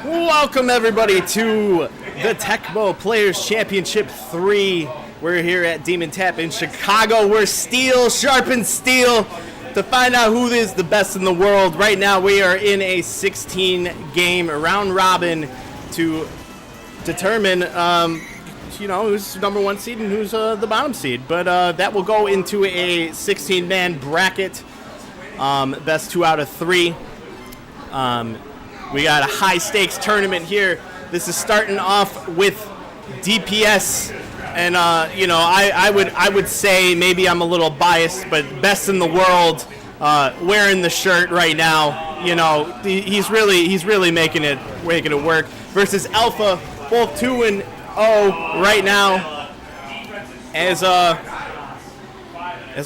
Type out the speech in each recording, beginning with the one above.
Welcome everybody to the Tecmo Players Championship 3. We're here at Dmen Tap in Chicago. We're steel, sharpened steel, to find out who is the best in the world. Right now we are in a 16-game round robin to determine who's number one seed and who's the bottom seed. But that will go into a 16-man bracket. Best 2 out of 3. We got a high-stakes tournament here. This is starting off with DPS, and I would say maybe I'm a little biased, but best in the world, wearing the shirt right now. You know, he's really making it work. Versus Alpha, both 2-0 right now, as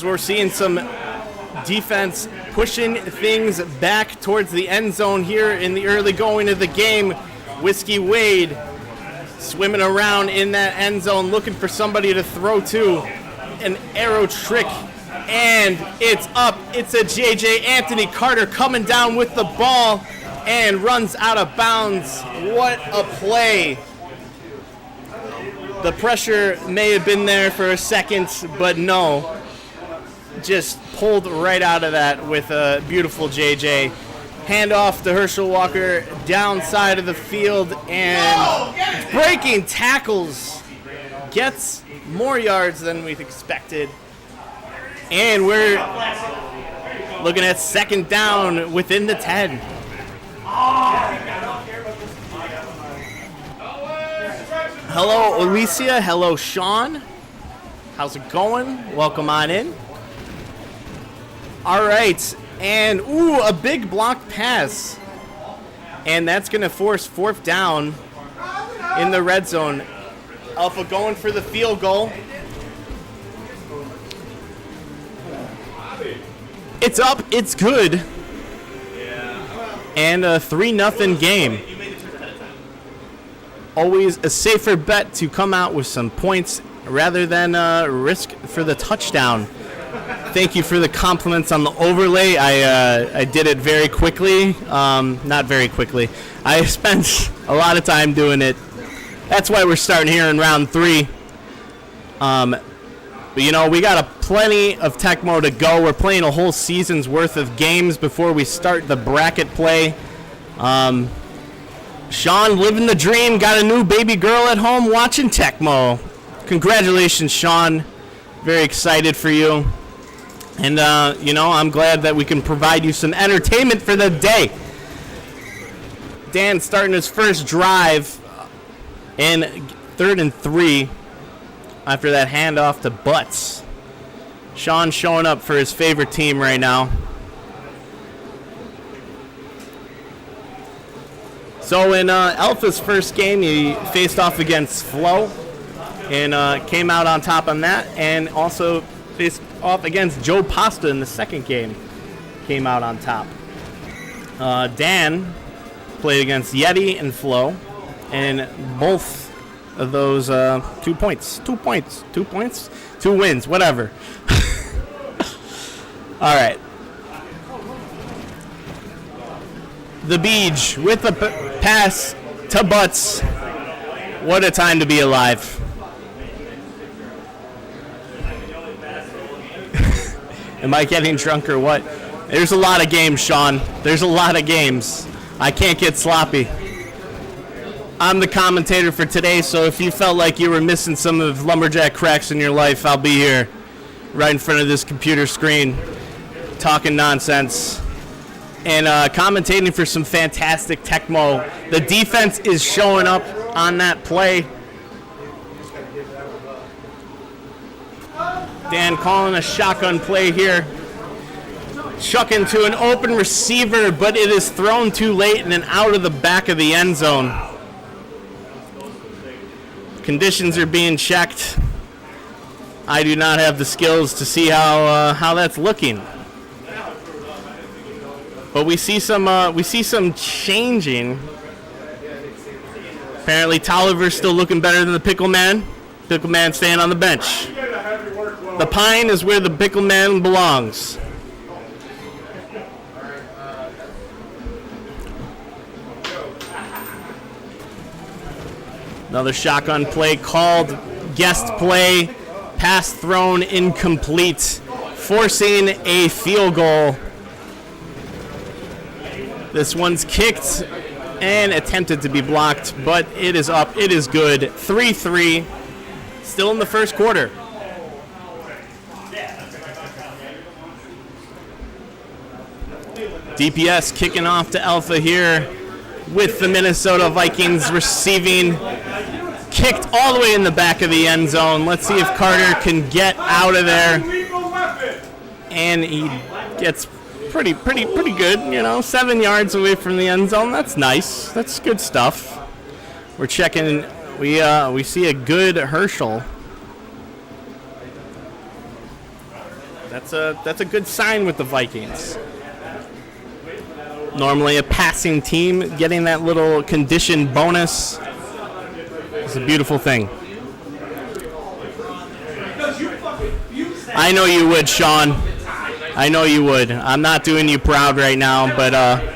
we're seeing some defense pushing things back towards the end zone here in the early going of the game. Whiskey Wade swimming around in that end zone looking for somebody to throw to. An arrow trick, and it's up. It's a JJ Anthony Carter coming down with the ball and runs out of bounds. What a play. The pressure may have been there for a second, but no. Just pulled right out of that with a beautiful JJ. Handoff to Herschel Walker, downside of the field, and breaking tackles. Gets more yards than we've expected. And we're looking at second down within the 10. Hello, Alicia. Hello, Sean. How's it going? Welcome on in. All right, and a big block pass, and that's going to force 4th down in the red zone. Alpha going for the field goal. It's up, it's good, and a 3-0 game. Always a safer bet to come out with some points rather than risk for the touchdown. Thank you for the compliments on the overlay. I did it very quickly. Not very quickly. I spent a lot of time doing it. That's why we're starting here in round 3. But we got plenty of Tecmo to go. We're playing a whole season's worth of games before we start the bracket play. Sean, living the dream, got a new baby girl at home watching Tecmo. Congratulations, Sean. Very excited for you. And, I'm glad that we can provide you some entertainment for the day. Dan starting his first drive in 3rd and 3 after that handoff to Butts. Sean showing up for his favorite team right now. So in Alpha's first game, he faced off against Flo and came out on top on that, and also faced off against Joe Pasta in the second game, came out on top. Dan played against Yeti and Flo, and both of those 2 points, 2 wins, whatever. All right. The Beach with the pass to Butts. What a time to be alive. Am I getting drunk or what? There's a lot of games, Sean. There's a lot of games. I can't get sloppy. I'm the commentator for today, so if you felt like you were missing some of lumberjack cracks in your life, I'll be here right in front of this computer screen talking nonsense and commentating for some fantastic Tecmo. The defense is showing up on that play. Dan calling a shotgun play here. Chucking to an open receiver, but it is thrown too late and then out of the back of the end zone. Conditions are being checked. I do not have the skills to see how that's looking. But we see some changing. Apparently Tolliver's still looking better than the Pickle Man. Pickle Man staying on the bench. The Pine is where the Pickle Man belongs. Another shotgun play called, guest play, pass thrown incomplete, forcing a field goal. This one's kicked and attempted to be blocked, but it is up. It is good. 3-3, still in the first quarter. DPS kicking off to Alpha here with the Minnesota Vikings receiving. Kicked all the way in the back of the end zone. Let's see if Carter can get out of there. And he gets pretty good, 7 yards away from the end zone. That's nice. That's good stuff. We're checking. We see a good Herschel. That's a good sign with the Vikings. Normally a passing team, getting that little condition bonus is a beautiful thing. I know you would, Sean. I know you would. I'm not doing you proud right now, but I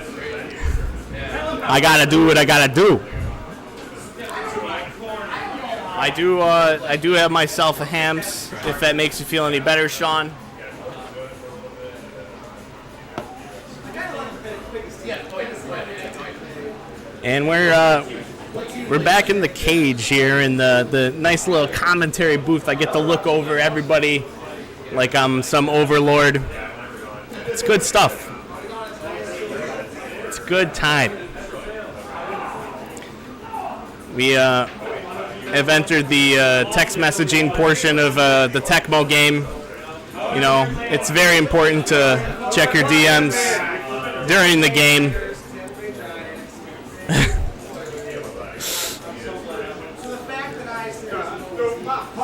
gotta do what I gotta do. I do have myself a hams, if that makes you feel any better, Sean. And we're back in the cage here in the nice little commentary booth. I get to look over everybody like I'm some overlord. It's good stuff. It's good time. We have entered the text messaging portion of the Tecmo game. You know, it's very important to check your DMs during the game.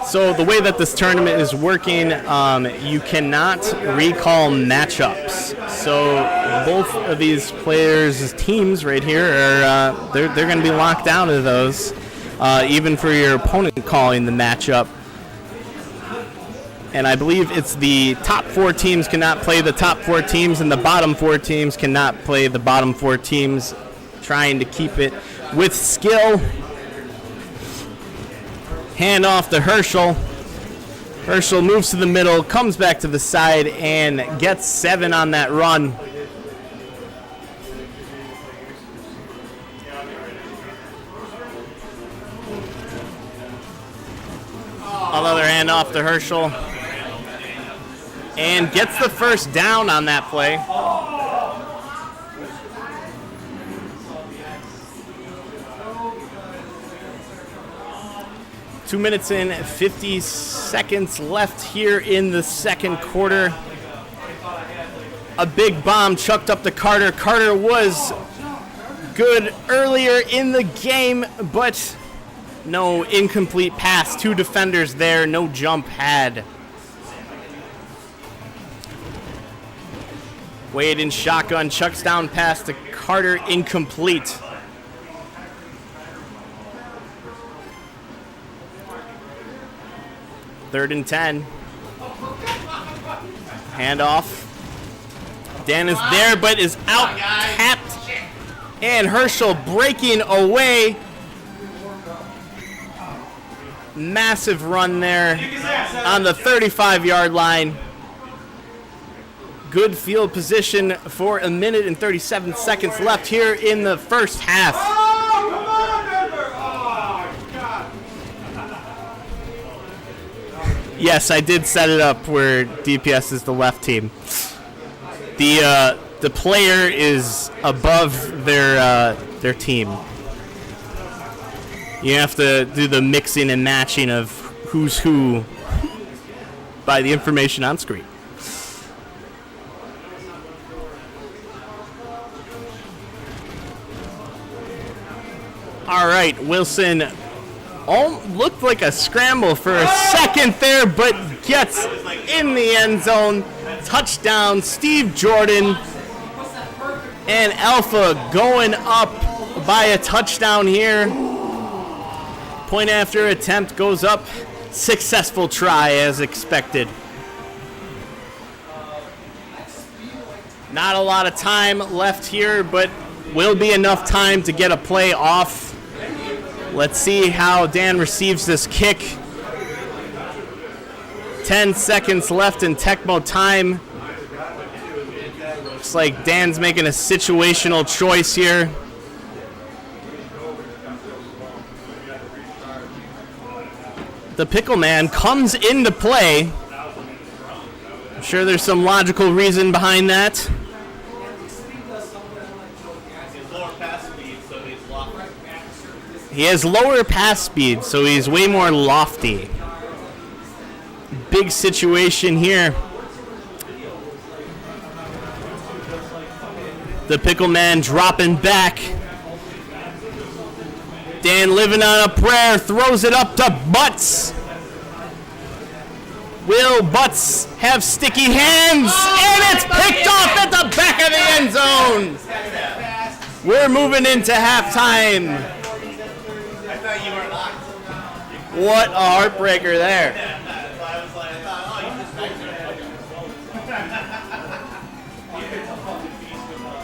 So the way that this tournament is working, you cannot recall matchups. So both of these players' teams right here are they're going to be locked out of those, even for your opponent calling the matchup. And I believe it's the top 4 teams cannot play the top 4 teams, and the bottom 4 teams cannot play the bottom 4 teams, trying to keep it with skill. Hand off to Herschel. Herschel moves to the middle, comes back to the side, and gets 7 on that run. Another hand off to Herschel. And gets the first down on that play. Two minutes and 50 seconds left here in the second quarter. A big bomb chucked up to Carter. Carter was good earlier in the game, but no incomplete pass. 2 defenders there, no jump had. Wade in shotgun, chucks down pass to Carter, incomplete. Third and 10. Handoff. Dan is there, but is out, tapped. And Herschel breaking away. Massive run there on the 35-yard line. Good field position for a minute and 37 seconds left here in the first half. Yes, I did set it up where DPS is the left team. The player is above their team. You have to do the mixing and matching of who's who by the information on screen. All right, Wilson looked like a scramble for a second there, but gets in the end zone. Touchdown, Steve Jordan. And Alpha going up by a touchdown here. Point after attempt goes up. Successful try as expected. Not a lot of time left here, but will be enough time to get a play off. Let's see how Dan receives this kick. 10 seconds left in Tecmo time. Looks like Dan's making a situational choice here. The Pickle Man comes into play. I'm sure there's some logical reason behind that. He has lower pass speed, so he's way more lofty. Big situation here. The Pickle Man dropping back. Dan living on a prayer, throws it up to Butts. Will Butts have sticky hands? And it's picked off at the back of the end zone. We're moving into halftime. What a heartbreaker there.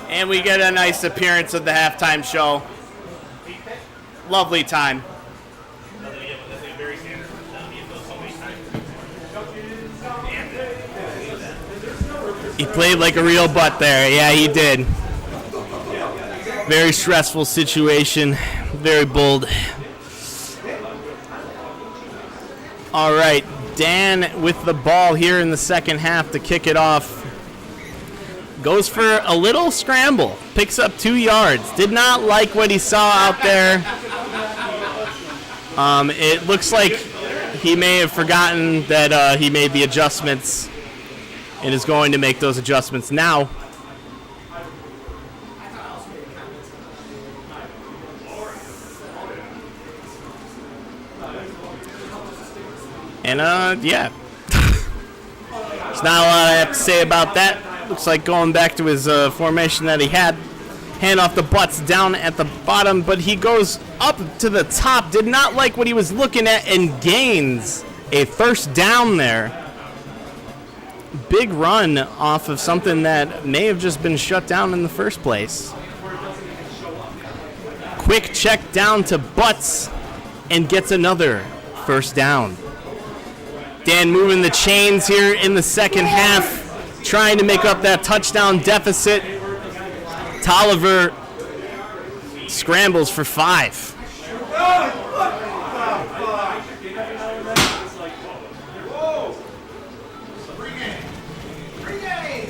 And we get a nice appearance of the halftime show. Lovely time. He played like a real butt there. Yeah, he did. Very stressful situation. Very bold. All right, Dan with the ball here in the second half to kick it off. Goes for a little scramble. Picks up 2 yards. Did not like what he saw out there. It looks like he may have forgotten that he made the adjustments and is going to make those adjustments now. And, yeah. There's not a lot I have to say about that. Looks like going back to his formation that he had. Hand off the Butts down at the bottom, but he goes up to the top. Did not like what he was looking at and gains a first down there. Big run off of something that may have just been shut down in the first place. Quick check down to Butts and gets another first down. Dan moving the chains here in the second half, trying to make up that touchdown deficit. Tolliver scrambles for 5.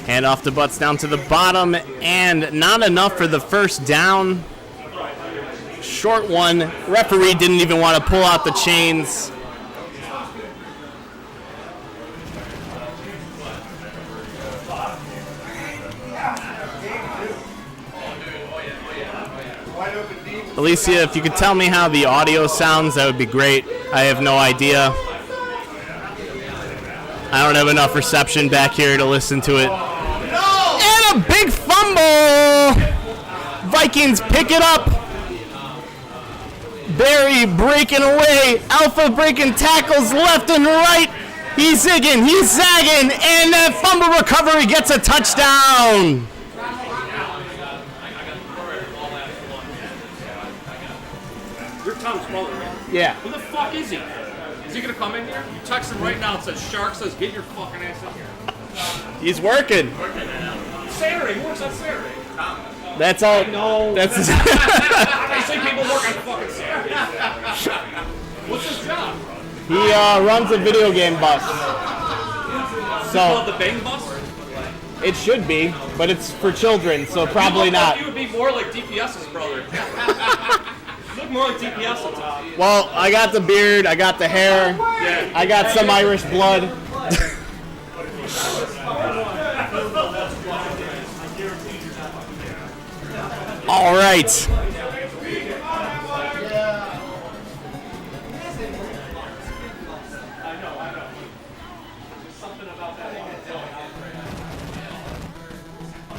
Hand off the Butts down to the bottom, and not enough for the first down. Short one. Referee didn't even want to pull out the chains. Alicia, if you could tell me how the audio sounds, that would be great. I have no idea. I don't have enough reception back here to listen to it. And a big fumble! Vikings pick it up. Barry breaking away. Alpha breaking tackles left and right. He's zigging, he's zagging, and that fumble recovery gets a touchdown. You're Tom's brother, right? Yeah. Who the fuck is he? Is he gonna come in here? You text him right now and says Shark says get your fucking ass in here. He's working. Saturday, he works on Saturday. That's all. No. That's his I say people work on fucking Saturday. What's his job? He runs a video game bus. Called So the Bang Bus? it should be, but it's for children, so probably not. You would be more like DPS's brother. You look more like DPS on top. Well, I got the beard, I got the hair, Yeah. I got some Irish blood. All right.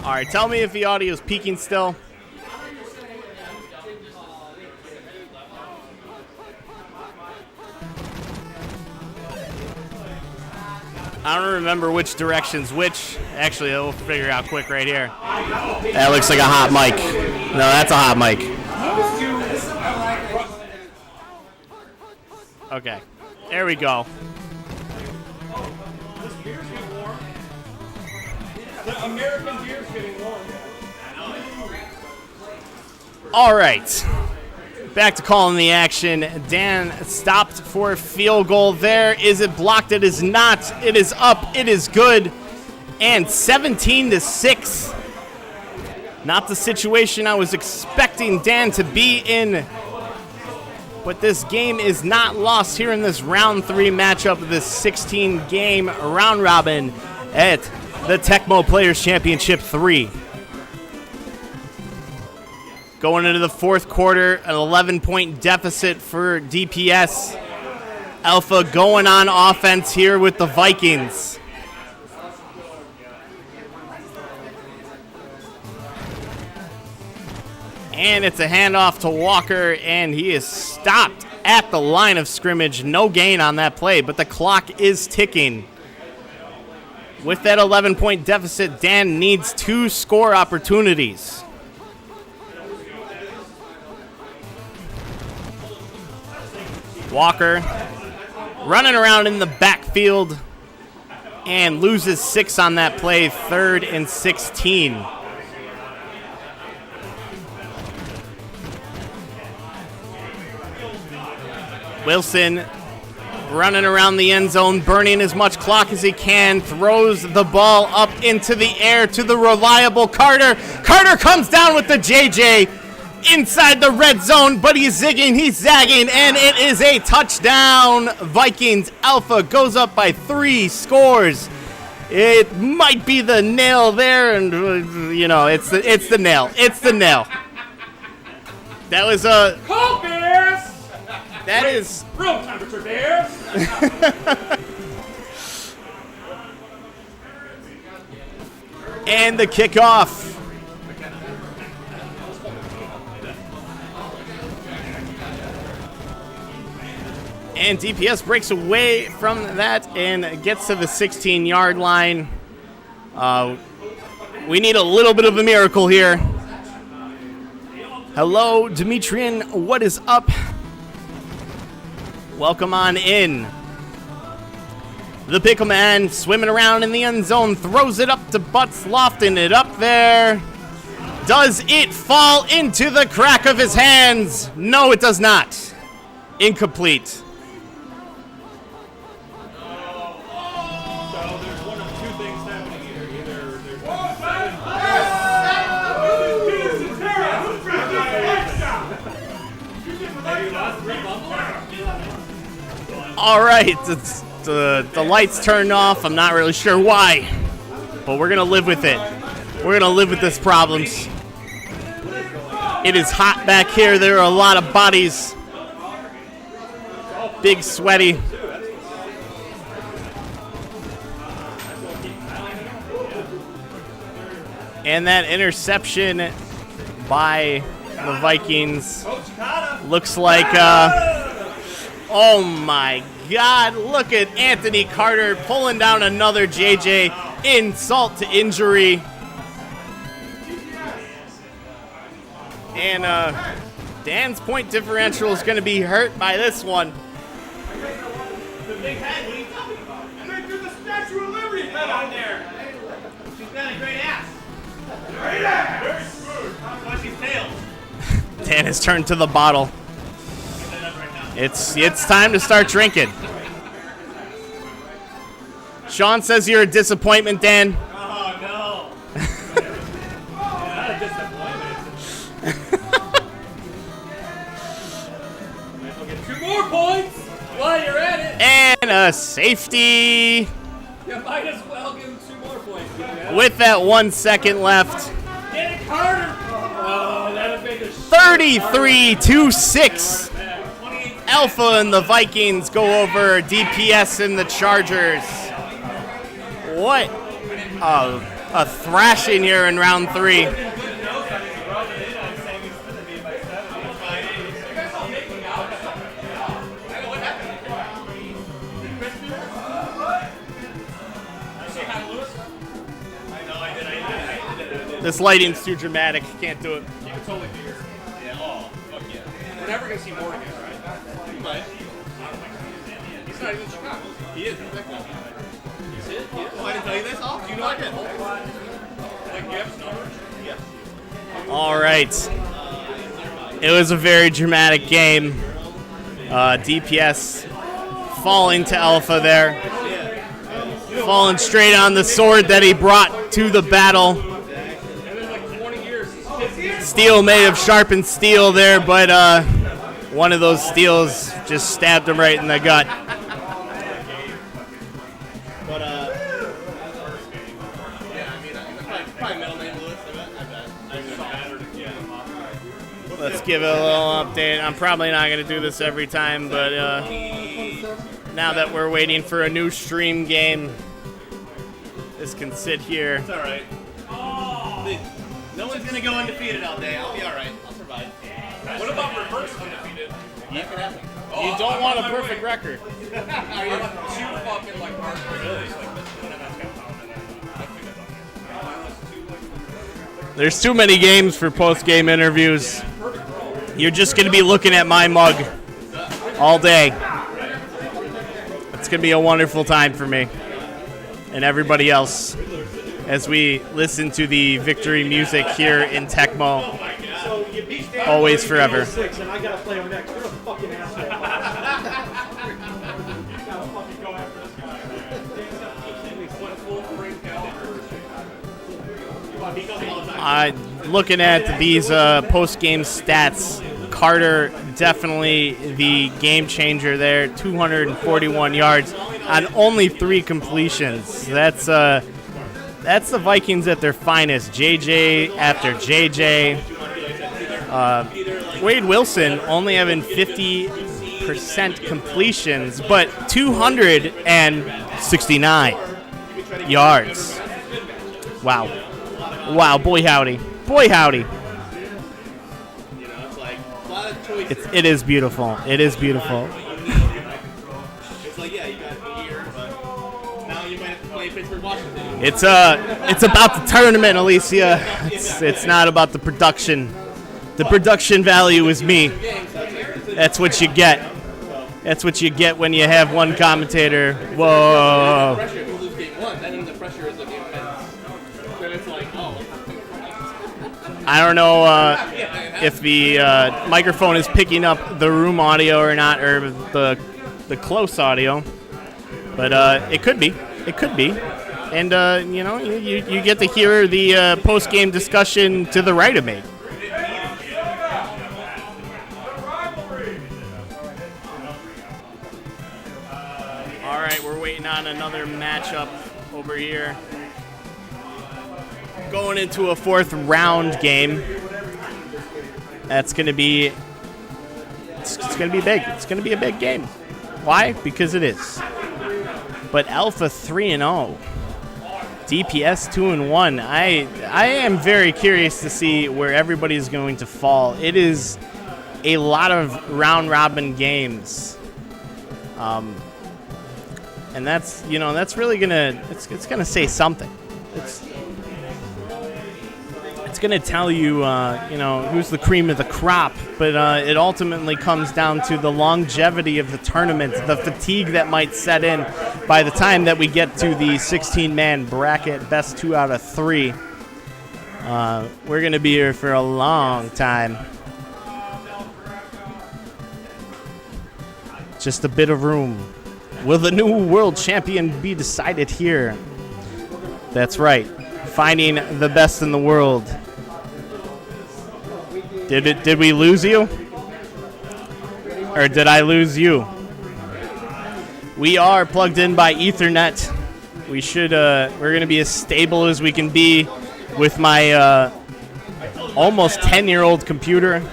All right, tell me if the audio is peaking still. I don't remember which direction's which. Actually, we'll figure it out quick right here. That looks like a hot mic. No, that's a hot mic. Okay. There we go. This beer's getting warm. The American beer's getting warm. All right. Back to calling the action. Dan stopped for a field goal there. Is it blocked? It is not. It is up. It is good. And 17-6. Not the situation I was expecting Dan to be in. But this game is not lost here in this round 3 matchup of this 16-game round robin at the Tecmo Players Championship 3. Going into the fourth quarter, an 11-point deficit for DPS. Alpha going on offense here with the Vikings. And it's a handoff to Walker, and he is stopped at the line of scrimmage. No gain on that play, but the clock is ticking. With that 11-point deficit, Dan needs 2 score opportunities. Walker running around in the backfield and loses 6 on that play, 3rd and 16. Wilson running around the end zone, burning as much clock as he can, throws the ball up into the air to the reliable Carter. Carter comes down with the JJ inside the red zone, but he's zigging, he's zagging, and it is a touchdown. Vikings Alpha goes up by 3 scores. It might be the nail there, and you know, it's the nail. It's the nail. That was a Cold Bears! that is Room temperature Bears! and the kickoff. And DPS breaks away from that and gets to the 16-yard line. We need a little bit of a miracle here. Hello, Demetrian. What is up? Welcome on in. The Pickle Man swimming around in the end zone, throws it up to Butts, lofting it up there. Does it fall into the crack of his hands? No, it does not. Incomplete. All right, it's, the lights turned off. I'm not really sure why, but we're going to live with it. We're going to live with this problems. It is hot back here. There are a lot of bodies. Big, sweaty. And that interception by the Vikings looks like... oh my God, look at Anthony Carter pulling down another JJ. Insult to injury. And Dan's point differential is going to be hurt by this one. The big head, what are you talking about? And they threw the Statue of Liberty head on there. She's got a great ass. Great ass! Very smooth. What's his tail? Dan has turned to the bottle. It's time to start drinking. Sean says you're a disappointment, Dan. Oh, no. Not a disappointment. Might as well get 2 more points while you're at it. And a safety. You might as well give him 2 more points. With that 1 second left. Get it, Carter. Oh, that would make the 33-6. Alpha and the Vikings go over DPS and the Chargers. What a thrashing here in round 3. This lighting's too dramatic. Can't do it. You can totally do it. Yeah, oh, fuck yeah. We're never going to see Mort again, right? But He's not even in Chicago. He is. He's Tecmo. He's it? He is? Oh, I didn't tell you this? Oh, do you know I did? Like, you have his number? Yeah. All right. It was a very dramatic game. DPS falling to Alpha there. Falling straight on the sword that he brought to the battle. Steel made of sharpened steel there, but one of those steels just stabbed him right in the gut. Let's give it a little update. I'm probably not going to do this every time, but now that we're waiting for a new stream game, this can sit here. It's all right. No one's going to go undefeated all day. I'll be all right. I'll survive. What about reverse undefeated? Yeah, can happen. You don't want a perfect record. Are you two fucking like really? There's too many games for post-game interviews. You're just going to be looking at my mug all day. It's going to be a wonderful time for me and everybody else as we listen to the victory music here in Tecmo. Always forever. Looking at these post-game stats, Carter definitely the game changer there. 241 yards on only 3 completions. That's the Vikings at their finest. JJ after JJ. Wade Wilson only having 50% completions, but 269 yards. Wow. Wow, boy howdy. Boy howdy. It is beautiful. It is beautiful. It's like, yeah, you got here, but now you might have to play Pittsburgh, Washington. It's about the tournament, Alicia. It's not about the production. The production value is me. That's what you get. That's what you get when you have one commentator. Whoa. I don't know if the microphone is picking up the room audio or not, or the close audio, but it could be. It could be. And, you get to hear the post-game discussion to the right of me. All right, we're waiting on another matchup over here. Going into a 4th round game. That's going to be it's going to be big. It's going to be a big game. Why? Because it is. But Alpha 3-0. DPS 2-1. I am very curious to see where everybody is going to fall. It is a lot of round robin games. And that's really going to it's going to say something. It's going to tell you, who's the cream of the crop, but it ultimately comes down to the longevity of the tournament, the fatigue that might set in by the time that we get to the 16-man bracket, best 2 out of 3. We're going to be here for a long time. Just a bit of room. Will the new world champion be decided here? That's right. Finding the best in the world. Did we lose you? Or did I lose you? We are plugged in by Ethernet. We should we're going to be as stable as we can be with my almost 10-year-old computer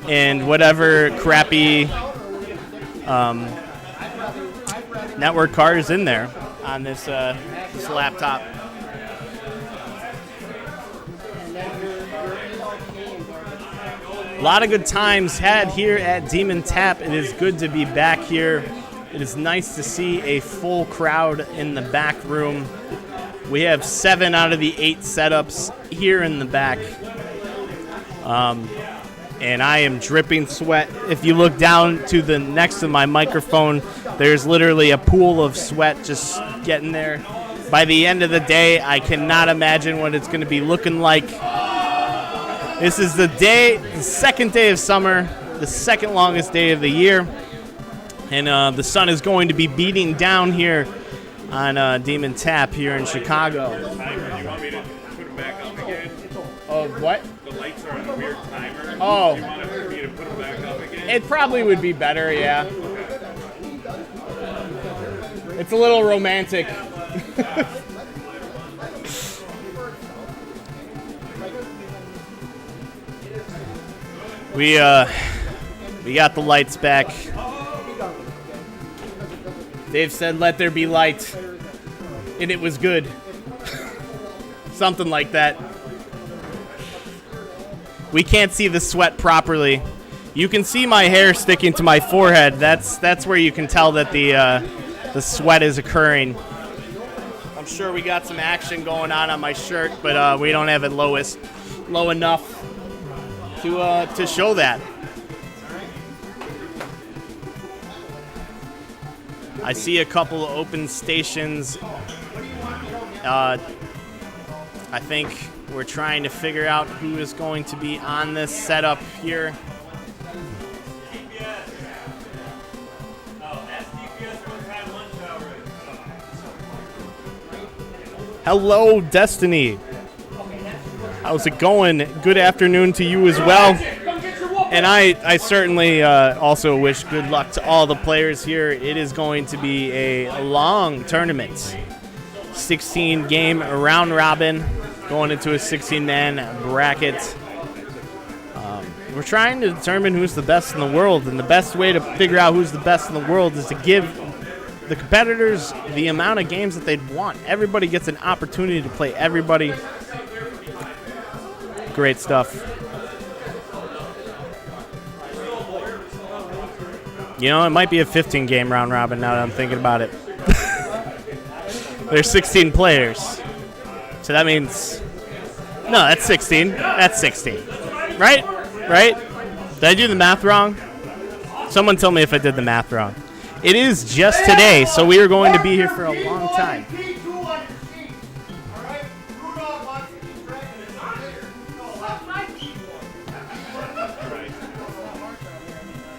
and whatever crappy network card is in there on this laptop. A lot of good times had here at Dmen Tap. It is good to be back here. It is nice to see a full crowd in the back room. We have 7 out of the 8 setups here in the back. and I am dripping sweat. If you look down to the next to my microphone, there's literally a pool of sweat just getting there. By the end of the day, I cannot imagine what it's going to be looking like. This is the second day of summer, the second longest day of the year, and the sun is going to be beating down here on Dmen Tap here in Chicago. Do you want me to put them back up again? Of what? The lights are on a weird timer. Oh. Do you want me to put them back up again? It probably would be better, yeah. It's a little romantic. We got the lights back. Dave said, "Let there be light," and it was good. Something like that. We can't see the sweat properly. You can see my hair sticking to my forehead. That's where you can tell that the sweat is occurring. I'm sure we got some action going on my shirt, but we don't have it low enough to show that. I see a couple of open stations. I think we're trying to figure out who is going to be on this setup here. Hello, Destiny. How's it going? Good afternoon to you as well. And I certainly also wish good luck to all the players here. It is going to be a long tournament. 16-game round robin, going into a 16-man bracket. We're trying to determine who's the best in the world, and the best way to figure out who's the best in the world is to give the competitors the amount of games that they'd want. Everybody gets an opportunity to play everybody. Great stuff. You know, it might be a 15-game round robin now that I'm thinking about it. There's 16 players. So that means... No, that's 16. That's 16. Right? Right? Did I do the math wrong? Someone tell me if I did the math wrong. It is just today, so we are going to be here for a long time.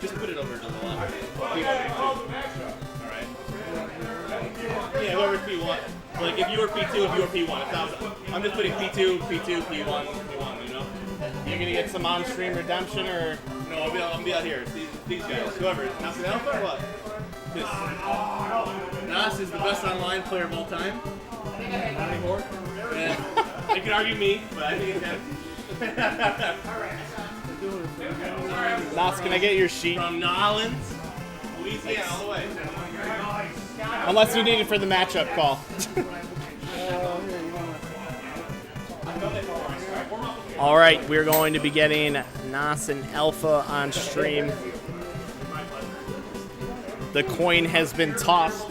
Just put it over to the left. Alright. Yeah, whoever P1. Like if you were P2, if you were P1. I'm just putting P2, P2, P1, P1, you know? You're going to get some on-stream redemption, or... No, I'll be out here. It's these guys. Whoever. Nas and Alpha or what? Nas is the best online player of all time. Not anymore. And they could argue me, but I think it's him. Nas, can I get your sheet? From New Orleans, Louisiana, all the way. Unless you need it for the matchup call. All right, we're going to be getting Nas and Alpha on stream. The coin has been tossed.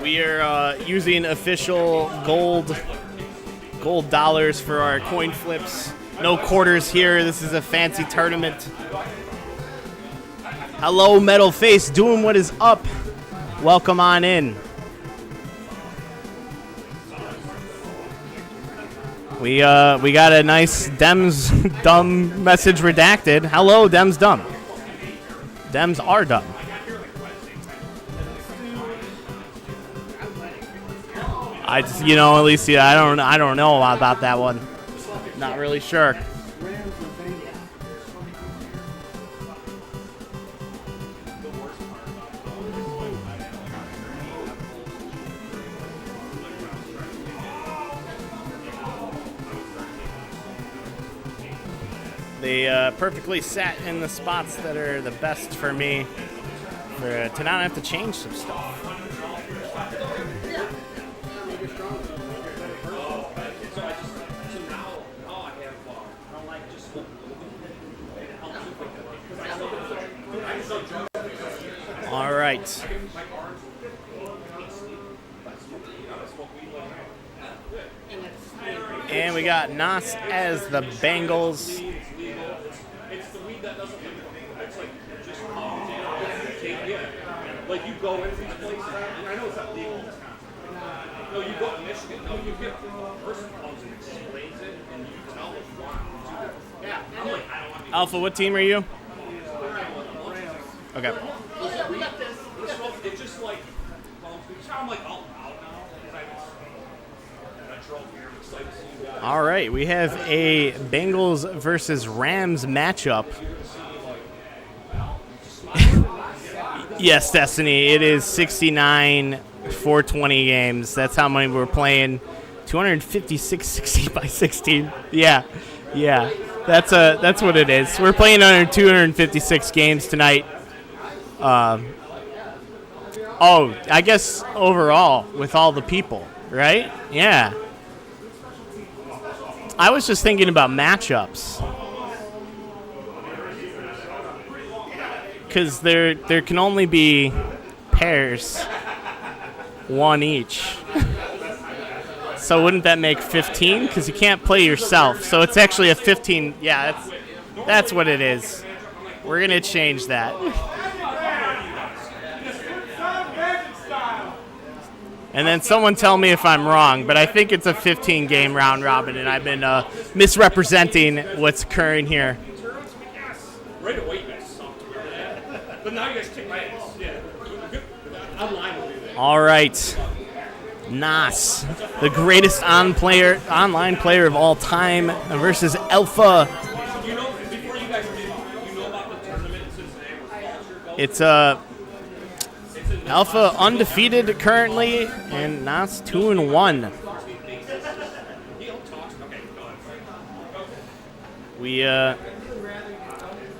We are using official gold dollars for our coin flips. No quarters here. This is a fancy tournament. Hello, Metal Face, doing what is up. Welcome on in. We got a nice Dems dumb message redacted. Hello, Dems dumb. Dems are dumb. I just, Alicia, I don't know about that one. Not really sure. They perfectly sat in the spots that are the best for me to not have to change some stuff. All right. And we got Nas as the Bengals. It's the weed that doesn't it's like just like you go into these places, and I know it's not legal in Wisconsin. No, you go to Michigan, no, you get a person comes and explains it, and you tell them why. Yeah, I'm like, I don't want to be Alpha, what team are you? Okay. It just like, I'm like all out now because I drove here. I'm excited to see you guys. All right, we have a Bengals versus Rams matchup. Yes, Destiny, it is 69 420 games. That's how many we're playing. 256 60 by 16. Yeah. That's what it is. We're playing under 256 games tonight. I guess overall with all the people, right? Yeah. I was just thinking about matchups. Because there can only be pairs, one each. So wouldn't that make 15? Because you can't play yourself. So it's actually a 15. Yeah, that's what it is. We're going to change that. And then someone tell me if I'm wrong, but I think it's a 15-game round robin, and I've been misrepresenting what's occurring here. Right away, you guys suck. But now you guys kick my ass. Yeah. Online will do that. All right. Nas, the greatest online player of all time, versus Alpha. You know, before you guys did, you know about the tournament since they It's Alpha undefeated currently, and Nas 2-1. We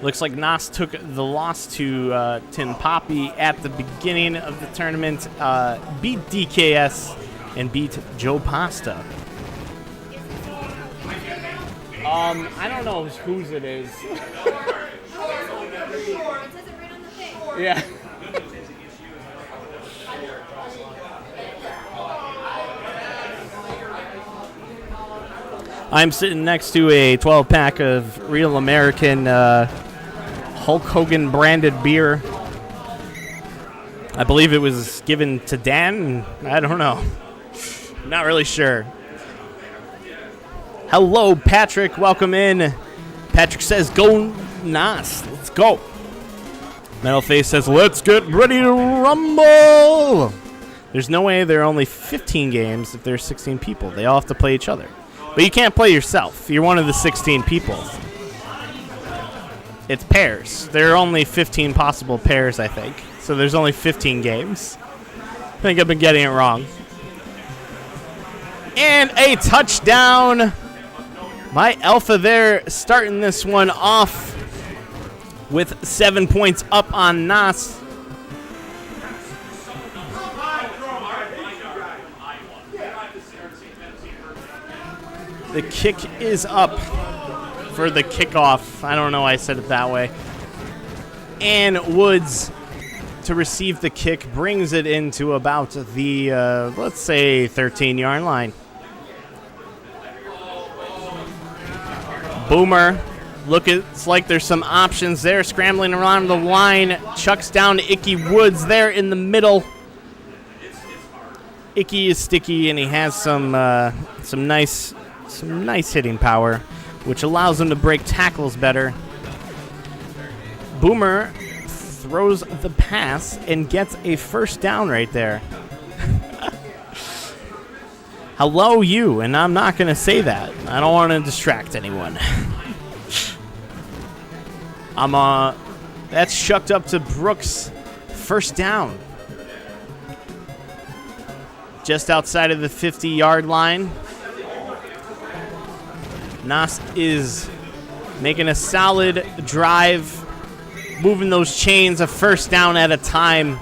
looks like Nas took the loss to Tim Poppy at the beginning of the tournament, beat DKS, and beat Joe Pasta. I don't know whose it is. Yeah. I'm sitting next to a 12-pack of Real American Hulk Hogan branded beer. I believe it was given to Dan. I don't know. Not really sure. Hello, Patrick. Welcome in. Patrick says, go Nas. Let's go. Metalface says, let's get ready to rumble. There's no way there are only 15 games if there's 16 people. They all have to play each other. But you can't play yourself. You're one of the 16 people. It's pairs. There are only 15 possible pairs, I think. So there's only 15 games. I think I've been getting it wrong. And a touchdown. My Alpha there starting this one off with 7 points up on Nas. The kick is up for the kickoff. I don't know why I said it that way. And Woods to receive the kick brings it into about the, let's say, 13-yard line. Boomer. It's like there's some options there. Scrambling around the line. Chucks down to Icky Woods there in the middle. Icky is sticky, and he has some nice hitting power, which allows him to break tackles better. Boomer throws the pass and gets a first down right there. Hello, you, and I'm not going to say that. I don't want to distract anyone. That's shucked up to Brooks. First down. Just outside of the 50-yard line. Nas is making a solid drive, moving those chains a first down at a time,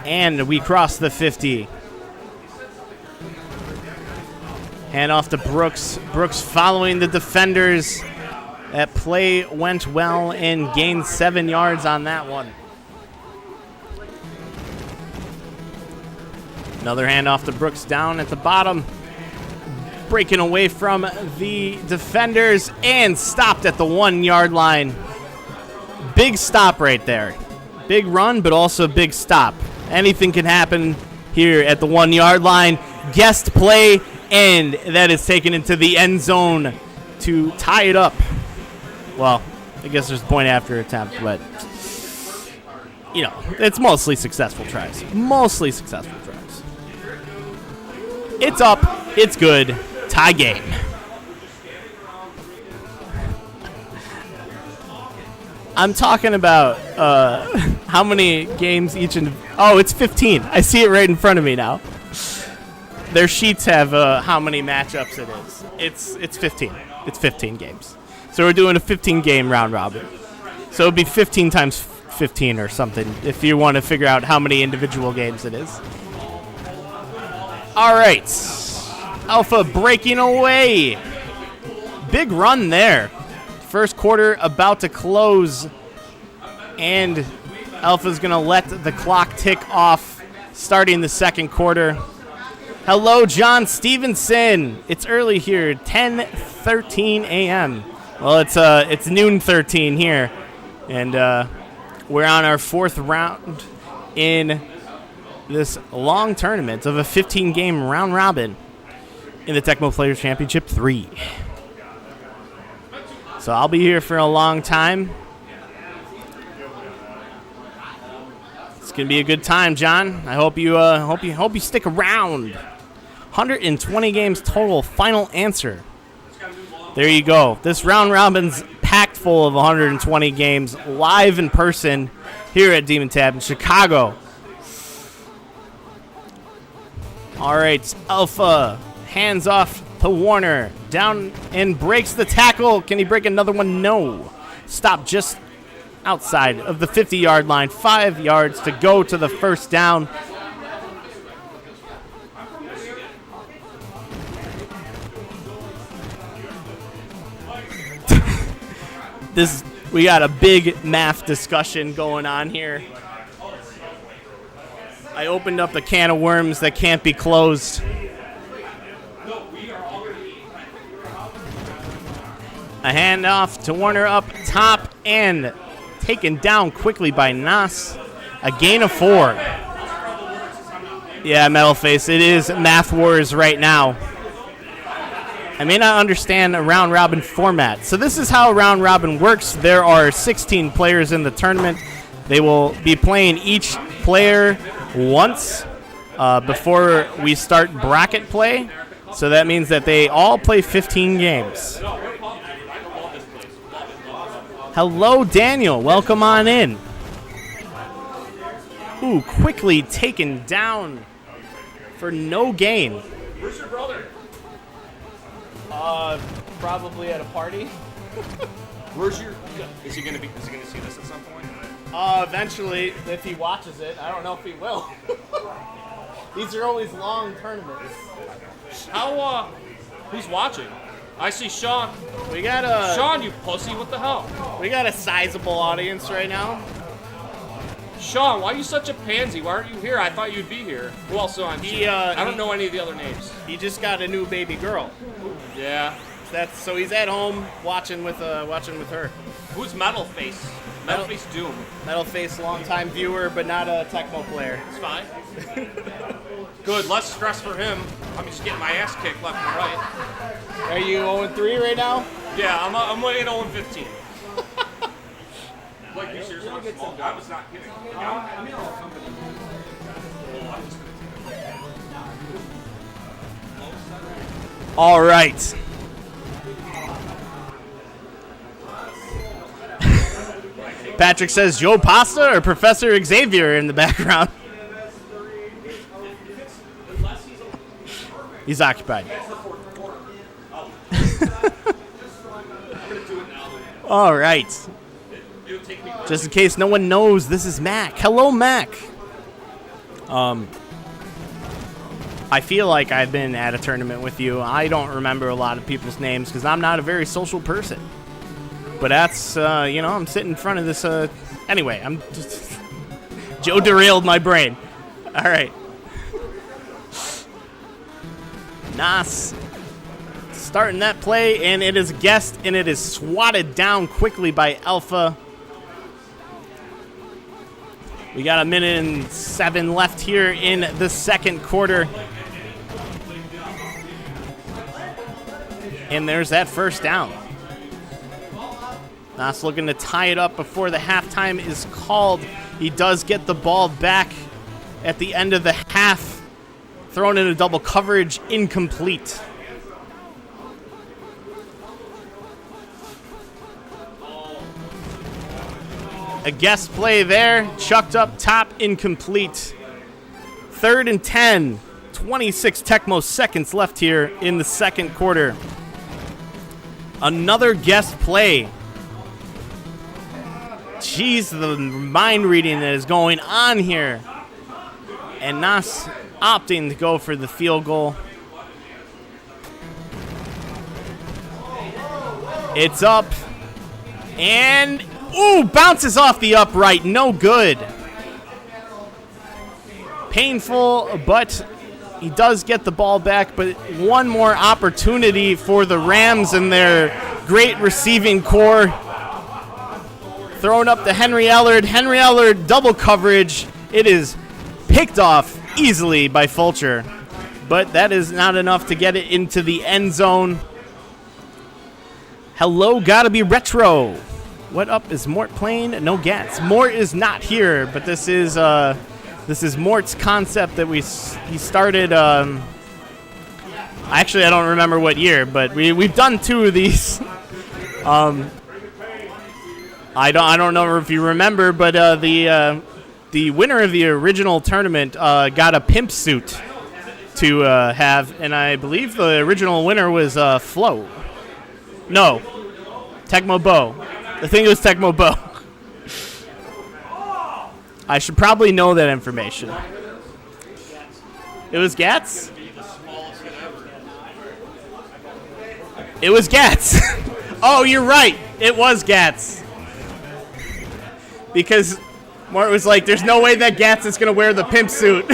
and we cross the 50. Hand off to Brooks. Brooks following the defenders. That play went well and gained 7 yards on that one. Another handoff to Brooks down at the bottom. breaking away from the defenders and stopped at the 1 yard line. Big stop right there. Big run, but also big stop. Anything can happen here at the 1 yard line. Guest play, and that is taken into the end zone to tie it up. Well, I guess there's a point after attempt, but you know, it's mostly successful tries. Mostly successful tries. It's up. It's good. Tie game. I'm talking about how many games each. Oh, it's 15. I see it right in front of me now. Their sheets have how many matchups it is. It's 15. It's 15 games. So we're doing a 15-game round robin. So it'd be 15 times 15 or something if you want to figure out how many individual games it is. All right. Alpha breaking away. Big run there. First quarter about to close. And Alpha's going to let the clock tick off starting the second quarter. Hello, John Stevenson. It's early here, 10:13 a.m. Well, it's noon 13 here. And we're on our fourth round in this long tournament of a 15-game round robin in the Tecmo Players Championship 3. So I'll be here for a long time. It's gonna be a good time, John. I hope you stick around. 120 games total. Final answer. There you go. This round robin's packed full of 120 games live in person here at Dmen Tap in Chicago. All right, Alpha hands off to Warner. Down and breaks the tackle. Can he break another one? No. Stop just outside of the 50-yard line. 5 yards to go to the first down. We got a big math discussion going on here. I opened up a can of worms that can't be closed. A handoff to Warner up top and taken down quickly by Nas. A gain of 4. Yeah, Metalface, it is Math Wars right now. I may not understand a round robin format. So this is how a round robin works. There are 16 players in the tournament. They will be playing each player once before we start bracket play. So that means that they all play 15 games. Hello, Daniel. Welcome on in. Ooh, quickly taken down for no gain. Where's your brother? Probably at a party. Where's your? Is he gonna see this at some point? Eventually, if he watches it. I don't know if he will. These are always long tournaments. How? Who's watching? I see Sean. We got a Sean, you pussy! What the hell? We got a sizable audience right now. Sean, why are you such a pansy? Why aren't you here? I thought you'd be here. Who else on? I don't know any of the other names. He just got a new baby girl. Yeah. So he's at home watching with her. Who's Metalface? Metalface Doom. Metalface, longtime viewer, but not a Tecmo player. It's fine. Good, less stress for him. I'm just getting my ass kicked left and right. Are you 0-3 right now? Yeah, I'm at 0-15. Like, you seriously? I was not kidding. All right. Patrick says Joe Pasta or Professor Xavier in the background. He's occupied. All right. Just in case no one knows, this is Mac. Hello, Mac. I feel like I've been at a tournament with you. I don't remember a lot of people's names because I'm not a very social person. But that's, I'm sitting in front of this. Anyway, I'm just. Joe derailed my brain. All right. Nas starting that play, and it is guessed, and it is swatted down quickly by Alpha. We got 1:07 left here in the second quarter. And there's that first down. Nas looking to tie it up before the halftime is called. He does get the ball back at the end of the half. Thrown into double coverage, incomplete. A guess play there, chucked up top, incomplete. 3rd and 10, 26 Tecmo seconds left here in the second quarter. Another guess play. Jeez, the mind reading that is going on here. And Nas opting to go for the field goal. It's up. And, ooh, bounces off the upright. No good. Painful, but he does get the ball back. But one more opportunity for the Rams and their great receiving core. Thrown up to Henry Ellard. Henry Ellard, double coverage. It is picked off easily by Fulcher. But that is not enough to get it into the end zone. Hello, gotta be retro. What up is Mort playing? No Gats. Mort is not here, but this is Mort's concept that he started. Actually, I don't remember what year, but we've done 2 of these. I don't know if you remember, but the winner of the original tournament got a pimp suit to have, and I believe the original winner was Flo. No, Tecmo Bo. I think it was Tecmo Bo. I should probably know that information. It was Gats? It was Gats. Oh, you're right. It was Gats. Because Mort was like, there's no way that Gats is going to wear the pimp suit.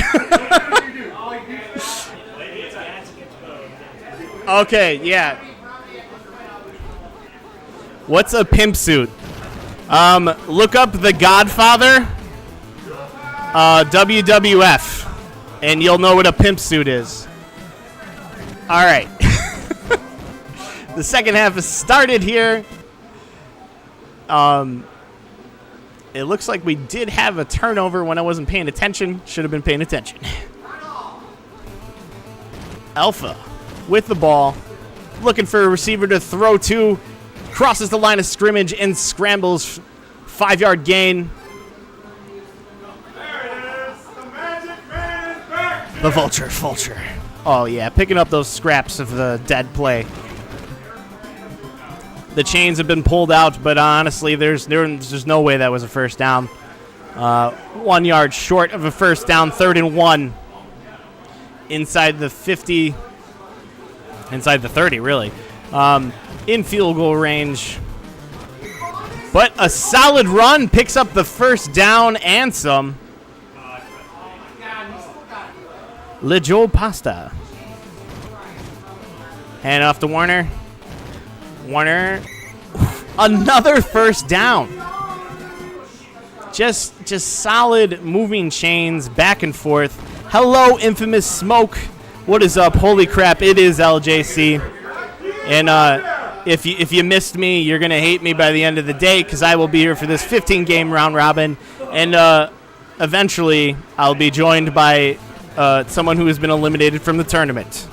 Okay, yeah. What's a pimp suit? Look up The Godfather, WWF, and you'll know what a pimp suit is. All right. The second half has started here. It looks like we did have a turnover when I wasn't paying attention. Should have been paying attention. Alpha with the ball. Looking for a receiver to throw to. Crosses the line of scrimmage and scrambles. 5-yard gain. There it is. The Magic Man is back. The Vulture. Oh, yeah. Picking up those scraps of the dead play. The chains have been pulled out, but honestly, there's no way that was a first down. 1 yard short of a first down, 3rd and 1. Inside the 50. Inside the 30, really. In field goal range. But a solid run picks up the first down and some. LeJoe Pasta. Hand off to Warner. Warner. Another first down. Just solid moving chains back and forth. Hello, infamous smoke. What is up? Holy crap, it is LJC. And if you missed me, you're going to hate me by the end of the day because I will be here for this 15-game round robin. And eventually, I'll be joined by someone who has been eliminated from the tournament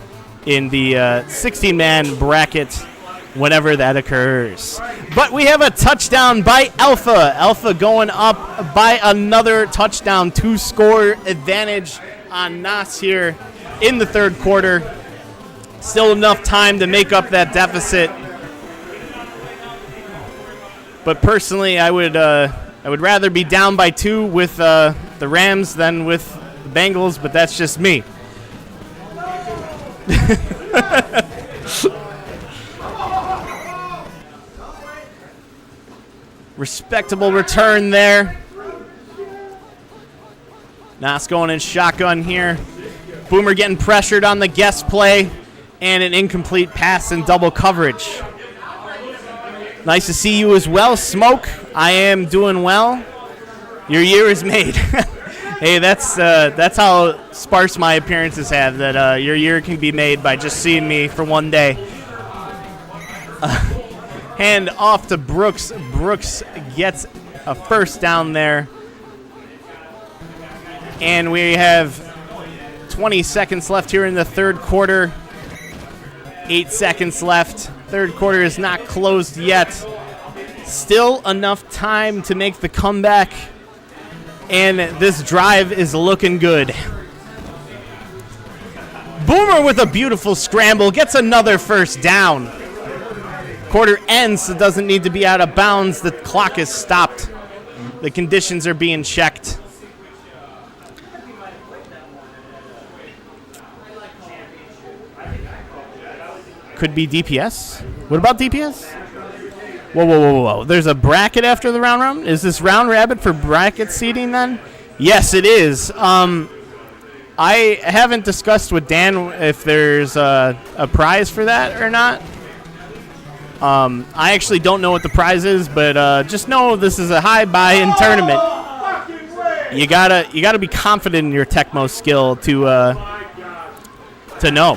in the 16-man bracket whenever that occurs. But we have a touchdown by Alpha. Alpha going up by another touchdown. 2-score advantage on Nas here in the third quarter. Still enough time to make up that deficit. But personally, I would rather be down by 2 with the Rams than with the Bengals, but that's just me. Respectable return there. Nas going in shotgun here. Boomer getting pressured on the guess play. And an incomplete pass in double coverage. Nice to see you as well, Smoke. I am doing well. Your year is made. Hey, that's how sparse my appearances have, that your year can be made by just seeing me for one day. Hand off to Brooks. Brooks gets a first down there. And we have 20 seconds left here in the third quarter. 8 seconds left. Third quarter is not closed yet. Still enough time to make the comeback. And this drive is looking good. Boomer with a beautiful scramble. Gets another first down. Quarter ends, so it doesn't need to be out of bounds. The clock is stopped. The conditions are being checked. Could be DPS. What about DPS? Whoa, whoa, whoa, whoa. There's a bracket after the round robin? Is this round rabbit for bracket seeding then? Yes, it is. I haven't discussed with Dan if there's a prize for that or not. I actually don't know what the prize is, but just know this is a high buy-in tournament. You gotta be confident in your Tecmo skill to know.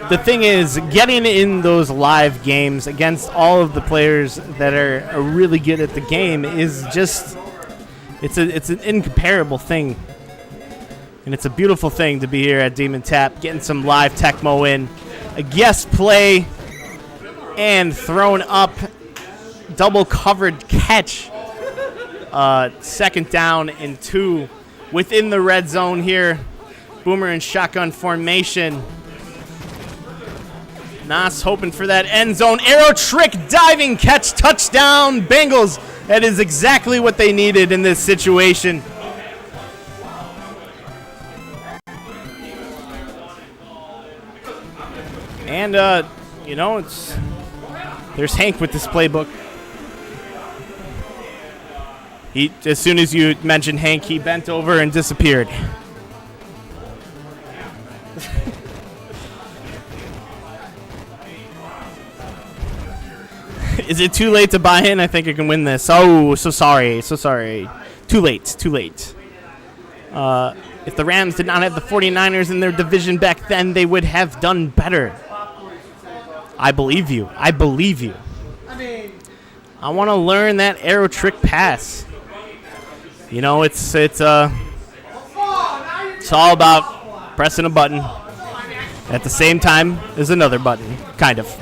The thing is, getting in those live games against all of the players that are really good at the game is just, it's an incomparable thing. And it's a beautiful thing to be here at Dmen Tap, getting some live Tecmo in. A guest play and thrown up, double covered catch. Second down and 2 within the red zone here. Boomer in shotgun formation. Nas hoping for that end zone. Arrow trick, diving catch, touchdown, Bengals. That is exactly what they needed in this situation. And, there's Hank with this playbook. As soon as you mentioned Hank, he bent over and disappeared. Is it too late to buy in? I think I can win this. Oh, so sorry. Too late. If the Rams did not have the 49ers in their division back then, they would have done better. I believe you. I want to learn that arrow trick pass. You know, it's all about pressing a button at the same time as another button, kind of.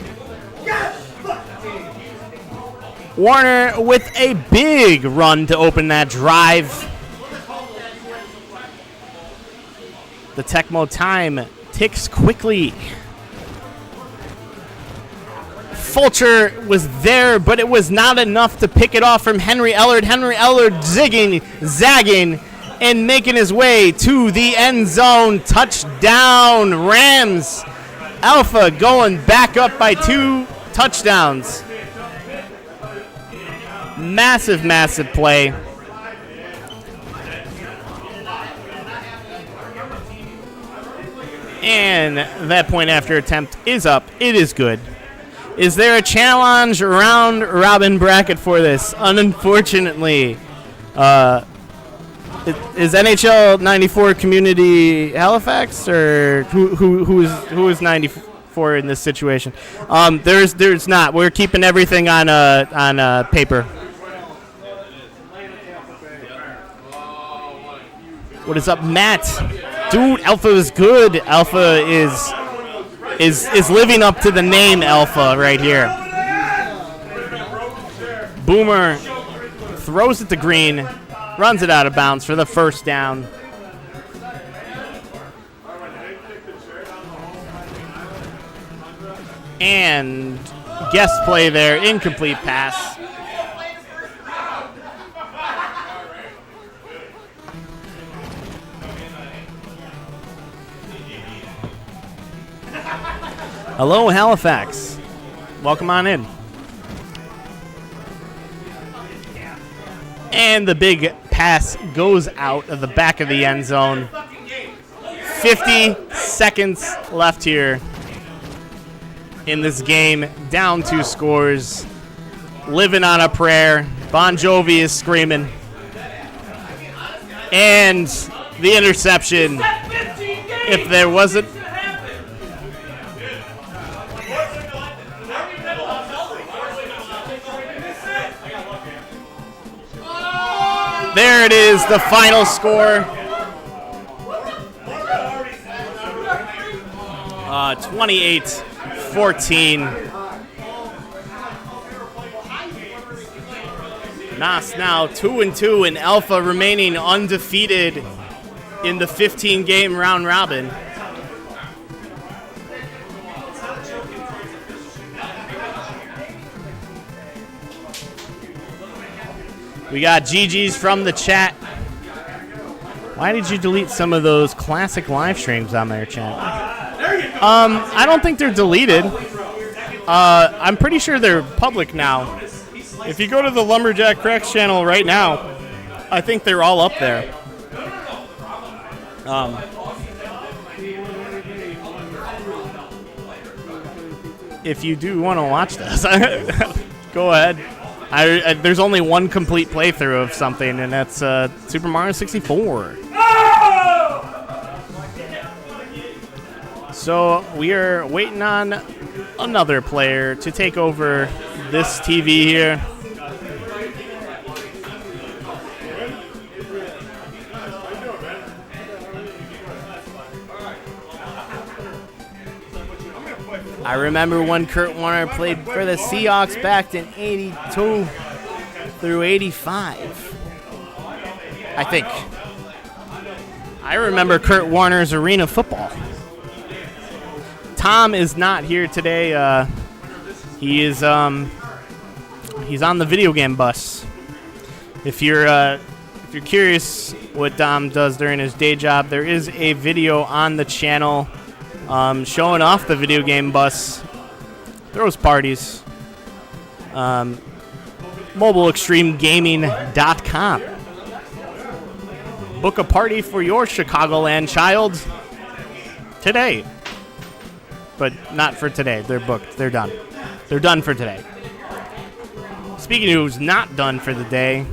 Warner with a big run to open that drive. The Tecmo time ticks quickly. Fulcher was there, but it was not enough to pick it off from Henry Ellard. Henry Ellard zagging, and making his way to the end zone. Touchdown, Rams. Alpha going back up by 2 touchdowns. Massive play. And that point after attempt is up. It is good. Is there a challenge round robin bracket for this? Unfortunately. Is NHL 94 Community Halifax, or who is 94 in this situation? There's not. We're keeping everything on paper. What is up, Matt? Dude, Alpha is good. Alpha is living up to the name Alpha right here. Boomer throws it to Green, runs it out of bounds for the first down. And guest play there, incomplete pass. Hello, Halifax. Welcome on in. And the big pass goes out of the back of the end zone. 50 seconds left here in this game. Down 2 scores. Living on a prayer. Bon Jovi is screaming. And the interception. If there wasn't... There it is, the final score. 28-14. Nas now 2-2, and Alpha remaining undefeated in the 15-game round robin. We got GG's from the chat. Why did you delete some of those classic live streams on there, chat? I don't think they're deleted. I'm pretty sure they're public now. If you go to the Lumberjack Cracks channel right now, I think they're all up there. If you do want to watch this, go ahead. There's only one complete playthrough of something, and that's Super Mario 64. So we are waiting on another player to take over this TV here. I remember when Kurt Warner played for the Seahawks back in 82 through 85. I think. I remember Kurt Warner's Arena Football. Tom is not here today. He is he's on the video game bus. If you're curious what Dom does during his day job, there is a video on the channel showing off the video game bus. Throws parties. MobileExtremeGaming.com. Book a party for your Chicagoland child today. But not for today. They're booked. They're done. They're done for today. Speaking of who's not done for the day,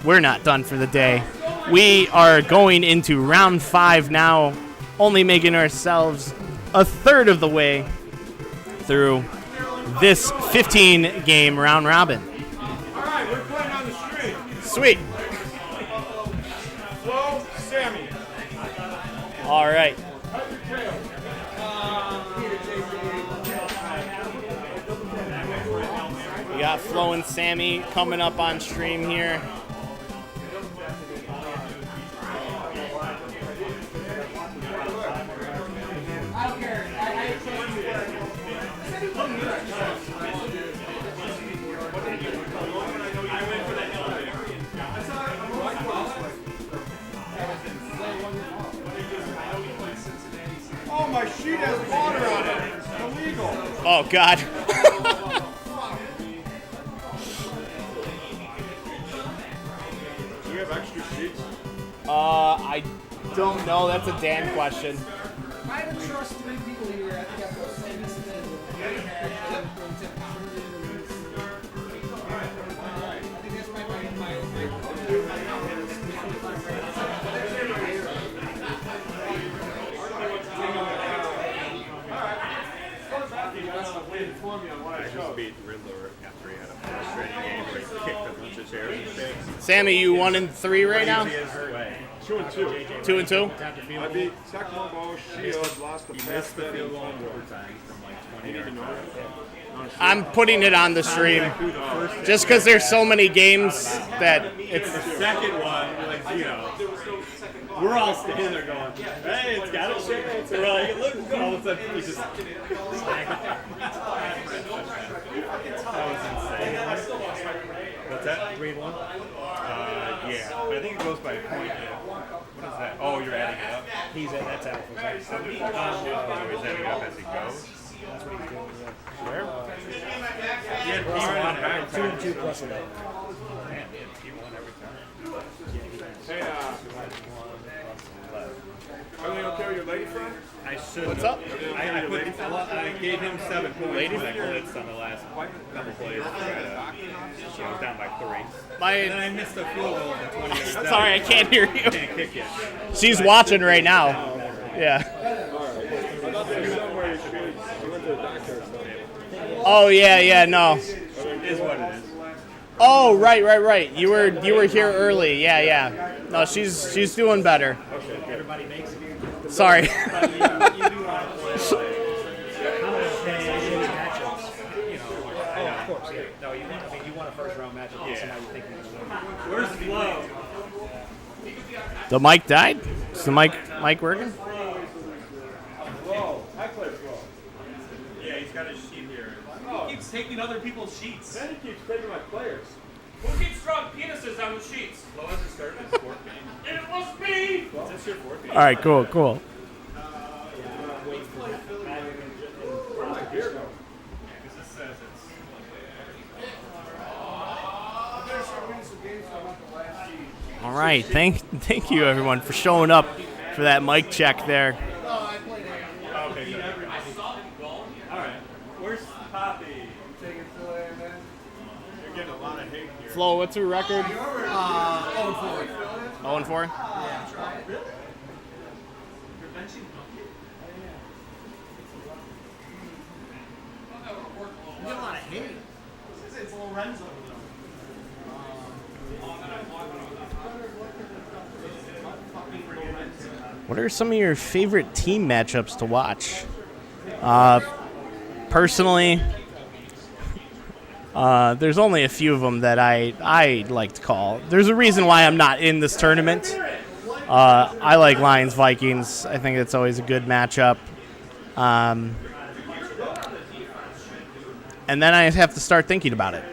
we're not done for the day. We are going into round 5 now, only making ourselves a third of the way through this 15-game round robin. All right, we're playing on the street. Sweet. Flo, Sammy. All right. We got Flo and Sammy coming up on stream here. Oh, my sheet has water on it. It's illegal. Oh, God. Do we have extra sheets? I don't know. That's a Dan question. I don't trust 3 people here. I think I've got to say this Sammy, you 1-3 right now? 2-2. 2-2? I beat Tecmo, Bo, Shield, lost the pass bet in overtime from like 20 yards. I'm putting it on the stream just because there's so many games that it's. The second one, like, you know, we're all standing there going, hey, it's got a chance. We're like, look, all of a sudden, we just. That was insane. What's that? 3-1? Yeah, but I think it goes by a point. Yeah. What is that? Oh, you're adding it up? He's at that's Alpha. He's adding it up as he goes. That's what he's doing. Where? He won back 2-2 plus 1. Man, he won every time. Hey, everything okay with your lady friend? I should. What's up? I gave him 7 points when I blitzed on the last couple plays. I was down by 3. And then I missed a field goal in the 20 yards. Sorry, I can't hear you. Can't kick it. She's watching right now. Yeah. Oh yeah, no. It is what it is. Oh right. You were here early. Yeah. No, she's doing better. Everybody makes it. Sorry. You do want to play matchups. Of course, yeah. No, you want a first round matchup. Yeah. Somehow you think you can win. Where's Flo? The mic died? Is the mic working? Yeah, he's got his sheet here. He keeps taking other people's sheets. Then he keeps taking my players. Who keeps drawing penises on the sheets? Flo hasn't started his 4th game. It must be! Is this your 4th game? All right, cool. Because this says it's. All right, thank you everyone for showing up for that mic check there. Okay, good. Alright. Where's Poppy? You're getting a lot of hate here. Flo, what's her record? 0-4. 0-4. You get a lot of hate. It's Lorenzo. What are some of your favorite team matchups to watch? Personally, there's only a few of them that I like to call. There's a reason why I'm not in this tournament. I like Lions Vikings. I think it's always a good matchup. And then I have to start thinking about it.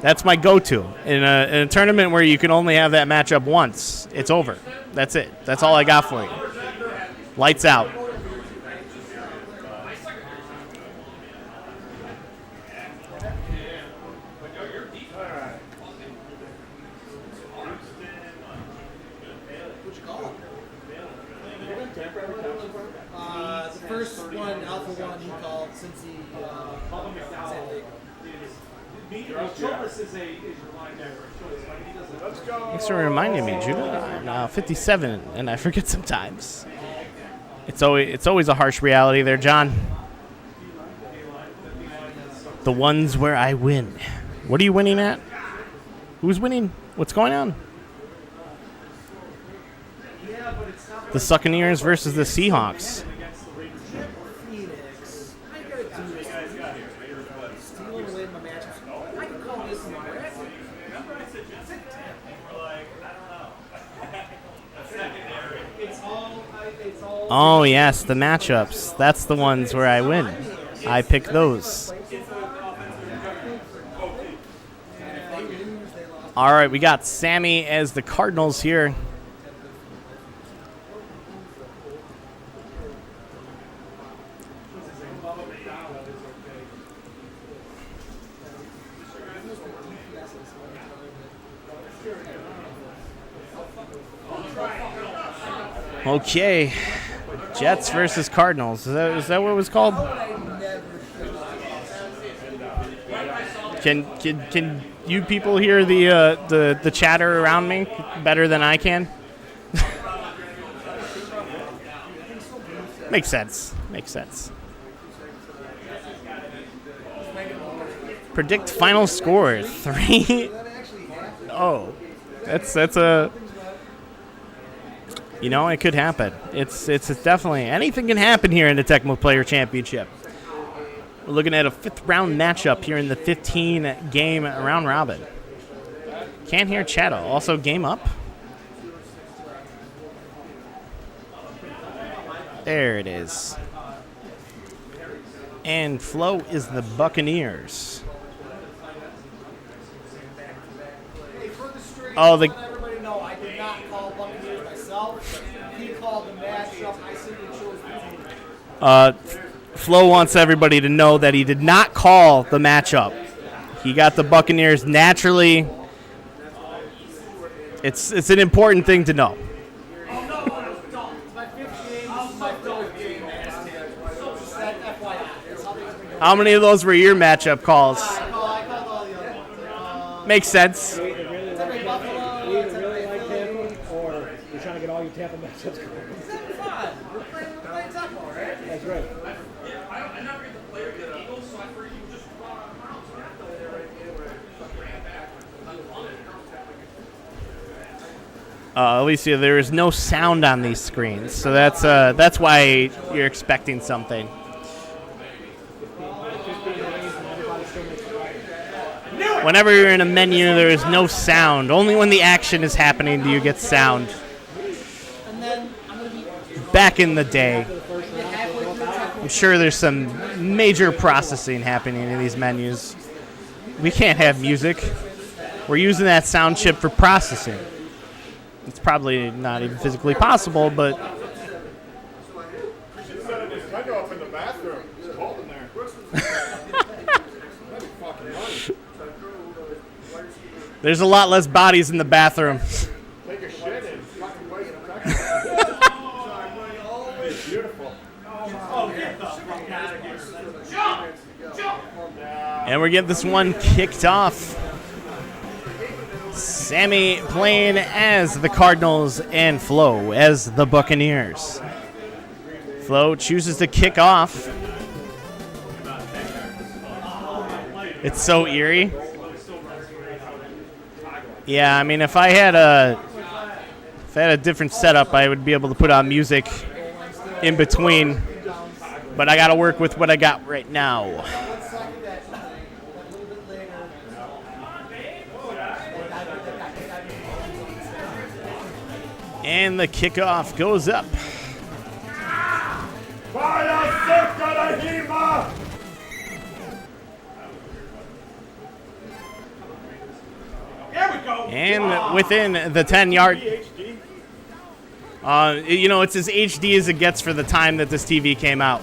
That's my go-to. In a tournament where you can only have that matchup once, it's over. That's it. That's all I got for you. Lights out. The first one, Alpha 1, he called since he Thanks for reminding me, Judah. I'm 57, and I forget sometimes. It's always a harsh reality there, John. The ones where I win. What are you winning at? Who's winning? What's going on? The Succaneers versus the Seahawks. Phoenix. I gotta do this. Stealing away my matches. I can call this in the red. It's all. Oh, yes, the matchups. That's the ones where I win. I pick those. All right, we got Sammy as the Cardinals here. Okay, Jets versus Cardinals. Is that what it was called? Can you people hear the chatter around me better than I can? Makes sense. Predict final score 3-0. That's a. You know, it could happen. It's definitely anything can happen here in the Tecmo Player Championship. We're looking at a 5th round matchup here in the 15-game round robin. Can't hear Chatto. Also, game up. There it is. And Flo is the Buccaneers. Oh, the. Everybody know I did not call Buccaneers myself. He called the matchup. I simply chose the team. Flo wants everybody to know that he did not call the matchup. He got the Buccaneers naturally. It's an important thing to know. Oh, no, don't. It's my 5th game. How many of those were your matchup calls? I called all the other ones. Makes sense. Buffalo, Really like Tampa, or you're trying to get all your Tampa matchups going? We're playing Tecmo, right? That's right. Alicia, there is no sound on these screens, so that's why you're expecting something. Whenever you're in a menu, there is no sound. Only when the action is happening do you get sound. And then I'm going to be Back in the day, halfway through Tecmo. I'm sure there's some major processing happening in these menus. We can't have music. We're using that sound chip for processing. It's probably not even physically possible, but Set this window up in the bathroom. It's cold in there. there's a lot less bodies in the bathroom. Take a shit and fucking waste the It's beautiful. And we're getting this one kicked off. Sammy playing as the Cardinals and Flo as the Buccaneers. Flo chooses to kick off. It's so eerie. Yeah, I mean, if I had a different setup, I would be able to put on music in between. But I got to work with what I got right now. And the kickoff goes up. There we go. And within the 10-yard. It's as HD as it gets for the time that this TV came out.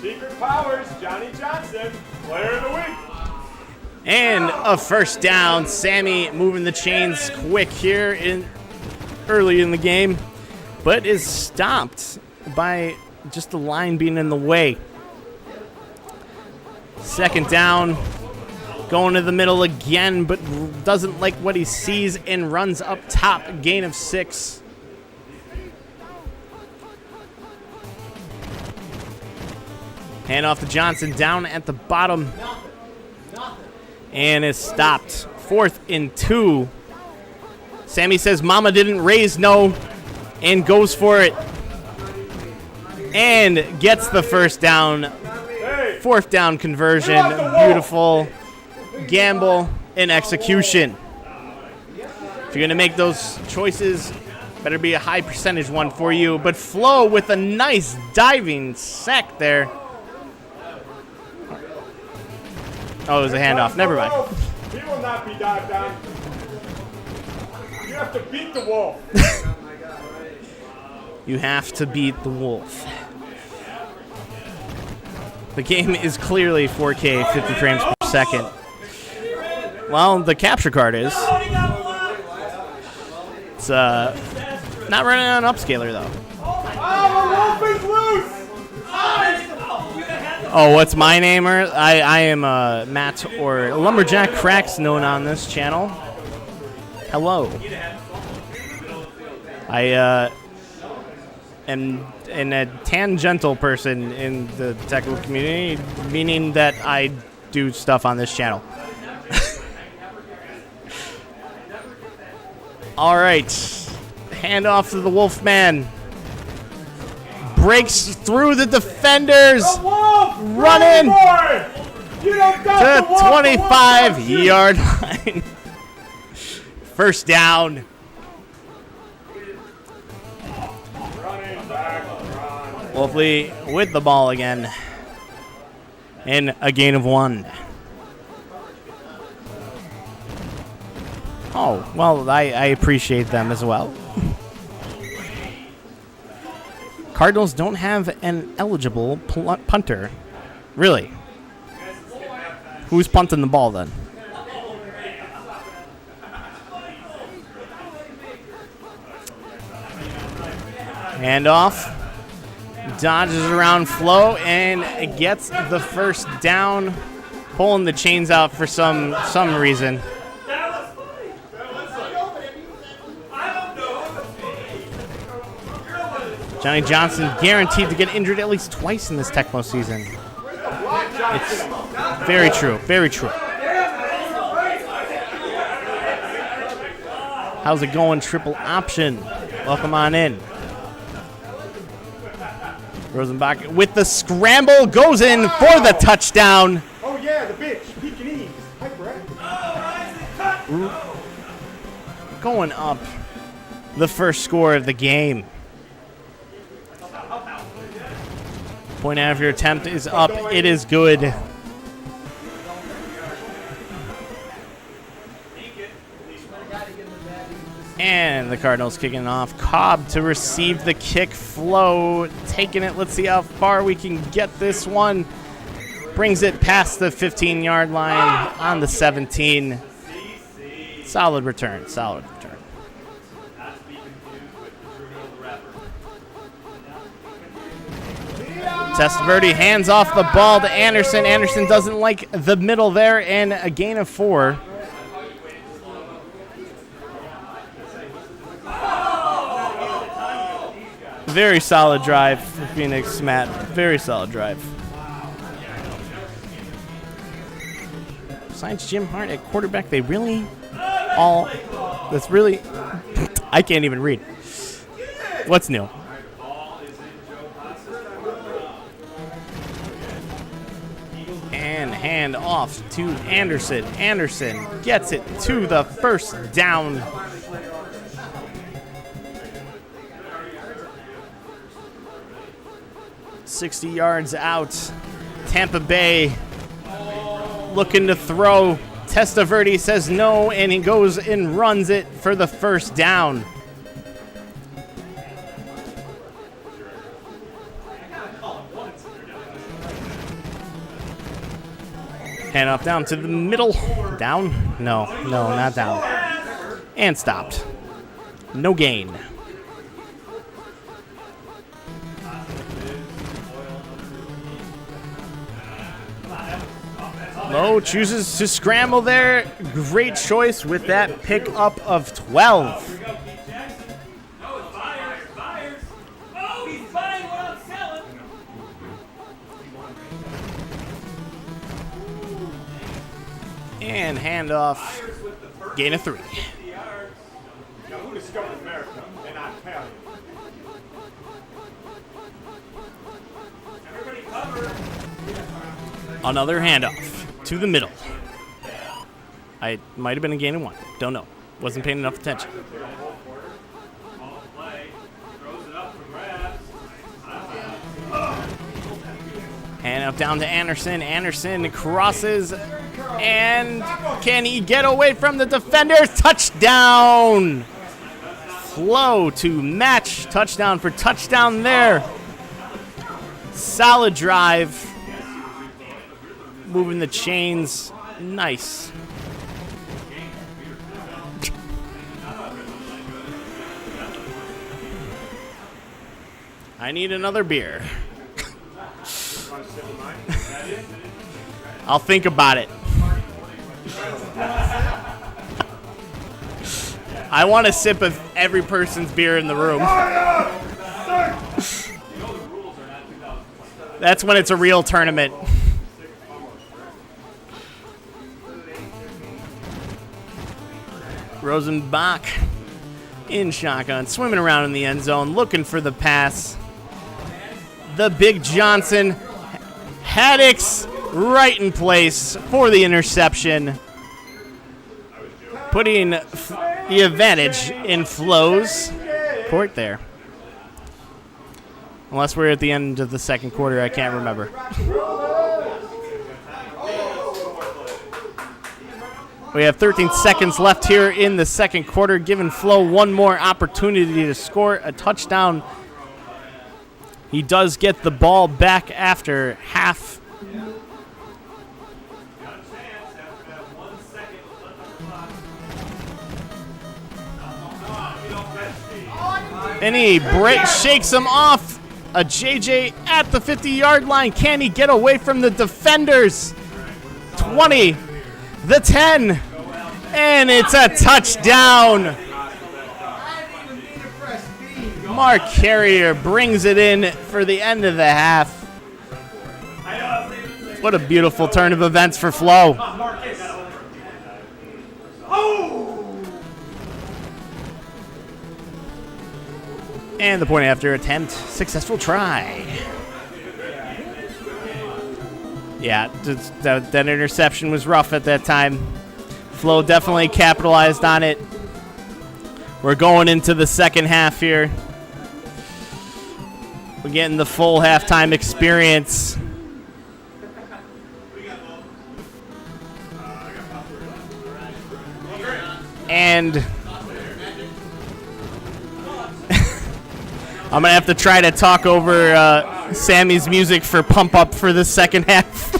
Secret powers, Johnny Johnson, player of the week. And a first down. Sammy moving the chains quick here early in the game, but is stopped by just the line being in the way. Second down, going to the middle again, but doesn't like what he sees and runs up top. Gain of 6. Hand off to Johnson down at the bottom. And is stopped. 4th and 2. Sammy says mama didn't raise no and goes for it. And gets the first down. 4th down conversion. Beautiful gamble and execution. If you're going to make those choices, better be a high percentage one for you. But Flo with a nice diving sack there. Oh, it was a handoff. Never mind. He will not be dived down. You have to beat the wolf. You have to beat the wolf. The game is clearly 4K, 50 frames per second. Well, the capture card is. It's not running on upscaler though. Oh, the wolf is loose. Oh, what's my name? I am Matt, or Lumberjack Cracks, known on this channel. Hello. I am a tangential person in the Tecmo community, meaning that I do stuff on this channel. All right. Hand off to the Wolfman. Breaks through the defenders. Running to the 25-yard line. First down. Wolfley with the ball again. And a gain of 1. Oh, well, I appreciate them as well. Cardinals don't have an eligible punter. Really? Who's punting the ball then? Handoff. Dodges around Flo and gets the first down, pulling the chains out for some reason. Johnny Johnson guaranteed to get injured at least twice in this Tecmo season. It's very true, very true. How's it going, triple option? Welcome on in. Rosenbach with the scramble, goes in for the touchdown. Oh yeah, the bitch, Pekingese, hyperactive. Going up the first score of the game. Point after attempt is up. It is good. And the Cardinals kicking off. Cobb to receive the kick. Flo taking it. Let's see how far we can get this one. Brings it past the 15-yard line on the 17. Solid return. Solid return. Testaverde hands off the ball to Anderson. Anderson doesn't like the middle there, and a gain of 4. Very solid drive for Phoenix, Matt. Very solid drive. Besides Jim Hart at quarterback, they really all... That's really... I can't even read. What's new? And hand off to Anderson. Anderson gets it to the first down. $60 yards out. Tampa Bay looking to throw. Testaverde says no, and he goes and runs it for the first down. Hand off down to the middle. Down? No, not down. And stopped. No gain. Lowe chooses to scramble there. Great choice with that pickup of 12. And handoff. Gain of 3. Now, who discovered America and not Italian? Everybody cover. Another handoff to the middle. I might have been a gain of 1. Don't know. Wasn't paying enough attention. Hand up down to Anderson. Anderson crosses. And can he get away from the defenders? Touchdown! Flo to match. Touchdown for touchdown there. Solid drive. Moving the chains. Nice. I need another beer. I'll think about it. I want a sip of every person's beer in the room. That's when it's a real tournament. Rosenbach in shotgun, swimming around in the end zone, looking for the pass. The big Johnson. Haddix right in place for the interception. Putting the advantage in Flo's court there. Unless we're at the end of the second quarter, I can't remember. We have 13 seconds left here in the second quarter, giving Flo one more opportunity to score a touchdown. He does get the ball back after half. And he shakes him off A JJ at the 50-yard line. Can he get away from the defenders? 20, the 10, and it's a touchdown. Mark Carrier brings it in for the end of the half. What a beautiful turn of events for Flo. And the point after attempt, successful try. Yeah, that interception was rough at that time. Flo definitely capitalized on it. We're going into the second half here. We're getting the full halftime experience. And I'm going to have to try to talk over Sammy's music for Pump Up for the second half.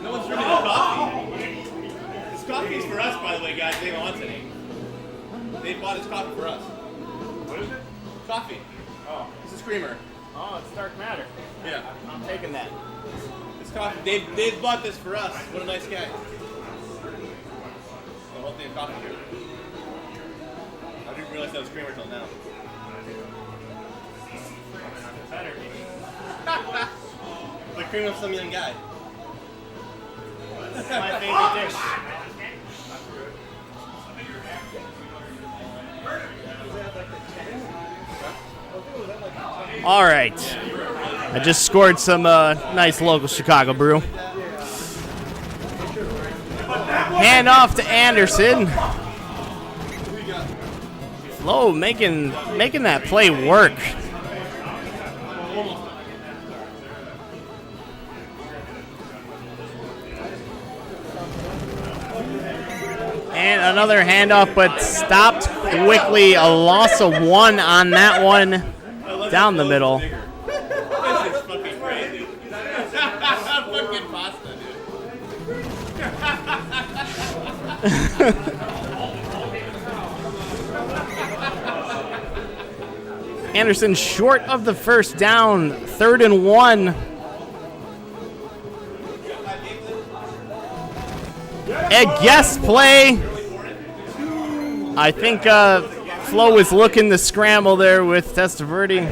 No one's drinking the coffee. This coffee is for us, by the way, guys. They don't want any. They bought this coffee for us. What is it? Coffee. Oh. This is creamer. Oh, it's dark matter. Yeah. I'm taking that. This coffee. Dave bought this for us. What a nice guy. The whole thing of coffee here. I didn't realize that was creamer until now. Like cream of some young guy. That's my favorite dish. All right. I just scored some nice local Chicago brew. Hand off to Anderson. Flo making that play work. And another handoff, but stopped quickly. A loss of 1 on that one. Down the middle. This is fucking crazy. Fucking pasta, dude. Anderson short of the first down. 3rd and 1. A guess play. I think Flo was looking to scramble there with Testaverde.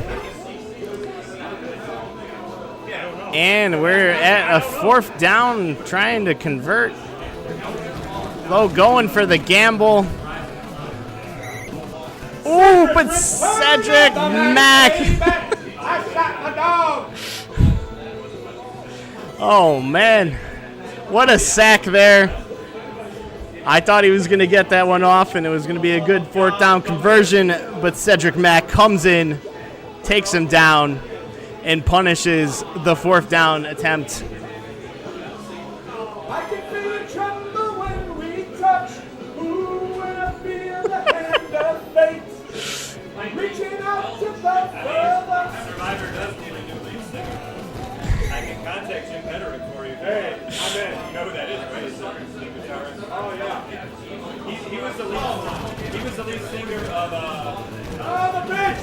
And we're at a 4th down trying to convert. Flo going for the gamble. Ooh, but Cedric Mack. Oh, man. What a sack there. I thought he was going to get that one off, and it was going to be a good 4th down conversion, but Cedric Mack comes in, takes him down, and punishes the 4th down attempt. I can feel it tremble when we touch. Ooh, when I feel the hand of fate. Reaching out to the further. Survivor does need a new lead singer. I can contact Jim Petterick for you. Hey, I'm in. You know who that is, right? Oh yeah. He was the lead singer of the bitch.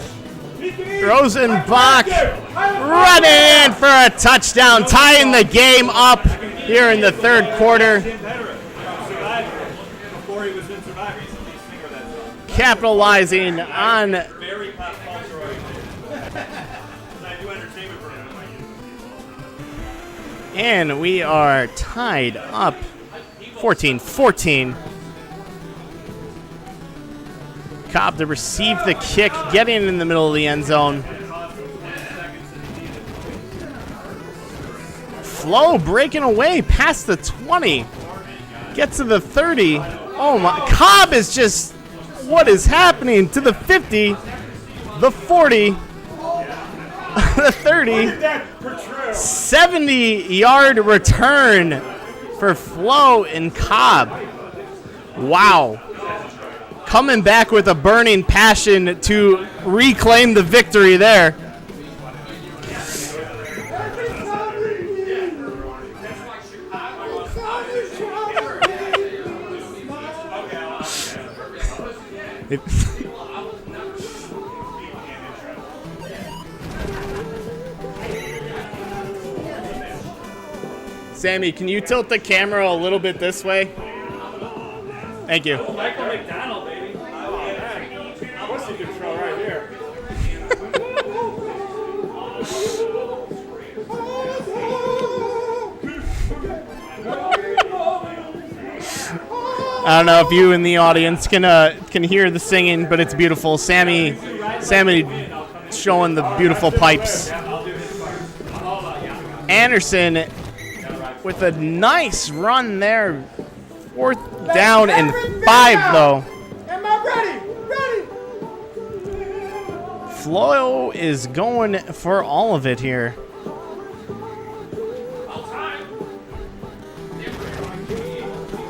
Rosenbach running in for a touchdown, tying the game up here in the 3rd quarter. Before he was in Survivor, he's the lead singer of that song. Capitalizing on. Very pop culture oriented. I do entertainment for him. And we are tied up 14-14. Cobb to receive the kick, getting in the middle of the end zone. Flo breaking away past the 20. Gets to the 30. Oh my, Cobb is just, what is happening? To the 50, the 40, the 30, 70-yard return for Flo and Cobb. Wow. Coming back with a burning passion to reclaim the victory there. Sammy, can you tilt the camera a little bit this way? Thank you. Michael McDonald, baby. What's the control right here? I don't know if you in the audience can hear the singing, but it's beautiful. Sammy showing the beautiful pipes. Anderson with a nice run there. 4th down and 5 though. Am I ready? Flo is going for all of it here.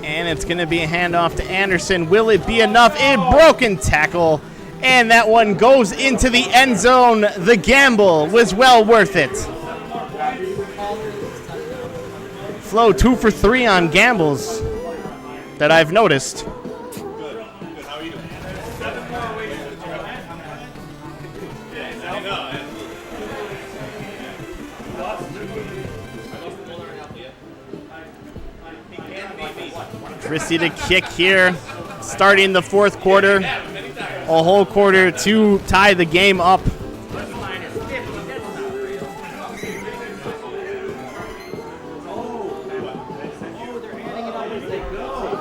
And it's going to be a handoff to Anderson. Will it be enough? A broken tackle. And that one goes into the end zone. The gamble was well worth it. Flo 2 for 3 on gambles that I've noticed. How are you doing? Chrissy to kick here, starting the 4th quarter. A whole quarter to tie the game up.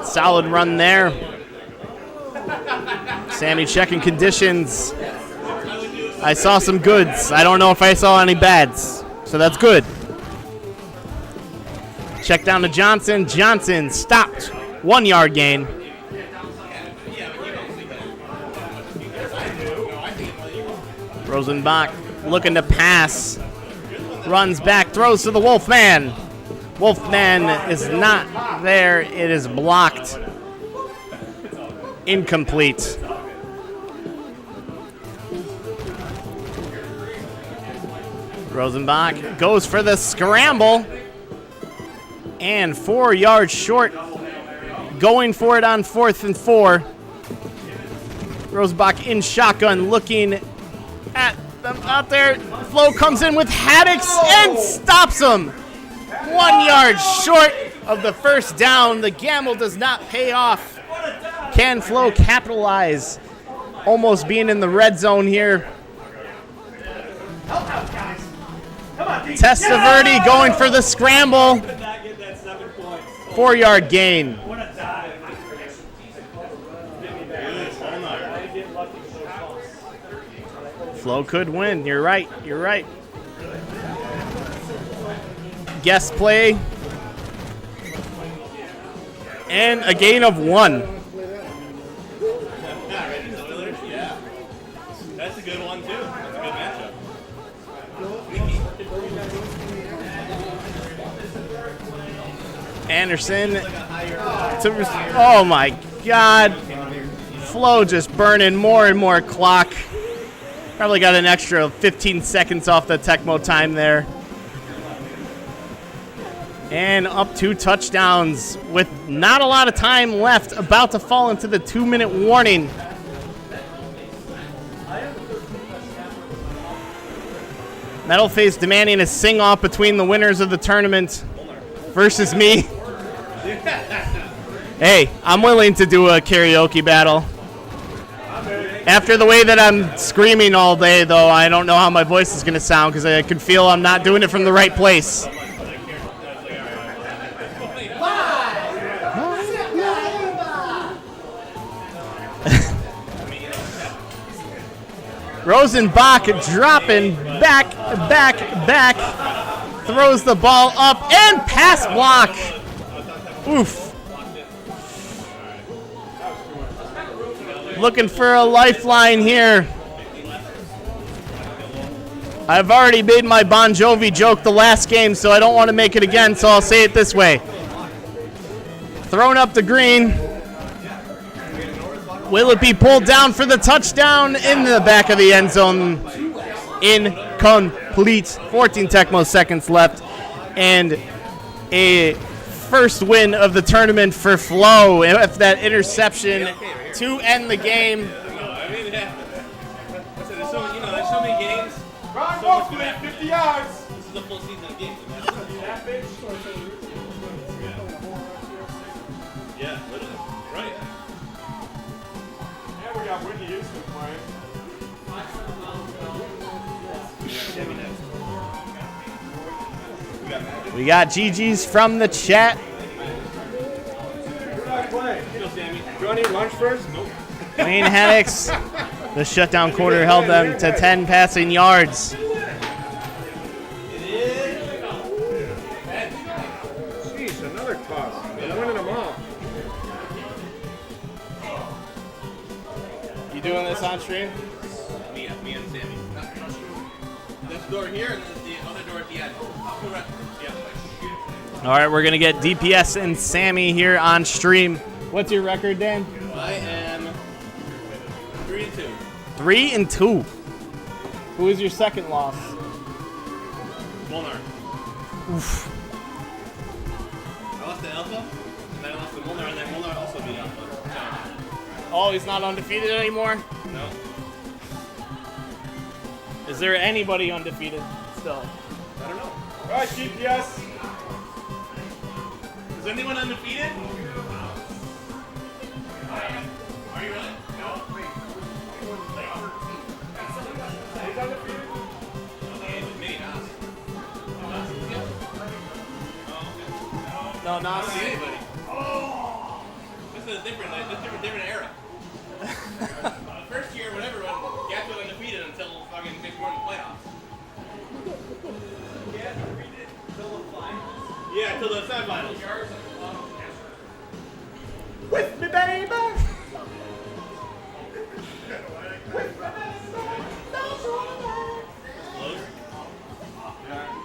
Solid run there. Sammy checking conditions. I saw some goods. I don't know if I saw any bads, so that's good. Check down to Johnson. Johnson stopped. 1 yard gain. Rosenbach looking to pass. Runs back, throws to the Wolfman. Wolfman is not there. It is blocked. Incomplete. Rosenbach goes for the scramble. And 4 yards short. Going for it on 4th and 4. Rosenbach in shotgun looking at them out there. Flo comes in with Haddix and stops him. 1 yard short of the first down. The gamble does not pay off. Can Flo capitalize? Almost being in the red zone here. Testaverde going for the scramble. 4 yard gain. Flo could win. You're right. You're right. Guest play. And a gain of 1. Yeah. That's a good one, too. That's a good matchup. Anderson. Oh, my God. Flo just burning more and more clock. Probably got an extra 15 seconds off the Tecmo time there. And up 2 touchdowns with not a lot of time left. About to fall into the 2-minute warning. Metalface demanding a sing-off between the winners of the tournament versus me. Hey, I'm willing to do a karaoke battle. After the way that I'm screaming all day, though, I don't know how my voice is going to sound because I can feel I'm not doing it from the right place. Rosenbach dropping back, throws the ball up and pass block. Oof. Looking for a lifeline here. I've already made my Bon Jovi joke the last game, so I don't want to make it again, so I'll say it this way. Thrown up the green. Will it be pulled down for the touchdown in the back of the end zone? Incomplete. 14 Tecmo seconds left. And a first win of the tournament for Flo. If that interception to end the game. Ball flip, 50 yards. This is a full season of games. That bitch. Yeah, literally. Right. Yeah, we got Whitney Houston playing. We got GG's from the chat. Who not playing? Do you want to eat lunch first? Nope. Wayne Haddix, the shutdown quarter held them to 10 passing yards. Jeez, another toss. I'm winning them all. You doing this on stream? Me and Sammy. This door here and then the other door at the end. Yeah. All right, we're going to get DPS and Sammy here on stream. What's your record, Dan? I am 3-2. 3-2. Who is your second loss? Molnar. Oof. I lost to Alpha, and then I lost to Molnar, and then Molnar also beat Alpha. Oh, he's not undefeated anymore? No. Is there anybody undefeated still? I don't know. All right, GPS. Is anyone undefeated? Are you really? No. Who's undefeated? Me, Nas. No, I not don't see anybody. This is a different era. The first year, when everyone Gats was undefeated until fucking next morning playoffs. Yeah, until the semifinals. With me, baby. Close.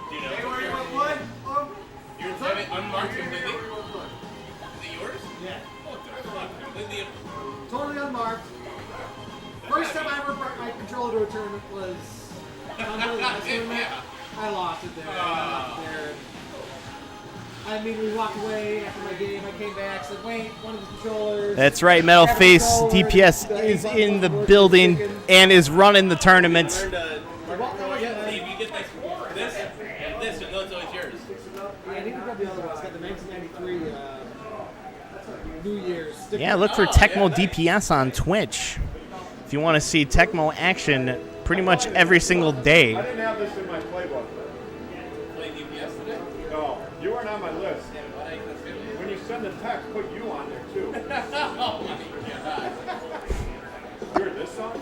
Do you know? You're unmarked completely? Is it yours? Yeah, Oh, fuck. Completely. totally unmarked. First time I ever brought my controller to a tournament was under the last tournament. I lost it there. I left it there. I mean, we walked away after my game. I came back, said, wait, one of the controllers. That's right, Metal Face. DPS is in the building and is running the tournament. Learn to. Yeah, if you get this, and no, it's always yours. I need to grab the other one. It's got the 1993 New Year's sticker. Yeah, look for Tecmo DPS on Twitch if you want to see Tecmo action pretty much every single I day. didn't have this in my playbook. Play DPS today? No, you weren't on my list. Yeah, but I can feel it. When you send the text, put you on there too. Oh my god. You heard this song?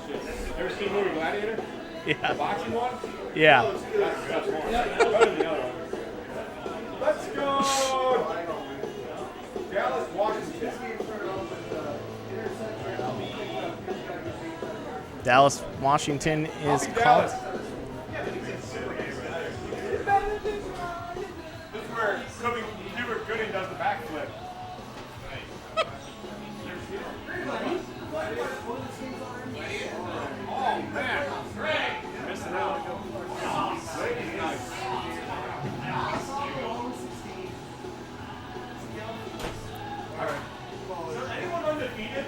You ever seen the movie Gladiator? The Yeah. boxing one? Yeah. That's one. Better than the other one. Let's go! Dallas, Washington. Dallas, Washington is Copy called. Dallas. This is where Hubert Gooding does the backflip. Oh man, missing out. Nice. All right. Is there anyone undefeated?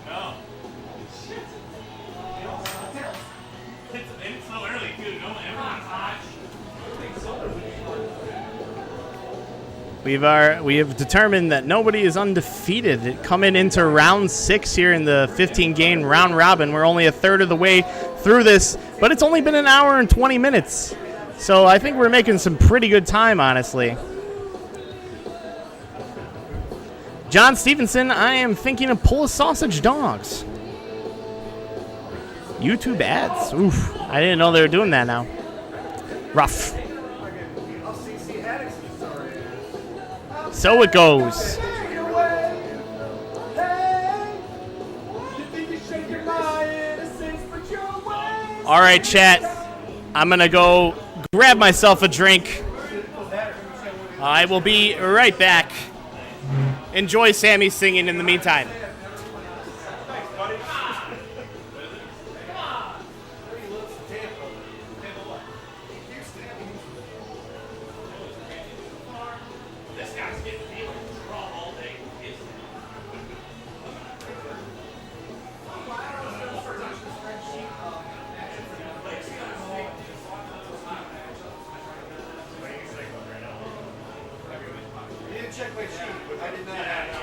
No. It's so early too. No, everyone's hot. We have determined that nobody is undefeated. Coming into round 6 here in the 15-game round robin. We're only a third of the way through this, but it's only been an hour and 20 minutes. So I think we're making some pretty good time, honestly. John Stevenson, I am thinking of Pull a Sausage Dogs. YouTube ads. Oof. I didn't know they were doing that now. Rough. So it goes. All right, chat. I'm going to go grab myself a drink. I will be right back. Enjoy Sammy singing in the meantime. checked my sheet, but I did not have it.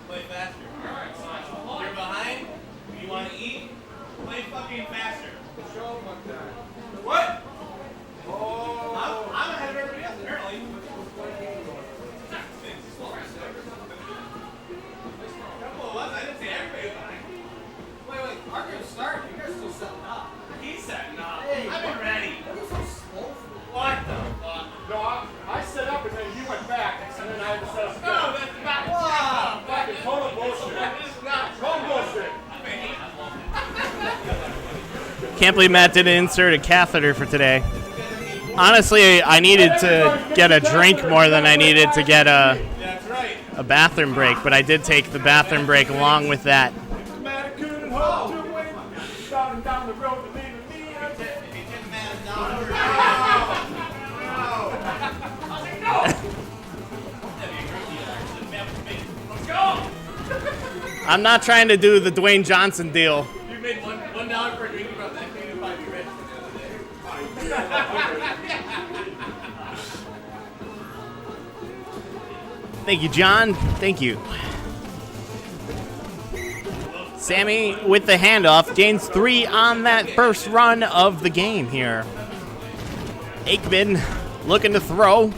Play faster. You're behind. You want to eat? Play fucking faster. What? I'm ahead of everybody else, apparently. Couple of us. I didn't say everybody was behind. Wait, our game's starting. You guys are still setting up. He's setting up. Hey, I've been ready. That was so slow for me. What the fuck? No, I set up and then you went back, and then I had to set up again. No, that's not. Fucking total bullshit. This is not. Total bullshit. Can't believe Matt didn't insert a catheter for today. Honestly, I needed to get a drink more than I needed to get That's right. a bathroom break, but I did take the bathroom break along with that. Man, couldn't hold to win. Starting down the road to leaving me. If you take the man down. Let's go. I'm not trying to do the Dwayne Johnson deal. You made $1 for a drink from that thing if I'd be rich. Thank you, John. Thank you. Sammy with the handoff gains 3 on that first run of the game here. Aikman looking to throw.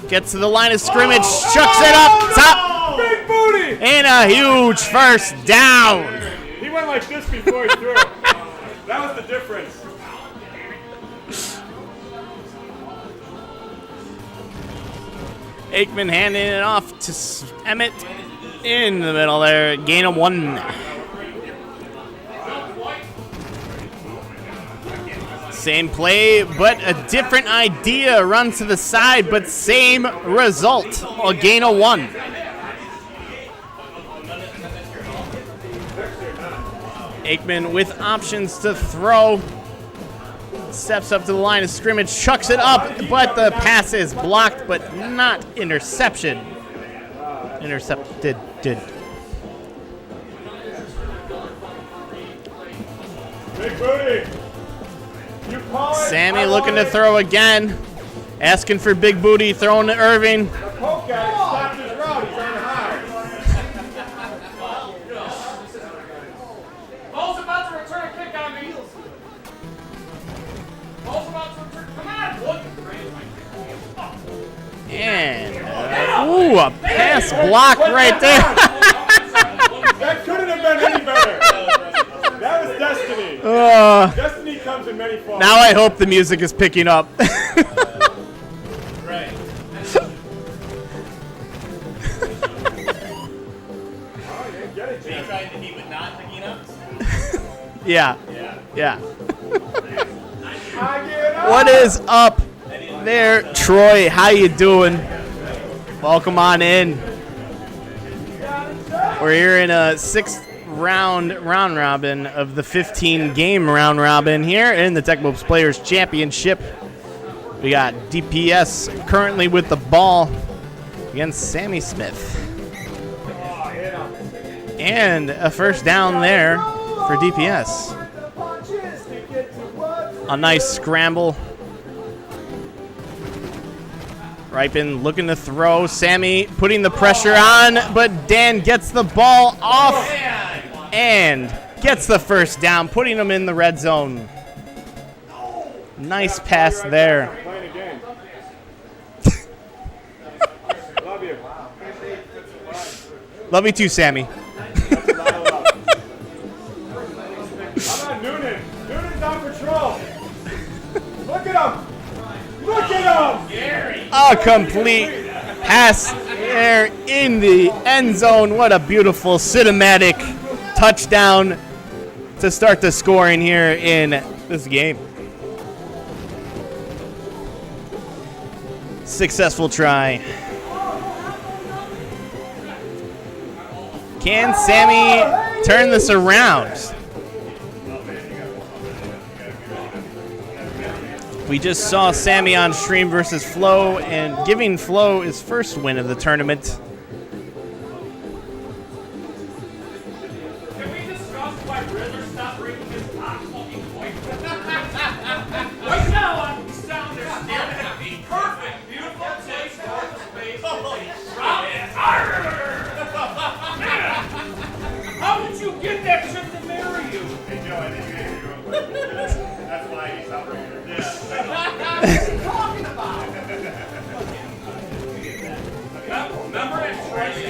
Gets to the line of scrimmage, chucks it up top, Big booty! and a huge first down. He went like this before he threw. That was the difference. Aikman handing it off to Emmett in the middle there. Gain of 1. Same play, but a different idea. Run to the side, but same result. A gain of 1. Aikman with options to throw. Steps up to the line of scrimmage, chucks it up, but the pass is blocked, but not interception. Intercepted. Big booty. You call it. Sammy looking to throw again. Asking for big booty, throwing to Irving. The poke guy stopped his route. He's on the high. Ball's about to return a kick on me. Ball's about to return. Come on. And, ooh, a pass block right there. That couldn't have been any better. That was destiny. Destiny comes in many forms. Now I hope the music is picking up. Right. Get it, Are you trying to keep it not picking up? Yeah. Yeah. I get up. What is up there, Troy? How you doing? Welcome on in. We're here in a 6th round robin of the 15-game round robin here in the Tecmo Players Championship. We got DPS currently with the ball against Sammy Smith. And a first down there for DPS. A nice scramble. Ripon looking to throw. Sammy putting the pressure on, but Dan gets the ball off and gets the first down, putting him in the red zone. Nice pass there. Love you too, Sammy. How about Noonan? Noonan's on patrol. Look at him. Look at him. A complete pass there in the end zone. What a beautiful cinematic touchdown to start the scoring here in this game. Successful try. Can Sammy turn this around? We just saw Sammy on stream versus Flo, and giving Flo his first win of the tournament. Can we discuss why Riddler stopped bringing his fucking voice? Right now, I'm sound there staring at me. Perfect, beautiful taste, gorgeous face. How did you get that chick to marry you? Hey, Joe, I didn't get you. That's why he's not bringing her. What are you talking about? Remember that Tracy?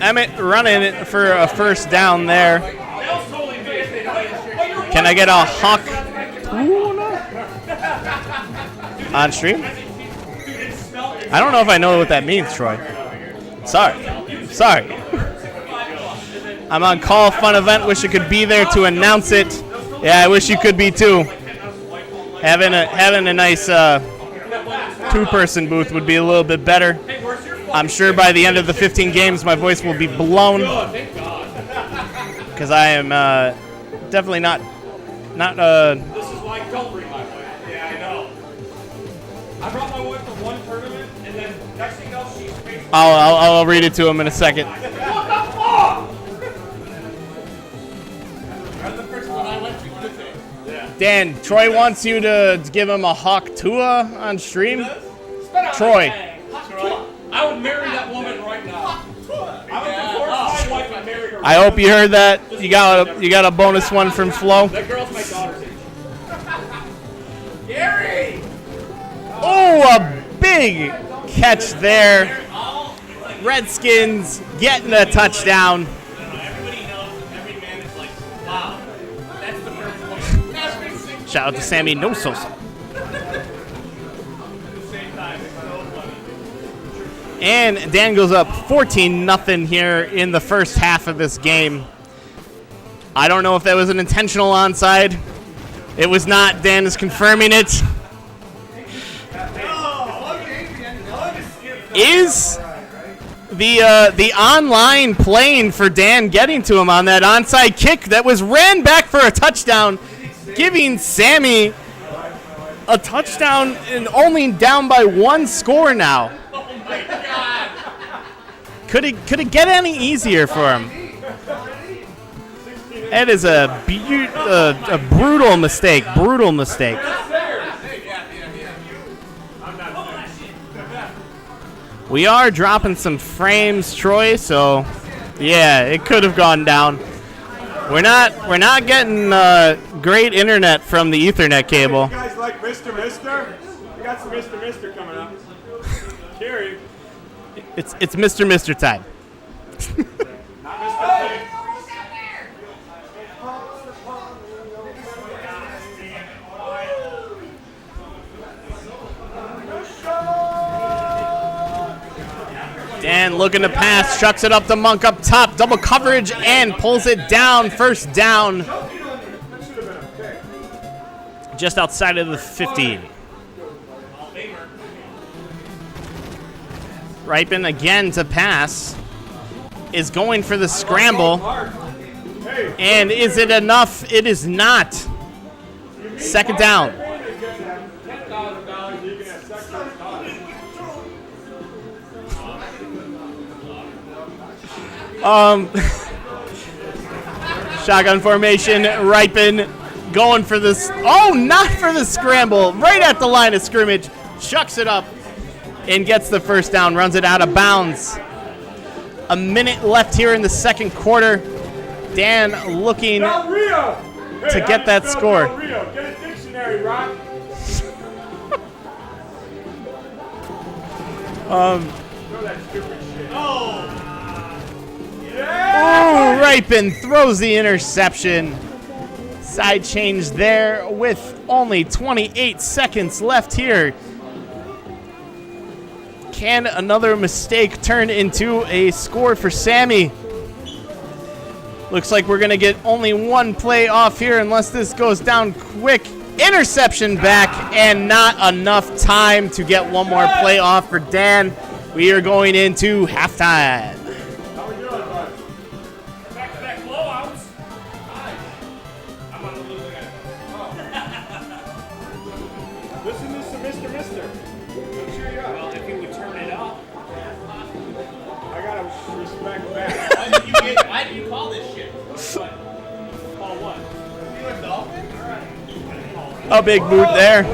Emmett running for a first down there. That was totally me. Can I get a hawk on stream? I don't know if I know what that means, Troy. Sorry. I'm on Call Fun Event. Wish you could be there to announce it. Yeah, I wish you could be too. Having a nice two-person booth would be a little bit better. I'm sure by the end of the 15 games, my voice will be blown because I am definitely not. This is why I don't bring my wife. Yeah, I know. I brought my wife to one tournament, and then next thing you know, she's facing. I'll read it to him in a second. What the fuck? That's the first one I went to. What is it? Dan, Troy wants you to give him a hawk Tua on stream. Troy. I would marry that woman right now. I would divorce my wife and marry her. I hope you heard that. You got a bonus one from Flo. That girl's my daughter's age. Gary! Oh, a big catch there. Redskins getting a touchdown. Everybody knows every man is like, wow. That's the first one. Shout out to Sammy No Sosa. And Dan goes up 14-0 here in the first half of this game. I don't know if that was an intentional onside. It was not. Dan is confirming it. Is the online playing for Dan getting to him on that onside kick that was ran back for a touchdown, giving Sammy a touchdown and only down by one score now. Could it get any easier for him? That is a brutal mistake. Brutal mistake. We are dropping some frames, Troy. So, yeah, it could have gone down. We're not getting great internet from the Ethernet cable. You guys like Mr. Mister? We got some Mr. Mister coming up. Carrie. It's Mr. time. Not Mr. Thing. Dan looking to pass, chucks it up to Monk up top, double coverage, and pulls it down. First down. Just outside of the 15. Ripon again to pass. is going for the scramble. And is it enough? It is not. Second down. Shotgun formation, Ripon going for this. Oh, not for the scramble. Right at the line of scrimmage. Chucks it up and gets the first down. Runs it out of bounds. A minute left here in the second quarter. Dan looking to get that score. Get a dictionary, Rock. Oh, Ripon throws the interception. Side change there with only 28 seconds left here. Can another mistake turn into a score for Sammy? Looks like we're going to get only one play off here unless this goes down quick. Interception back and not enough time to get one more play off for Dan. We are going into halftime. How we doing, bud? Back blowouts. I'm on the losing end. Listen to Mr. Mister. I'm sure you are. Well, if you would turn it up. I gotta respect back. Why did you call this shit? Call what? You a dolphin? A big boot there.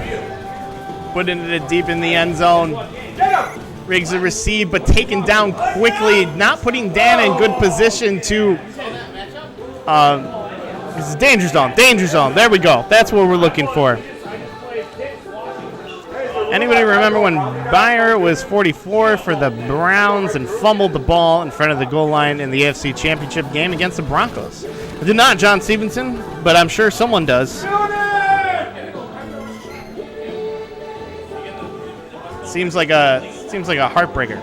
Putting it deep in the end zone. Get him! Riggs a receive, but taken down quickly, not putting Dan in good position to. This is danger zone. Danger zone. There we go. That's what we're looking for. Anybody remember when Byer was 44 for the Browns and fumbled the ball in front of the goal line in the AFC Championship game against the Broncos? I did not John Stevenson, but I'm sure someone does. Seems like a heartbreaker.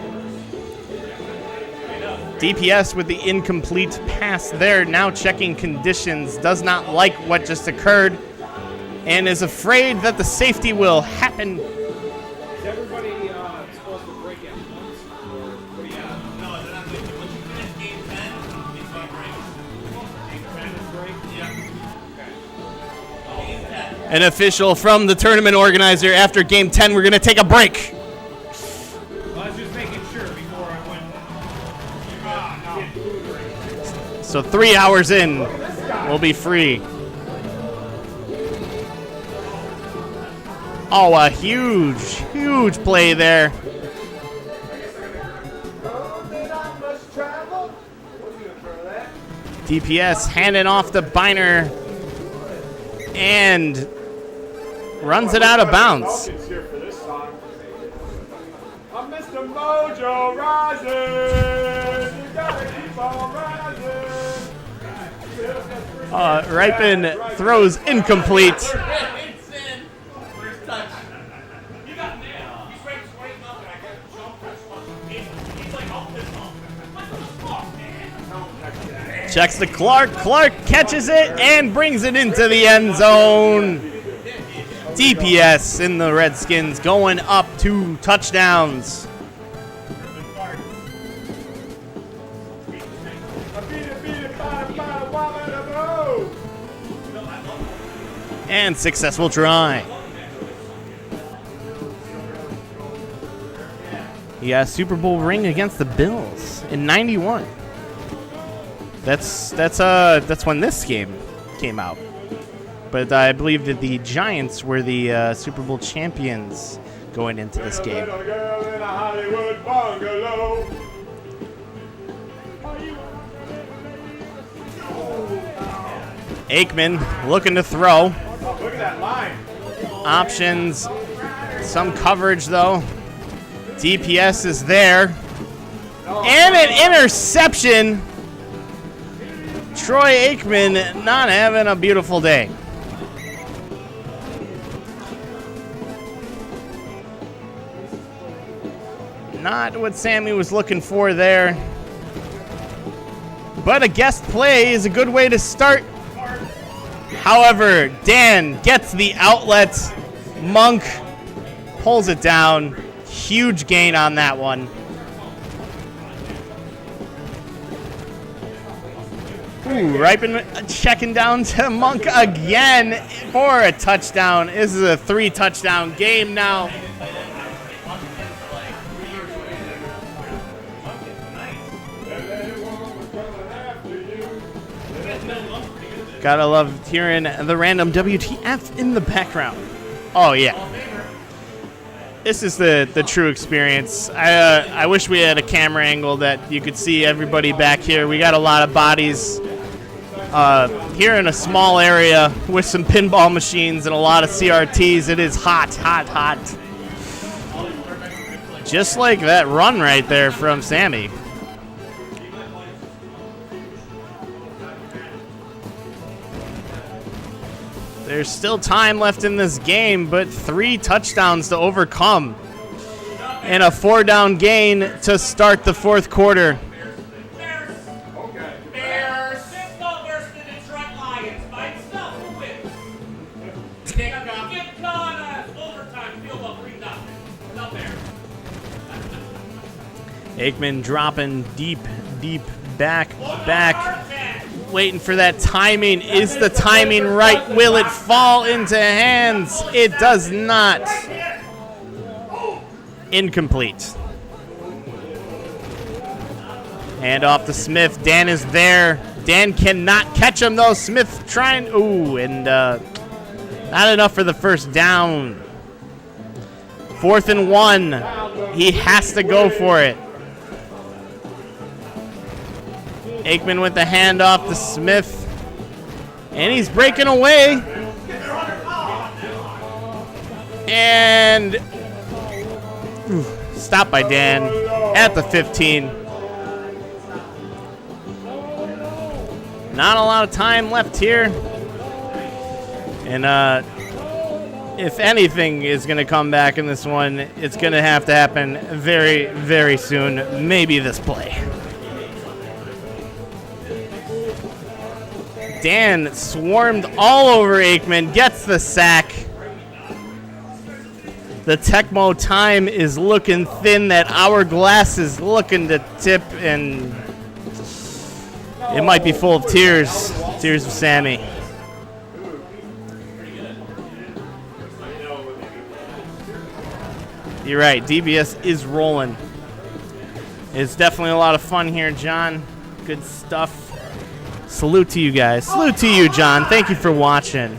DPS with the incomplete pass there. Now checking conditions. Does not like what just occurred, and is afraid that the safety will happen. Is everybody supposed to break it once? No, they're not doing it. Once you finish game 10, it's going to break. Break? An official from the tournament organizer after game 10. We're gonna take a break. I was just making sure before I went. So 3 hours in, we'll be free. Oh, a huge play there. DPS handing off to Biner and runs it out of bounds. Here for this song. I'm Mr. Mojo rising. You gotta keep on rising. Ripon throws incomplete. It's in. First touch. You got nailed. He's right up and I got jumped. He's like, oh, this What the fuck, man? Checks to Clark. Clark catches it and brings it into the end zone. DPS in the Redskins going up 2 touchdowns. And successful try. Yeah, Super Bowl ring against the Bills in '91. That's when this game came out. But I believe that the Giants were the Super Bowl champions going into this game. Little girl in a Hollywood bungalow. Aikman looking to throw. Look at that line. Options. Some coverage, though. DPS is there. And an interception. Troy Aikman not having a beautiful day. Not what Sammy was looking for there. But a guest play is a good way to start. However, Dan gets the outlet. Monk pulls it down. Huge gain on that one. Ooh, Ripon checking down to Monk again for a touchdown. This is a 3-touchdown game now. Gotta love hearing the random WTF in the background. Oh, yeah. This is the true experience. I wish we had a camera angle that you could see everybody back here. We got a lot of bodies here in a small area with some pinball machines and a lot of CRTs. It is hot, hot, hot. Just like that run right there from Sammy. There's still time left in this game, but 3 touchdowns to overcome. And a 4-down gain to start the 4th quarter. Aikman dropping deep back. Waiting for that timing. Is the timing right? Will it fall into hands? It does not. Incomplete. Hand off to Smith. Dan is there. Dan cannot catch him though. Smith trying. Ooh, and not enough for the first down. 4th and 1. He has to go for it. Aikman with the handoff to Smith. And he's breaking away. And stopped by Dan at the 15. Not a lot of time left here. And if anything is going to come back in this one, it's going to have to happen very, very soon. Maybe this play. Dan swarmed all over Aikman, gets the sack. The Tecmo time is looking thin. That hourglass is looking to tip, and it might be full of tears. Tears of Sammy. You're right, DBS is rolling. It's definitely a lot of fun here, John. Good stuff. Salute to you guys. Salute to you, John. Thank you for watching.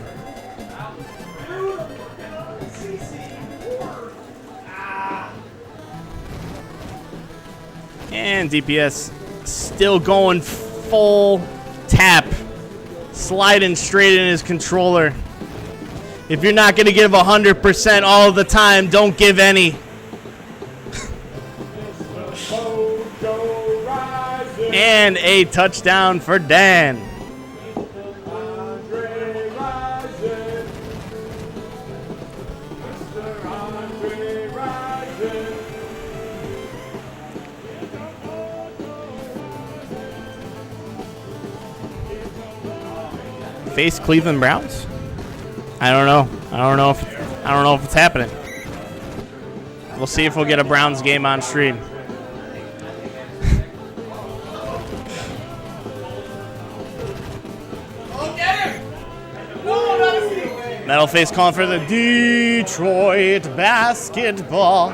And DPS still going full tap. Sliding straight in his controller. If you're not going to give 100% all of the time, don't give any. And a touchdown for Dan. Face Cleveland Browns? I don't know. I don't know if it's happening. We'll see if we'll get a Browns game on stream. Metalface calling for the Detroit basketball.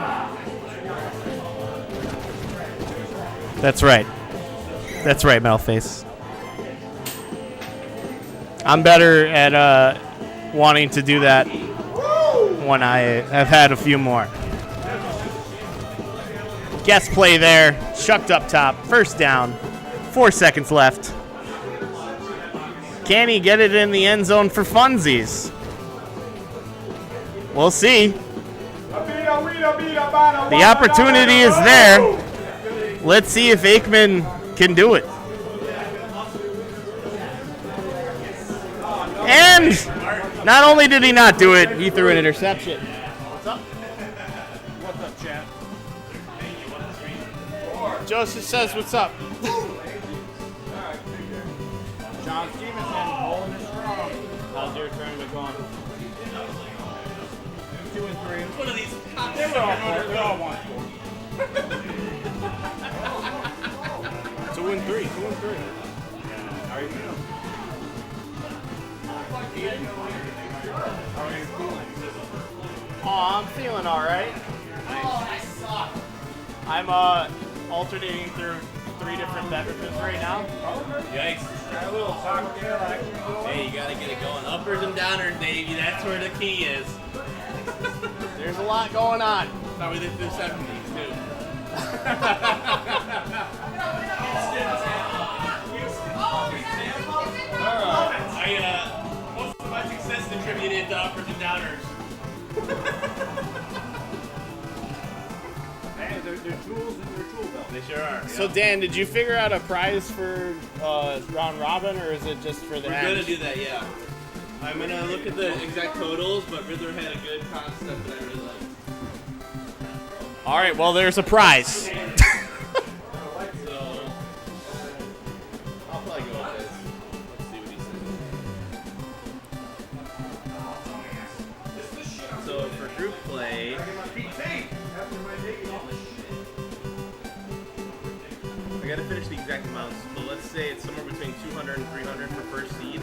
That's right. That's right, Metalface. I'm better at wanting to do that when I have had a few more. Guest play there. Shucked up top. First down. 4 seconds left. Can he get it in the end zone for funsies? We'll see. The opportunity is there. Let's see if Aikman can do it. And not only did he not do it, he threw an interception. What's up? What's up, chat? Joseph says, what's up? John Stevenson holding it strong. How's your turn to go on? 2 and 3. One of these cops. They all won. 2 and 3. 2 and 3. How are you feeling? How are you feeling? Oh, I'm feeling all right. I'm alternating through 3 different beverages right now. Yikes. Got a little cocktail action going. Hey, you gotta get it going. Uppers and downers, Davey. That's where the key is. There's a lot going on. That's how we lived through the 70s, too. Most of my success is attributed to uppers and downers. Man, they're tools in their tool belt. They sure are. So Dan, did you figure out a prize for round robin, or is it just for the We're end? gonna do that, yeah. I'm gonna look at the exact totals, but Riddler had a good concept that I really like. All right, well, there's a prize. So I'll probably go with this. Let's see what he says. So for group play, I gotta finish the exact amounts, but let's say it's somewhere between 200 and 300 for first seed.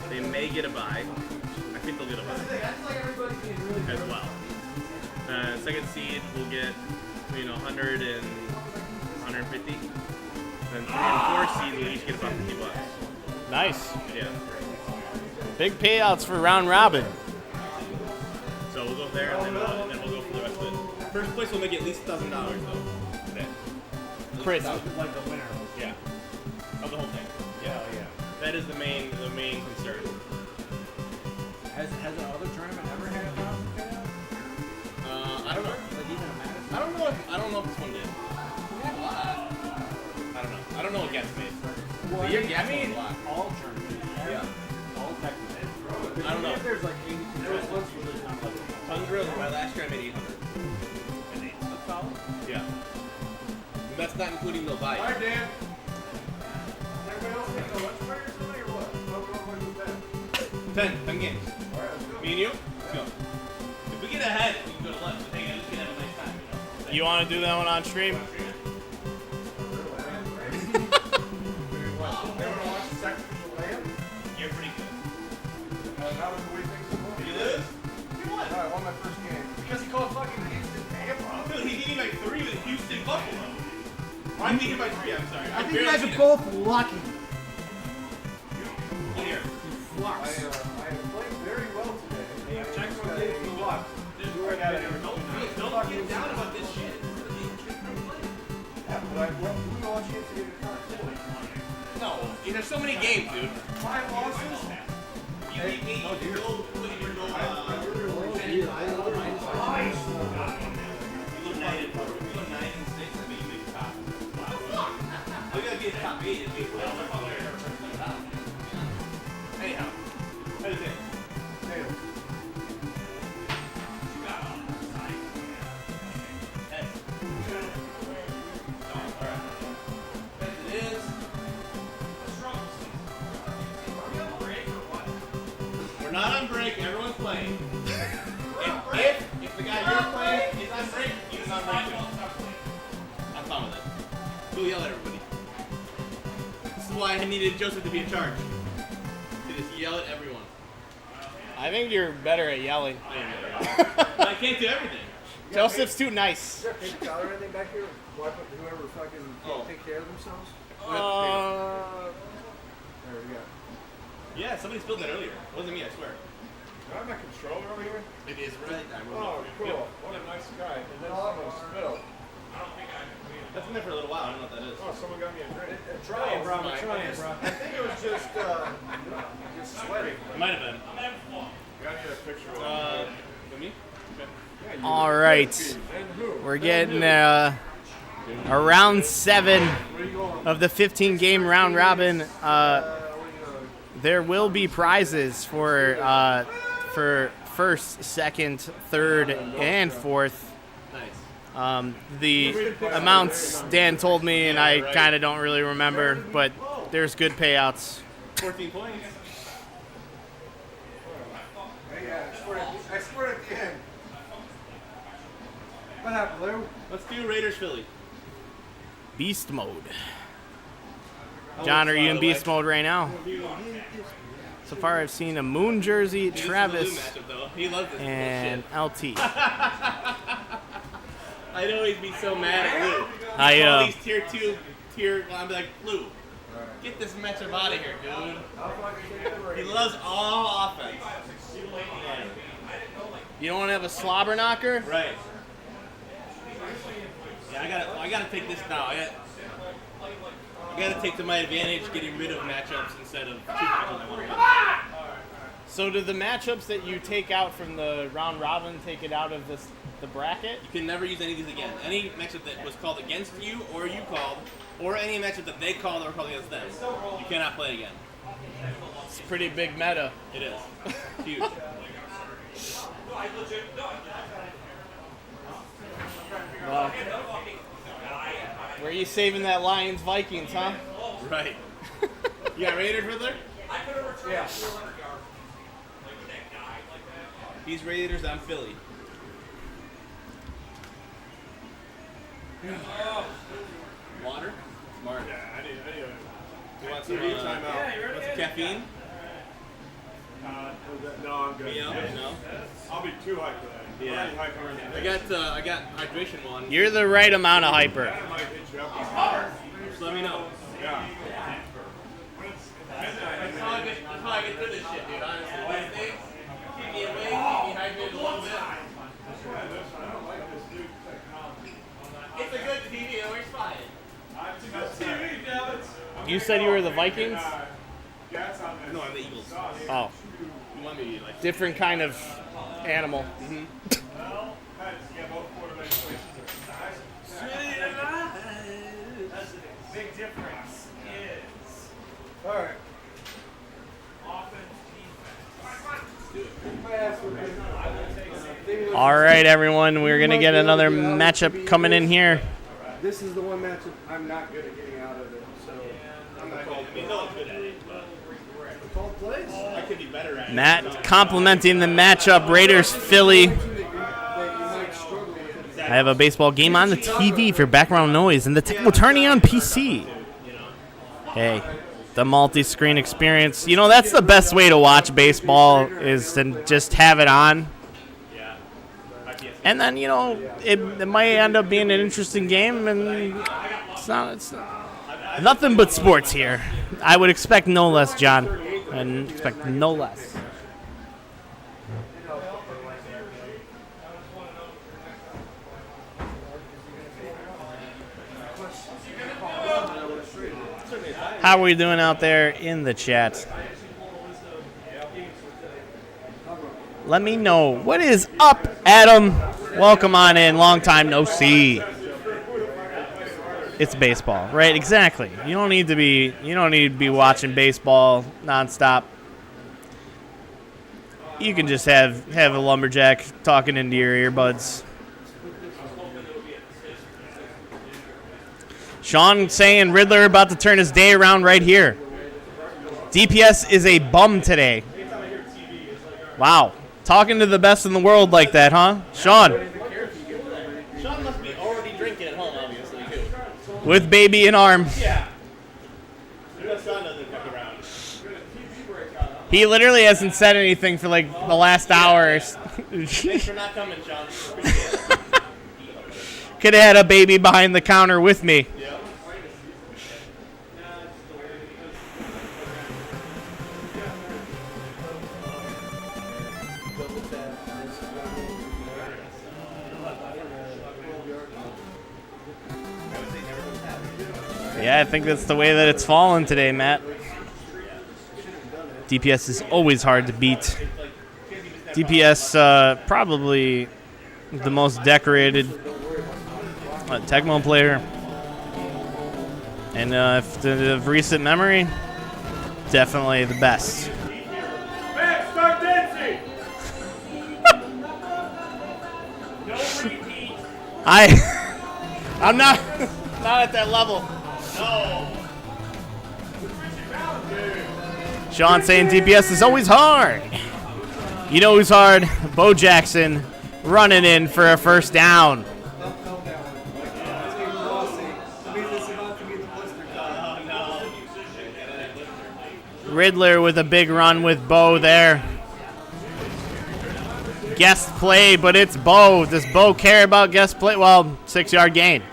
They may get a bye. I think they'll get a bye as well. Second seed will get between 100 and 150. Then 3 and 4 seeds will each get about $50. Nice. Yeah. Big payouts for round robin. So we'll go there and then we'll go for the rest of it. First place will make at least $1,000 though. Today. Chris. Like the winner. Yeah. Of the whole thing. Yeah, yeah. That is the main concern. Has the other tournament ever had a 1,000 payout? I don't know. Like even a Madison? I don't know if this one did. I don't know. I don't know what Gas made. Well, The year I Gas mean, was a lot. all tournaments. Yeah. All Tecmo. I don't know. There's like 82 tournaments. Usually not like Tundra, my last year I made 800. an 8. That's solid. Yeah. And that's not including the buy. Hi, Dan. Everybody else taking a lunch break or something, or what? What are we going to do then? 10 games. All right, let's go. Me and you? Let's go. If we get ahead, we can go to lunch. But hey, at least we can have a nice time, you know? You want to do that one on stream? Everyone watch the sacrificial lamb? You're pretty good. How was the way things were Did going? you lose? You won. No, I won my first game. Because he called fucking Houston Tampa. Dude, he beat me by 3 with Houston Buffalo. I beat him by 3, I'm sorry. I think you guys are both lucky. Here. I played very well today. Check what gave me luck. Dude, don't get down about this shit. Yeah, but we all chance to get a car. No, there's so many games, dude. 5 losses? You beat me, you go, you go, you go 9 and 4. If you go 9 and 6, I mean, you make the top. We gotta be a top 8 and be anyhow, how do you think? Tails. Heads. Alright. As it is. We're not on break, everyone's playing. If the guy you're playing is on break, he's on break too. I'm fine with it. Go yell at everybody. This is why I needed Joseph to be in charge. To just yell at everyone. I think you're better at yelling. But I can't do everything. Joseph's too nice. Is there a paper towel or anything back here? Wipe up whoever fucking can't take care of themselves? There we go. Yeah, somebody spilled that earlier. It wasn't me, I swear. Do I have my controller over here? It is right. I wrote Oh, it for you. cool. What a nice guy. And then someone spilled. That's been there for a little while. I don't know what that is. Oh, someone got me a drink. Trying, bro. I'm trying, bro. I think it was just sweating. It might have been. Got you a picture of With me? Okay. All right, And who? we're getting around 7 of the 15-game round robin. There will be prizes for first, second, third, and fourth. Nice. The amounts Dan told me, and I kind of don't really remember, but there's good payouts. 14 points. Hey, I scored at the end. What happened, Lou? Let's do Raiders Philly. Beast mode. John, are you in beast mode right now? So far, I've seen a Moon jersey, Travis, He loves this and LT. I'd always be so mad at Lou. I, These tier 2, I'd be like, Lou, get this matchup out of here, dude. He loves all offense. You don't want to have a slobber knocker? Right. Yeah, I gotta take this now. I gotta take to my advantage getting rid of matchups instead of 2 matchups I want to win. So do the matchups that you take out from the round robin take it out of the bracket? You can never use any of these again. Any matchup that was called against you or you called, or any matchup that they called or called against them, you cannot play again. It's a pretty big meta. It is. It's huge. Well, where are you saving that Lions Vikings, huh? Right. You got Raiders, Riddler? Yeah. He's Raiders, I'm Philly. Water? Smart. You want some, want some caffeine? No, I'm good. No? I'll be too hyped for that. Yeah. I got hydration one. You're the right amount of hyper. I might hit you up. Just let me know. Yeah. That's how I get through this shit, dude. Honestly, Wednesdays, keep me awake, keep me hydrated a little bit. It's a good TV, it works fine. You said you were the Vikings? No, I'm the Eagles. Oh, You want me to be like different kind of animal. Big difference is. All right. All right, everyone, we're gonna get another matchup coming in here. This is the one matchup I'm not good at getting out of it, so I'm not called. I mean, no one's good at it, but Called plays. I could be better at it. Matt complimenting the matchup, Raiders Philly. That you might struggle with it. I have a baseball game on the TV for background noise, and the Tecmo turning on PC. Hey, the multi-screen experience. You know, that's the best way to watch baseball is to just have it on. And then, you know, it might end up being an interesting game, and it's not nothing but sports here. I would expect no less, John. And expect no less. How are we doing out there in the chat? Let me know. What is up, Adam? Welcome on in. Long time no see. It's baseball, right? Exactly. You don't need to be watching baseball nonstop. You can just have a lumberjack talking into your earbuds. Sean saying Riddler about to turn his day around right here. DPS is a bum today. Wow. Talking to the best in the world like that, huh? Sean. Sean must be already drinking at home, obviously, too. With baby in arm. Yeah. Sean doesn't fuck around. He literally hasn't said anything for like the last hour. Thanks for not coming, Sean. Appreciate it. Could have had a baby behind the counter with me. Yeah. Yeah, I think that's the way that it's fallen today, Matt. DPS is always hard to beat. DPS probably the most decorated Tecmo player. And if of recent memory, definitely the best. Max, start dancing! No repeat. I'm not at that level. No. Sean saying DPS is always hard. You know who's hard? Bo Jackson running in for a first down. Riddler with a big run with Bo there. Guest play, but it's Bo. Does Bo care about guest play? Well, 6-yard gain.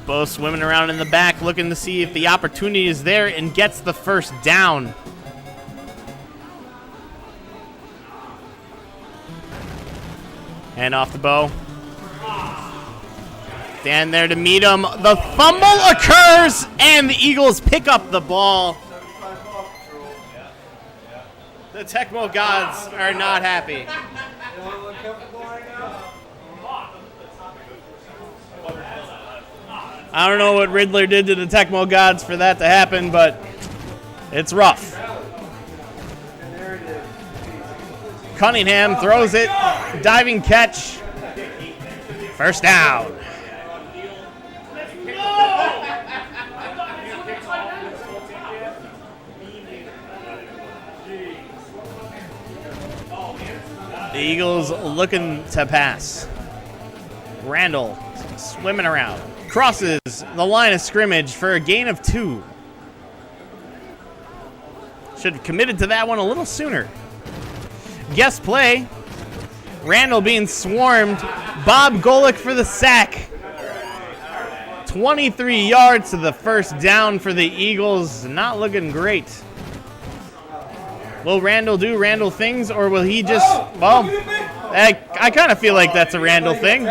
Bo swimming around in the back, looking to see if the opportunity is there, and gets the first down. And off the Bo. Stand there to meet him. The fumble occurs, and the Eagles pick up the ball. The Tecmo gods are not happy. I don't know what Riddler did to the Tecmo gods for that to happen, but it's rough. Cunningham throws it. Diving catch. First down. The Eagles looking to pass. Randall swimming around. Crosses the line of scrimmage for a gain of 2. Should have committed to that one a little sooner. Guess play. Randall being swarmed. Bob Golick for the sack. 23 yards to the first down for the Eagles. Not looking great. Will Randall do Randall things, or will he just, well, I kind of feel like that's a Randall thing.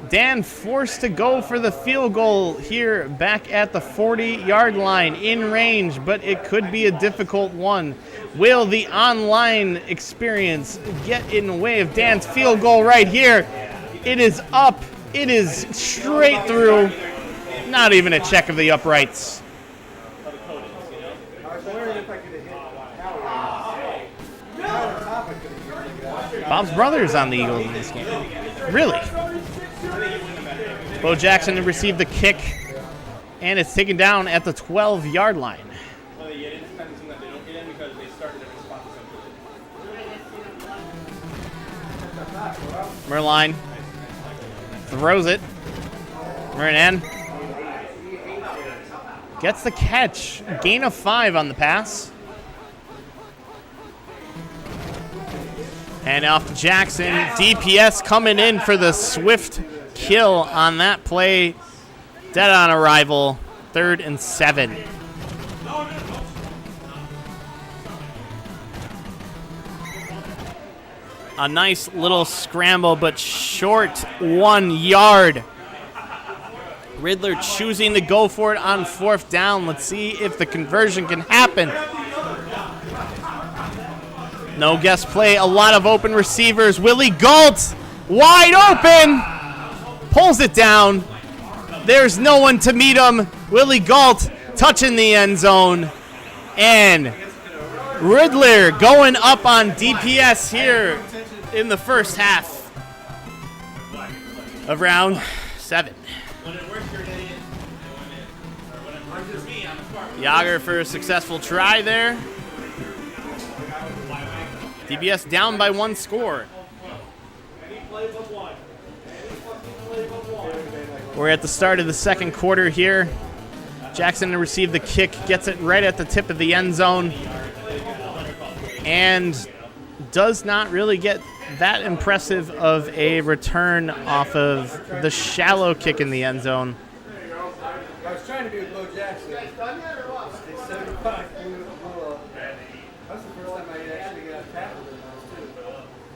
Dan forced to go for the field goal here back at the 40-yard line in range, but it could be a difficult one. Will the online experience get in the way of Dan's field goal right here? It is up. It is straight through. Not even a check of the uprights. Bob's brother is on the Eagles in this game. Really? Bo Jackson to receive the kick, and it's taken down at the 12-yard line. Merline throws it. Mernan gets the catch. Gain of 5 on the pass. And off to Jackson. DPS coming in for the swift kill on that play. Dead on arrival. 3rd and 7. A nice little scramble, but short 1 yard. Riddler choosing to go for it on 4th down. Let's see if the conversion can happen. No guess play, a lot of open receivers. Willie Galt, wide open, pulls it down. There's no one to meet him. Willie Galt touching the end zone. And Riddler going up on DPS here in the first half of round 7. Yager for a successful try there. DBS down by 1 score. We're at the start of the second quarter here. Jackson to receive the kick, gets it right at the tip of the end zone, and does not really get that impressive of a return off of the shallow kick in the end zone. I was trying to be with Bo Jackson. It's 75. That's the first time I actually got tackled in those, too.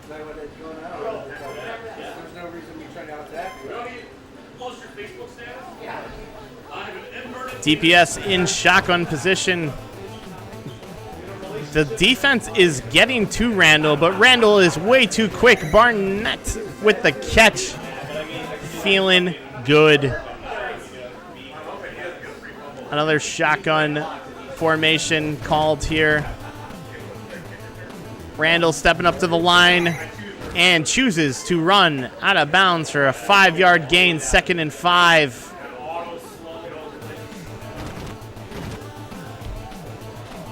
Is that what it's going out? There's no reason me trying to out-tackle you. Post your Facebook status? Yeah. DPS in shotgun position. The defense is getting to Randall, but Randall is way too quick. Barnett with the catch. Feeling good. Another shotgun formation called here. Randall stepping up to the line and chooses to run out of bounds for a 5-yard gain, 2nd and 5.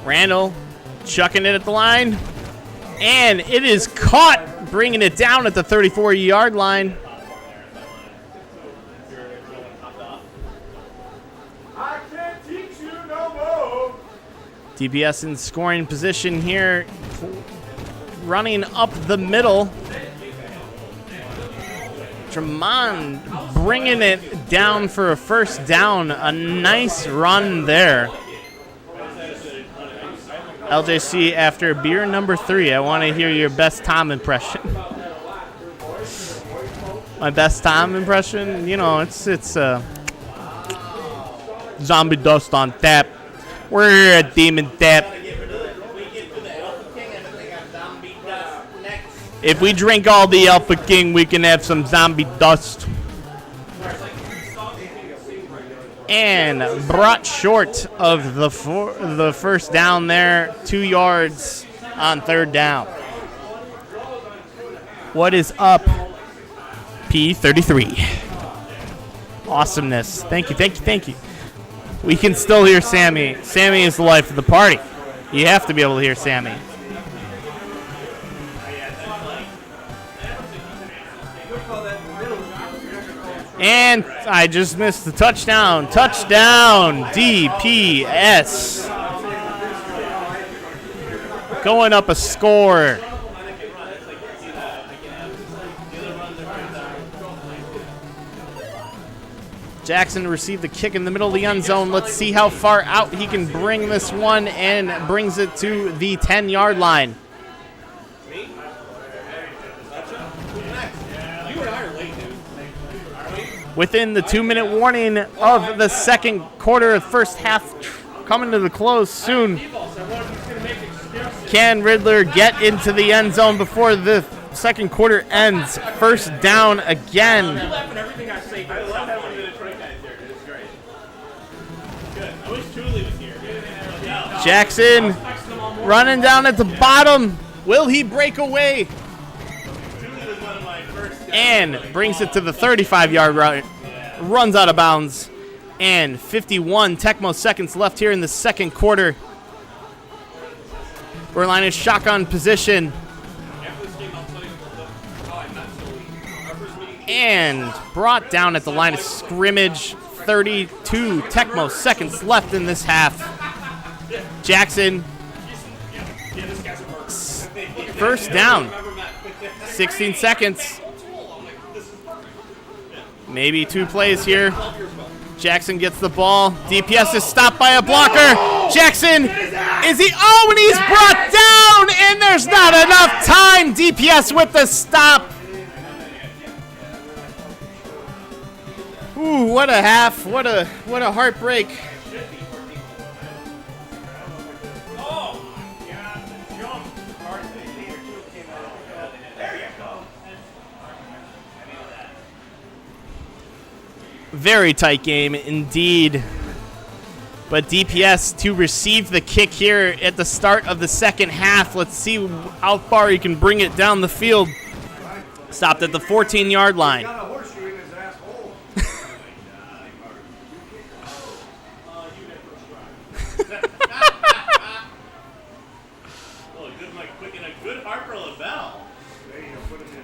Randall chucking it at the line, and it is caught bringing it down at the 34-yard line. I can't teach you no more. DPS in scoring position here, running up the middle. Dmen bringing it down for a first down. A nice run there. LJC, after beer number 3, I want to hear your best Tom impression. My best Tom impression? You know, it's zombie dust on tap. We're here at Demon Tap. If we drink all the Alpha King, we can have some zombie dust. And brought short of the first down there, 2 yards on third down. What is up, P33? Awesomeness. Thank you, thank you, thank you. We can still hear Sammy. Sammy is the life of the party. You have to be able to hear Sammy. And I just missed the touchdown. Touchdown, DPS. Going up a score. Jackson received the kick in the middle of the end zone. Let's see how far out he can bring this one, and brings it to the 10-yard line. Within the 2-minute warning of the second quarter, first half coming to the close soon. Can Riddler get into the end zone before the second quarter ends? First down again. I love having the Detroit guys here. It's great. Good. I wish Thule was here. Jackson running down at the bottom. Will he break away? And brings it to the 35-yard line. Runs out of bounds. And 51 Tecmo seconds left here in the second quarter. We're in shotgun position. And brought down at the line of scrimmage. 32 Tecmo seconds left in this half. Jackson. First down. 16 seconds. Maybe 2 plays here. Jackson gets the ball. DPS is stopped by a blocker. Jackson, is he? Oh, and he's brought down, and there's not enough time. DPS with the stop. Ooh, what a half. What a heartbreak. Very tight game indeed. But DPS to receive the kick here at the start of the second half. Let's see how far he can bring it down the field. Stopped at the 14-yard line.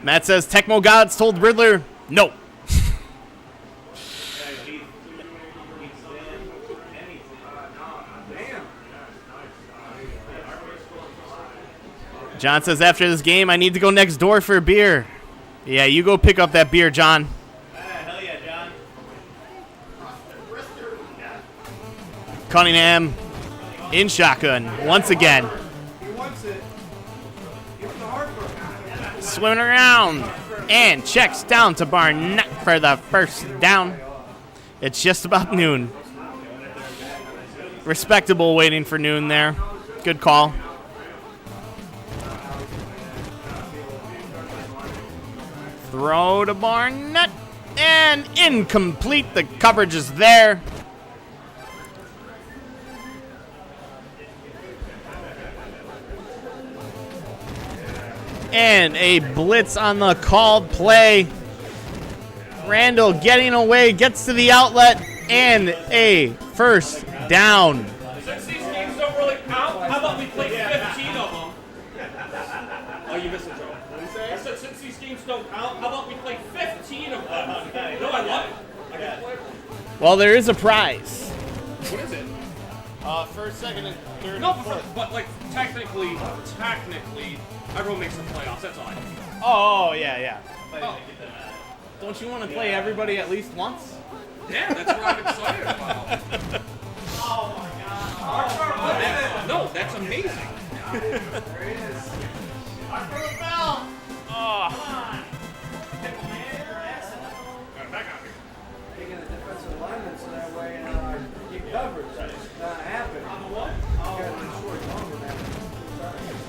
Matt says Tecmo Gods told Riddler no. John says, after this game, I need to go next door for a beer. Yeah, you go pick up that beer, John. Hell yeah, John. Cunningham in shotgun once again. Swimming around and checks down to Barnett for the first down. It's just about noon. Respectable waiting for noon there. Good call. Throw to Barnett, and incomplete. The coverage is there. And a blitz on the called play. Randall getting away, gets to the outlet, and a first down. Since these games don't really count, how about we play 15 of them? Oh, you missed it, Joe. What did you say? I said since No, I love it. I got it. Well, there is a prize. What is it? First, second, and third. No, and fourth. but like technically, everyone makes the playoffs. That's all I think. Oh, yeah. Oh, Don't you want to play everybody at least once? yeah, that's what I'm excited about. No, that's amazing. Taking the defensive lineman so that way keep coverage. It's not happening.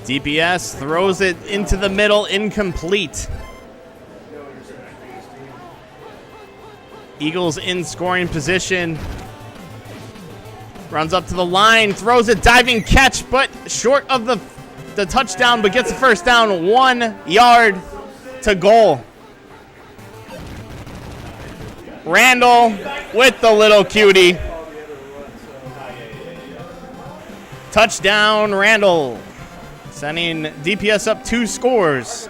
DPS throws it into the middle, incomplete. Eagles in scoring position. Runs up to the line, throws a diving catch, but short of the touchdown, but gets the first down, 1 yard to goal. Randall with the little cutie. Touchdown, Randall. Sending DPS up 2 scores.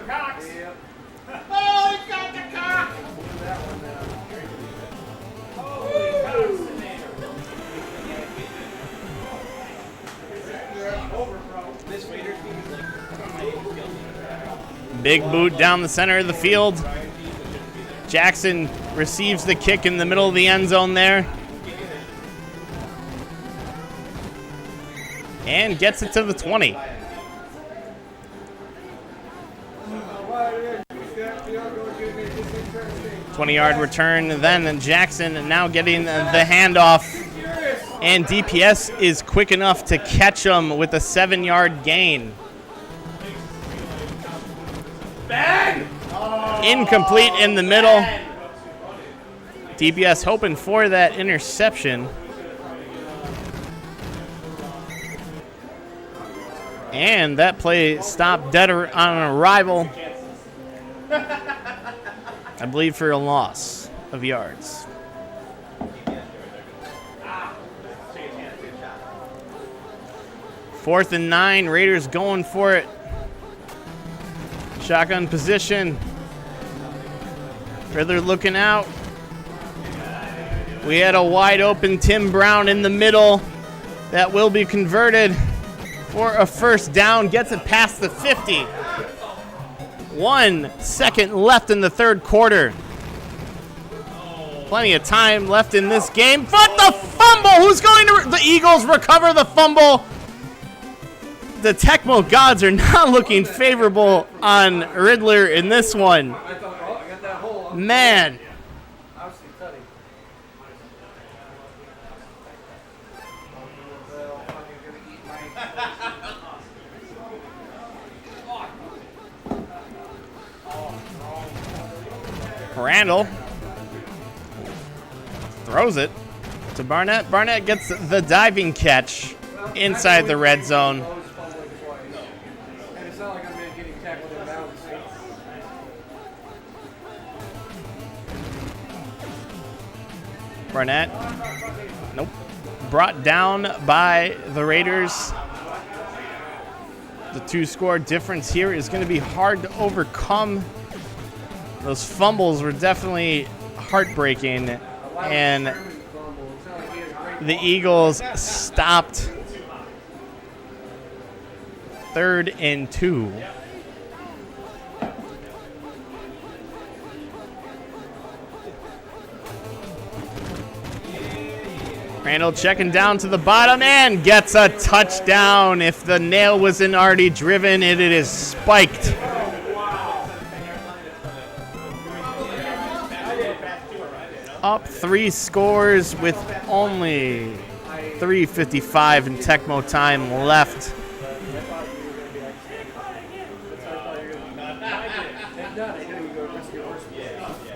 Big boot down the center of the field. Jackson receives the kick in the middle of the end zone there. And gets it to the 20. Yard return then, and Jackson now getting the handoff. And DPS is quick enough to catch him with a 7-yard gain. Incomplete in the middle. DPS hoping for that interception. And that play stopped dead on arrival. I believe for a loss of yards. Fourth and 9, Raiders going for it. Shotgun position. Riddler looking out. We had a wide open Tim Brown in the middle. That will be converted for a first down. Gets it past the 50. 1 second left in the third quarter. Plenty of time left in this game. But the fumble! Who's going to... The Eagles recover the fumble. The Tecmo gods are not looking favorable on Riddler in this one. Man. Randall throws it to Barnett. Barnett gets the diving catch inside the red zone. And it's not like I'm getting tackled in bounds. Barnett, nope. Brought down by the Raiders. The 2-score difference here is going to be hard to overcome. Those fumbles were definitely heartbreaking, and the Eagles stopped 3rd and 2. Randall checking down to the bottom and gets a touchdown. If the nail wasn't already driven, it is spiked. Up 3 scores with only 3:55 in Tecmo time left.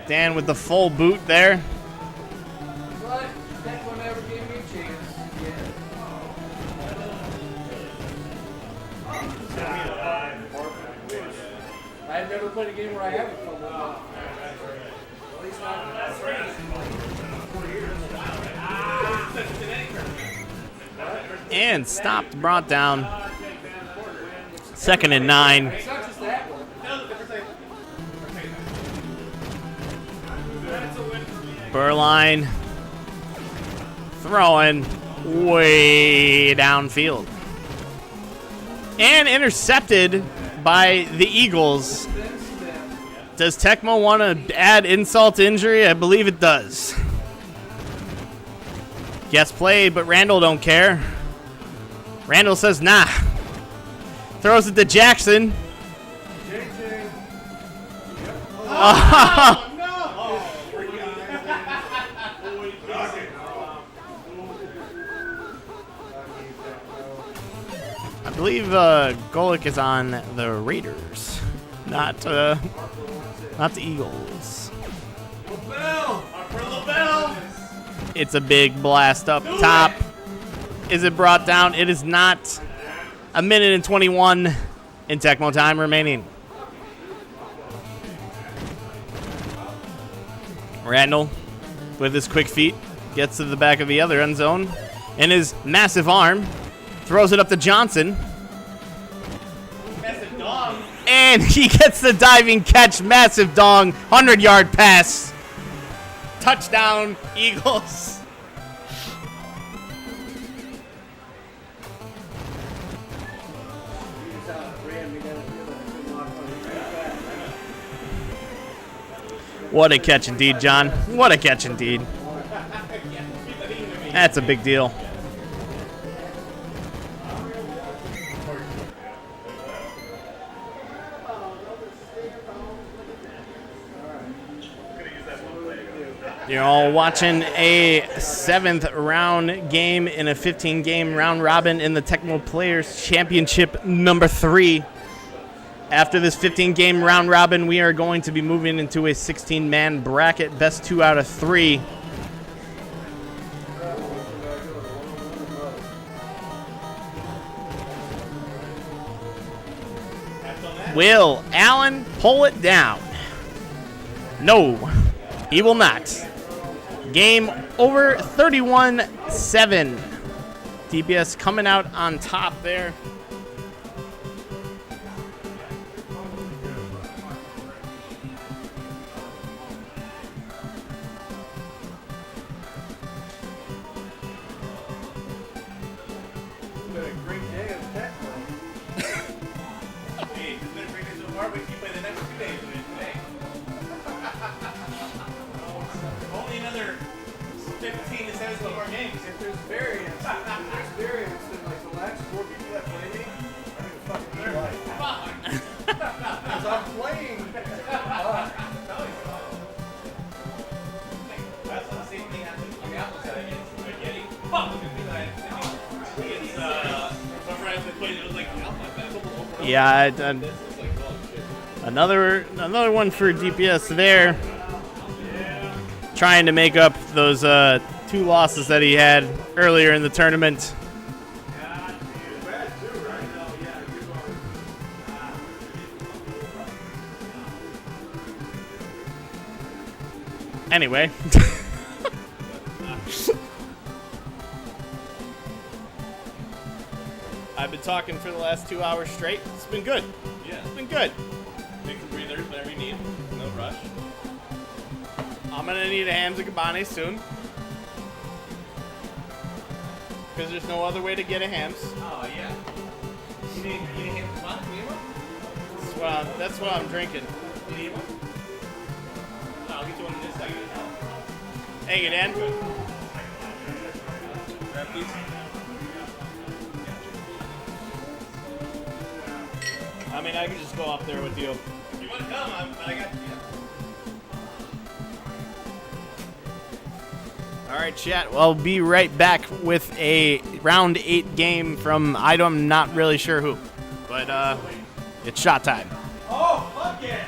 Dan with the full boot there. I've never played a game where I haven't fumbled. At least not 4 years. And stopped, brought down. 2nd and 9. It's not just that one. Burline throwing way downfield. And intercepted by the Eagles. Does Tecmo want to add insult to injury? I believe it does. Yes, play, but Randall don't care. Randall says, nah. Throws it to Jackson. Oh, no! I believe Golick is on the Raiders, not the Eagles. It's a big blast up top. Is it brought down? It is not. A minute and 21 in Tecmo time remaining. Randall, with his quick feet, gets to the back of the other end zone, and his massive arm throws it up to Johnson. Massive dong. And he gets the diving catch, massive dong, 100-yard pass. Touchdown, Eagles. What a catch indeed, John. What a catch indeed. That's a big deal. You're all watching a 7th round game in a 15-game round robin in the Tecmo Players Championship number 3. After this 15-game round robin, we are going to be moving into a 16-man bracket, best 2 out of 3. Will Allen pull it down? No, he will not. Game over, 31-7. DPS coming out on top there. Only another 15 to 17 more games. If there's variance, then like the last 4 people that play me, I mean, fucking their life. Because I'm playing. That's the same thing happened on the Apple side against Getty. Fuck! Against, my friends that played, it was like Alpha. Yeah, another one for DPS there. Trying to make up those 2 losses that he had earlier in the tournament. Anyway. I've been talking for the last 2 hours straight. It's been good. Yeah. It's been good. Take some breathers whenever you need. No rush. I'm gonna need a Hams and Kabane soon. Because there's no other way to get a Hams. Oh, yeah. You need him to come on? You need one? That's what I'm drinking. You need one? No, I'll get you one in this second. Thank you, Dan. Grab these. I mean, I can just go up there with you. If you want to come, I got you. All right, chat. Well, I'll be right back with a round 8 game from I'm not really sure who, but it's shot time. Oh, fuck yeah!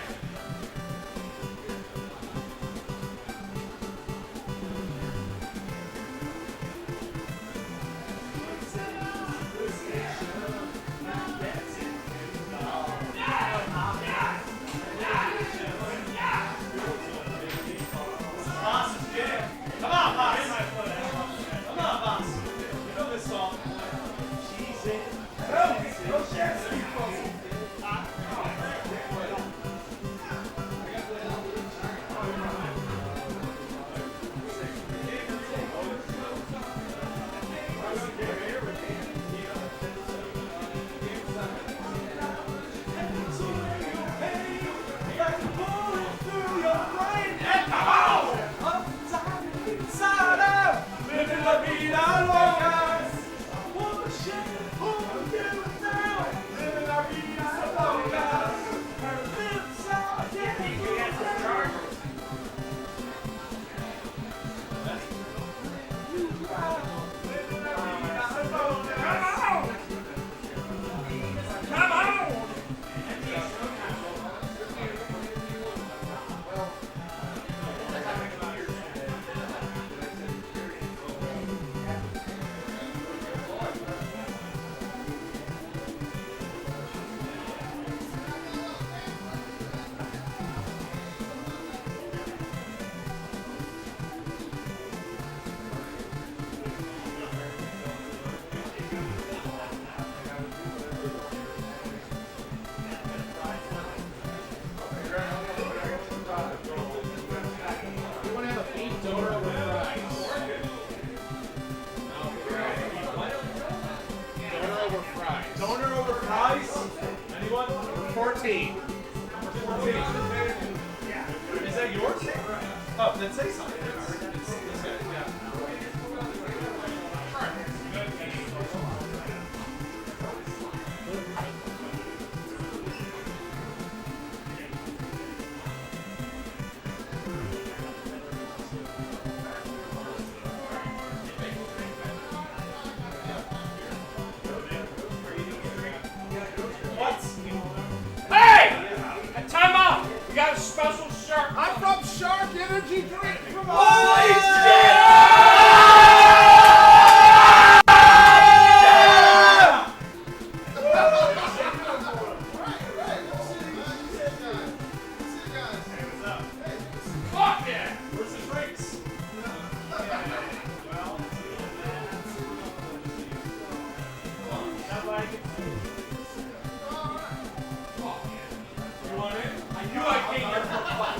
Donor over fries. Donor over fries. Donor over fries? Anyone? 14. Is that yours? Oh, then say something. Hey! Time out! We got a special shark. I'm from Shark Energy Drink. Holy fuck yeah! Where's the drinks? You want in? I knew I came here for fun.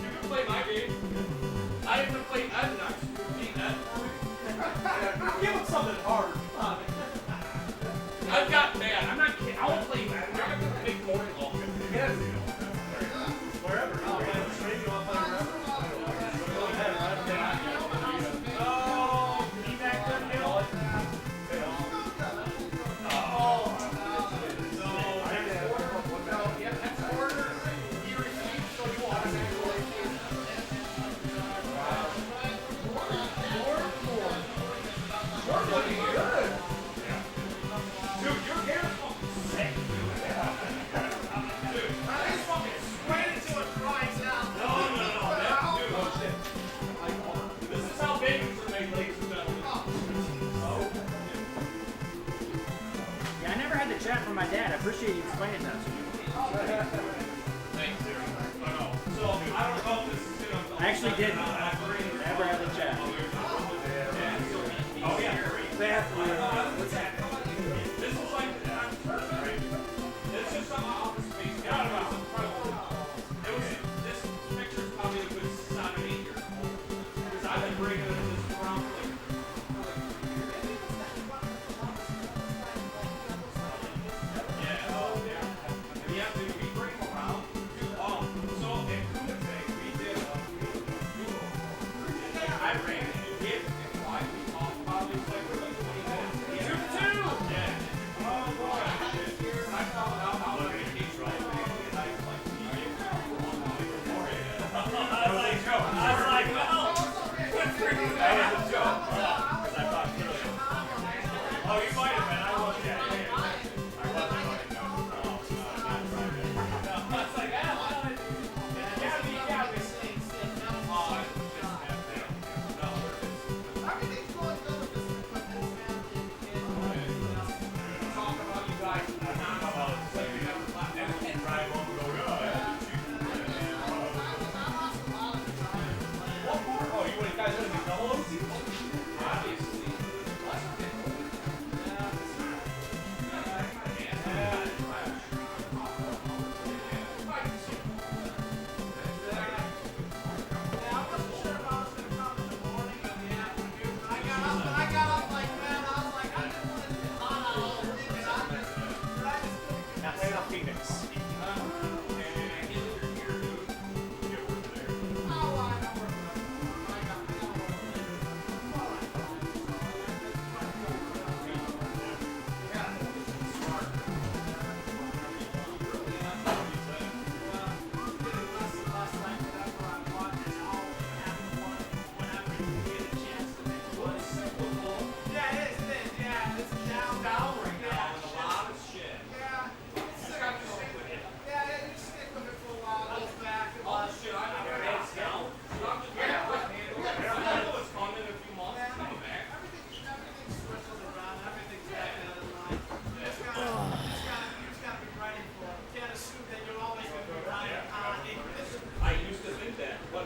You can play my game. I have to play Ed next. Beat Ed. Give him something hard. Come on. I've got man. I'm not kidding. I will play Ed. I'm not gonna make Mort off. Yes. Wherever. Oh, man. Straight, you want to play wherever? Go ahead, right? Oh, he back there, Neil. Dude, your hair is fucking sick. Dude, he's fucking sweating until it dries out. No. Dude, this is how babies are made, ladies and gentlemen. Yeah, I never had the chat from my dad. I appreciate you explaining that to me. Thanks, dude. I know. So, I don't know if this is gonna... I actually didn't. Never had the chat. Oh, yeah. This is like... It's just some office space. God, it was incredible. This picture's probably a good 7, 8 years old. Because I've been bringing this around for like... Yeah, dude, we bring them around. So, in Kumatai, we did I ran it. You get it. Why we talked about it. It's like, we're like 20 minutes. 2-2! Yeah. Oh, boy. I found out how to make these right. And I was like, you get it. I was like, Joe. I was like, well, that was a joke. Because I thought, oh, you might have been. I wasn't. Yeah. I wasn't. It's like,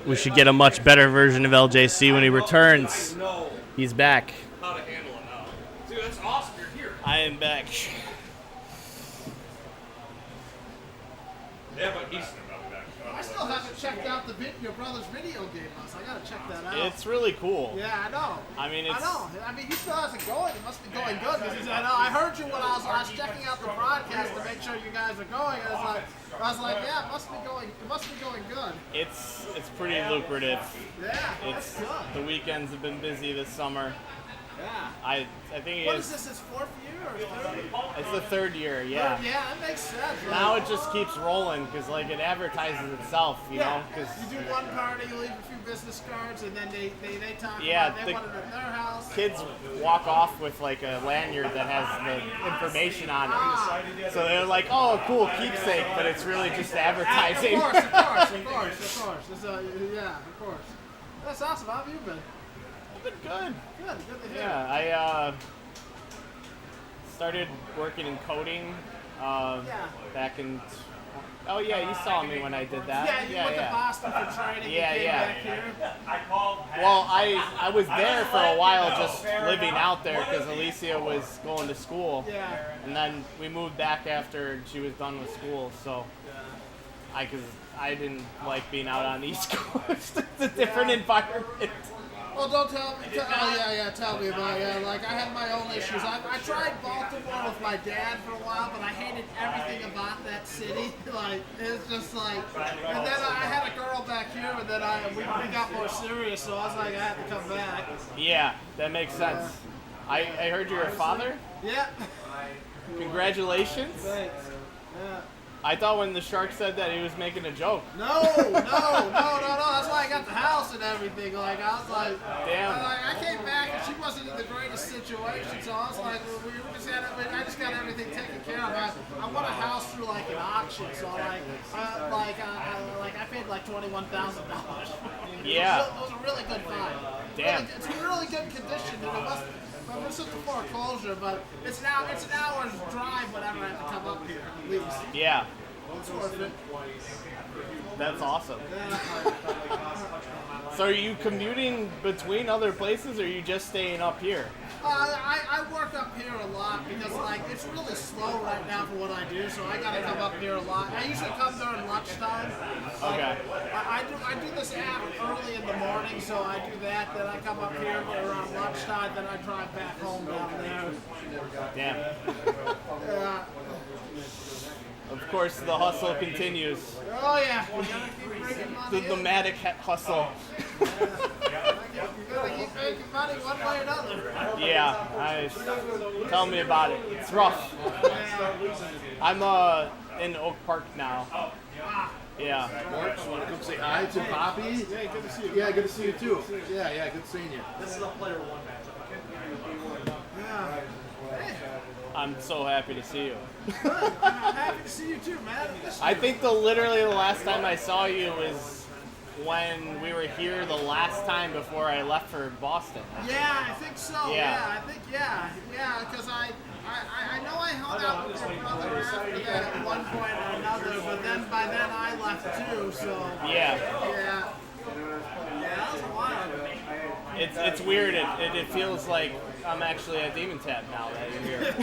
We should get a much better version of LJC when he returns. know He's back. how to handle it now. Dude, that's awesome. You're here. I am back. Yeah, but he's. I still have it checked out your brother's video game. I gotta check that out. It's really cool. Yeah, I know. I mean, it's. I know. I mean, he still has it going. It must be going good. Because I know. I heard you when I was checking out the broadcast to make sure you guys are going. And I was like, yeah, it must be going. It must be going good. It's pretty lucrative. Yeah, It's that's good. the weekends have been busy this summer. Yeah. I think What it's is this? His fourth year or third? it's the third year. Yeah. Yeah, that makes sense. Right? Now it just keeps rolling because like it advertises itself, you know. Because you do one party, you leave a few business cards, and then they talk Yeah, about they want it at their house. kids walk off with like a lanyard that has the information on it. So they're like, "Oh, cool keepsake," but it's really just advertising. Of course. It's yeah, of course. That's awesome. How have you been? Been good. Good to hear. Yeah, I started working in coding back in. Oh yeah, you saw me when I did that. Yeah, you went to Boston for training. Yeah, you came yeah. back here. Well, I was there for a while just living out there because Alicia was going to school. Yeah. And then we moved back after she was done with school, so I didn't like being out on the East Coast. It's a different environment. Well, don't tell me. Tell me about it. Yeah, like I had my own issues. I tried Baltimore with my dad for a while, but I hated everything about that city. Like it's just like. And then I had a girl back here, and then we got more serious. So I was like, I have to come back. Yeah, that makes sense. I heard you're a father. Yeah. Congratulations. Thanks. Yeah. I thought when the shark said that he was making a joke. No. That's why I got the house and everything. Like I was like, Damn. I came back and she wasn't in the greatest situation, so I was like, I just got everything taken care of. I won a house through like an auction, so I paid like $21,000. Yeah. It was a really good find. Damn. It's in really good condition, and it must. Well, we're such a foreclosure, but it's an hour's drive whenever I have to come up here, at least. Yeah. It's worth it. That's awesome. So are you commuting between other places, or are you just staying up here? I work up here a lot because like it's really slow right now for what I do, so I gotta come up here a lot. I usually come during lunchtime. Okay. I do this app early in the morning, so I do that. Then I come up here around lunchtime. Then I drive back home down there. Damn. Yeah. Of course, the hustle continues. Oh yeah. We gotta keep bringing money The in. nomadic hustle. You gotta keep making money one way or another. Yeah. Tell me about it. It's rough. I'm in Oak Park now. Yeah. Mort, you want to come say hi to Bobby? Yeah, good to see you. Yeah, good to see you too. Yeah, good seeing you. This is a player one matchup. Yeah. Hey, I'm so happy to see you. I'm happy to see you too, man. I think literally the last time I saw you was when we were here the last time before I left for Boston. Yeah, I think so. Yeah. Yeah, because I know I hung out with your brother after that at one point or another, but then by then I left too, so. Yeah. Yeah, that was a while. It's weird. It feels like I'm actually at Demon Tap now that you're here.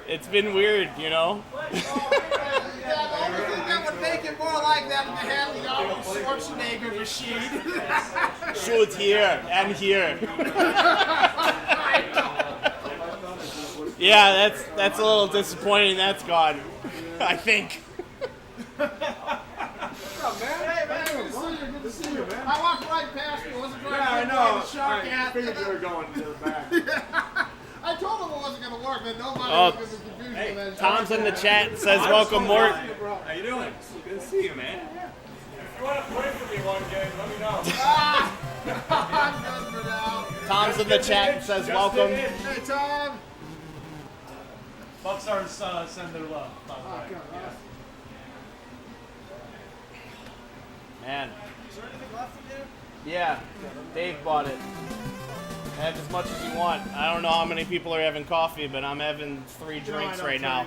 It's been weird, you know? Yeah, the only thing that would make it more like that if they had the Arnold Schwarzenegger machine. Shoot here and here. Yeah, that's a little disappointing. That's gone, I think. Good to see you, man. I walked right past you. I wasn't trying to I get know. the shark I at figured you were going to the back. I told him it wasn't going to work, but nobody Oh, was going to be confused with that. Tom's in the chat says welcome, Mort. How you doing? Good to see you, man. If you want to play for me one game, let me know. I'm done for now. Tom's in the chat and says welcome. Hey, Tom. Buckstars send their love. Man. Is there anything left in here? Yeah, Dave bought it. Have as much as you want. I don't know how many people are having coffee, but I'm having 3 drinks right now.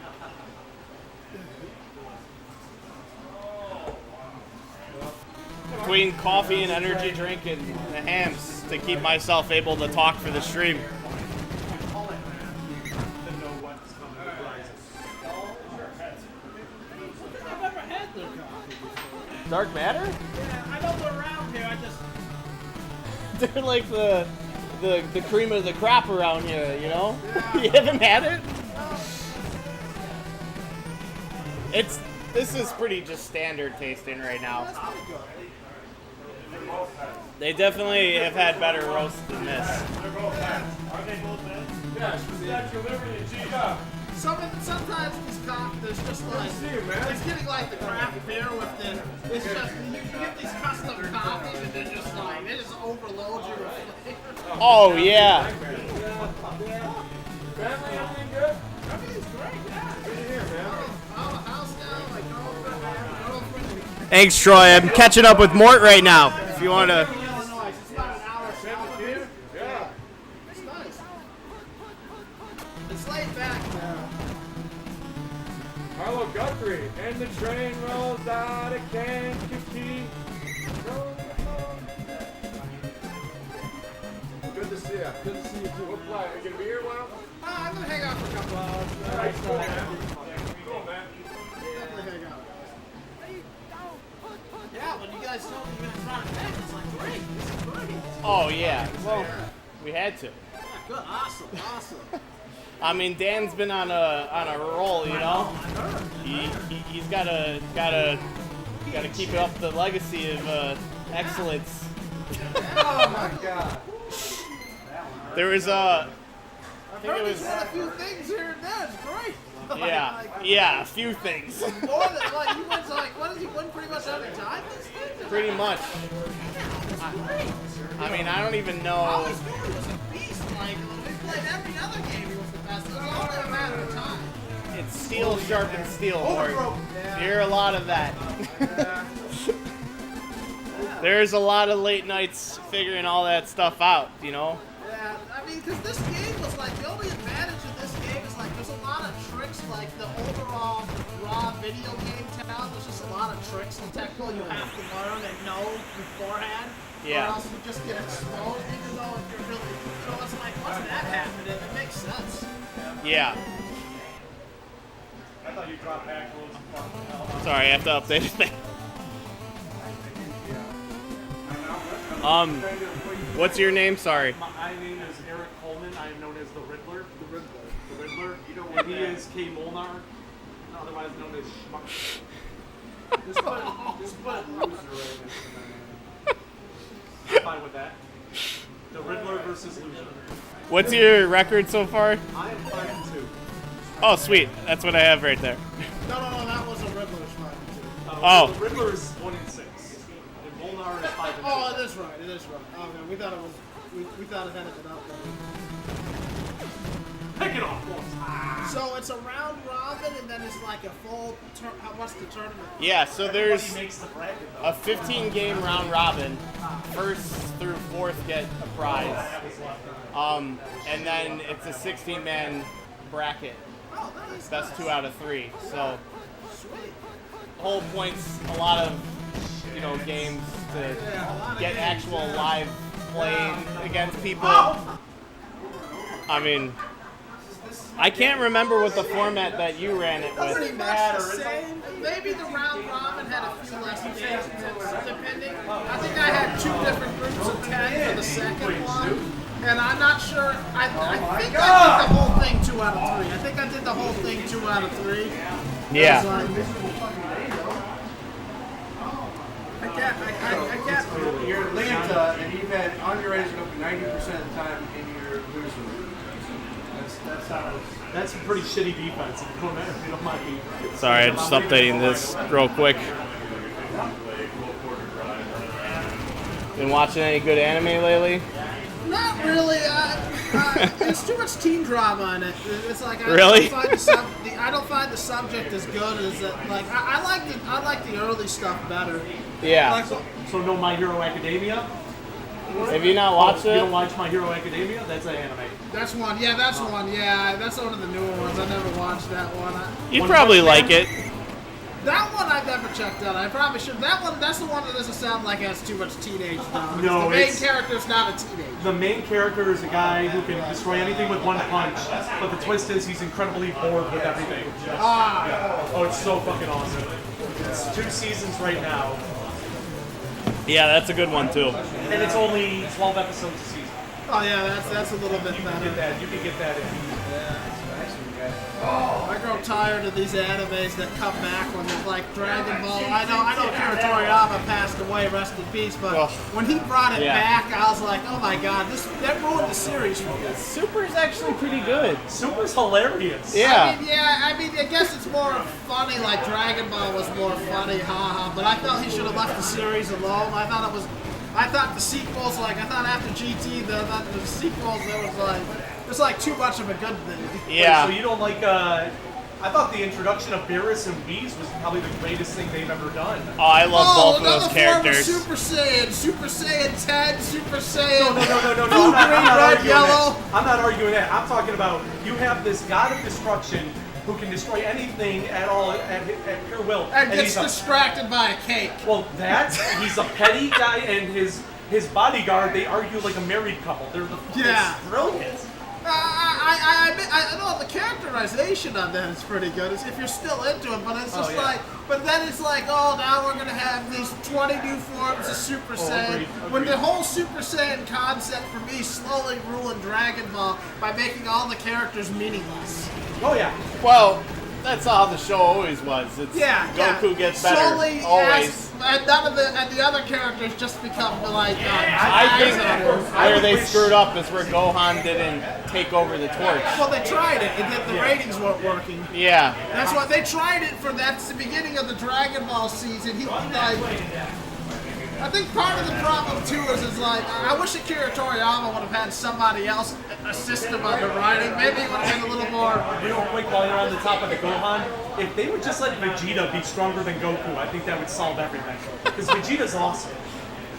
Between coffee and energy drink and the hams to keep myself able to talk for the stream. Dark Matter? Yeah, I know they're around here. I just. They're like the cream of the crop around here, you know? Yeah. You haven't had it? This is pretty just standard tasting right now. That's pretty good. They definitely have had better roast than this. They're both bad. Are they both bad? Yeah, Statue of Liberty and G-Dub. Sometimes these coffee, there's just like, it's getting like the craft beer with the, it's just, you get these custom coffees and they're just like, they just overload you with flavor. Oh, yeah. Family, everything good? Everything's great, yeah. Good to hear, man. I'm a house now, my girlfriend. Thanks, Troy. I'm catching up with Mort right now. If you want to. Illinois, it's about an hour south of here. Yeah. It's nice. It's laid back now. Carlo Guthrie, and the train rolls out of Kankakee. Good to see you. Good to see you too. What flight? Are you gonna be here a while? I'm gonna hang out for a couple hours. Alright, cool, man. Cool, man. I'm gonna hang out. Yeah, when you guys told me you were gonna try to back, it's like, great, this is great. Oh, yeah. Well, we had to. Yeah, good, awesome. I mean, Dan's been on a roll, you know. He's gotta keep up the legacy of excellence. Oh my God. There was I've heard he's won a few things here and there. It's great. yeah, a few things. More than like he wins like what does he win pretty much every time? This thing? Pretty much. I mean, I don't even know. I always knew he was a beast. Like when we played every other game, he was the best. It was only a matter of time. It's steel sharpens steel, Mort. You hear a lot of that. There's a lot of late nights figuring all that stuff out, you know. Yeah, I mean, because this game was like, the only advantage of this game is like, there's a lot of tricks, like the overall raw video game town, there's just a lot of tricks in Tecmo you have to learn and know beforehand. Yeah. Or else you just get exposed, even though if you're really, so it's like, what's that happening? It makes sense. Yeah. I thought you dropped back loads of fun. Sorry, I have to update the thing. What's your name? Sorry. My name is Eric Coleman. I am known as the Riddler. The Riddler. You know what? He is K. Molnar, otherwise known as Schmuck. Just put loser right now. Fine with that. The Riddler versus Loser. What's your record so far? I am 5-2. Oh, sweet. That's what I have right there. No, that was a Riddler's fight. Oh. The Riddler is 1-6. And Molnar is 5-2. Oh, it is right. Oh, man, we thought it was, we thought it had it up there. Pick it off. So it's a round robin, and then it's like a full. What's the tournament? Yeah, so there's Everybody makes the bracket, though. a 15-game round robin. First through fourth get a prize. And then it's a 16-man bracket. Oh, nice. Best 2 out of 3. So Sweet. the whole point's a lot of, you know, games to get actual live playing against people. I mean, I can't remember what the format that you ran it Pretty with. much the same. Maybe the round robin had a few less games, depending. I think I had 2 different groups of 10 for the second one. And I'm not sure. I think I did the whole thing 2 out of 3. I think I did the whole thing 2 out of 3. Yeah. I can't. You're Atlanta, and you've had on your race go 90% of the time in your loser. That's a pretty shitty defense. If you don't mind me. Sorry, I'm just updating this real quick. Been watching any good anime lately? Not really. There's too much teen drama in it. It's like I Really? don't find the subject as good as it. Like I like the early stuff better. Yeah. Like, So no My Hero Academia? Have you not watched You don't it? watch My Hero Academia? That's an anime. that's one. Yeah, that's one. Yeah, that's one of the newer ones. I never watched that one. You'd probably like it. That one I've never checked out. I probably should. That one. That's the one that doesn't sound like it has too much teenage drama. No, the main it's- character's not a teenager. The main character is a guy who can destroy anything with one punch, but the twist is he's incredibly bored with everything. Ah. Oh, it's so fucking awesome. It's 2 seasons right now. Yeah, that's a good one too. And it's only 12 episodes a season. Oh yeah, that's a little bit You can better. get that. You can get that in. I grow tired of these animes that come back when there's like Dragon Ball. I know Akira Toriyama passed away, rest in peace, but Oh. when he brought it Yeah. back, I was like, oh my god, that ruined the series for me. Super's actually pretty good. Super's hilarious. Yeah. I mean, I guess it's more funny, like Dragon Ball was more funny, haha, but I felt he should have left the series alone. I thought the sequels, like, I thought after GT, the sequels, there's like too much of a good thing. Yeah. So you don't like, I thought the introduction of Beerus and Whis was probably the greatest thing they've ever done. Oh, I love both of another those form of characters. Super Saiyan 10, Super Saiyan. No. Blue, I'm not green, red, arguing yellow. that. I'm not arguing that. I'm talking about you have this god of destruction who can destroy anything at all at pure will. And gets he's a, distracted by a cake. well, he's a petty guy, and his bodyguard, they argue like a married couple. They're Yeah. it's brilliant. I know the characterization on that is pretty good. If you're still into it, but it's just but then it's like, oh, now we're gonna have these 20 new forms of Super Saiyan. Agreed. When the whole Super Saiyan concept for me slowly ruined Dragon Ball by making all the characters meaningless. Oh yeah. Well, that's how the show always was. It's Goku gets better Slowly, always. and the other characters just become like. I think actors. where they screwed up is where Gohan didn't take over the torch. Well, they tried it, and then the ratings weren't working. Yeah. That's why they tried it for that's the beginning of the Dragon Ball season. He like, I think part of the problem too is like I wish Akira Toriyama would have had somebody else assist him on the writing. Maybe it would have been a little more. Real quick, while you're on the top of the Gohan, if they would just let Vegeta be stronger than Goku, I think that would solve everything. Because Vegeta's awesome.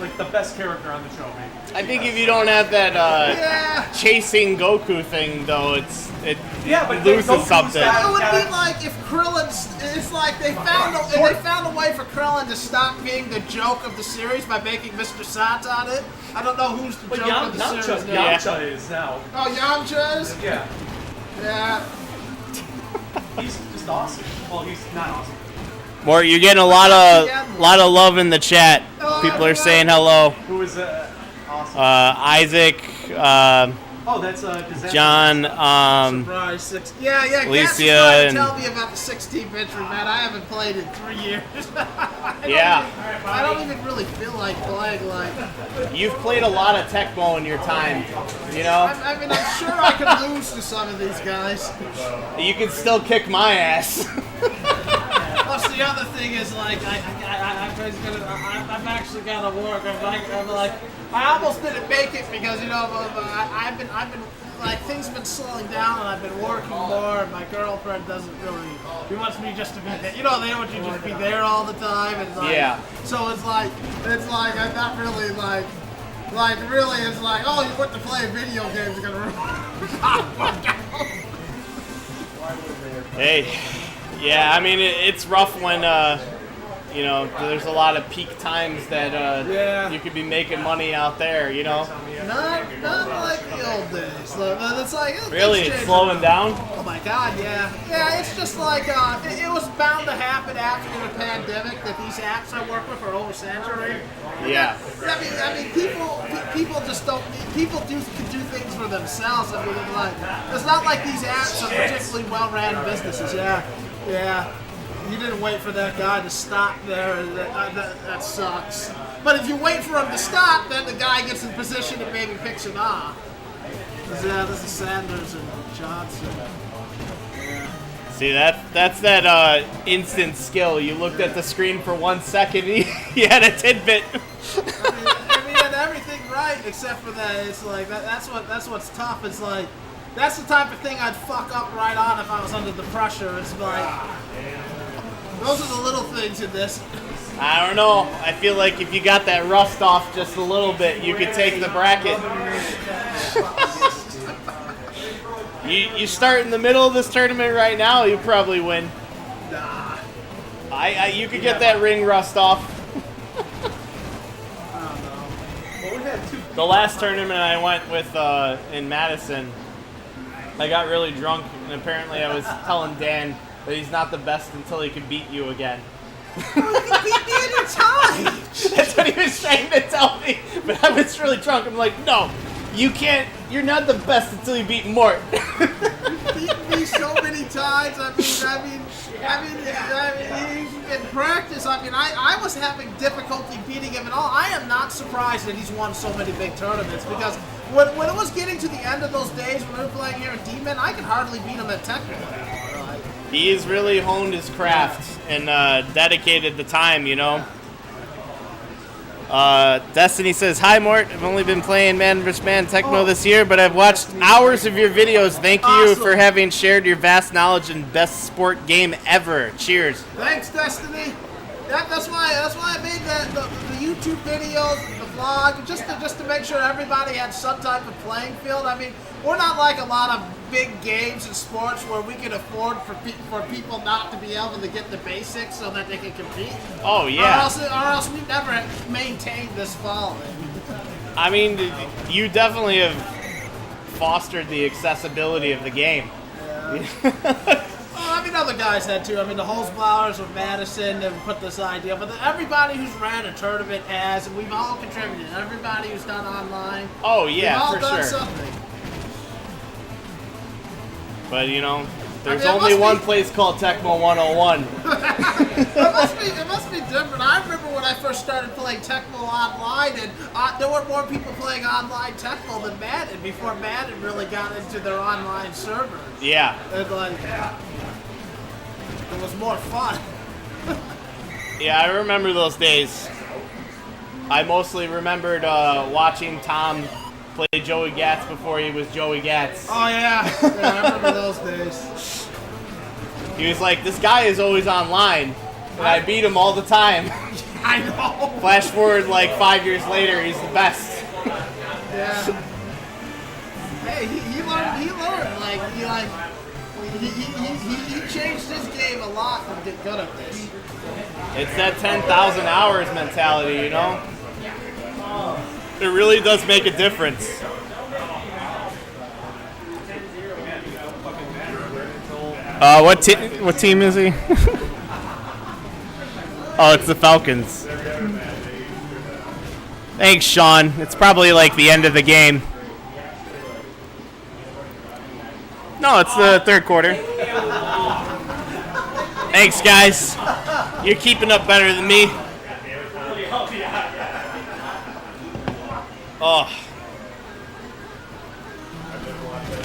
Like the best character on the show, man. I think if you don't have that Yeah. chasing Goku thing, though, it but loses Goku's something. got- It would be like if Krillin's. It's like they found a way for Krillin to stop being the joke of the series by making Mr. Satan it. I don't know who's the But joke of the series now. Yamcha is now. Oh, Yamcha is? Yeah. Yeah. He's just awesome. Well, he's not awesome. Mort, you're getting a lot of love in the chat. People are saying hello. Who is awesome? Isaac, Oh, that's Disaster. John, Surprise, six. Yeah, Gas was Alicia trying to and- tell me about the 16-bit man. I haven't played in 3 years. I don't even really feel like playing like. you've played a lot of Tecmo in your time, you know? I mean, I'm sure I could lose to some of these guys. You can still kick my ass. Plus, the other thing is like I've actually got to work. I'm like I almost didn't make it because I've been like things have been slowing down and I've been working more. And my girlfriend doesn't really. She wants me just to be there. They want you to just be there all the time. And like, Yeah. So it's like I'm not really like really it's like oh you went to play video games you're gonna. Hey, yeah, I mean, it's rough when, there's a lot of peak times that you could be making money out there, you know? Not like the old days. It's like Really, it's slowing down? Oh my God, yeah. Yeah, it's just like, it was bound to happen after the pandemic that these apps I work with are oversaturated. Yeah. I mean, people just don't, people can do things for themselves. I mean, it's not like these apps are particularly well-ran businesses. Yeah. You didn't wait for that guy to stop there. That sucks. But if you wait for him to stop, then the guy gets in position and maybe picks him off. Yeah, this is Sanders and Johnson. See, that's that instant skill. You looked at the screen for 1 second, and you had a tidbit. I mean, and everything right except for that. It's like that's what's tough. It's like that's the type of thing I'd fuck up right on if I was under the pressure. It's like those are the little things in this. I don't know. I feel like if you got that rust off just a little bit, you could take the bracket. You start in the middle of this tournament right now, you probably win. Nah. You could get that ring rust off. Well, we had two. The last tournament I went with in Madison, I got really drunk, and apparently I was telling Dan that he's not the best until he can beat you again. You can beat me anytime. That's what he was trying to tell me. But I was really drunk. I'm like, no, you can't. You're not the best until you beat Mort. Beat me so many times. I mean, in practice, I was having difficulty beating him and all. I am not surprised that he's won so many big tournaments because when it was getting to the end of those days when we were playing here at Dmen, I could hardly beat him at Tecmo. He's really honed his craft and dedicated the time, you know. Destiny says, "Hi Mort, I've only been playing Man vs. Man Tecmo this year, but I've watched hours of your videos. Thank you for having shared your vast knowledge and best sport game ever. Cheers." Thanks, Destiny. That's why I made the YouTube videos, the vlog, just to make sure everybody had some type of playing field. I mean, we're not like a lot of big games and sports where we can afford for people not to be able to get the basics so that they can compete. Oh yeah. Or else we never maintained this following. I mean, you definitely have fostered the accessibility of the game. Yeah. Well, I mean, other guys had too. I mean, the Holzblowers of Madison have put this idea, but everybody who's ran a tournament has, and we've all contributed. Everybody who's done online. Oh yeah, we've all for done sure. something. But you know, there's only one place called Tecmo 101. It must be different. I remember when I first started playing Tecmo online, and there were more people playing online Tecmo than Madden before Madden really got into their online servers. Yeah. And like, it was more fun. Yeah, I remember those days. I mostly remembered watching Tom play Joey Gatz before he was Joey Gatz. Oh yeah, I remember those days. He was like, this guy is always online, and I beat him all the time. I know. Flash forward like 5 years later, he's the best. Yeah. Hey, he learned. He changed his game a lot to get good at this. It's that 10,000 hours mentality, you know? It really does make a difference. What team is he? Oh, it's the Falcons. Thanks, Sean. It's probably like the end of the game. No, it's the third quarter. Thanks, guys. You're keeping up better than me. Oh.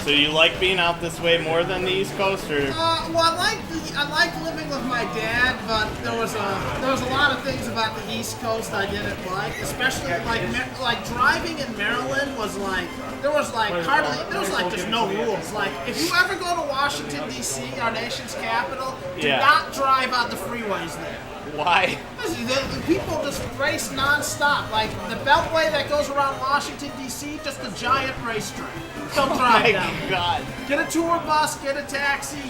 So you like being out this way more than the East Coast, or? Well, I like living with my dad, but there was a lot of things about the East Coast I didn't like, especially like driving in Maryland was like there was just no rules. Like if you ever go to Washington D.C., our nation's capital, do not drive on the freeways there. Why? The people just race nonstop. Like the beltway that goes around Washington D.C., just a giant racetrack. Don't drive down. Oh my God. Get a tour bus, get a taxi,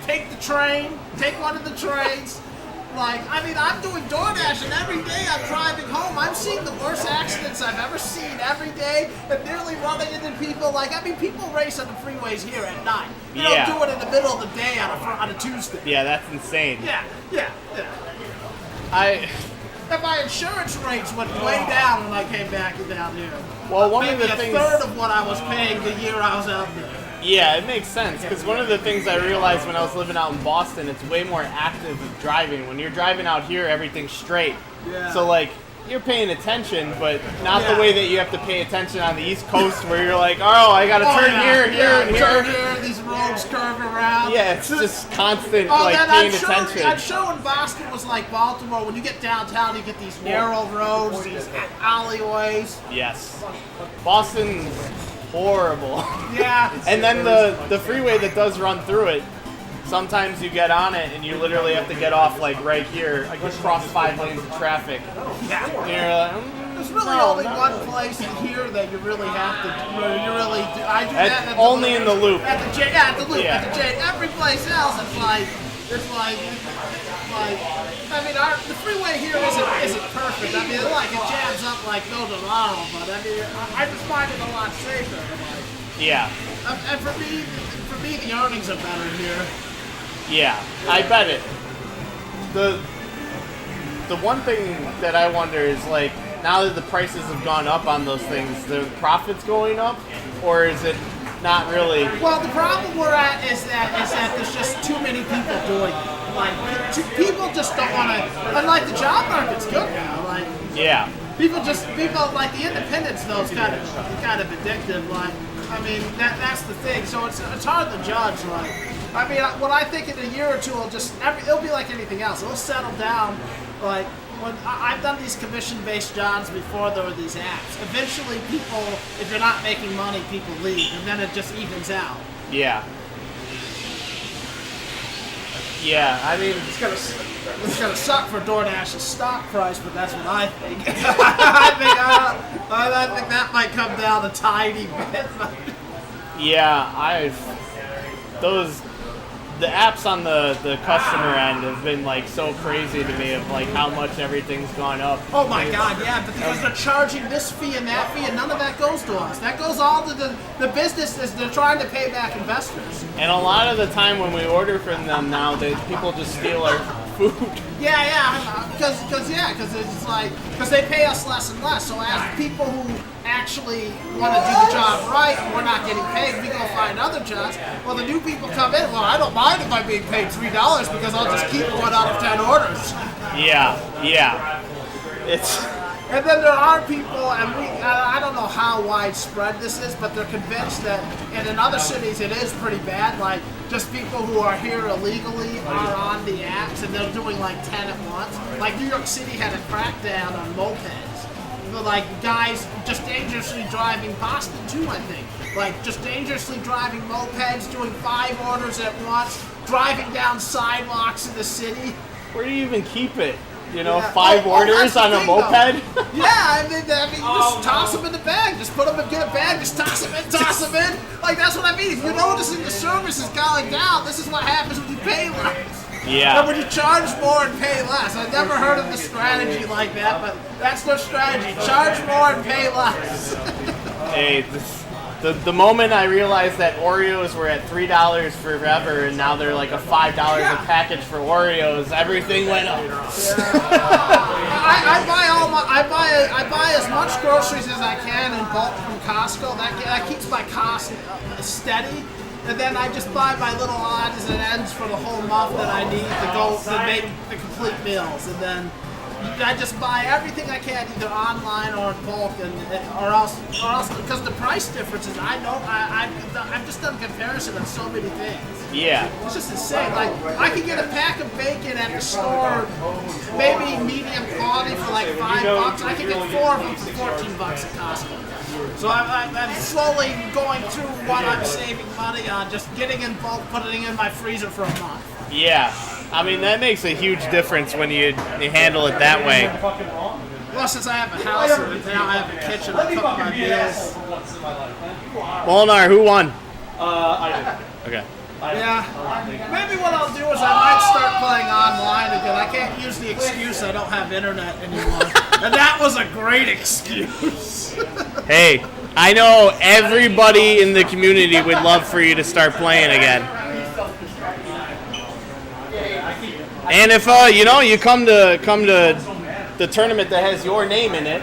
take the train, take one of the trains. Like, I mean, I'm doing DoorDash, and every day I'm driving home. I'm seeing the worst accidents I've ever seen every day, and nearly running into people. Like, I mean, people race on the freeways here at night. They don't do it in the middle of the day on a Tuesday. Yeah, that's insane. Yeah. And my insurance rates went way down when I came back down here. Well, one Maybe of the things. a third of what I was paying the year I was out there. Yeah, it makes sense, because one of the things I realized when I was living out in Boston, it's way more active with driving. When you're driving out here, everything's straight. Yeah. So, like, you're paying attention, but not the way that you have to pay attention on the East Coast, where you're like, oh, I gotta turn here, and here. Turn here, these roads curve around. Yeah, it's just constant, Oh, like, then paying attention. I'm sure when Boston was like Baltimore, when you get downtown, you get these narrow roads, these alleyways. Yes. Boston's horrible. Yeah. And then the freeway that does run through it, sometimes you get on it and you literally have to get off like right here, like cross 5 lanes of traffic. Yeah. And you're like, There's really only one place here that you really have to. I do that only in the loop. At the J. At the J. Every place else, it's like. I mean, the freeway here isn't perfect. I mean, it jams up like no tomorrow, but I mean, I just find it a lot safer. Yeah. And for me, the earnings are better here. Yeah, I bet it. the one thing that I wonder is like, now that the prices have gone up on those things, the profits going up, or is it not really? Well, the problem we're at is that there's just too many people doing it. Like, people just don't want to. And like the job market's good now. Like, Yeah. people like the independents though is kind of addictive. Like, I mean that's the thing. So it's hard to judge. Like, I mean, what I think in a year or two it'll be like anything else. It'll settle down. Like, when I've done these commission-based jobs before, there were these apps. Eventually, people, if you're not making money, people leave, and then it just evens out. Yeah. Yeah, I mean, It's gonna suck for DoorDash's stock price, but that's what I think. I think that might come down a tiny bit. yeah, the apps on the customer end have been like so crazy to me of like how much everything's gone up. Oh my God, yeah, but because they're charging this fee and that fee, and none of that goes to us. That goes all to the businesses. They're trying to pay back investors. And a lot of the time when we order from them now, people just steal our food. Yeah, because it's like because they pay us less and less. So as people who actually want to do the job right, and we're not getting paid, we go find other jobs. Well, the new people come in. Well, I don't mind if I'm being paid $3 because I'll just keep 1 out of 10 orders. Yeah. It's And then there are people, and I don't know how widespread this is, but they're convinced that, and in other cities it is pretty bad, like just people who are here illegally are on the apps and they're doing like 10 at once. Like New York City had a crackdown on mopeds. Like guys just dangerously driving, Boston too, I think. Like just dangerously driving mopeds, doing 5 orders at once, driving down sidewalks in the city. where do you even keep it? You know, Yeah. 5 orders that's the on a thing, moped? though. Yeah, I mean, just toss them in the bag. Just put them in a good bag. Just toss them in. Like, that's what I mean. If you're noticing the service is going down, this is what happens when you pay less. Yeah. And when you charge more and pay less. I've never heard of the strategy like that, but that's their strategy. Charge more and pay less. Hey, the moment I realized that Oreos were at $3 forever and now they're like a $5 a package for Oreos, everything went up. I buy as much groceries as I can in bulk from Costco. That keeps my cost steady. And then I just buy my little odds and ends for the whole month that I need to make the complete meals. And then I just buy everything I can either online or in bulk, or else because the price differences. I've just done comparison of so many things. Yeah. It's just insane. Like I could get a pack of bacon at the store, maybe medium quality for like $5. I could get 4 of them for $14 at Costco. So I'm slowly going through what I'm saving money on, just getting in bulk, putting it in my freezer for a month. Yeah. I mean, that makes a huge difference when you handle it that way. Well, since I have a house and now I have a kitchen, I cook my meals. Molnar, who won? I Okay. Yeah, maybe what I'll do is I might start playing online again. I can't use the excuse I don't have internet anymore. And that was a great excuse. Hey, I know everybody in the community would love for you to start playing again. And if you come to the tournament that has your name in it,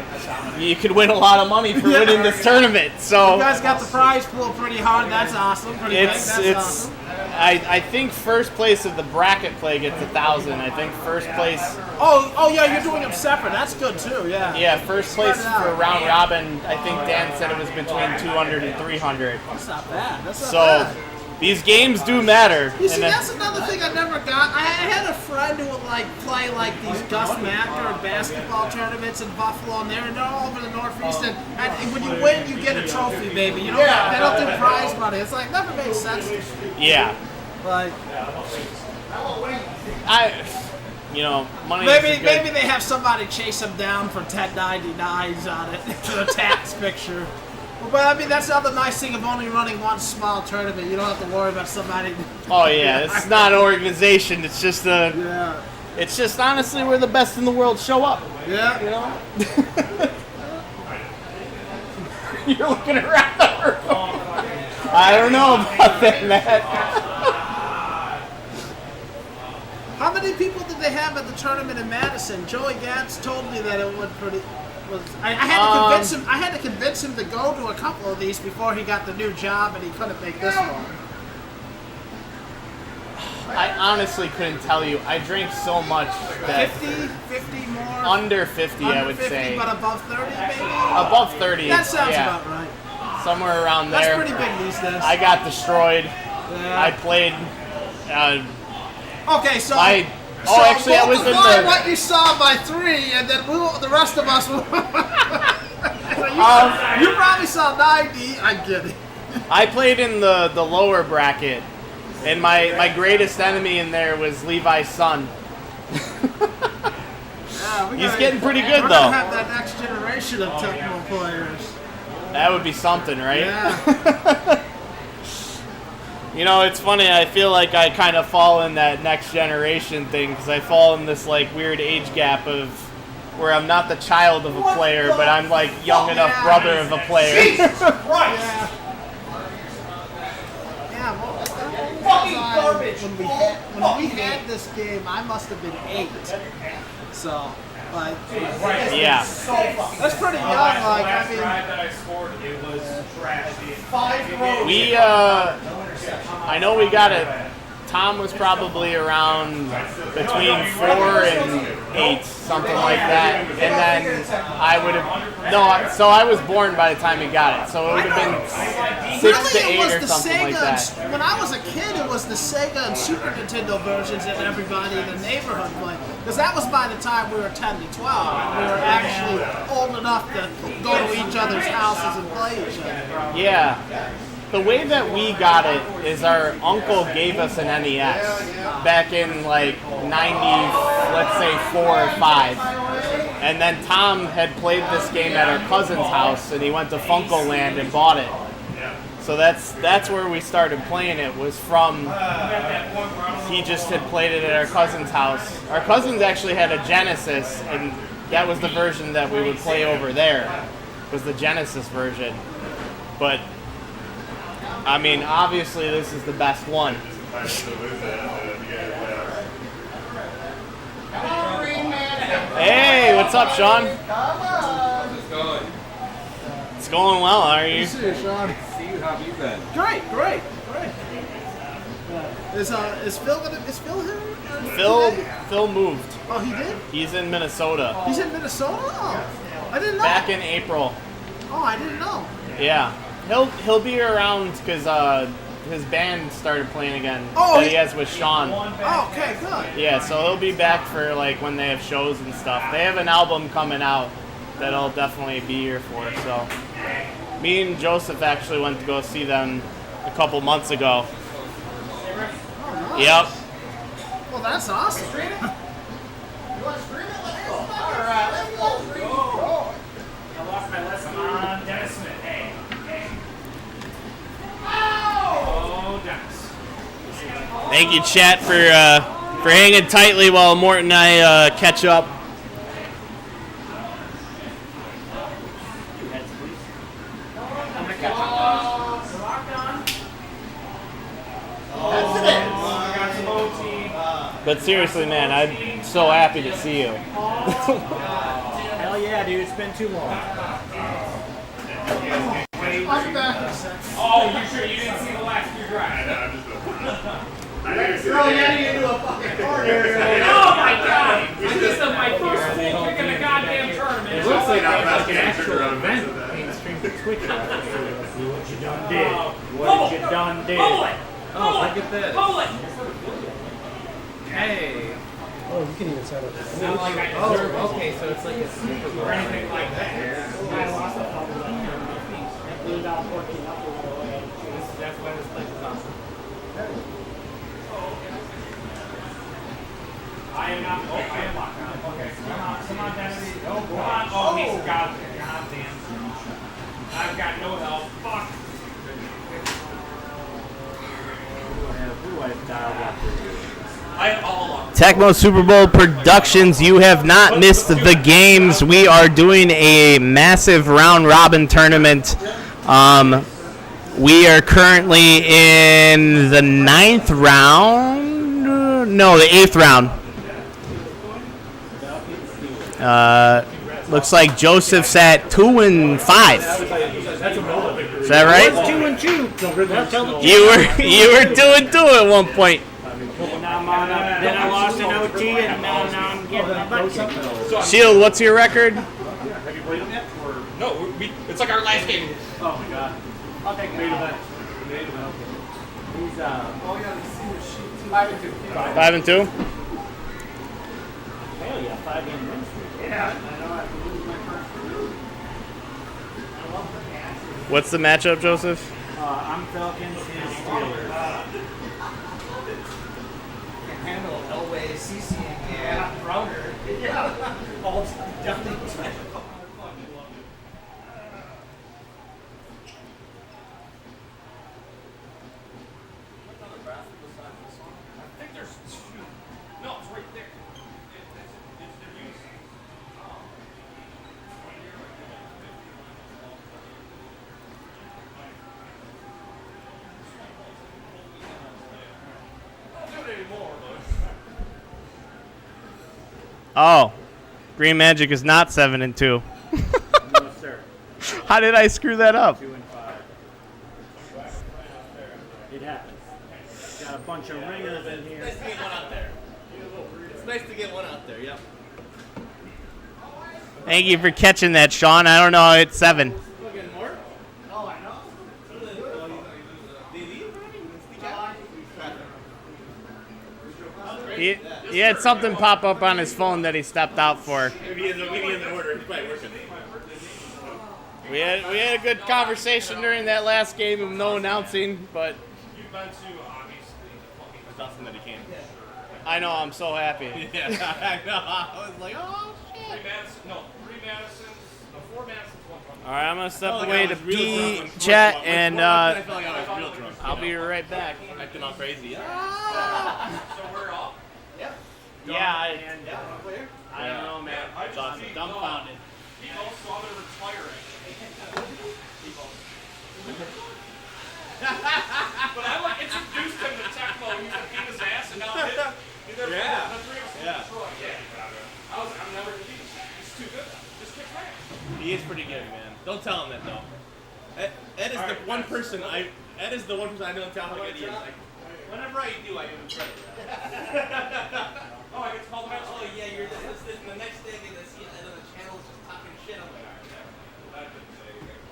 you could win a lot of money for winning this tournament. So You guys got the prize pool pretty hard. That's awesome. Pretty big. That's awesome. I think first place of the bracket play gets 1,000. I think first place. Oh yeah, you're doing them separate. That's good too. Yeah. Yeah, first place Spread it out. for round robin. I think Dan said it was between 200 and 300. That's not bad. That's not So bad. these games do matter. You see, And then- that's another thing I never got. I had a friend who would play these Gus Macker basketball tournaments in Buffalo, and they're all over the Northeast. And when you win, you get a trophy, baby. You know, they don't do prize money. It's like never made sense to me. Yeah. Like money. maybe is good. maybe they have somebody chase them down for 1099s on it for a tax picture. But I mean, that's the other nice thing of only running one small tournament. You don't have to worry about somebody. Oh yeah, it's not an organization. It's just Yeah. It's just honestly where the best in the world show up. Yeah. You know. You're looking around the room. I don't know about that, Matt. How many people did they have at the tournament in Madison? Joey Gatz told me that it was. I had to convince him. I had to convince him to go to a couple of these before he got the new job, and he couldn't make this one. I honestly couldn't tell you. I drink so much that 50 more. under 50, I would 50, say. but above 30, maybe. Above 30. That sounds yeah. about right. Somewhere around That's there. pretty big these days. I got destroyed. Yeah. I played. Okay, so. Actually, I was in multiply the. what you saw by 3, and then the rest of us will. You probably saw 90. I get it. I played in the lower bracket, and my greatest enemy in there was Levi's son. Yeah, He's getting pretty good, we're though. gonna have that next generation of Tecmo players. That would be something, right? Yeah. You know, it's funny. I feel like I kind of fall in that next generation thing because I fall in this like weird age gap of where I'm not the child of a player, but I'm like young enough brother of a player. Jesus Christ! Yeah, well, when we had this game, I must have been 8. So, like, Yeah. that's pretty young. Like, I mean, that I scored, it was trash. We, I know we got it. Tom was probably around between 4 and 8, something like that. And then I would have, so I was born by the time he got it. So it would have been 6 to 8 or something like that. When I was a kid, it was the Sega and Super Nintendo versions that everybody in the neighborhood played. Because that was by the time we were 10 to 12. And we were actually old enough to go to each other's houses and play each other. Yeah. The way that we got it is our uncle gave us an NES back in like 90, let's say 4 or 5. And then Tom had played this game at our cousin's house and he went to Funko Land and bought it. So that's where we started playing it, was from, he just had played it at our cousin's house. Our cousins actually had a Genesis, and that was the version that we would play over there, was the Genesis version. But I mean, obviously this is the best one. Hey, what's up, Sean? It's going well, how are you? See you, Sean. How have you been? Great. Is Phil here? Phil moved. Oh, he did? He's in Minnesota. He's in Minnesota? Oh, I didn't know. Back in April. Oh, I didn't know. Yeah. He'll be around because his band started playing again. Oh, that he has with Sean. Oh, okay, good. Yeah, so he'll be back for like when they have shows and stuff. They have an album coming out that I'll definitely be here for. So me and Joseph actually went to go see them a couple months ago. Oh, nice. Yep. Well, that's awesome. I lost my lesson on Dennis Smith. Hey. Oh, Dennis. Thank you, chat, for hanging tightly while Mort and I catch up. But seriously, man, I'm so happy to see you. Hell yeah, dude. It's been too long. I'll be back in a second. Oh, you sure you didn't see the last 2 drives? Throw Yeti into a fucking corner. Oh my god! This is my first full pick in the goddamn tournament. It looks like an actual event being streamed to Twitch. What you done did. What you done did. Pull it! Oh, look at this. Pull it! Hey. Oh, you can even set up. Not like I deserve it. Okay, so it's like a super Or anything like that. I lost a couple of I blew down 14 up or whatever. That's why this place is awesome. I am not. Oh, I am locked on. Okay. Come on, Dennis. Oh, come on. Oh, he's got it. God damn. I've got no help. Fuck. Who do I dial up to? I am all locked. Tecmo Super Bowl Productions, you have not missed the games. We are doing a massive round robin tournament. We are currently in the 9th round. No, the 8th round. Looks like Joseph's at 2-5. Is that right? 2-2. That's how the You were doing 2 at one point. Now I'm on up. Then I lost an OT, and now I'm getting my butt kicked. Shield, what's your record? No, it's like our last game. Oh my god. I'll take him back. He's 5-2. hell yeah, 5 game win streak. Yeah, I know I have to lose my first 2. What's the matchup, Joseph? I'm Falcons, his Steelers. Handle Elway, CC, and Browner. Yeah. All definitely. I think there's 2. No, it's right there. It's their use. I don't do it anymore, but. Oh, Green Magic is not 7-2. No, sir. How did I screw that up? 2-5. It happens. Got a bunch of ringers in here. Nice to get one out there. It's nice to get one out there, yep. Thank you for catching that, Sean. I don't know. It's 7. Fucking Mort? Oh, I know. Did he leave already? He had something pop up on his phone that he stepped out for. Maybe he has an order. He's probably working. We had a good conversation during that last game of no announcing, but You've been to, obviously, There's nothing that he can't. I know I'm so happy. Yeah, I know. I was like, oh, shit. 3 Madisons, 4 Madisons, 1 All right, I'm gonna step Oh, away I to was real pee, drunk. chat, When and I felt like I was real drunk. I'll be right back. Acting all crazy. So we're up. Yeah, Clear? I don't know, man. I just I'm beat dumbfounded. He also I'm gonna retiring. But I like introduced him to Tecmo. He was beating his ass, and now he's there. Yeah. The 3 of us in Yeah. Detroit. Yeah. I'm never gonna beat him. He's too good. Just kick my ass. He is pretty good, man. Don't tell him that though. Ed is the one person I know in town like Eddie is. Like, whenever I do, I give him credit. Oh, I get to call the match. Oh yeah, you're the next day I get to see Ed on the channel just talking shit. I'm like, I didn't say anything.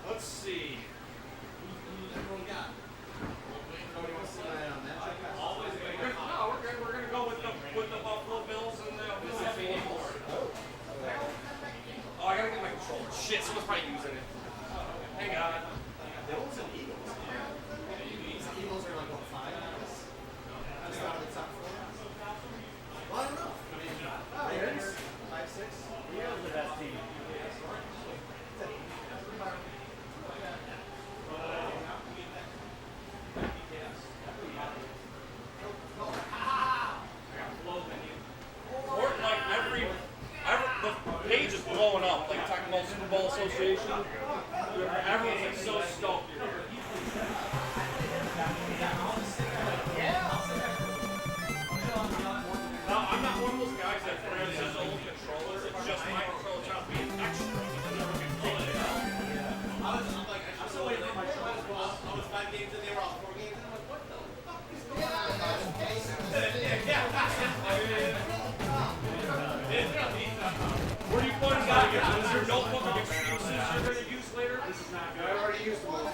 Let's see. who's everyone got? Nobody wants to see my matchup. Always a good. No, we're gonna go with the Buffalo Bills and the Eagles. Oh, I gotta get my controller. Shit, someone's probably using it. Hang on. Bills and Eagles. The Eagles are like what, 5? Just out of the top 4. Well, I don't know. I mean, Raiders, 5, 6. Yeah, the best team. Mort, like the page is blowing up. Like talking about Super Bowl Association. Everyone's like so stoked you're here. No, I'm not one of those guys that grabs his own controller. It's just my controller trying to be an extra. I never can pull it out. I'm still waiting for my shot as well. I was 5 games in, they were all 4 games in. I'm like, what the fuck is going on? Where are you pointing out again? Is your notebook of excuses you're going to use later? This is not good. I already used them all.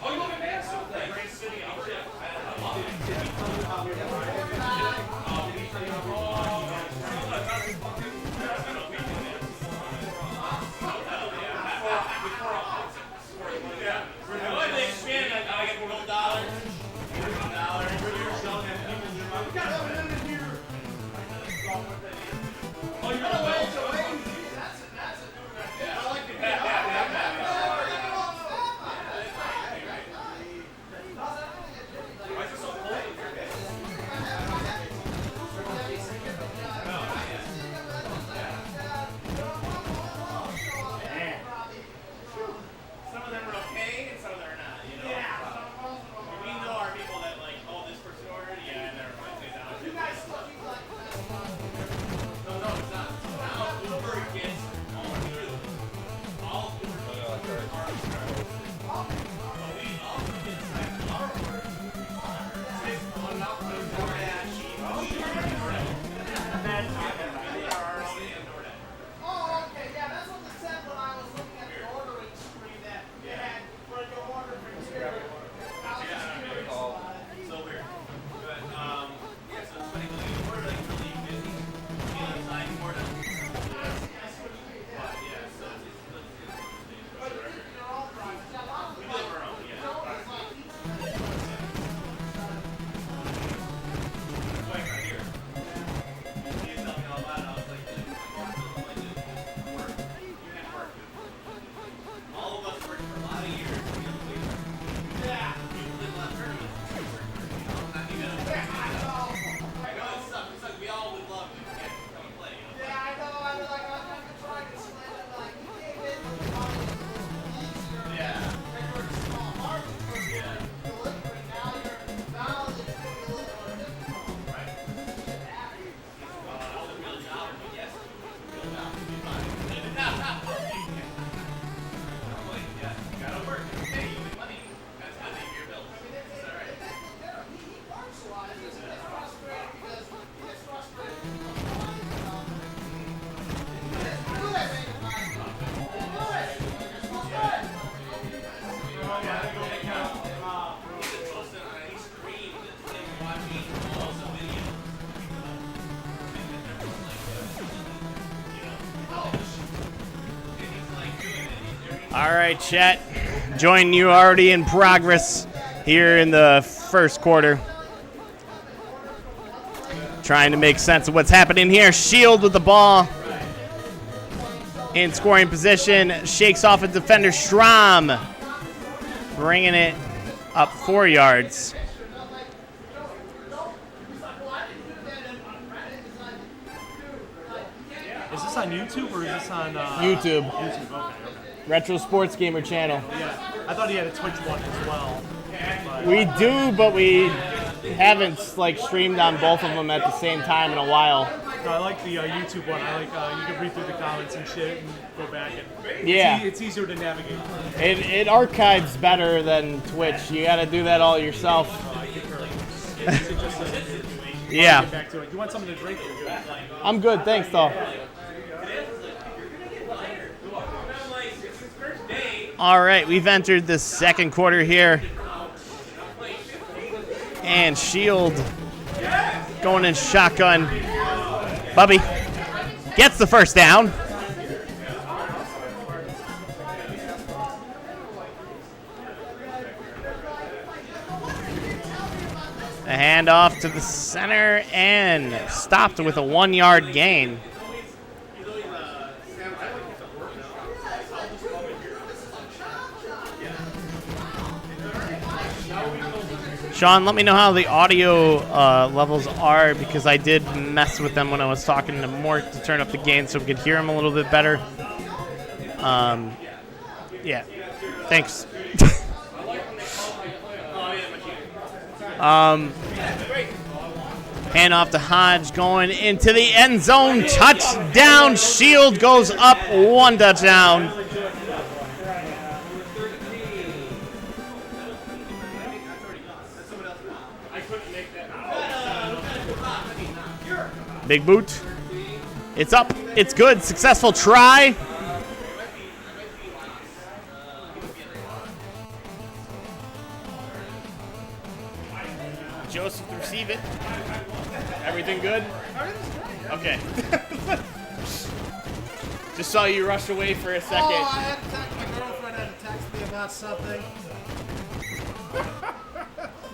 Oh, you look at Madison? Great city. I'm sure. I love it. All right, chat. Join you already in progress here in the first quarter. Trying to make sense of what's happening here. Shield with the ball. In scoring position. Shakes off a defender. Schramm. Bringing it up 4 yards. Is this on YouTube or is this on YouTube. YouTube, okay. Retro Sports Gamer channel. Yeah, I thought he had a Twitch one as well. But We do, but we haven't like streamed on both of them at the same time in a while. no, I like the YouTube one. I like you can read through the comments and shit and go back and Yeah. it's easier to navigate. It archives better than Twitch. You got to do that all yourself. It's just Yeah. get back to it. You want something to drink? You're good. I'm good, thanks though. All right, we've entered the second quarter here. And Shield going in shotgun. Bubby gets the first down. A handoff to the center and stopped with a 1 yard gain. Sean, let me know how the audio levels are because I did mess with them when I was talking to Mort to turn up the gain so we could hear him a little bit better. Yeah, thanks. Hand off to Hodge going into the end zone. Touchdown. Shield goes up 1 touchdown. Big boot. It's up. It's good. Successful try. Joseph to receive it. Everything good? Okay. Just saw you rush away for a second. Oh, I had to text my girlfriend had to text me about something.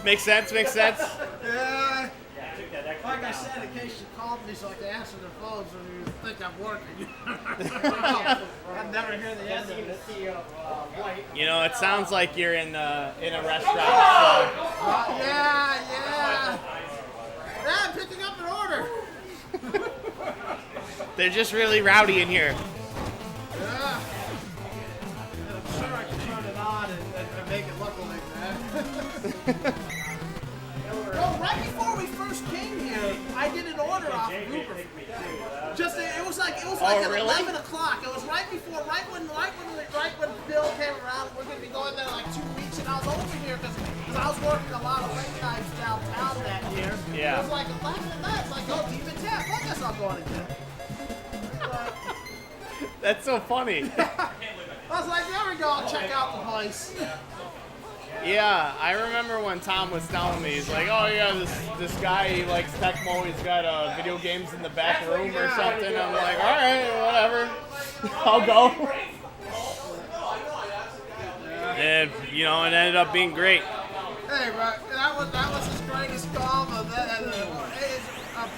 Makes sense, makes sense. Yeah. Like I said, in case you called me so I could answer their phones when you think I'm working. I'd never hear the end of it. You know, it sounds like you're in a restaurant. So. Yeah. Yeah, I'm picking up an order. They're just really rowdy in here. Yeah. I'm sure I can turn it on and make it look like that. Well, right before we first came here, I did an order off Uber. Just it was like at really? 11 o'clock. It was right when Bill came around. We're gonna be going there in like 2 weeks, and I was over here because I was working a lot of late nights downtown that year. Yeah. It was like 11 at night. It's like, oh, Dmen Tap. I guess I'm going again. That's so funny. I was like, there we go. I'll check out the place. Yeah, I remember when Tom was telling me, he's like, oh yeah, this guy, he likes Tecmo, he's got video games in the back room or something. I'm like, all right, whatever, I'll go. And, you know, it ended up being great. Hey, that was his greatest call.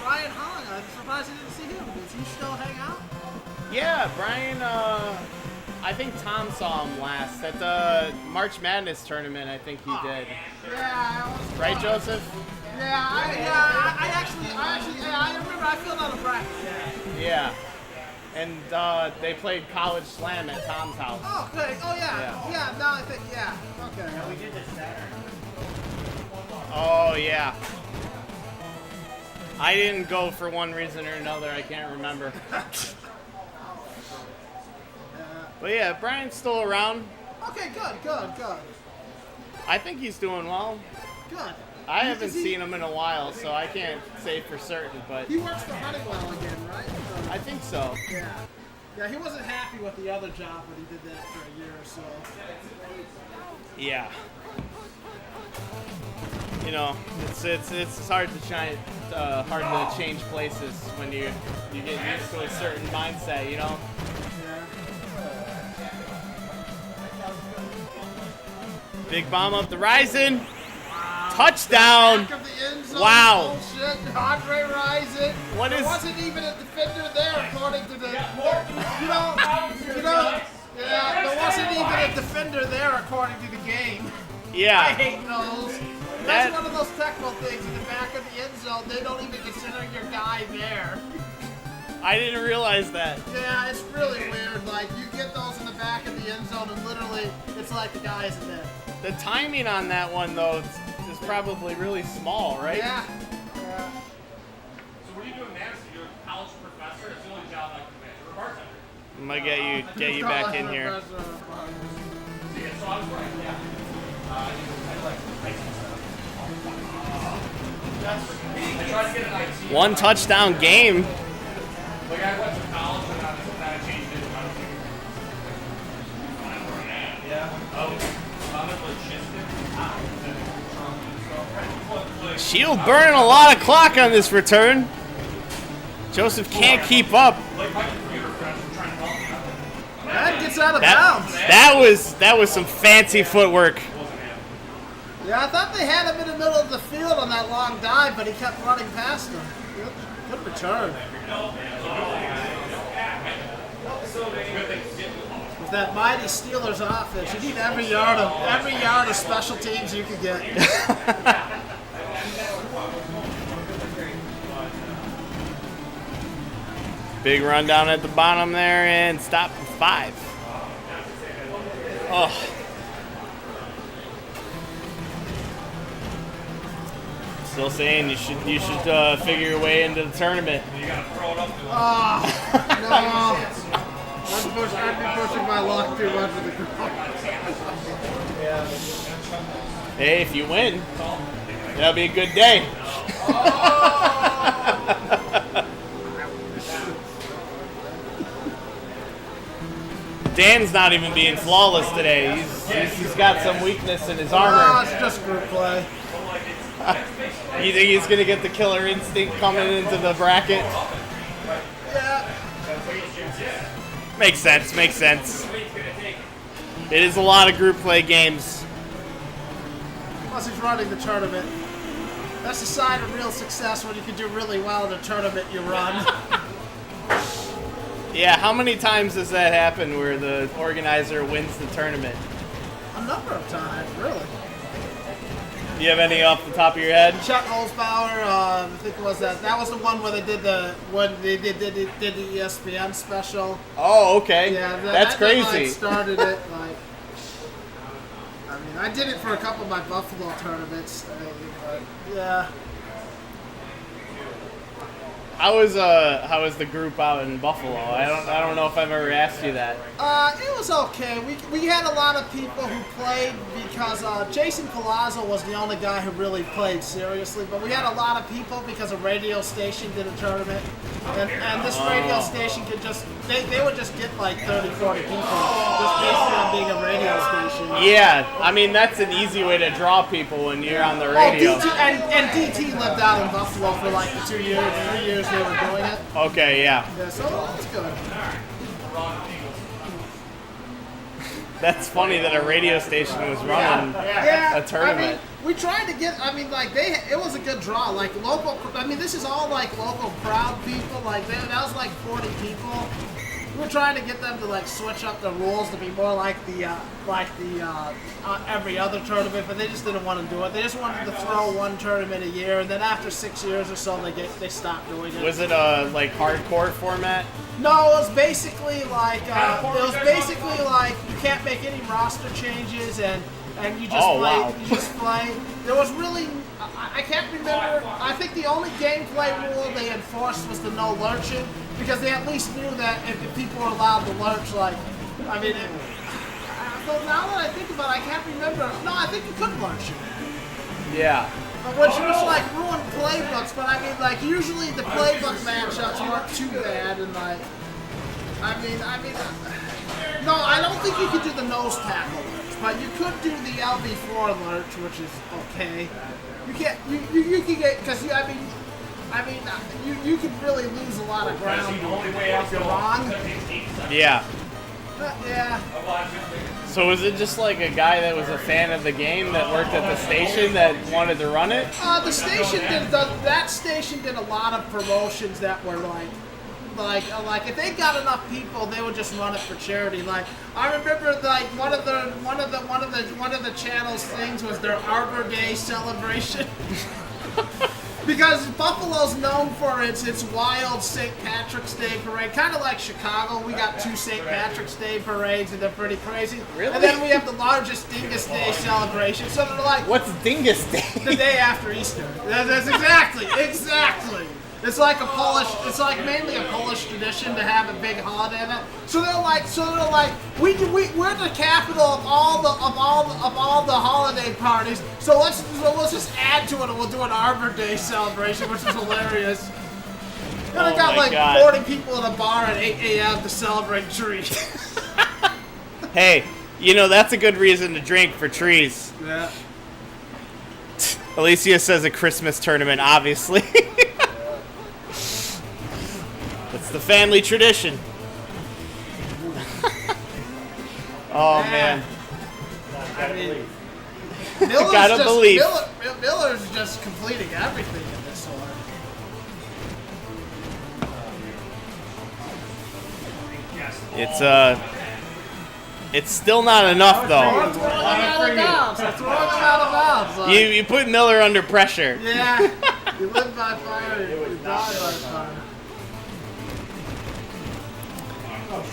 Brian Hong, I'm surprised I didn't see him. Does he still hang out? Yeah, Brian, I think Tom saw him last at the March Madness tournament. I think he did. Yeah, I was. Right, Joseph? Yeah, I actually, I remember I filled out a bracket. Yeah. And they played College Slam at Tom's house. Oh, okay. Oh, yeah. Yeah, now I think, yeah. Okay. Yeah, we did this Saturday. Oh, yeah. I didn't go for one reason or another. I can't remember. But yeah, Brian's still around. Okay, good. I think he's doing well. Good. I haven't seen him in a while, so I can't say for certain, but He works for Honeywell again, right? I think so. Yeah. Yeah, he wasn't happy with the other job, but he did that for a year or so. Yeah. You know, it's hard to change places when you get used to a certain mindset, you know. Yeah. Big bomb up the Ryzen. Touchdown. Back of the end zone. Wow. Bullshit. Andre Rison. What There is- wasn't even a defender there, according to the. Mort, Yeah, there wasn't even a defender there, according to the game. I Yeah. hate those. That- That's one of those Tecmo things in the back of the end zone. They don't even consider your guy there. I didn't realize that. Yeah, it's really weird. Like, you get those in the back of the end zone, and literally, it's like the guy isn't there. The timing on that one, though, is probably really small, right? Yeah. So what are you doing now? So you're a college professor? It's the only job I can make. You're a bartender. I'm gonna get you back in here. So I was right, yeah. I tried to get an IT. One touchdown game. Like I went to college and I changed it. Yeah. I'm a logistic. Shield burning a lot of clock on this return. Joseph can't keep up. Like my computer crashed. I'm trying to help you. That gets out of bounds. That was some fancy footwork. Yeah, I thought they had him in the middle of the field on that long dive, but he kept running past him. Good return. With that mighty Steelers offense, you need every yard of special teams you can get. Big run down at the bottom there and stop for 5. Oh. Still saying you should figure your way into the tournament. You gotta throw it up to No. I'd be pushing my luck too much with the group. Hey, if you win, that'll be a good day. Dan's not even being flawless today. He's got some weakness in his armor. It's just group play. You think he's gonna get the killer instinct coming into the bracket? Yeah. Makes sense. Makes sense. It is a lot of group play games. Plus he's running the tournament. That's a sign of real success when you can do really well in a tournament you run. Yeah, how many times does that happen where the organizer wins the tournament? A number of times, really. Do you have any off the top of your head? Chuck Holzbauer, I think it was that. That was the one where they did the ESPN special. Oh, okay. Yeah, That's that crazy. Started it like. I mean, I did it for a couple of my Buffalo tournaments. But yeah. How was the group out in Buffalo? I don't know if I've ever asked you that. It was okay. We had a lot of people who played because Jason Palazzo was the only guy who really played seriously. But we had a lot of people because a radio station did a tournament, and this radio station could just they would just get like 30, 40 people just based on being a radio station. Yeah, I mean that's an easy way to draw people when you're on the radio. Oh, DT, and DT lived out in Buffalo for like the 3 years they were doing it. Okay, yeah. Yeah, so that's good. That's funny that a radio station was running Yeah, a tournament. I mean, we tried to get. I mean, like it was a good draw. Like local. I mean, this is all like local crowd people. Like that was like 40 people. We were trying to get them to like switch up the rules to be more like the every other tournament, but they just didn't want to do it. They just wanted to throw one tournament a year, and then after 6 years or so, they stopped doing it. Was it a like hardcore format? No, it was basically like you can't make any roster changes and you just Oh, play. wow. You just play. There was really I can't remember. I think the only gameplay rule they enforced was the no lurching because they at least knew that if people were allowed to lurch, like I mean. So now that I think about it, I can't remember. No, I think you could lurch it. Yeah. Which was like ruined playbooks, but I mean, like usually the playbook matchups weren't too bad, and like, I mean, no, I don't think you could do the nose tackle lurch, but you could do the LB4 lurch, which is okay. You can't, you can get because I mean, you could really lose a lot of ground if you're wrong. Yeah. Yeah. So was it just like a guy that was a fan of the game that worked at the station that wanted to run it? The station that station did a lot of promotions that were like if they got enough people, they would just run it for charity. Like I remember, like one of the channel's things was their Arbor Day celebration. Because Buffalo's known for its wild St. Patrick's Day parade, kind of like Chicago. We got 2 St. Patrick's Day parades, and they're pretty crazy. Really? And then we have the largest Dingus Day celebration. So they're like, What's Dingus Day? the day after Easter. That's exactly. It's like mainly a Polish tradition to have a big holiday event. So they're like, we're the capital of all the holiday parties. So let's just add to it, and we'll do an Arbor Day celebration, which is hilarious. Then I got like God. 40 people in a bar at 8 a.m. to celebrate trees. Hey, you know that's a good reason to drink for trees. Yeah. Alicia says a Christmas tournament, obviously. It's the family tradition. Oh man. Miller's just completing everything in this one. It's still not enough though. You put Miller under pressure. Yeah. You live by fire, you die by fire.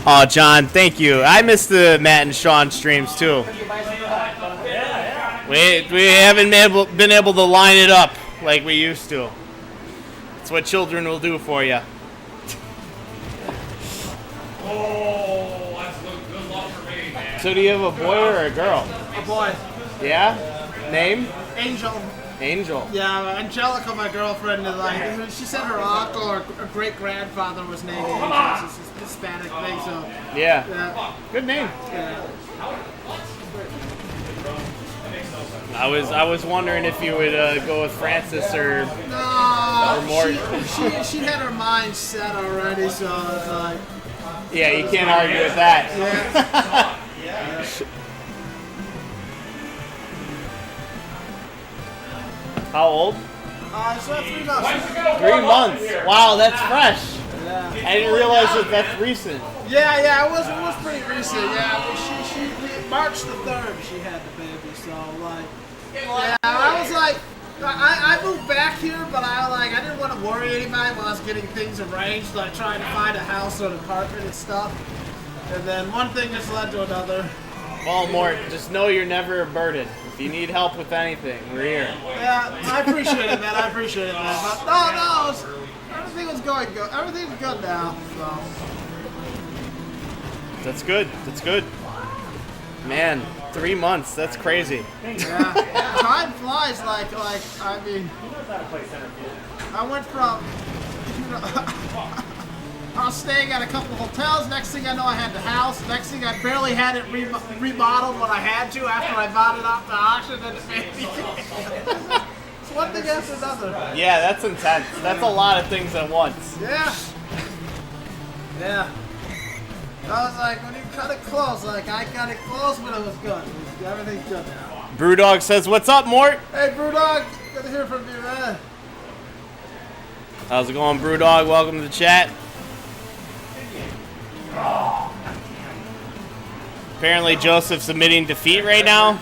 Oh, John, thank you. I missed the Matt and Sean streams too. We haven't been able to line it up like we used to. It's what children will do for you. Oh, that's good luck for me, man. So do you have a boy or a girl? A boy. Yeah? Name? Angel. Angel. Yeah, Angelica, my girlfriend, is like, she said her uncle or great grandfather was named Angel. It's a Hispanic thing, so. Yeah. Yeah. Good name. Yeah. I was wondering if you would go with Francis or Mort. She had her mind set already, so it's like. Yeah, you can't argue with that. Yeah. How old? So 3 months. 3 months. Wow, that's fresh. Yeah. I didn't realize that's recent. Yeah, it was pretty recent. Yeah, but she March the 3rd she had the baby, so like, yeah, I was like, I moved back here, but I didn't want to worry anybody while I was getting things arranged, like trying to find a house or an apartment and stuff, and then one thing just led to another. Well, Mort, just know you're never a burden. If you need help with anything, we're here. Yeah, I appreciate it, man. But no, everything was going good. Everything's good now. So. That's good. That's good. Man, 3 months. That's crazy. Yeah, time flies. Like I mean, I went from, I was staying at a couple of hotels. Next thing I know, I had the house. Next thing, I barely had it remodeled when I had to after I bought it off the auction. And the baby. It's one thing after another. Yeah, that's intense. That's a lot of things at once. Yeah. Yeah. I was like, when you cut it close, like I cut it close, but it was good. Everything's good now. Brewdog says, "What's up, Mort?" Hey, Brewdog. Good to hear from you, man. How's it going, Brewdog? Welcome to the chat. Apparently Joseph's admitting defeat right now.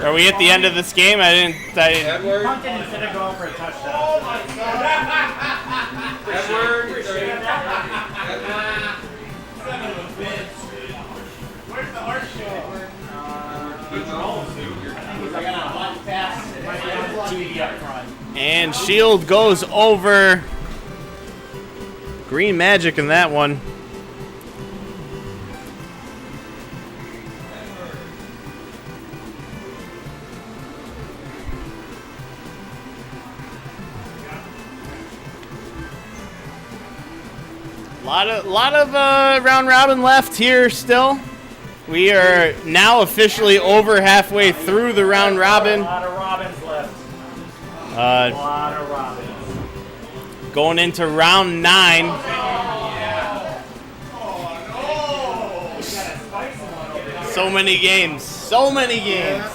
Are we at the end of this game? I didn't Punted instead of going for a touchdown. Oh my God. Where's the heart shot? And Shield goes over. Green Magic in that one. Lot of round robin left here still. We are now officially over halfway through the round robin. A lot of robins left. A lot of robins. Going into round 9. So many games. So many games.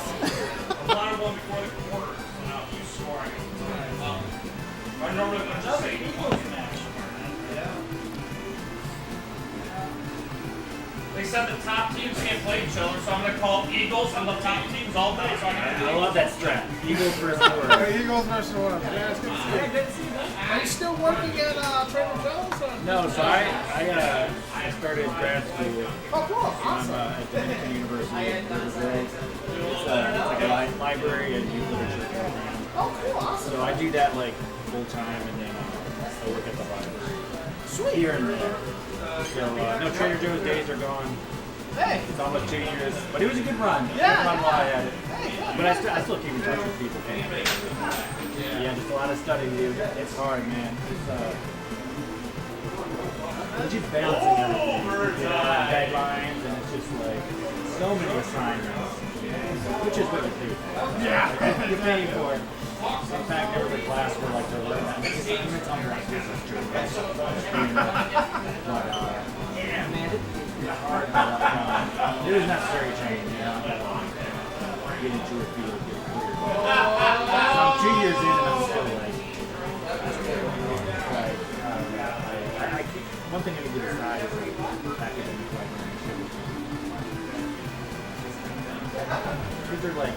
Line one before the quarter. So now if you score, I guess it's I normally would just say they said the top teams can't play each other, so I'm going to call Eagles and the top teams all day. So I love that strat. Eagles versus Warriors. Yeah, Eagles versus Warriors. Yeah, it's good to see. Are you still working at Trader Joe's? Or? No, so I started grad school. Oh, cool. I'm Awesome. at Dmen University. It's like a library and youth literature program. Oh, cool. Awesome. So I do that like full time, and then I work at the library. Sweet. Here and there. So no, Trader Joe's days are gone. Hey. It's almost 2 years, but it was a good run. Yeah, Good run while I had it. Hey, good. But I still keep in touch with people. Yeah, just a lot of studying, dude. It's hard, man. It's just balancing everything. Deadlines, and it's just like so many assignments, which is what you do. Yeah, you're paying for it. In fact, there was a class where like they're learning that assignments. I'm like, this is true. But yeah, man, it's hard. But it was necessary change, you know. Get into a field, get clear. I'm 2 years in, and I'm still like, one thing I need to decide is like academic librarianship. These are like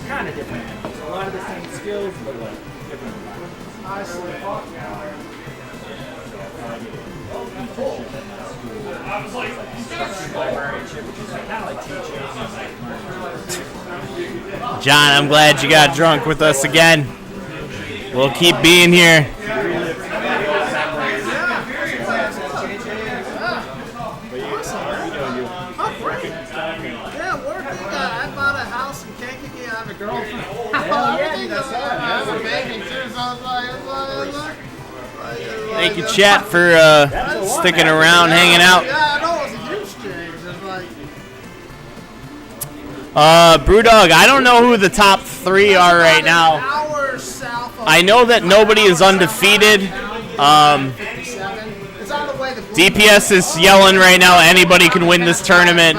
kind of different animals. A lot of the same skills, but like different environments. I see. I was like, Instruction librarianship, which is like kind of like teaching. John, I'm glad you got drunk with us again. We'll keep being here. Yeah, working. I bought a house in Kankakee. I have a girlfriend. Everything that's I have a baby too, so I was like, Thank you, chat, for sticking around, hanging out. Yeah, I know it was a huge change. It's like Brewdog, I don't know who the top 3 are right now. hours south of I know that nobody is undefeated. 57. It's on the way to DPS is yelling right now, anybody can win this tournament.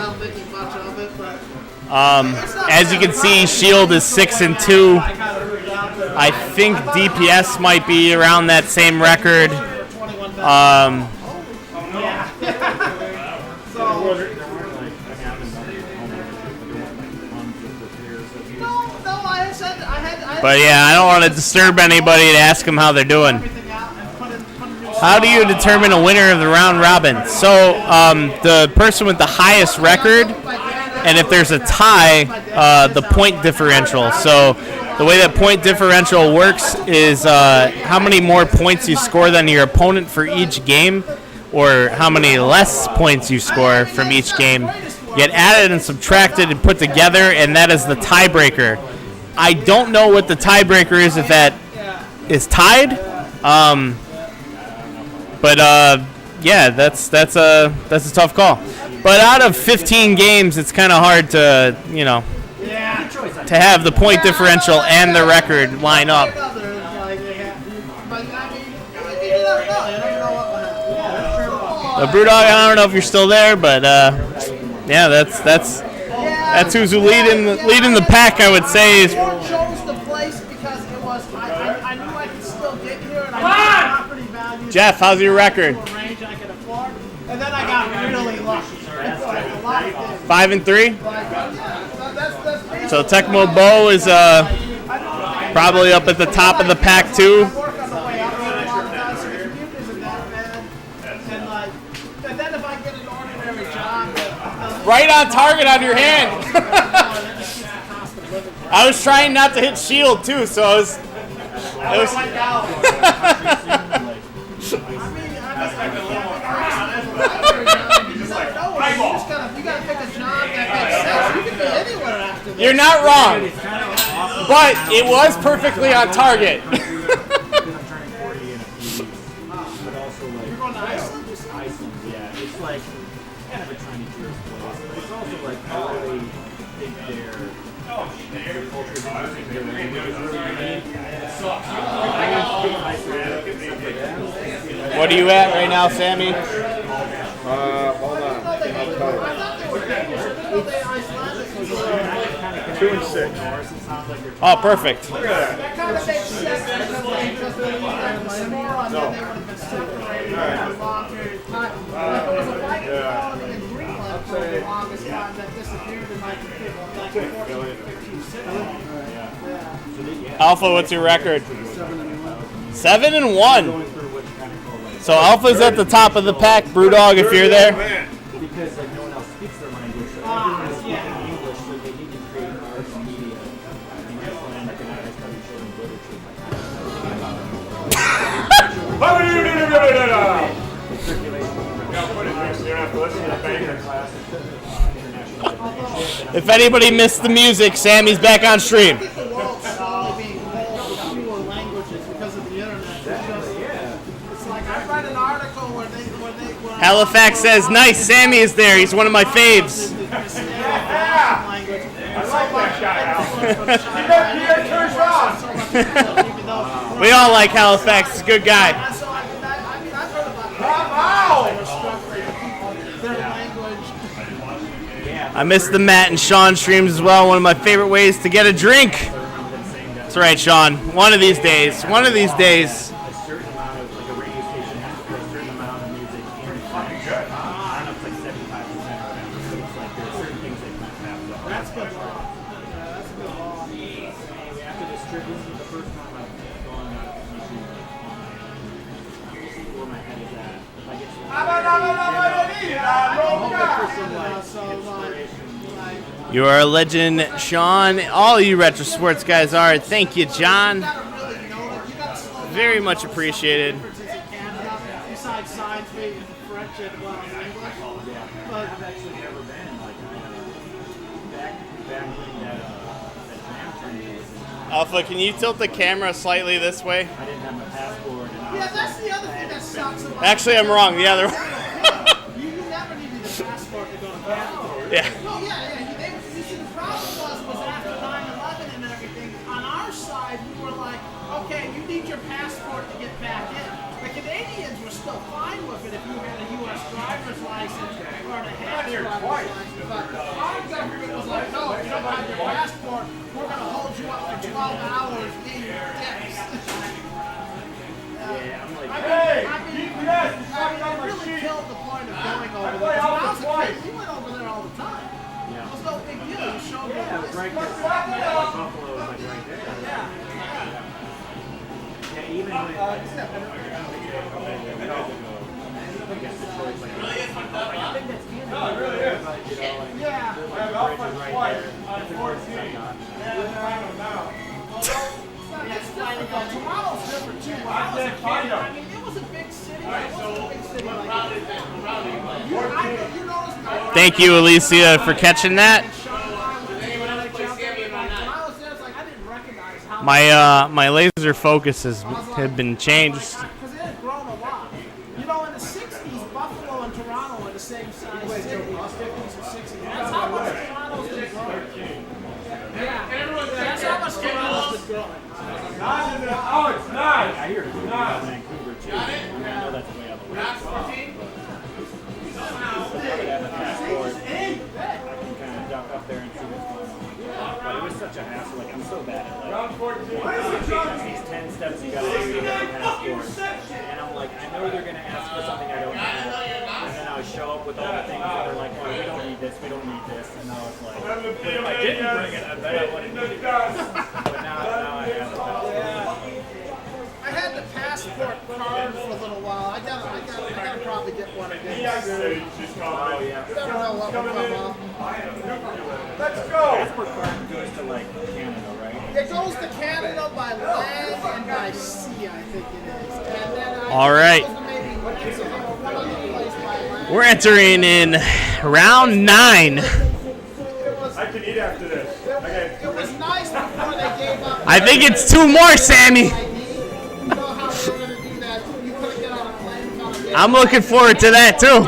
As you can see, Shield is 6-2. I think DPS might be around that same record. But yeah, I don't want to disturb anybody to ask them how they're doing. How do you determine a winner of the round robin? So the person with the highest record, and if there's a tie, the point differential. So the way that point differential works is how many more points you score than your opponent for each game, or how many less points you score from each game, get added and subtracted and put together, and that is the tiebreaker. I don't know what the tiebreaker is if that is tied, but yeah, that's a tough call. But out of 15 games, it's kind of hard to to have the point differential and the record line up. Brewdog, I don't know if you're still there, but yeah, that's who's leading the pack, I would say. Is Mort chose the place because it was I knew I could still get here, and I knew the property value. Jeff, how's your record? Range I could afford, and then I got really lucky. It's like a lot of things. 5-3. That's So Tecmo Bow is probably up at the top of the pack too. work on the way up there a lot of times, so the commute isn't that bad. And then if I get an ordinary job, Right on target on your hand. I was trying not to hit shield too, so I was. you gotta pick a job that makes sense. You can be anywhere after this. You're not wrong, but it was perfectly on target. I'm turning 40 in a few weeks, but also like You're going to Iceland? Iceland, yeah. It's like kind of a tiny tourist place, but it's also like I really think their culture is interesting. Their language is really unique. What are you at right now, Sammy? Hold on. I thought they were Danish. I didn't know they Iceland. 2 and 6. Oh, perfect. Look at that. That kind of makes sense because they just believe that the score on them, they would have been separated for a long period of time. Like, there was a Viking colony in Greenland for the longest time that disappeared in like 14, 15, 16. Alpha, what's your record? 7 and 1. So Alpha's at the top of the pack. Brewdog, if you're there. Because like no one else speaks their language, so everyone is speaking English, so they need to create arts and media. And that's when I recognize study children literature. You don't have to listen to the banger class. If anybody missed the music, Sammy's back on stream. I think the world's slowly being told fewer languages because of the internet. It's like I read an article where Halifax says, nice, Sammy is there. He's one of my faves. We all like Halifax. He's a good guy. I miss the Matt and Sean streams as well. One of my favorite ways to get a drink. That's right, Sean. One of these days. One of these days. You are a legend, Sean. All you Retro Sports guys are. Thank you, John. Very much appreciated. Besides science, maybe French and English. But I've actually never been back when that Alpha, can you tilt the camera slightly this way? I didn't have my passport. And yeah, that's the other thing that sucks about Actually, I'm wrong. The other one. You never needed a passport to go to Canada. Yeah. No, you see, the problem was after 9/11 and everything, on our side, we were like, okay, you need your passport to get back in. The Canadians were still fine with it if you had a U.S. driver's license or a half driver's license. But our government was like, no, if you don't have your passport, we're going to hold you up for 12 hours in your dicks. It really killed the point of going over there. When I was a kid, we went over there all the time. It was no big deal. You showed me. it was right there. Buffalo was like right there. Yeah, even when I guess the choice, like, I think that's Canada. No, it really is. But, you know, like, Yeah. the bridge is right there. That's the closest I got. It's different. Toronto's different too. When I was a kid, I mean, it was a big city. It wasn't a big city like that. You noticed Thank you, Alicia, for catching that. My laser focuses have been changed. Because it had grown a lot. You know, in the 60s, Buffalo and Toronto were the same size cities, 50s and 60s. That's how much Toronto's been growing. Yeah, that's how much Toronto's been growing. Oh, it's nice. I hear it's about Vancouver too. I know that's way up the way. I can kind of duck up there and see what's going on. But it was such a hassle. Like, I'm so bad at these 10 steps you gotta do to get a passport. And I'm like, I know they're gonna ask for something I don't have. And then I would show up with all the things that they're like, oh, we don't need this, we don't need this. And I was like, if I didn't bring it, I bet I wouldn't need it. But now I have it. I had the passport card for a little while. I gotta probably get one again soon. Oh, yeah. Never know what will come up. Let's go. Passport card goes to like Canada, right? It goes to Canada by land and by sea, I think it is. And then All right. it goes to maybe Mexico or one other place by land. We're entering in round 9. I can eat after this. Okay. It was nice before they gave up. I think it's 2 more, Sammy. You know how they were going to do that? You couldn't get on a plane without a I'm looking forward to that, too.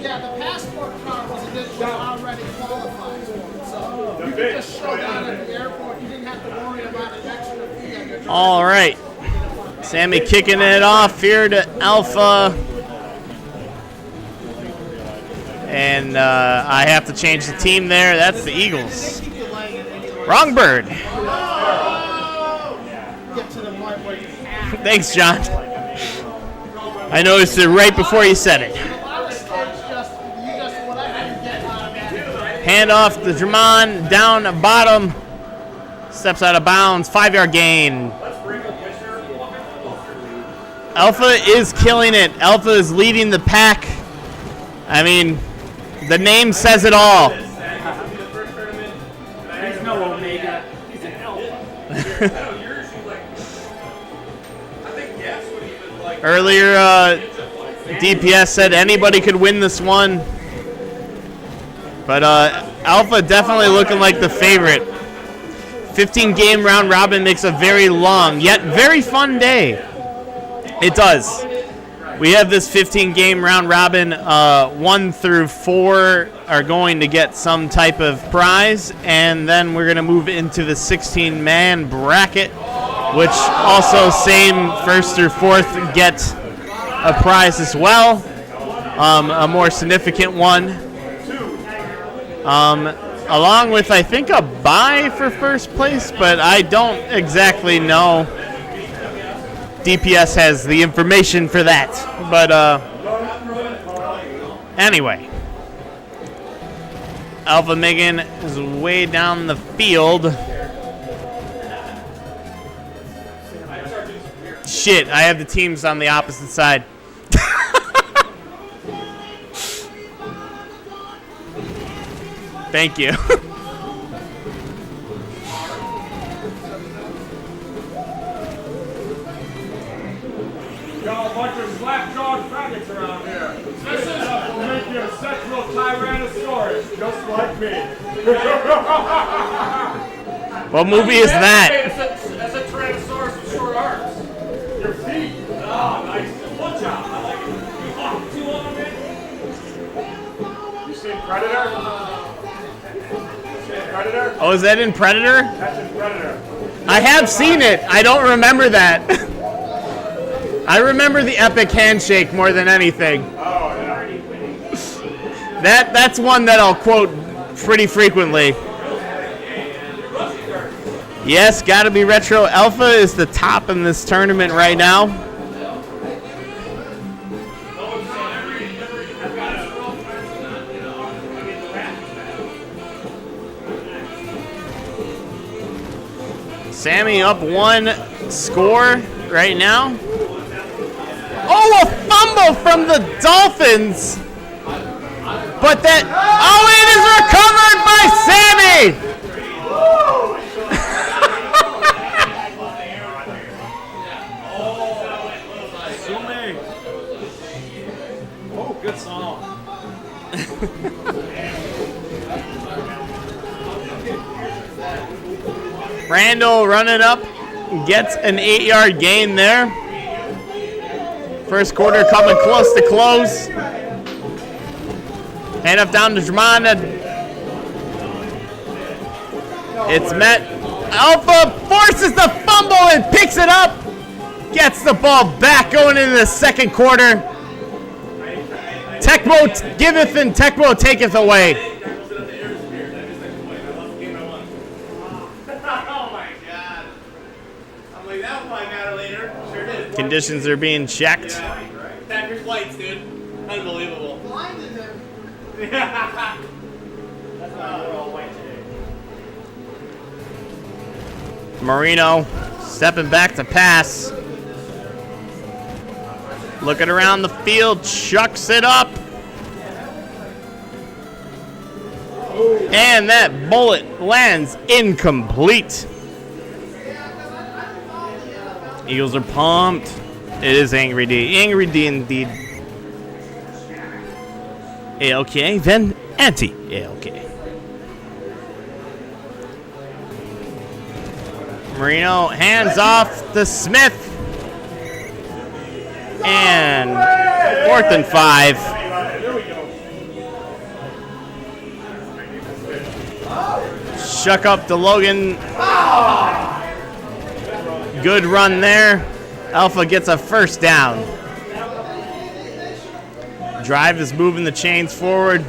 Yeah, the passport card was already qualified for it. So you could just show that at the airport. You didn't have to worry about an extra fee on your driver's All right. Sammy kicking it off here to Alpha. And I have to change the team there. That's the Eagles. They keep delaying Wrong bird. Get to the point where you have Thanks, John. I noticed it right before you said it. a lot of it's just you just whatever you get automatically. Hand off the Dmen, down bottom. Steps out of bounds, 5-yard gain. Alpha is killing it. Alpha is leading the pack. I mean, the name says it all. He's no Omega. He's an Alpha. Earlier, DPS said anybody could win this one. But Alpha definitely looking like the favorite. 15-game round robin makes a very long, yet very fun day. It does. We have this 15-game round robin. 1 through 4 are going to get some type of prize, and then we're going to move into the 16-man bracket, which also same 1st through 4th get a prize as well, a more significant one. Along with, I think, a bye for first place, but I don't exactly know. DPS has the information for that. But anyway, Alpha Megan is way down the field. Shit, I have the teams on the opposite side. Thank you. Got a bunch of slap-jawed faggots around here. This will make you a sexual tyrannosaurus, just like me. What movie is that? That's a Tyrannosaurus with short arms. Your feet. Oh, nice. Good job. I like it. You hop too long, man. You seen Predator? Predator? Oh, is that in Predator? That's in Predator. I have seen it. I don't remember that. I remember the epic handshake more than anything. Oh, yeah. That's one that I'll quote pretty frequently. Yes, gotta be retro. Alpha is the top in this tournament right now. Sammy up 1 score right now. Oh, a fumble from the Dolphins. But that, oh, it is recovered by Sammy. Oh, good song. Randall running up, gets an 8-yard gain there. First quarter coming close to close. Hand up down to Dmen. It's met. Alpha forces the fumble and picks it up. Gets the ball back going into the second quarter. Tecmo giveth and Tecmo taketh away. Oh my god. I'm like, that one got her later. Sure did. Conditions are being checked. Packers lights, dude. Unbelievable. Blinded him. Marino stepping back to pass. Looking around the field, chucks it up. And that bullet lands incomplete. Eagles are pumped. It is Angry D. Angry D indeed. ALK, then anti-ALK. Marino hands off to Smith. And 4th and 5. Shuck up to Logan. Good run there. Alpha gets a first down. Drive is moving the chains forward.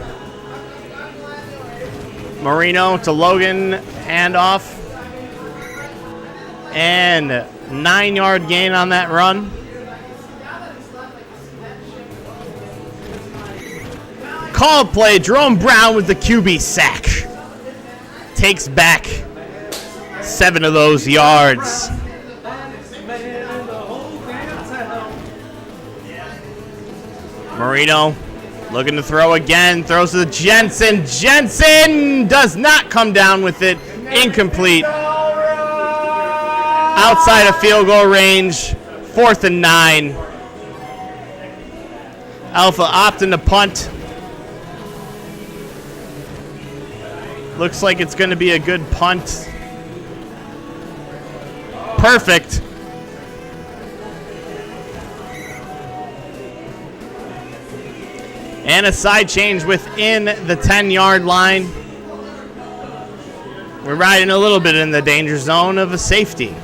Marino to Logan, handoff. And 9-yard gain on that run. Called play, Jerome Brown with the QB sack. Takes back 7 of those yards. Marino looking to throw again, throws to Jensen. Jensen does not come down with it. Incomplete. Outside of field goal range, 4th and 9. Alpha opting to punt. Looks like it's going to be a good punt. Perfect. And a side change within the 10-yard line. We're riding a little bit in the danger zone of a safety.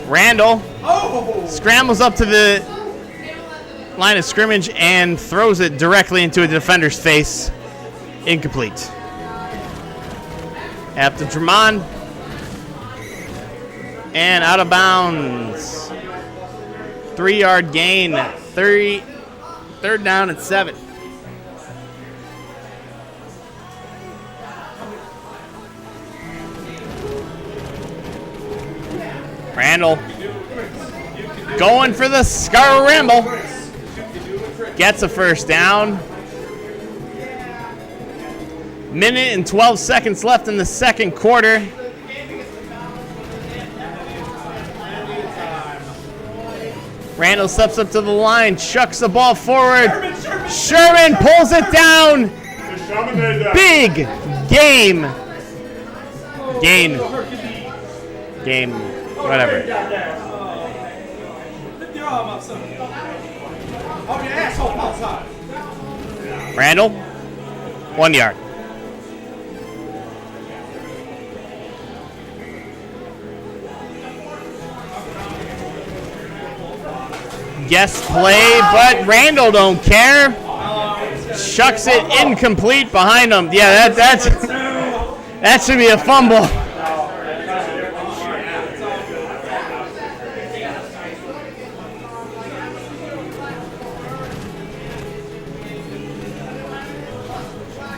Randall scrambles up to the line of scrimmage and throws it directly into a defender's face. Incomplete. After Dmen. And out of bounds. 3-yard gain. 3rd down and 7. Randall going for the scramble. Gets a first down. Minute and 12 seconds left in the second quarter. Randall steps up to the line, chucks the ball forward. Sherman pulls it down. Big game. Game. Whatever. Randall, 1 yard. Guess play, but Randall don't care. Chucks it incomplete behind him. Yeah, that should be a fumble.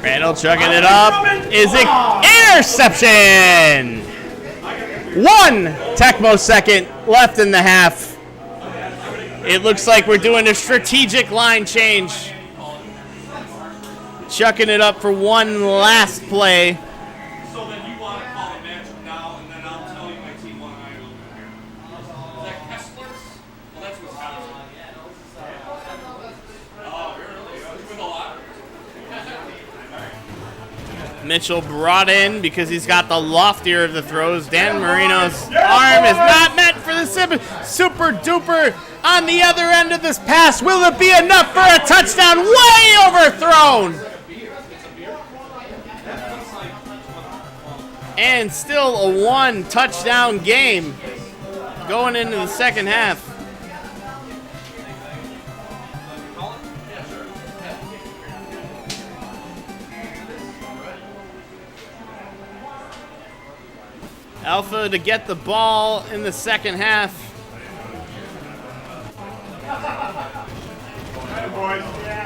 Randall chucking it up. Is it interception? 1 Tecmo second left in the half. It looks like we're doing a strategic line change. Chucking it up for one last play. So then you want to call a matchup now, and then I'll tell you my team won and I will here. Is that Kessler's? Well, that's Wisconsin. Oh, really? You win a lot. Mitchell brought in because he's got the loftier of the throws. Dan Marino's arm is not meant for the super duper on the other end of this pass. Will it be enough for a touchdown? Way overthrown. And still a 1 touchdown game going into the second half. Alpha to get the ball in the second half.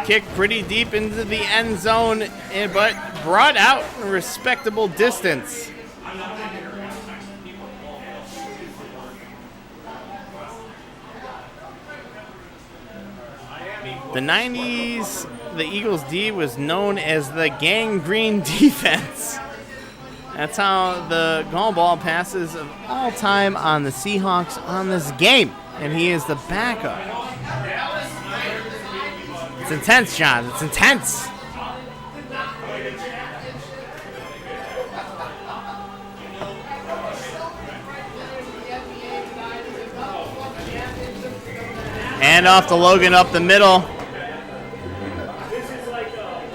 Kick pretty deep into the end zone, but brought out a respectable distance. The 90s, the Eagles D was known as the gangrene defense. That's how the goal ball passes of all time on the Seahawks on this game. And he is the backup. It's intense, John. It's intense. Hand off to Logan up the middle.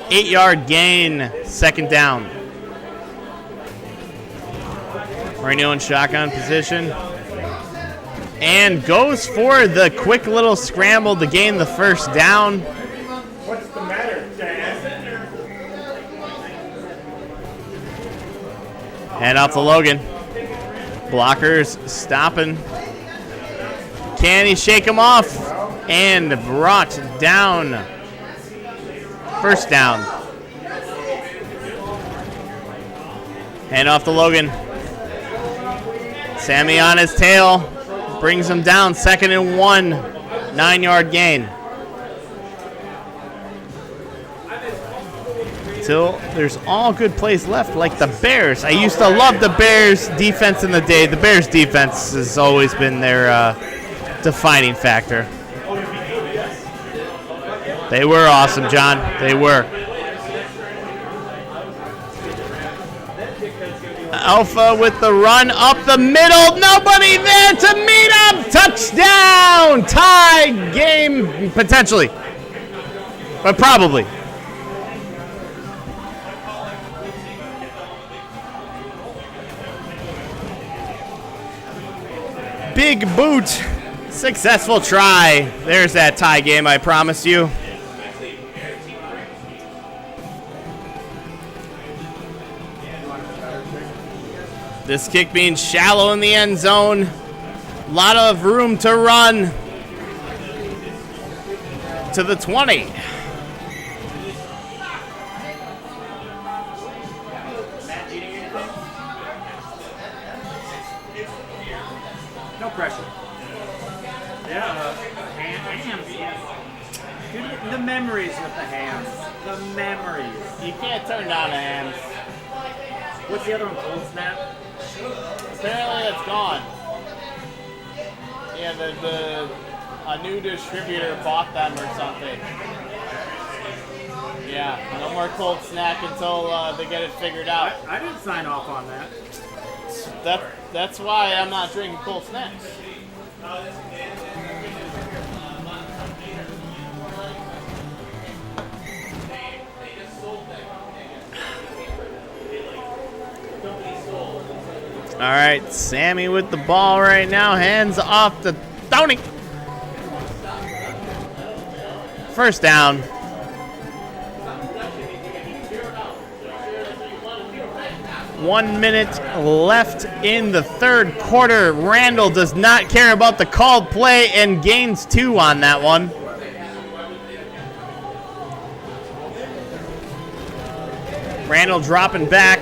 8-yard gain, second down. Marino in shotgun position. And goes for the quick little scramble to gain the first down. What's the matter, Dad? Hand off to Logan. Blockers stopping. Can he shake him off? And brought down. First down. Hand off to Logan. Sammy on his tail. Brings him down. 2nd and 1. 9-yard gain. Till there's all good plays left, like the Bears. I used to love the Bears defense in the day. The Bears defense has always been their defining factor. They were awesome, John. They were. Alpha with the run up the middle. Nobody there to meet him. Touchdown. Tie game, potentially. But probably. Big boot. Successful try. There's that tie game, I promise you. This kick being shallow in the end zone. A lot of room to run to the 20. No pressure. Yeah, hams. Dude, the memories with the hams. The memories. You can't turn down a hams. What's the other one? Cold snap? Apparently it's gone. Yeah, a new distributor bought them or something. Yeah, no more cold snack until they get it figured out. I didn't sign off on that. That's why I'm not drinking cold snacks. All right, Sammy with the ball right now. Hands off to Tony. First down. One minute left in the third quarter. Randall does not care about the called play and gains 2 on that one. Randall dropping back,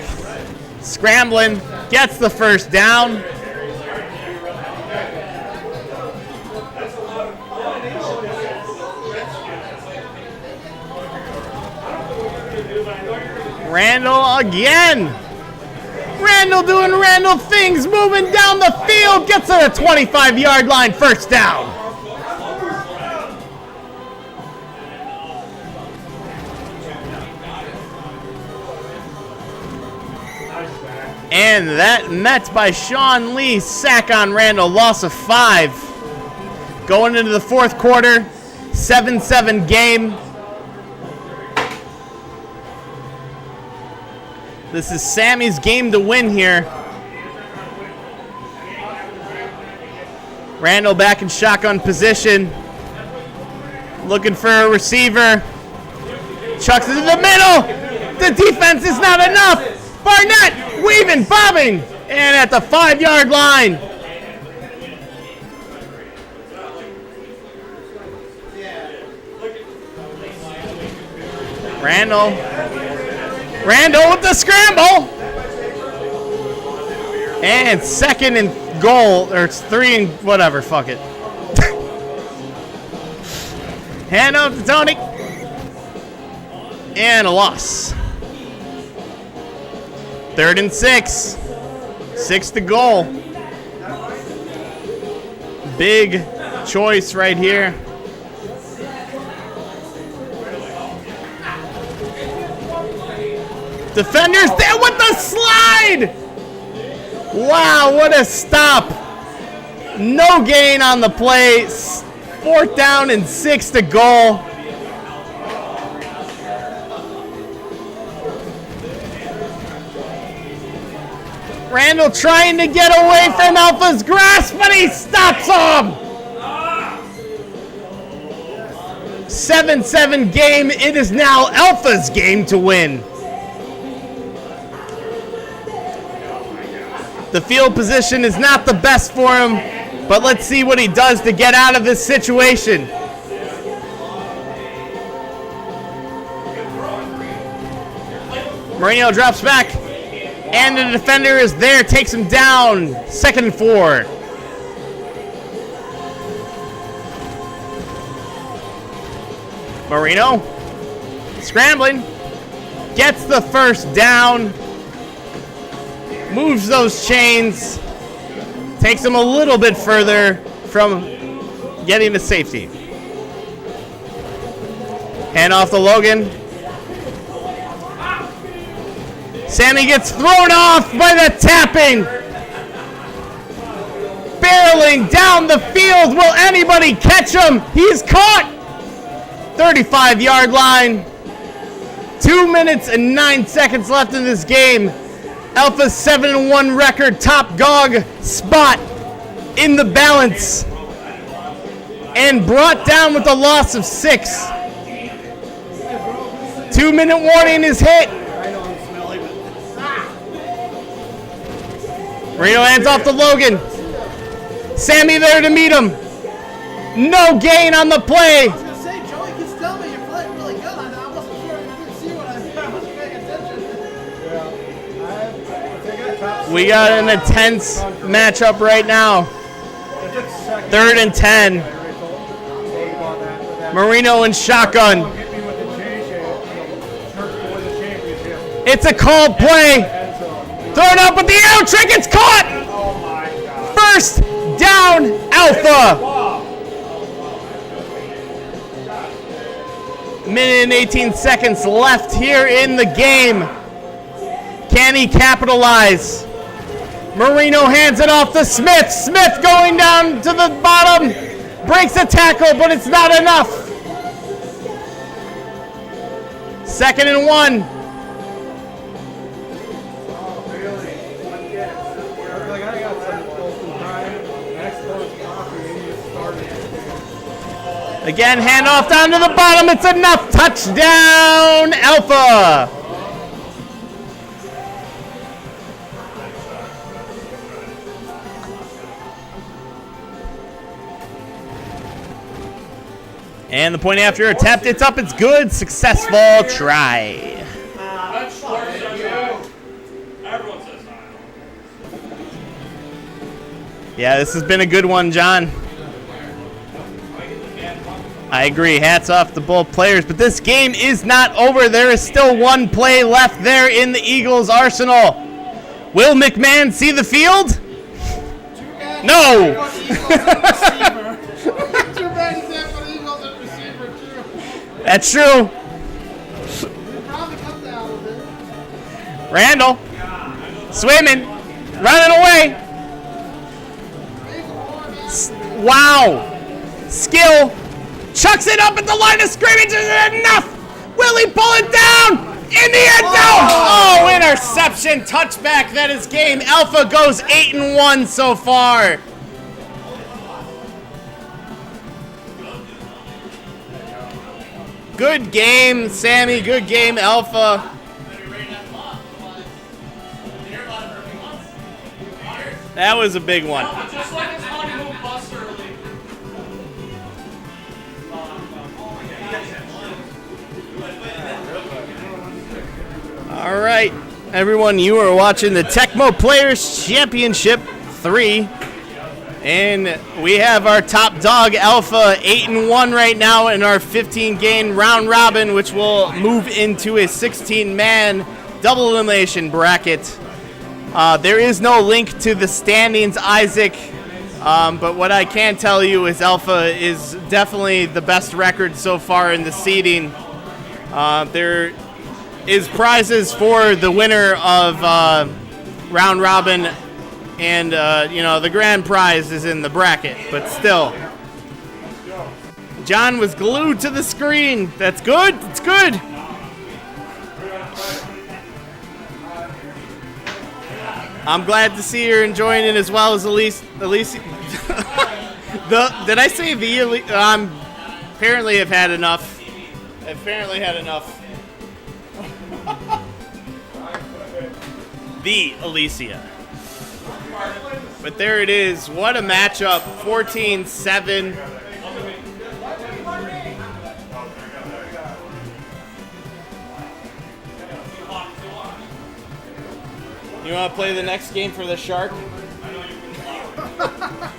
scrambling, gets the first down. Randall again. Randall doing Randall things, moving down the field, gets to the 25-yard line, first down. And that met by Sean Lee, sack on Randall, loss of 5. Going into the fourth quarter, 7-7 game. This is Sammy's game to win here. Randall back in shotgun position. Looking for a receiver. Chucks it in the middle. The defense is not enough. Barnett weaving, bobbing, and at the 5-yard line. Randall with the scramble. And 2nd and goal, or it's 3 and whatever, fuck it. Hand off to Tony. And a loss. 3rd and 6. 6 to goal. Big choice right here. Defenders there with the slide! Wow, what a stop. No gain on the play. 4th down and 6 to goal. Randall trying to get away from Alpha's grasp, but he stops him. 7-7 game. It is now Alpha's game to win. The field position is not the best for him, but let's see what he does to get out of this situation. Marino drops back, and the defender is there, takes him down. 2nd and 4. Marino, scrambling, gets the first down, moves those chains, takes him a little bit further from getting to safety. Hand off to Logan. Sammy gets thrown off by the tapping. Barreling down the field. Will anybody catch him? He's caught. 35-yard line. 2 minutes and 9 seconds left in this game. Alpha's 7-1 record, top dog spot in the balance. And brought down with a loss of 6. 2-minute warning is hit. Marino hands off to Logan. Sammy there to meet him. No gain on the play. I was gonna say, Joey keeps telling me you're playing really good. I wasn't sure if you could see what I wasn't paying attention. We got an intense matchup right now. 3rd and 10. Marino in shotgun. It's a called play. Thrown up with the arrow trick. It's caught. First down, Alpha. Minute and 18 seconds left here in the game. Can he capitalize? Marino hands it off to Smith. Smith going down to the bottom. Breaks a tackle, but it's not enough. 2nd and 1. Again, handoff down to the bottom. It's enough. Touchdown, Alpha. And the point after attempt, it's up, it's good. Successful try. Everyone says hi. Yeah, this has been a good one, John. I agree. Hats off to both players, but this game is not over. There is still one play left there in the Eagles' arsenal. Will McMahon see the field? No. Too bad he's there for the Eagles at receiver, too. That's true. He'll probably cut that a little bit. Randall, swimming, running away. Wow. Skill. Chucks it up at the line of scrimmage. Is it enough? Will he pull it down? In the end zone. Oh, interception. Touchback. That is game. Alpha goes 8-1 so far. Good game, Sammy. Good game, Alpha. That was a big one. Just like his honeymoon bus early. All right, everyone, you are watching the Tecmo Players Championship 3. And we have our top dog, Alpha, 8-1 right now in our 15-game round robin, which will move into a 16-man double elimination bracket. There is no link to the standings, Isaac, but what I can tell you is Alpha is definitely the best record so far in the seeding. There is prizes for the winner of round robin, and the grand prize is in the bracket, but still. John was glued to the screen. That's good. It's good. I'm glad to see you're enjoying it as well as Elise. Did I say the Elise? Apparently I've had enough. The Alicia. But there it is. What a matchup. 14-7. You want to play the next game for the Shark?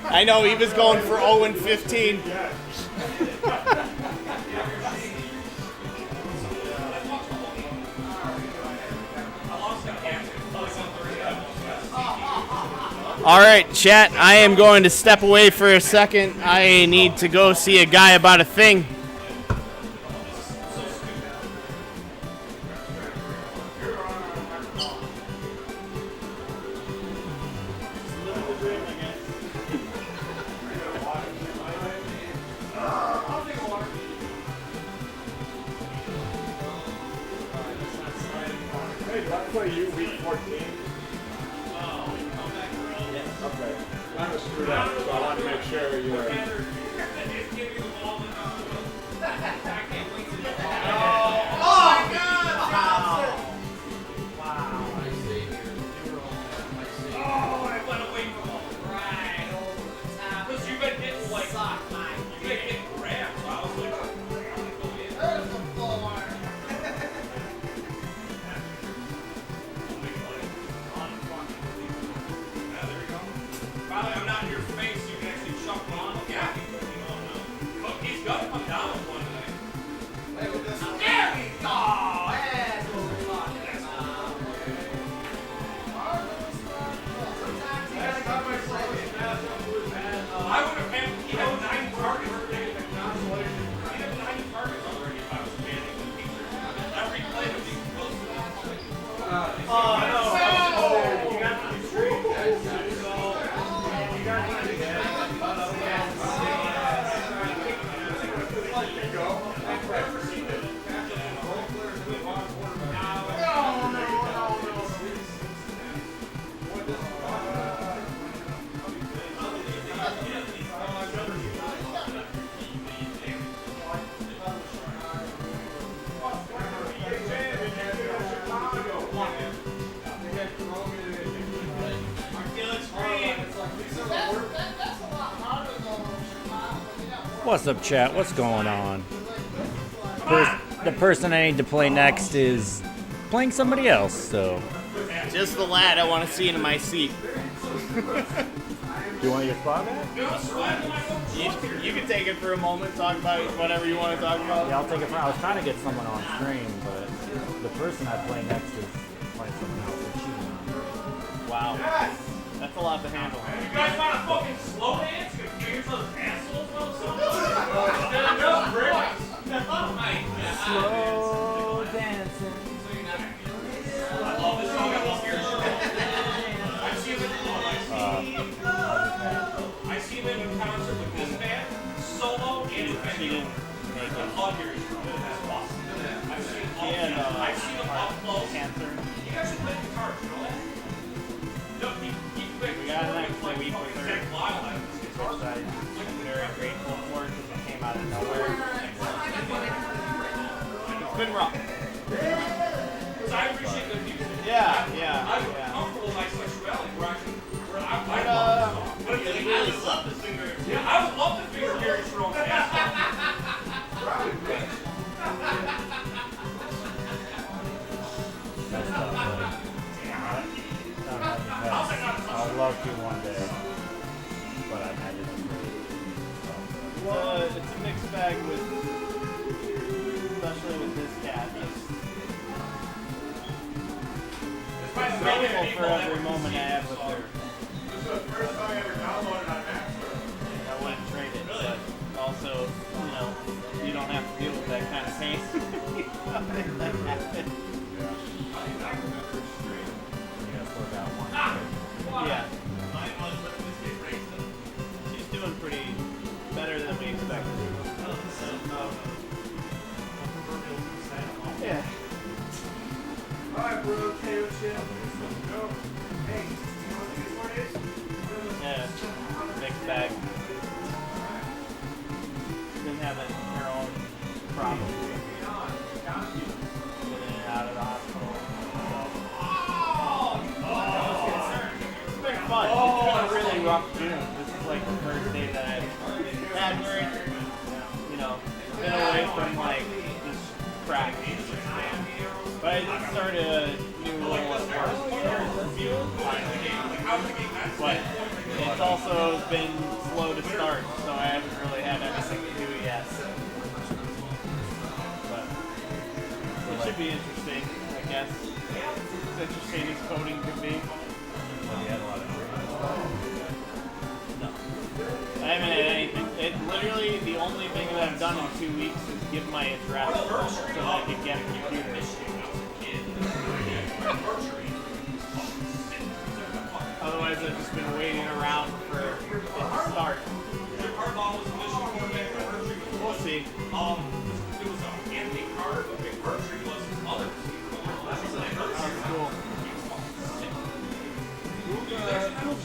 I know, he was going for 0-15. All right, chat, I am going to step away for a second. I need to go see a guy about a thing. What's up, chat? What's going on? The person I need to play next is playing somebody else, so. Just the lad I want to see in my seat. Do you want your spot back? You can take it for a moment, talk about whatever you want to talk about. Yeah, I'll take it for. I was trying to get someone on stream, but the person I play next is playing someone else. They're cheating on me. Wow. That's a lot to handle. You guys want to fucking slow dance? You can figure those assholes out Slow dancing. I love this song. I love your I see him in a concert with this band, solo and in video. I love your intro. That's awesome. I've seen him up close. You guys should play guitar, you know that? No, he quick. We got an extra week with her. Tech Live on this guitar. I'm very grateful for it because it came out of nowhere. It's been rough. Because I appreciate good music. Yeah. I'm comfortable with my sexuality where I love this thing very much. Yeah, I would love to figure Gary Strong's ass. I'd love to one day, but I'm not just. It's a mixed bag with, especially with this cat. I'm grateful for every moment I have with her. This is the first song I ever downloaded on Mac. I wouldn't trade it, but also, you don't have to deal with that kind of pain. That happens. Yeah. She's doing pretty better than we expected. Yeah. Alright, bro, okay, what's your Hey, you want to do 4 days? Yeah. Mixed bag. Been having her own problems. Getting in and out of the hospital. It's been fun. rough June. This is like the first day that I've had where it's, you know, been away from like this practice. But I just started a new little review finally. But it's also been slow to start, so I haven't really had anything to do yet. But it should be interesting, I guess. As interesting as coding could be. No. I haven't had anything. It literally, the only thing that I've done in 2 weeks is give my address so that I could get a computer. Otherwise, I've just been waiting around for it to start. We'll see. That's cool.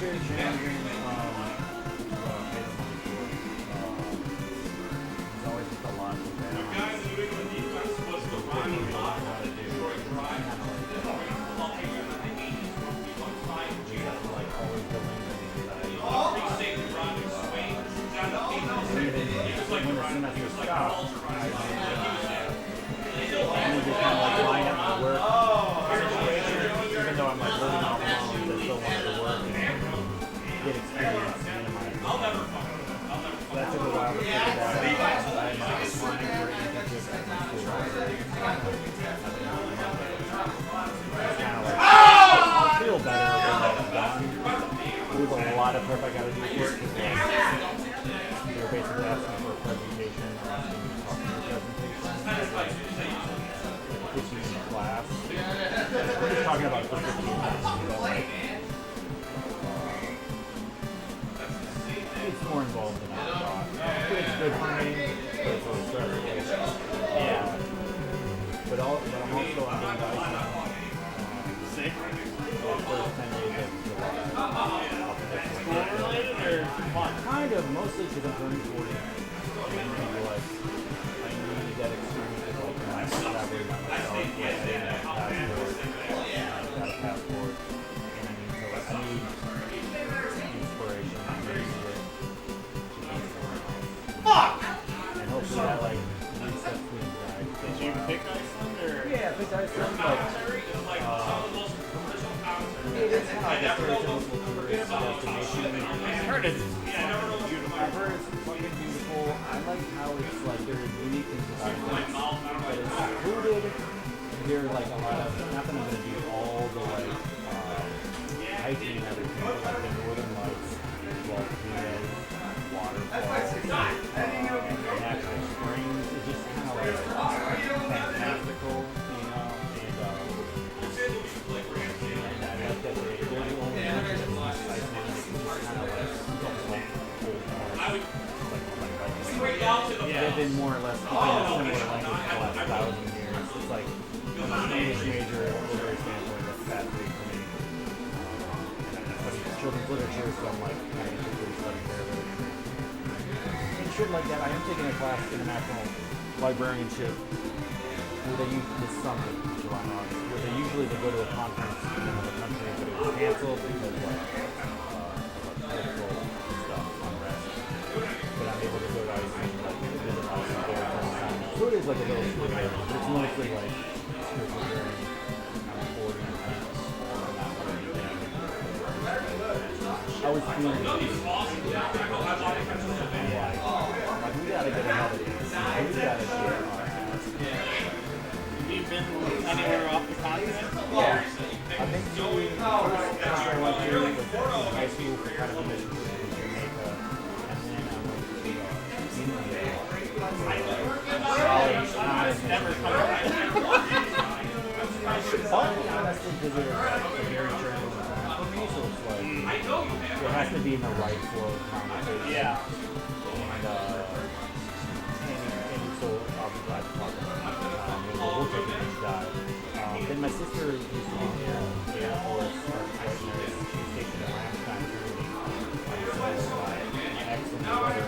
Even though I'm like living off my own, I still wanted to work and get experience in my that took a while to figure that out. I'm applying for internships at my school. I'll feel better when that's done. There's a lot of prep I gotta do for it because they're basically asking for a presentation or asking me to talk to a presentation. Teaching in class. We're just talking about it for 15 minutes. You know, like, it's more involved than I thought. It's good for me, but it's a little stressful. Yeah. But I'm also doing dice now. Sick. The first 10 days of July. School related or fun? Kind of, mostly because I'm turning 40. And like, I need that experience of like traveling by myself. Like, I didn't have a passport. I've got a passport. And I need to like, I need inspiration. I need it to be somewhere else. Fuck! And hopefully that like resets me inside. Did you pick Iceland or? Yeah, I picked Iceland. Like, it is kind of like a stereotypical tourist destination. I've heard it's fucking beautiful. I've heard it's fucking beautiful. I like how it's like there are unique things about it. But it's secluded. There are like a lot of, not that I'm going to do all the like hiking and everything, but like the northern lights, volcanoes, waterfalls, natural springs. It's just kind of like fantastical, you know, and I like that they're the only country that's not isolated. They can just kind of like they've been more or less speaking a similar language for the last 1,000 years. It's like I'm an English major, literary standpoint, that's fascinating for me. I study children's literature, so I'm like kind of interested in studying their literature. And shit like that. I am taking a class, international librarianship, where they use this summer, July and August, where they usually go to a conference in another country, but it was canceled because like political stuff, unrest. But I'm able to go to Iceland, like visit Iceland there for some time. So it is like a little tour, but it's mostly like spiritual journey. I'm 40 and I'm not what I'm doing. I was feeling like we gotta get another one. We gotta get our ass. Have you been anywhere off the continent? Yeah. I think the first country I went to was high school for kind of a mission trip to Jamaica. And then I went to India. Never come back. Fun, honestly, because it was like a very journalism time for me, so it's like, it has to be in the right flow of conversation. Yeah. And so I'll be glad to talk about it. We'll take a deep dive. Then my sister used to be here in the Air Force, or right nurse. She was stationed at Ramstein, Germany. So my ex and my brother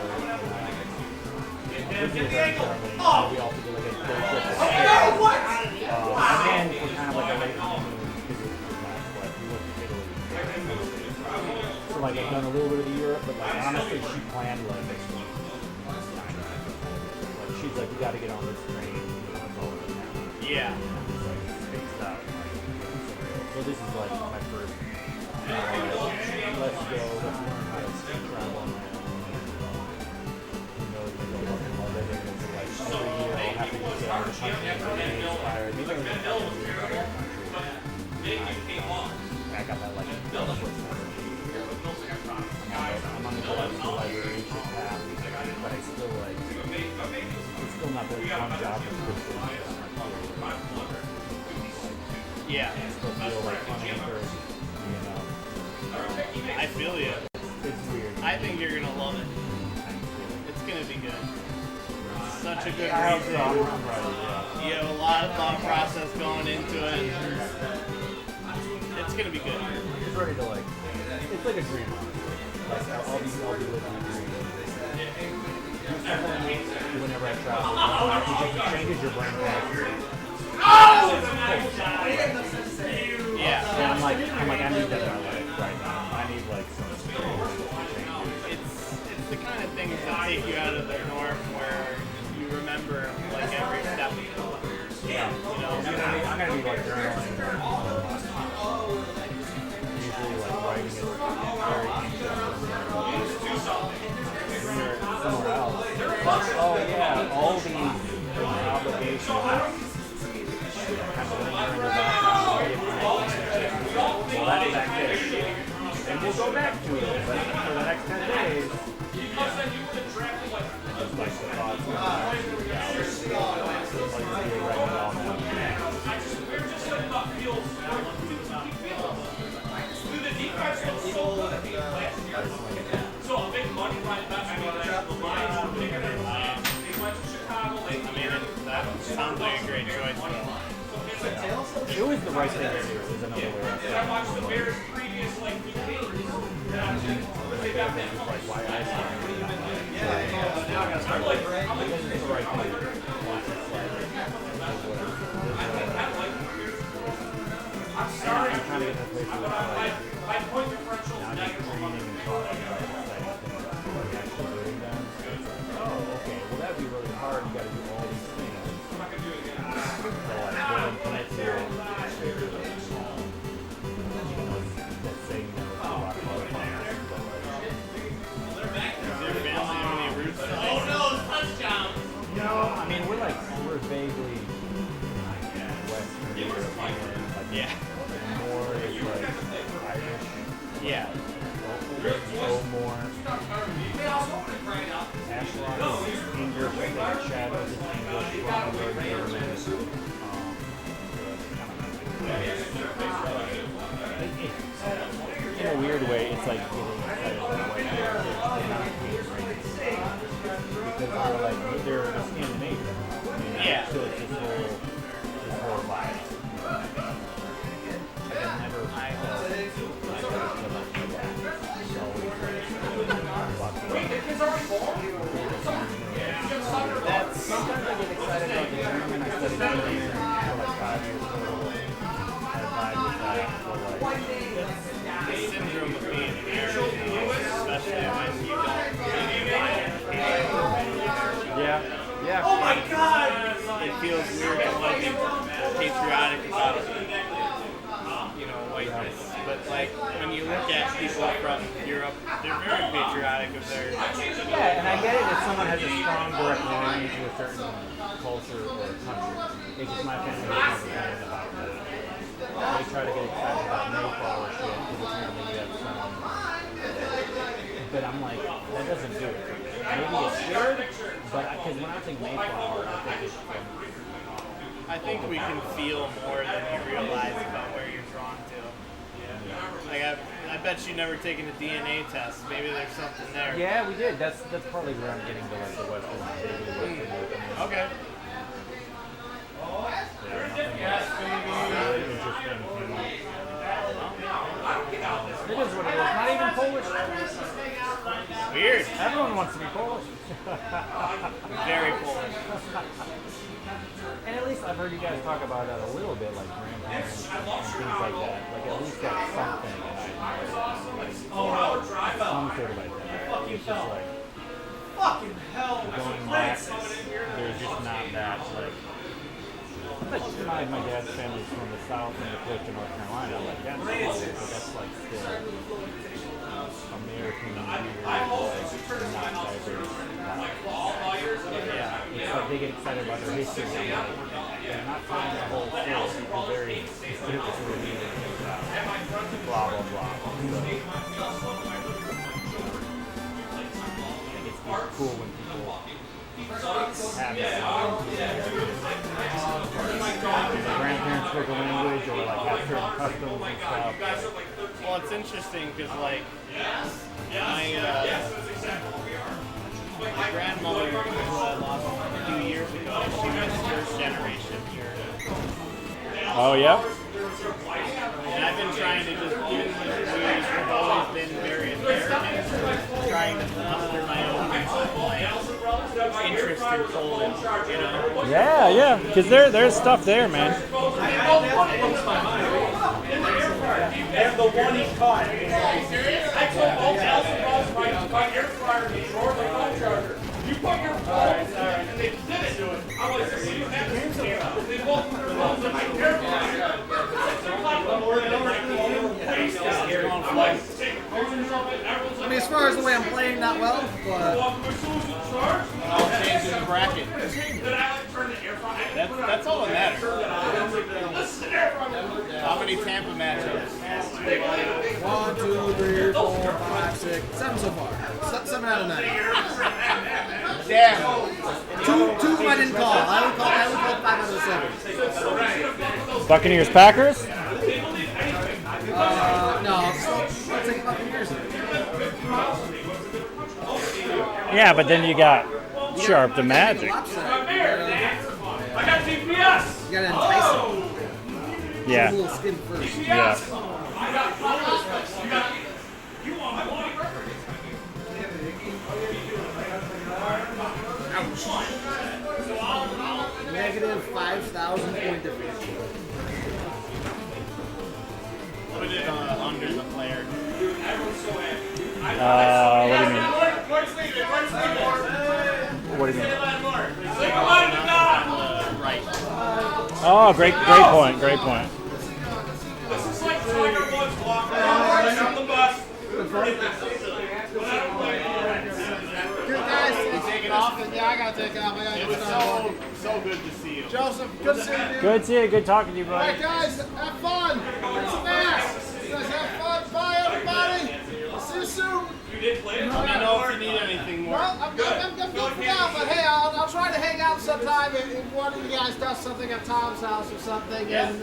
visited her in Germany. So we all took like a day trip. And then we're kind of like a late honeymoon because it was nice, but we went to Italy. So So like I've done a little bit of the Europe, but like honestly, she planned like she's like, you got to get on this train. Yeah. Spaced out. So this is like my first. Let's go. Let's learn how to travel on my own. Who knows? Maybe I'll fucking love it. And it's like every year I'll have to just get out of the country and get inspired. Maybe I'm gonna go to the country. I got that like. I'm on the collectible librarianship path, but I still like. It's still not the one job description. Yeah. I still feel like unanchored, you know. I feel you. It's weird. I think you're gonna love it. It's gonna be good. Such a good I reason. hope so. I'm ready, You have a lot of thought process going into it. It's gonna be good. It's ready to like. It's like a dream. Like I'll be living a dream. Do something whenever I travel. It changes your brain chemistry. Yeah. And I'm like, I need that in my life right now. I need like some changes. It's the kind of things that take you out of the norm where you remember like every step. Yeah. You know. I'm gonna be like journaling. Usually like writing it very anxious. When you're somewhere else, it's like, oh yeah, all these obligations kind of linger in the background. Well, that's back there. And we'll go back to it, but for the next 10 days, just like the thoughts of So a big money right back. I mean, the lines were bigger than they went to Chicago. I mean, that sounds like a great choice. it was the right thing to do. It was another way. I watched the Bears' previous like few games. Like why I signed it. I'm like, It's the right thing. I'm sorry. I'm trying to get to a place where like, My point differential is now just negative. dreaming and talking about exciting things, like actually doing them. It's like, oh, okay, well that'd be really hard. You got to do all these things. So like, go and commit to it. Even though that's saying no to a lot of other plans, but like, Does your family have any roots? Oh no, touchdown! no, I mean we're vaguely Western European. Like, Yeah. more is like Irish. Yeah. More. Ashlock is English, like Shadows is English, Rockwood, German. In a weird way, it's like getting excited about white heritage. They're not being racist. Because they're like, they're Scandinavian. You know? Yeah. So it's this whole vibe. I've never sometimes I get excited about the German. I studied German for like 5 years old. I vibe with that for like. The syndrome of being American, especially when you don't really buy it. Yeah. Oh my god! It feels weird to want to be patriotic about, whiteness. But like when you look at people from Europe, they're very patriotic of their. Yeah, and I get it if someone has a strong direct line to a certain culture or country. It's just my family has never been about that. They try to get excited about Mayflower shit because it's making me have some. But I'm like, that doesn't do it. Maybe it should, but because when I think Mayflower, I think it's from. I think we can feel more than you realize about where you're drawn to. Like I bet you never taken a DNA test. Maybe there's something there. Yeah, we did. That's probably where I'm getting to like the Western. Okay. Really interesting thing. It is what it is. Not even Polish. Weird. Everyone wants to be Polish. Very Polish. And at least I've heard you guys talk about that a little bit, like grandparents and things like that. Like at least that's something. just like Fucking hell. going back, there's just not that like. My dad's family's from the South and they lived in North Carolina. Like that's cool, but that's like still American weird, like not diverse. Yeah, it's like they get excited about their history. I'm like, they're not telling the whole story. It's very specific to the meaning. Blah blah blah. So, it's cool when people have that. The grandparents speak a language or like have certain customs and stuff. Well, it's interesting because like my grandmother, who I lost a few years ago, she was first generation here. Oh yeah. And I've been trying to just, even we've always been very American, trying to foster my own interest in Poland, you know? Yeah, because there's stuff there, man. And the one he caught. I told all else my air fryer in the drawer of the phone charger. You put your phone and they did it. I was like, what do you have? They both put their phones in my air fryer. I mean, as far as the way I'm playing, not well, but I'll change the bracket. That's all that matters. How many Tampa matchups? 1, 2, 3, 4, 5, 6, 7 so far. 7 out of 9. Damn. Two I didn't call. I would call 5 out of 7. Buccaneers Packers. No, I'll take Buccaneers. Yeah, but then you got Sharp the Magic. I got GPS. You gotta entice him. Yeah. A little skin first. Yeah. Negative 5,000 point difference. Put it under the player. What do you mean? What do you mean? Right. Oh, great point. This is like Tiger Woods walking around the bus. Good guys. You take it off? Yeah, I gotta take it off. I gotta It get was started. so good to see you. Joseph, good seeing you. Good to see you. Good talking to you, buddy. Alright guys, have fun. It's a mask. You guys have fun. Bye everybody. I'll see you soon. You did play it? Let me know if you need anything more. Well, I'm good for now, but hey, I'll try to hang out sometime if one of you guys does something at Tom's house or something, and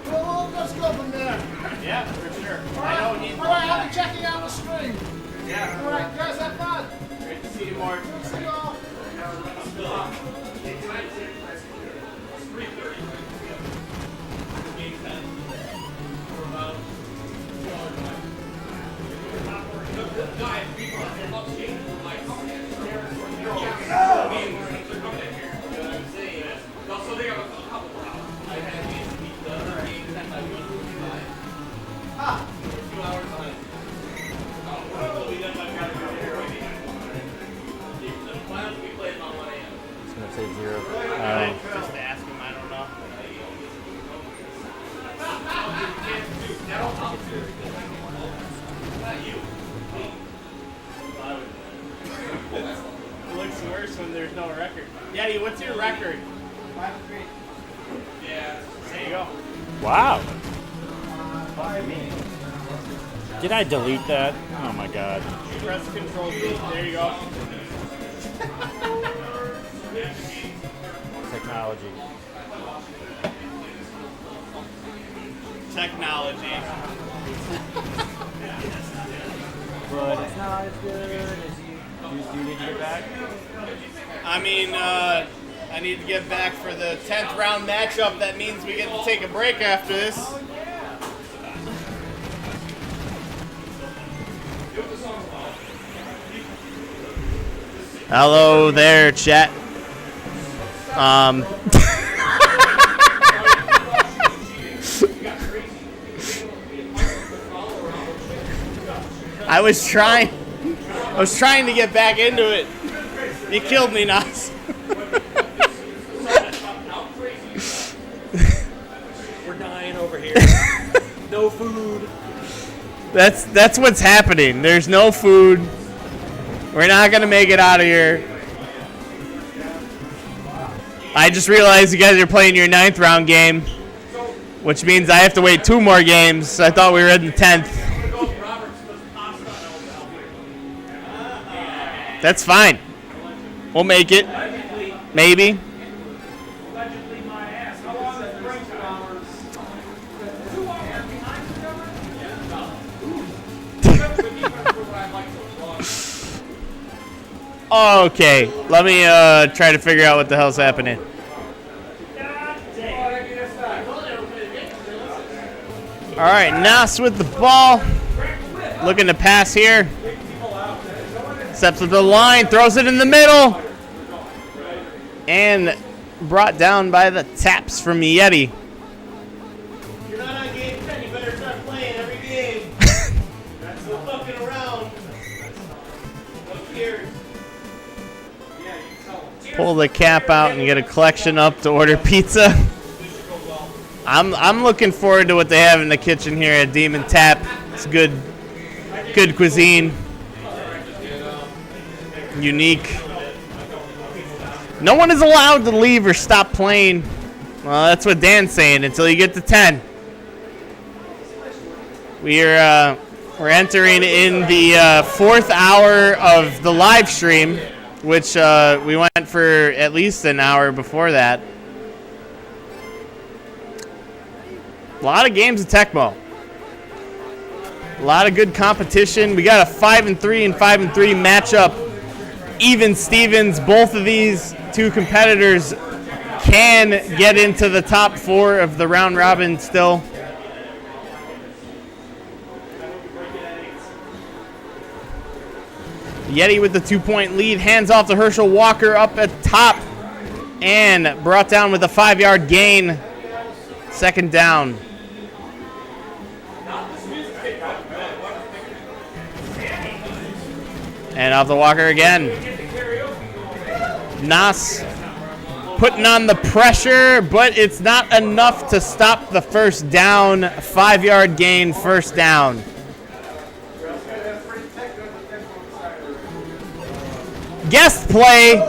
we'll just go from there. Yeah, for sure. Alright, I don't need I'll be checking out the stream. Yeah. Alright, guys, have fun. Great to see you, Mort. See you all. It's gonna say 0. Just to ask him, I don't know. It looks worse when there's no record. Daddy, what's your record? 5-3. Yeah. There you go. Wow. Did I delete that? Oh my god. Press Control V. There you go. Technology. Technology. But it's not as good as you. Do you need to get back? I mean, I need to get back for the 10th round matchup. That means we get to take a break after this. Hello there, chat. I was trying. I was trying to get back into it. You killed me, Nas. We're dying over here. No food. That's what's happening. There's no food. We're not gonna make it out of here. I just realized you guys are playing your 9th round game, which means I have to wait 2 more games. I thought we were in the 10th. That's fine. We'll make it. Maybe. Okay, let me try to figure out what the hell's happening. All right, Nas with the ball, looking to pass here. Steps up the line, throws it in the middle, and brought down by the taps from Yeti. You're not on game 10, you better start playing every game. That's no fucking around. No tears. Pull the cap out and get a collection up to order pizza. I'm looking forward to what they have in the kitchen here at Dmen Tap. It's good cuisine. Unique. No one is allowed to leave or stop playing. Well, that's what Dan's saying, until you get to 10. We're entering in the 4th hour of the live stream, which we went for at least an hour before that. A lot of games of Tecmo. A lot of good competition. We got a 5-3 and 5-3 matchup. Even Stevens, both of these 2 competitors can get into the top 4 of the round robin still. Yeti with the 2-point lead, hands off to Herschel Walker up at top, and brought down with a 5-yard gain. 2nd down. And off the Walker again. Nas putting on the pressure, but it's not enough to stop the 1st down. 5-yard gain, 1st down. Guest play.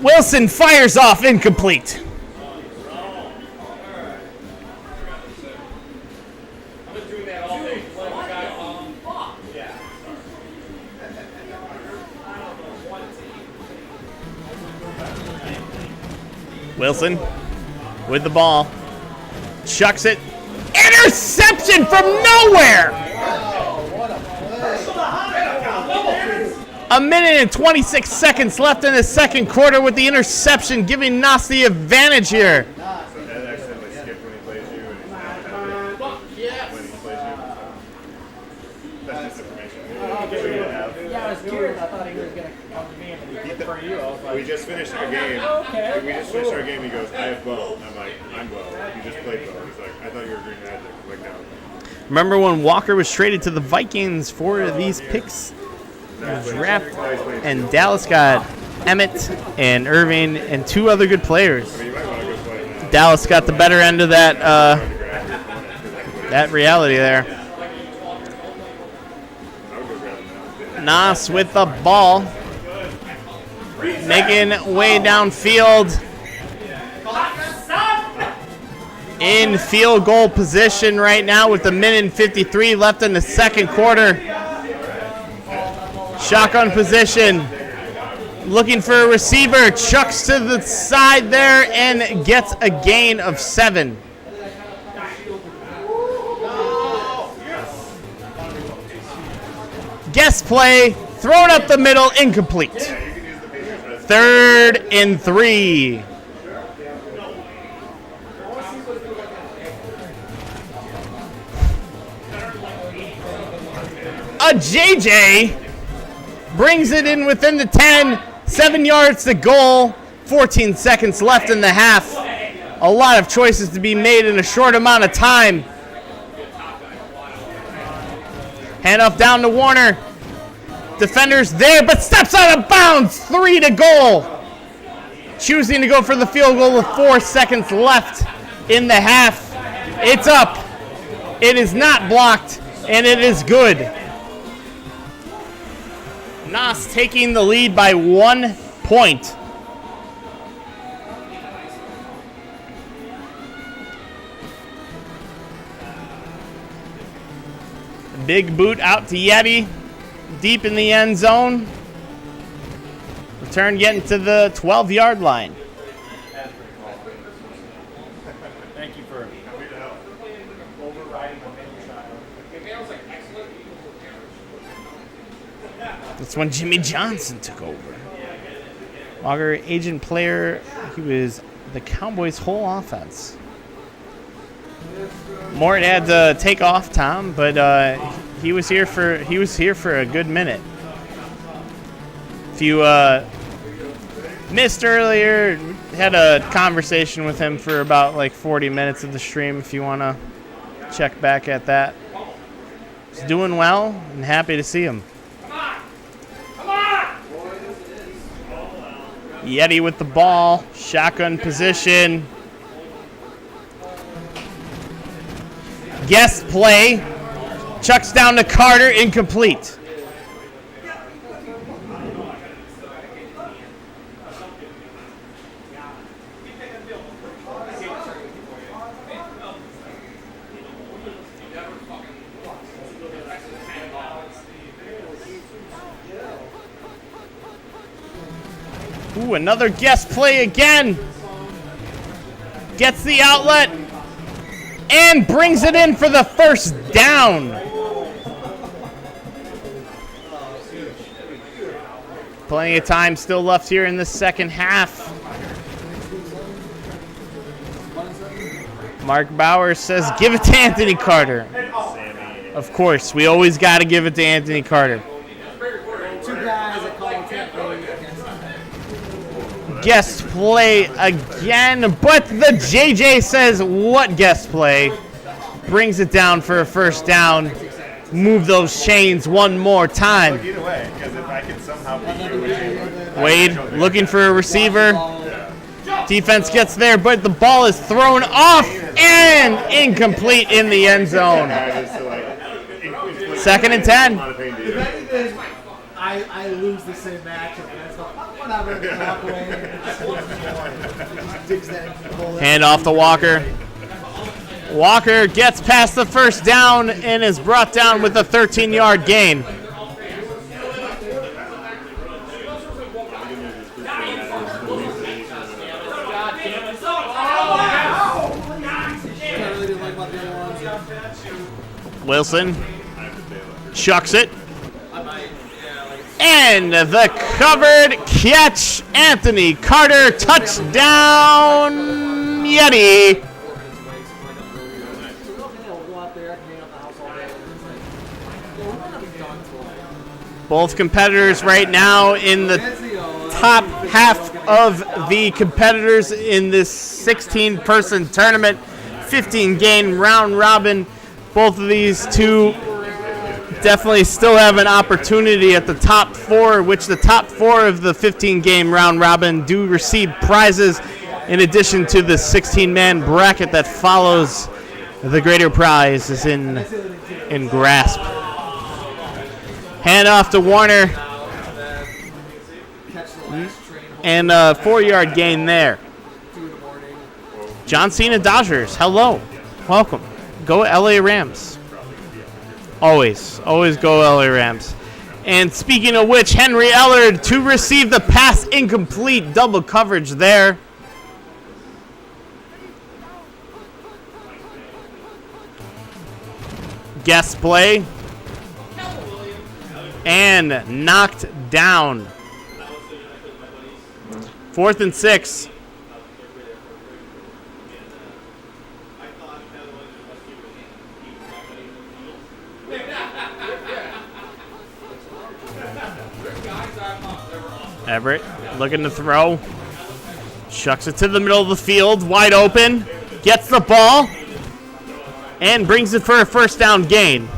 Wilson fires off, incomplete. Wilson with the ball. Chucks it. Interception from nowhere! A minute and 26 seconds left in the 2nd quarter with the interception, giving Nas the advantage here. We just finished our game. Okay. We just finished our game. He goes, I have Bo. I'm like, I'm Bo. You just played Bo. He's like, I thought you were Green Magic. I'm like, no. Remember when Walker was traded to the Vikings for these picks? Draft, and Dallas got Emmett and Irving and 2 other good players. Dallas got the better end of that that reality there. Nas with the ball, making way downfield. In field goal position right now with a minute and 53 left in the 2nd quarter. Shotgun position. Looking for a receiver. Chucks to the side there and gets a gain of 7. Guess play. Thrown up the middle. Incomplete. 3rd and 3. A JJ brings it in within the 10, 7 yards to goal, 14 seconds left in the half. A lot of choices to be made in a short amount of time. Handoff down to Warner. Defenders there, but steps out of bounds. 3 to goal. Choosing to go for the field goal with 4 seconds left in the half. It's up. It is not blocked, and it is good. Nas taking the lead by 1 point. Big boot out to Yeti. Deep in the end zone. Return getting to the 12-yard line. Thank you for overriding the middle child. That's when Jimmy Johnson took over. Auger, agent player, he was the Cowboys' whole offense. Mort had to take off, Tom, but he was here for a good minute. If you missed earlier, had a conversation with him for about like 40 minutes of the stream. If you want to check back at that, he's doing well and happy to see him. Yeti with the ball, shotgun position. Guest play, chucks down to Carter, incomplete. Ooh, another guest play again. Gets the outlet and brings it in for the first down. Plenty of time still left here in the second half. Mark Bauer says, give it to Anthony Carter. Of course, we always got to give it to Anthony Carter. 2 guys that call Tecmo. Guest play again, but the JJ says, what guest play? Brings it down for a first down. Move those chains one more time. Look either way, because if I can somehow beat you with him. Wade looking for a receiver. Defense gets there, but the ball is thrown off and incomplete in the end zone. 2nd and 10. I lose the same match. Whatever. Hand off to Walker. Walker gets past the first down and is brought down with a 13-yard gain. Wilson chucks it. And the covered catch, Anthony Carter, touchdown, Yeti. Both competitors right now in the top half of the competitors in this 16-person tournament, 15-game round robin. Both of these two definitely still have an opportunity at the top 4, which the top 4 of the 15-game round robin do receive prizes in addition to the 16-man bracket that follows. The greater prize is in grasp. Hand off to Warner. And a 4-yard gain there. John Cena Dodgers, hello. Welcome. Go LA Rams. Always go LA Rams. And speaking of which, Henry Ellard to receive the pass, incomplete, double coverage there. Guest play. And knocked down. 4th and 6. Everett looking to throw. Chucks it to the middle of the field, wide open. Gets the ball. And brings it for a first down gain.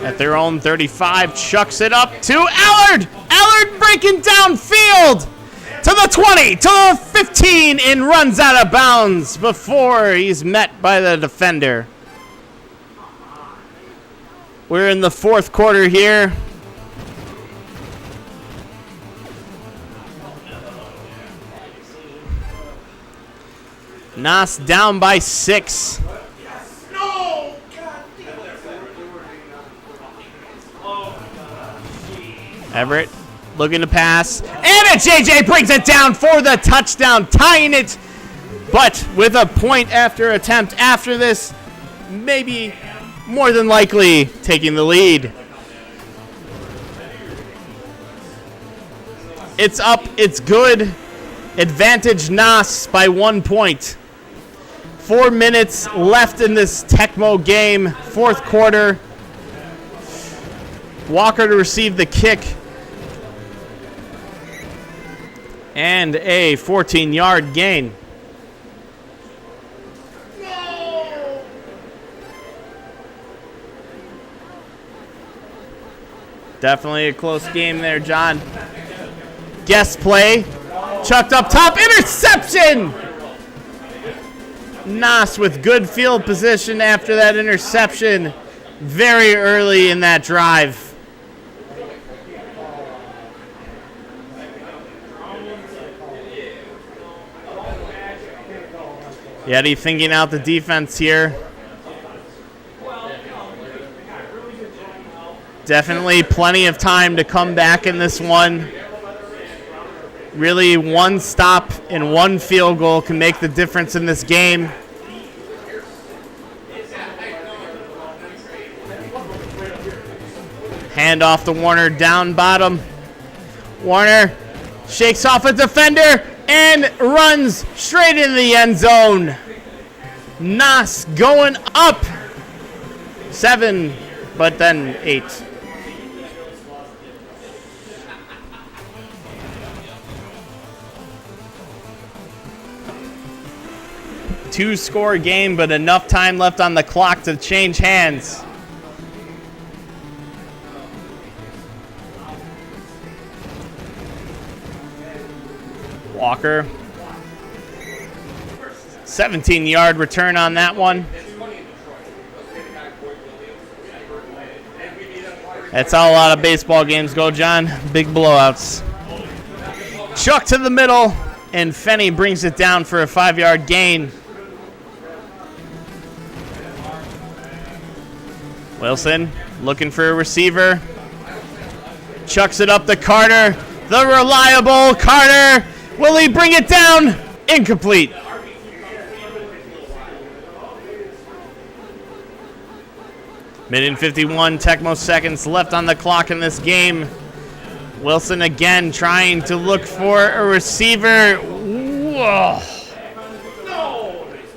at their own 35, chucks it up to Allard. Allard breaking downfield to the 20, to the 15, and runs out of bounds before he's met by the defender. We're in the fourth quarter here. Nas down by 6. Everett looking to pass. And JJ brings it down for the touchdown, tying it. But with a point after attempt after this, maybe more than likely taking the lead. It's up, it's good. Advantage Nas by 1 point. 4 minutes left in this Tecmo game, fourth quarter. Walker to receive the kick. And a 14-yard gain. Definitely a close game there, John. Guess play. Chucked up top. Interception! Nas with good field position after that interception very early in that drive. Yeti thinking out the defense here. Definitely plenty of time to come back in this one. Really, one stop and one field goal can make the difference in this game. Hand off to Warner, down bottom. Warner shakes off a defender and runs straight in the end zone. Nas going up 7, but then 8. Two-score game, but enough time left on the clock to change hands. Walker. 17-yard return on that one. That's how a lot of baseball games go, John. Big blowouts. Chuck to the middle, and Fenny brings it down for a 5-yard gain. Wilson looking for a receiver. Chucks it up to Carter. The reliable Carter. Will he bring it down? Incomplete. Minute 51, Tecmo seconds left on the clock in this game. Wilson again trying to look for a receiver. Whoa.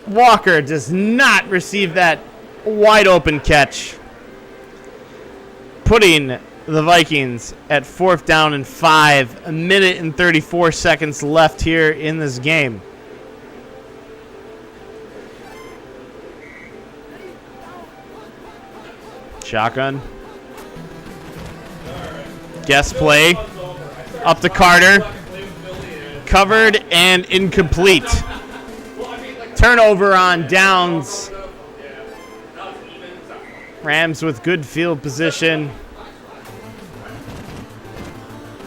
Walker does not receive that wide open catch, putting the Vikings at 4th down and 5. A minute and 34 seconds left here in this game. Shotgun. Guess play. Up to Carter. Covered and incomplete. Turnover on downs. Rams with good field position.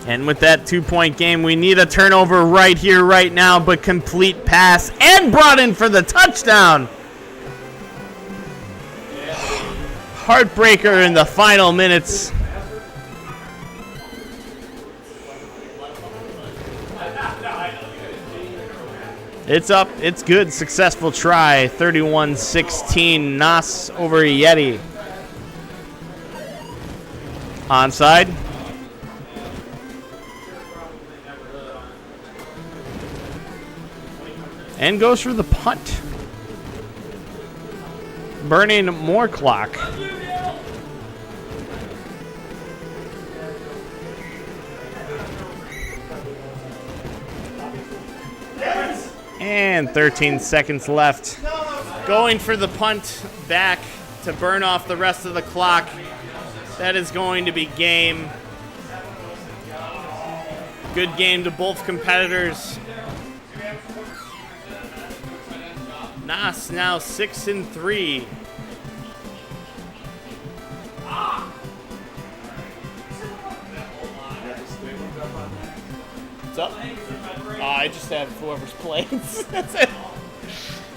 And with that 2-point game, we need a turnover right here, right now, but complete pass and brought in for the touchdown. Heartbreaker in the final minutes. It's up. It's good. Successful try. 31-16. Nas over Yeti. Onside. And goes for the punt. Burning more clock. And 13 seconds left. Going for the punt back to burn off the rest of the clock. That is going to be game. Good game to both competitors. Nas now 6-3. What's up? I just have whoever's plays. That's it.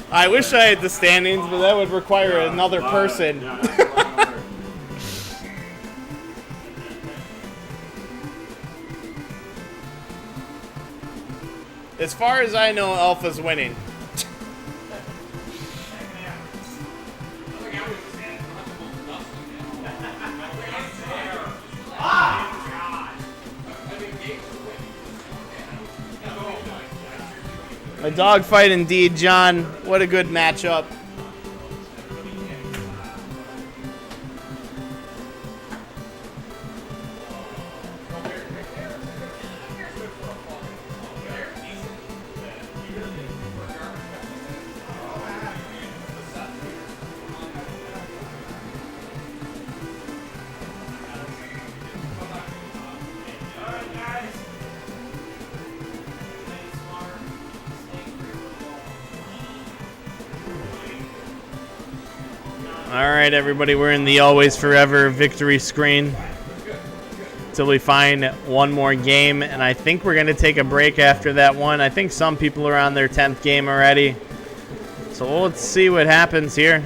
I wish I had the standings, but that would require another person. As far as I know, Alpha's winning. A dogfight indeed, John. What a good matchup. All right, everybody, we're in the always forever victory screen until we find one more game, and I think we're going to take a break after that one. I think some people are on their 10th game already, so let's see what happens here.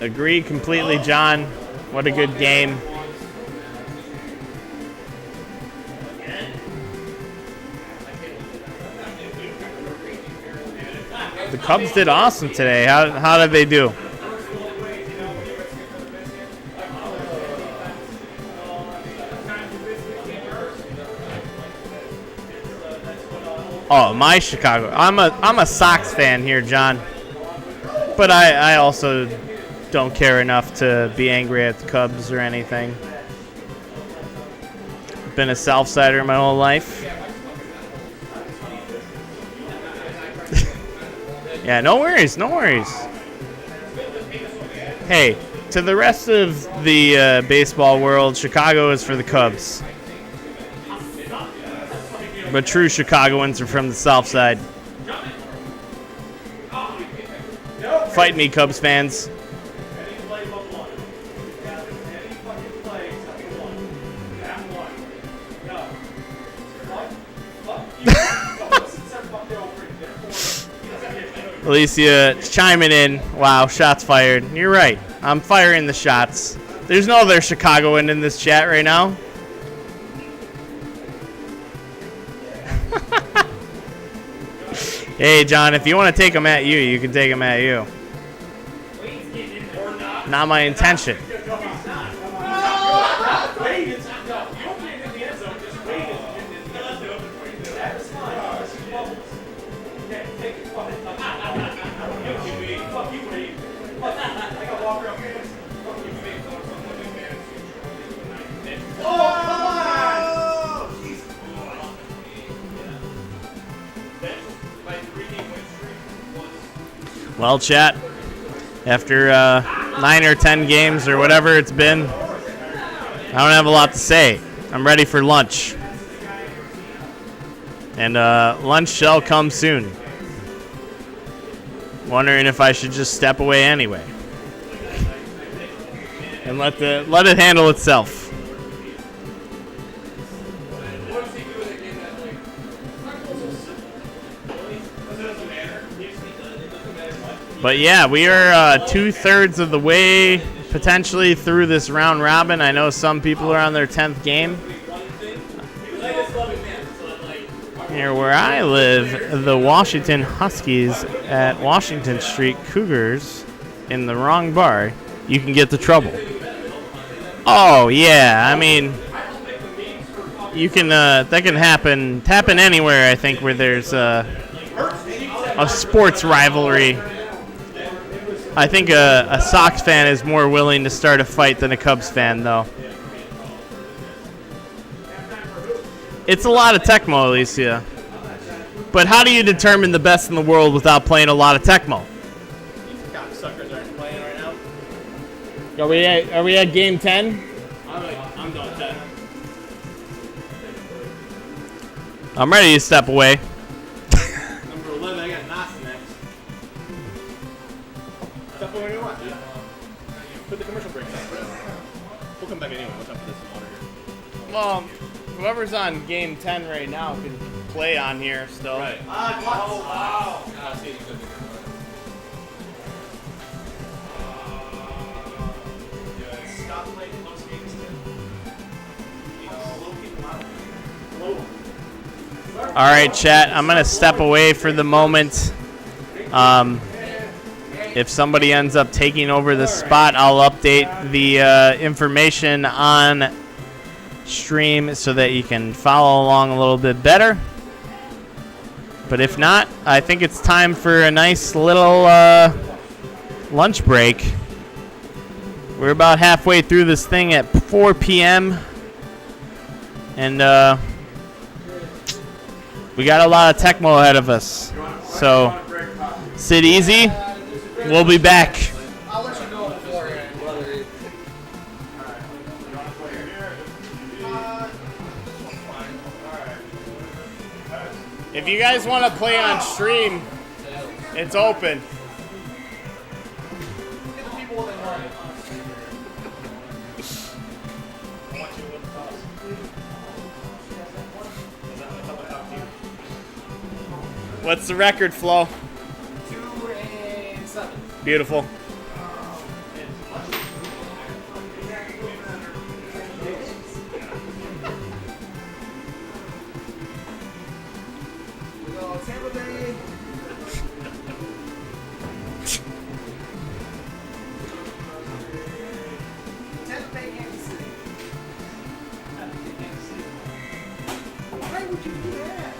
Agree completely, John. What a good game. The Cubs did awesome today. How did they do? Oh, my Chicago. I'm a Sox fan here, John. But I also don't care enough to be angry at the Cubs or anything. Been a Southsider my whole life. Yeah, no worries, no worries. Hey, to the rest of the baseball world, Chicago is for the Cubs. But true Chicagoans are from the South Side. Fight me, Cubs fans. Alicia chiming in. Wow, shots fired. You're right. I'm firing the shots. There's no other Chicagoan in this chat right now. Hey, John, if you want to take them at you, you can take them at you. Not my intention. Well, chat, after 9 or 10 games or whatever it's been, I don't have a lot to say. I'm ready for lunch. And lunch shall come soon. Wondering if I should just step away anyway. And let it handle itself. But yeah, we are 2/3 of the way potentially through this round robin. I know some people are on their 10th game. Here where I live, the Washington Huskies at Washington Street Cougars in the wrong bar, you can get the trouble. Oh yeah, I mean, you can that can happen anywhere. I think where there's a sports rivalry. I think a Sox fan is more willing to start a fight than a Cubs fan, though. It's a lot of Tecmo, Alicia. But how do you determine the best in the world without playing a lot of Tecmo? Are we at game 10? I'm done 10. I'm ready to step away. Number 11, I got Nas next. Step away when you want, dude. Put the commercial break on. We'll come back anyway. We'll talk to this water here. Well, whoever's on game 10 right now can play on here still. Right. Oh, wow. Stop playing close games, slow people out. All right, chat. I'm gonna step away for the moment. If somebody ends up taking over the spot, I'll update the information on stream so that you can follow along a little bit better. But if not, I think it's time for a nice little lunch break. We're about halfway through this thing at 4 p.m. And we got a lot of Tecmo ahead of us. So sit easy. We'll be back. I'll let you know beforehand whether it. If you guys want to play on stream, it's open. Get the people what they want. What's the record, Flo? 2 and 7. Beautiful. Tampa Bay. Tampa Bay, Kansas City. Why would you do that?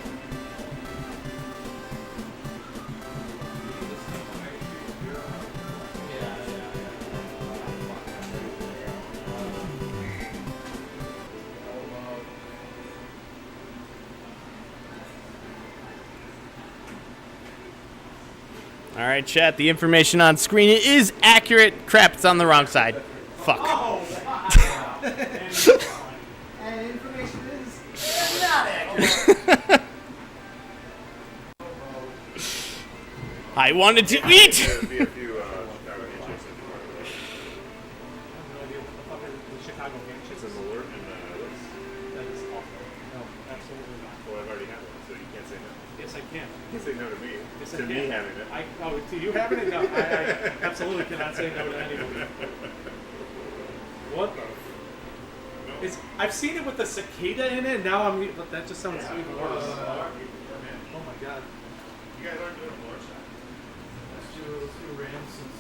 All right, chat. The information on screen is accurate. Crap, it's on the wrong side. Fuck. And information is not accurate. I wanted to eat. There'd be a few Chicago handshakes in The Chicago game. It's an alert and That is awful. No, absolutely not. well, I've already had one, so you can't say no. Yes, I can. You can say no to me. Yes, I to can. me having it. To you having it? No, I absolutely cannot say no to anybody. What the? I've seen it with the cicada in it. Now that just sounds even worse. Oh my god. You guys aren't doing a floor shot. Let's do Rams and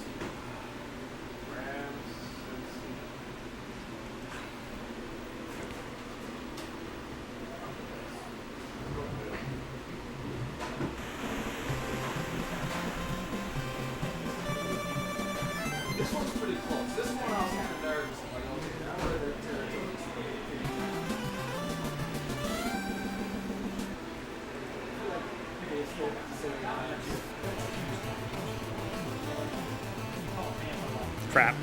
This one's pretty close. This one I was kind of nervous. I'm like, okay, I'm ready to territory. Crap.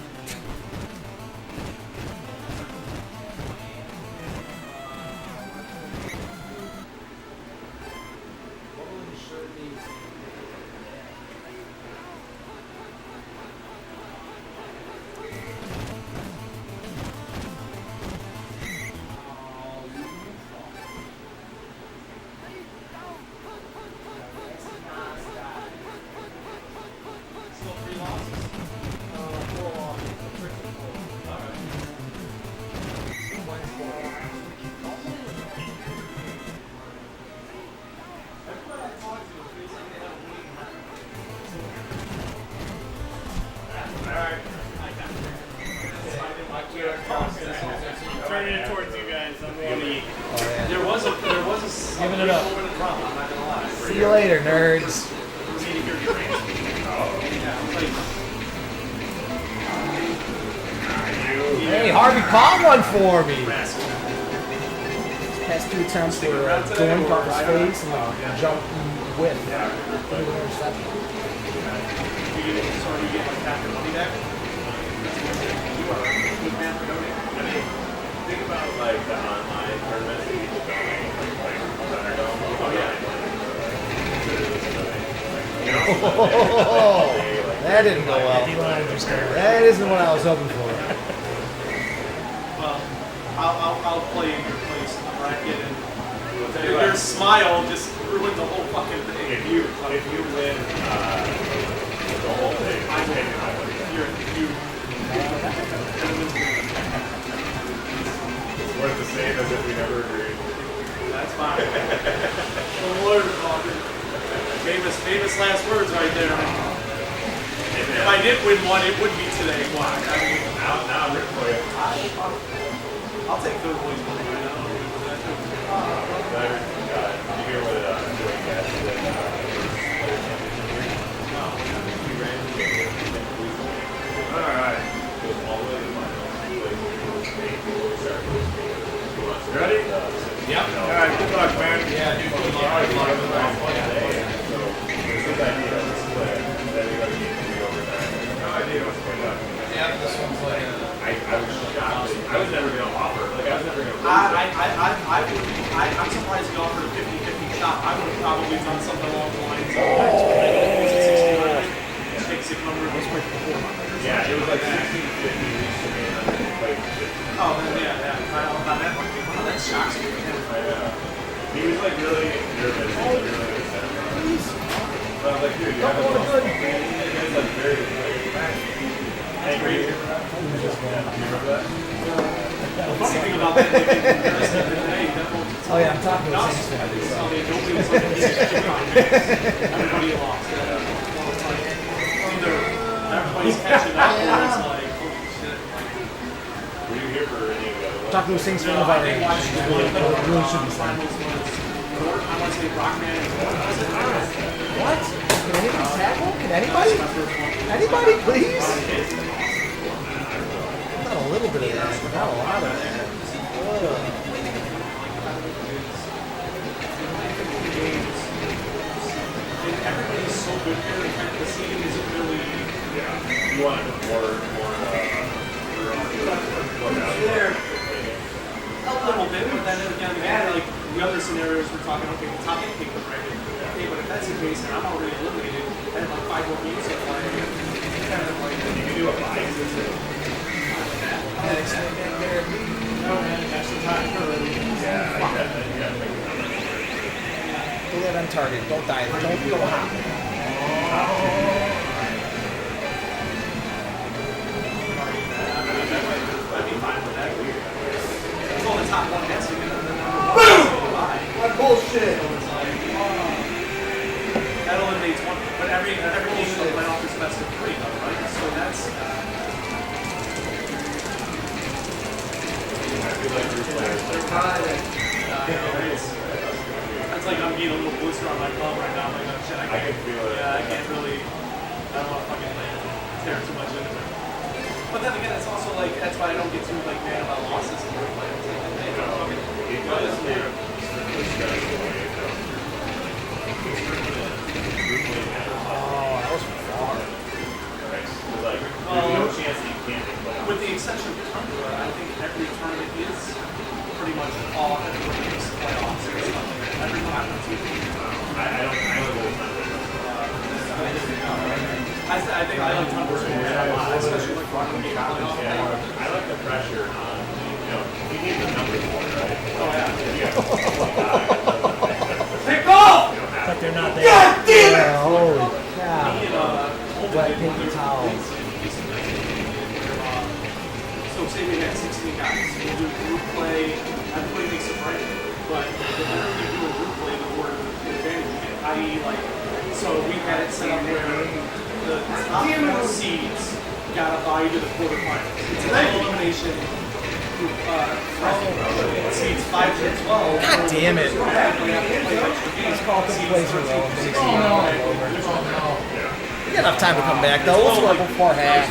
Turning it towards you guys. I'm going to eat. There was a Giving it up. over the drum. I'm not gonna lie. See you later, nerds. Hey, Harvey caught one for me. Past 2 attempts were going off his face and jump and whip. Interception. Think about like the online tournaments that people donate, like Thunderdome. Oh yeah. That didn't go well. That isn't what I was hoping for. Well, I'll play in your place in the bracket, and your smile just ruined the whole fucking thing. If you win the whole thing, I will. You. Worth the same as if we never agreed. That's fine. The lawyer talking. Famous last words right there. If I did win one, it would be today. Why? I mean, Now I'm rooting for you. I'll take third place one right now. Did you hear what Joey Cash did? Alright. Goes all the way to the final. Ready? Yep. Alright, good luck, man. Yeah, dude. Good luck. So, this is the idea of this play. Then we got to get 3 overtime. No idea what's going on. Yeah, this one's like I was shocked. I was never going to offer. Like, I was never going to I'm surprised you offered a 50-50 shot. I would have probably done something along the lines of take 600. Yeah, it was like 16-50 reached to me, and then like 50. Oh, then yeah. That shocks me. He was like really nervous. He was like really upset. But I was like, dude, you have a good. He's like very angry. You remember that? The funny thing about that, Oh yeah, I'm talking to Saints fans. Everybody lost. Either everybody's catching up or it's like, holy shit. Were you here for any of the other ones? Talking to Saints fans No, about I it. think watching the Really should be saying. finals was Mort, I want to say Rockman and What? Can anybody tackle? Can anybody? my first one. Anybody, please? Not a little bit of that, but not a lot of that. And everybody's so good here, the seating isn't really. Yeah. You wanted more There. A little bit, but then again, like the other scenarios we're talking, okay, the top 8 pick the bracket. Okay, but if that's the case, and I'm already eliminated, I have like 5 more games to play. Kind of like, you can do a 5 system. no, man, extra time early. Yeah, yeah. Do that on target. Don't die. Don't go hot. I'd be fine with that. It's all the top one has to be. What bullshit? That eliminates one, but every game in the playoff is best of 3, though, right? So that's. It's like I'm getting a little blister on my thumb right now. I'm like, oh shit, I can feel it. Yeah, I can't really. I don't want to fucking tear too much into it. But then again, it's also like that's why I don't get too like mad about losses in real play. It's like, hey, don't fucking. It does strictly stress away. Oh, that was far. Right? Like, there's no chance that you can't play. With the exception of Tundra, I think every tournament is pretty much all everybody makes playoffs and stuff like that. Everyone on the team. I don't know the time. I think I like Tundra a lot, especially like Rocket League playoff. I like the pressure on, you need the numbers more, right? Oh yeah. Yeah. Pick off! But they're not there. God damn it! Holy cow. Me and Wet paper towels. So say we had 16 guys. We'll do group play. Everybody makes a break. But the more you do a group play, the more advantage you get. I.e., like, so we had it set up where the top seeds got a bye to the quarterfinals. It's an elimination group. Seeds 5 to 12. God damn it. Let's call it the placer roll. You got enough time to come back, though. We'll score before half.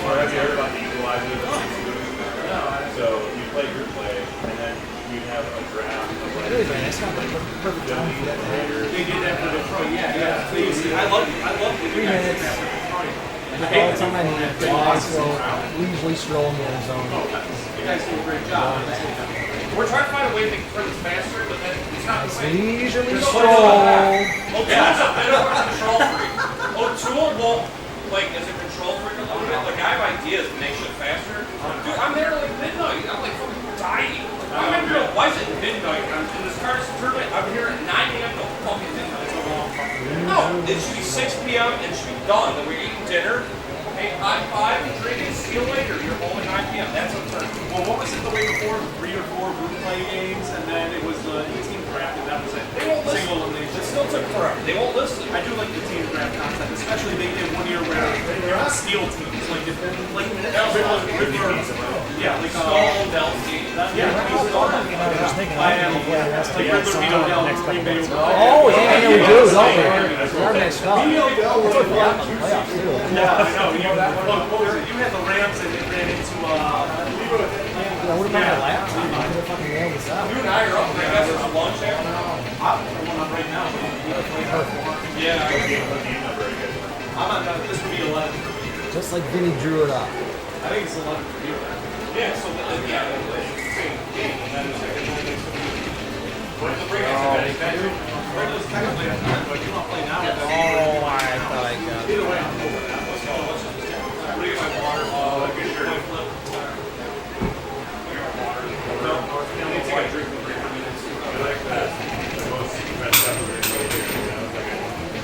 So you play group play, and then you have a draft of like. Really, man, that's not the perfect time for that. They did that for Detroit, yeah. They used to, I love the 3 minutes. All the time, we usually stroll in the zone. You guys do a great job. We're trying to find a way to make turns faster, but then it's not the way. Leisurely stroll. O'Toole's a bit of a control freak. O'Toole won't, like, as a control freak a little bit, like, I have ideas to make shit faster. Dude, I'm there like midnight. I'm like fucking dying. I'm in real, why is it midnight? I'm in this car tournament. I'm here at 9 a.m. to fucking midnight. It's a long fucking No, it should be 6 p.m. and it should be done. Then we're eating dinner. Hey, high five and drinking. See you later. You're home at 9 p.m. That's a turn. Well, what was it the way before? 3 or 4 group play games, and then it was the team draft, and that was it. They won't listen. Single elimination. It still took forever. They won't listen. I do like the team draft concept, especially they did one year where they were steel teams. Like, yeah, like Stone, Delsey. yeah, like Riddler beat Odell in Green Bay. Oh, yeah, we do, don't we? Our next up. Playoffs, too. Yeah, I know. What was it? You had the Rams and it ran into Yeah, what about that last time? I could have fucking nailed this out. You and I are up there. That's a lunch hour. I'm the one on right now. Yeah. I'm on. This would be 11 for me. Just like Vinny drew it up. I think it's 11 for you. Yeah, so yeah, it's the same game. And then it's like the break Riddler's technically a fan, but you don't play now. I thought I got it. Either way, I'm cool with that. Let's go. Let's just get my water. Get your flip. Let me take a drink for 3 minutes.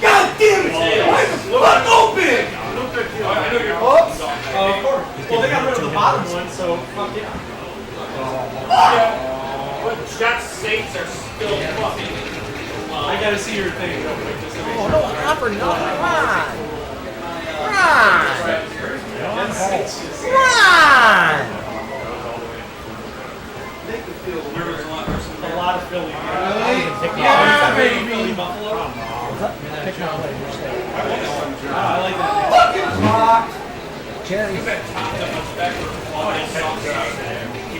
God damn it! Fuck open! I know you're Oops! Of course. Well, they got rid of the bottom one, so fuck yeah. But Jets Saints are still fucking. I gotta see your thing real quick just to make Oh, sure. no offer, no, come on. Come on. Come on. A lot of Philly. Yeah, baby. Philly Buffalo. Pick my play, your state. I like that. Cherry. You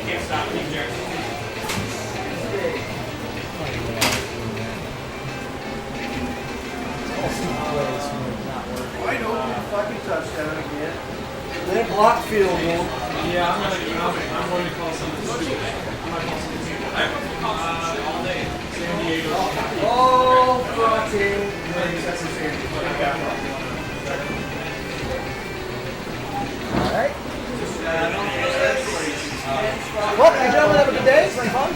can't stop me, Jackson. Wide open fucking touchdown again. Then block field goal. Yeah, I'm going to call something stupid. I'm going to call something stupid. All day. San Diego. Oh, fucking. Alright. Well, hey, gentlemen, have a good day. It's been fun.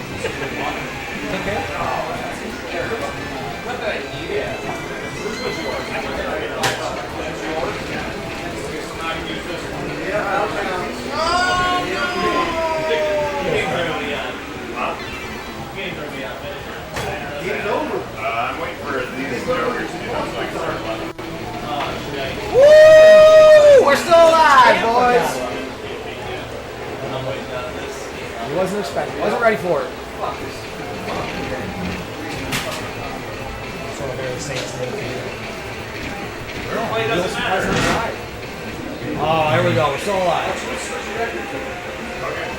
I'm waiting for these jokers to do so I can start running. Woo! We're still alive, boys. He wasn't expecting. Wasn't ready for it. Oh, here we go. We're still alive.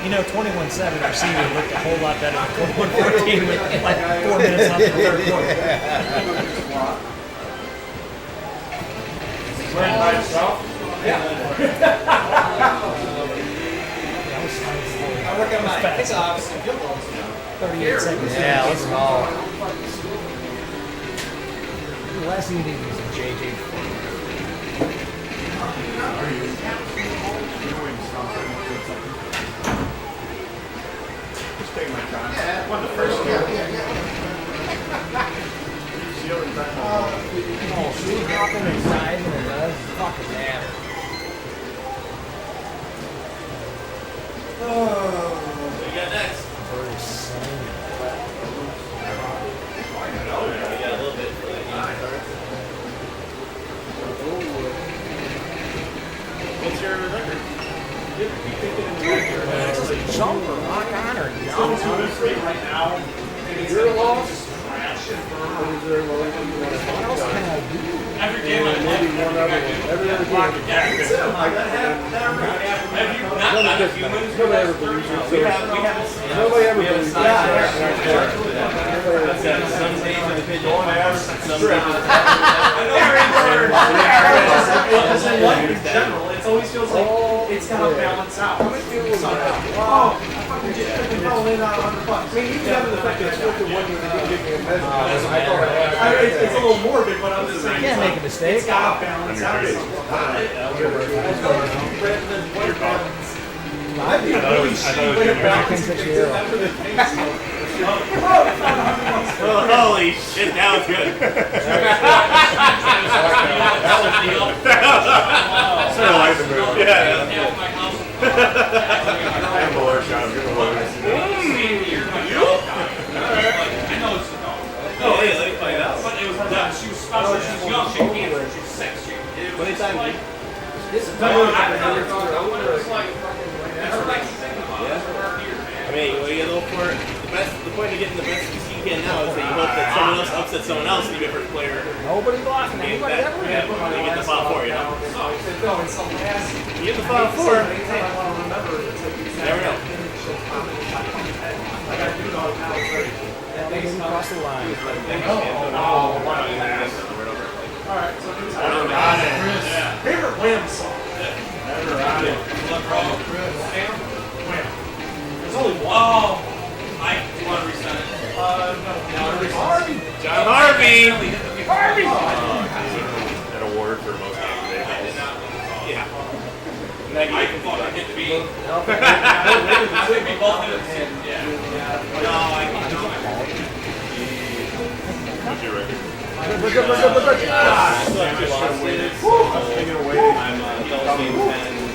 You know, 21-7 receiver looked a whole lot better than 21-14 with like 4 minutes left in the third quarter. Learn by yourself? I work on my kickoffs and field goals. 38 seconds. Yeah, let's go. The last thing you need is a JJ. Just take my time. Won the first game. Oh, she's dropping inside and it does fucking matter. What you got next? Very sane. We got a little bit for the game. What's your record? Jumper, rock on her. Right now, You're a loss? What is there? What else can I do? Every game I Maybe one other one. Every other game. Have you not a humans? Nobody ever believes it. We have Nobody ever believes it. some days with the pigeon. Some days with Strip. the in general, it always feels like it's gotta balance out. How much fuel was that? Oh, I fucking just freaking fell in on $100. I mean, even having the fact that it's worth the one year to give me a measure. It's a little morbid, but I'm just saying. You can't make a mistake. It's gotta balance out sometimes. Rather than what happens. I'd be really shitty way to balance it. Holy shit, that was good. Sort of like the movie. Yeah. I'm a lawyer, Sean. I'm gonna lawyer. Oh, hey, let me find out. But it was done. She was special. She's young. She had cancer. She was 6. What time, dude? I mean, what you look for, the point of getting the best you can now is that you hope that someone else upsets someone else and you get first player. Nobody blocking anybody ever. Yeah, you get the final four, you know? You get the final four, you never know. They didn't cross the line. Alright, so favorite Wham song? There's only one. Oh, I do want to reset it. John Harvey! An award for most activated. Yeah. I can fucking hit the beat. We both hit it. Yeah. No, I can't. What's your record? I'm Double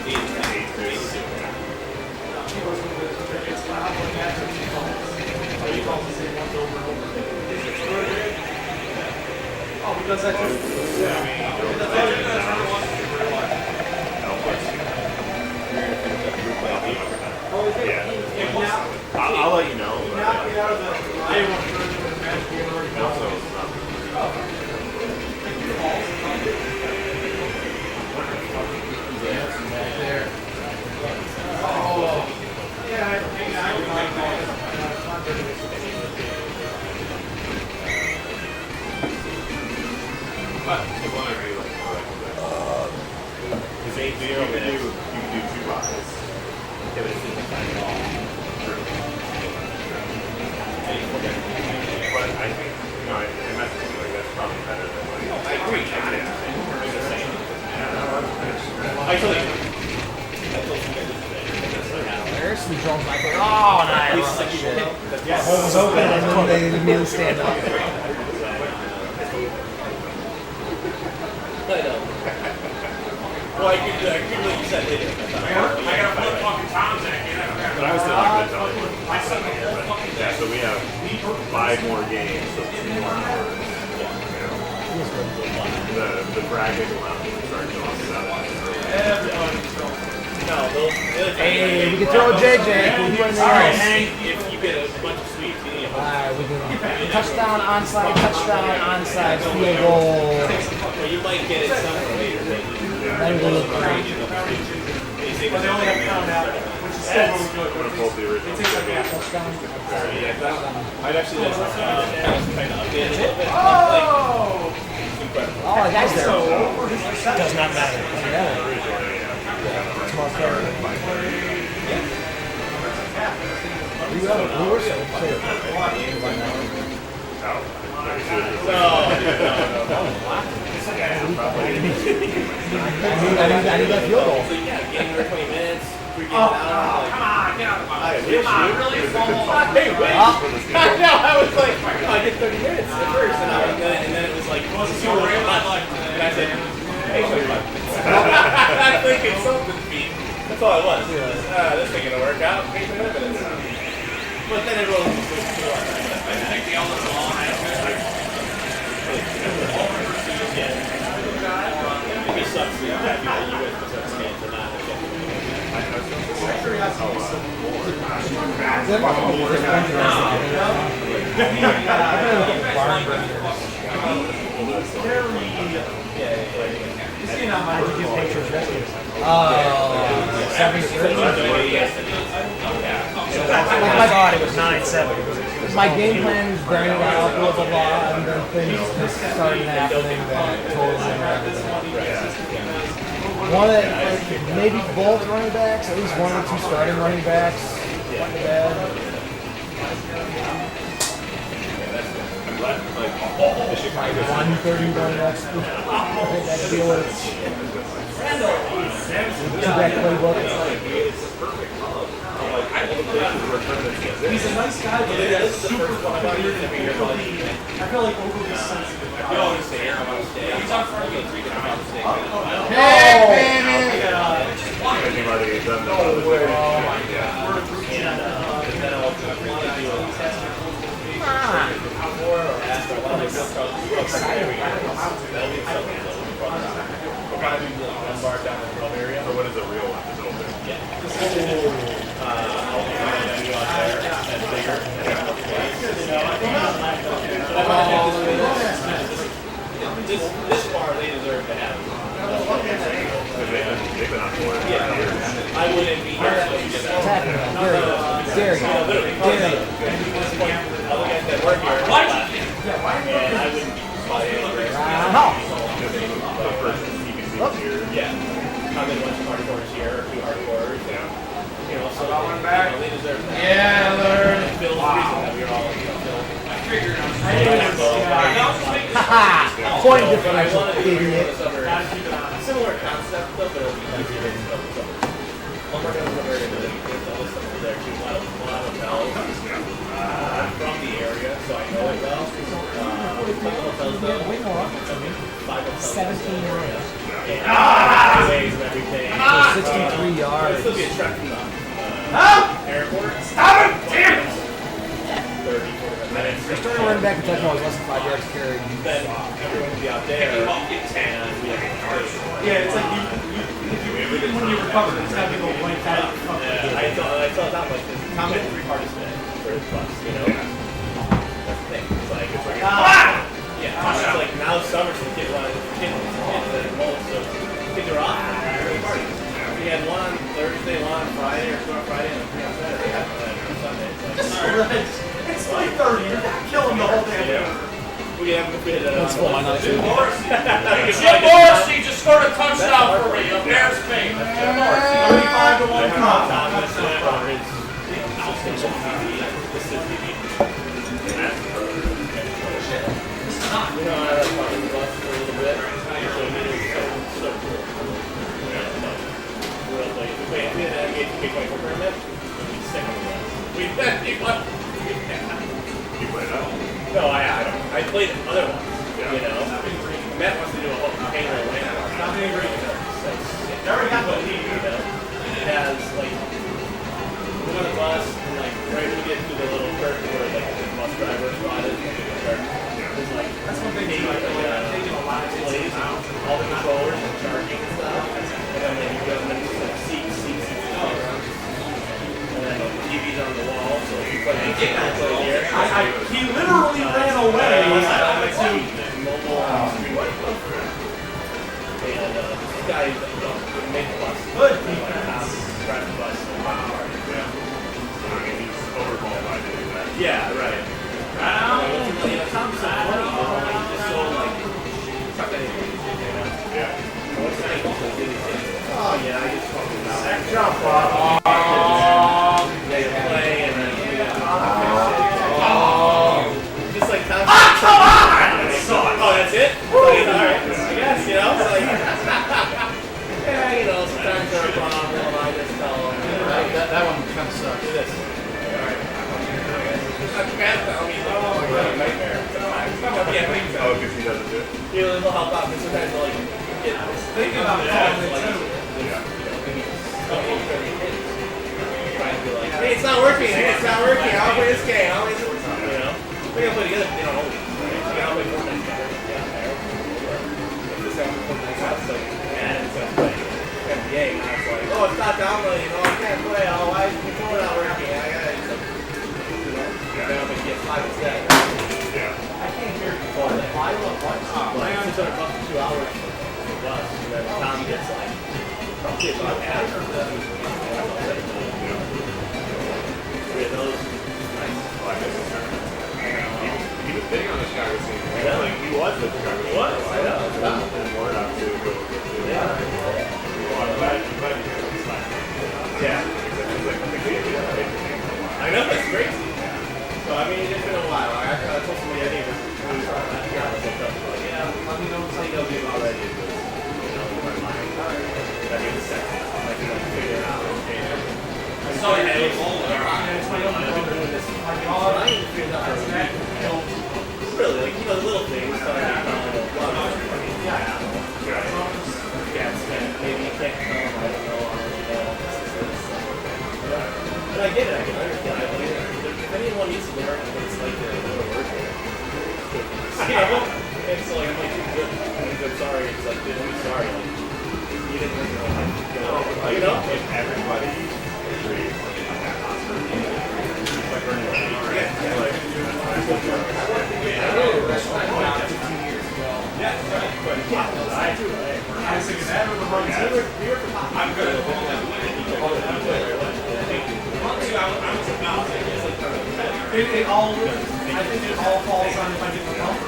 Game 10, Oh, because that's I'll let you know. You can do 2 buys. But I think, in messaging, like, that's probably better than, like, I agree. There's some drones like, oh, nice. Yeah, hole was open and then they immediately stand up. Well, I could like you said later. I got to put fucking Tom's in again. but I was still not good telling you. Yeah, so we have 5 more games, so 2 more hours. The bracket will have to start going Hey, we can throw a JJ. If you get a bunch of sweets, you need a bunch. We can touchdown, onside, field goal. Well, you might get it somewhere later. Then we'll look great. But they only have to count out, which is still really good. I'm going to pull the original. It takes like half. I'd actually just kind of update it a little bit. Oh! Oh, the guy's there. Does not matter. Small carry. We have a bluer, so we'll play I need that field goal. So yeah, game every 20 minutes. 3 games Oh, out. come on, get out of my way. Hey, wait. I know, I was like, I did 30 minutes at first, and then it was like, well, it's super much. And I said, hey, 25 minutes. I'm thinking something feet. That's all it was. This ain't gonna work out. Hey, 25 minutes. But then it rolls. I think the elders are all nice. It just sucks to have people in the U.S. because stands and not My body was 9-7. My game plan was burning out, blah blah blah, and then things just started happening that totally interrupted it. one of maybe both running backs, at least one or two starting running backs. Not bad. 130 running backs. That deal is two-back playbook. He's a nice guy, but he's super weird and overly, I feel like overly sensitive. You always say I'm on stage. He's on front of me 3 times. Hey, baby! Anybody done that? Oh my god. We're a group chat. So what is a real one? Is open? This far, they deserve to have. They've been on board. I wouldn't be here. Gary. Other guys that work here. And I wouldn't be Yeah. Come in a bunch of hardcores here, or 2 hardcores. Yeah. You know, so they deserve that. Yeah, Lord. And Phil's the reason that we're all, Phil. I figured Point differential, idiot. Similar concept, though, but it'll be easier and stuff. So, I'm working on there's all this stuff there too. A lot of hotels from the area, so I know it well. Hotels, though. 5 hotels. 17 yards. Highways and everything. 63 yards. It'll still be a trek from the airport. Stop it! Damn it! 30, 45 minutes. Our starting running back in Tecmo was less than 5 yards carry. Then everyone will be out there. And we have Yeah, it's like even when you recover, it's gotta be the white guy. I thought that much. Tom had 3 hardest minutes for his bus, you know? That's the thing. It's like, yeah, it's like now summer's the kids and both, so kids are off. We had one on Thursday, one on Friday, or 2 on Friday, and 3 on Saturday. On Sunday. It's 3:30. You're not killing the whole day. We had That's full, why not? Jim Morrissey just scored a touchdown for me. A Bears fan. Jim Morrissey. 35 to 1 count. You know, I like talking to us for a little bit. So so cool. Real like, we had an NBA 2K24 tournament. We sick of it. You played out? No, I played other ones. You know, Matt wants to do a whole Halo Land. Not many great. So sick. Already got the lead. You know, it has like we're on the bus and like right when we get to the little curtain where like the bus driver spot is. There's like That's one thing taking too. I'm taking a lot of plays, all the controllers and charging and stuff. And then you go and then like seats all around. And then TVs on the wall, so if you play here. He literally ran away. Mobile screen. And this guy made the bus. Good. Drive the bus. He's overqualified to do that. Yeah, right. You know, Tom's so funny, you know, like, he's just so, like, fuck anything, you know? Yeah. What's that? Oh, yeah, I just fucking know. Jump Yeah, you play, and then you just like Tom. come on! Oh, that's it? Like, all right, I guess, you know? It's like, yeah, you know, sometimes they're a problem, I just tell them. That one kind of sucks. Do this. Not too bad, I mean, nightmare. Yeah, Oh, because he doesn't do it? you know, they'll help out, but sometimes they'll like get Thinking about calling it too. trying to be like, hey, it's not working, I'll play this game, you know? We gotta play together, but they don't always. We gotta play Fortnite together. This guy was Fortnite's house, like, man, it's gonna play NBA, and I was like, oh, it's not downloading, I can't play, why is the controller not working? I gotta do something. And then I'm gonna get 5 instead. Yeah. I can't hear you. Like, $600 for 2 hours for the bus, and then Tom gets like, probably about half of that. We had those. Nice. He was big on the Chicago scene. Yeah. Like, he was the Chicago scene. I know. And Mort, obviously, was really good, too. Yeah. It's like, I'm like, I'm sorry. It's like, dude, I'm sorry. Like, you didn't really know how to go. You know? If everybody agrees on that Oscar, it's like we're in I'm good. It all, I think it all falls on if I get the bump.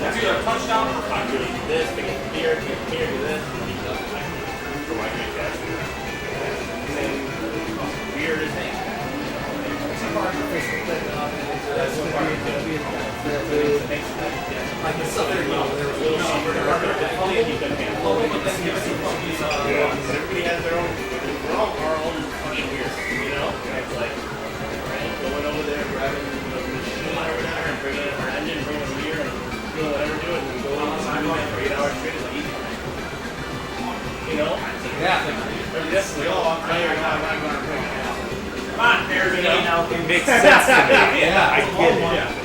It's either a touchdown or I'm doing this, to get here, to do this. for my big guys. Weird as heck. Like the Southern, Everybody has their own, we're all our own fucking weird, you know? It's like, going over there, grabbing the machine or whatever, and bringing it, our engine, bringing it here, and doing whatever, do it, and go on the sideline for 8 hours straight, it's like easy. You know? yeah. Or this, we all walk by here, I'm not going to bring it. Come on, there's it now. It makes sense to me. Yeah, I get it. Yeah.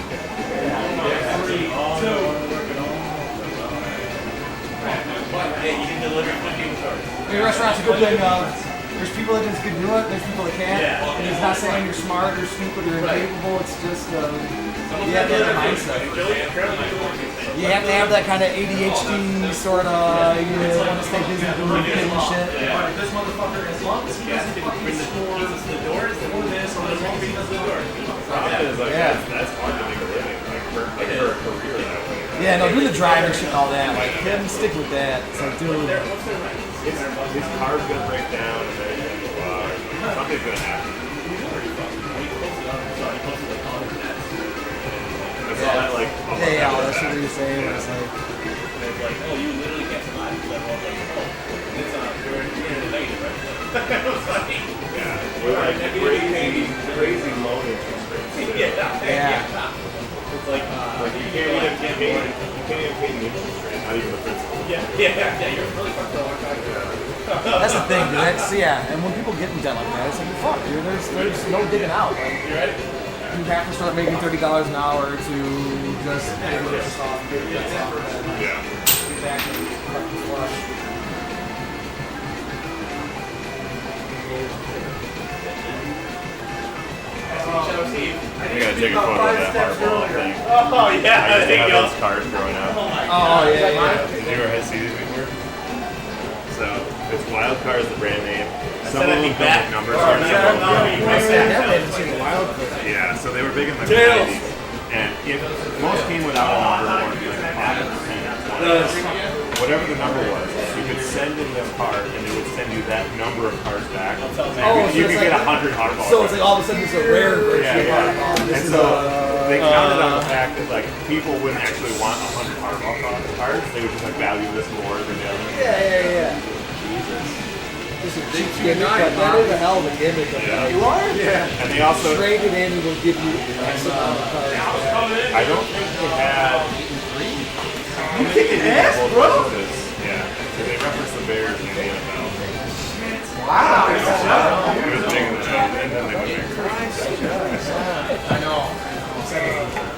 Hey, you can deliver 15 stars. Your restaurant's a good thing. There's people that just can do it. There's people that can't. Yeah. And it's not saying you're smart or stupid or incapable. It's just you have to have a mindset. You have to have that kind of ADHD sort of. You want to stay busy doing kid and shit. This motherfucker, as long as he doesn't fucking score The doors, or this, or as long as he does the door. Problem is, like, Yeah. that's hard to make a living, like for a career that way. Yeah, no, do the driving shit and all that. Like, him stick with that. It's like, dude. His car's gonna break down, and then something's gonna happen. I saw that like. Yeah, that's what we were saying. It's like, It's like, oh, you literally can't survive this level. I was like, oh, it's we're in the negative, right? It was like, Yeah, we're like crazy loan interest rates. yeah. It's like, You can't even pay the interest rate, not even the principal. yeah, you're really fucked up. That's the thing, dude. That's, yeah. And when people get in debt like that, it's like, fuck, dude. There's no digging out. Like, You ready? you have to start making $30 an hour to just pay this off, get this off, and Yeah. get back and fucking flush. We gotta take a photo of that hardball thing. Oh, yeah, I used to there you have go. those cards growing up. Oh, yeah. Did you ever see these before? So, it's Wild Card is the brand name. Some of said I'd them be come back. with numbers Oh, here. yeah. Some of them don't. I never even seen a wild card. Yeah, so they were big in like the Tails. 90s. And if most came without a number or like 5 or 10 or 20. Whatever the number was, you could send in the card and they would send you that number of cards back. Oh, You so could it's get like- 100 hardballs. So it's like all of a sudden it's a rare version Yeah, of yeah. hardball. This And is so a... they counted on the fact that like people wouldn't actually want 100 hardball cards. They would just like value this more than the other. Yeah. This is a cheap gimmick, but that is a hell of a gimmick. Yeah. You are? And they also, Trade it in, it'll give you X amount of cards back. I don't think they had. You kicking ass, bro? Yeah, so they referenced the Bears in the NFL. Wow. It was big in the 90s, and then they went back. I know.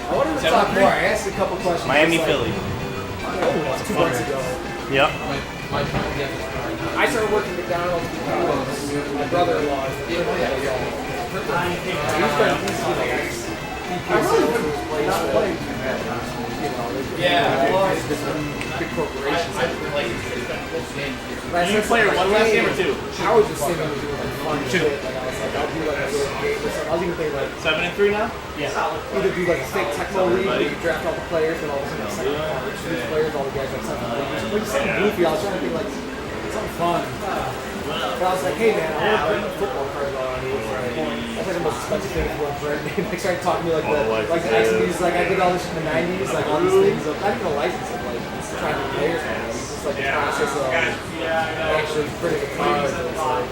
I wanted to talk more. I asked a couple questions. Miami, just like, Philly. Oh, 2 months ago. Yep. I started working at McDonald's because my brother-in-law is the big corporations. You play one last game or two? I was just thinking of doing like fun shit. Like I was like, I'll do like a little game or something. I was even thinking like 7-3 now? either do like a state Tecmo league where you draft all the players and all of a sudden second part, choose players, all the guys like something like something goofy. I was trying to think like something fun. But I was like, hey man, I want to bring a football card on. He was like, that's like the most expensive thing for a friend. He like started talking to me like the X-B's, like I did all this shit in the 90s, like all these things of not even a license of like trying to play or something. It's just like the process of actually printing a card. And it's like,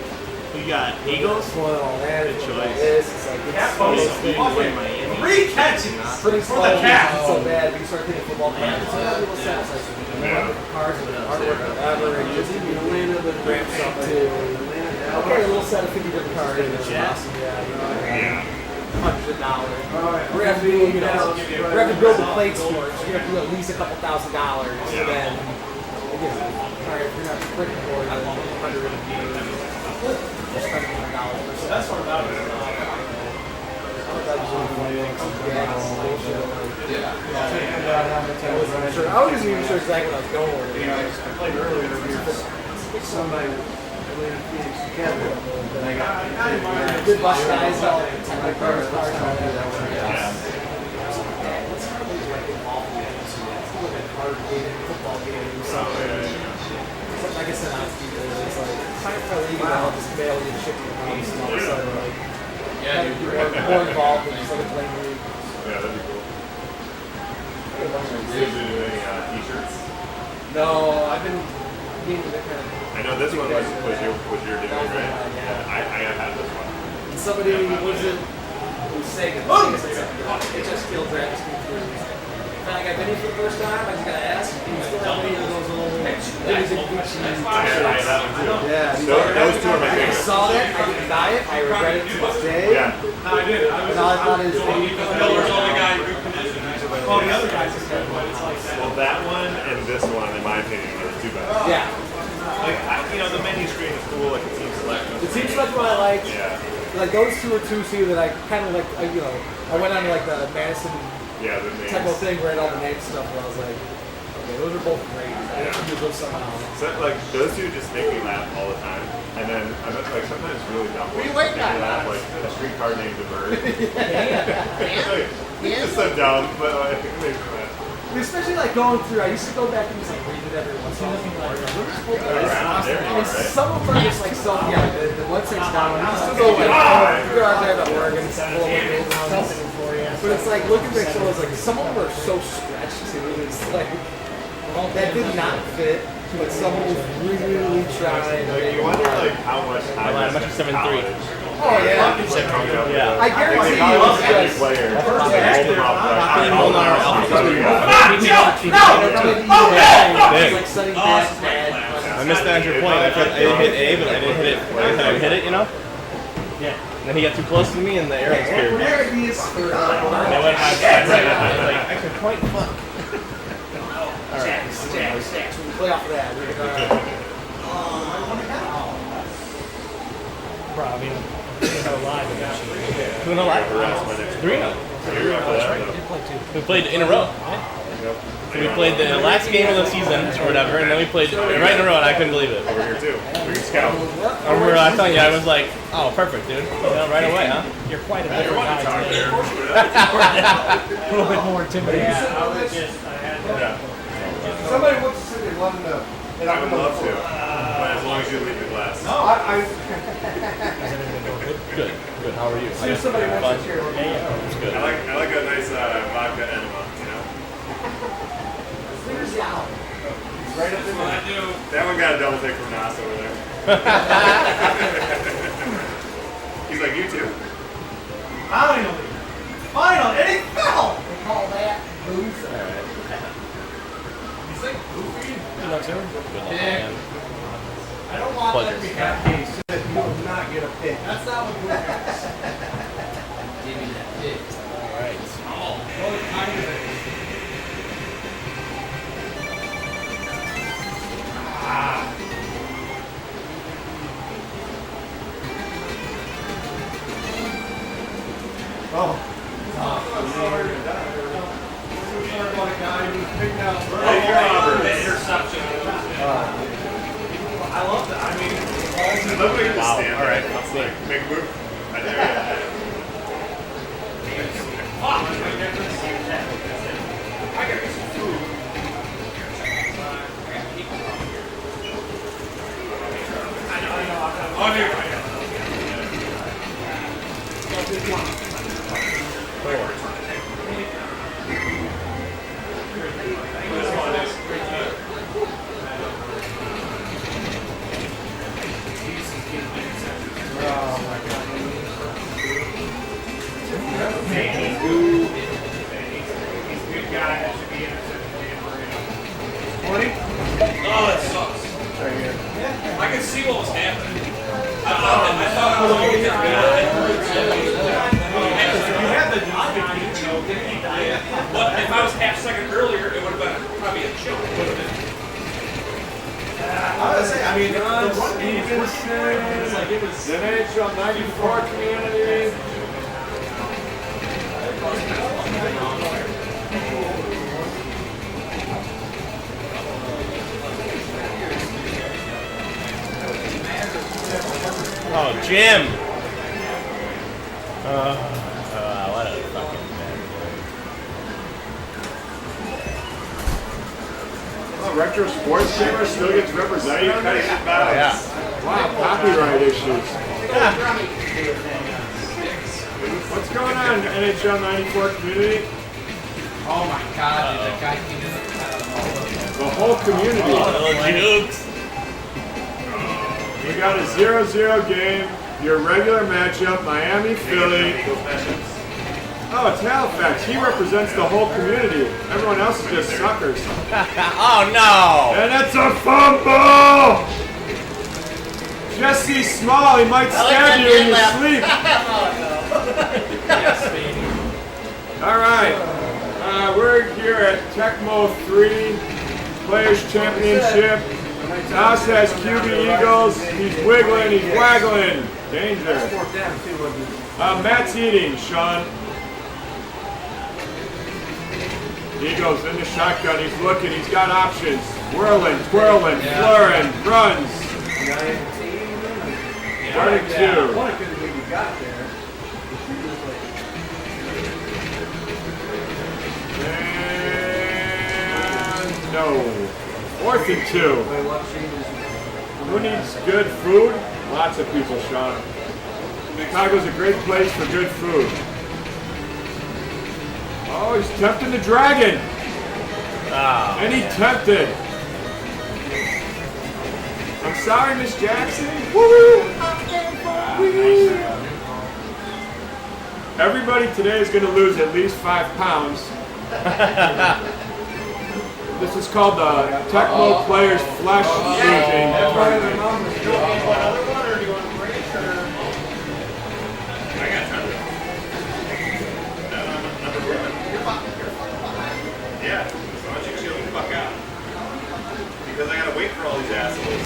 We got Eagles. pulling all that. Good It's choice. like this. It's like it's one of those things where Three catches! pretty slow, it's so bad. You start thinking football cards. It's like a little set. It's like different cards and artwork and whatever, and just ramps up to okay, a little set of 50 different cards. And it's awesome, yeah. $100. We're gonna have to do, we're gonna have to build the plates for it. So we're gonna have to do at least a couple $1,000. And then, again, sorry, if you're not printing for it, then 100 would be spending $100. That's what about it. I wasn't even sure exactly what I was going with. I played earlier with somebody playing Phoenix together. Then I got Good bus guys, all my cars all that one. football game or something. Like I said, it's like time for a league and I'll just mail you shit to your house and all of a sudden like more involved in just like a playing league. Yeah, that'd be cool. Did you do any t-shirts? No, I've been getting that kind of. I know this one was your doing, right? Yeah, I have this one. Somebody was it? Who's Sega? It just killed Dragon's King 3. I got Vinny for the first time. I just gotta ask. Do you still have any of those old Vinny's and Gucci t-shirts? That one too. Yeah, Those two are my I favorites. saw that. I didn't buy it. I regret it to this day. Yeah. No, I did. I was And all I thought is Miller's only guy in good condition. All the other guys are good, but it's like Well, that one and this one, in my opinion, are the two best. Yeah. Like, the menu screen is cool. Like, it seems select. It seems like what I like. Yeah. Like those two are two that I kind of like. I went on like the Madison Yeah, the names. Tecmo thing, read all the names stuff, and I was like, okay, those are both great. I have to use those somehow. So, like, those two just make me laugh all the time. And then, like, sometimes really dumb ones. you waiting make me on? laugh, like a streetcar named the Bird. It's just so dumb, but like, it makes me laugh. Especially like going through, I used to go back and just like read it every once in a while. Around there, And right? some of them are just like so, the website's down. I used to go like, you go out there at work and it's full of it now. But it's like looking back, so it's like some of them are so stretched too. It's like that did not fit, but someone was really trying. Like, you wonder, like, how much time I is lied, I'm actually 7'3". Oh yeah. Yeah. I guarantee you it was Every just. player. It's like setting bad. I missed the extra point. I didn't hit A, but I didn't hit it. I didn't hit it, you know? Yeah. And then he got too close to me and the arrow scared me. Ideas for And I went outside right now. I was like, Extra point? Fuck. stacks. When we play off of that, we're Bro, I mean, live eventually. 2-0 live? 3-0. We played in a row. So we played the last game of the season or whatever, and then we played right in a row, and I couldn't believe it. Over here, too. We're scout. I remember I telling you, I was like, oh, perfect, dude. You know, right away, huh? You're quite a different guy. A little bit more intimidating. Somebody wants to sit in London. I would love to. But as long as you leave the glass. Good. Good. How are you? somebody wants to share. It's good. I like a nice vodka enema, you know? Fingers out. Right up in there. That one got a double take from Nas over there. He's like, you too. Finally, and he fell. They call that booze. Good luck, sir. Good luck, man. I don't want that to be happy. He said you will not get a pick. That's not what booze is. Give me that dick. Interception. I love that. I mean, I love when you just stand All right. there. It's like, make a move. I dare you. Oh, dude. Oh, that sucks. I could see what was happening. I thought it was going to get You have the I was half second earlier, it would have been probably a choke. I mean, Ron Stevenson, Like it was. NHL 94 community. Oh, Jim. What a fucking bad Oh, Retro Sports Gamer still gets represented. yeah. Wow, copyright issues. What's going on, NHL 94 community? Oh my god, dude, that guy came in. The whole community. Oh, jukes. We got a 0-0 game. Your regular matchup, Miami, Philly. Oh, it's Halifax. He represents the whole community. Everyone else is just suckers. Oh, no. And it's a fumble! Jesse Small, he might stab you in your sleep. All right. We're here at Tecmo 3 Players Championship. House has QB Eagles. He's wiggling, he's waggling. Danger. Matt's eating, Sean. Eagles in the shotgun. He's looking. He's got options. Whirling, twirling, flurring, runs. 32. What a good lead you got there. And no. 4th and 2. Who needs good food? Lots of people, Sean. Chicago's a great place for good food. Oh, he's tempting the dragon. Oh. And he tempted. I'm sorry, Miss Jackson. Woo! Everybody today is going to lose at least 5 pounds. This is called the Tecmo Players Flesh Losing Tournament. Yeah, so why don't you chill the fuck out? Because I gotta wait for all these assholes.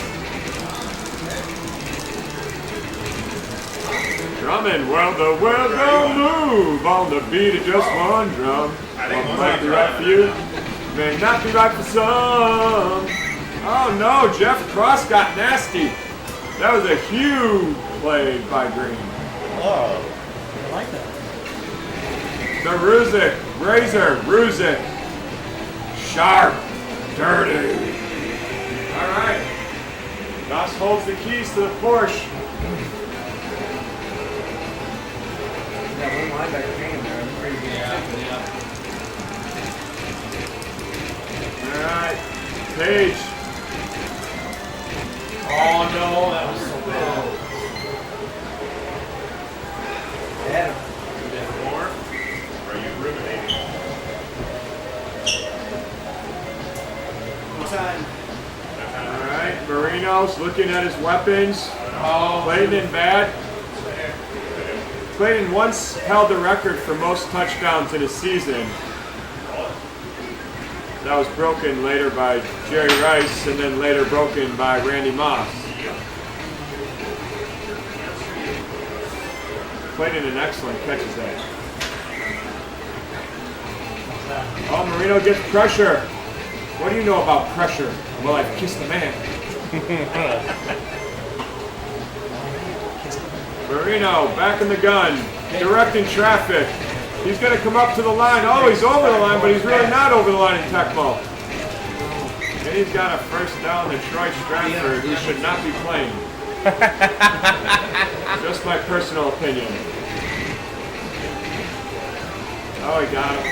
Drumming, well the world don't move on the beat of just one drum. What might be right for you may not be right for some. Oh no, Jeff Cross got nasty. That was a huge play by Green. Oh. I like that. The Ruzick, Razor, Ruzick. Sharp, dirty. All right. Goss holds the keys to the Porsche. That one linebacker came there. That's pretty good. All right. Page. Oh no, that was so bad. Adam. More? Or are you ruminating? Time. All right. Marino's looking at his weapons. Clayton in bad. Clayton once held the record for most touchdowns in a season. That was broken later by Jerry Rice and then later broken by Randy Moss. Clayton an excellent catch is that. Oh, Marino gets pressure. What do you know about pressure? Well, I've kissed a man. Marino back in the gun, directing traffic. He's going to come up to the line. Oh, he's over the line, but he's really not over the line in Tecmo. And he's got a first down to Troy Stratford, who should not be playing. Just my personal opinion. Oh, he got him.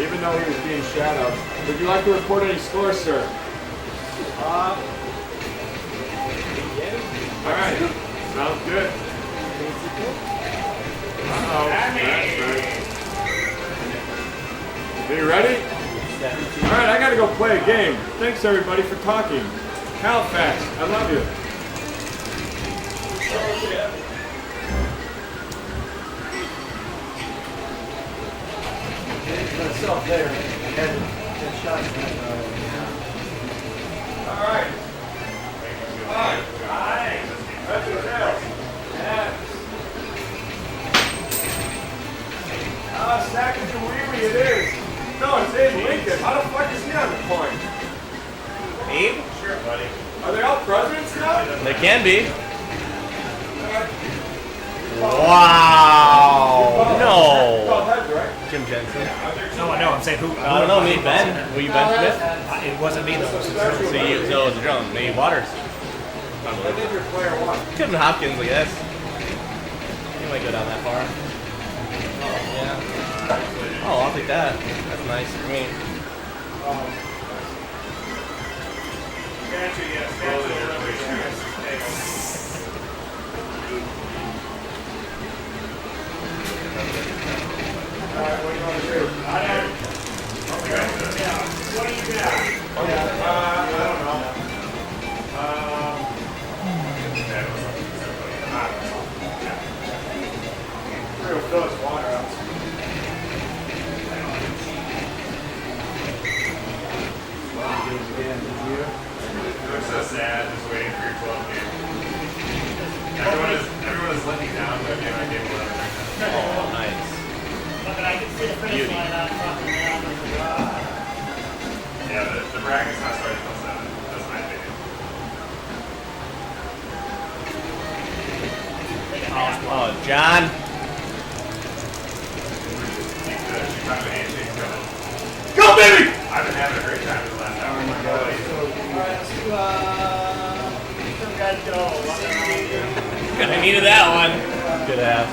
Even though he was being shadowed. Would you like to report any scores, sir? All right. Sounds good. Uh-oh. That's right. Are you ready? All right, I got to go play a game. Thanks, everybody, for talking. Halifax, I love you. myself there. I had shots in that. All right. That's your tails. Sackage and Weary it is. No, it's Abe Lincoln. How the fuck is he on the coin? Abe? Sure, buddy. Are they all presidents now? They can be. Wow. No. Jim Jensen. No, I'm saying who? I don't know, me, Ben. Were you Ben Smith? It wasn't me though. So it was a drum. Maybe Waters. I think you're player one. Could have been Hopkins, I guess. He might go down that far. Yeah. Oh, I'll take that. That's nice for me. Statue, yes. Statue of Revolution. Alright, what do you want to do? I don't. Okay. Yeah. What do you got? I don't know. We're gonna fill his water out. I'm so sad just waiting for your 12 game. Everyone is letting me down, but I gave 11. Oh, nice. But I can see the finish Beauty. line on fucking down. Yeah, the bracket's not starting until 7. That's my opinion. Oh, John. She found a handshake coming. Go, baby! I've been having a great time in the last hour. Some guys go. I needed that one. Good ass.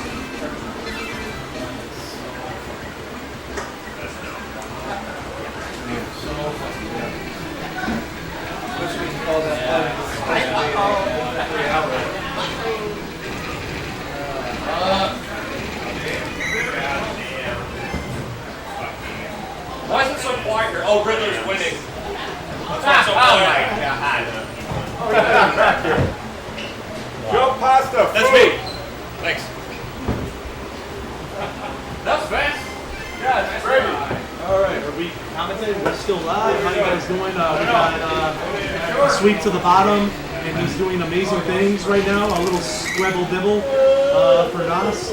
Wish we could call that Why is it so quiet here? Oh, Riddler's winning. That's why it's so quiet. Joe Pasta. That's food. me. Thanks. That was fast. Yeah, it's ready. All right, are we commentating? We're still live. How you guys doing? We got a sweep to the bottom, and he's doing amazing things right now. A little scribble dibble for Nas.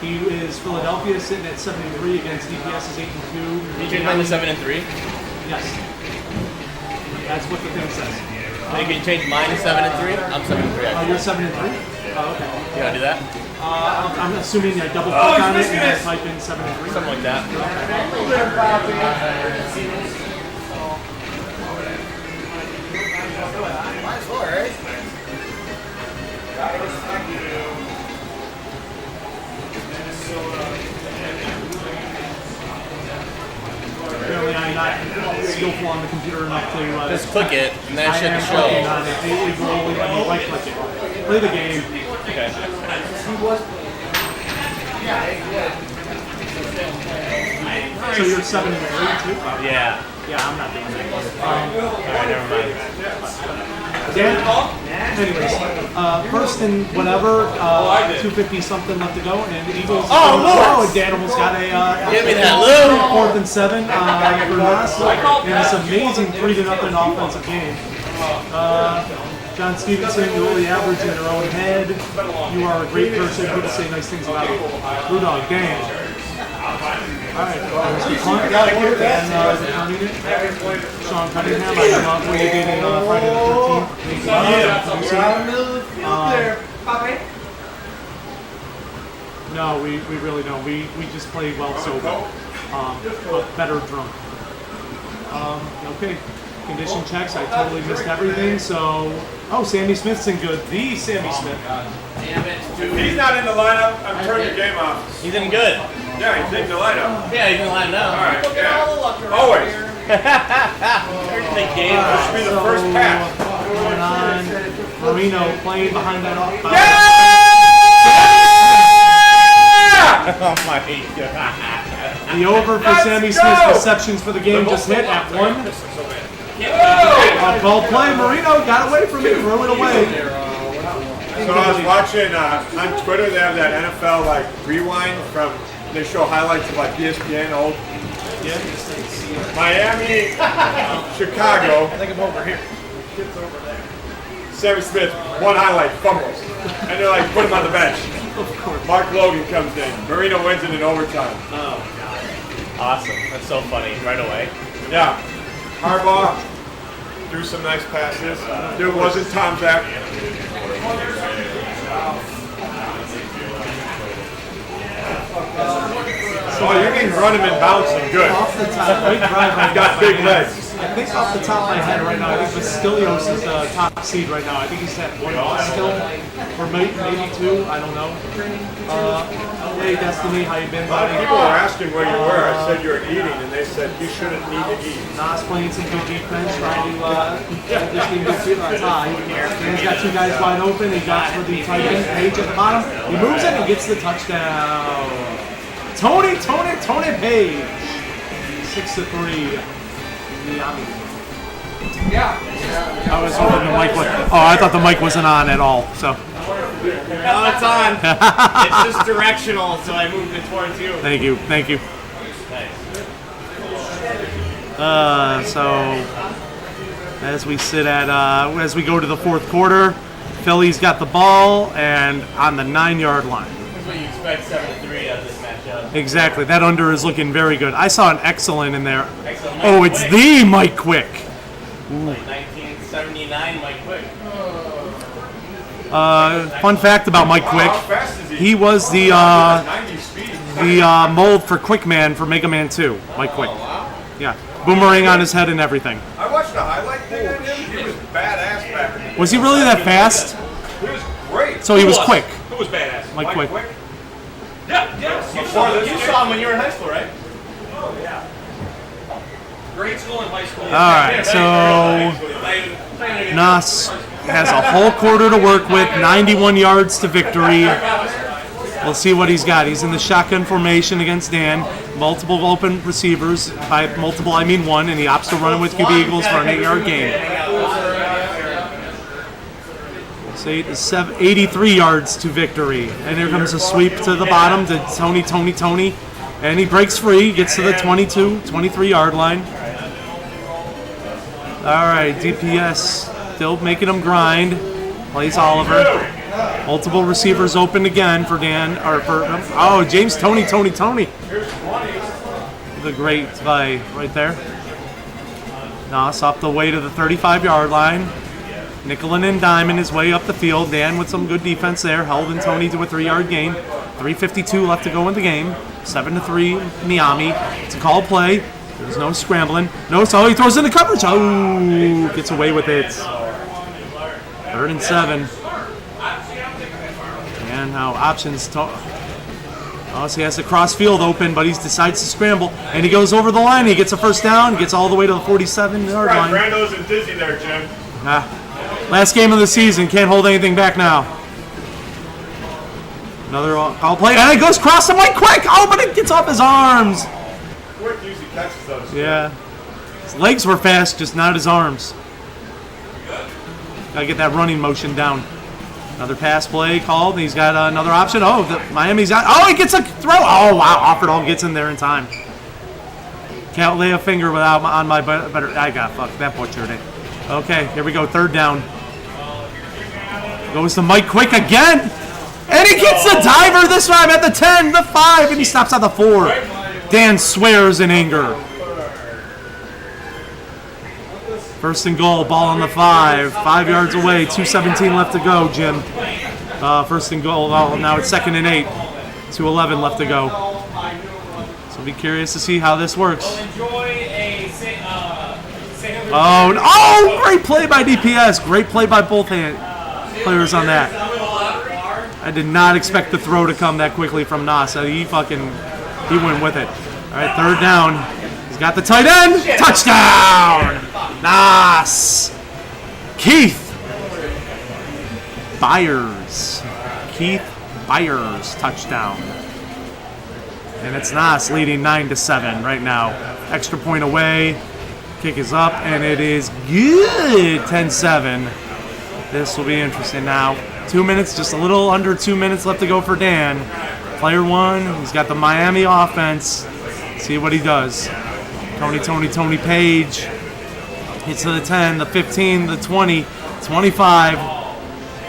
He is Philadelphia sitting at 73 against DPS is 8-2. You changed mine to 7 and 3. Yes, that's what the thing says. So you can change mine to 7 and 3. I'm 7 and 3. You're 7 and 3. Oh, okay. You gotta do that? I'm assuming I double click on it and then type in 7 and 3. Something like that. Might as well, right? Apparently I'm not skillful on the computer enough to... Just click it, and that should working show. on it. It will only let me right click it. Play the game. Okay. So you're 7 and 3 too? Yeah. Yeah, I'm not doing that. Alright, never mind. Dan, anyways, first and whatever, 250 something left to go, and the Eagles. Oh, and Dan almost got a. Give me that, Lou. 4th and 7 for Nas. And this amazing 3-0 offensive game. John Stevenson, you only average in your own head. You are a great person. People say nice things about you. Blue Dog, Dan. Alright, Mr. Punt, and returning it. Sean Cunningham, I love what you did in Friday the 13th. No, we really don't. We just play well sober, but better drunk. Okay, condition checks. I totally missed everything. So, Sammy Smith's in good. The Sammy Smith. Damn it, dude. If he's not in the lineup, I'm turning the game off. He's in good. Yeah, he's in the lineup. Yeah, he's in line now. All right, Look at all the luck yeah. around Always. here. The game. This should be the first pass. Going on. Marino playing behind that off. Oh my god. The over for Sammy Smith's receptions for the game just hit at 1. Ball play. Marino got away from it, threw it away. So I was watching on Twitter, they have that NFL like rewind from they show highlights of like ESPN old. Yeah. Miami, Chicago. I think I'm over here. Sammy Smith, one highlight, fumbles. And they're like, put him on the bench. Mark Logan comes in. Marino wins it in overtime. Oh, awesome. That's so funny. Right away. Yeah. Harbaugh threw some nice passes. Dude wasn't Tom Zach. Oh, you can run him and bounce him good. Off the top, great drive. He's got big legs. I think off the top of my head right now, I think Basilios is the top seed right now. I think he's at 1 still, or maybe 2. I don't know. Hey, Destiny, how you been, buddy? People were asking where you were. I said you were eating, and they said you shouldn't need to eat. Nas playing some good defense, trying to get this team to tie. He's got 2 guys wide open. He got for the tight end, Page at the bottom. He moves it and gets the touchdown. Tony Page. 6-3. Yeah. I was hoping the mic was. Oh, I thought the mic wasn't on at all. So. No, it's on. It's just directional, so I moved it towards you. Thank you. Nice. So as we sit at as we go to the fourth quarter, Philly's got the ball and on the 9-yard line. That's what you expect 7-3 out of this matchup. Exactly. That under is looking very good. I saw an excellent in there. Excellent. Oh, it's the Mike Quick. Like 1979 Mike Quick. Fun fact about Mike Quick: he was the mold for Quick Man for Mega Man 2. Mike Quick. Yeah, boomerang on his head and everything. I watched the highlight thing on him. He was badass back in the day. Was he really that fast? He was great. So he was quick. Who was badass? Mike Quick. Yeah. You saw him when you were in high school, right? Grade school and high school. All right, so Nas has a whole quarter to work with, 91 yards to victory. We'll see what he's got. He's in the shotgun formation against Dan. Multiple open receivers. By multiple, I mean one, and he opts to run it with QB Eagles for an 8-yard gain. So 83 yards to victory. And here comes a sweep to the bottom to Tony. And he breaks free, gets to the 23-yard line. All right, DPS still making him grind. Plays Oliver. Multiple receivers open again for Dan. James Tony. The great play right there. Nas up the way to the 35-yard line. Nickelin and diming his way up the field. Dan with some good defense there. Held in Tony to a 3-yard gain. 3:52 left to go in the game. 7-3 Miami. It's a call play. There's no scrambling. So he throws in the coverage. Oh, gets away with it. 3rd and 7. And now options. So he has the cross field open, but he decides to scramble. And he goes over the line. He gets a first down. Gets all the way to the 47-yard line. Brando's and dizzy there, Jim. Last game of the season. Can't hold anything back now. Another call play. And it goes across the Mike Quick. Oh, but it gets off his arms. Quick usually catches those. Yeah. His legs were fast, just not his arms. Gotta get that running motion down. Another pass play called. He's got another option. Miami's got. Oh, he gets a throw. Oh, wow. Offerdahl gets in there in time. Can't lay a finger without on my better. I got fucked. That butchered it. Okay, here we go. 3rd down. Goes to Mike Quick again. And he gets the diver this time at the 10, the 5, and he stops at the 4. Dan swears in anger. 1st and goal, ball on the 5. 5 yards away, 2:17 left to go, Jim. 1st and goal, now it's 2nd and 8. 2:11 left to go. So be curious to see how this works. Oh, great play by DPS. Great play by both players on that. I did not expect the throw to come that quickly from Nas. He went with it. All right, 3rd down. He's got the tight end. Touchdown! Nas. Keith Byers. Touchdown. And it's Nas leading 9-7 right now. Extra point away. Kick is up, and it is good. 10-7. This will be interesting now. 2 minutes, just a little under 2 minutes left to go for Dan. Player 1, he's got the Miami offense. See what he does. Tony Page. Hits to the 10, the 15, the 20, 25.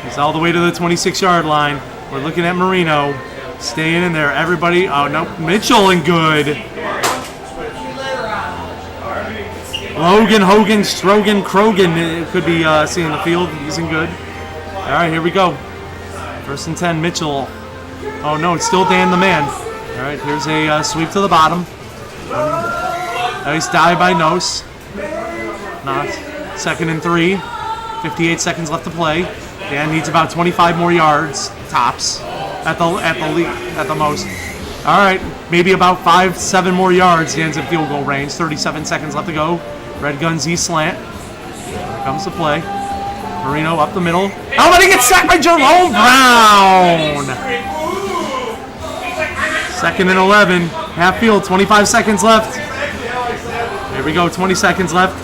He's all the way to the 26-yard line. We're looking at Marino. Staying in there. Everybody. Oh, no. Mitchell and good. Logan, Hogan, Strogan, Krogan could be seeing the field. He's in good. All right, here we go. 1st and 10, Mitchell. Oh, no, it's still Dan the man. All right, here's a sweep to the bottom. Nice dive by Nos. Not. 2nd and 3. 58 seconds left to play. Dan needs about 25 more yards, tops, at the most. All right, maybe about 5-7 more yards. Dan's in field goal range. 37 seconds left to go. Red Gun Z slant. Here comes the play. Marino up the middle. Oh, but he gets sacked by Jerome Brown. 2nd and 11. Half field, 25 seconds left. Here we go, 20 seconds left.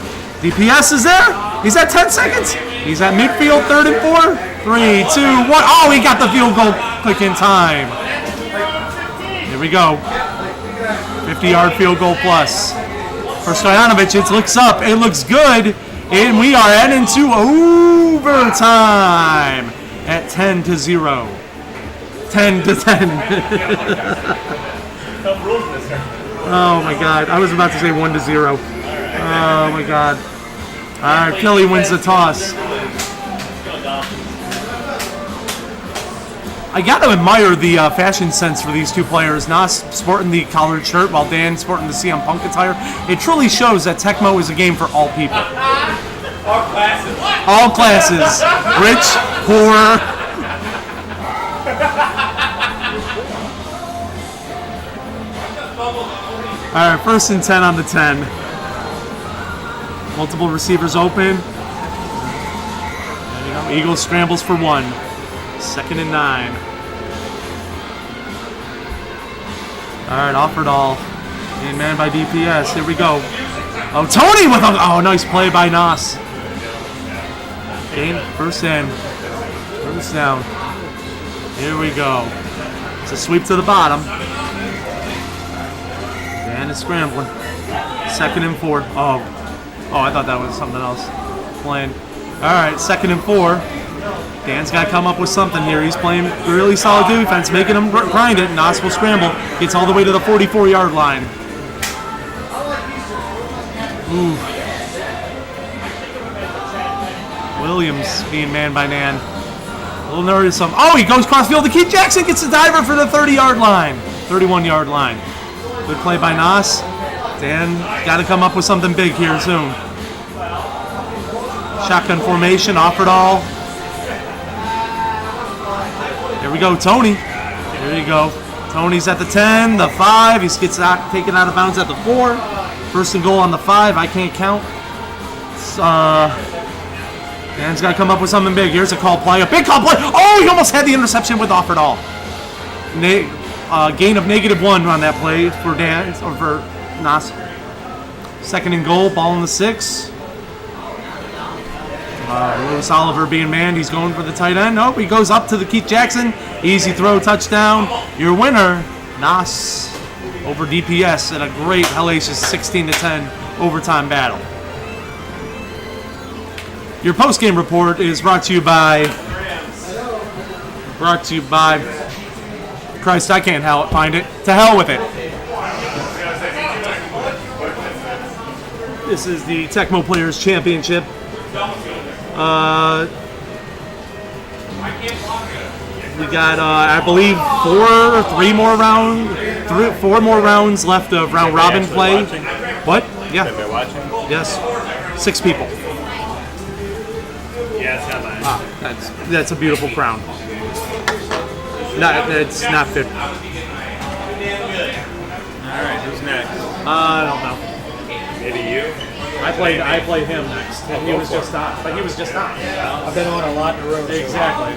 DPS is there. He's at 10 seconds. He's at midfield, 3rd and 4. 3, 2, 1. Oh, he got the field goal quick in time. Here we go. 50-yard field goal plus. For Stojanovic, it looks up. It looks good. And we are heading to overtime at 10-0. 10-10. Oh, my God. I was about to say 1-0. Oh, my God. All right, Philly wins the toss. I got to admire the fashion sense for these two players. Nas sporting the collared shirt while Dan sporting the CM Punk attire. It truly shows that Tecmo is a game for all people. All classes. All classes. Rich, poor. All right, 1st and 10 on the 10. Multiple receivers open. There you go. Eagles scrambles for 1. 2nd and 9. All right, offered all. Being manned by DPS. Here we go. Oh, Tony with a nice play by Nas. Game 1st in. 1st down. Here we go. It's a sweep to the bottom. Dan is scrambling. 2nd and 4. Oh, I thought that was something else. Playing. All right, 2nd and 4. Dan's got to come up with something here. He's playing really solid defense, making him grind it. Nas will scramble. Gets all the way to the 44-yard line. Ooh. Williams being manned by Nan. A little nervous. Oh, he goes crossfield to Keith Jackson. Gets the diver for the 30-yard line. 31-yard line. Good play by Nas. Dan got to come up with something big here soon. Shotgun formation. Offered all. Here we go, Tony. Here you go. Tony's at the 10, the 5. He gets taken out of bounds at the 4. 1st and goal on the 5. I can't count. Dan's got to come up with something big. Here's a call play. A big call play. Oh, he almost had the interception with offered all. Gain of -1 on that play for Dan, or for Nas. 2nd and goal. Ball in the 6. Lewis Oliver being manned. He's going for the tight end. Nope, he goes up to the Keith Jackson. Easy throw, touchdown. Your winner, Nas, over DPS in a great hellacious 16-10 overtime battle. Your post-game report is brought to you by Christ, I can't find it. To hell with it. This is the Tecmo Players Championship. We got, I believe, 4 more rounds left of round robin play. What? Yeah. Have they watching? Yes. 6 people. Yeah, it's not mine. That's a beautiful crown. No, it's not fit. All right, who's next? I don't know. Maybe you? I played him next, and he was just on. But he was just on. I've been on a lot in a row. Exactly.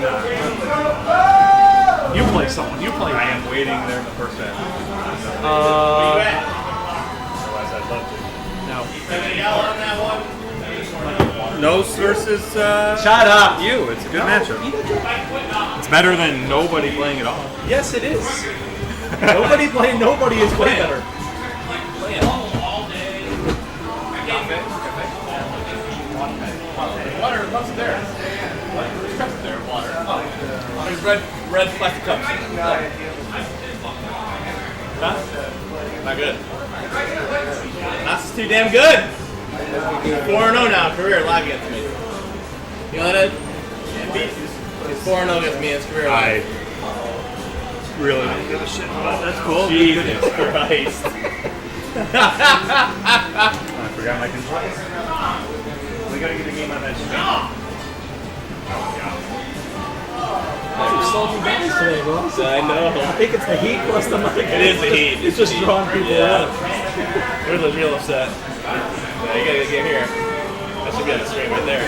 You play someone. You play. I am waiting there in the first half. Otherwise, I'd love to. No. Nose versus. Shut up. You. It's a good matchup. It's better than nobody playing at all. Yes, it is. Nobody is way better. Water cups there. There's cups there. Water. Oh. There's red plastic cups. Huh? Not good. That's too damn good. 4-0 now, career live against me. You know that? He's 4-0 against me in his career live. Really don't give a shit about that. That's cool. Jesus Christ. I forgot my controller. We gotta get a game on that stream. Salty guys today, bro. I know. I think it's the heat plus the mic. It is the heat. It's just drawing people in. We're real upset. Yeah, you gotta get here. That should be on the stream right there.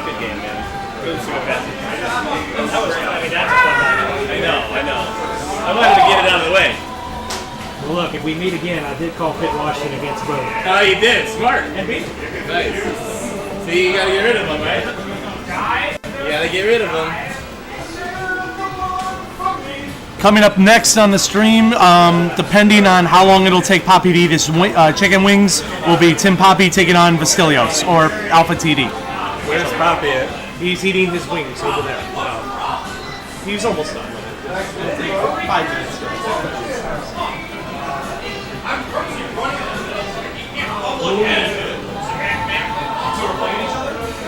Good game, man. Good super fast. That was, I mean, that's a fun night. I know. I wanted to get it out of the way. Well, look, if we meet again, I did call Pitt Washington against both. Oh, you did. Smart. And beat him. Nice. See, you gotta get rid of him, right? You gotta get rid of him. Coming up next on the stream, depending on how long it'll take Poppy to eat his chicken wings, will be Tim Poppy taking on Vastilios or Alpha TD. Where's Poppy at? He's eating his wings over there. He's almost done with it. 5 minutes.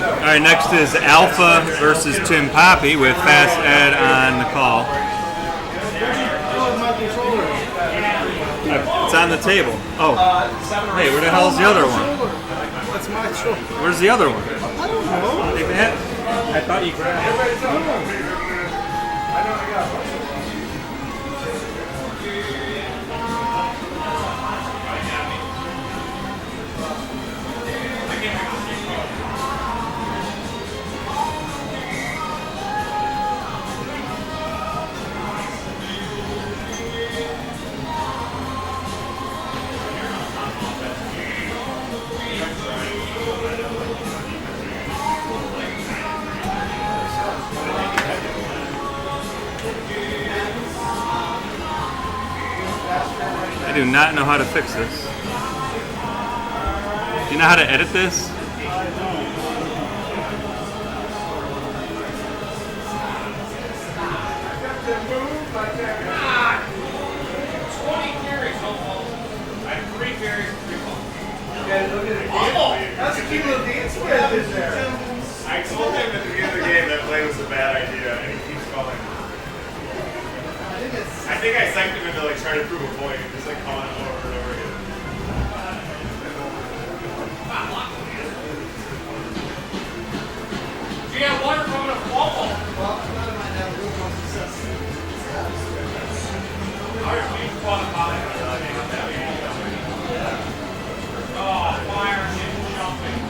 All right, next is Alpha versus Tim Poppy with Fast Ed on the call. It's on the table. Oh, hey, where the hell's the other one? That's my show. Where's the other one? I don't know. Hey, man. I thought you grabbed it. I do not know how to fix this. Do you know how to edit this? That's a cute little dance spread, is there? I told him at the beginning of the game that play was a bad idea, and he keeps calling. I think I psyched him into like trying to prove a point, and just like calling him over and over again. You got water coming up wall. Well, none of mine have real much success. Oh, fire and jumping.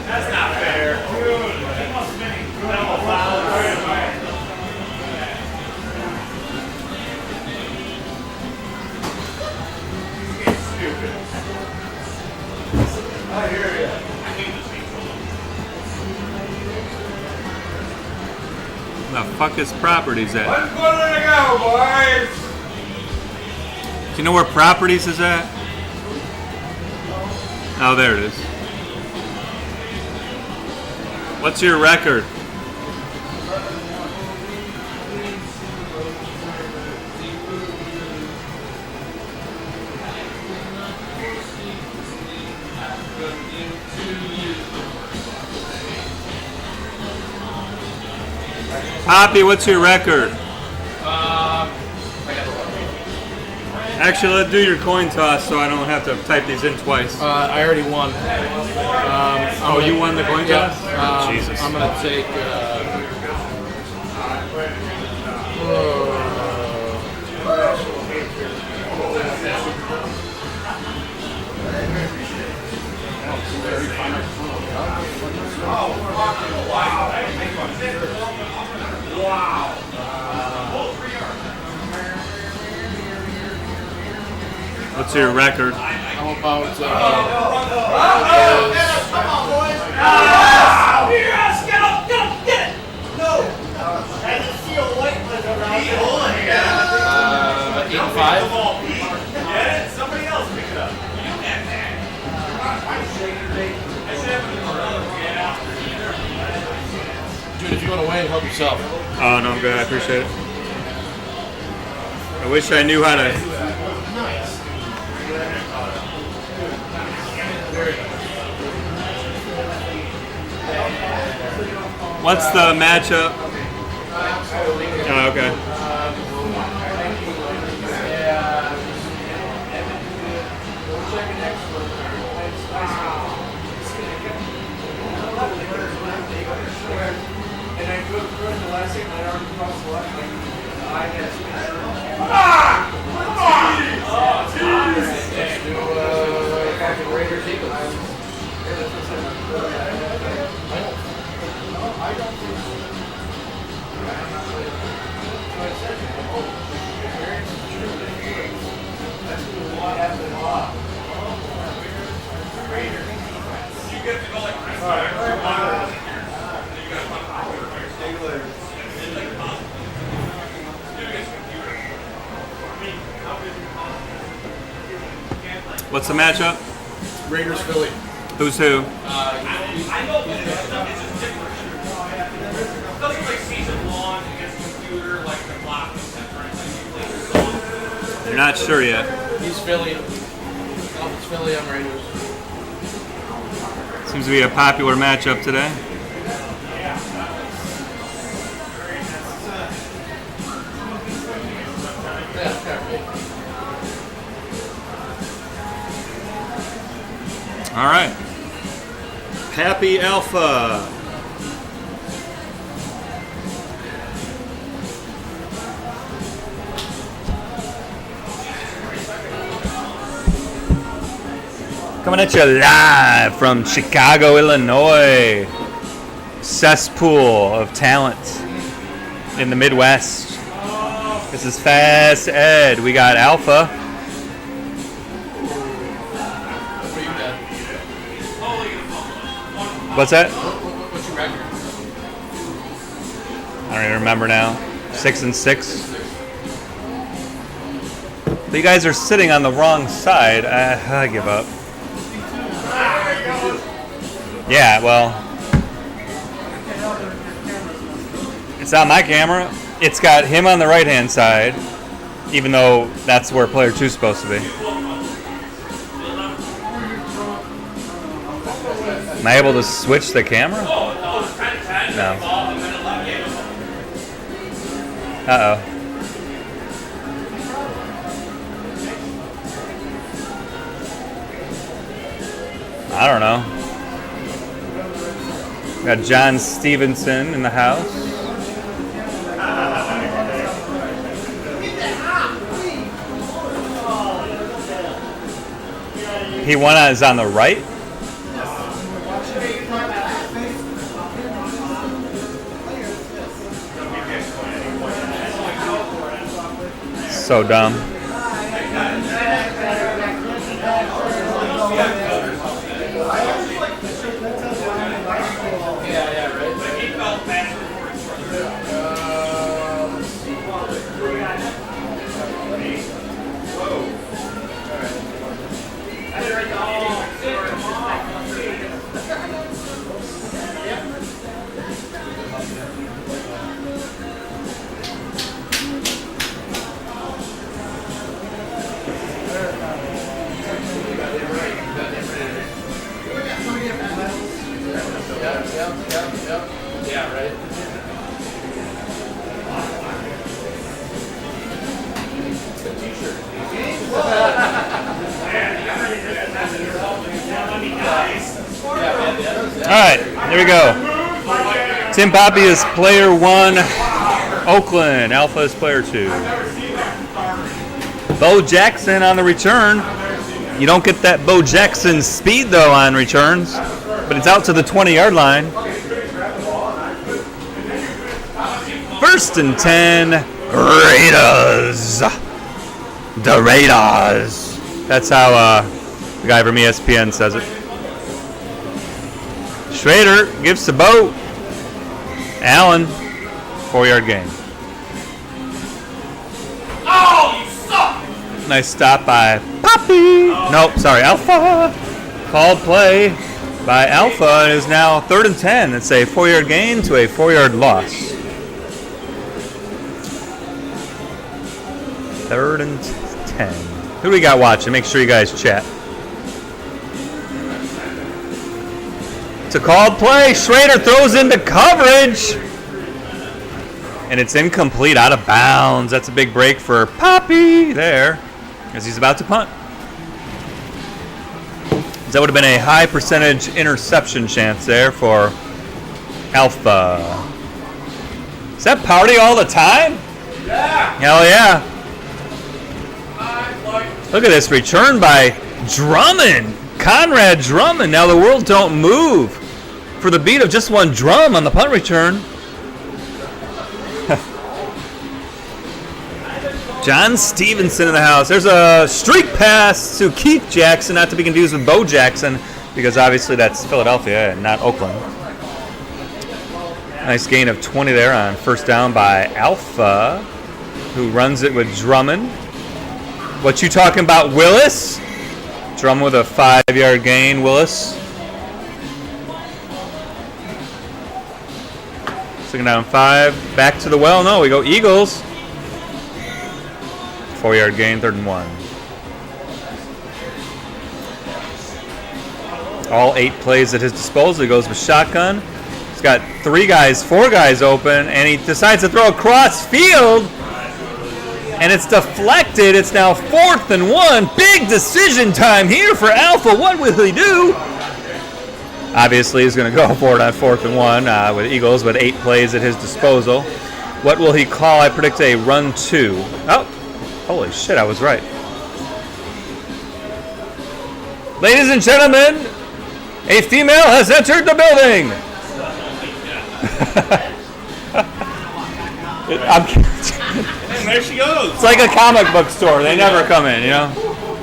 That's not fair. Stupid. I hear you. The fuck is properties at? Let's go to go, boys! Do you know where properties is at? Oh, there it is. What's your record? Poppy, what's your record? Actually, let's do your coin toss so I don't have to type these in twice. I already won. You won the coin toss? Jesus. I'm gonna take. What's your record? How about Eight and five. Somebody else pick it up. dude? If you want to win, help yourself. Oh, no, I'm good. I appreciate it. I wish I knew how to. What's the matchup? Oh, okay. And I go through the last thing, I already crossed the line. I had fucking Raiders Eagles. What's the matchup? Raiders Philly. Who's who? I know that it's just different. It doesn't like season long against computer like the block etc. You're not sure yet. He's Philly. It's Philly. I'm Raiders. Seems to be a popular matchup today. All right. Pappy Alpha. Coming at you live from Chicago, Illinois. Cesspool of talent in the Midwest. This is Fast Ed. We got Alpha. What's that? What's your record? I don't even remember now. 6-6. But you guys are sitting on the wrong side. I give up. Yeah, well, it's not my camera. It's got him on the right-hand side, even though that's where player 2 is supposed to be. Am I able to switch the camera? No. Uh-oh. I don't know. We got John Stevenson in the house. He is on the right. So dumb. Yeah, right. Alright, here we go. Tim Poppy is player 1. Oakland, Alpha is player 2. Bo Jackson on the return. You don't get that Bo Jackson speed, though, on returns. But it's out to the 20-yard line. 1st and 10. Raiders. The Raiders. That's how the guy from ESPN says it. Schrader gives to Bo. Allen, 4-yard gain. Oh, you suck! Nice stop by Poppy. Nope, sorry, Alpha. Called play by Alpha. It is now 3rd and 10. It's a 4-yard gain to a 4-yard loss. 3rd and 10. Who do we got watching? Make sure you guys chat. It's a called play. Schrader throws into coverage. And it's incomplete, out of bounds. That's a big break for Poppy there, as he's about to punt. That would have been a high percentage interception chance there for Alpha. Is that party all the time? Yeah! Hell yeah. Look at this return by Drummond. Conrad Drummond. Now the world don't move for the beat of just one drum on the punt return. John Stevenson in the house. There's a streak pass to Keith Jackson, not to be confused with Bo Jackson, because obviously that's Philadelphia and not Oakland. Nice gain of 20 there on first down by Alpha, who runs it with Drummond. What you talking about, Willis? Drummond with a 5-yard gain, Willis. 2nd down 5. Back to the well. No, we go Eagles. 4-yard gain, 3rd and 1. All 8 plays at his disposal. He goes with shotgun. He's got 4 guys open, and he decides to throw across field, and it's deflected. It's now 4th and 1. Big decision time here for Alpha. What will he do? Obviously, he's going to go for it on 4th and 1 with Eagles with 8 plays at his disposal. What will he call? I predict a run 2. Oh. Holy shit, I was right. Ladies and gentlemen, a female has entered the building. There she goes. It's like a comic book store. They never come in, you know?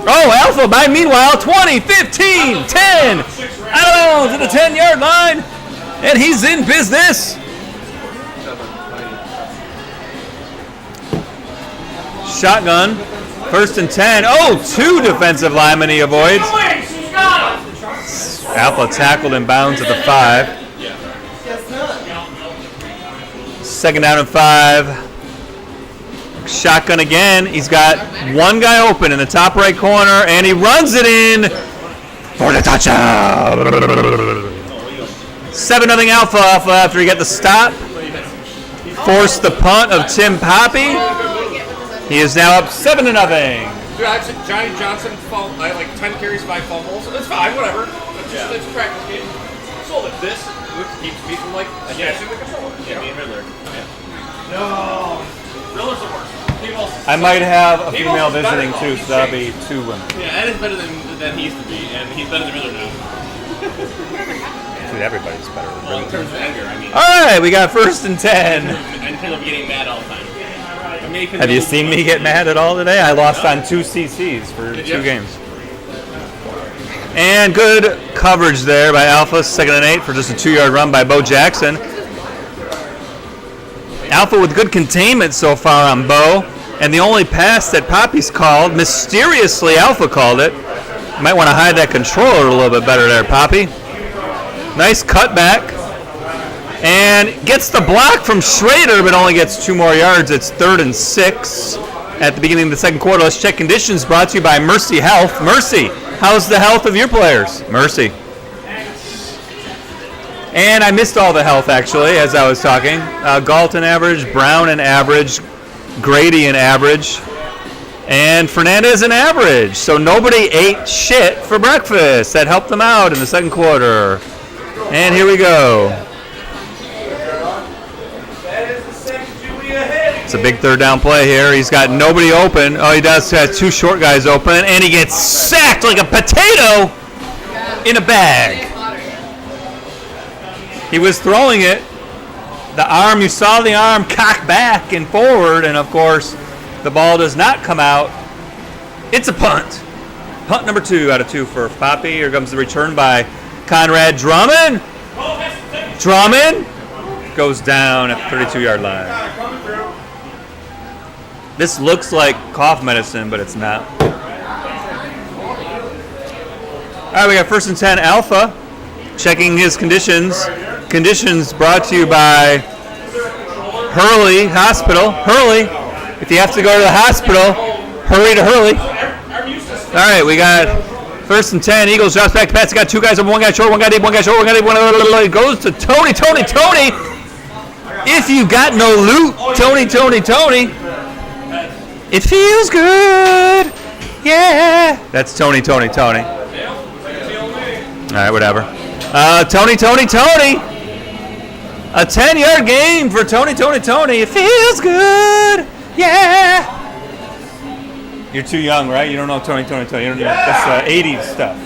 Oh, Alpha by meanwhile, 20, 15, 10. Out of bounds at the 10-yard line. And he's in business. Shotgun, 1st and 10. Oh, 2 defensive linemen he avoids. Alpha tackled and bounds at the 5. 2nd down and 5. Shotgun again. He's got 1 guy open in the top right corner, and he runs it in for the touchdown. 7-0 Alpha after he got the stop. Forced the punt of Tim Poppy. He is now up 7-0. Dude, Johnny Johnson, like 10 carries, 5 fumbles. It's fine, whatever. It's a practice game. So like this keeps me from like catching the controller. Yeah, me and Riddler. No. Riddler's the worst. I might have a female visiting too, so that'll be 2 women. Yeah, Ed is better than he used to be, and he's better than Riddler now. Dude, everybody's better than Well, in terms of anger, I mean. All right, we got 1st and 10. In terms of getting mad all the time. Have you seen me get mad at all today? I lost on 2 CCs for 2 games. And good coverage there by Alpha, 2nd and 8 for just a 2-yard run by Bo Jackson. Alpha with good containment so far on Bo, and the only pass that Poppy's called, mysteriously Alpha called it. Might want to hide that controller a little bit better there, Poppy. Nice cutback. And gets the block from Schrader, but only gets 2 more yards. It's 3rd and 6 at the beginning of the 2nd quarter. Let's check conditions, brought to you by Mercy Health. Mercy, how's the health of your players? Mercy. And I missed all the health, actually, as I was talking. Galton average, Brown an average, Grady an average, and Fernandez an average. So nobody ate shit for breakfast. That helped them out in the 2nd quarter. And here we go. It's a big 3rd down play here. He's got nobody open. Oh, he does have 2 short guys open, and he gets sacked like a potato in a bag. He was throwing it. The arm, you saw the arm cock back and forward, and of course, the ball does not come out. It's a punt. Punt number 2 out of 2 for Poppy. Here comes the return by Conrad Drummond. Drummond goes down at the 32-yard line. This looks like cough medicine, but it's not. All right, we got 1st and 10 Alpha. Checking his conditions. Conditions brought to you by Hurley Hospital. Hurley, if you have to go to the hospital, hurry to Hurley. All right, we got 1st and 10. Eagles drops back to pass. Got 2 guys over, 1 guy short, 1 guy deep, 1 guy short, 1 guy deep. It goes to Tony. If you got no loot, Tony. It feels good. Yeah. That's Tony. All right, whatever. Tony. A 10-yard gain for Tony. It feels good. Yeah. You're too young, right? You don't know Tony. You don't know. That's 80s stuff.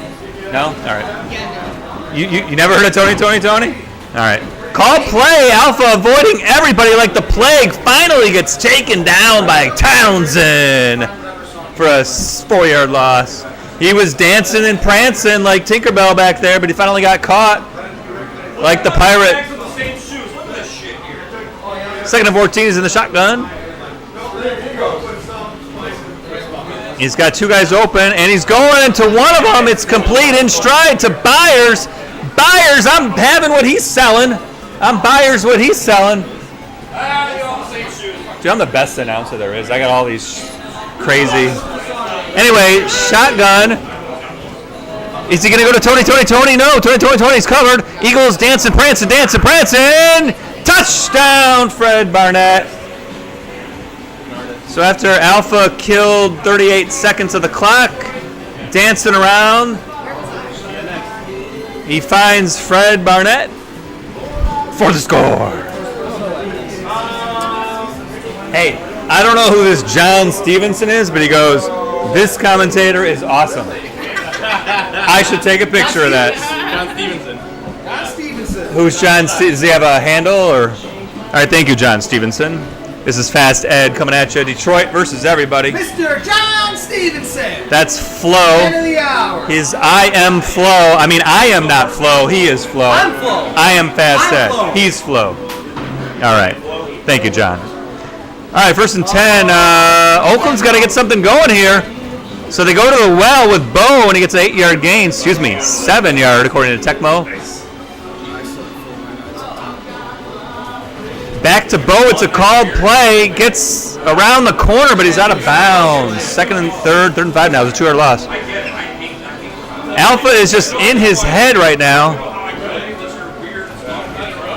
No? All right. You never heard of Tony? All right. Call play. Alpha avoiding everybody like the plague. Finally gets taken down by Townsend for a 4-yard loss. He was dancing and prancing like Tinkerbell back there, but he finally got caught like the pirate. 2nd and 14 is in the shotgun. He's got 2 guys open, and he's going into one of them. It's complete in stride to Byers. I'm having what he's selling. Dude, I'm the best announcer there is. I got all these crazy. Anyway, shotgun. Is he going to go to Tony? No. Tony's covered. Eagles dancing, prancing. Touchdown, Fred Barnett. So after Alpha killed 38 seconds of the clock, dancing around, he finds Fred Barnett for the score. Hey, I don't know who this John Stevenson is, but he goes, this commentator is awesome. I should take a picture of that. John Stevenson. Who's John? Does he have a handle? Or? All right, thank you, John Stevenson. This is Fast Ed coming at you. Detroit versus everybody. Mr. John Stevenson. That's Flo. Man of the hour. I am Flo. I mean, I am not Flo. He is Flo. I'm Flo. I am Fast Ed. Flo. He's Flo. All right. Thank you, John. All right, 1st and 10. Oakland's got to get something going here. So they go to the well with Bo, and he gets an 8-yard gain. 7-yard, according to Tecmo. Back to Bo. It's a called play. Gets around the corner, but he's out of bounds. 2nd and 3rd and 5 now. It's a 2-yard loss. Alpha is just in his head right now.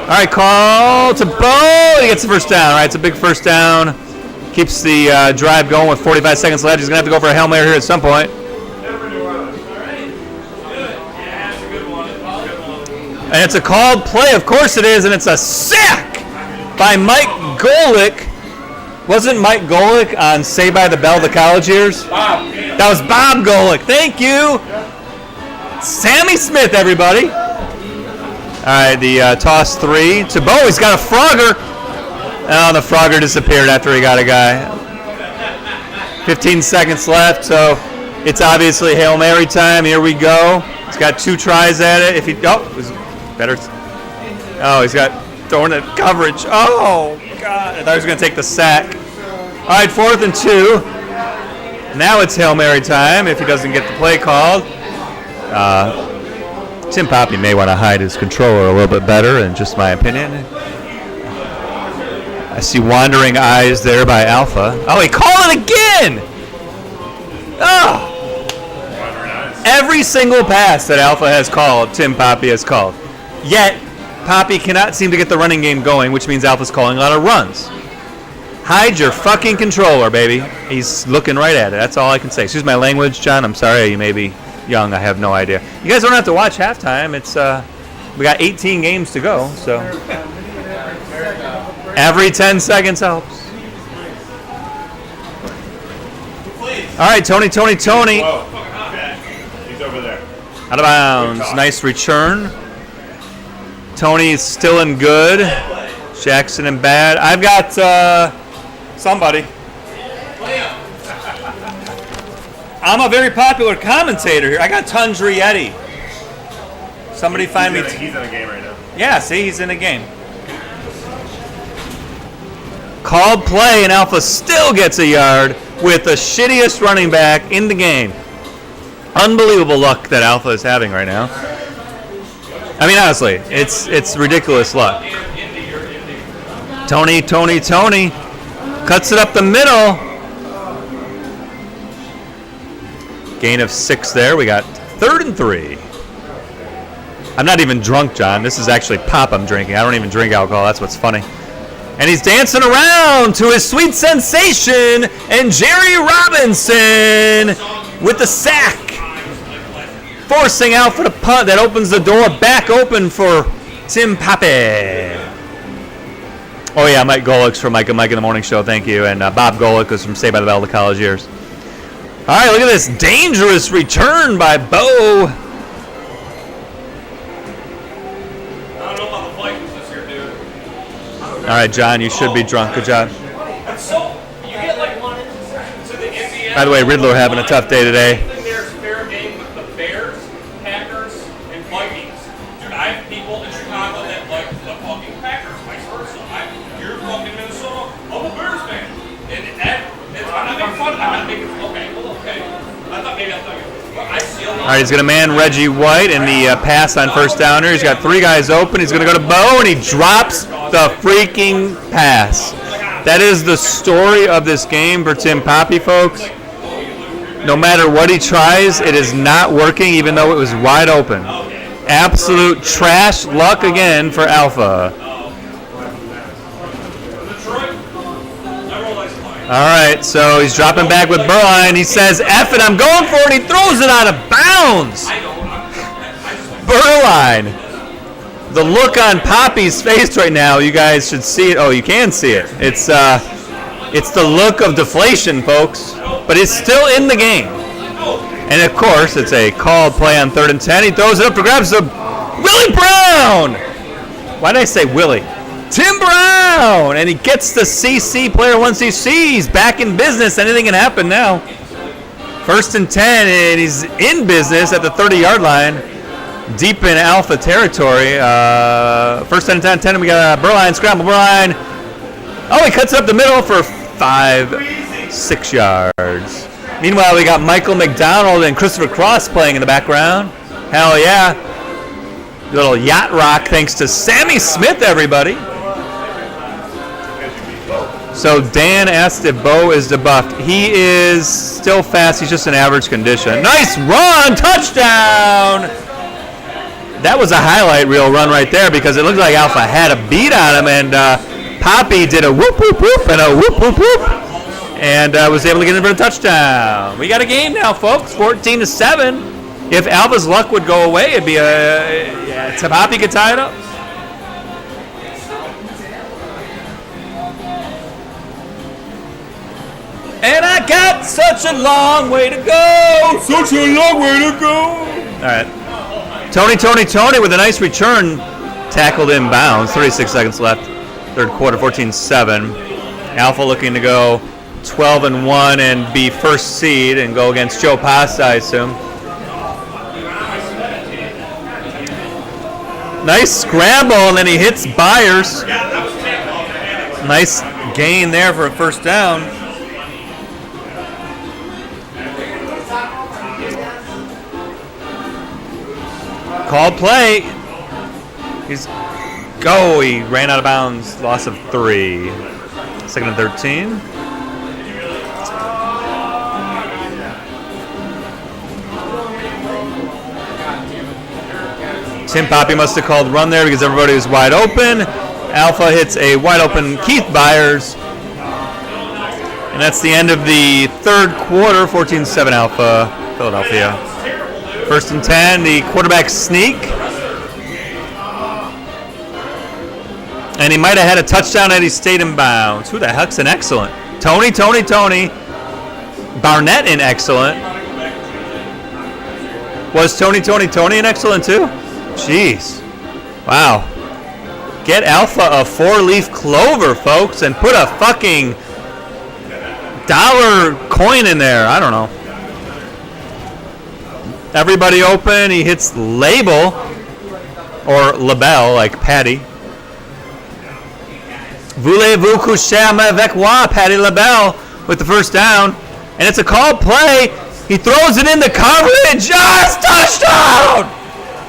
All right, call to Bo. He gets the 1st down. All right, it's a big 1st down. Keeps the drive going with 45 seconds left. He's going to have to go for a Hail Mary here at some point. And it's a called play. Of course it is, and it's a sack by Mike Golick. Wasn't Mike Golick on Saved by the Bell the college years? Bob. That was Bob Golick. Thank you. Sammy Smith, everybody. All right, the toss 3 to Bo. He's got a Frogger. Oh, the Frogger disappeared after he got a guy. 15 seconds left, so it's obviously Hail Mary time. Here we go. He's got 2 tries at it. If he he's got throwing it coverage. Oh God! I thought he was going to take the sack. All right, 4th and 2. Now it's Hail Mary time if he doesn't get the play called. Tim Poppy may want to hide his controller a little bit better, in just my opinion. I see wandering eyes there by Alpha. Oh, he called it again! Oh! Every single pass that Alpha has called, Tim Poppy has called. Yet, Poppy cannot seem to get the running game going, which means Alpha's calling a lot of runs. Hide your fucking controller, baby. He's looking right at it. That's all I can say. Excuse my language, John. I'm sorry. You may be young. I have no idea. You guys don't have to watch halftime. It's we got 18 games to go, so every 10 seconds helps. All right, Tony. Whoa. He's over there. Out of bounds. Nice return. Tony's still in good. Jackson in bad. I've got somebody. I'm a very popular commentator here. I got Tundrietti. Somebody find me. He's in a game right now. Yeah, see, he's in a game. Called play, and Alpha still gets a yard with the shittiest running back in the game. Unbelievable luck that Alpha is having right now. I mean, honestly, it's ridiculous luck. Tony cuts it up the middle. Gain of 6 there. We got 3rd and 3. I'm not even drunk, John. This is actually pop I'm drinking. I don't even drink alcohol. That's what's funny. And he's dancing around to his sweet sensation, and Jerry Robinson with the sack, forcing Alpha to punt. That opens the door back open for Tim Pape. Oh yeah, Mike Golick's from Mike and Mike in the Morning Show. Thank you. And Bob Golick was from Saved by the Bell, the college years. All right, look at this dangerous return by Bo. I don't know about the Vikings this year, dude. All right, John, you should be drunk. Good job. It's so you get like to the Indiana. By the way, Riddler having a tough day today. I think there's fair game with the Bears, Packers, and Vikings. Dude, I have people in Chicago that like the fucking Packers, vice versa. You're fucking Minnesota. I'm a Bears fan. I'm not making fun. I'm not making okay. I thought maybe I see a lot. All right, he's going to man Reggie White in the pass on first down here. He's got 3 guys open. He's going to go to Bo, and he drops the freaking pass. That is the story of this game for Tim Pape, folks. No matter what he tries, it is not working, even though it was wide open. Absolute trash luck again for Alpha. All right, so he's dropping back with Burline. He says, F it, I'm going for it. He throws it out of bounds. Burline. The look on Poppy's face right now, you guys should see it. Oh, you can see it. It's the look of deflation, folks. But it's still in the game. And, of course, it's a called play on 3rd and 10. He throws it up for grabs to Willie Brown. Why did I say Willie? Tim Brown, and he gets the CC player once he sees back in business. Anything can happen now. 1st and 10, and he's in business at the 30-yard line, deep in Alpha territory. 1st and 10, we got Burline, scramble Burline. Oh, he cuts it up the middle for 5-6 yards. Meanwhile, we got Michael McDonald and Christopher Cross playing in the background. Hell yeah. Little yacht rock thanks to Sammy Smith, everybody. So Dan asked if Bo is debuffed. He is still fast. He's just in average condition. Nice run. Touchdown. That was a highlight reel run right there because it looked like Alpha had a beat on him, and Poppy did a whoop, whoop, whoop, and a whoop, whoop, whoop, and was able to get in for a touchdown. We got a game now, folks, 14-7. If Alpha's luck would go away, it'd be Poppy could tie it up. And I got such a long way to go. Such a long way to go. All right. Tony with a nice return. Tackled in bounds. 36 seconds left. 3rd quarter, 14-7. Alpha looking to go 12-1 and be first seed and go against Joe Pasta, I assume. Nice scramble, and then he hits Byers. Nice gain there for a first down. Called play. He ran out of bounds. Loss of 3. 2nd and 13. Tim Poppy must have called run there because everybody was wide open. Alpha hits a wide open Keith Byers. And that's the end of the 3rd quarter. 14-7 Alpha, Philadelphia. 1st and 10, the quarterback sneak. And he might have had a touchdown had he stayed in bounds. Who the heck's an excellent? Tony. Barnett in excellent. Was Tony an excellent too? Jeez. Wow. Get Alpha a 4-leaf clover, folks, and put a fucking $1 coin in there. I don't know. Everybody open. He hits Label or Labelle, like Patty. Voulez-vous coucher avec moi, Patty LaBelle with the first down. And it's a called play. He throws it in the coverage. It's touchdown!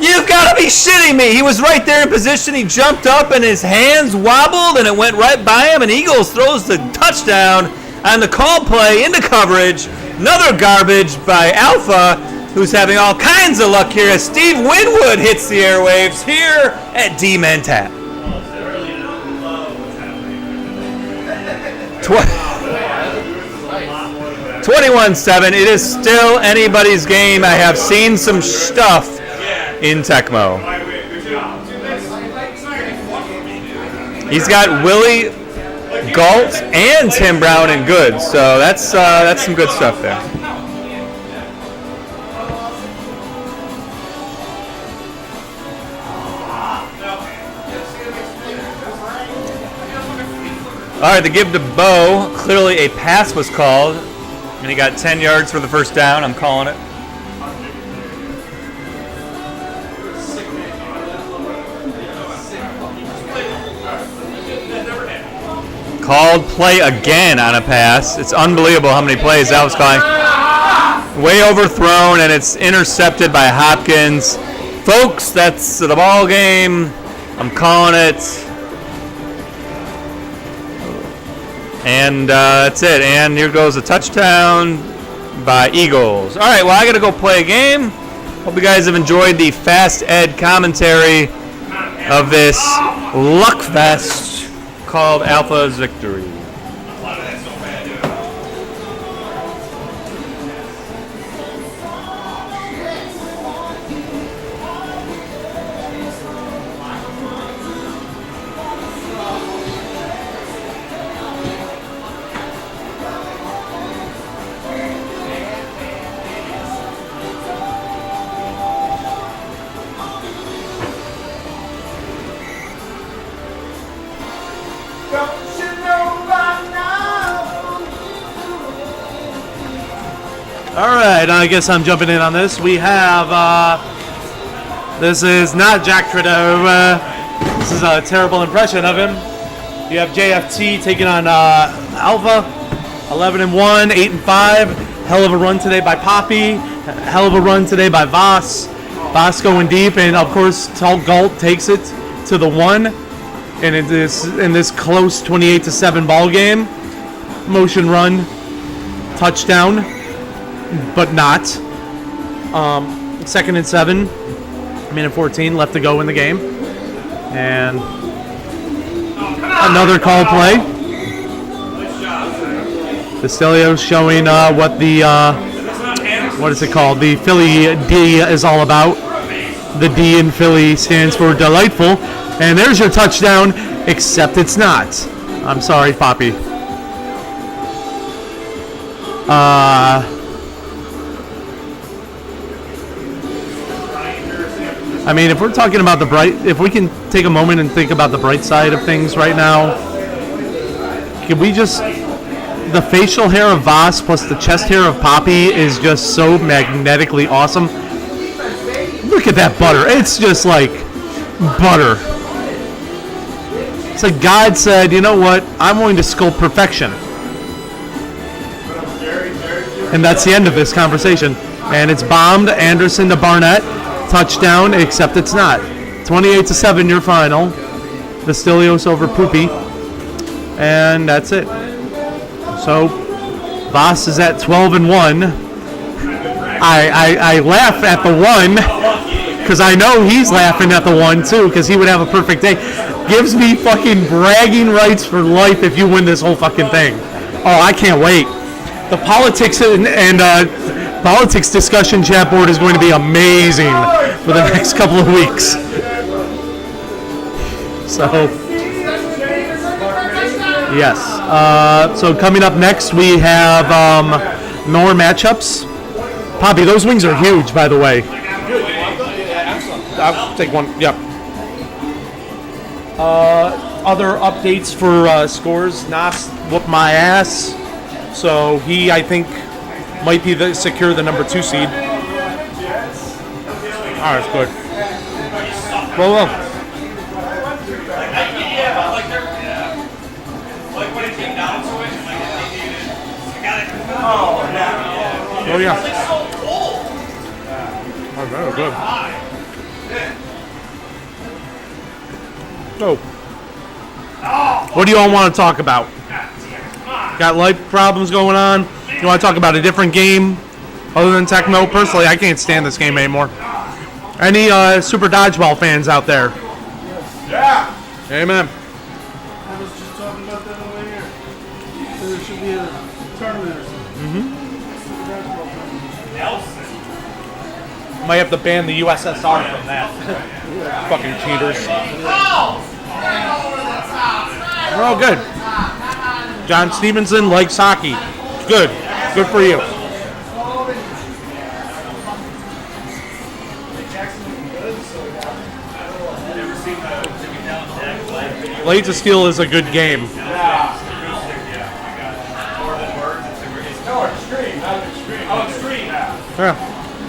You've got to be shitting me. He was right there in position. He jumped up and his hands wobbled and it went right by him. And Eagles throws the touchdown on the called play into coverage. Another garbage by Alpha, who's having all kinds of luck here as Steve Winwood hits the airwaves here at Dmen Tap. 21-7. It is still anybody's game. I have seen some stuff in Tecmo. He's got Willie Galt and Tim Brown and good, so that's some good stuff there. All right, the give to Bo. Clearly a pass was called, and he got 10 yards for the first down. I'm calling it. Called play again on a pass. It's unbelievable how many plays that was calling. Way overthrown, and it's intercepted by Hopkins. Folks, that's the ball game. I'm calling it. And that's it. And here goes a touchdown by Eagles. All right, well, I got to go play a game. Hope you guys have enjoyed the Fast Ed commentary of this luck fest called Alpha's Victory. All right, I guess I'm jumping in on this. We have, this is not Jack Trudeau. This is a terrible impression of him. You have JFT taking on Alpha, 11-1, 8-5. Hell of a run today by Poppy. Hell of a run today by Voss. Voss going deep, and of course, Tall Galt takes it to the 1. And in this close 28-7 ball game, motion run, touchdown. But not. 2nd and 7, minute 14 left to go in the game, and another call play. Bastilio's showing what the what is it called? The Philly D is all about. The D in Philly stands for delightful, and there's your touchdown. Except it's not. I'm sorry, Poppy. I mean, if we're talking about if we can take a moment and think about the bright side of things right now, can we just, the facial hair of Voss plus the chest hair of Poppy is just so magnetically awesome. Look at that butter. It's just like butter. It's like God said, you know what? I'm going to sculpt perfection. And that's the end of this conversation. And it's bombed. Anderson to Barnett. Touchdown, except it's not. 28-7 your final. Vastilios over Poopy. And that's it. So, Voss is at 12-1. I laugh at the 1 because I know he's laughing at the 1 too because he would have a perfect day. Gives me fucking bragging rights for life if you win this whole fucking thing. Oh, I can't wait. The politics and politics discussion chat board is going to be amazing for the next couple of weeks. So, yes. So coming up next, we have more matchups. Poppy, those wings are huge, by the way. I'll take one. Yep. Other updates for scores. Nas whooped my ass. So he, I think, might be secure the number 2 seed. that's good. Well, Yeah, but like they're like when it came down to it, like they needed. I got it. Oh yeah. oh yeah. It's like so cold. Oh, very good. So, what do you all want to talk about? Got life problems going on? You want to talk about a different game other than Tecmo? Personally, I can't stand this game anymore. Any Super Dodgeball fans out there? Yeah. Amen. I was just talking about that over here. There should be a tournament or something. Nelson. Might have to ban the USSR from that. Fucking cheaters. We're all good. John Stevenson likes hockey. Good. Good for you. Blades of Steel is a good game. No, extreme, not extreme. Oh, extreme. Yeah.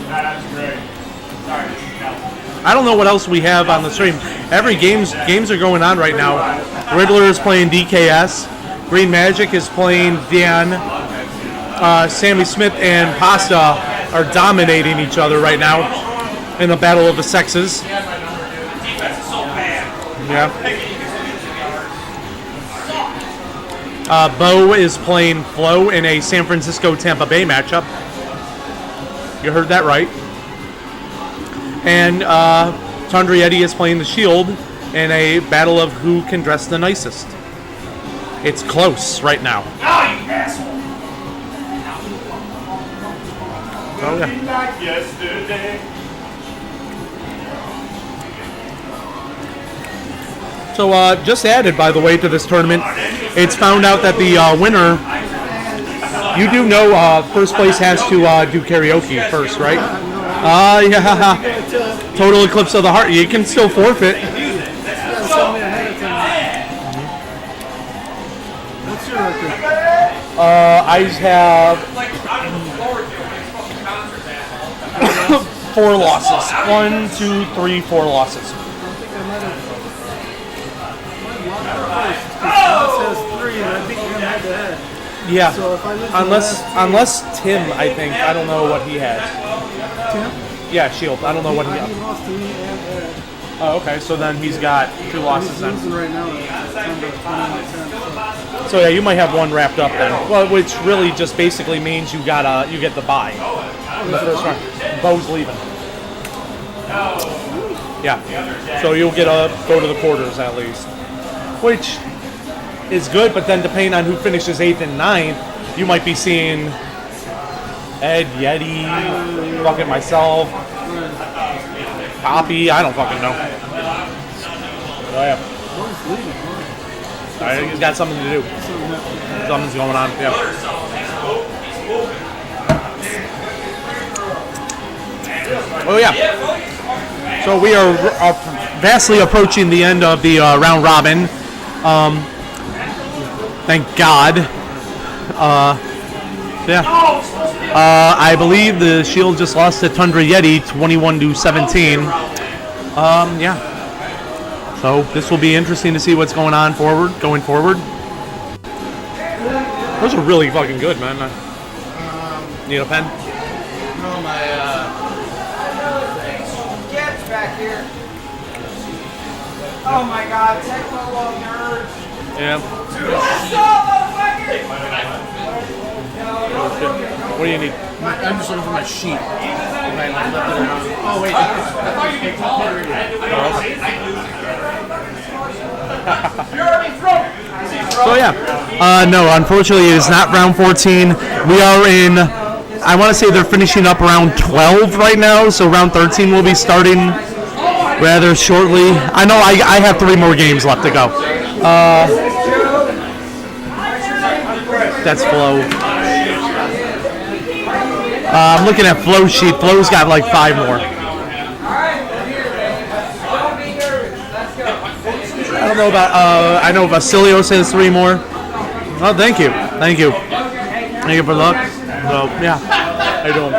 That's great. Sorry. I don't know what else we have on the stream. Every games are going on right now. Riddler is playing DKS. Green Magic is playing Dan. Sammy Smith and Pasta are dominating each other right now in a battle of the sexes. Defense is so bad. Yeah. Bo is playing Flo in a San Francisco-Tampa Bay matchup. You heard that right. And Tundrietti is playing the Shield in a battle of who can dress the nicest. It's close right now. Oh, you asshole. Oh, yeah. Like yesterday. So just added, by the way, to this tournament, it's found out that the winner, you do know first place has to do karaoke first, right? Yeah. Total Eclipse of the Heart. You can still forfeit. What's your record? I have 4 losses. 1, 2, 3, 4 losses. I think I might have. It says 3, and I think you're gonna have to add. Yeah. So if I lose the Unless Tim, I think. I don't know what he has. Tim? Yeah, Shield. I don't know what he He has. lost to me and Ed. Oh, okay. So then he's got 2 losses He's then. losing right now. It's under 21-10. So yeah, you might have 1 wrapped up then. Well, which really just basically means you get the bye in the first round. Bo's leaving. Yeah. So you'll go to the quarters at least, which is good. But then depending on who finishes 8th and 9th, you might be seeing Ed, Yeti, fucking myself, Poppy. I don't fucking know. Oh yeah. All right, he's got something to do. Something's going on. Yeah. Oh yeah. So we are vastly approaching the end of the round robin. Thank God. Yeah. I believe the Shield just lost to Tundra Yeti 21-17. Yeah. So this will be interesting to see what's going forward. Those are really fucking good, man. Need a pen? No, my Gets back here. Oh my God, Tecmo love nerds. Yeah. Blast off, motherfucker! What do you need? I'm just looking for my sheet. And I left it around. Oh wait, I thought you could call it. So yeah, no, unfortunately it is not round 14. We are in, I want to say they're finishing up round 12 right now, so round 13 will be starting rather shortly. I know I have 3 more games left to go. That's Flo. I'm looking at Flo's sheet. Flo's got like 5 more. I don't know about, I know Vasilios has 3 more. Oh, thank you. Thank you for luck. So, yeah. How you doing?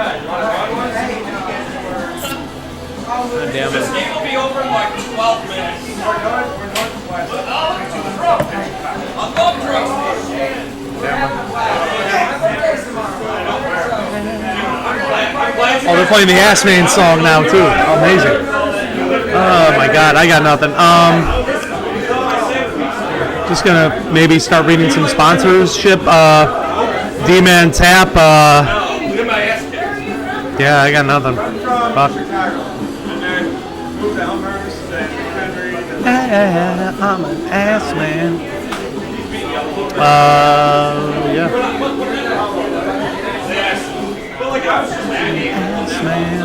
damn This it. game will be over in like 12 minutes. I love drugs. Oh, they're playing the Ass Man song now too. Amazing. Oh my God, I got nothing. Just gonna maybe start reading some sponsorship. Dmen Tap. Yeah, I got nothing. Fuck. Yeah, I'm an ass man. Yeah. Ass man.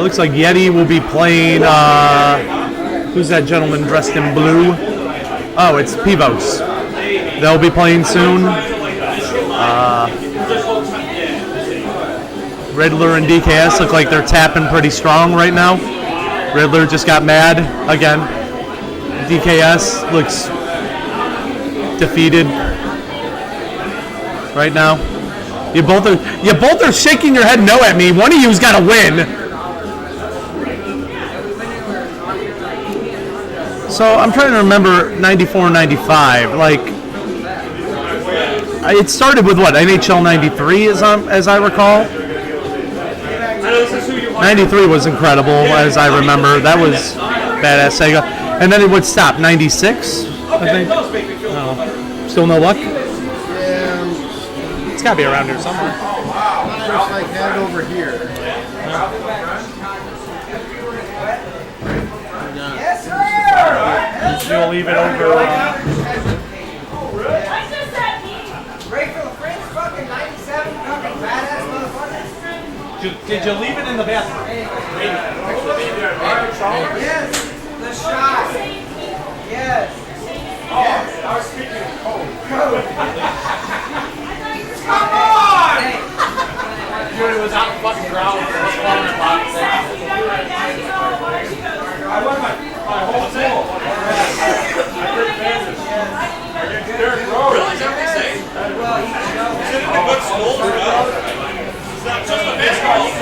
Looks like Yeti will be playing. Who's that gentleman dressed in blue? Oh, it's Pivos. They'll be playing soon. Riddler and DKS look like they're tapping pretty strong right now. Riddler just got mad again. DKS looks defeated right now. You both are shaking your head no at me. One of you's got to win. So I'm trying to remember 94, 95. Like, it started with what, NHL 93 as I recall. 93 was incredible as I remember. That was badass Sega. And then it would stop. 96, I think. Oh. Still no luck? Yeah. It's got to be around here somewhere. First I had over here. Yes, sir! You'll leave it over. Ready for the French fucking 97 fucking badass motherfuckers? Did you leave it in the bathroom? Yes, the shot. Yes. I was speaking of code. Come on! Dude, it was out the fucking ground. It was falling apart. I won my whole team. I did Kansas. Derek Rose. Really? Is that what they say? Is it in the good schools? It's not just a baseball.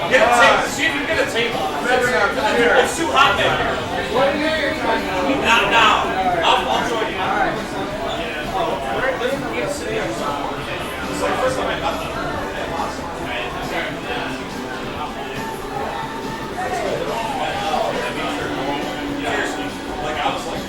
Get a table. See if you can get a table. It's too hot back here. Not now. I'll join you. It's like the first time I got that. Like I was like,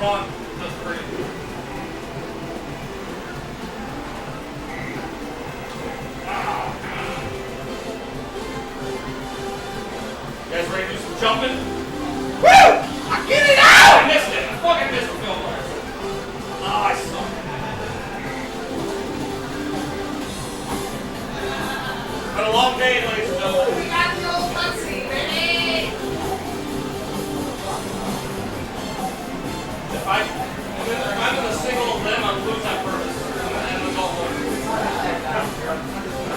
fun. That's great. You guys ready to do some jumping? Woo! I get it out! I missed it. I fucking missed the film. Ah, I suck. Been a long day, ladies and gentlemen. We got the old cutscene, baby! If I'm in a single limb, I'm losing on purpose. And I'm adult one.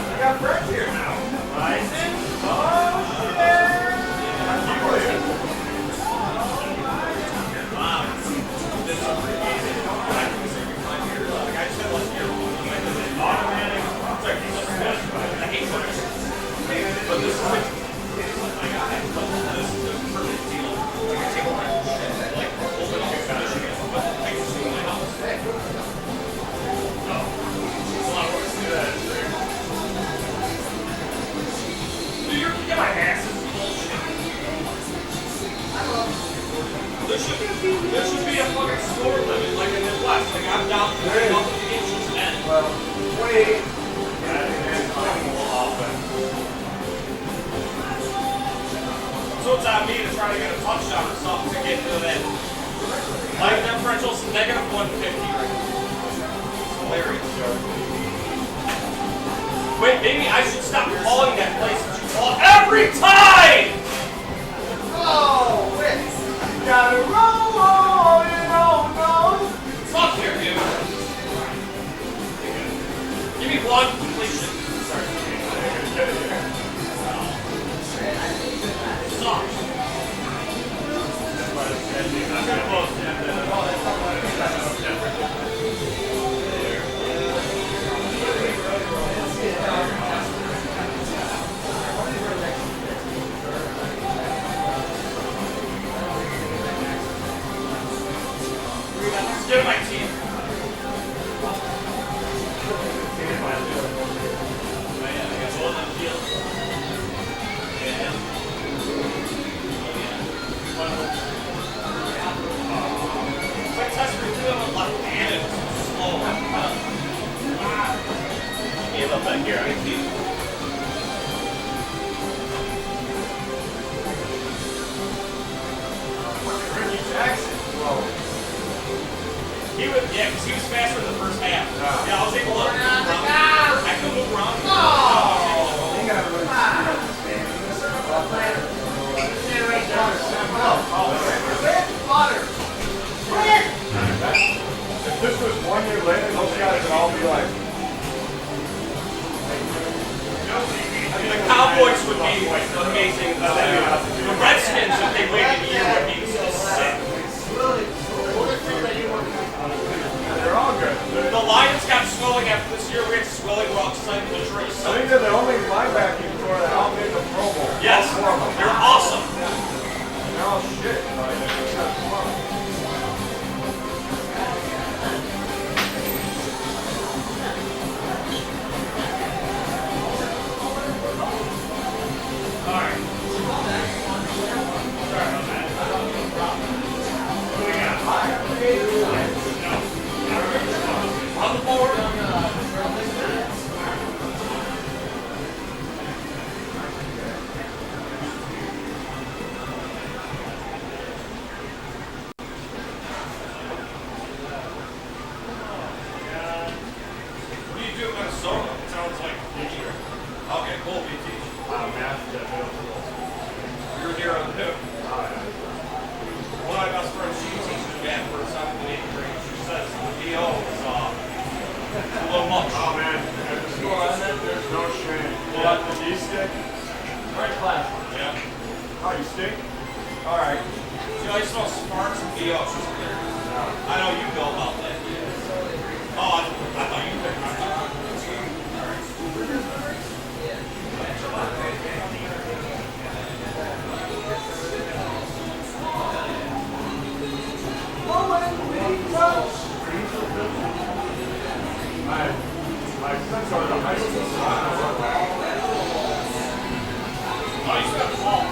We got friends here now. Wow. This is pretty easy. I just had one here. Automatic. It's like, I hate first. But this is like, this is a perfect deal. Like, I take a lot of shit. Like, open up your finish again. But I can see my house. No. It's a lot of work to do that. Dude, you're get my ass. This is bullshit. There should be a fucking score limit, like in the West. Like, I'm down to the inches 10. Well, 28. So it's on me to try to get a touchdown or something to get to that. Life differential's negative 150 right now. It's hilarious. Wait, maybe I should stop calling that place that you call every time! Oh, wait. You gotta roll, you don't know. Fuck here, dude. Give me one completion. Sucks. Get my team. It's like test review on left hand. It's slow. Gave up back here. I can see. Ricky Jackson. Whoa. He was, yeah, because he was faster in the first half. Yeah, I'll take a look. I can move around. Oh! You gotta really If this was 1 year later, those guys would all be like. I mean, the Cowboys would be amazing. The Redskins, if they waited a year, would be so sick. They're all good. The Lions got swelling after this year. We had swelling rocks signed the Detroit. I think they're the only linebacking core that all made the Pro Bowl. Yes, they're awesome. They're all shit. Alright. Sorry about that. What do we got? On the board. What do you do in Minnesota? It sounds like teacher. Okay, cool, BT. You're here on the hook. One of my best friends, she teaches math for 7th and 8th grade. She says the DO is a little much. Oh man, at the school I met, there's no shame. What? The D-stick? Right class. Yeah. Oh, you stink? Alright. See, I smell sparks and DO. I know you know about that. Oh, I thought you picked my My son's going to high school. Oh, you still got the ball.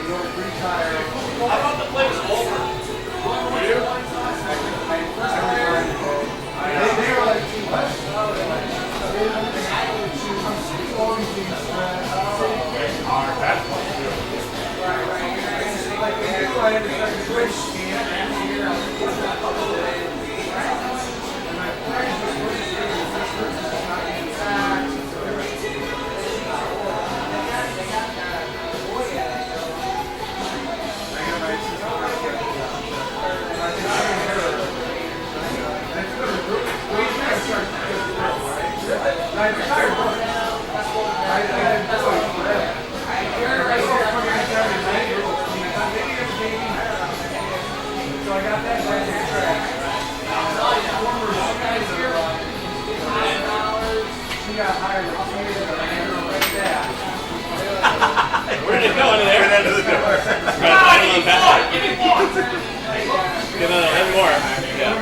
You'll retire. thought the play was over. They were like, what? So I got that right there. She got hired like 2 years ago. Like that. Where did it go into there? Right into the door. Give me more. Give me more. Yeah,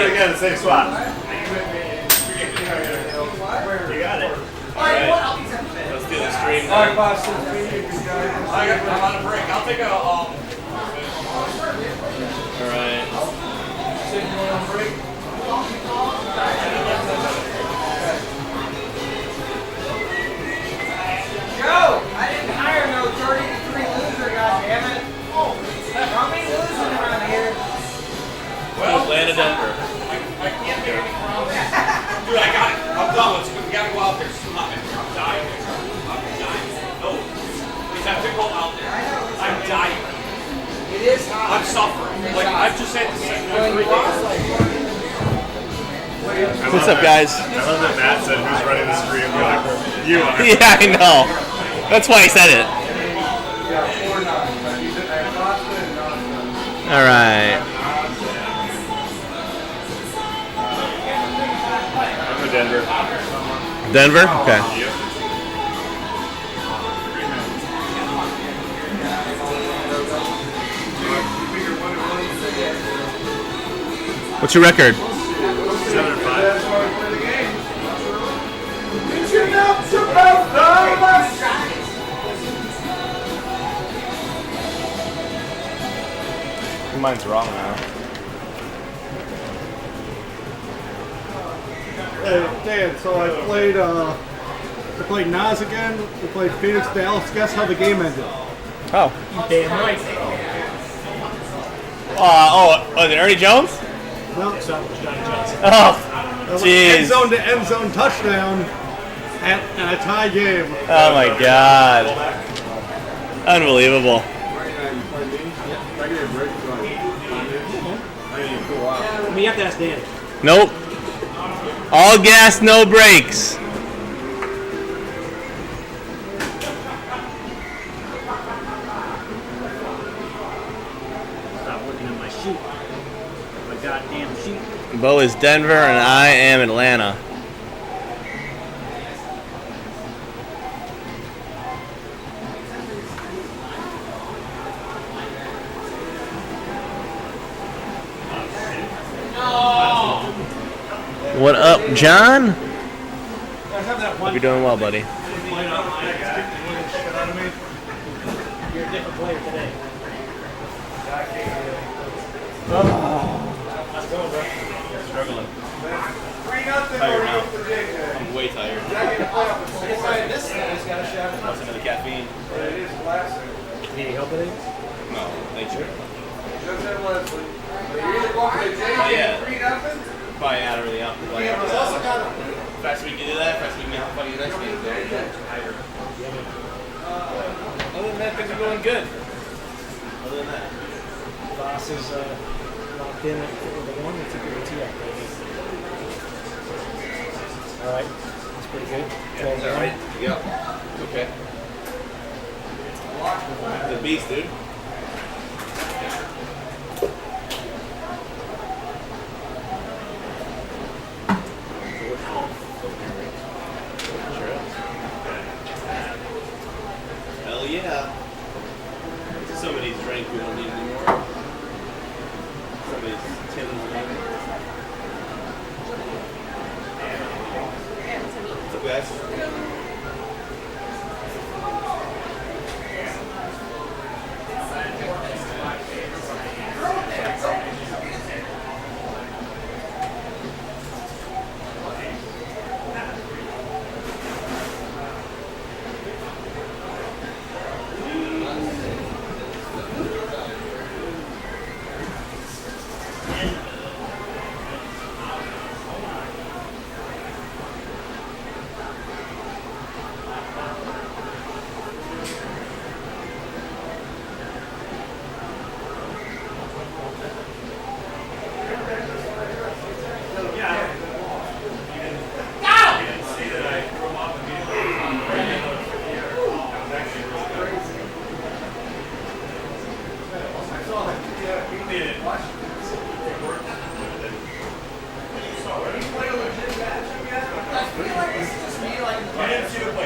we got the same spot. You got it. Alright. Let's do the stream now. Alright, boss. I'm on a break. I'll take a Alright. Joe, I didn't hire no 33 loser, goddammit. How many losing around here? Well, Atlanta, Denver. I can't make any promises. Dude, I got it. I'm done. We gotta go out there. I'm dying. I'm dying. No. Please have to go out there. I'm dying. It is hot. I'm suffering. Like, I've just had to sit there 3 days. What's up, guys? I love that Matt said who's running the stream. You're like, you are. Yeah, I know. That's why I said it. All right. I'm in Denver. Denver? Okay. Yep. What's your record? 7-5. Mine's wrong now. Hey, Dan, so I played Nas again. We played Phoenix Dallas. Guess how the game ended? Oh. Damn right. Oh, is it Ernie Jones? No, So, Johnny Johnson. Oh, end jeez. zone to end zone touchdown and a tie game. Oh my God. Unbelievable. I mean, you have to ask Danny. Nope. All gas, no brakes. Stop looking at my sheet. My goddamn sheet. Bo is Denver and I am Atlanta. What up, John? Hope you're doing well, buddy. You're a different player today. Struggling. 3-0 Tired now. I'm way tired. This guy's got a shot. What's into the caffeine? It is classic. Need any help with it? No, nature. Joseph Leslie. You're either going to the Oh, yeah. 3-0. Probably not really up. Like, It's also got a fast we can do that, fast we can have funny next week. Other than that, things are going good. Other than that. Boss is locked in at the one. Let's take your tee up, baby. All right. That's pretty good. 12 All right. Yep. Okay. The beast, dude. Hell yeah. Somebody's drink we don't need anymore. Somebody's tins. What's up, guys?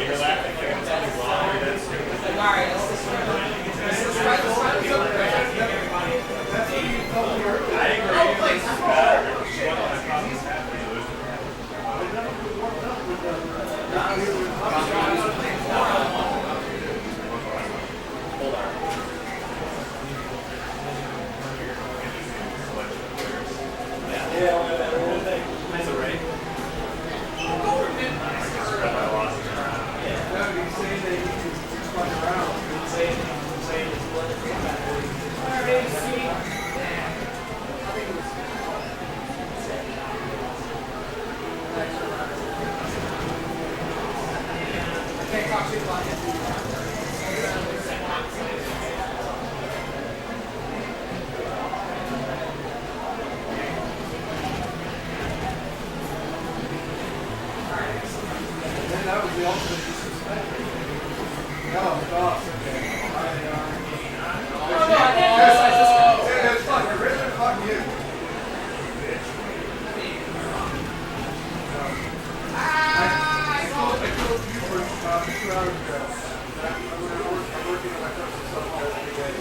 you're laughing like when something's wrong. That's stupid. Alright, let's try this one. I agree. This is better. One of my problems happening. That was the ultimate disrespect. No, stop. It's fuck, Richard, fuck you. I told you for 2 hours ago that I'm working on my personal self-care every day.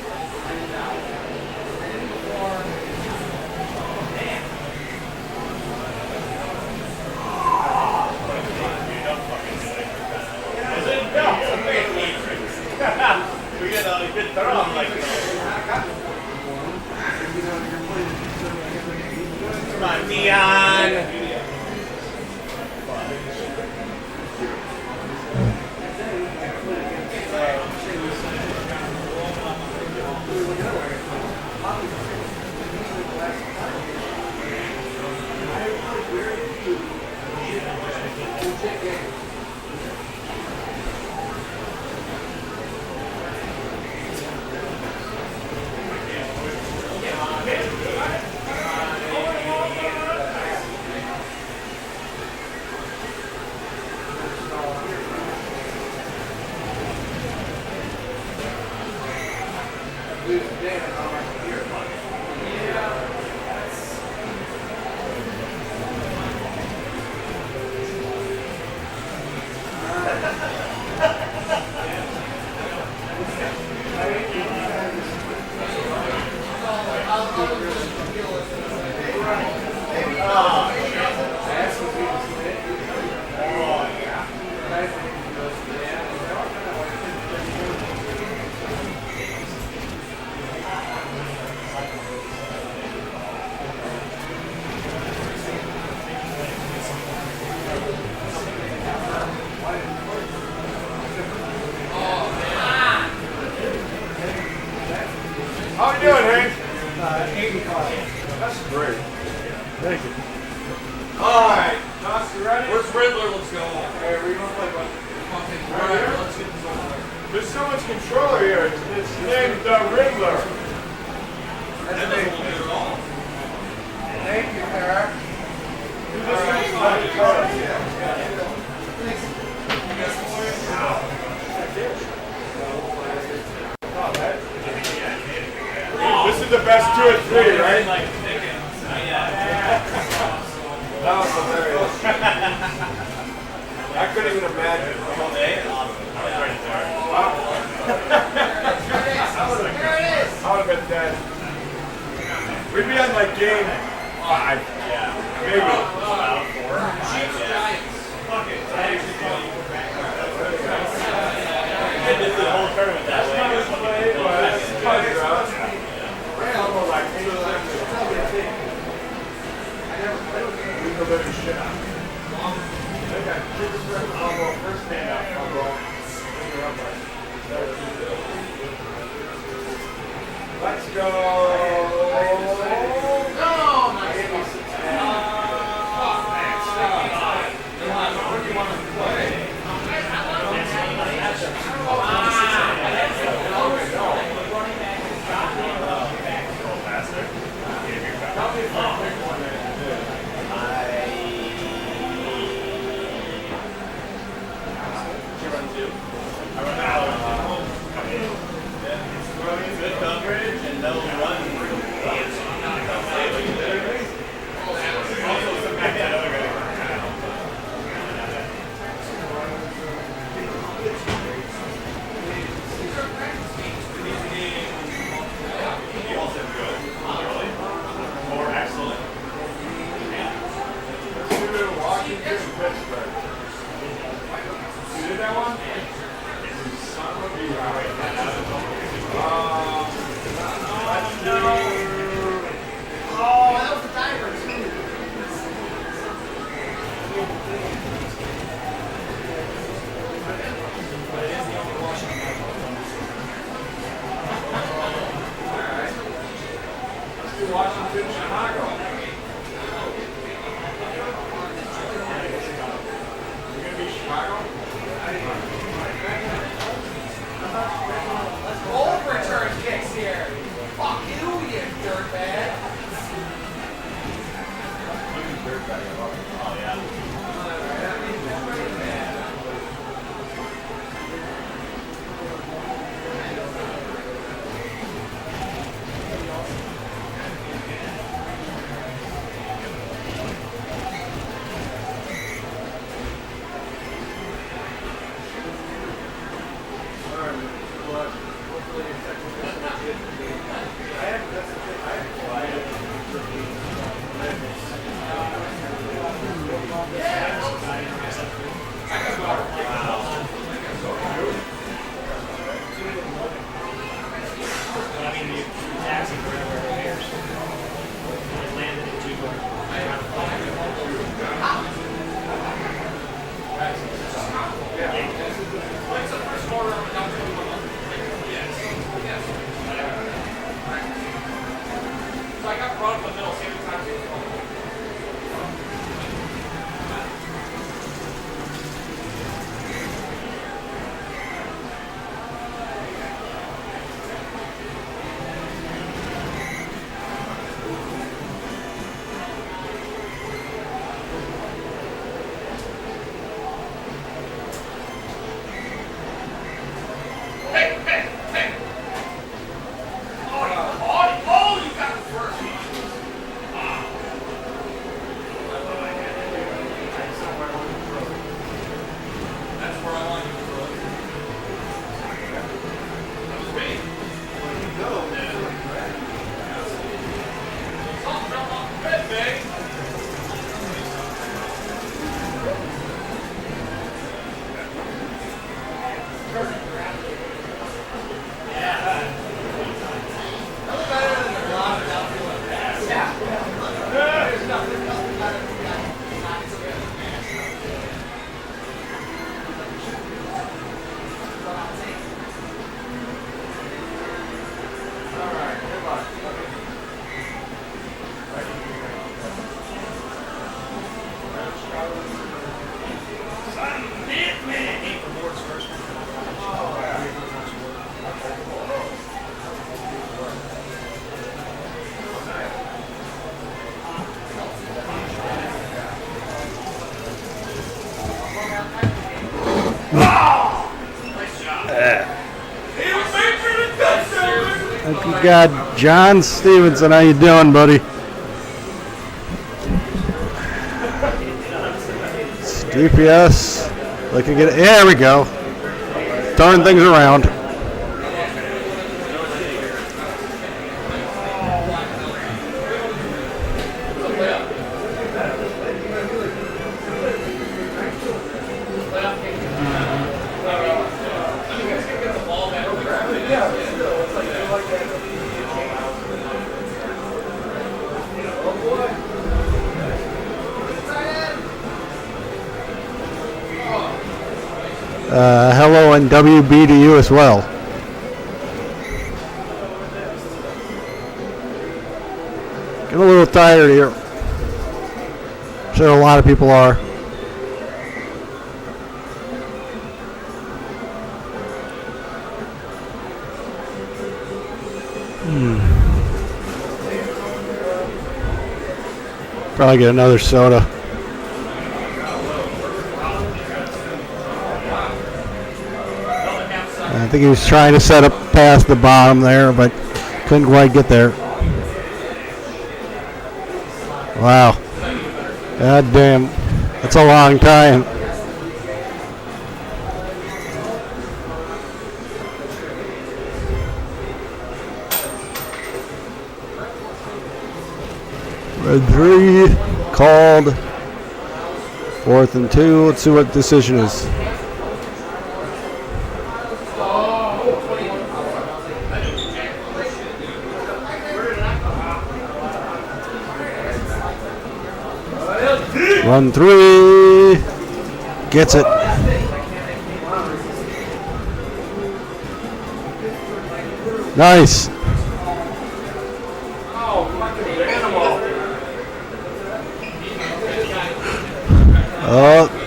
We get a good throw like come on, Dion. How you doing, Hank? 85. That's great. Thank you. Alright, Josh, you ready? Where's Riddler? Let's go. Okay, we're gonna play one. Alright, let's get this over. There's so much controller here. It's named the Riddler. That doesn't look good at all. Thank you, Eric. This is the best 2 or 3, right? That was hilarious. I couldn't even imagine. I would have been dead. We'd be on like game 5. Maybe. I did the whole tournament that way. Let's go. Good coverage and no run. You got John Stevenson. How you doing, buddy? It's DPS. Looking at it. There we go. Turning things around. Hello and WB to you as well. Getting a little tired here. Sure, a lot of people are. Probably get another soda. I think he was trying to set up past the bottom there, but couldn't quite get there. Wow. God damn. That's a long time. Red 3 called. 4th and 2. Let's see what decision is. Run 3. Gets it. Nice.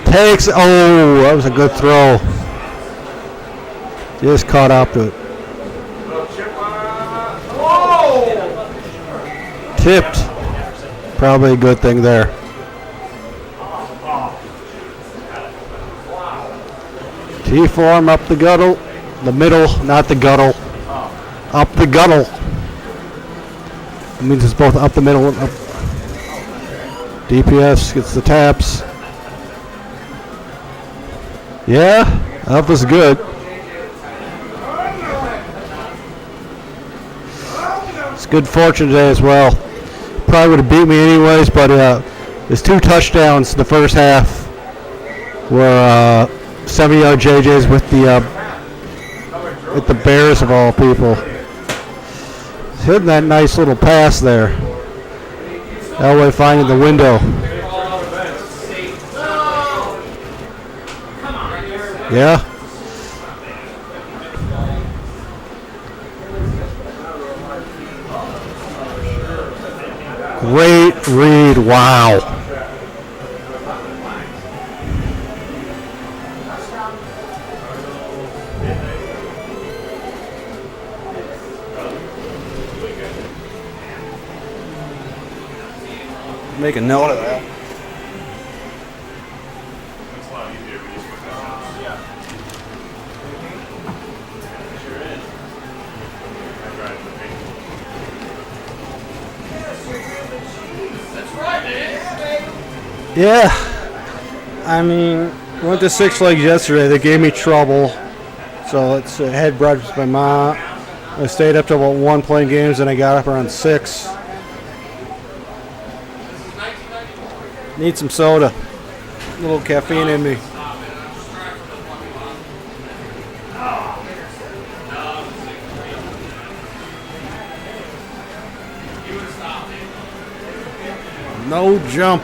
Takes. Oh, that was a good throw. Just caught up to it. Tipped. Probably a good thing there. T-form up the guttle. The middle, not the guttle. Up the guttle. It means it's both up the middle and up. DPS gets the taps. Yeah, that was good. It's good fortune today as well. Probably would have beat me anyways, but his 2 touchdowns the first half were 70-yard JJs with the Bears of all people. He's hitting that nice little pass there. Elway finding the window. Yeah. Great read. Wow. Make a note of that. Yeah, I mean, went to Six Flags yesterday. They gave me trouble, so it's had breakfast with my mom. I stayed up till about 1 playing games, and I got up around 6. Need some soda. A little caffeine in me. No jump.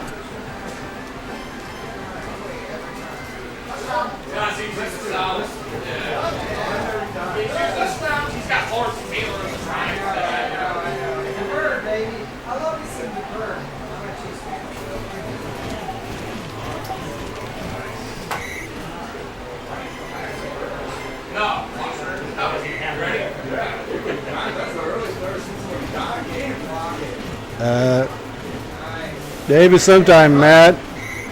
He's got Lawrence Taylor in the triangle. Bird, baby. I love you some bird. No. Maybe sometime, Matt.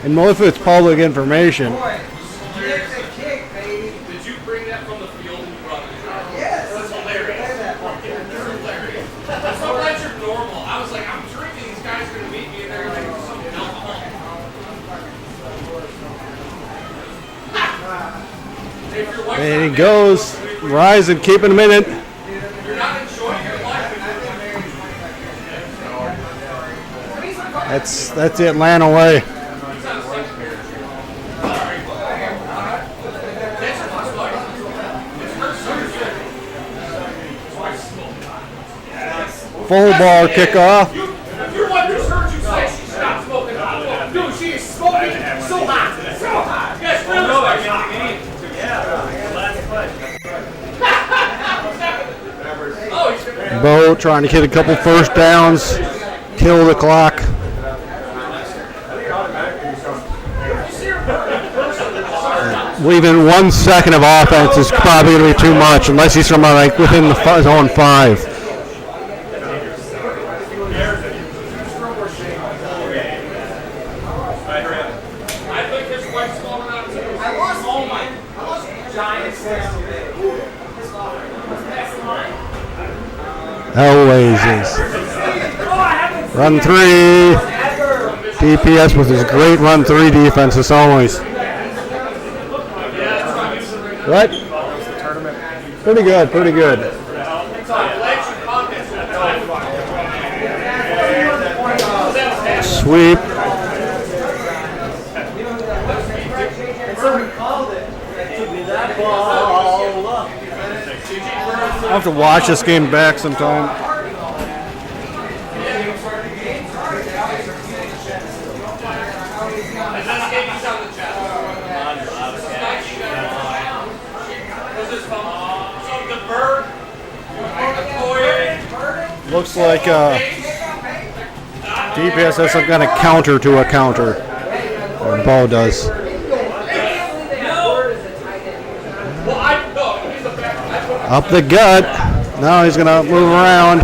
And most of it's public information. Kick the kick, baby. Did you bring that from the field and brought it? Yes. That's hilarious. That's hilarious. That's not like you're normal. I was like, I'm drinking. These guys are going to meet me and they're going to do something alcohol. And he goes. Rising, keeping him in it. You're not enjoying your life. That's the Atlanta way. Full bar kickoff. You want this hurt you say she stopped smoking hot. Dude, she is smoking so hot. So hot. Yes, Bo trying to hit a couple first downs, kill the clock. Leaving 1 second of offense is probably going to be too much unless he's from like within the zone 5. Always is. Run 3. DPS with his great run 3 defense as always. What? Pretty good, pretty good. Sweep. I'll have to watch this game back sometime. Looks like DPS has some kind of counter to a counter. Or the ball does. Up the gut. Now he's going to move around.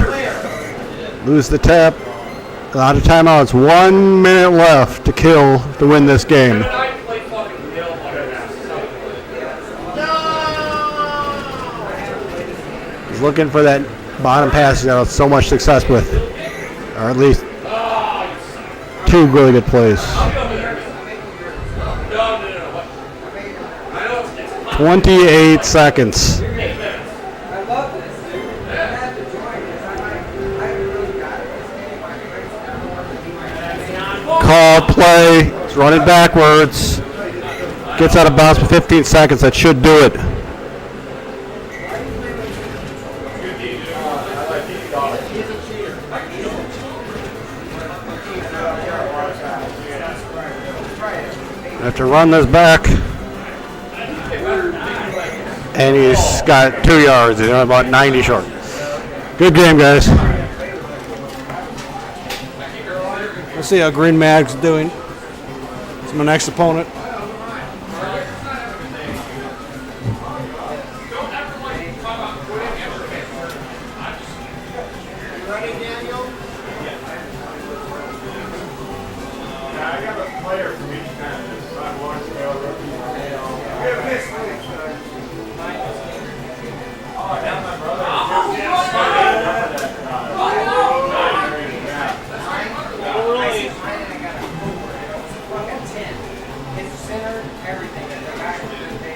Lose the tap. A lot of timeouts. 1 minute left to kill to win this game. He's looking for that bottom pass he's had so much success with. Or at least 2 really good plays. 28 seconds. Call play. He's running backwards. Gets out of bounds for 15 seconds. That should do it. Have to run this back. And he's got 2 yards. He's only about 90 short. Good game, guys. Let's see how Green Mag's doing. It's my next opponent.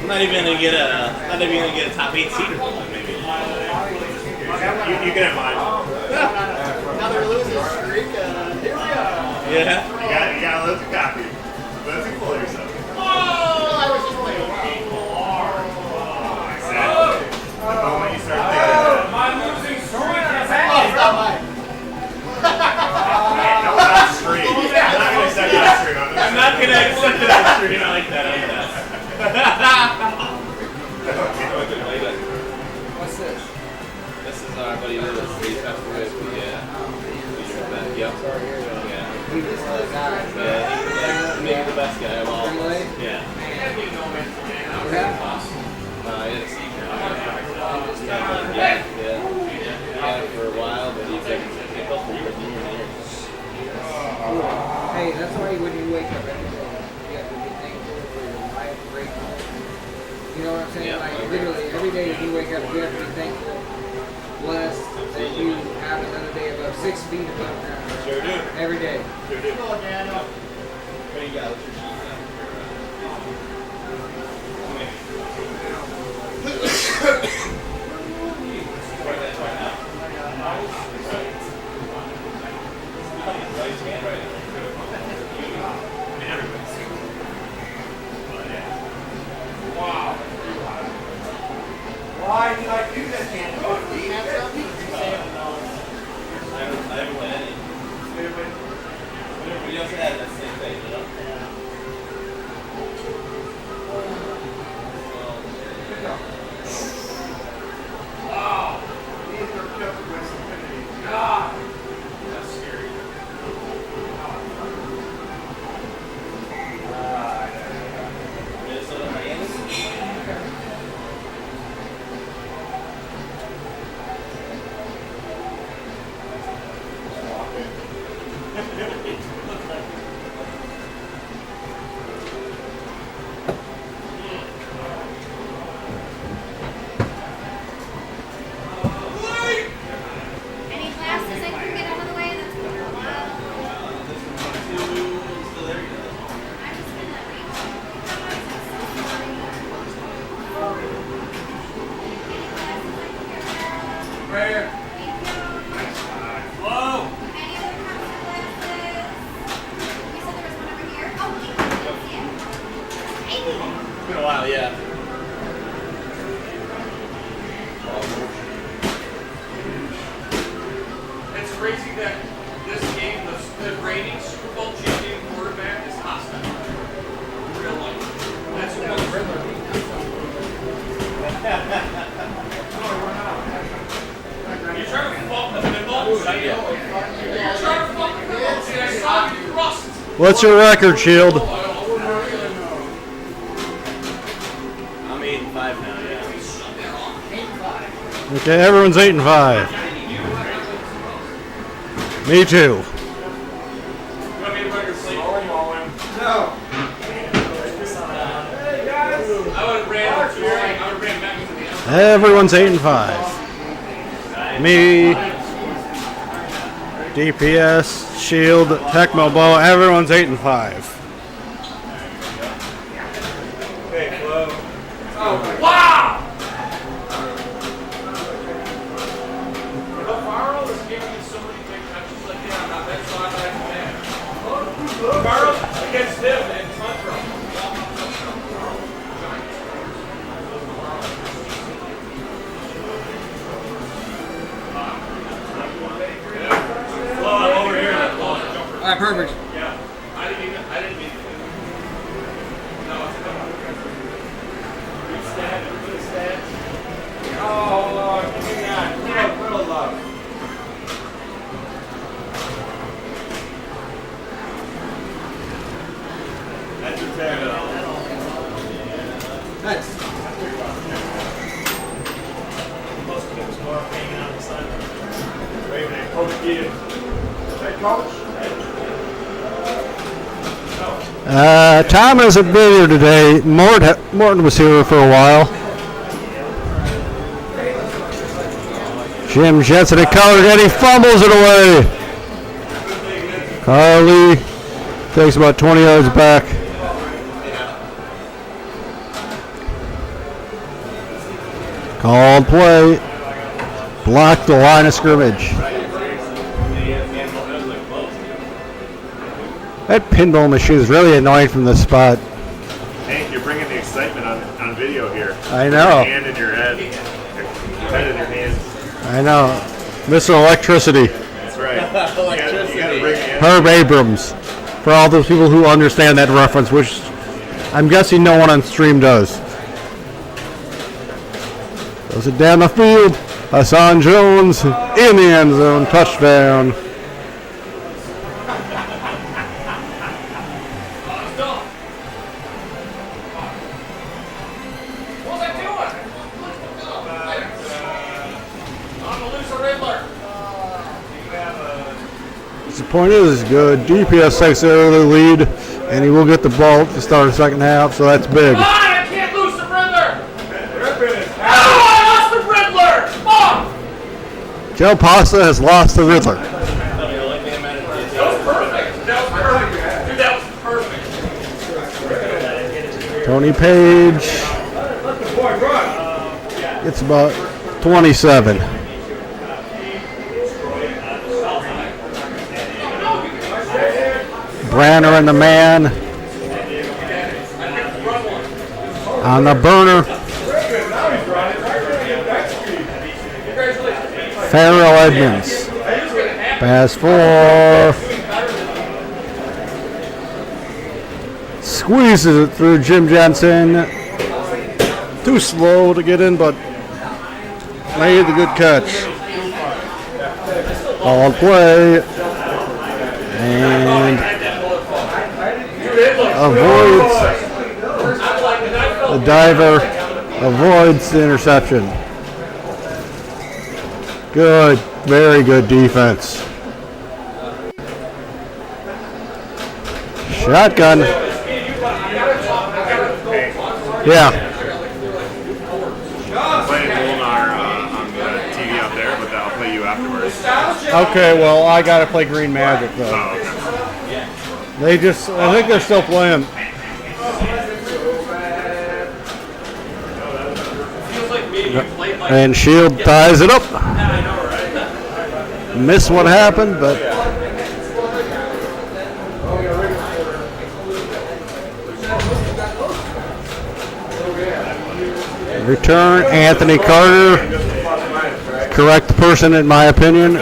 Not even gonna get a top 8 seed or something, maybe. You can have mine. Now they're losing streak. Here we go. Yeah. You gotta let the copy. Let me pull yourself. Oh, I was just playing. Exactly. The moment you start thinking that. My losing streak is Oh, it's not mine. No, not streak. But he lives. He's passed away. Yeah. Yep. Yeah. He was the guy. Yeah. Maybe the best guy of all. Yeah. He had a seizure. Yeah. He had it for a while, but he's been healthy for years. Hey, that's why when you wake up every day, you have to be thankful for your life, grateful. You know what I'm saying? Yeah. Like literally every day that you wake up, you have to be thankful, blessed that you have another day above 6 feet above ground. Sure do. Every day. Sure do. What do you got? What's your sheet? Wow. Why did I do that? I haven't won any. Everybody else had that same thing, you know? Wow. These are kept with stupidity. God. That's scary. Minnesota, Miami. Any classes I can get out of the way? That's been a while. I'm just gonna reach. Where? Whoa! Any other classes? You said there was one over here? Oh, yeah. It's been a while, yeah. It's crazy that this game, the reigning Super Bowl champion quarterback is hostile. In real life. That's what You're trying to fuck the pinball? You're trying to fuck the pinball? See, I saw you rust. What's your record, Shield? I'm 8-5 now, yeah. Okay, everyone's 8-5. Me too. You want me to put your plate? No. I would have ran back to the end. Everyone's 8-5. Me, DPS, Shield, Tecmo Bow, everyone's 8-5. Hey, Flo. Wow! Alvaro is giving you so many big touches like that. I'm not that side man. Alvaro against him and Tundra. Flo, I'm over here. All right, perfect. Yeah. I didn't mean to. No, it's not. Good stat. Good stat. Oh, Lord, give me that. Little love. That's your tag. Nice. Most of it was more hanging out the side. Wait a minute. Coach Gideon. Hey, Coach. Tom hasn't been here today. Morton was here for a while. Jim Jensen at color, and he fumbles it away. Carly takes about 20 yards back. Called play. Blocked the line of scrimmage. That pinball machine is really annoying from this spot. Hank, you're bringing the excitement on video here. I know. Your hand in your head. Your head in your hands. I know. Mr. Electricity. That's right. You gotta bring it in. Herb Abrams. For all those people who understand that reference, which I'm guessing no one on stream does. Goes it down the field. Hassan Jones in the end zone, touchdown. The point is good. DPS takes the early lead, and he will get the ball to start the second half, so that's big. Come on, I can't lose the Riddler! Oh, I lost the Riddler! Fuck! Joe Pasta has lost the Riddler. That was perfect. That was perfect. Dude, that was perfect. Tony Page. It's about 27. Branner and the man on the burner. Farrell Edmonds. Pass 4. Squeezes it through Jim Jensen. Too slow to get in, but made the good catch. Ball play. And avoids the diver, avoids the interception. Good, very good defense. Shotgun. Yeah. Playing Molnar on the TV up there, but I'll play you afterwards. Okay, well, I gotta play Green Magic though. Oh, okay. I think they're still playing. And Shield ties it up. Miss what happened, but return Anthony Carter. Correct person in my opinion.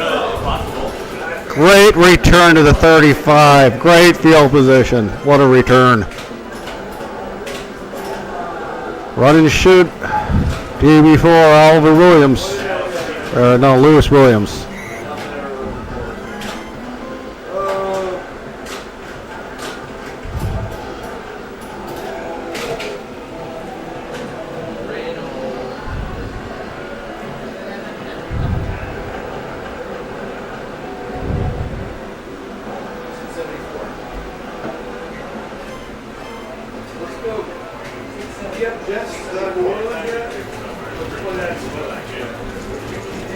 Great return to the 35. Great field position. What a return. Run and shoot. DB4 Oliver Williams. Lewis Williams.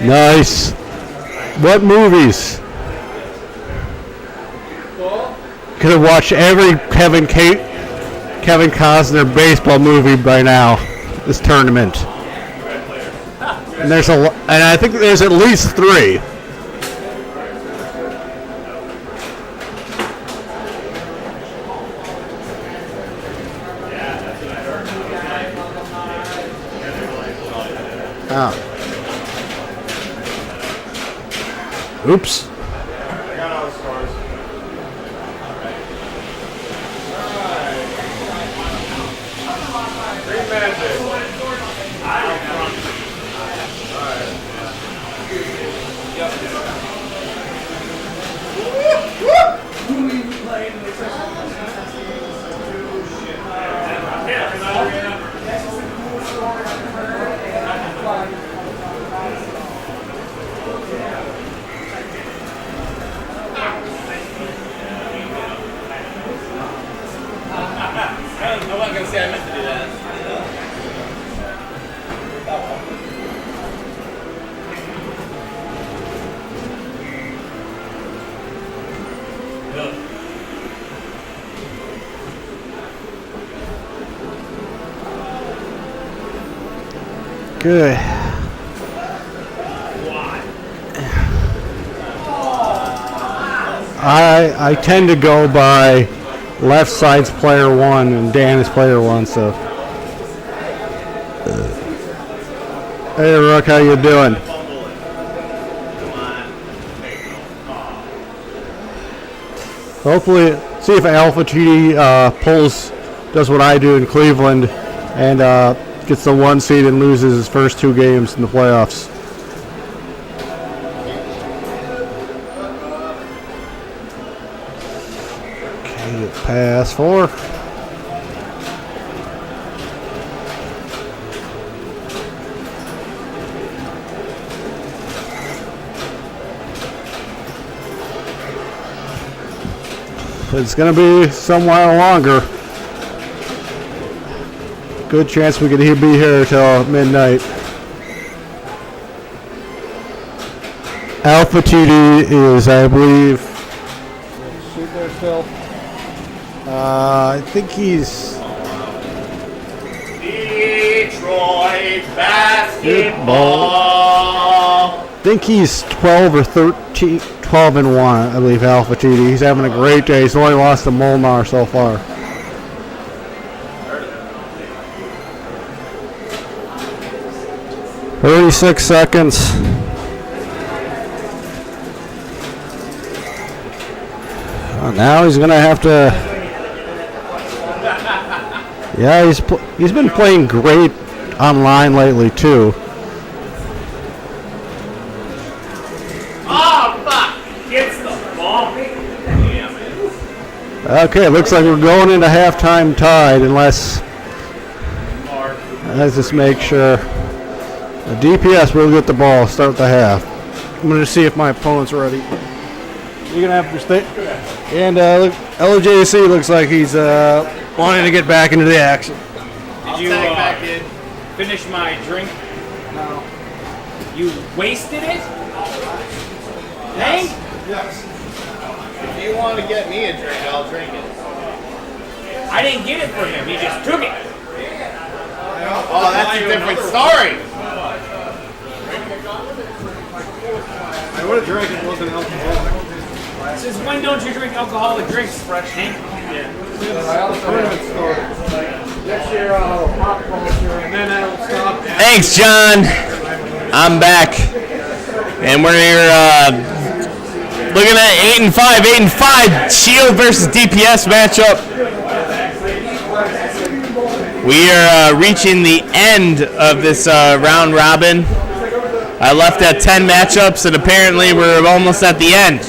Nice. What movies? Could have watched every Kevin Costner baseball movie by now. This tournament. And I think there's at least 3. Oh. Oops. I got all the scores. Green Magic. I'm not gonna say I meant to do that. Good. I tend to go by left side's player 1 and Dan is player 1, so. Hey Rook, how you doing? Hopefully, see if Alpha TD does what I do in Cleveland and gets the 1 seed and loses his first 2 games in the playoffs. Pass 4. It's going to be somewhere longer. Good chance we could be here till midnight. Alpha TD is, I believe, shoot there still. I think he's Detroit basketball. I think he's 12 or 13, 12 and 1, I believe, Alpha TD. He's having a great day. He's only lost to Molnar so far. "36 seconds. Now he's gonna have to. Yeah, he's been playing great online lately too. Oh, fuck! Gets the ball. Damn it. Okay, looks like we're going into halftime tied unless. Let's just make sure. The DPS will get the ball, start the half. I'm going to see if my opponent's ready. You're going to have to stay. And LJC looks like he's wanting to get back into the action. Did you finish my drink? No. You wasted it? Hank? Yes. If you want to get me a drink, I'll drink it. I didn't get it for him. He just took it. Oh, that's a different story. I would have drank it, it wasn't alcoholic. Since when don't you drink alcoholic drinks, Hank? Tournament story. Next year I'll pop culture and then I'll stop. Thanks, John. I'm back. And we're here looking at 8-5. Shield versus DPS matchup. We are reaching the end of this round robin. I left at 10 matchups, and apparently we're almost at the end.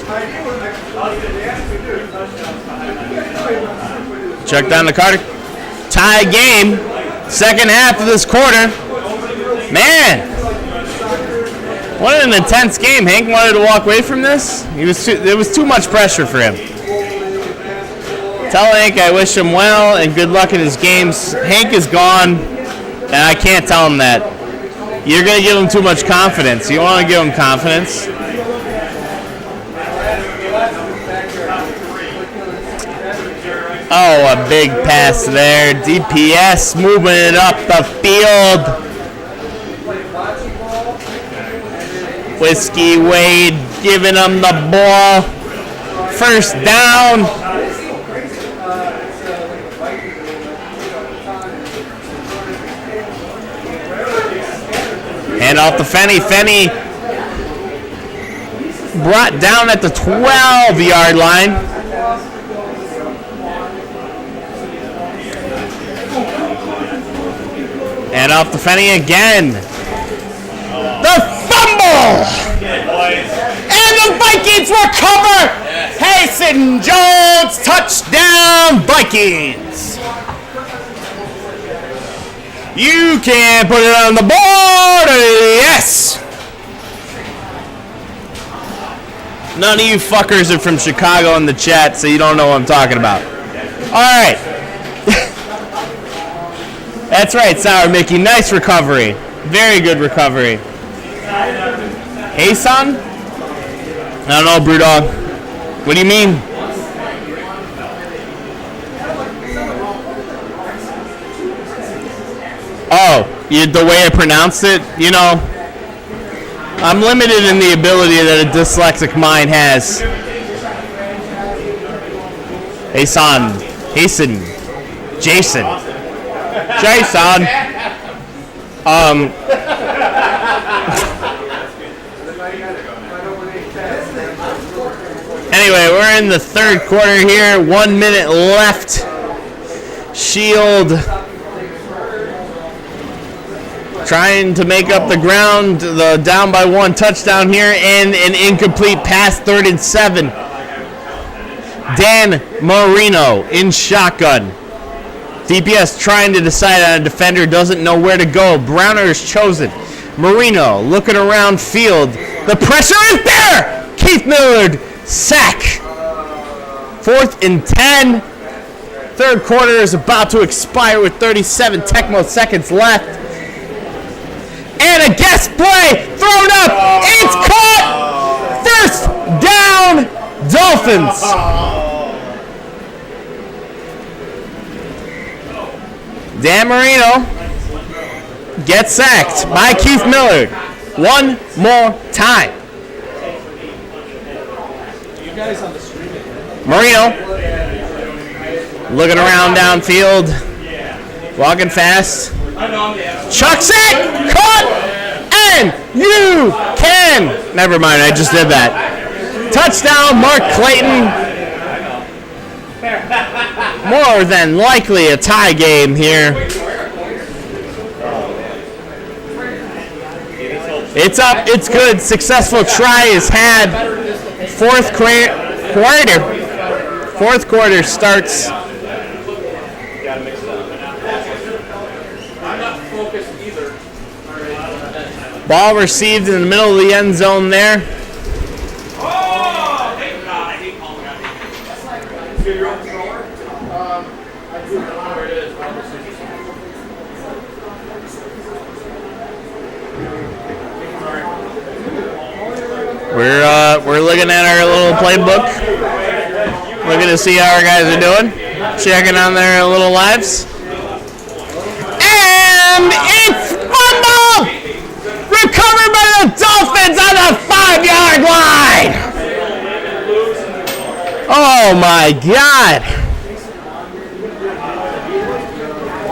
Check down the card. Tie game. Second half of this quarter. Man, what an intense game. Hank wanted to walk away from this. There was too much pressure for him. Tell Hank I wish him well and good luck in his games. Hank is gone, and I can't tell him that. You're going to give him too much confidence. You want to give him confidence. Oh, a big pass there. DPS moving it up the field. Whiskey Wade giving him the ball. First down. Hand off to Fenny. Fenny brought down at the 12-yard line. And off to Fenny again. The fumble! And the Vikings recover! Hasten Jones, touchdown Vikings! You can put it on the board! Yes! None of you fuckers are from Chicago in the chat, so you don't know what I'm talking about. Alright. That's right, Sour Mickey. Nice recovery. Very good recovery. Hey, son? I don't know, Brewdog. What do you mean? Oh, the way I pronounced it? You know, I'm limited in the ability that a dyslexic mind has. Hey, son. Hasten. Jason. Anyway, we're in the third quarter here. 1 minute left. Shield trying to make up the ground. The down by 1 touchdown here and an incomplete pass, 3rd and 7. Dan Marino in shotgun. DPS trying to decide on a defender, doesn't know where to go. Browner is chosen. Marino looking around field. The pressure is there! Keith Millard, sack. 4th and 10. Third quarter is about to expire with 37 Tecmo seconds left. And a guest play thrown up. It's caught. First down, Dolphins. Dan Marino gets sacked by Keith Millard. One more time. Marino looking around downfield, walking fast. Chucks it, caught, and you can. Never mind, I just did that. Touchdown, Mark Clayton. More than likely a tie game here. It's up, it's good. Successful try is had. Fourth quarter starts. Ball received in the middle of the end zone there. We're looking at our little playbook, looking to see how our guys are doing, checking on their little lives, and it's fumbled, recovered by the Dolphins on the 5-yard line. Oh my God!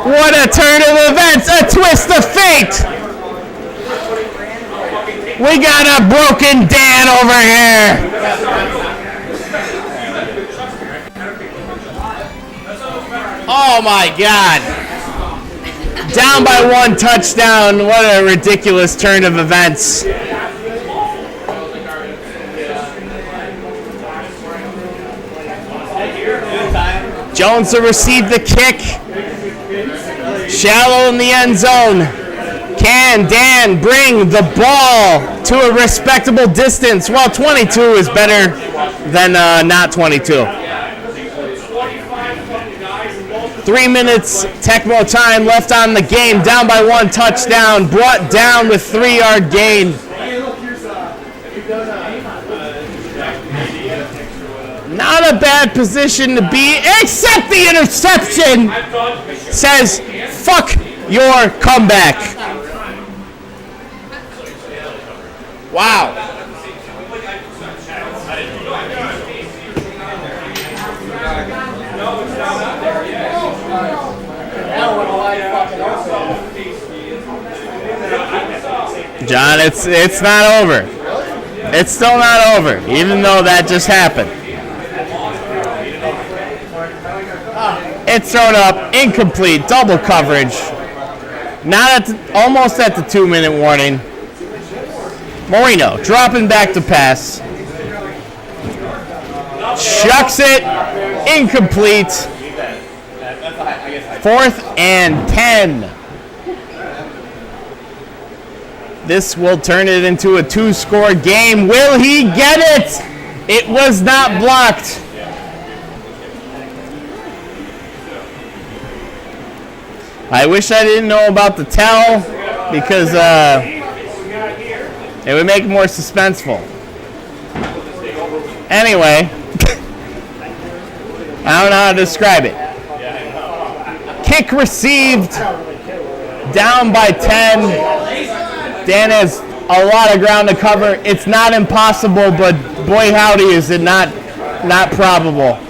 What a turn of events, a twist of fate. We got a broken Dan over here. Oh my God. Down by 1 touchdown. What a ridiculous turn of events. Jones to receive the kick. Shallow in the end zone. Can Dan bring the ball to a respectable distance? Well, 22 is better than not 22. 3 minutes Tecmo time left on the game. Down by 1 touchdown. Brought down with 3-yard gain. Not a bad position to be, except the interception says, fuck your comeback. Wow. John, it's not over. It's still not over, even though that just happened. It's thrown up, incomplete, double coverage. Almost at the 2-minute warning. Marino dropping back to pass. Chucks it, incomplete. 4th and 10. This will turn it into a 2-score game. Will he get it? It was not blocked. I wish I didn't know about the tell because it would make it more suspenseful. Anyway, I don't know how to describe it. Kick received, down by 10. Dan has a lot of ground to cover. It's not impossible, but boy howdy is it not probable.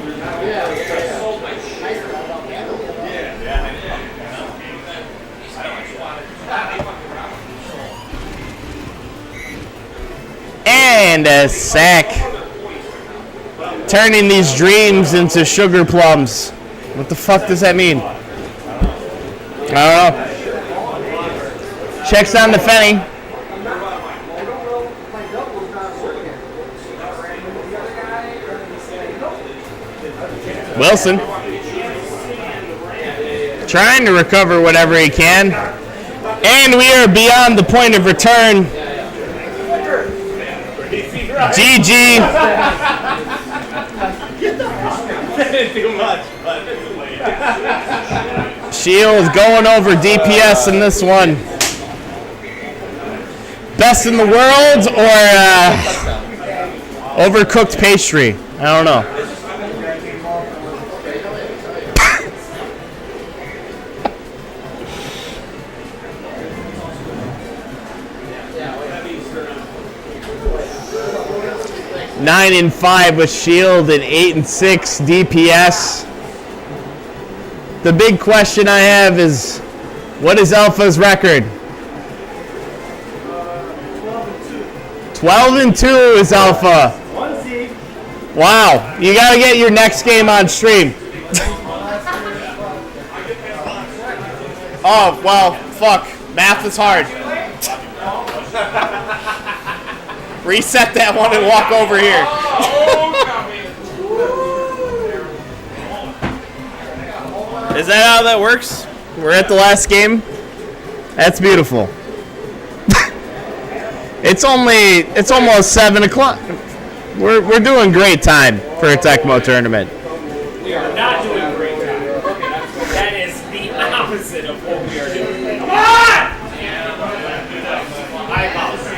And a sack. Turning these dreams into sugar plums. What the fuck does that mean? I don't know. Checks down to Fenny. Wilson. Trying to recover whatever he can. And we are beyond the point of return. GG. Too much, but Shield going over DPS in this one. Best in the world or overcooked pastry? I don't know. Nine and 5 with Shield and 8 and 6 DPS. The big question I have is, what is Alpha's record? 12 and 2 is Alpha. Wow, you gotta get your next game on stream. Oh, well, fuck. Math is hard. Reset that one and walk over here. Is that how that works? We're at the last game? That's beautiful. It's almost 7 o'clock. We're doing great time for a Tecmo tournament. We are not doing great time. That is the opposite of what we are doing. Come on! I apologize.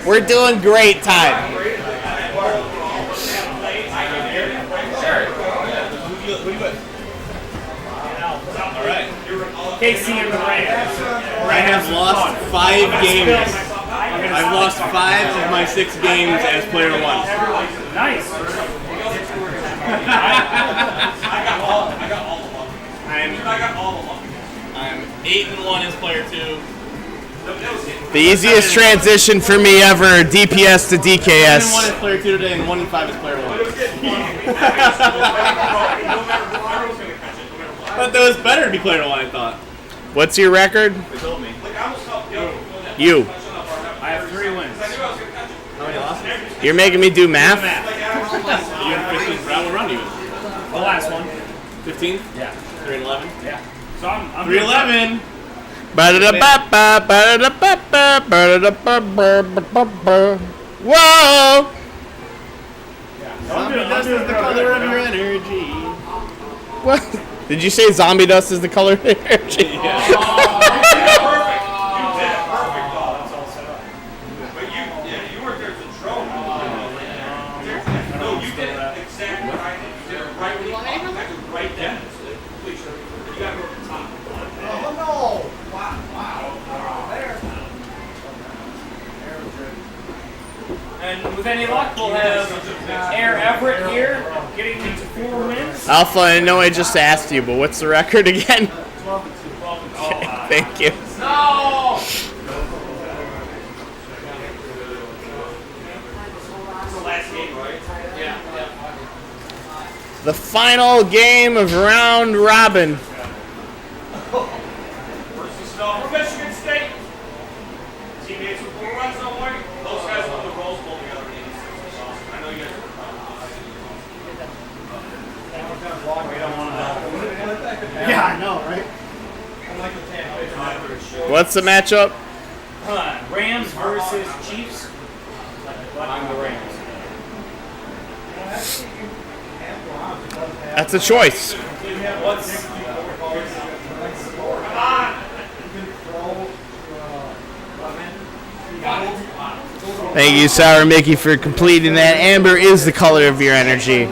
We're doing great time. Casey and the Rams. I have lost 5 games. I've lost 5 of my 6 games as player 1. Nice. I got all of them. I'm 8 and 1 as player 2. The easiest transition for me ever, DPS to 1 and 1 DKS. as player 2 today, and 1 and 5 as player 1. But that was better to be player 1, I thought. What's your record? They told me. You. I have 3 wins. How many losses? You're making me do math? You in 15th round? What round are you in? The last one. 15th? Yeah. 3 and 11? Yeah. So I'm 3-11. Whoa! Zombie dust is the color of your energy. What? Did you say zombie dust is the color of energy? And with any luck, we'll have Air Everett here getting me to 4 wins. Alpha, I know I just asked you, but what's the record again? 12 and 2. Okay, thank you. No! It's the last game, right? Yeah. The final game of round robin. Versus from Michigan State. Teammates with 4 runs, don't worry. Those guys won the Rose Bowl together in 86. I know you guys Yeah, I know, right? What's the matchup? Come on, Rams versus Chiefs. I'm the Rams. That's a choice. What's... Come on! Thank you, Sour Mickey, for completing that. Amber is the color of your energy.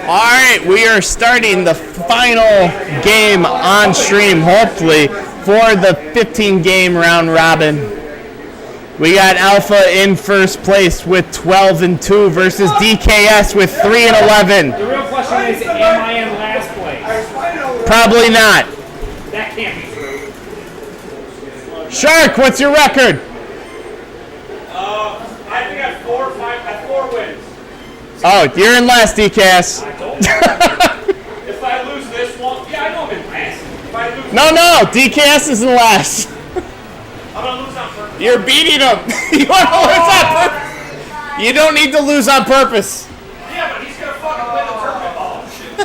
All right, we are starting the final game on stream, hopefully, for the 15-game round robin. We got Alpha in first place with 12 and 2 versus DKS with 3 and 11. The real question is, am I in last place? Probably not. That can't be true. Shark, what's your record? I think I have 4 or 5. I have 4 wins. Oh, you're in last, DKS. If I lose this one, yeah, I know I'm in last. If I lose No, DKS is in last. I'm gonna lose on purpose. You're beating him. You want to lose on purpose? You don't need to lose on purpose. Yeah, but he's gonna fucking win the tournament. Oh shit.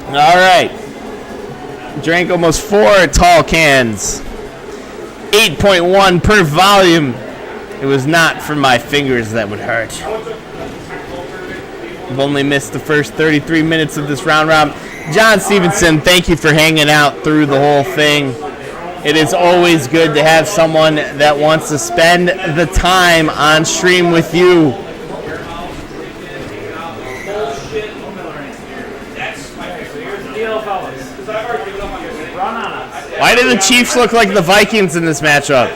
All right. Drank almost 4 tall cans. 8.1 per volume. It was not for my fingers that would hurt. I've only missed the first 33 minutes of this round robin. John Stevenson, thank you for hanging out through the whole thing. It is always good to have someone that wants to spend the time on stream with you. Why do the Chiefs look like the Vikings in this matchup?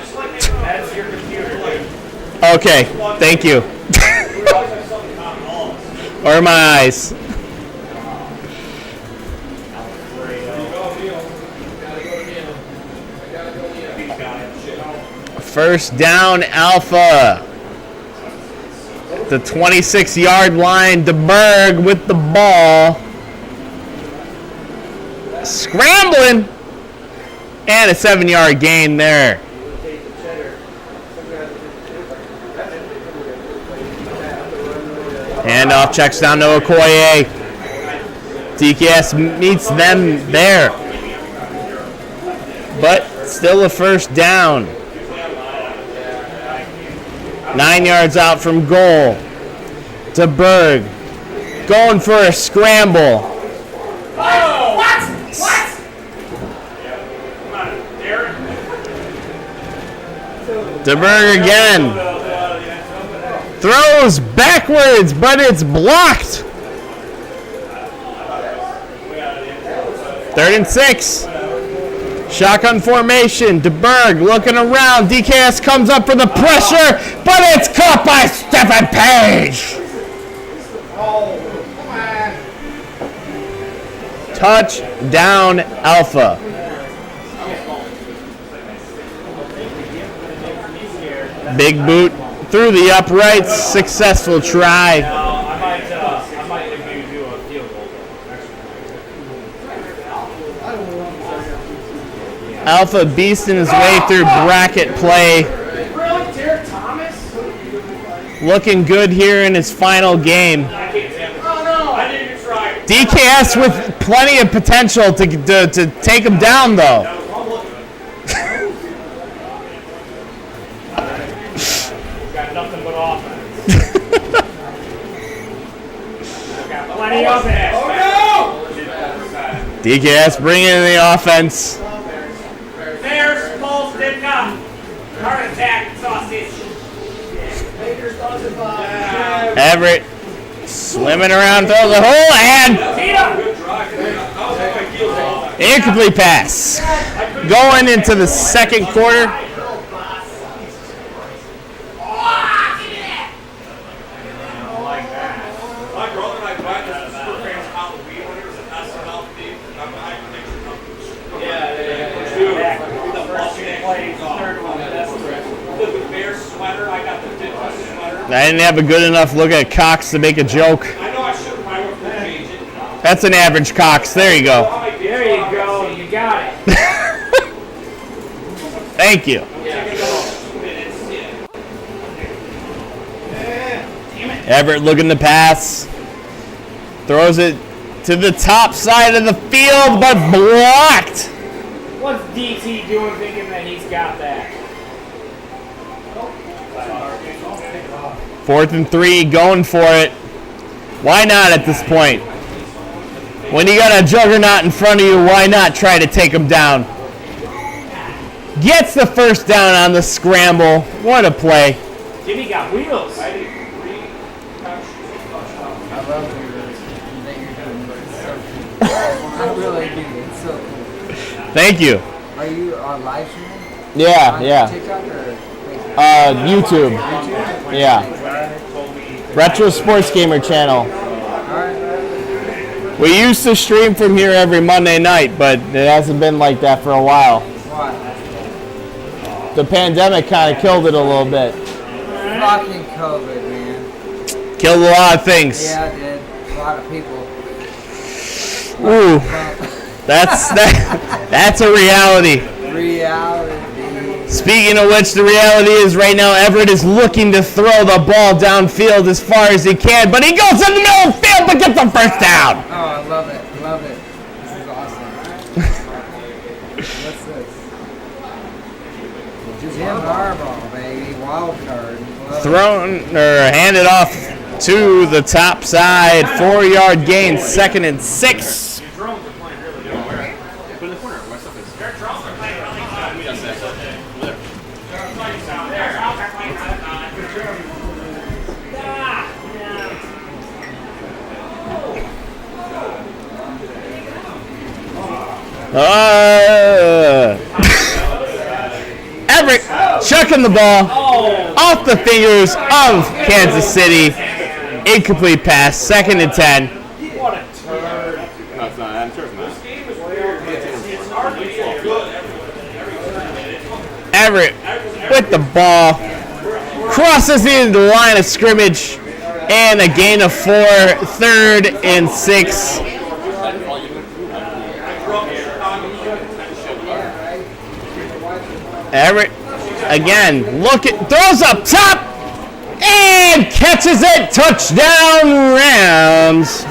Okay, thank you. Or my eyes. First down, Alpha. The 26-yard line, DeBerg with the ball. Scrambling. And a 7-yard gain there. Handoff checks down to Okoye. DKS meets them there. But still a first down. 9 yards out from goal. DeBerg going for a scramble. What? DeBerg again. Throws backwards, but it's blocked. 3rd and 6. Shotgun formation. DeBerg looking around. DKS comes up for the pressure, but it's caught by Stephen Page. Touchdown, Alpha. Big boot through the uprights. Successful try. I might if you do a field goal. Alpha beasting his way through bracket play. Really, Derek Thomas? Looking good here in his final game. Oh no, I didn't even try. DKS with plenty of potential to take him down, though. Got nothing but offense. Got plenty of it. Oh no! DKS bringing in the offense. Bears, Bulls did not. Heart attack, sausage. Everett swimming around through the hole and incomplete pass. Going into the second quarter. My brother and I tried this Super Fans Halloween when it was an SNL theme. I'm I picture company. The first two plays, the third one, that's the Bears sweater. I got the Ditko sweater. I didn't have a good enough look at Cox to make a joke. I know I should have probably changed it. That's an average Cox. There you go. There you go. You got it. Thank you. Everett looking to pass. Throws it to the top side of the field, but blocked. What's DT doing thinking that he's got that? 4th and 3, going for it. Why not at this point? When you got a juggernaut in front of you, why not try to take him down? Gets the first down on the scramble. What a play. Jimmy got wheels. I love you. I really do. It's so cool. Thank you. Are you on live stream? Yeah, on yeah. TikTok or YouTube. Yeah. Retro Sports Gamer channel. We used to stream from here every Monday night, but it hasn't been like that for a while. Why? The pandemic kind of killed it a little bit. Fucking COVID, man. Killed a lot of things. Yeah, it did. A lot of people. Ooh, that's a reality. Reality. Speaking of which, the reality is right now Everett is looking to throw the ball downfield as far as he can, but he goes in the middle of the field but gets the first down. Oh, I love it. Love it. This is awesome. What's this? Jim Harbaugh, baby. Wild card. Thrown or handed off to the top side. 4-yard gain, 2nd and 6. Everett chucking the ball off the fingers of Kansas City. Incomplete pass, 2nd and 10. What a turd. No, it's not. I'm sure it's not. Everett with the ball. Crosses into the line of scrimmage. And a gain of 4, 3rd and 6. Everett again, throws up top and catches it. Touchdown Rams.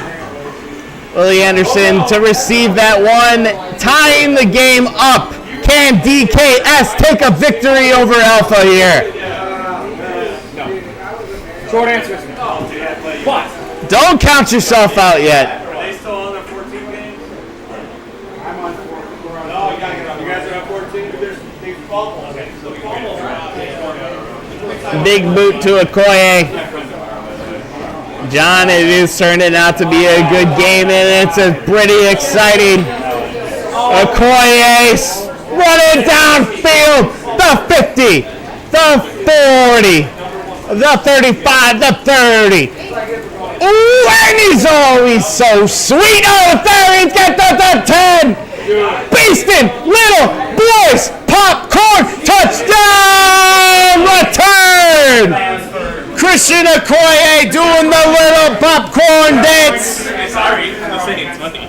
Willie Anderson to receive that one, tying the game up. Can DKS take a victory over Alpha here? Short answer is no. But don't count yourself out yet. Are they still on their 14 games? I'm on 4. No, you gotta get up. You guys are on 14. They fumbled. Okay, so we fumbled. Big boot to Okoye. John, it is turning out to be a good game, and it's a pretty exciting. Okoye running downfield. The 50, the 40, the 35, the 30. Ooh, and he's always so sweet. Oh, there he's got the 10. Beastin' little boys, popcorn, touchdown, return. Christian Okoye doing the little popcorn dance. Sorry, I'm saying it's funny.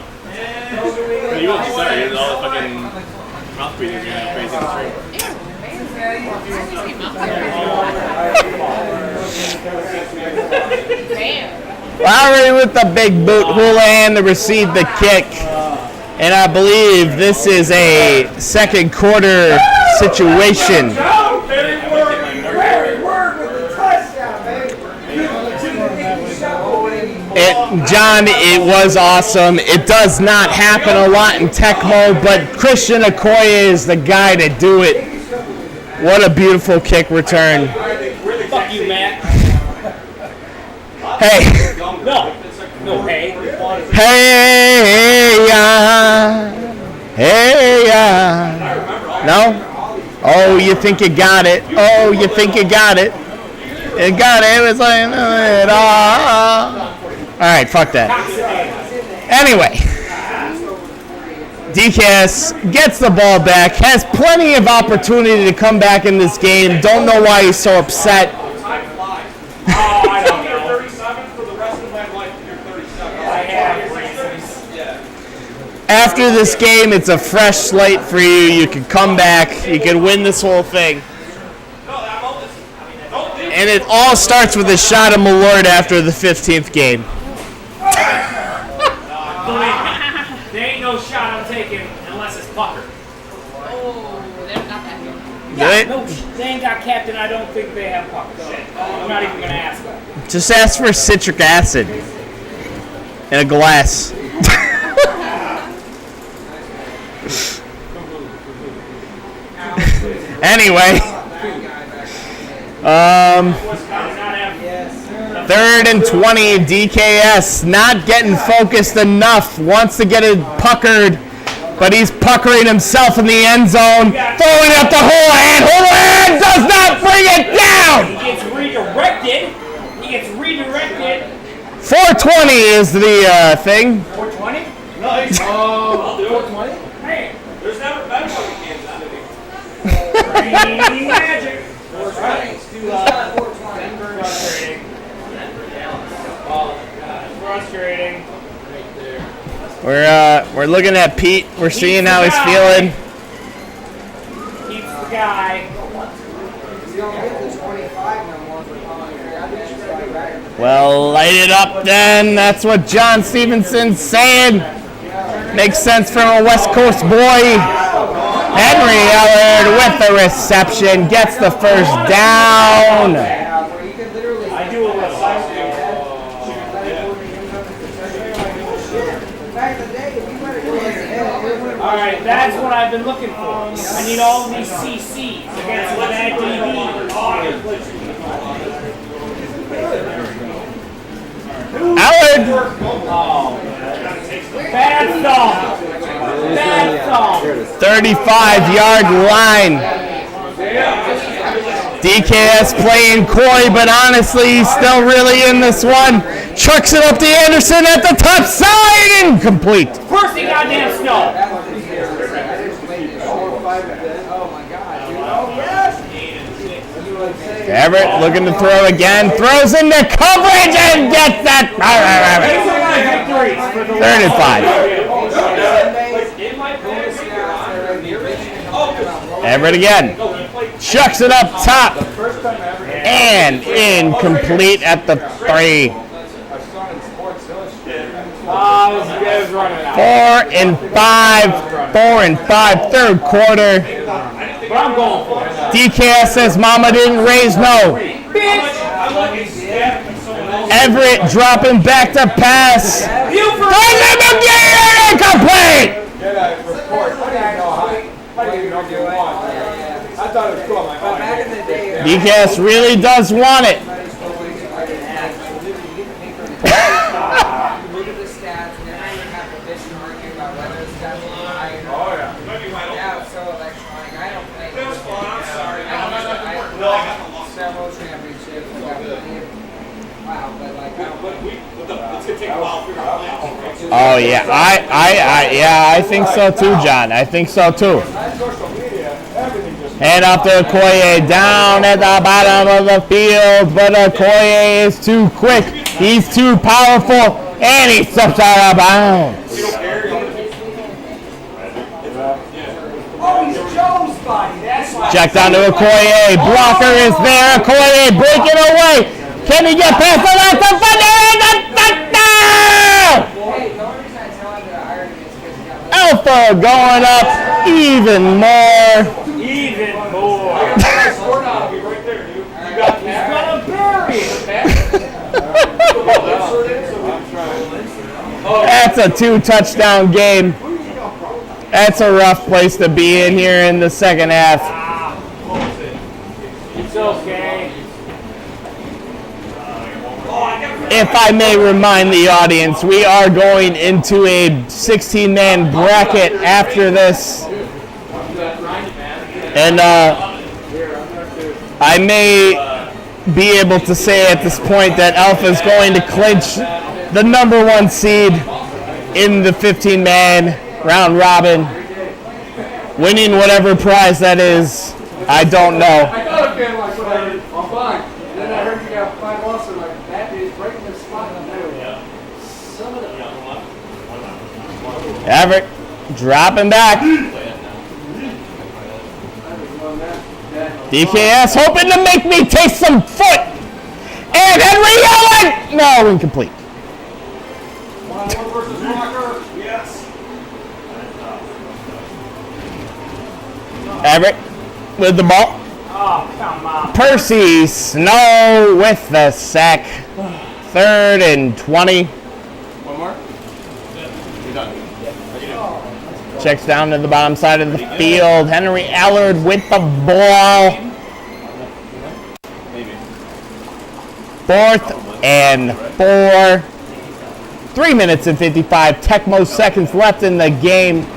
But you won't be sorry. There's all the fucking mouth breathing going on crazy on the street. Lowry with the big boot, Houlihan to receive the kick. And I believe this is a second quarter situation. John, it was awesome. It does not happen a lot in Tecmo, but Christian Okoye is the guy to do it. What a beautiful kick return. Fuck you, Matt. Hey. No, hey. Hey, No? Oh, you think you got it. Oh, you think you got it. You got it. It was like, all right, fuck that. Anyway, DKS gets the ball back, has plenty of opportunity to come back in this game. Don't know why he's so upset. After this game, it's a fresh slate for you. You can come back. You can win this whole thing. And it all starts with a shot of Malort after the 15th game. There ain't no shot I'm taking unless it's pucker. Oh, they don't got that here. Yeah, no, they ain't got captain. I don't think they have pucker. I'm not even going to ask them. Just ask for citric acid in a glass. Anyway, 3rd and 20, DKS not getting focused enough, wants to get it puckered, but he's puckering himself in the end zone, throwing up the Houlihan. Houlihan does not bring it down. He gets redirected. 420 is the thing. 420? Nice. I'll do it. 420? Hey, there's never been one in Kansas City. Green magic. 420. It's too loud. 420. Frustrating. Oh, God. Frustrating. We're looking at Pete. We're seeing how he's feeling. He's the guy. Well, light it up then. That's what John Stevenson's saying. Makes sense from a West Coast boy. Henry Ellard with the reception. Gets the first down. I do a All right, that's what I've been looking for. I need all these CCs against the bad DB. Allard! Bad thought. Bad thought. 35-yard line. DKS playing coy, but honestly, he's still really in this one. Chucks it up to Anderson at the top side. Incomplete. First thing goddamn snow. Everett looking to throw again. Throws into coverage and gets that. 35. Everett again. Chucks it up top. And incomplete at the 3. 4 and 5. 4 and 5. Third quarter. DKS says Mama didn't raise no. Everett dropping back to pass. Incomplete. DKS really does want it. Oh yeah, I think so too, John. I think so too. Hand off to Okoye down at the bottom of the field, but Okoye is too quick. He's too powerful, and he steps out of bounds. Check down to Okoye. Blocker is there. Okoye breaking away. Can he get past the left defender? Alpha going up even more. Even more. He's gonna bury it. That's a 2-touchdown game. That's a rough place to be in here in the second half. It's okay. If I may remind the audience, we are going into a 16-man bracket after this. And I may be able to say at this point that Alpha is going to clinch the number 1 seed in the 15-man round robin. Winning whatever prize that is, I don't know. I got a feeling like what I did. I'm fine. And then I heard you got 5 losses. Like, that is breaking the spot. Some of them. Everett dropping back. DKS hoping to make me taste some foot. And Henry Ellard! No, incomplete. Everett with the ball. Oh, come on. Percy Snow with the sack. 3rd and 20. One more? You're done. Checks down to the bottom side of the field. Henry Ellard with the ball. 4th and 4. 3 minutes and 55 Tecmo seconds left in the game.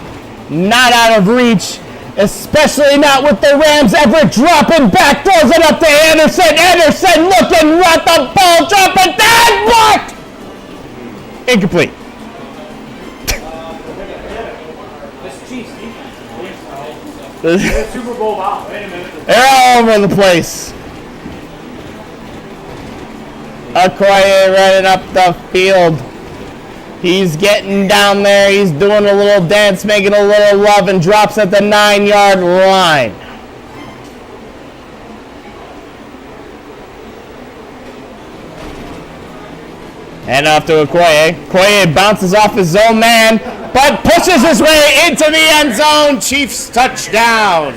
Not out of reach, especially not with the Rams. Everett dropping back, throws it up to Anderson. Anderson looking at the ball, dropping down, blocked. Incomplete. Super Bowl bound. Wait a minute. They're all over the place. Okoye running up the field. He's getting down there. He's doing a little dance, making a little love, and drops at the 9-yard line. And off to Okoye. Okoye bounces off his own man, but pushes his way into the end zone. Chiefs touchdown.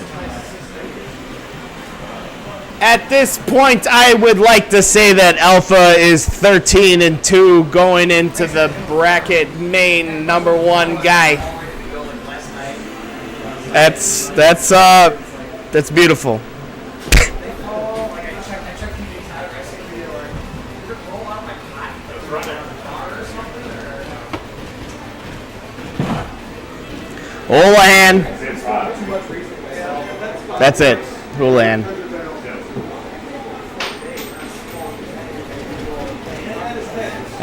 At this point, I would like to say that Alpha is 13-2 going into the bracket main number 1 guy. That's beautiful. Houlihan. That's it. Houlihan.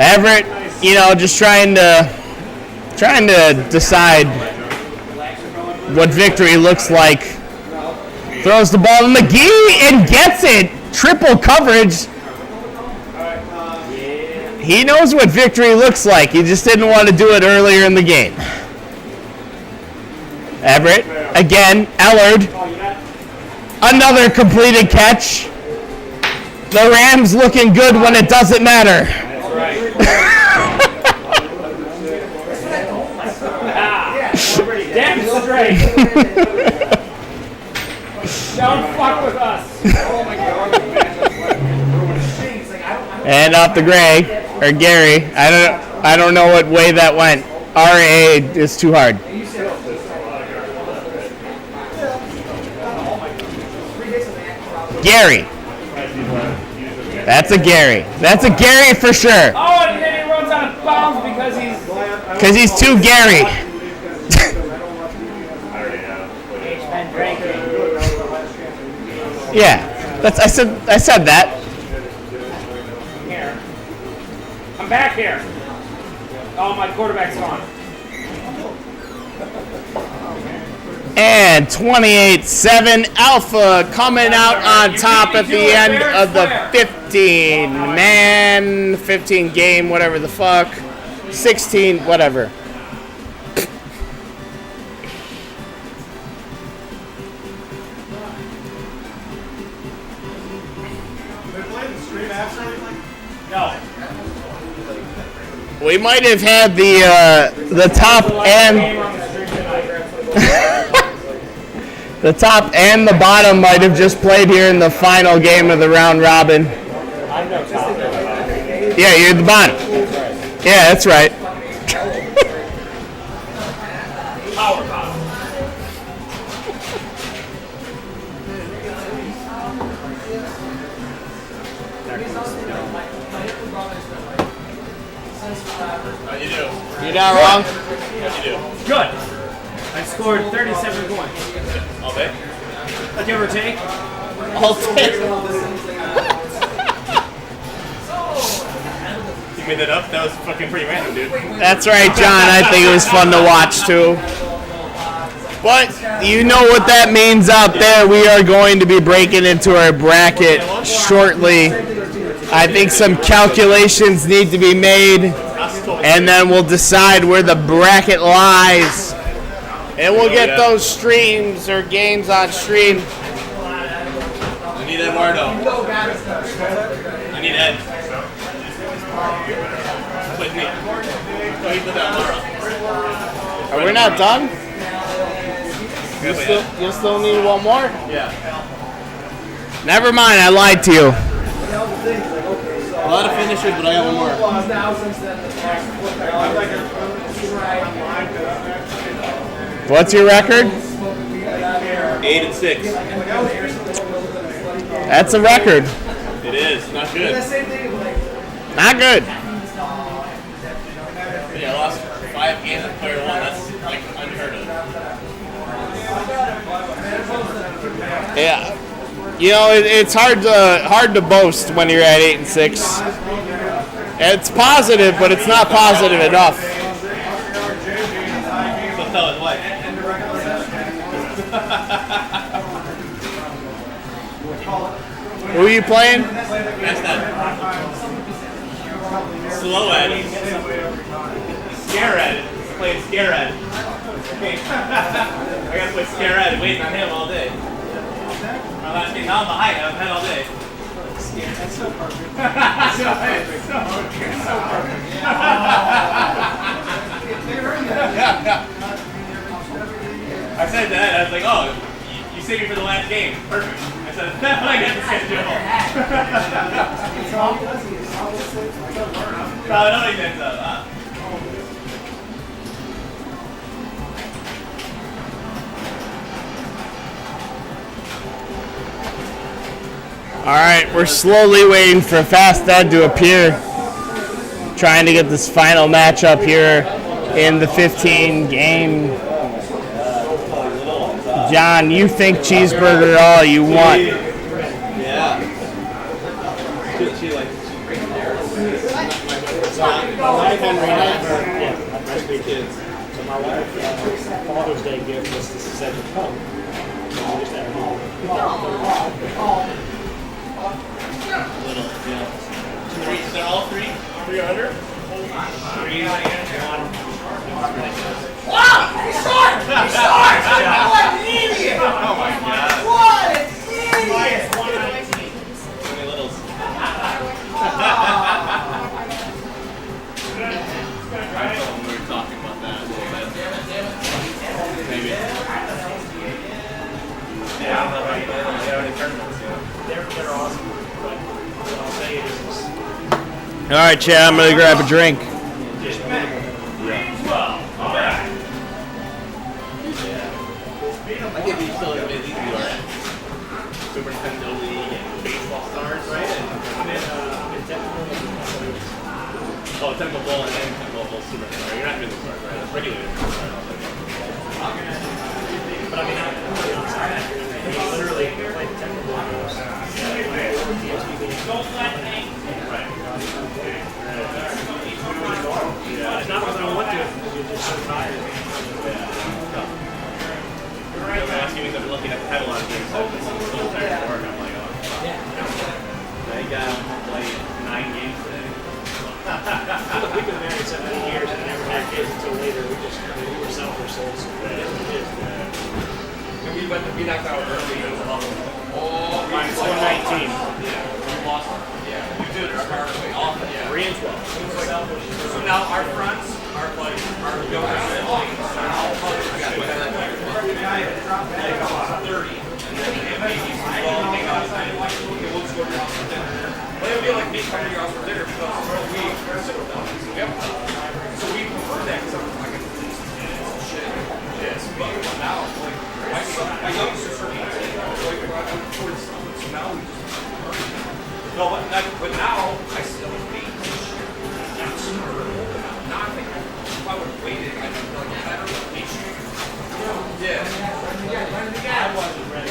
Everett, just trying to decide what victory looks like. Throws the ball to McGee and gets it. Triple coverage. He knows what victory looks like. He just didn't want to do it earlier in the game. Everett, again, Ellard. Another completed catch. The Rams looking good when it doesn't matter. Damn straight. Don't fuck with us. And off the Gary. I don't know what way that went. RA is too hard. Gary. That's a Gary. That's a Gary for sure. Oh, and then he runs out of bounds because he's too Gary. Yeah, I said that. Here. Come back here. Oh, my quarterback's gone. And 28-7, Alpha coming out on top at the end of the 15 game, whatever the fuck, 16, whatever. No. We might have had the top and the top and the bottom might have just played here in the final game of the round robin. Yeah, you're the bottom. Yeah, that's right. Power bottom. How'd you do? You're not wrong. How'd you do? Good. I scored 37 points. All day? Give or take. All day. You made that up? That was fucking pretty random, dude. That's right, John. I think it was fun to watch too. But you know what that means out there. We are going to be breaking into our bracket shortly. I think some calculations need to be made, and then we'll decide where the bracket lies. And we'll get those streams or games on stream. I need Eduardo. I need Ed. With me. Oh, you put that Mara. Are we not done? You still need one more? Yeah. Never mind, I lied to you. A lot of finishers, but I got one more. What's your record? 8-6. That's a record. It is. Not good. Not good. Yeah, I lost 5 games in player 1. That's like unheard of. Yeah. It's hard to boast when you're at 8-6. It's positive, but it's not positive enough. So tell his wife. Who are you playing? That's that. Slow Eddie. Scared. Playing Scared. Okay. I gotta play Scared waiting on him all day. My last game, now I'm behind. I'm ahead all day. That's so perfect. I said that. I was like, oh, you saved me for the last game. Perfect. I said, that's what I got to schedule. Probably don't think that's up, huh? All right, we're slowly waiting for Fast Ed to appear, trying to get this final matchup here in the 15 game. John, you think cheeseburger all you want. Yeah. My wife and Renee, I have 3 kids. So my wife, Father's Day gift was to set the come. Just at home. They're all 3 under? 3 Wow! He started! He started! What an idiot! Oh my god. What an idiot! I told him we were talking about that a little bit. Maybe. Yeah, I don't know how you have any tournaments, They're awesome. But what I'll say is, All right, Chad, I'm going to grab a drink. just minimal. All right. I think we still have been easy, right? Super Nintendo League and baseball stars, right? I'm in Tecmo. Oh, Tecmo Bowl and then Tecmo Bowl Super Nintendo. You're not doing the stars, right? That's regular. But I mean, I'll be honest, I literally played Tecmo Bowl. Don't let me. It's not because I don't want to, because you're just so tired. You're asking me if I'm looking at the head a lot of games, so I'm so tired of work. I'm like, oh, fuck. Now you got to play 9 games today. We've been married 17 years and never had kids until later. We were selfish, so it's We knocked out early. Oh, minus 119. We lost. Yeah, we did our hard way off. 3 and 12. So now our friends are like our younger siblings are all brothers. I got 30, and then we have babies as well. Hang out at night, like, okay, we'll just go to your house for dinner. But it would be like me coming to your house for dinner because we're sit with them. Yep. So we prefer that because I'm fucking shit. Yes, but now, like, my youngest sister needs it. Like, towards something. So now we just. No, but now I still hate this shit. I'm super old now. Now I think if I would have waited, I'd be like better patient. Yeah. I wasn't ready.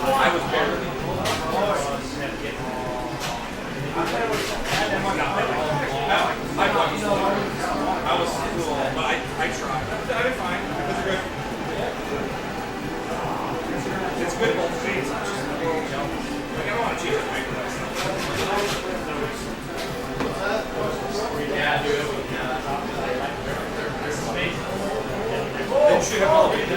I was barely. I was cool, but I tried. I did fine. It was good. It's good both ways. It's just like, I don't want to cheat it. Yeah, dude. They should have all been.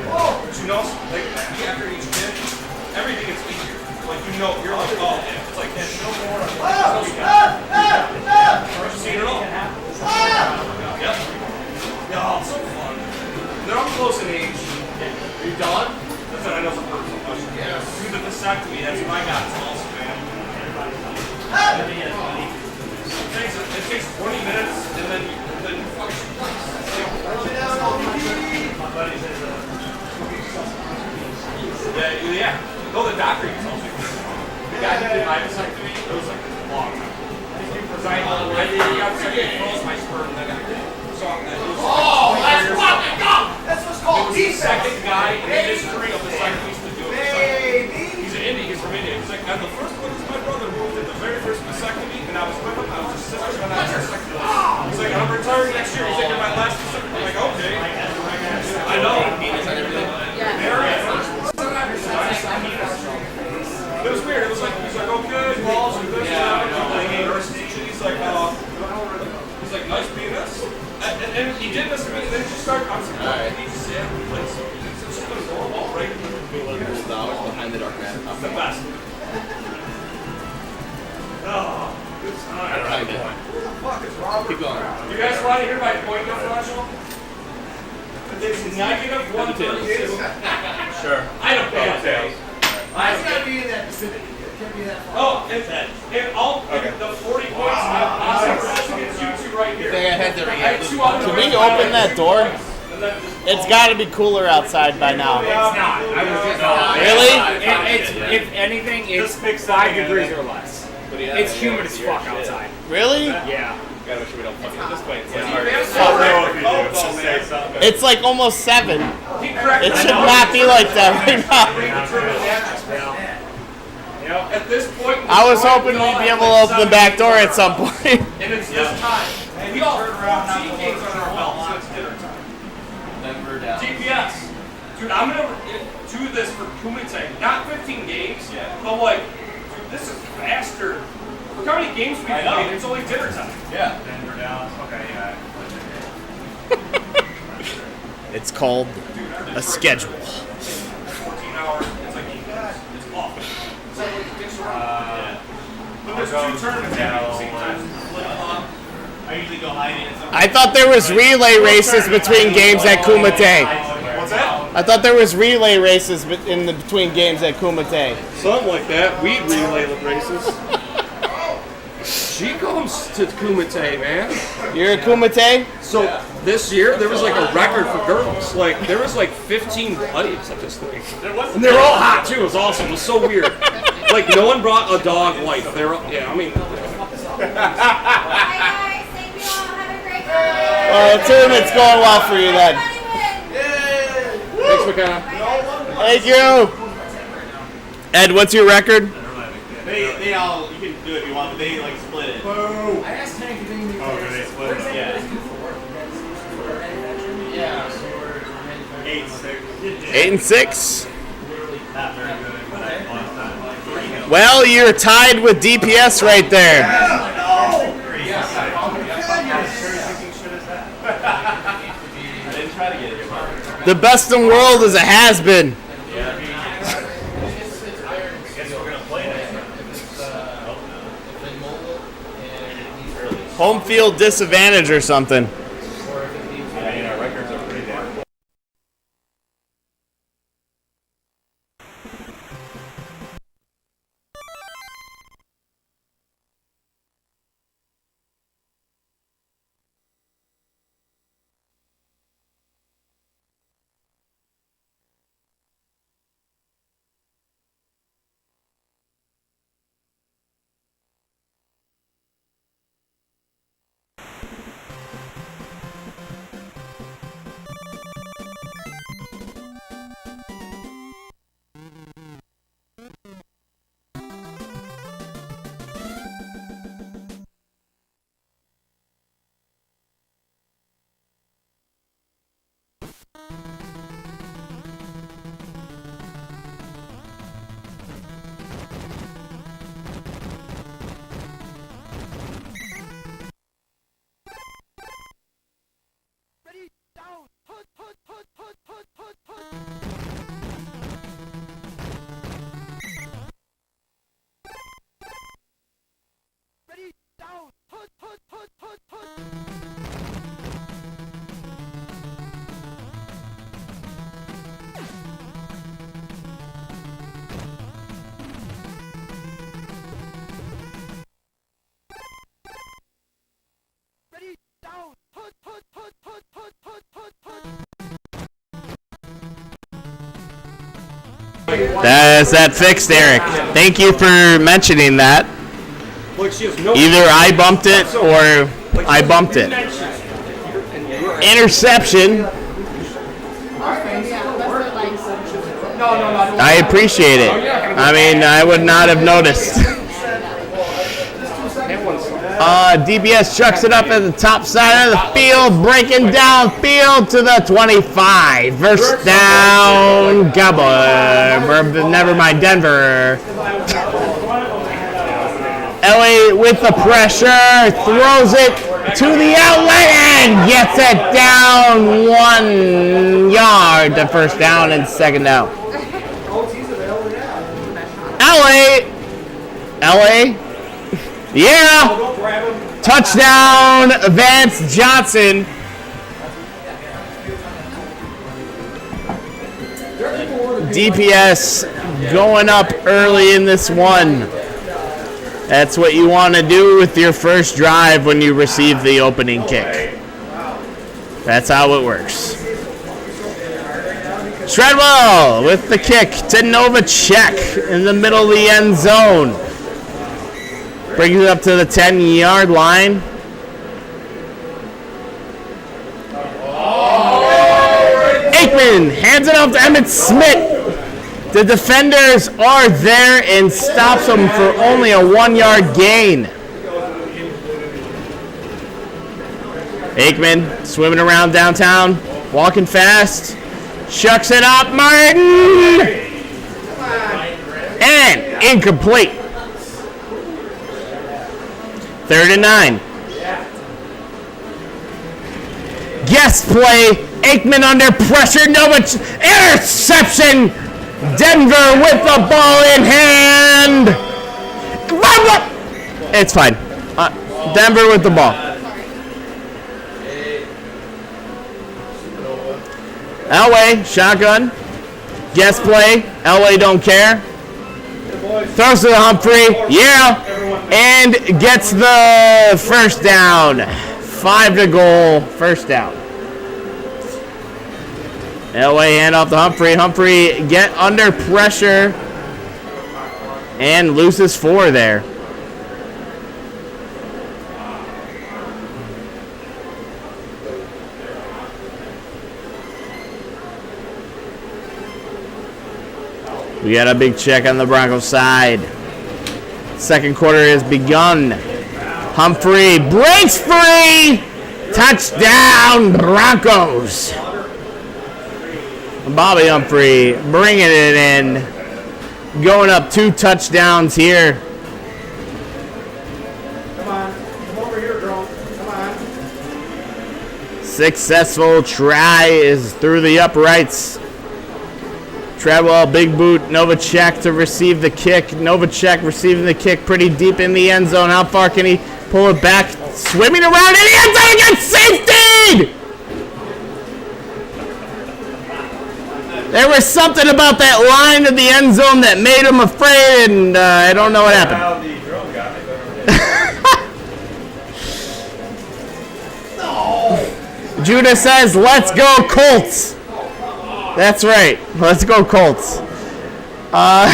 But you know, like, after each kid, everything gets easier. Like, you know, you're like, oh, it's like, there's no more. Have you seen it all? Yep. Yeah, it's so fun. They're all close in age. Are you done? That's what I know some personal question. Yes. Do the vasectomy, that's what I got. It's awesome, man. It takes 20 minutes, and then you fucking. Yeah. No, the doctor tells me. The guy that did my vasectomy, it was like a long time. Because I got vasectomy, froze my sperm, and then I got Oh, that's fucking go! That's what's called the defense. second guy in the history of vasectomies to do a vasectomy. He's an Indian. He's from India. He's like, and the first one is my brother who did the very first vasectomy, and I was with him. I was just sister when I was vasectomy. He's like, I'm retiring next year. He's like, you're my last vasectomy. I'm like, okay. I know. It was weird. It was like, he's like, okay, balls and this and that. He's like, behind the dark matter. The best. Oh, good time. Keep going. You guys want to hear my point differential? It's negative 136. Sure. I don't pay tails. It's got to be in that vicinity. It can't be that far. Oh, and all the 40 points I'm positive against you two right here. They got heads every I had two other Can we open that door? It's got to be cooler outside by now. It's not. I was just Really? It's if anything, it's 5 degrees or less. It's humid as fuck outside. Really? Yeah. Gotta make sure we don't fucking at this point. It's like almost 7. It should not be like that right now. At this point, I was hoping we'd be able to open the back door at some point. and it's this time. And we all 14 games under our belt since dinner time. Denver down. GPS. Dude, I'm gonna do this for Kumite. Not 15 games, but like, dude, this is faster. Look how many games we played. It's only dinner time. Yeah. Denver, Dallas. Okay, yeah. It's called a schedule. 14 hours. It's like 8 games. It's awful. But there's 2 tournaments at the same time. I usually go hiding. I thought there was relay races between games at Kumite. What's that? I thought there was relay races in the between games at Kumite. Something like that. Weed relay races. She comes to Kumite, man. You're a Kumite? So this year there was like a record for girls. Like there was like 15 buddies at this thing, and they were all hot too. It was awesome. It was so weird. Like no one brought a dog wife. They were, yeah. I mean. The tournament's going well for you then. Thanks, McKenna. Thank you. Ed, what's your record? They all, you can do it if you want, but they like split it. I asked Hank if he knew. Oh, do they split it? Yeah. Yeah. 8 and 6. Well, you're tied with DPS right there. The best in the world is a has-been. Home field disadvantage or something. That's that fixed, Eric. Thank you for mentioning that. Either I bumped it or I bumped it. Interception. I appreciate it. I mean, I would not have noticed. DBS chucks it up at the top side of the field, breaking down field to the 25. First down, never mind, Denver. LA with the pressure, throws it to the outlet and gets it down 1 yard to first down and second down. LA. Yeah. Touchdown, Vance Johnson. DPS going up early in this one. That's what you want to do with your first drive when you receive the opening kick. That's how it works. Treadwell with the kick to Novacek in the middle of the end zone. Brings it up to the 10-yard line. Aikman hands it off to Emmitt Smith. The defenders are there and stops them for only a 1-yard gain. Aikman swimming around downtown, walking fast, chucks it up, Martin! And incomplete. 3rd and 9. Guest play, Aikman under pressure, interception! Denver with the ball in hand. It's fine. Denver with the ball. Elway, shotgun. Guest play. Elway don't care. Throws to the Humphrey. Yeah. And gets the first down. 5 to goal. First down. Elway hand off to Humphrey. Humphrey get under pressure and loses 4 there. We got a big check on the Broncos side. Second quarter has begun. Humphrey breaks free. Touchdown Broncos. Bobby Humphrey bringing it in. Going up 2 touchdowns here. Come on. Come over here, girl. Come on. Successful try is through the uprights. Treadwell, big boot. Novacek to receive the kick. Novacek receiving the kick pretty deep in the end zone. How far can he pull it back? Swimming around in the end zone against safety! There was something about that line of the end zone that made him afraid, and I don't know what happened. Judah says, let's go Colts. That's right. Let's go Colts. I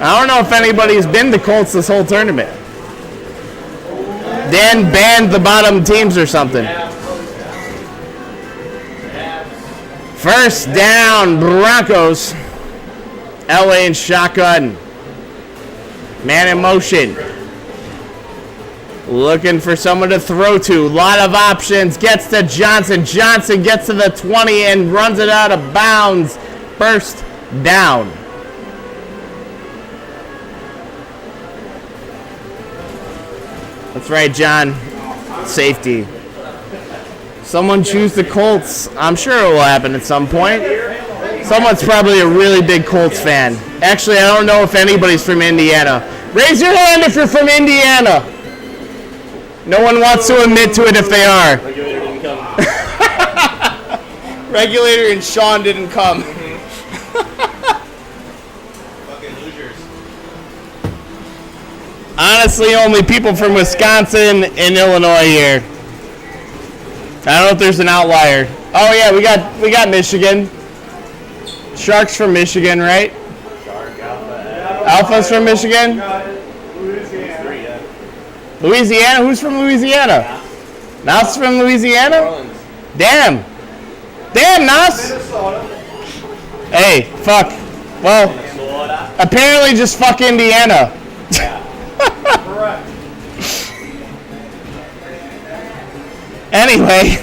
don't know if anybody's been to Colts this whole tournament. Dan banned the bottom teams or something. First down, Broncos. LA in shotgun. Man in motion. Looking for someone to throw to. Lot of options. Gets to Johnson. Johnson gets to the 20 and runs it out of bounds. First down. That's right, John. Safety. Someone choose the Colts. I'm sure it will happen at some point. Someone's probably a really big Colts fan. Actually, I don't know if anybody's from Indiana. Raise your hand if you're from Indiana. No one wants to admit to it if they are. Regulator and Sean didn't come. Fucking losers. Honestly, only people from Wisconsin and Illinois here. I don't know if there's an outlier. Oh yeah, we got Michigan. Sharks from Michigan, right? Alpha's from Michigan. Louisiana? Who's from Louisiana? Nas from Louisiana? Damn. Damn, Nas. Hey, fuck. Well, apparently just fuck Indiana. Anyway.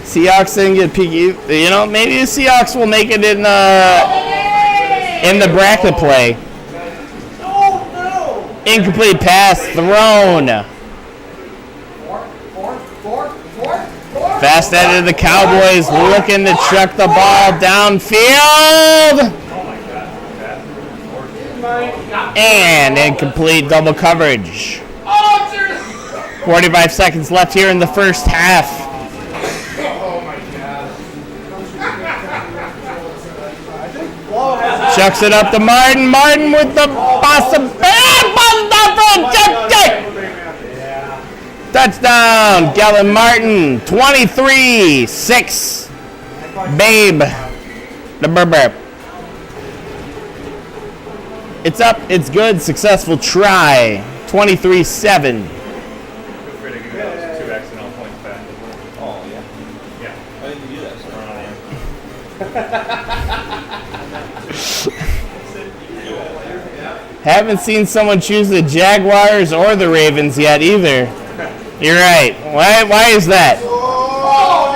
Seahawks didn't get peaky. You know, maybe the Seahawks will make it in the bracket play. Incomplete pass thrown. Fast edit of the Cowboys looking to truck the ball downfield. And incomplete, double coverage. 45 seconds left here in the first half. Chucks it up to Martin. Martin with the possibility. Touchdown, Galen Martin. 23-6. Babe. The burp. It's up. It's good. Successful try. 23-7. Haven't seen someone choose the Jaguars or the Ravens yet either. You're right. Why is that? Oh,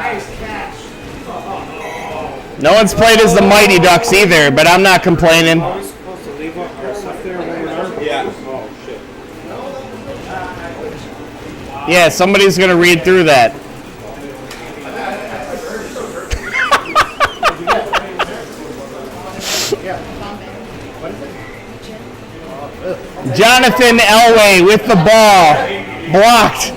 nice catch. No one's played as the Mighty Ducks either, but I'm not complaining. Yeah, somebody's going to read through that. Jonathan Elway with the ball. Blocked.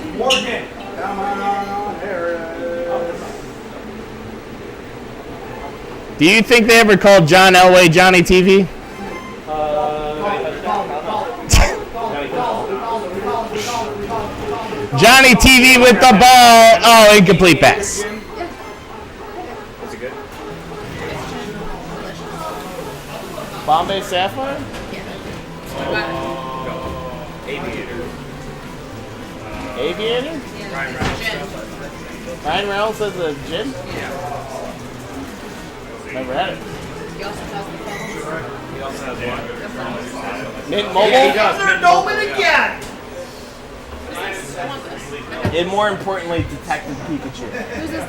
Do you think they ever called John Elway Johnny TV? Johnny TV with the ball. Oh, incomplete pass. Was it good? Bombay Sapphire? Aviator. Aviator? Ryan Reynolds. Ryan Reynolds has a gin? Yeah. Never had it. He also has the phone. He also has one. Mint Mobile? Yeah, he does. They're Dolman again. I want this. And more importantly, Detective Pikachu. Whose is this?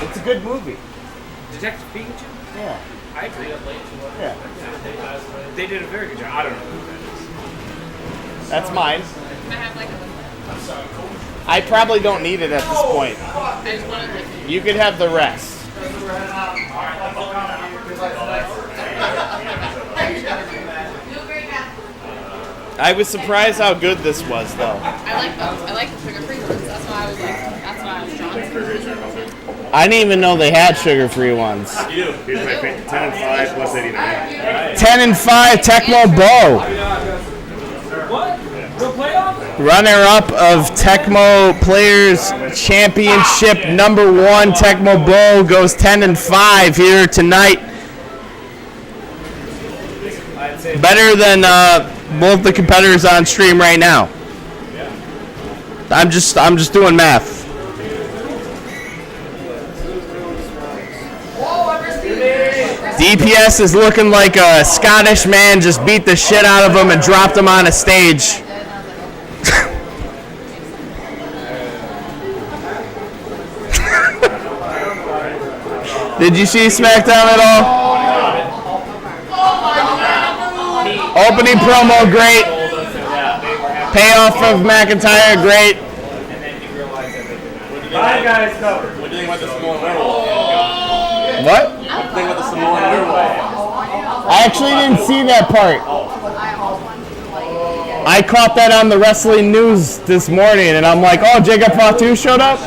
It's a good movie. Detective Pikachu? Yeah. I agree. Yeah. They did a very good job. I don't know who that is. That's mine. I have like a. I probably don't need it at this point. I just wanted like. You could have the rest. I was surprised how good this was, though. I like those. I like the sugar-free ones. That's why I was like. That's why I was drawn to. I didn't even know they had sugar-free ones. You do. Here's my favorite. 10 and 5 plus 89. 10 and 5, Tecmo Bow. What? Real playoff? Runner-up of Tecmo Players Championship #1. Tecmo Bow goes 10 and 5 here tonight. Better than both the competitors on stream right now. I'm just doing math. DPS is looking like a Scottish man just beat the shit out of him and dropped him on a stage. Did you see SmackDown at all? Opening promo, great. Payoff of McIntyre, great. Bye, guys. Covered. What do you think about the Samoan werewolf? What? What do you think about the Samoan werewolf? I actually didn't see that part. I caught that on the wrestling news this morning, and I'm like, oh, Jacob Fatu showed up?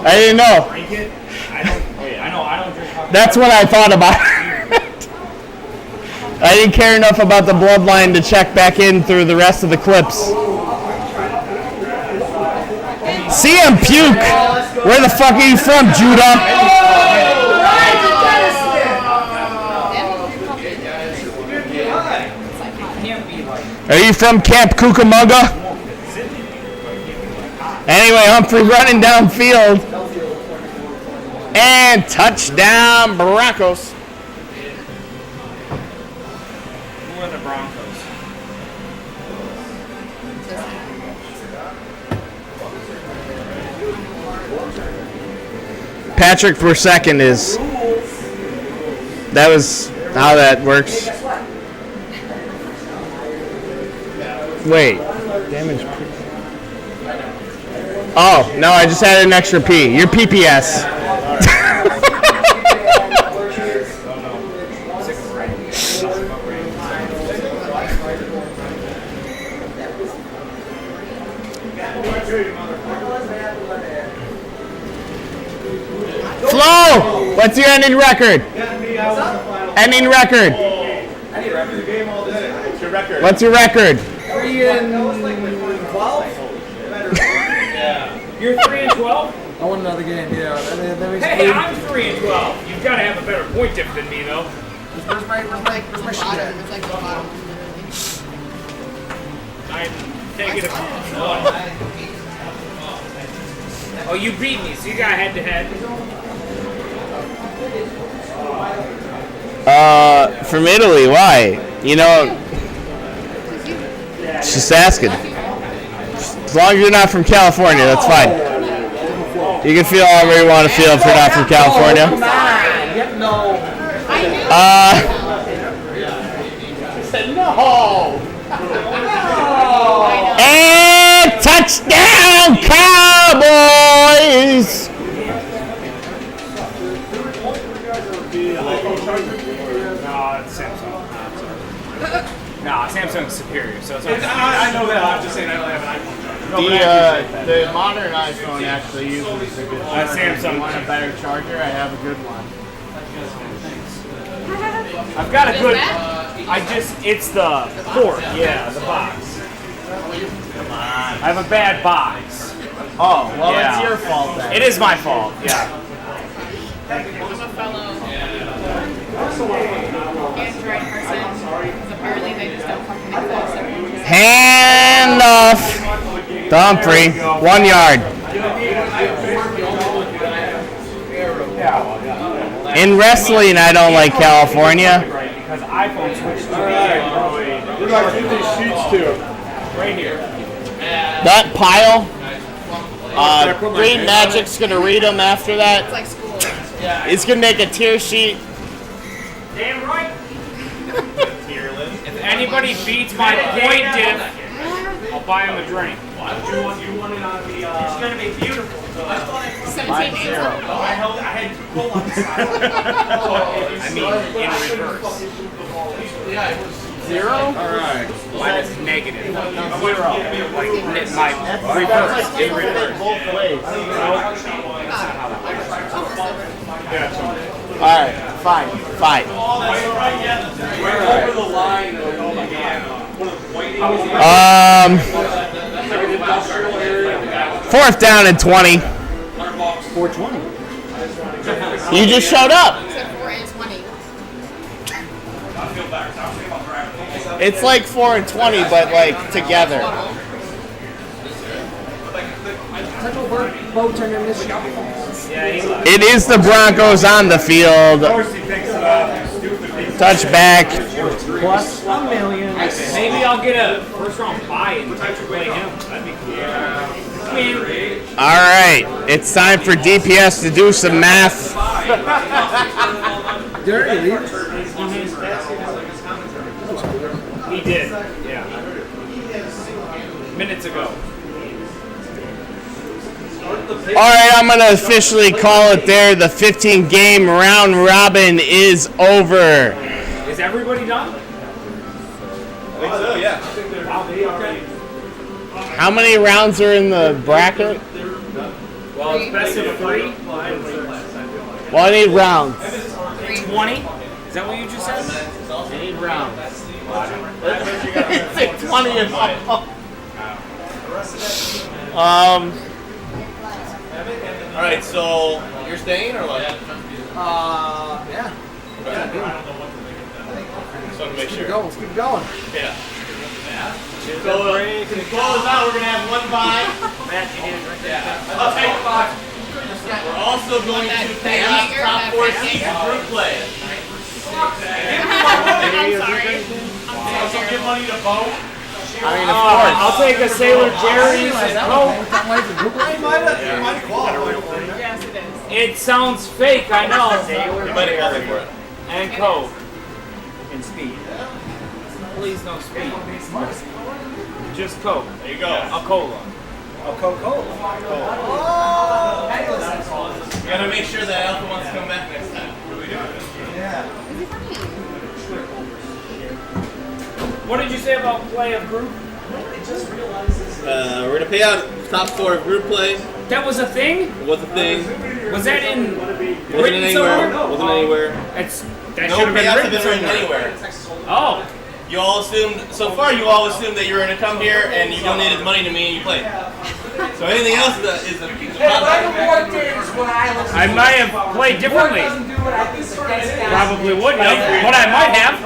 I didn't know. That's what I thought about it. I didn't care enough about the bloodline to check back in through the rest of the clips. CM Puke, where the fuck are you from, Judah? Are you from Camp Cucamonga? Anyway, Humphrey running downfield. And touchdown, Broncos. Who are the Broncos? Patrick for second is. That was how that works. Wait. Damage. Oh, no, I just added an extra P. You're PPS. Flo! What's your ending record? Ending record. What's your record? What's your record? 3-12. You're 3-12? I want another game. Yeah. Hey, I'm 3-12. You've got to have a better point diff than me, though. Where's my sheet at? It's like the bottom. I'm negative 1. Oh, you beat me, so you got head-to-head. From Italy, why? You know, just asking. As long as you're not from California, that's fine. You can feel however you want to feel if you're not from California. And touchdown, Cowboys! No, it's Samsung. Nah, Samsung's superior, so it's I know that. I'm just saying I don't have an iPhone. The modern iPhone actually uses a good charger. Samsung. You want a better charger? I have a good one. I've got a good. It's the port, yeah, the box. Come on. I have a bad box. Oh, well, Yeah. it's your fault then. It is my fault, yeah. I'm a fellow Android person. Apparently they just don't fucking exist. Hand off. Humphrey, 1 yard. In wrestling, I don't like California. Because iPhone switched to the Android. Where do I give these sheets to? Right here. That pile, Green Magic's going to read them after that. It's like school. He's going to make a tier sheet. Damn right. If anybody beats my point diff, I'll buy him a drink. You want it on the. It's going to be beautiful. 17 I had two pull on the side. I mean, in reverse. Zero? Alright. Mine is negative. 0. Like, my reverse. In reverse. Both ways. Yeah. Alright, fine. Over the line. Fourth down and 20. 420. You just showed up. Except 4 and 20. It's like 4 and 20, but like together. Boat turn in this shop. It is the Broncos on the field. Touchback. Plus $1 million. Maybe I'll get a first round bye and play him. That'd be cool. I mean, All right, it's time for DPS to do some math. Dirty. he did. Yeah. Minutes ago. All right, I'm going to officially call it there. The 15-game round robin is over. Is everybody done? I think so, yeah. How many rounds are in the bracket? Well, it's best of 3. Well, I need rounds. 20? Is that what you just said? I need rounds. It's 20 and All right, so you're staying or what? Yeah. Just want to make sure. Let's keep going. Yeah. So to close out, we're gonna have one bye. I'll take the bye. We're also going to pay off top 4 seeds in group play. I'm sorry. Also give money to Bo. I mean, of course. I'll take a Sailor Jerry's and Coke. Yes, it is. It sounds fake, I know. You might have called me for it. And Coke. And speed. Please no speed. Just Coke. There you go. A cola. A Coca-Cola. You gotta make sure that Alpha wants to come back next time. What did you say about play of group? We're gonna pay out top 4 of group play. That was a thing? What's the thing? Was that in Wasn't written anywhere. somewhere? Wasn't anywhere. That No should have been payouts have written been written somewhere. anywhere. Oh. You all assumed, so far you all assumed that you were gonna come here and you donated money to me and you played. So anything else is a I might have played differently. Probably wouldn't have, but I might have.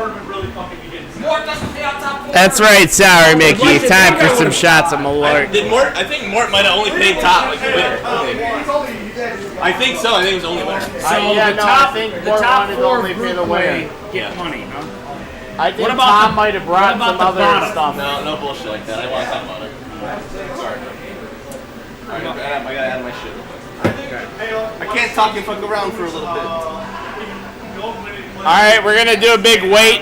That's right, sorry, Mickey. Time for some shots of Malort. Did Mort? I think Mort might have only paid top like the winner. I think so. I think it was only winner. So yeah, the no, top, I think the Mort top wanted to 4 only pay group the play winner. get money, huh? I think What about Tom the- might have brought what about some the other bottom? stuff. No bullshit like that. I don't want to talk about it. Sorry. Alright, I gotta add my shit. I can't talk and fuck around for a little bit. Alright, we're gonna do a big wait.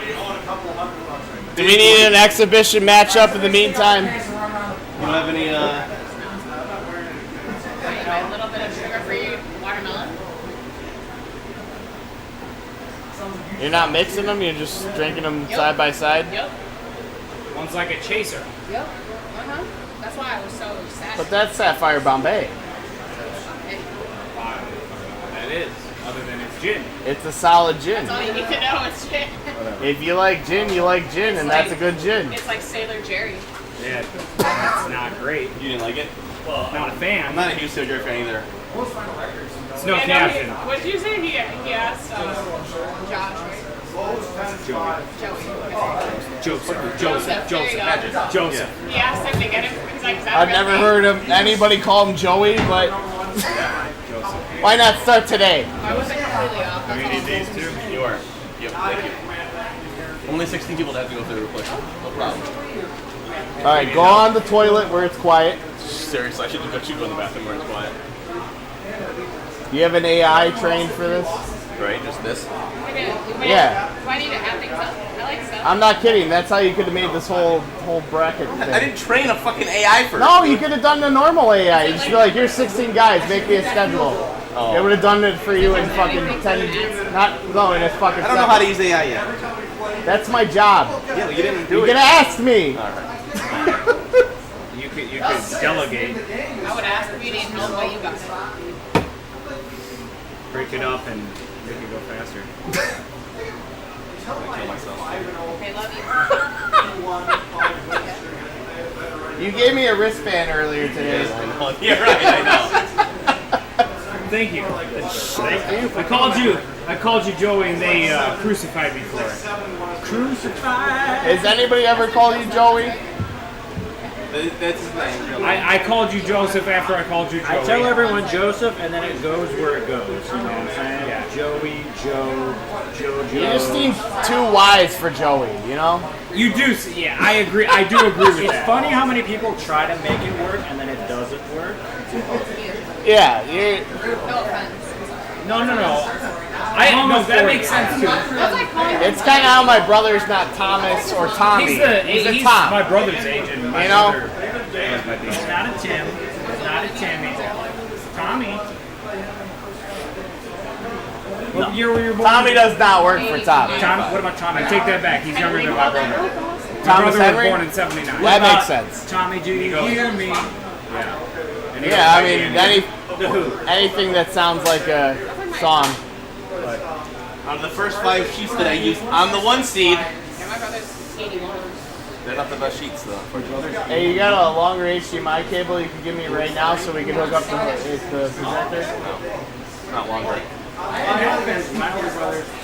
Do we need an exhibition matchup in the meantime? You don't have any, A little bit of sugar-free watermelon. You're not mixing them, you're just drinking them side by side? Yep. One's like a chaser. Yep. That's why I was so sad. But that's Sapphire Bombay. That is, other than it's gin. It's a solid gin. That's all you need to know. It's gin. If you like gin, you like gin, and that's a good gin. It's like Sailor Jerry. Yeah, that's not great. You didn't like it? Well, not a fan. I'm not a huge Sailor Jerry fan either. It's no Yeah, caption. What did you say? He asked Josh, right? Joseph. He asked him to get him because like, I've never heard of anybody call him Joey, but why not start today? I wasn't completely off. Do you need these too? You are. Yep, thank you. Only 16 people have to go through the replay. No problem. Alright, go on the toilet where it's quiet. Seriously, I should let you go in the bathroom where it's quiet. You have an AI trained for this? Right, just this? Yeah. Do I need to add things up? I like stuff. I'm not kidding. That's how you could have made this whole bracket thing. I didn't train a fucking AI for No, you could have done the normal AI. You just be like, here's 16 guys, make me a schedule. Oh. It would have done it for you in fucking 10, no, in a fucking I don't know how to use AI yet. That's my job. Yeah, but you didn't do You it. could have asked me. Alright. You could delegate. I would ask if you need help, but you got it. Break it up and make it go faster. I'll kill myself. Okay, love you. You gave me a wristband earlier today. Yeah, right, I know. Thank you. Thank you. I called you Joey, and they crucified me for it. Crucified. Has anybody ever called you Joey? That's his name. I called you Joseph after I called you Joey. I tell everyone Joseph, and then it goes where it goes. You know what I'm saying? Yeah. Joey, Joe. You just need 2 Y's for Joey, you know? You do, yeah, I agree. I do agree with It's that. funny how many people try to make it work, and then it doesn't work. Yeah, No offense. No. That makes sense too. That's like calling it's kind of how my brother's not Thomas or Tommy. He's a Tom. my brother's age, and my You know? brother is my It's not a Tim. It's not a Timmy. Tommy. What year were you born? Tommy does not work for Tommy. What about Tommy? I take that back. He's younger than my brother. My Thomas brother Henry? was born in '79. That makes sense. Tommy, do you hear me? Yeah. And he Yeah, I goes, mean, anything that sounds like a song. Out of the first 5 sheets that I used on the 1 seed, Yeah, my brother's 81. they're not the best sheets though. Hey, you got a longer HDMI cable you can give me right now so we can hook up the projector? Not longer. It happens. My older brother's 40.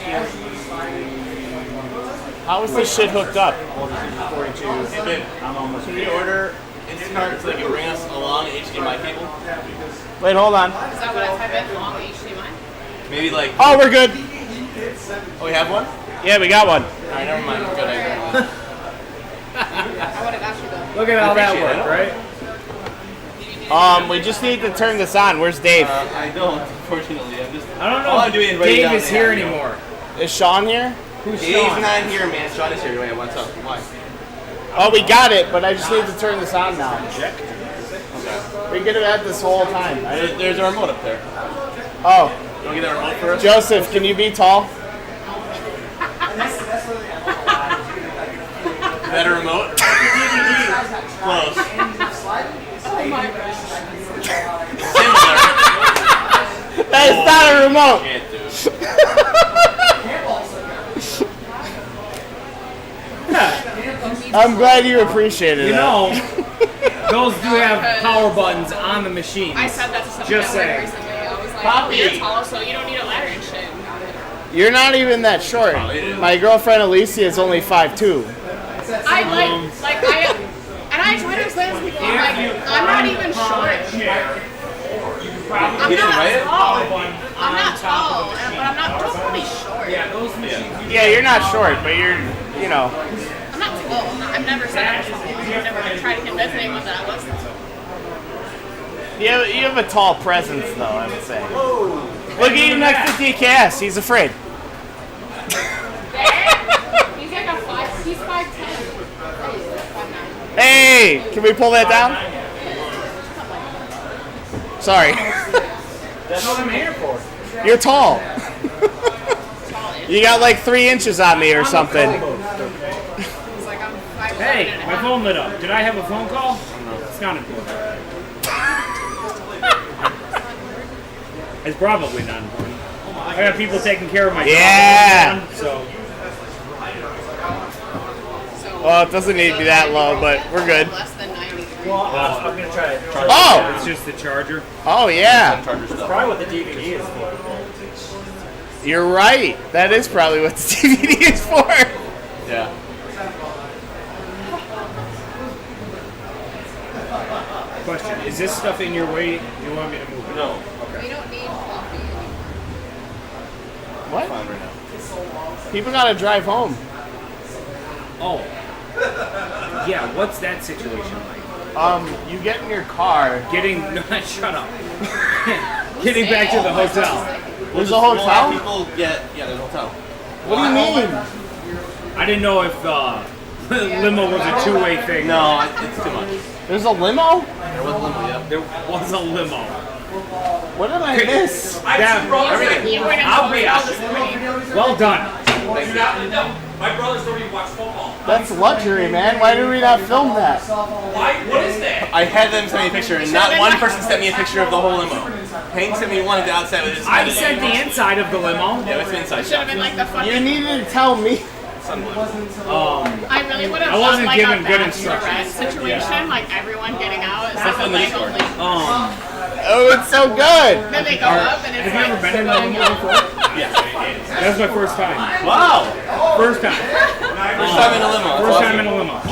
How is this shit hooked up? Oldest is 42. Hey, babe, I'm almost can you order Instacart so they can bring us a long HDMI cable? Wait, hold on. Is that what I type in? Long HDMI? Maybe like. Oh, we're good. Oh, we have one? Yeah, we got one. Alright, never mind. Good idea. I would have asked you though. Look at how that Appreciate worked, it. right? We just need to turn this on. Where's Dave? I don't, unfortunately. I don't know. All I'm doing is writing Dave down is the here audio. anymore. Is Sean here? Who's Dave's Sean? not here, man. Sean is here. Wait, what's up? Why? Oh, we got it, but I just need to turn this on now. We could have had this whole time. There's a remote up there. Oh. You want to get that remote for us? Joseph, can you be tall? Is that a remote? Close. That is not a remote. Can't do I'm glad you appreciated You that. know, those do have power buttons on the machine. I said that to somebody Just at work saying. recently. I was like, Poppy. you're tall, so you don't need a ladder and shit. You're not even that short. My girlfriend Alicia is only 5'2". I and I tried to explain this before, like, I'm not even short. I'm not tall, but I'm not totally short. Yeah, those machines. Yeah, you're not short, but you're, you know. I'm not tall. I've never said I was tall. I've never tried to convince anyone that I was tall. You have a tall presence, though, I would say. Look at you next to DKS. He's afraid. He's like a 5. He's 5'10". Hey, can we pull that down? Sorry. That's what I'm here for. You're tall. You got like 3 inches on me or something. Hey, my phone lit up. Did I have a phone call? It's not important. It's probably not important. I got people taking care of my Yeah. dog, so. Well, it doesn't need to be that low, but we're good. I'm gonna try it. Oh! It's just the charger. Oh, yeah. That's probably what the DVD is for. You're right. That is probably what the DVD is for. Yeah. Question: is this stuff in your way? You want me to move it? No. Okay. We don't need coffee. What? Fine right now. People gotta drive home. Oh. Yeah. What's that situation like? You get in your car. Getting shut up. Getting back to the hotel. There's a hotel? People get, yeah, there's a hotel. What do you mean? I didn't know if limo was a two-way thing. No, it's too much. There's a limo? There was a limo, yeah. There was a limo. What did I miss? I'll be honest. Well done. My brothers don't even watch football. That's luxury, man. Why did we not film that? Why? What is that? I had them send me a picture, and not one person sent me a picture of the whole limo. Hank sent me one of the outside with his. I sent the inside of the limo. Yeah, it's inside. Should have been like the fucking. You needed to tell me. I really would have I wasn't done like given a good bachelorette situation, like everyone getting out. Except for like only. Oh, it's so good. Then they go up and it's Have you ever been in a limo before? Yeah. That was my first time. Wow. First time. First time in a limo. First time in a limo.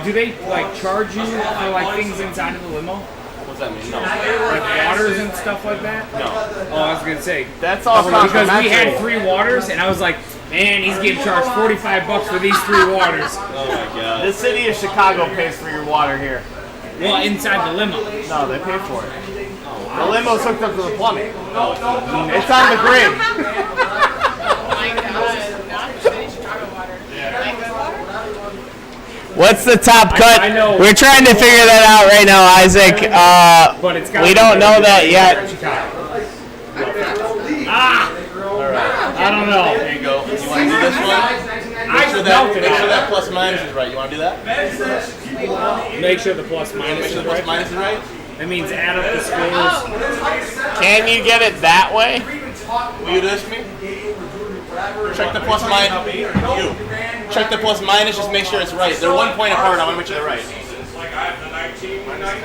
Do they like charge you for like things inside of the limo? What's that mean? No. Like waters and stuff like that? No. Oh, I was gonna say. That's all Because we complimentary. had 3 waters, and I was like, man, he's getting charged $45 for these 3 waters. Oh my god. The city of Chicago pays for your water here. Well, inside the limo. No, they pay for it. The limo's hooked up to the plumbing. It's on the grid. Oh my god, not shitty Chicago water. Like good water? What's the top cut? I know. We're trying to figure that out right now, Isaac. But it's We don't know that yet. I don't know. There you go. You want to do this one? Make sure that plus minus is right. You want to do that? Make sure the plus minus Make is sure the plus right. minst is right. That means add up the scores. Can you get it that way? Will you do this for me? Check the plus minus. You. Check the plus minus. Just make sure it's right. They're 1 point apart. I want to make sure they're right.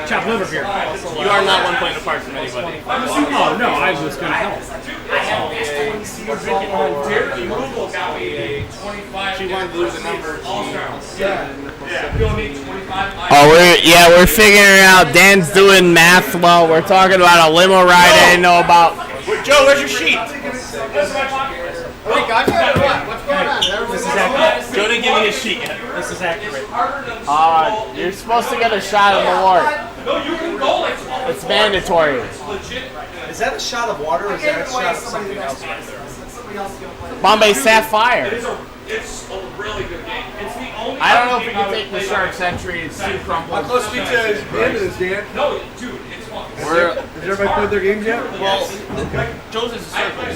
Chop liver here. You are not 1 point apart from anybody. Oh no, I was gonna help. She wanted to lose a number. Oh, we're figuring out. Dan's doing math while we're talking about a limo ride I didn't know about. Joe, where's your sheet? Hey, guys, what's going on? This is accurate. Joe didn't give me his sheet yet. This is accurate. You're supposed to get a shot of the Mort. No, you can go like It's mandatory. legit. Is that a shot of water or is that a shot of something else right there? Bombay Sapphire. It's a really good game. It's the only I don't know if we can take the Sharks entry. It's too crumpled. How close are we to the end of this, Dan? No, dude, it's fucking. Has everybody played their games yet? Well, Joe's is a circle.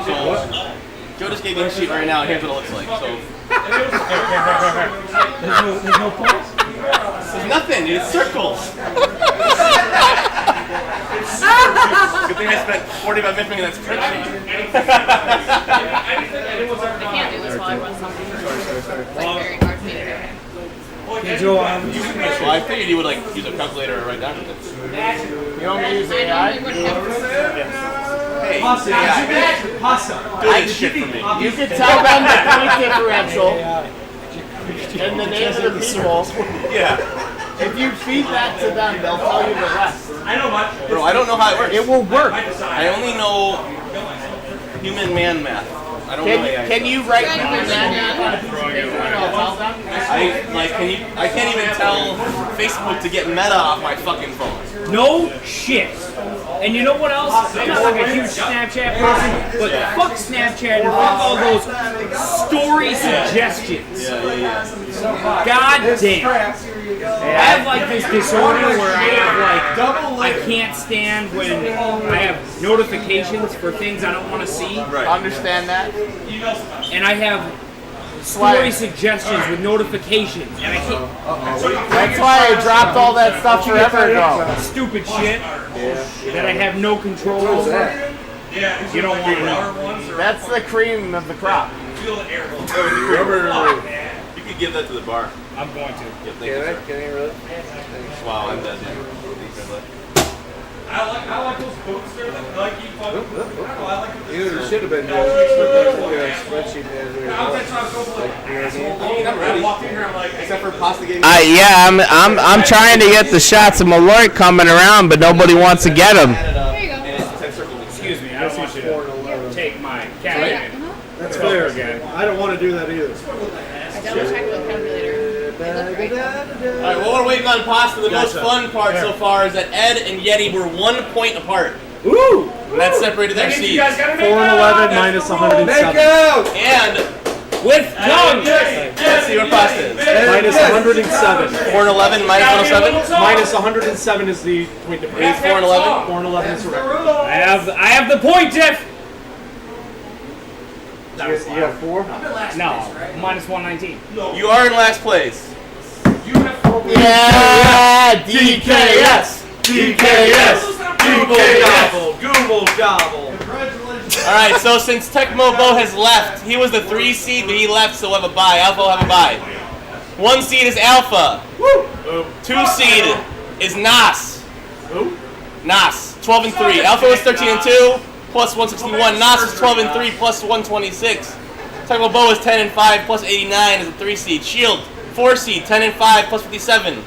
So Joe just gave me his sheet right now, and here's what it looks like. So There's no points? there's nothing, dude. It's circles. Good thing I spent 45 minutes making that spreadsheet. I can't do this while I run something. It's like very hard for me to do. Hey, Joe, Well, I figured you would like use a calculator or write down with it. You want me to use AI? Hey, Pasta. Pasta. do this shit for me. You can tell them the point differential and the name of the people. Yeah. If you feed that to them, they'll tell you the rest. I know much. Bro, I don't know how it works. It will work. I only know human man math. I don't know AI. Can you write that on a piece of paper and I'll tell them? I can't even tell Facebook to get Meta off my fucking phone. No shit. And you know what else? I'm not like a huge Snapchat person, but fuck Snapchat and fuck all those story suggestions. God damn. I have like this disorder where I have like, I can't stand when I have notifications for things I don't want to see. Right. Understand that? And I have story suggestions with notifications, and I can't. That's why I dropped all that stuff forever ago. Stupid shit that I have no control over. You don't want to know. That's the cream of the crop. You could give that to the bar. I'm going to. Yeah, thank you, sir. Can I really? Wow, I'm dead, dude. I like those boots there that like you fucking. I don't know, I like what You should have been doing a spreadsheet as we were I'm ready. Except for pasta game. Yeah, I'm trying to get the shots of Mort coming around, but nobody wants to get them. There you go. Excuse me, I don't want you to take my cat. That's fair again. I don't want to do that either. I double checked with calculator. Alright, well, we're waiting on pasta. The most fun part so far is that Ed and Yeti were 1 point apart. Ooh! And that separated their seeds. 4 and 11 minus 107. And with tongue! Let's see where pasta is. Minus 107. 4 and 11 minus 107? Minus 107 is the point difference. 4 and 11? 4 and 11 is correct. I have the point, Jeff! You have 4? No, minus 119. You are in last place. Yeah, DKS! DKS! Google gobble. Alright, so since Tecmo Bo has left, he was the 3 seed, but he left, so we'll have a bye. Alpha will have a bye. 1 seed is Alpha. 2 seed is Nas. Nas, 12 and 3. Alpha was 13 and 2, plus 161. Nas is 12 and 3, plus 126. Tecmo Bo is 10 and 5, plus 89 as a 3 seed. Shield, 4 seed, 10 and 5, plus 57.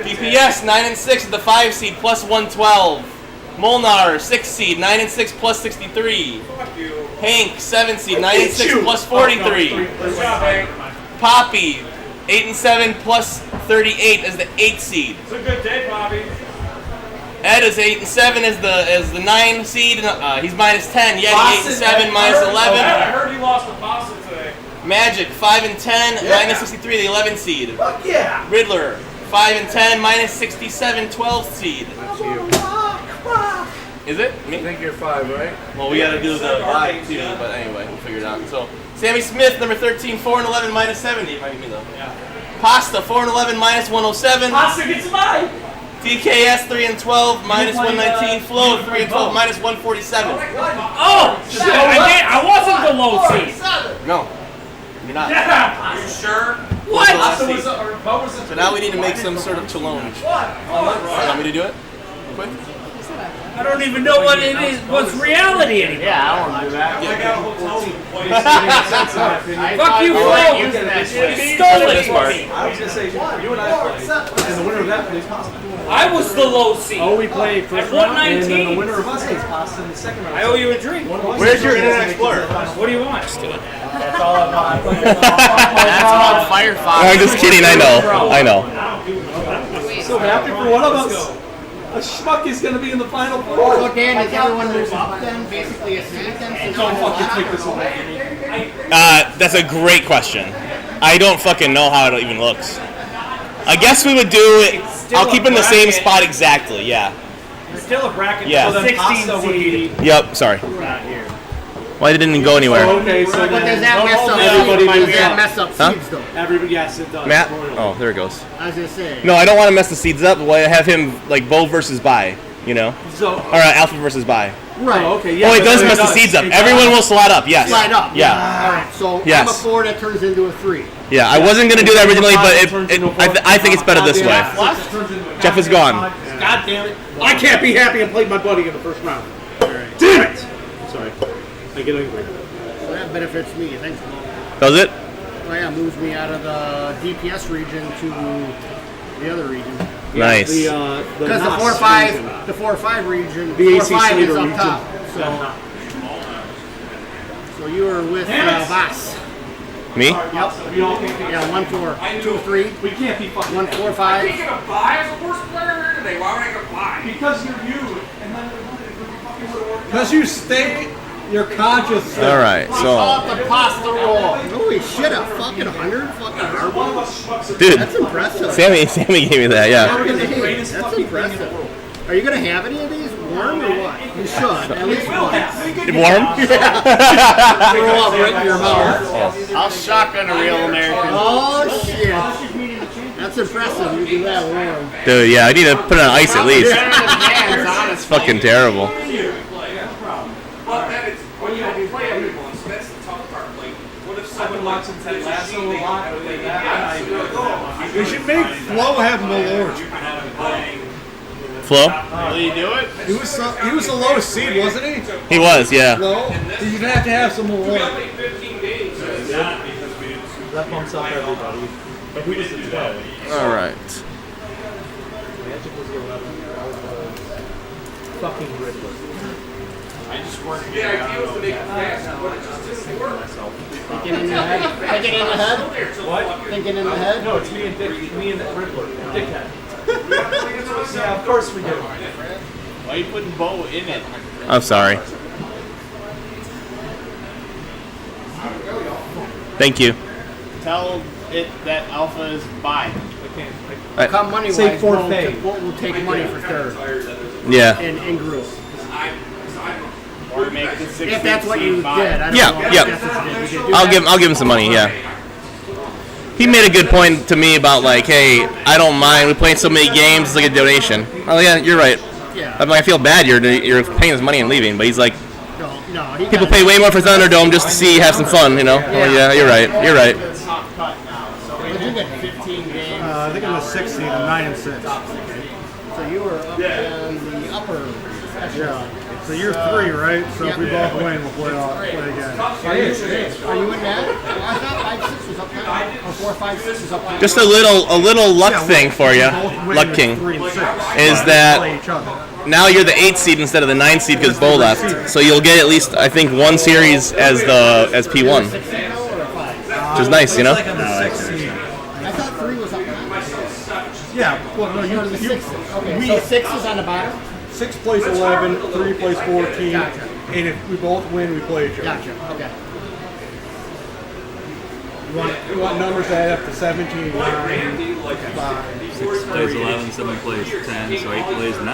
DPS, 9 and 6 at the 5 seed, plus 112. Molnar, 6 seed, 9 and 6, plus 63. Hank, 7 seed, 9 and 6, plus 43. Poppy, 8 and 7, plus 38 as the 8 seed. It's a good day, Bobby. Ed is 8 and 7 as the 9 seed. He's minus 10. Yeti 8 and 7, minus 11. I heard you lost a pasta today. Magic 5 and 10, minus 63, the 11 seed. Fuck yeah! Riddler 5 and 10, minus 67, 12th seed. Is it? Me? I think you're 5, right? Well, we gotta do the bye too, but anyway, we'll figure it out. So, Sammy Smith, number 13, 4 and 11, minus 70. Might be me though. Yeah. Pasta 4 and 11, minus 107. Pasta gets a bye! DKS 3 and 12, minus 119. Flo 3 and 12, minus 147. Oh! Shit, I wasn't the low seed! No, you're not. Are you sure? What? So now we need to make some sort of challenge. Want me to do it? Quick? I don't even know what it is, what's reality anymore. Yeah, I don't want to do that. Fuck you, Flo! You stole it from me! I was going to say, you and I play, and the winner of that plays pasta. I was the low seed. Oh, we play first At round, and then 119. the winner of us plays pasta in the second round. I owe you a drink. Where's your Internet Explorer? What do you want? That's all I'm on. That's on Firefox. I'm just kidding. I know. So happy for one of us. A schmuck is going to be in the final four. So Dan, is everyone moves up then? Basically a seed then? So Don't fucking take this away. That's a great question. I don't fucking know how it even looks. I guess we would do it. I'll keep it in the same spot exactly. Yeah. It's still a bracket. Yeah. So 16 seed. Yep. Sorry. Not here. Why didn't it go anywhere? Okay, so But does then that mess up? everybody Does moves that up. mess up Huh? seeds though? Everybody, yes, it does. Matt. Oh, there it goes. I was gonna say. No, I don't want to mess the seeds up. Why have him like Bo versus Bye? You know. So. Or Alpha versus Bye. Right. Oh, okay. Yeah, Oh, it but does it mess the seeds up. Everyone will slide up. Yes. Slide up. Yeah. All right. So Yes. I'm a 4 that turns into a 3. Yeah. I wasn't gonna do that originally, but I think it's better this way. Jeff is gone. God damn it. I can't be happy and played my buddy in the first round. Damn it! Sorry. I get angry. So that benefits me. Thanks. Does it? Oh yeah, moves me out of the DPS region to the other region. Nice. Because the 4-5, the 4-5 region, The AC 4-5 is Slater up region. top. So you were with Voss. Me? Yep. Yeah, 1-4, 2-3. We can't be fucking 1-4-5. I can't get a buy as a worst player here today. Why would I get a buy? because you're you. And then fucking would have worked. Because you stay your conscious. All right. So, Off the pasta roll. Holy shit, a fucking 100 fucking hardball? dude, That's impressive. Sammy gave me that. Yeah. That's impressive. Are you gonna have any of these? Warm or what? You should. At least once. Warm? Throw up right in your mouth. I'll shotgun a real American. Oh shit. That's impressive. You do that warm. Dude, yeah. I need to put it on ice at least. Hands, It's fucking terrible. But then it's when you don't play everyone, so that's the tough part. Like, what if someone wants to take lasso a lot? You should make Flo have Malort. Flo? Will you do it? He was the lowest seed, wasn't he? He was, yeah. Flo? You'd have to have some Malort. 15 games. That bumps up everybody. But who was the 12? All right. Magic was the 11. I was fucking Riddler. I just worked. The idea was to make it fast, but it just didn't work. Thinking in the head? Thinking in the head? What? Thinking in the head? No, it's me and Dick. Me and Riddler. Dickhead. Yeah, of course we do. Why are you putting Bo in it? I'm sorry. Thank you. Tell it that Alpha is buy. Come money wise, Say forfeit. we'll take money for third. Yeah. In group. Or make the 16 If that's what you did. buy. I don't Yeah, know if yeah. that's what you did. You did do I'll give him some money. Yeah. He made a good point to me about like, hey, I don't mind. We playing so many games. It's like a donation. Oh yeah, you're right. Yeah. I'm like, I feel bad. You're paying this money and leaving, but he's like, No, he people got pay way more for Thunderdome just to see have some fun. You know? Oh yeah, you're right. You're right. Top cut now. So Did you get 15 games? I think I'm a 16. I'm 9-6. So you were up in the upper echelon. Yeah. So you're 3, right? So if we both win, we'll play again. Are you in that? I thought 5-6 was up there. Or 4, 5, 6 was up there. Just a little luck thing for you, Luck King, is that now you're the 8th seed instead of the 9th seed because Bo left. So you'll get at least I think one series as P1, which is nice, you know. I thought 3 was up there. Yeah. Well, no, Or the 6. Okay, so 6 is on the bottom? 6 plays 11, 3 plays 14, Gotcha. and if we both win, we play each other. Gotcha. Okay. You want numbers that add up to 17, 9, 5. 6 plays 11, 7 plays 10, so 8 plays 9.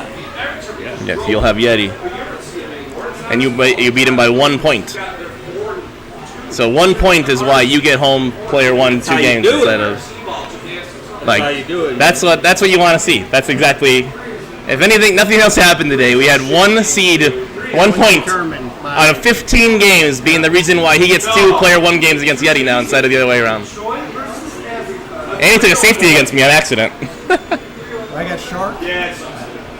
Yeah. Yeah, so you'll have Yeti, and you beat him by 1 point. So 1 point is why you get home player 1 2 games instead of like how you do it. that's what you want to see. That's exactly. If anything, nothing else happened today. We had 1 seed, 1 point out of 15 games being the reason why he gets 2 player 1 games against Yeti now instead of the other way around. And he took a safety against me on accident. I got Shark.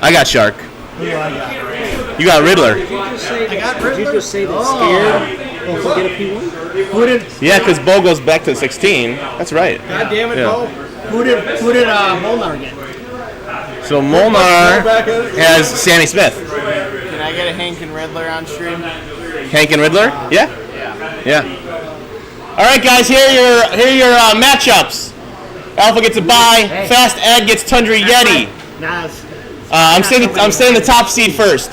I got Shark. Who do I got? You got Riddler. I got Riddler. Did you just say that scared? Also get a P1? Who did? Yeah, because Bo goes back to 16. That's right. God damn it, Yeah. Bo. Who did Molnar get? So Molnar has Sammy Smith. can I get a Hank and Riddler on stream? Hank and Riddler? Yeah? Yeah. All right, guys, here are your matchups. Alpha gets a bye. Fast Ed gets Tundra Yeti. Nas. I'm saying the top seed first.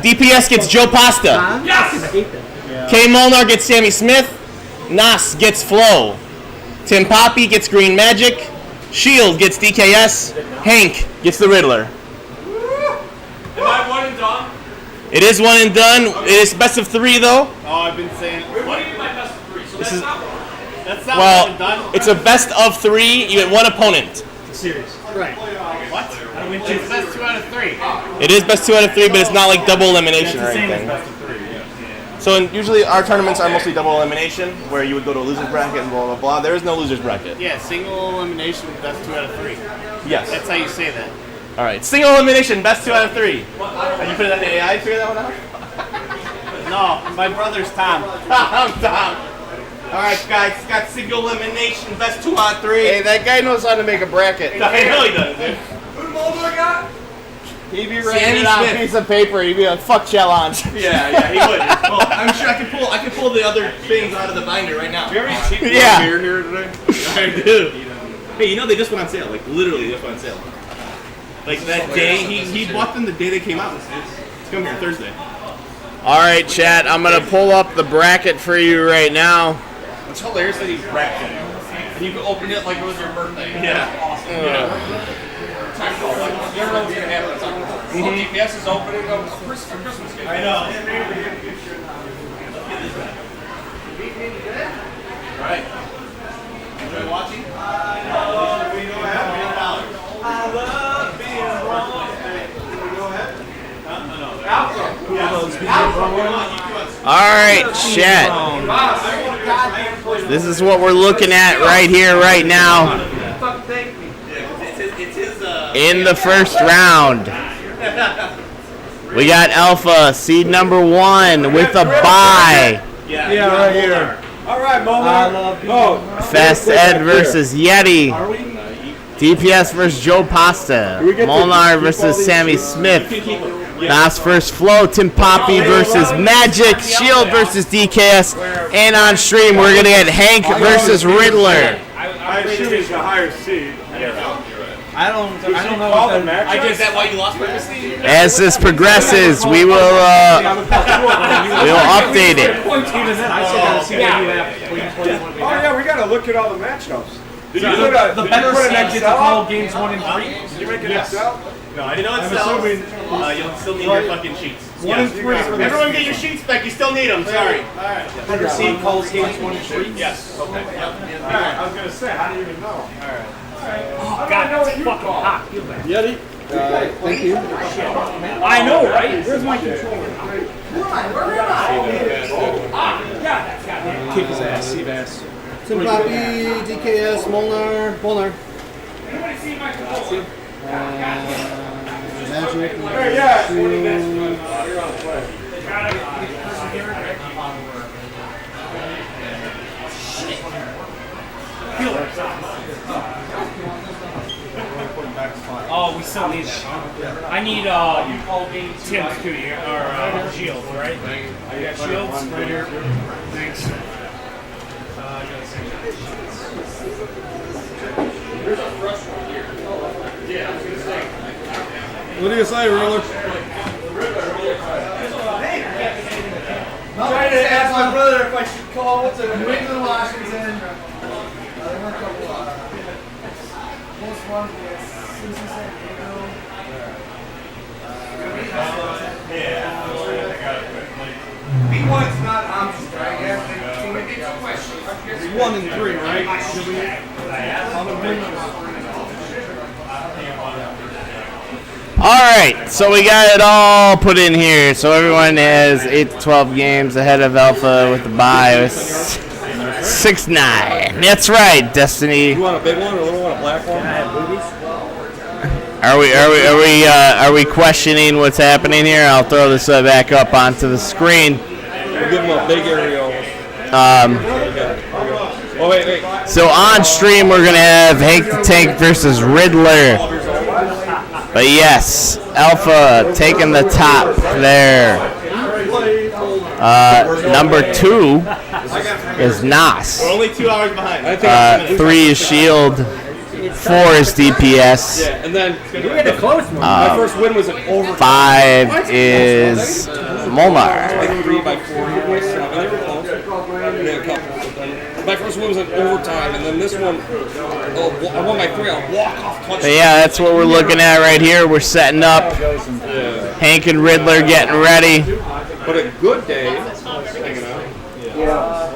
DPS gets Joe Pasta. Yes! K Molnar gets Sammy Smith. Nas gets Flo. Tim Poppy gets Green Magic. Shield gets DKS. Hank gets the Riddler. Am I one and done? It is one and done. It is best of 3 though. Oh, I've been saying. What do you mean by best of 3? So This that's is- not That's not one and done. Well, it's a best of 3. You get one opponent. Series. Right. What? It's best 2 out of 3. It is best 2 out of 3, but it's not like double elimination or It's the same as anything. best of 3. So usually our tournaments are mostly double elimination, where you would go to a loser's bracket and blah blah blah. There is no loser's bracket. Yeah, single elimination, best 2 out of 3. Yes. That's how you say that. All right. Single elimination, best 2 out of 3. Are you putting that in the AI to figure that one out? No, my brother's Tom. I'm Tom. All right, guys, got single elimination, best 2 out of 3. Hey, that guy knows how to make a bracket. I know he does, dude. Who the Mulder got? He'd be Sammy writing it on a Smith. piece of paper. He'd be like, "Fuck challenge." Yeah, he would. Well, I'm sure I can pull the other things out of the binder right now. Do you have any cheap Yeah. beer here today? I do. Hey, you know they just went on sale. Like literally, just went on sale. Like that day, he bought them the day they came out. It's come here Thursday. All right, chat. I'm gonna pull up the bracket for you right now. It's hilarious that he's wrapped it. And you can open it like it was your birthday. Yeah. Awesome. You never know what's gonna happen. It's like, oh, DPS is opening. Oh, Christmas gift. I know. All right. Enjoy watching. All right, chat. This is what we're looking at right here, right now. In the first round, we got Alpha, seed number 1 with a bye. Yeah, right here. All right, Mo. Fast Ed versus Yeti. DPS versus Joe Pasta. Molnar versus Sammy Smith. Nas versus Flo. Tim Poppy versus Magic. Shield versus DKS. And on stream, we're going to get Hank versus Riddler. I assume he's a higher seed. I don't know All what the that matchups? Is that why you lost purposely? As this progresses, we will we'll update it. Even then, I still gotta see what you have. Oh yeah, we gotta look at all the matchups. Did you The put better an seed gets to Excel call up? games 1 and 3. Did you make an Excel? No, I didn't know it I'm sells. assuming- You'll still need your fucking sheets. 1 and 3 for the Everyone get your sheets back. You still need them. Sorry. better seed calls games 1 and 3. Yes. Okay. Alright, I was gonna say, how do you even know? Oh, God, it's fucking hot. Feel bad. Yeti? Thank you. I know, right? Where's my controller? Kick his ass, Seabass. Tim Poppy, DKS, Molnar. Anybody see my controller? Magic. Hey, yeah. Shield. You're on the play. Oh, we still need that. I need Tim's too, or shields, right? I got shields right here. Thanks. There's a fresh one here. Yeah, I was gonna say. What do you say, Ruler? Trying to ask my brother if I should call to New England, Washington. There were a couple this one is Susan San Diego. B1's not optional, I guess. 1 and 3, right? Should we? All right, so we got it all put in here. So everyone has 8 to 12 games ahead of Alpha with the bye. 6-9. That's right, Destiny. You want a big one or a little one, a black one? Are we questioning what's happening here? I'll throw this back up onto the screen. We'll give him a big aerial. Oh wait. So on stream we're gonna have Hank the Tank versus Riddler. But yes, Alpha taking the top there. Number 2 is Nas. We're only 2 hours behind. 3 is Shield. 4 is DPS. Yeah, and then We had a close one. my first win was an over. 5 is Molnar. Like 3 by 4 by 7. They were close. They had a couple. My first one was in overtime, and then this one, I won by 3 on walk-off touchdown. But yeah, that's what we're looking at right here. We're setting up. Hank and Riddler getting ready. But a good day, hanging out. Yeah.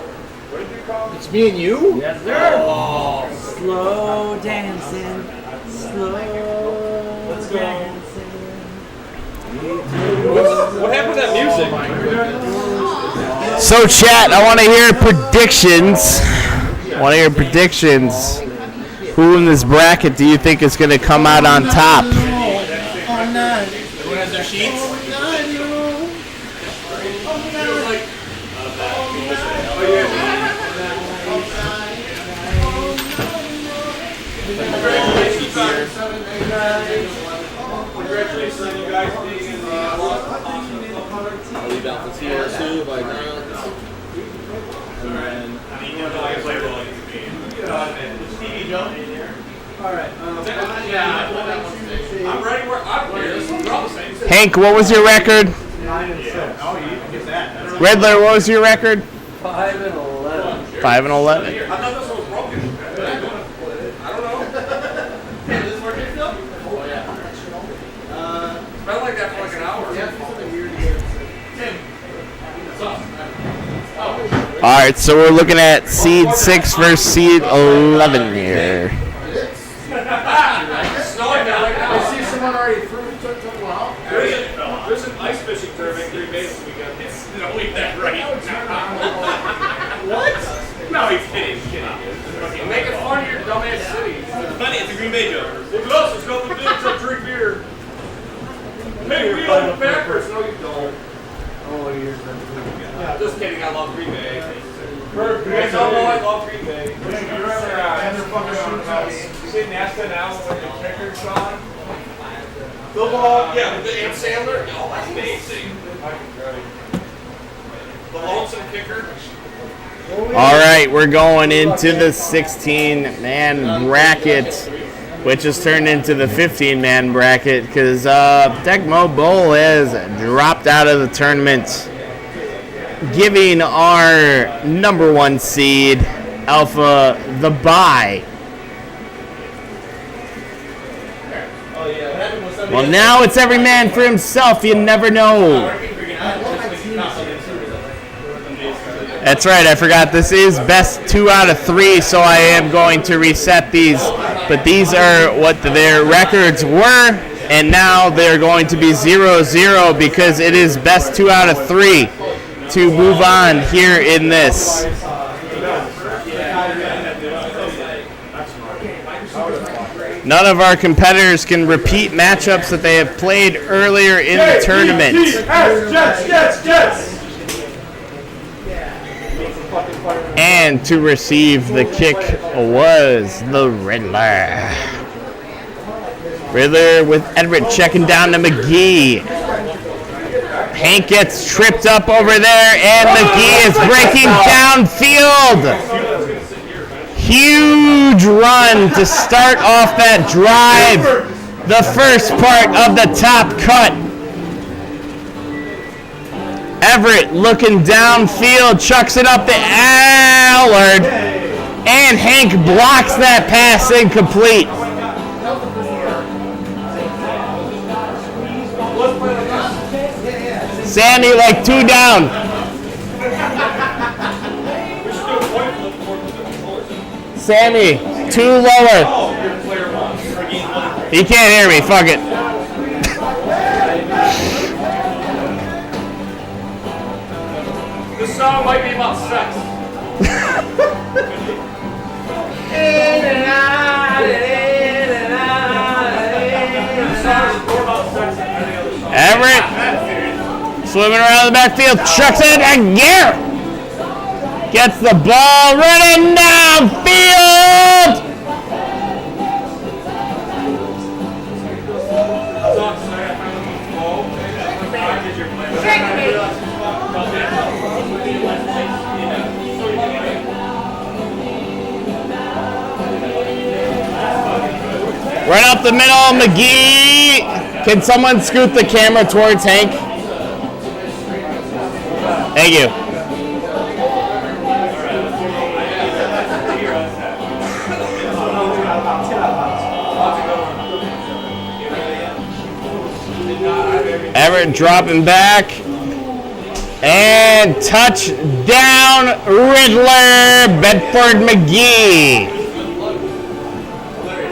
It's me and you? Yes, sir. Oh. Slow dancing. Slow dancing. What happened to that music? So chat, I want to hear predictions. Who in this bracket do you think is going to come out on top? Who has their sheets? Congratulations on you guys being in the I'll leave out the tier 2 by now. And then, Alright. I'm ready. I'm here. We're all the same. Hank, what was your record? 9 and 6. Oh, you can get that. Riddler, what was your record? 5 and 11. 5 and 11. I thought this one was broken. I don't know. hey, this is working still? Oh, yeah. It's been like that for like an hour. All right, so we're looking at seed 6 versus seed 11 here. Snowing down right now. I see someone already took well. There's an ice fishing tournament in Green Bay this weekend. It's snowing that right now. What? No, he's kidding. He's kidding. Make it fun of your dumbass city. It's funny, it's a Green Bay joke. Look at us. There's nothing to do except drink beer. Hey, we own the Packers. No, you don't. Oh, years. Just kidding. I love Green Bay. Perfect. I love Green Bay. You see NASA now with the kicker shot? Football? Yeah, with the Adam Sandler? Oh, that's amazing. The lonesome kicker? All right, we're going into the 16-man bracket, which has turned into the 15-man bracket because Tecmo Bowl has dropped out of the tournament, giving our number 1 seed, Alpha, the bye. Well, now it's every man for himself. You never know. That's right. I forgot this is best 2 out of 3, so I am going to reset these. But these are what their records were, and now they're going to be 0-0 because it is best 2 out of 3 to move on here in this. None of our competitors can repeat matchups that they have played earlier in the tournament. Yes. And to receive the kick was the Riddler. Riddler with Everett checking down to McGee. Hank gets tripped up over there, and McGee is breaking downfield. Huge run to start off that drive. The first part of the top cut. Everett looking downfield, chucks it up to Allard, and Hank blocks that pass incomplete. Sammy like 2 down. Sammy, 2 lower. He can't hear me, fuck it. This song might be about sex. Everett swimming around the backfield, chucks it again. Gets the ball running downfield. Right up the middle, McGee. Can someone scoot the camera towards Hank? Thank you. Everett dropping back. And touchdown, Riddler, Bedford McGee.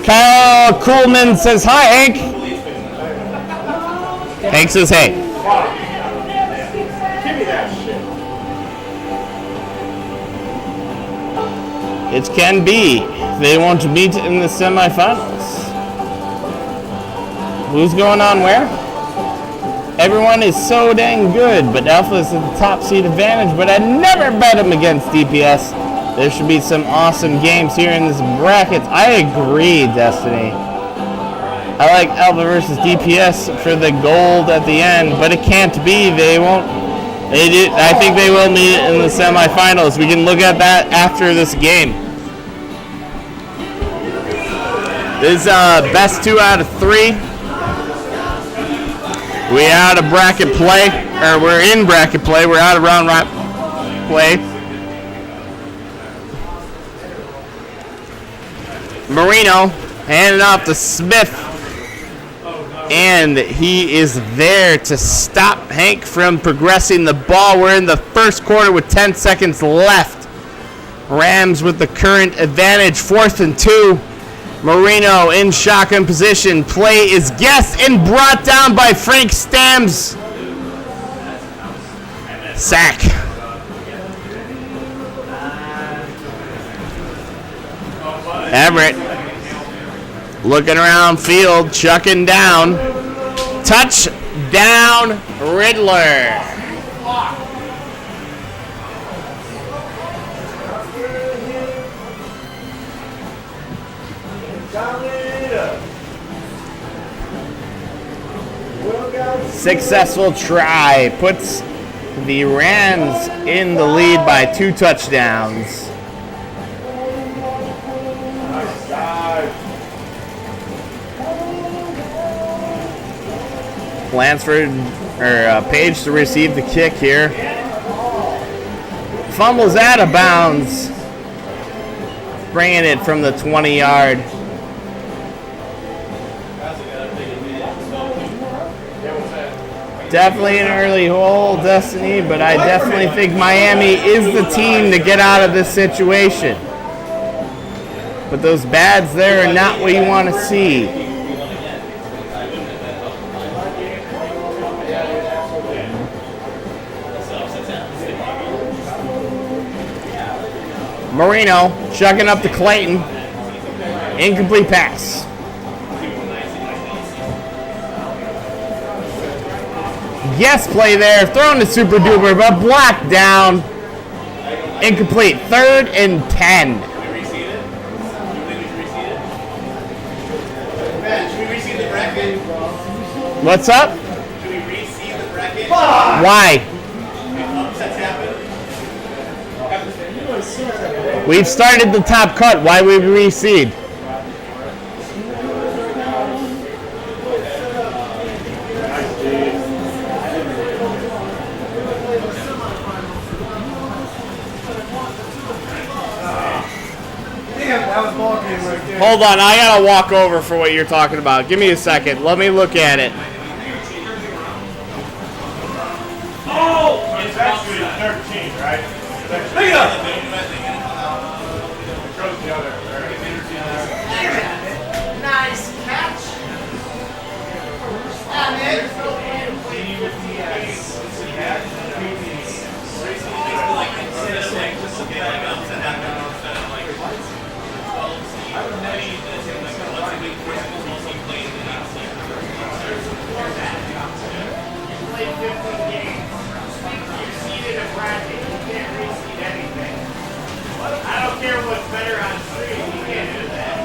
Kyle Kuhlman says hi, Hank. Hank says hey. Give me that shit. It can be. They want to meet in the semifinals. Who's going on where? Everyone is so dang good, but Alpha is at the top seed advantage, but I never bet him against DPS. There should be some awesome games here in this bracket. I agree, Destiny. I like Alpha versus DPS for the gold at the end, but it can't be. They won't. They do. I think they will meet in the semifinals. We can look at that after this game. This is best 2 out of 3. We out of bracket play, or we're in bracket play. We're out of round play. Marino handing off to Smith, and he is there to stop Hank from progressing the ball. We're in the first quarter with 10 seconds left. Rams with the current advantage, 4th and 2. Marino in shotgun position. Play is guessed and brought down by Frank Stams. Sack. Everett looking around field, chucking down. Touchdown, Riddler. Successful try puts the Rams in the lead by 2 touchdowns. Lansford or Page to receive the kick here. Fumbles out of bounds, bringing it from the 20-yard. Definitely an early hole, Destiny, but I definitely think Miami is the team to get out of this situation. But those bads there are not what you want to see. Marino chucking up to Clayton. Incomplete pass. Yes, play there. Thrown to Super Duper, but blocked down. Incomplete. 3rd and 10. What's up? Why? We've started the top cut. Why would we reseed? Hold on, I gotta walk over for what you're talking about. Give me a second. Let me look at it. Oh! It's actually 13, right? Pick it up! Nice catch. I don't care what's better on stream, you can't do that.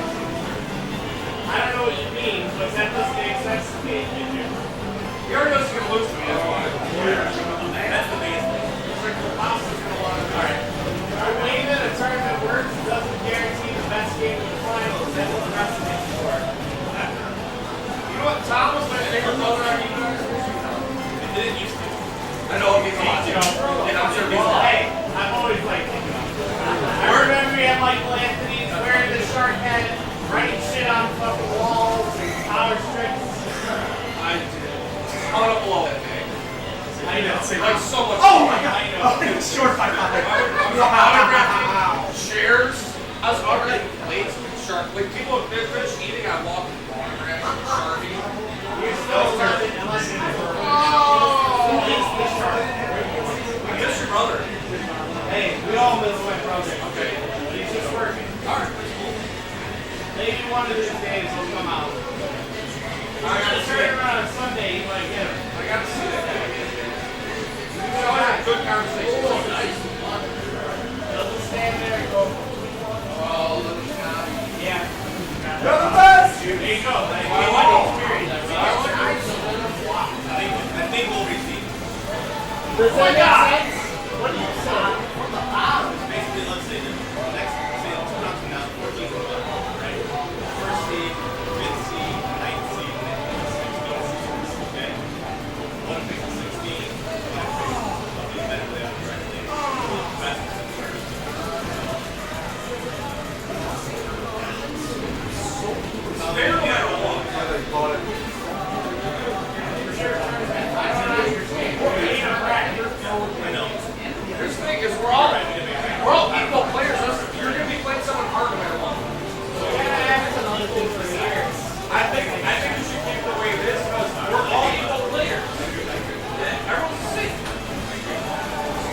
I don't know what you mean, but that doesn't make sense to me. You're just gonna lose to me, that's why. That's the biggest thing. The mouse is gonna want to. Alright. The way that a tournament works doesn't guarantee the best game in the finals. That's what the rest of it's for. You know what? Tom was my favorite color on you guys. It didn't used to. I know it means a lot. And I'm sure people. Hey, I'm always like. I remember you had Michael Anthony's wearing the shark head, writing shit on fucking walls and power strips. I did. comment up below. I know. Like so much. Oh my god. I know. It was short by 5. Autographing chairs. I was autographing plates with Shark. Like people have been finished eating, I walk and autograph with Sharpie. Miss your brother. Hey, we all miss my brother. Okay. He's just working. Alright, that's cool. Maybe one of these days he'll come out. I gotta see turn it. around on Sunday, you might get him. I gotta see that guy. We always have good conversations. So nice. He'll just stand there and go, Oh, look at that. yeah. You're the best! There you go. Like, Wow. we want experience. I think we'll receive. Does that make sense? What do you say? Basically, let's say the next, say 2 months from now, 14th of the month, right? First seed, 5th seed, 9th seed, and then 16th seed. Okay? One pick the 16, one pick the medically on the right lane. Best is the first. Barely at all. I know. Here's the thing is we're all equal players. You're gonna be playing someone hard no matter what. I think you should keep the way it is because we're all equal players. Everyone's the same.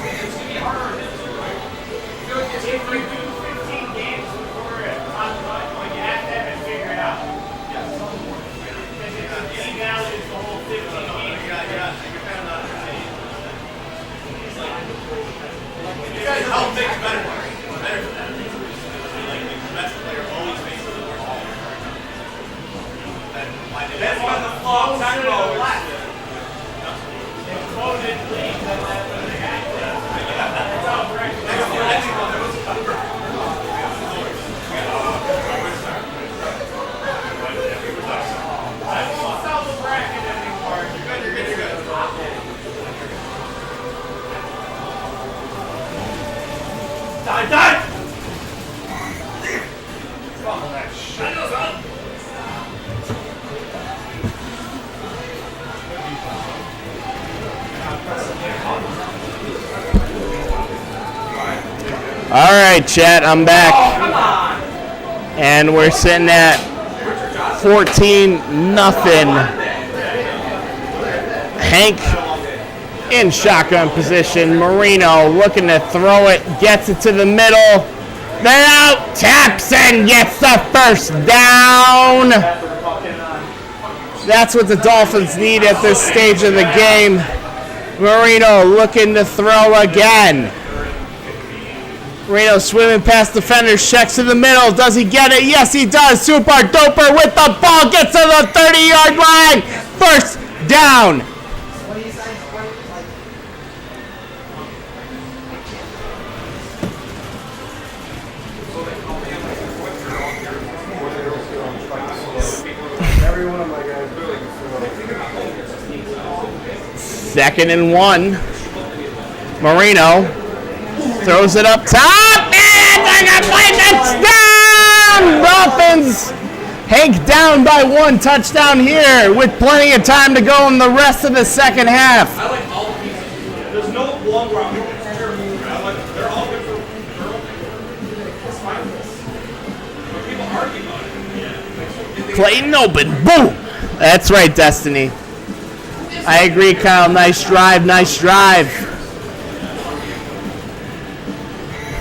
It's gonna be harder on him too, right? I feel like it's If we do 15 games before on like you have to have it figured out. Because it devalues the whole 15 games. You guys help make it better. Better for that reason. Like the best player always faces the worst player. That's why the flaw Tecmo is. Exploded league, that's what they got. That's how great. I won't sell the bracket anymore. You're good. Die! Oh, that shit. All right, chat, I'm back. And we're sitting at 14-0. Hank in shotgun position. Marino looking to throw it, gets it to the middle. Then out, taps and gets the first down. That's what the Dolphins need at this stage of the game. Marino looking to throw again. Marino swimming past defenders, checks to the middle. Does he get it? Yes, he does. Super Doper with the ball, gets to the 30-yard line. First down. Every one of my guys really can throw. 2nd and 1. Marino throws it up top, and I got touchdown! Dolphins! Hank down by 1 touchdown here with plenty of time to go in the rest of the second half. I like all the pieces. There's no one where I'm like, they're all good for it's fine. But people argue about it. Clayton open, boom! That's right, Destiny. I agree, Kyle. Nice drive.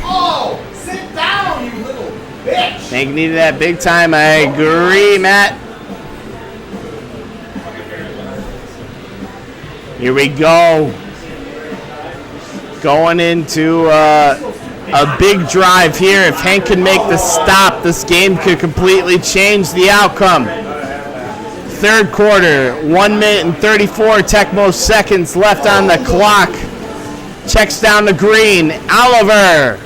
Oh, sit down, you little bitch. Hank needed that big time. I agree, Matt. Here we go. Going into a big drive here. If Hank can make the stop, this game could completely change the outcome. Third quarter, 1 minute and 34 Tecmo seconds left on the clock. Checks down to Green. Oliver.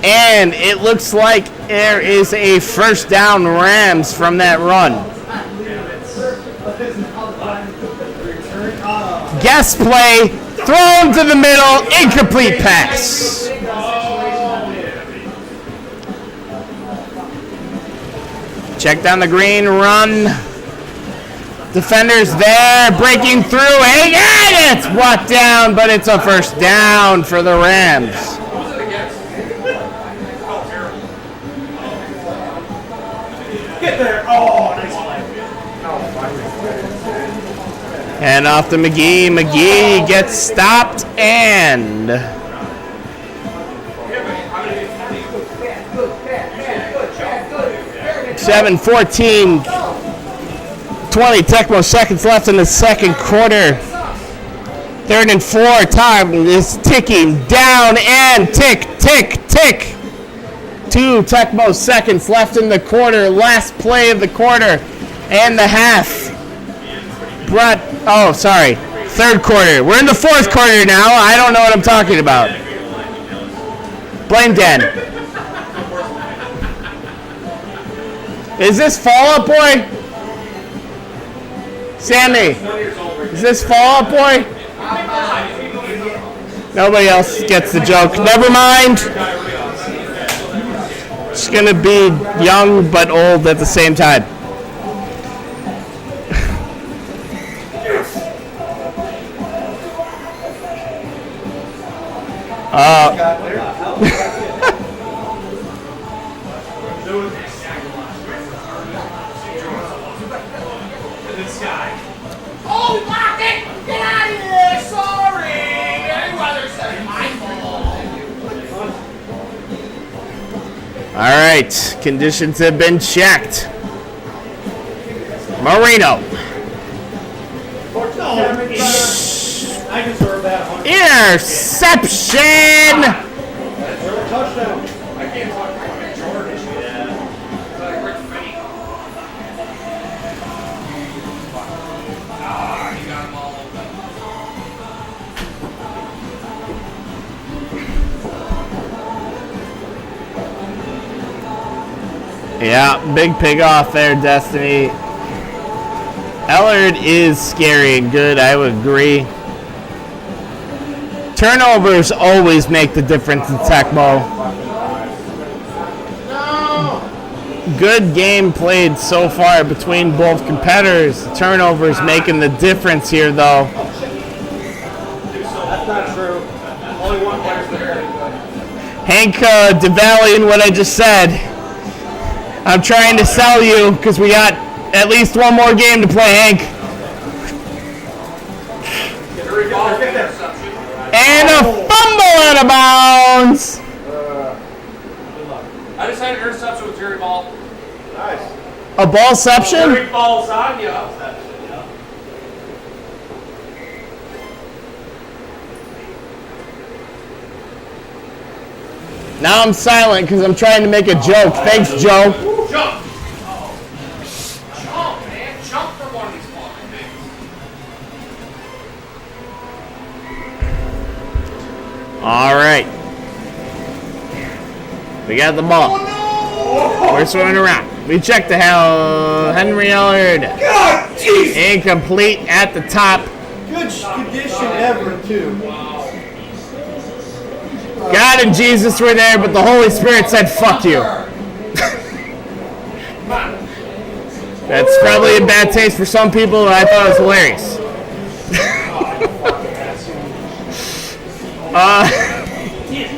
And it looks like there is a first down Rams from that run. Guess play, thrown to the middle, incomplete pass. Check down the Green, run. Defenders there, breaking through. Hey, and it's brought down, but it's a first down for the Rams. Get there. Oh, nice play. And off to McGee. McGee gets stopped and 7-14, 20 Tecmo seconds left in the second quarter. 3rd and 4, time is ticking down and tick, tick, tick. 2 Tecmo seconds left in the quarter. Last play of the quarter and the half. Third quarter. We're in the fourth quarter now. I don't know what I'm talking about. Blame Dan. Is this Fall Out Boy? Sammy, is this Fall Out Boy? Nobody else gets the joke. Never mind. It's going to be young but old at the same time. Oh, fuck it! Get out of here! Sorry! Everybody said my fault. All right, conditions have been checked. Marino. I deserve that one. Interception! Touchdown. I can't talk about my Jordan. You got them all over. Yeah, big pig off there, Destiny. Ellard is scary and good, I would agree. Turnovers always make the difference in Tecmo. Good game played so far between both competitors. Turnovers making the difference here, though. That's not true. Only one player's there. Hank devaluing what I just said. I'm trying to sell you because we got at least one more game to play, Hank. And a fumble out of bounds. I just had an interception with Jerry Ball. Nice. A ballception? Jerry Ball's on you. Now I'm silent because I'm trying to make a joke. Thanks, Joe. Jump! Jump, man. Jump for one of these fucking things. All right. We got the ball. We're swimming around. We check the hell. Henry Ellard. God, jeez. Incomplete at the top. Good condition ever, too. God and Jesus were there, but the Holy Spirit said, fuck you. That's probably in bad taste for some people, and I thought it was hilarious.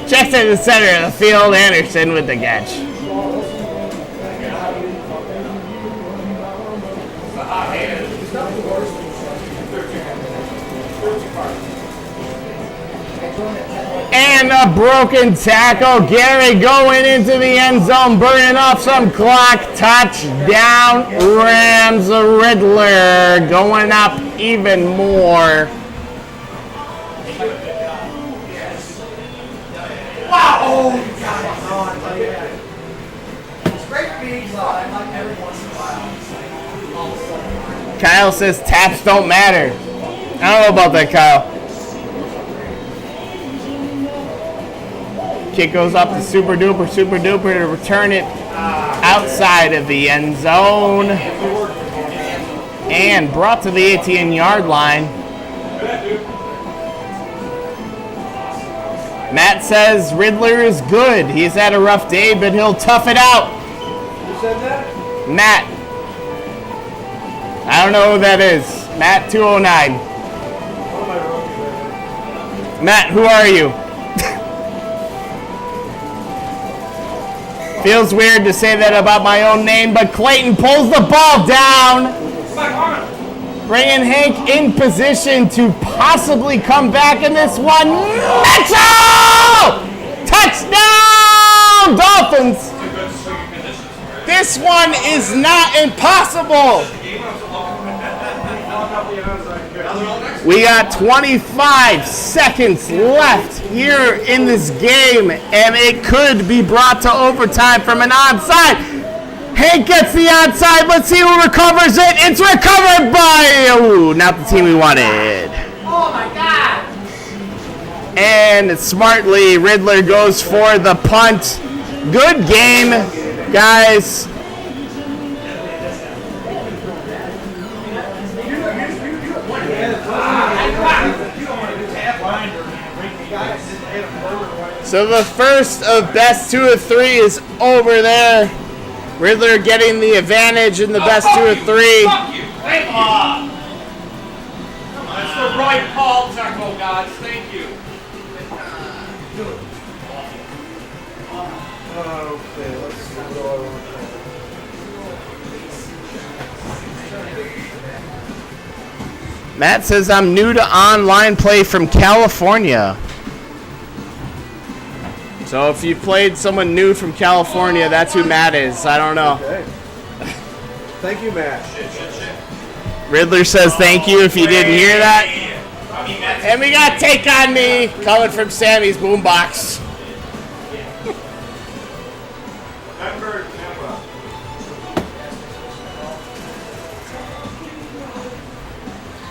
Just in the center of the field, Anderson with the catch. And a broken tackle. Gary going into the end zone, burning off some clock. Touchdown, Rams. The Riddler going up even more. Wow! Oh, God. It's great being live, like every once in a while. Kyle says taps don't matter. I don't know about that, Kyle. Kick goes up to Super Duper to return it outside of the end zone. And brought to the 18-yard line. Matt says Riddler is good. He's had a rough day, but he'll tough it out. Who said that? Matt. I don't know who that is. Matt 209. Matt, who are you? Feels weird to say that about my own name, but Clayton pulls the ball down, bringing Hank in position to possibly come back in this one. Mitchell! Touchdown, Dolphins! This one is not impossible. We got 25 seconds left here in this game, and it could be brought to overtime from an onside. Hank gets the onside. Let's see who recovers it. It's recovered by, not the team we wanted. Oh my God! And smartly, Riddler goes for the punt. Good game, guys. So the first of best 2 of 3 is over there. Riddler getting the advantage in the best 2 of 3. Fuck you! Thank you! That's the right call, Tecmo gods. Thank you. Okay, let's see. What do I want? Matt says I'm new to online play from California. So if you played someone new from California, that's who Matt is. I don't know. Okay. Thank you, Matt. Riddler says thank you if you didn't hear that. And we got Take On Me coming from Sammy's boombox.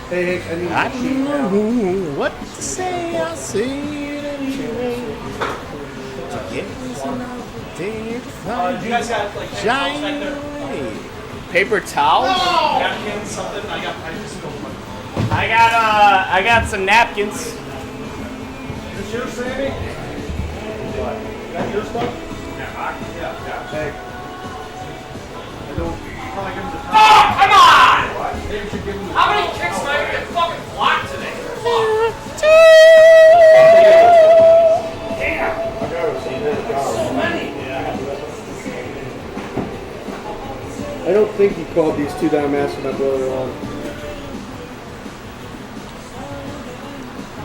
Hey, I need I don't know what to say. I'll say it anyway. To get this another day to find You guys got like shine away. Paper towels? napkins, something? I just spilled one. I got some napkins. Is this yours, Sammy? What? You got your stuff? Yeah. Hey. I don't. Probably give him the time. Oh, come on! Maybe you should give him the How many kicks am I gonna get fucking blocked today? Fuck. Damn! So many. I don't think he called these two that I'm asking my brother on.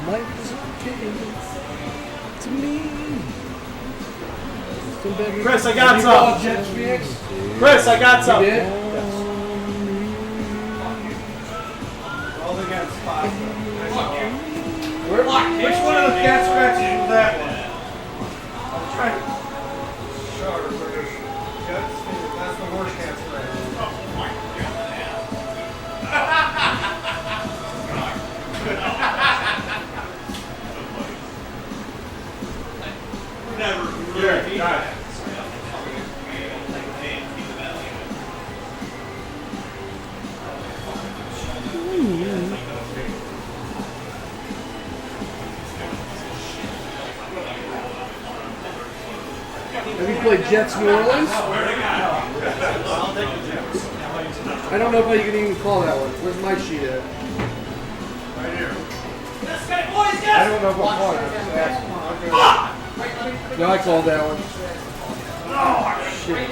Life is okay to me. Chris, I got some. Chris, I got some. You did? All against five. Which one of the cat scratches was that one? I'm trying to. Sure, that's the worst cat scratch. Oh my god. Never Here, got it. Have you played Jets New Orleans? I don't know if I can even call that one. Where's my sheet at? Right here. I don't know if I called it. No, I called that one. Shit.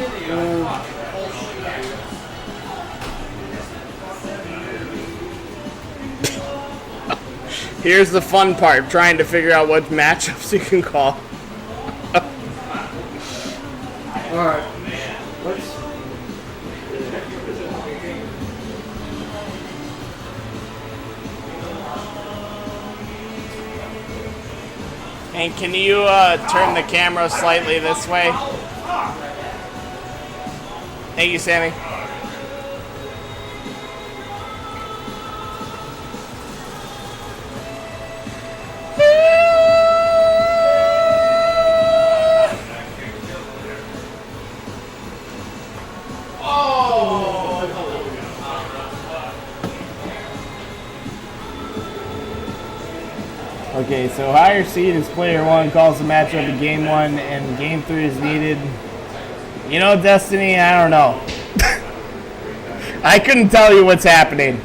Here's the fun part, trying to figure out what matchups you can call. Alright. Let's. And can you turn the camera slightly this way? Thank you, Sammy. Okay, so higher seed is player 1, calls the matchup in game 1, and game 3 is needed. You know, Destiny, I don't know. I couldn't tell you what's happening.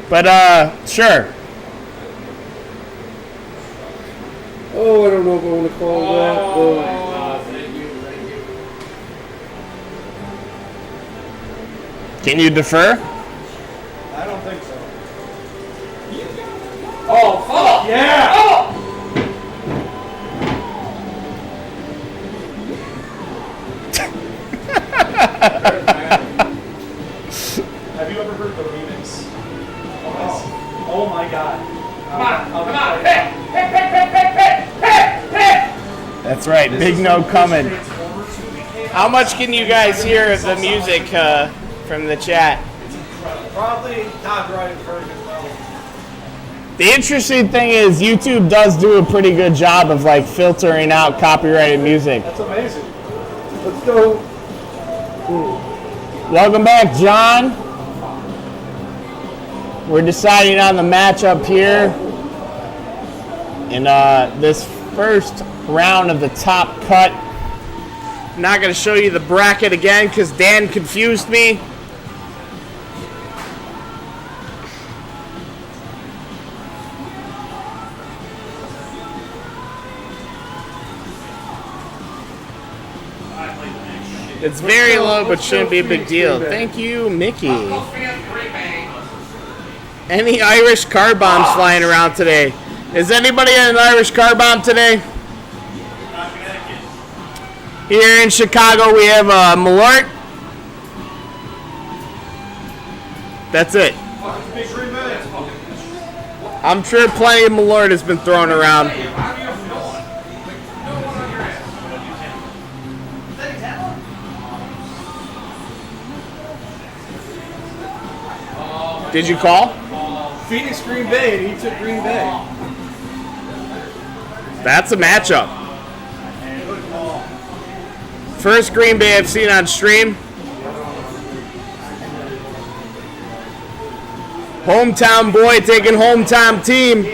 But, sure. Oh, I don't know if I want to call that. Can you defer? I don't think so. Oh, fuck! Yeah! Oh! Have you ever heard the remix? Oh my god. Come on, pick, pick, pick, pick, pick, pick, pick, pick! That's right, big no coming. How much can you guys hear of the music from the chat? Probably copyrighted version as well. The interesting thing is YouTube does do a pretty good job of like filtering out copyrighted music. That's amazing. Let's go. Welcome back, John. We're deciding on the matchup here in this first round of the top cut. I'm not going to show you the bracket again because Dan confused me. It's very low, but shouldn't be a big deal. Thank you, Mickey. Any Irish car bombs flying around today? Is anybody on an Irish car bomb today? Here in Chicago, we have Mort. That's it. I'm sure plenty of Malort has been thrown around. Did you call? Phoenix Green Bay, and he took Green Bay. That's a matchup. First Green Bay I've seen on stream. Hometown boy taking hometown team.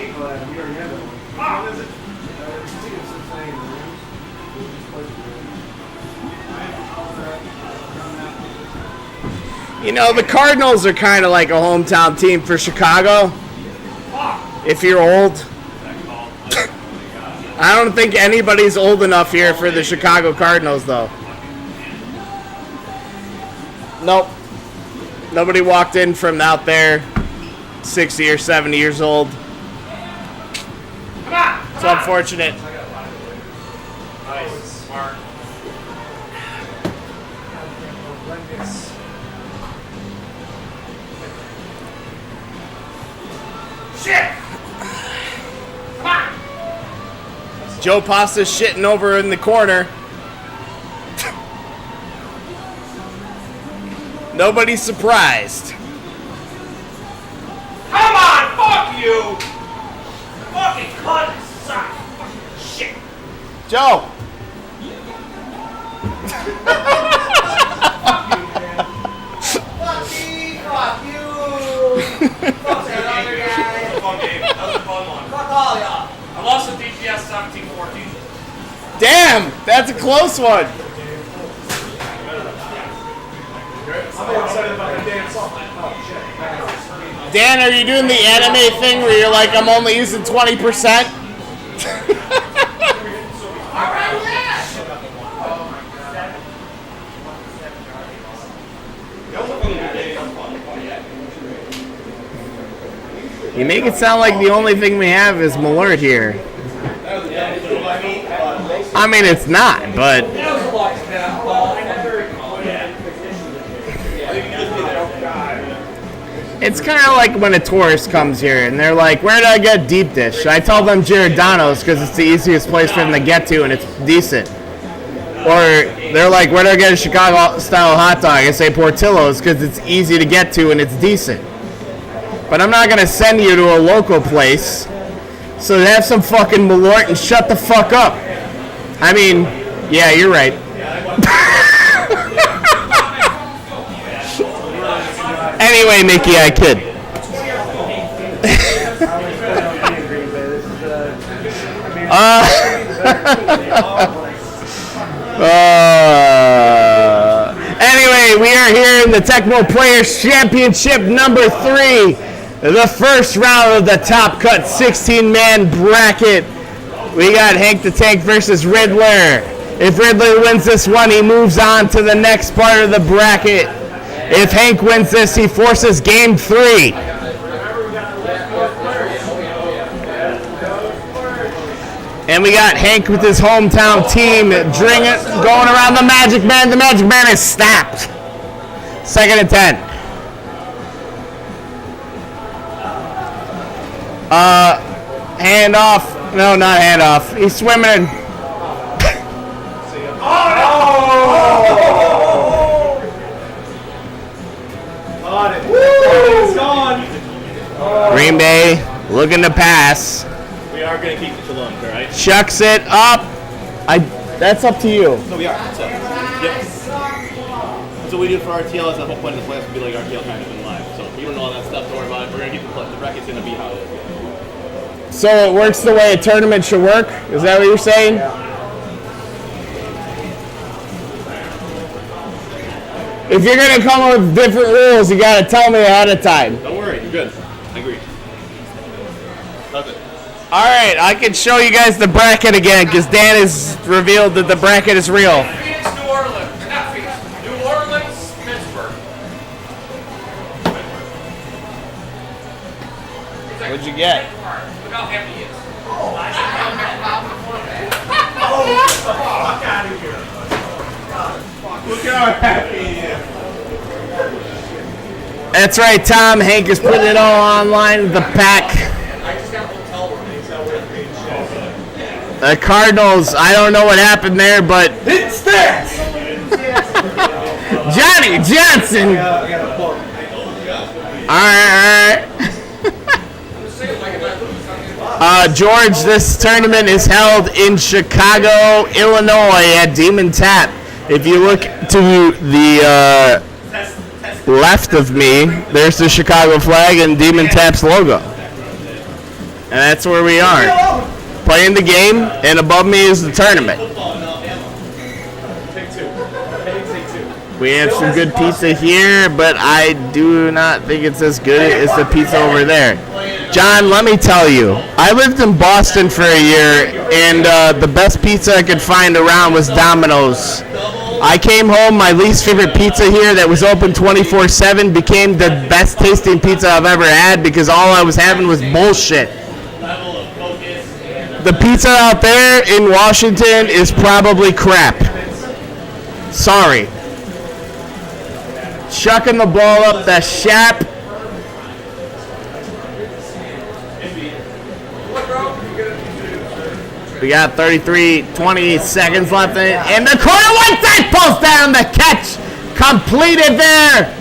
You know, the Cardinals are kind of like a hometown team for Chicago. If you're old. I don't think anybody's old enough here for the Chicago Cardinals, though. Nope. Nobody walked in from out there 60 or 70 years old. It's unfortunate. Nice, smart. Shit! Come on! Joe Pasta's shitting over in the corner. Nobody's surprised. Come on, fuck you! Fucking cunt, son! Fucking shit! Joe! Fuck you! Fuck that other guy! Fun game. That was a fun one. Fuck all y'all! I lost to DPS 17-14. Damn! That's a close one. I'm excited about the damn song. Oh, shit. Dan, are you doing the anime thing where you're like, I'm only using 20%? You make it sound like the only thing we have is Malort here. I mean, it's not, but... It's kind of like when a tourist comes here and they're like, where do I get deep dish? I tell them Giordano's because it's the easiest place for them to get to and it's decent. Or they're like, where do I get a Chicago-style hot dog? I say Portillo's because it's easy to get to and it's decent. But I'm not going to send you to a local place. So have some fucking Malort and shut the fuck up. I mean, yeah, you're right. Anyway, Mickey, I kid. Anyway, we are here in the Tecmo Players Championship number 3. The first round of the Top Cut 16-man bracket. We got Hank the Tank versus Riddler. If Riddler wins this one, he moves on to the next part of the bracket. If Hank wins this, he forces game 3. And we got Hank with his hometown team going around the Magic Man. The Magic Man is snapped. 2nd and 10. Hand off. No, not hand off. He's swimming in. Green Bay looking to pass. We are going to keep the Shalom, right? Chucks it up. That's up to you. No, we are. So, yep. That's what we do for RTL. Is the whole point of the playoffs will be like RTL kind of in live. So if you don't know all that stuff, don't worry about it. We're going to keep the bracket's going to be how it is. So it works the way a tournament should work? Is that what you're saying? If you're going to come up with different rules, you got to tell me ahead of time. Don't worry. You're good. I agree. Love it. All right, I can show you guys the bracket again because Dan has revealed that the bracket is real. Phoenix, New Orleans. Not Phoenix. New Orleans, Pittsburgh. What'd you get? Look how happy he is. Look how happy he is. That's right, Tom. Hank is putting it all online with the pack. The Cardinals, I don't know what happened there, but It's that! Johnny Johnson. All right. George, this tournament is held in Chicago, Illinois at Dmen Tap. If you look to the left of me, there's the Chicago flag and Dmen Tap's logo. And that's where we are. Playing the game, and above me is the tournament. We have some good pizza here, but I do not think it's as good as the pizza over there. John, let me tell you, I lived in Boston for a year, and the best pizza I could find around was Domino's. I came home, my least favorite pizza here that was open 24/7 became the best tasting pizza I've ever had because all I was having was bullshit. The pizza out there in Washington is probably crap. Sorry. Chucking the ball up the shap. We got 20 seconds left in it. And the corner one side pulls down the catch. Completed there.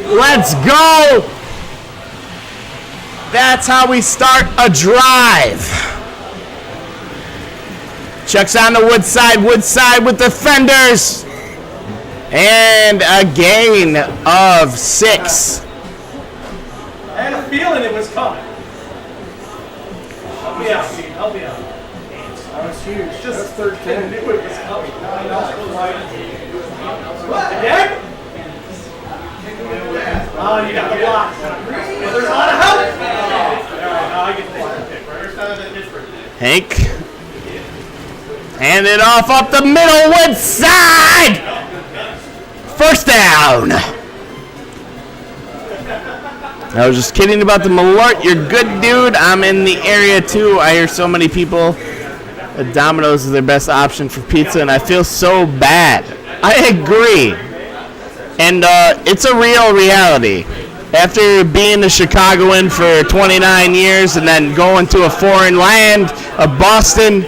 Let's go. That's how we start a drive. Chucks on the Woodside with defenders. And a gain of 6. I had a feeling it was coming. Help me out, Steve. Help me out. That was huge. Just That's 13. I knew it was coming. Again? Oh, you got the block. Well, there's a lot of help. I get the block pick. First time in Pittsburgh. Hank. Hand it off up the middle, Woodside. First down. I was just kidding about the Mort. You're good, dude. I'm in the area, too. I hear so many people that Domino's is their best option for pizza, and I feel so bad. I agree. And it's a real reality. After being a Chicagoan for 29 years and then going to a foreign land of Boston,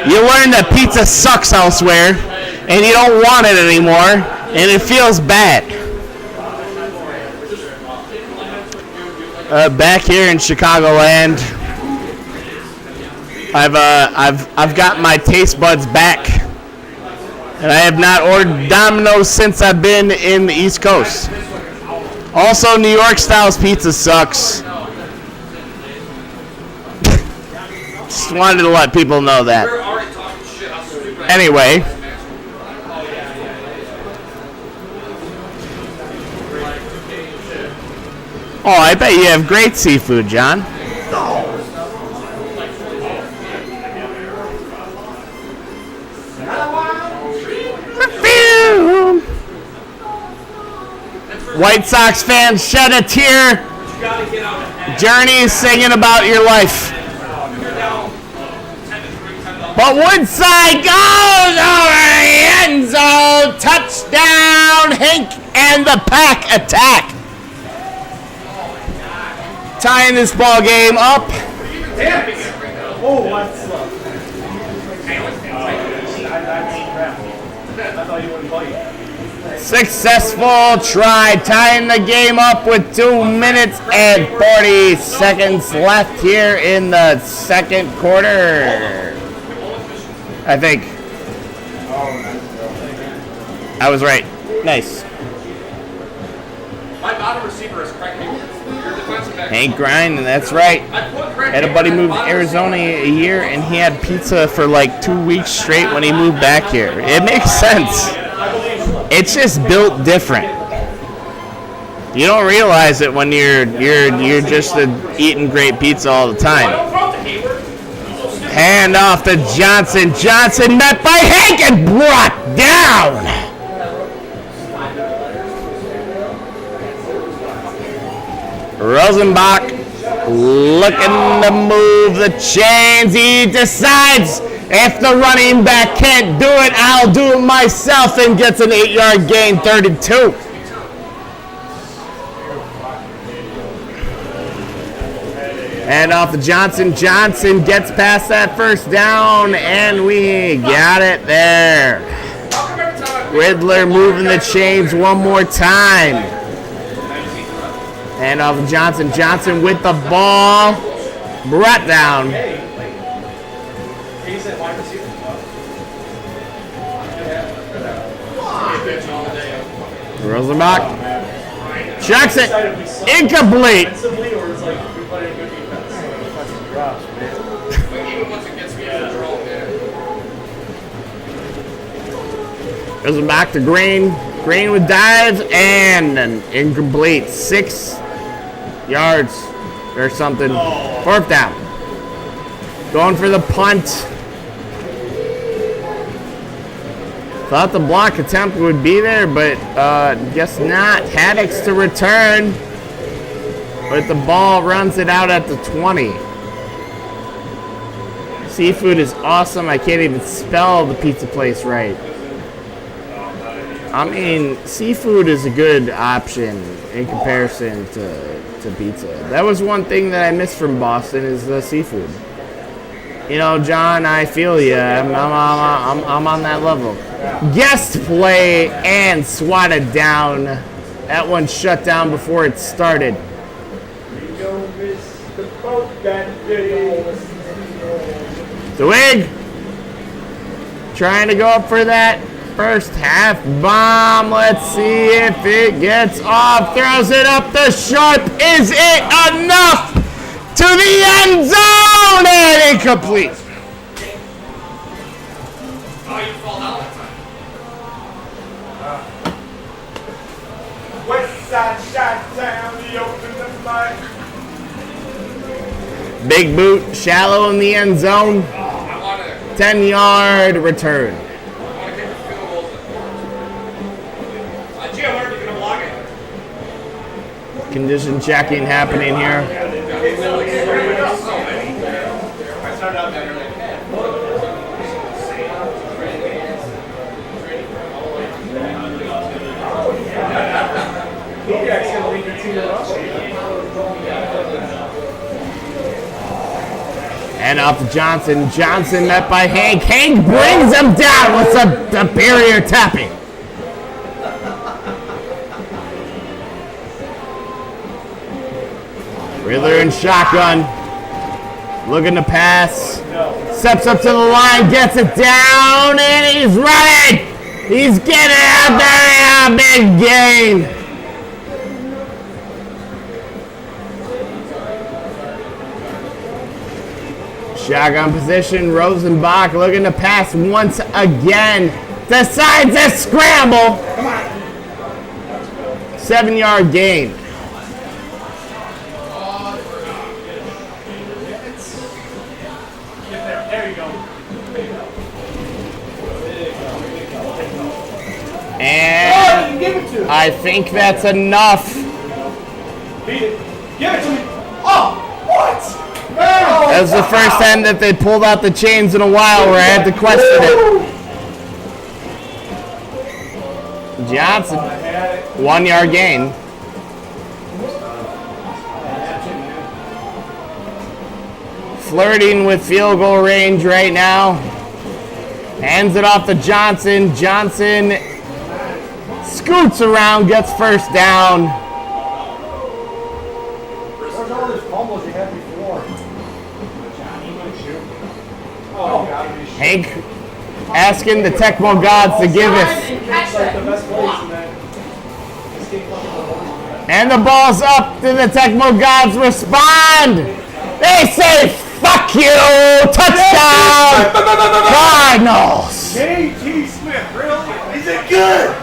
you learn that pizza sucks elsewhere, and you don't want it anymore, and it feels bad. Back here in Chicagoland, I've got my taste buds back, and I have not ordered Domino's since I've been in the East Coast. Also, New York style's pizza sucks. Just wanted to let people know that. Anyway. Oh, I bet you have great seafood, John. White Sox fans, shed a tear. Journey singing about your life. But Woodside goes over the end zone. Touchdown, Hank and the Pack attack. Tying this ball game up. Oh, what's up? I thought you wouldn't bite. Successful try, tying the game up with 2 minutes and 40 seconds left here in the second quarter. I think. I was right. Nice. My bottom receiver is Craig Hayward. Your defensive back. Hank Grind, that's right. Had a buddy move to Arizona a year, and he had pizza for like 2 weeks straight when he moved back here. It makes sense. It's just built different. You don't realize it when you're just eating great pizza all the time. Hand off to Johnson. Johnson met by Hank and brought down. Rosenbach looking to move the chains. He decides, if the running back can't do it, I'll do it myself, and gets an 8-yard gain, 32. And off to Johnson. Johnson gets past that first down, and we got it there. Riddler moving the chains one more time. And off to Johnson. Johnson with the ball. Brought down. Rosenbach checks it. Incomplete. Rosenbach to Green. Green with dives and an incomplete. 6 yards or something. Fourth down. Going for the punt. Thought the block attempt would be there, but guess not. Haddix to return. But the ball runs it out at the 20. Seafood is awesome. I can't even spell the pizza place right. I mean, seafood is a good option in comparison to pizza. That was one thing that I missed from Boston is the seafood. You know, John, I feel you. I'm on that level. Guest play and swatted down. That one shut down before it started. Zwig trying to go up for that first half bomb. Let's see if it gets off. Throws it up the sharp. Is it enough? To the end zone and incomplete. West side shot down, he opened the mic. Big boot, shallow in the end zone. 10-yard return. Condition checking happening here. And up to Johnson. Johnson met by Hank. Hank brings him down with some superior tapping. Riddler in shotgun. Looking to pass. Steps up to the line. Gets it down. And he's running. He's getting out there. A big gain. Shotgun position. Rosenbach looking to pass once again. Decides to scramble. 7-yard gain. I think that's enough. Beat it. Give it to me. Oh, what? That was the first time that they pulled out the chains in a while where I had to question it. Johnson, 1 yard gain. Flirting with field goal range right now. Hands it off to Johnson. Johnson scoots around, gets first down. Where's all these fumbles you had before? Hank asking the Tecmo gods to give us. And the ball's up. To the Tecmo gods respond. They say, fuck you! Touchdown! Cardinals! J.T. Smith, really? Is it good?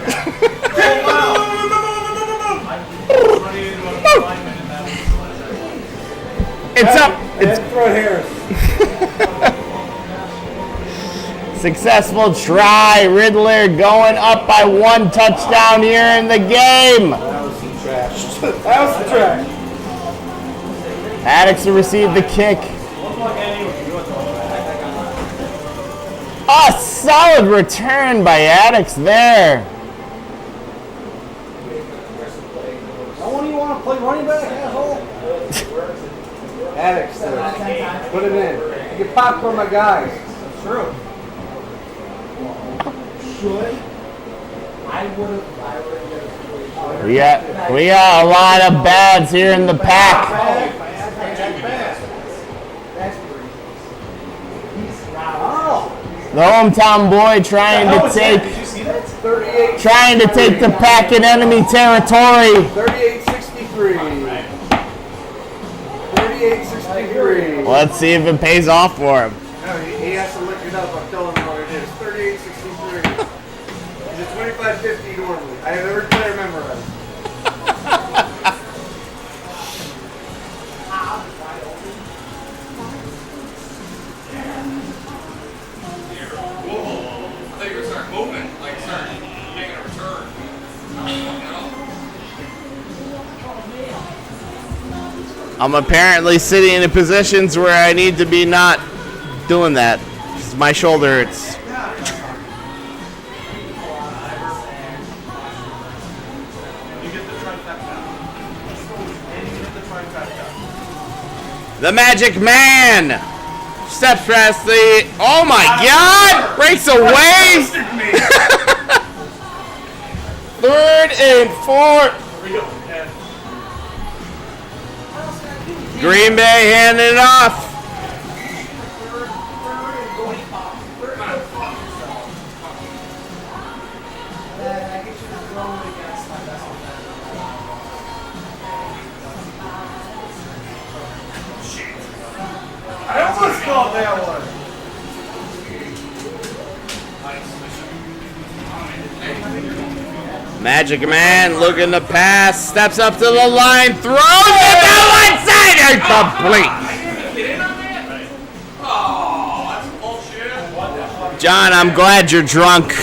It's up. It's throw Harris. Successful try. Riddler going up by 1 touchdown here in the game. That was some trash. That was some trash. Addicts to receive the kick. A solid return by Addicts there. Now, when do you want to play running back, asshole? Addicts, put him in. You get popcorn, my guys. That's true. Should I would have. We got a lot of bads here in the pack. The hometown boy trying to take the pack in enemy territory. 38-63. 38-63. Let's see if it pays off for him. No, he has to look it up. I'm telling him what it is. 38-63. It's a 25-50 normally. I have every player memorized. I'm apparently sitting in positions where I need to be not doing that. My shoulder hurts. The Magic Man steps past the. Oh my God! Breaks away. 3rd and 4. Green Bay handing it off. I almost called that one. Magic Man looking to pass, steps up to the line, throws it down one side, incomplete. John, I'm glad you're drunk.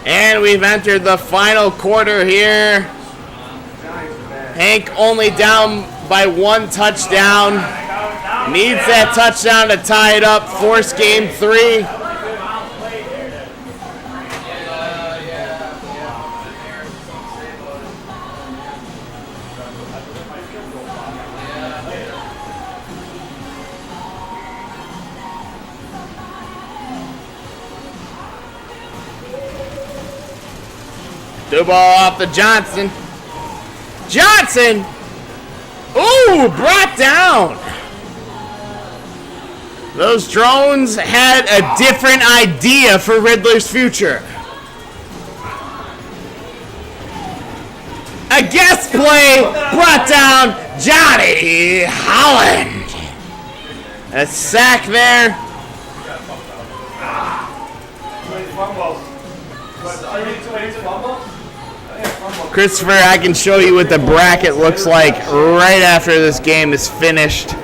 And we've entered the final quarter here. Hank only down by 1 touchdown. Needs that touchdown to tie it up. Force game 3. Two ball off to Johnson. Johnson! Ooh, brought down. Those drones had a different idea for Riddler's future. A guest play brought down Johnny Holland. A sack there. Christopher, I can show you what the bracket looks like right after this game is finished.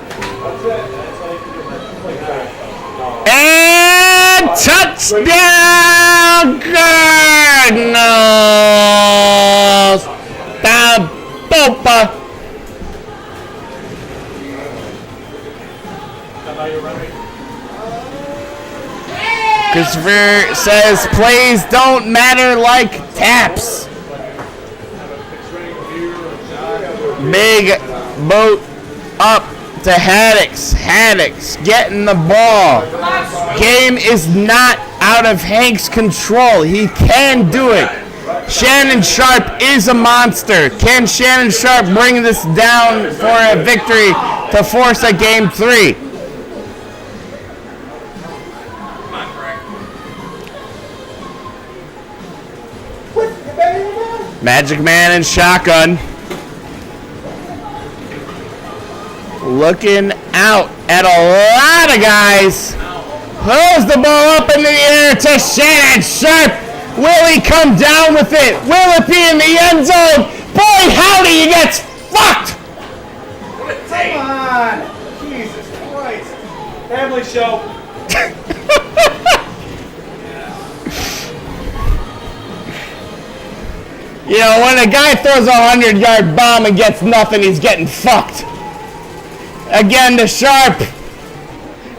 And touchdown Cardinals! The Bopa. Christopher says plays don't matter like taps. Big boat up to Haddix. Haddix getting the ball. Game is not out of Hank's control. He can do it. Shannon Sharp is a monster. Can Shannon Sharp bring this down for a victory to force a game 3? Magic Man and shotgun. Looking out at a lot of guys. Throws the ball up in the air to Shannon Sharp. Will he come down with it? Will it be in the end zone? Boy, howdy, he gets fucked. Come on! Jesus Christ! Family show. You know, when a guy throws a 100-yard bomb and gets nothing, he's getting fucked. Again to Sharp.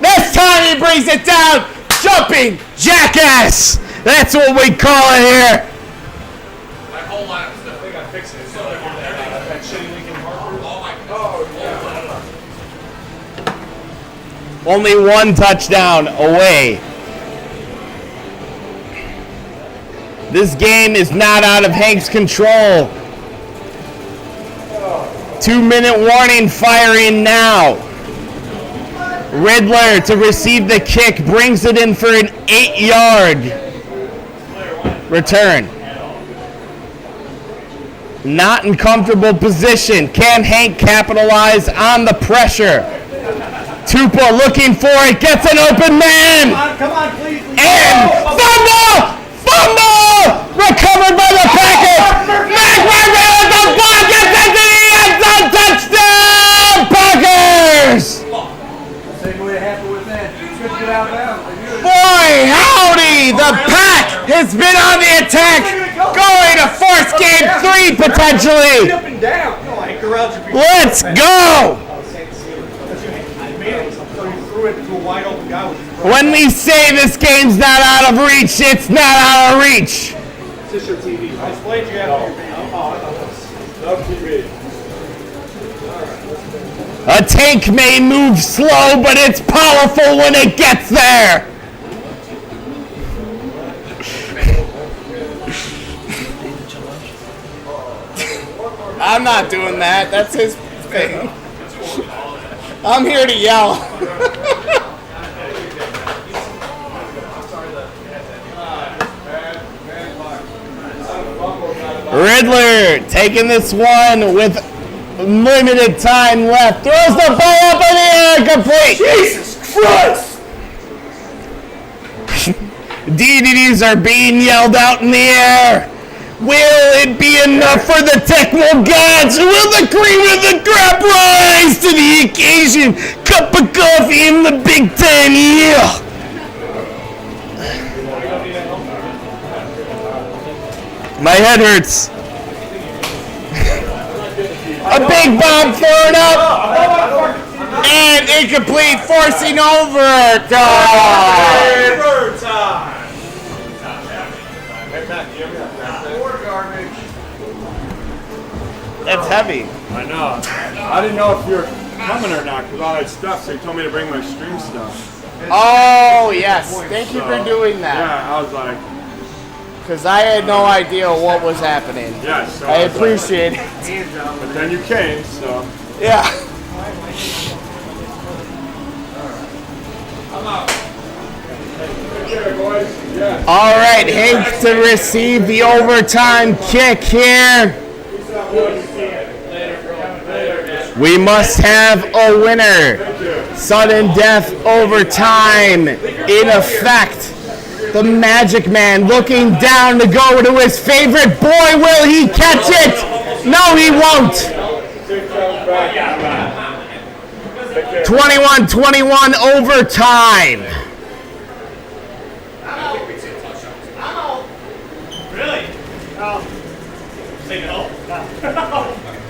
This time he brings it down. Jumping jackass. That's what we call it here. That whole line of stuff, they got to fix it. So that shitty Lincoln Parker. Oh, yeah. Only one touchdown away. This game is not out of Hank's control. 2-minute warning firing now. Riddler to receive the kick, brings it in for an 8-yard return. Not in comfortable position. Can Hank capitalize on the pressure? Tupa looking for it, gets an open man. Come on, please. And fumble! Fumble! Recovered by the Packers! McMurray with the ball gets into the end zone! Touchdown, Packers! Same way it happened with that. Tripped it out now. Boy, howdy! The Pack has been on the attack, going to force game 3 potentially. Up and down. No, I corralled you. Let's go! I made it. So you threw it to a wide open guy with his When we say this game's not out of reach, it's not out of reach. Is this your TV? I explained you after your video. Oh, I thought that was TV. A tank may move slow, but it's powerful when it gets there. I'm not doing that. That's his thing. I'm here to yell. Riddler taking this one with limited time left. Throws the ball up in the air, complete. Jesus Christ! DDTs are being yelled out in the air. Will it be enough for the Tecmo gods? Will the cream of the crop rise to the occasion? Cup of coffee in the Big Ten, yeah. My head hurts. A big bomb thrown up. And incomplete, forcing overtime. That's heavy. I know. I didn't know if you were coming or not because all that stuff, so you told me to bring my stream stuff. Oh, yes. Thank you for doing that. Yeah, I was like... Because I had no idea what was happening. Yes. So I appreciate it. But then you came, so... Yeah. All right, Hank to receive the overtime kick here. We must have a winner. Sudden death overtime in effect. The Magic Man looking down to go to his favorite boy. Will he catch it? No, he won't. 21-21 overtime.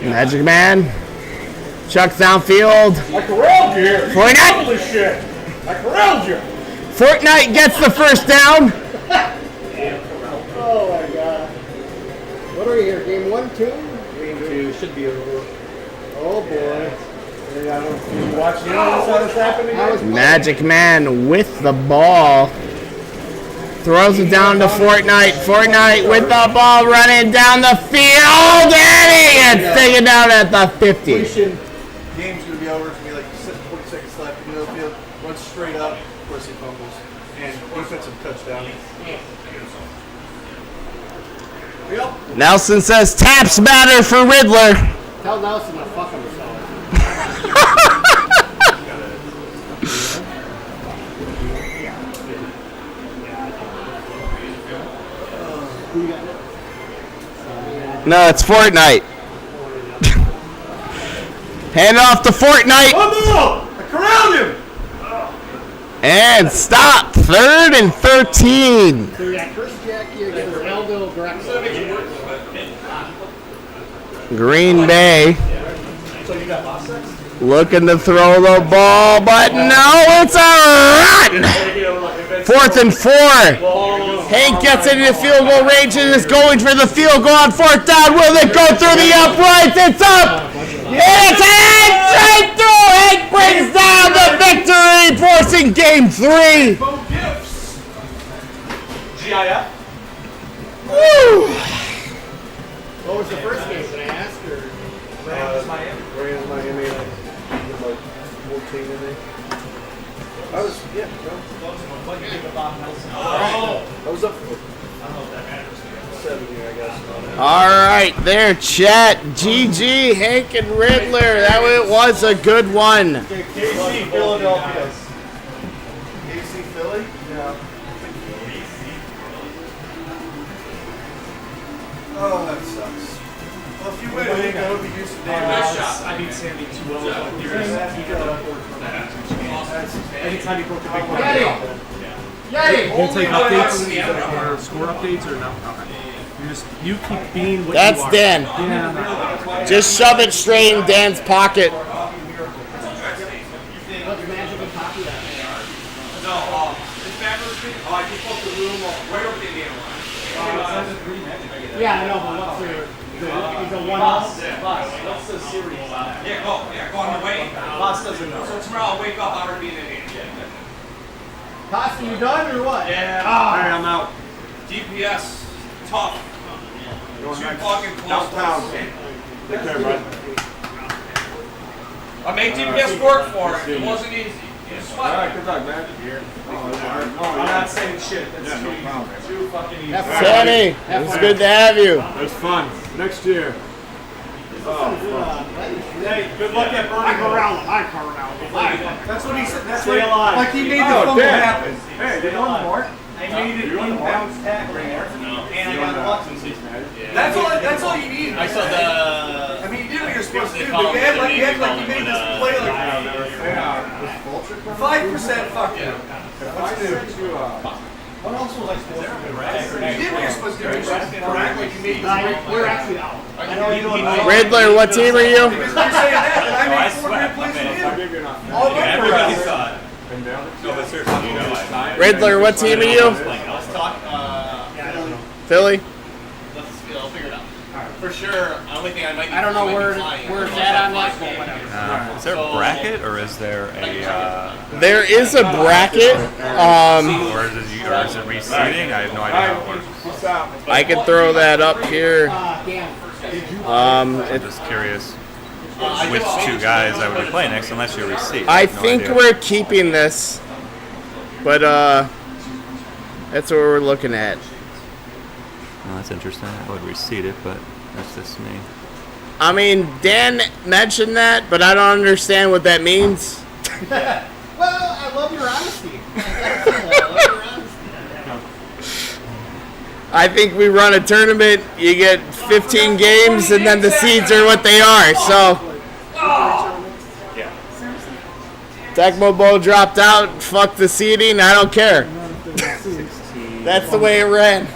Magic Man. Chucks downfield. I corralled you here. Fortnite. Holy shit. I corralled you. Fortnite gets the first down. Oh my god. What are we here? Game 1, 2? Game 2 should be over. Oh boy. You watch the how this happening? Magic Man with the ball. Throws it down to Fortnite. Fortnite with the ball running down the field. And he gets taken down at the 50. Game's going to be over. It's going to be like 40 seconds left. In the middle field. Runs straight up. Of course he fumbles. And defensive touchdown. Yep. Nelson says taps matter for Riddler. Tell Nelson to fuck himself. No, it's Fortnite. Hand off to Fortnite. Oh no! I corralled him! And stop. 3rd and 13. So yeah, Chris Jackie against Aldo Grexel. Green Bay So you got lost sex? looking to throw the ball, but no, it's a run. 4th and 4. Hank gets into the field goal range and is going for the field goal on 4th down. Will it go through the uprights? It's up. It's in straight through. Hank brings down the victory, forcing game 3. GIF? Woo. What was the first game? Can I ask? Or Rams, Miami. Rams, Miami. Like 14 in there. I was, yeah, What do you think about Nelson? I was up for 70, I guess. All right, there, chat. GG, Hank and Riddler. That was a good one. KC, Philadelphia. KC, Philly? Yeah. Oh, that sucks. Well, if you win, I think I would be used to Nice shot. I beat Sandy 2-0. Anytime you broke the big one. Get it! Get it! You take updates or score updates or no? Okay. You keep being what That's you are. Dan. Yeah. Just shove it straight in Dan's pocket. No, this backwards thing, I just booked the room right over the Indiana line. Yeah, I know, but what's your... Is a one-off? What's the series? Yeah, go on the way. Boss doesn't know. So tomorrow I'll wake up, I'm already in Indiana. Costa, you done or what? Yeah. Alright, I'm out. DPS, tough. Too fucking close. Downtown. Take care, bud. I made DPS work for it. It wasn't easy. It's fun. Alright, good luck, man. I'm not saying shit. That's too fucking easy. Sammy, it's good to have you. That's fun. Next year. Hey, good luck at Bernie. That's what he said. That's Stay what alive. like he made the fumble happen. Hey, You're doing Mort? I made it inbounds tackle there, and I got lucky. That's all you need. I saw the. I mean, you did what you're supposed to do, but you act like you made this play like 5%. Fuck you. What else was I supposed to do? You did what you're supposed to do. You're supposed to act like you made this play. We're actually out. I know you don't. Riddler, what team are you? Because you're saying that, and I made 400 plays for you. All good for Everybody us. saw it. No, but seriously, you know, Riddler, what team are you? let's talk. Philly? I'll figure it out. For sure, the only thing I might. I don't know where it's at on that, but whatever. Is there a bracket or is there a There is a bracket. or is it reseeding? I have no idea how it works. I can throw that up here. I'm just curious which two guys I would be playing next unless you reseed. I have no think idea. we're keeping this, but that's what we're looking at. Oh, that's interesting. I would reseed it, but that's just me. I mean, Dan mentioned that, but I don't understand what that means. Well, I love your honesty. I think we run a tournament, you get 15 games, and then the seeds are what they are. So, Tecmo Bowl dropped out, fuck the seeding, I don't care. That's the way it ran.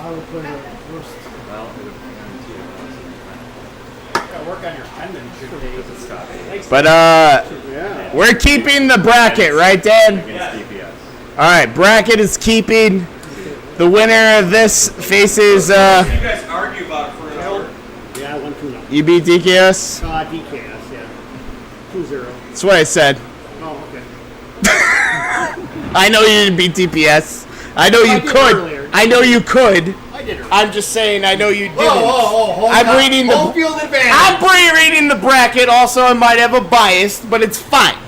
Work on your penmanship days. But we're keeping the bracket, right, Dan? All right, bracket is keeping. The winner of this faces. You guys argue about it for an hour. Yeah, I went 2-0. You beat DKS? DKS, yeah. 2-0. That's what I said. Oh, okay. I know you didn't beat DPS. I know you could. Earlier. I know you could. I did earlier. I'm just saying. I know you didn't. Hold I'm on. reading Home the. field advantage. I'm reading the bracket. Also, I might have a bias, but it's fine.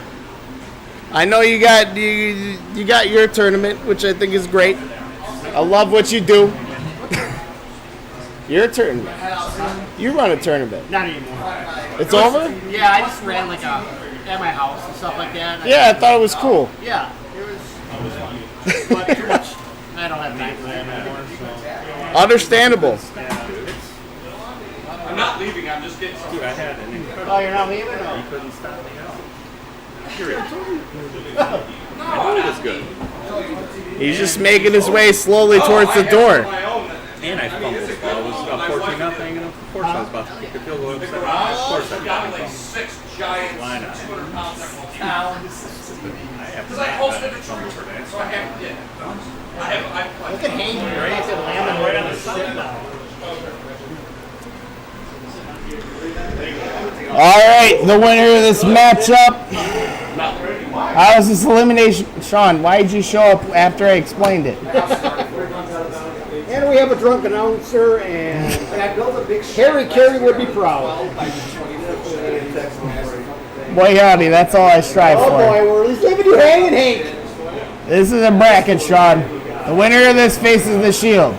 I know you got your tournament, which I think is great. I love what you do. Your tournament. You run a tournament. Not anymore. It's over? Yeah, I just ran like at my house and stuff like that. Yeah, I thought it was cool. Yeah, it was fun. But too much. I don't have time for that anymore. So. Understandable. I'm not leaving. I'm just getting. Dude, I had an incredible. Oh, you're not leaving? No. He couldn't stop me out. Period. I know it was good. He's just making his way slowly towards the door. And I fumbled. It was 14-0, and of course I was about to kick a field goal. Of course I got like 6 giant 200-pound Tecmo. Because I hosted a church for that, so I have to. Look at Hank right on the sit now. All right, the winner of this matchup. How was this elimination? Sean, why did you show up after I explained it? And we have a drunk announcer, and Harry Carey would be proud. Boy, howdy, that's all I strive Oh for. boy, we're leaving you hanging, Hank. This is a bracket, Sean. The winner of this faces the Shield.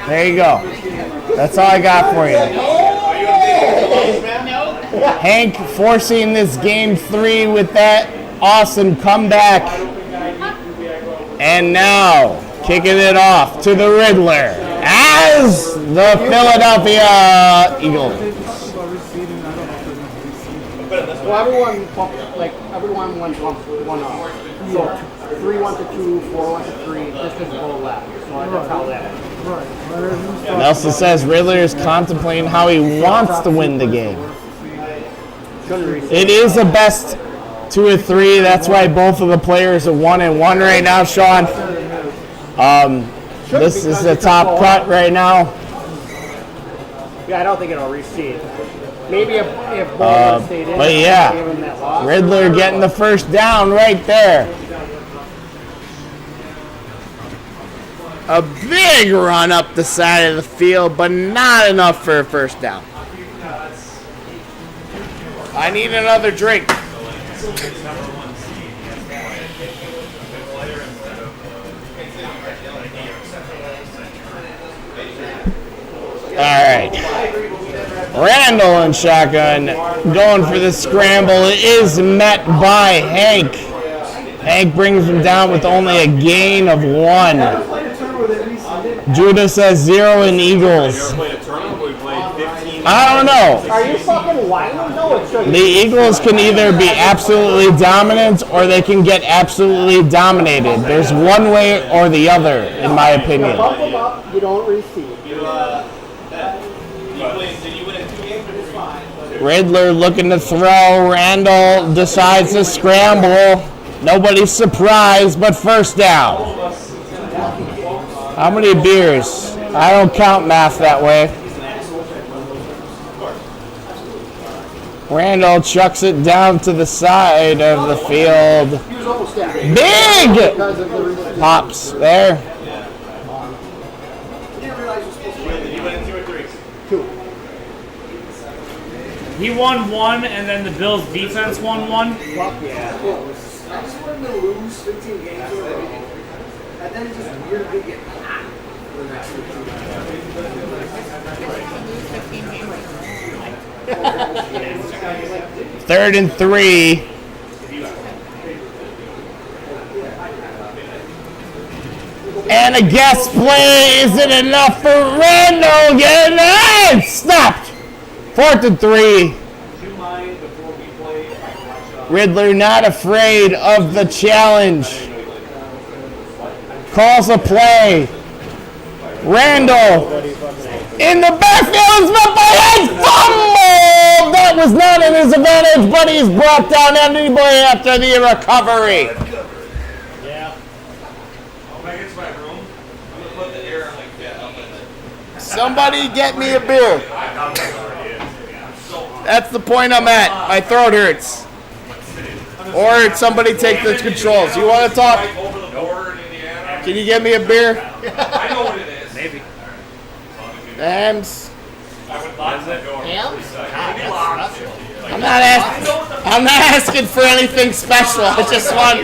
There you go. That's all I got for you. Hank forcing this game 3 with that awesome comeback. And now, kicking it off to the Riddler as the Philadelphia Eagles. Well, everyone went 1-up. So 3-1 to 2, 4-1 to 3. This is goal left. So that's how that is. Nelson says Riddler is contemplating how he wants to win the game. It is a best 2 or 3. That's why both of the players are 1-1 right now, Sean. This is the top cut right now. Yeah, I don't think it'll reseed. Maybe if Bowman stayed in. But yeah, Riddler getting the first down right there. A big run up the side of the field, but not enough for a first down. I need another drink. All right. Randall and shotgun going for the scramble. It is met by Hank. Hank brings him down with only a gain of 1. Judah says 0 in Eagles. I don't know. Are you fucking whining? No, it shouldn't. The Eagles can either be absolutely dominant or they can get absolutely dominated. There's one way or the other, in my opinion. Bump them up, you don't receive. Riddler looking to throw. Randall decides to scramble. Nobody's surprised, but first down. How many beers? I don't count math that way. Randall chucks it down to the side of the field. Big pops there. He won 1, and then the Bills' defense won 1. Fuck yeah. I just wanted to lose 15 games already. And then just weirdly get hot for the next 15 games. 3rd and 3. And a guess play isn't enough for Randall. Getting it stopped. 4th and 3. Riddler not afraid of the challenge. Calls a play. Randall in the backfield is met by a fumble. That was not in his advantage, but he's brought down anyway after the recovery. When I get to my room, I'm gonna put the air like that up in it. Somebody get me a beer. That's the point I'm at. My throat hurts. Or somebody take the controls. You want to talk? Can you get me a beer? I know what it is. Maybe. Hams. Hams? I'm not asking for anything special. I just want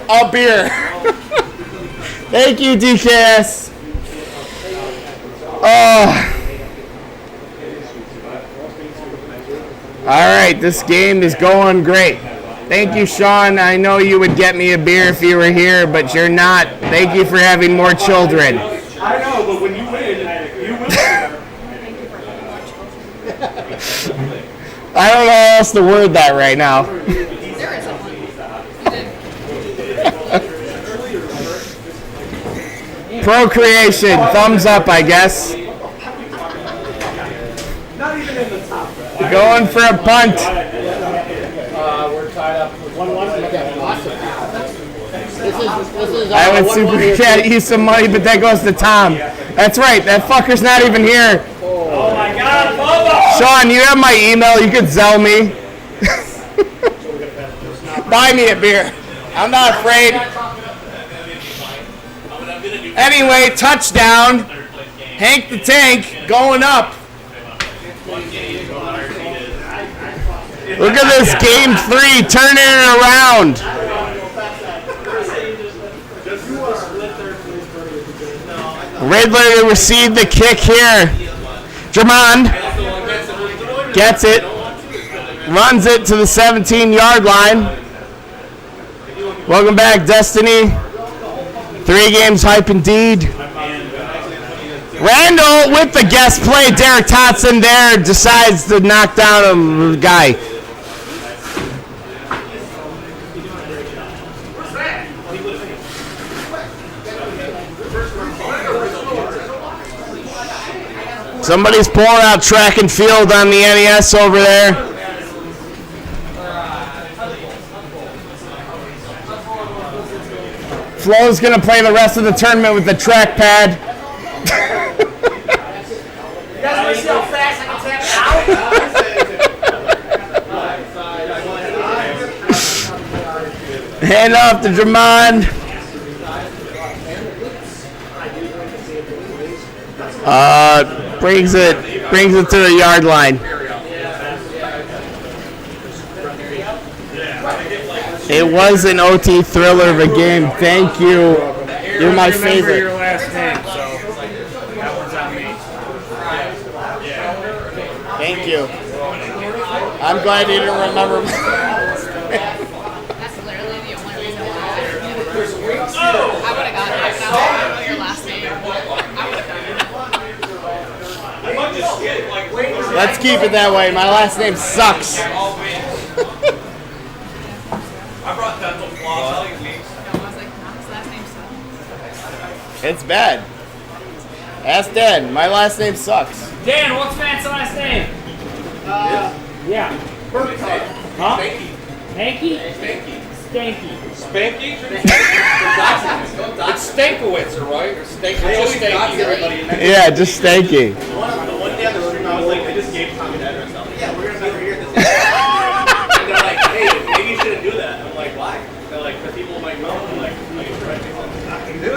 a beer. Thank you, DKS. All right, this game is going great. Thank you, Sean. I know you would get me a beer if you were here, but you're not. Thank you for having more children. I know, but when you win, you will. I don't know how else to word that right now. Procreation, thumbs up, I guess. Going for a punt. We're tied up with 1-1. Okay, awesome. This is I would super chat you some money, but that goes to Tom. That's right, that fucker's not even here. Oh my God, Bubba! Sean, you have my email. You could sell me. Buy me a beer. I'm not afraid. Anyway, touchdown. Hank the Tank going up. Look at this game 3 turning it around. Riddler received the kick here. Drummond gets it. Runs it to the 17-yard line. Welcome back, Destiny. 3 games hype indeed. Randall with the guest play. Derek Totson there decides to knock down a guy. Somebody's pulling out track and field on the NES over there. Flo's going to play the rest of the tournament with the trackpad. You guys want to see how fast I can tap it out? Hand off to Dmen. Brings it to the yard line. It was an OT thriller of a game. Thank you. You're my favorite. Your last name, so that one's on me. Thank you. I'm glad you didn't remember. That's literally the only reason why I didn't get it. I would have gotten it. I don't know your last name. I would have done it. Let's keep it that way. My last name sucks. I brought dental floss. I was like, his last name sucks. It's bad. Ask Dan. My last name sucks. Dan, what's Matt's last name? Yeah. Huh? Hanky? Stanky. Spanky? It's Stankowitz, right? Or Stanky. Yeah, just Stanky. The one day on the stream, I was like, I just gave Tommy the address. I'm like, yeah, we're going to be over here at this and they're like, hey, maybe you shouldn't do that. I'm like, why? They're like, because people might know. I'm like,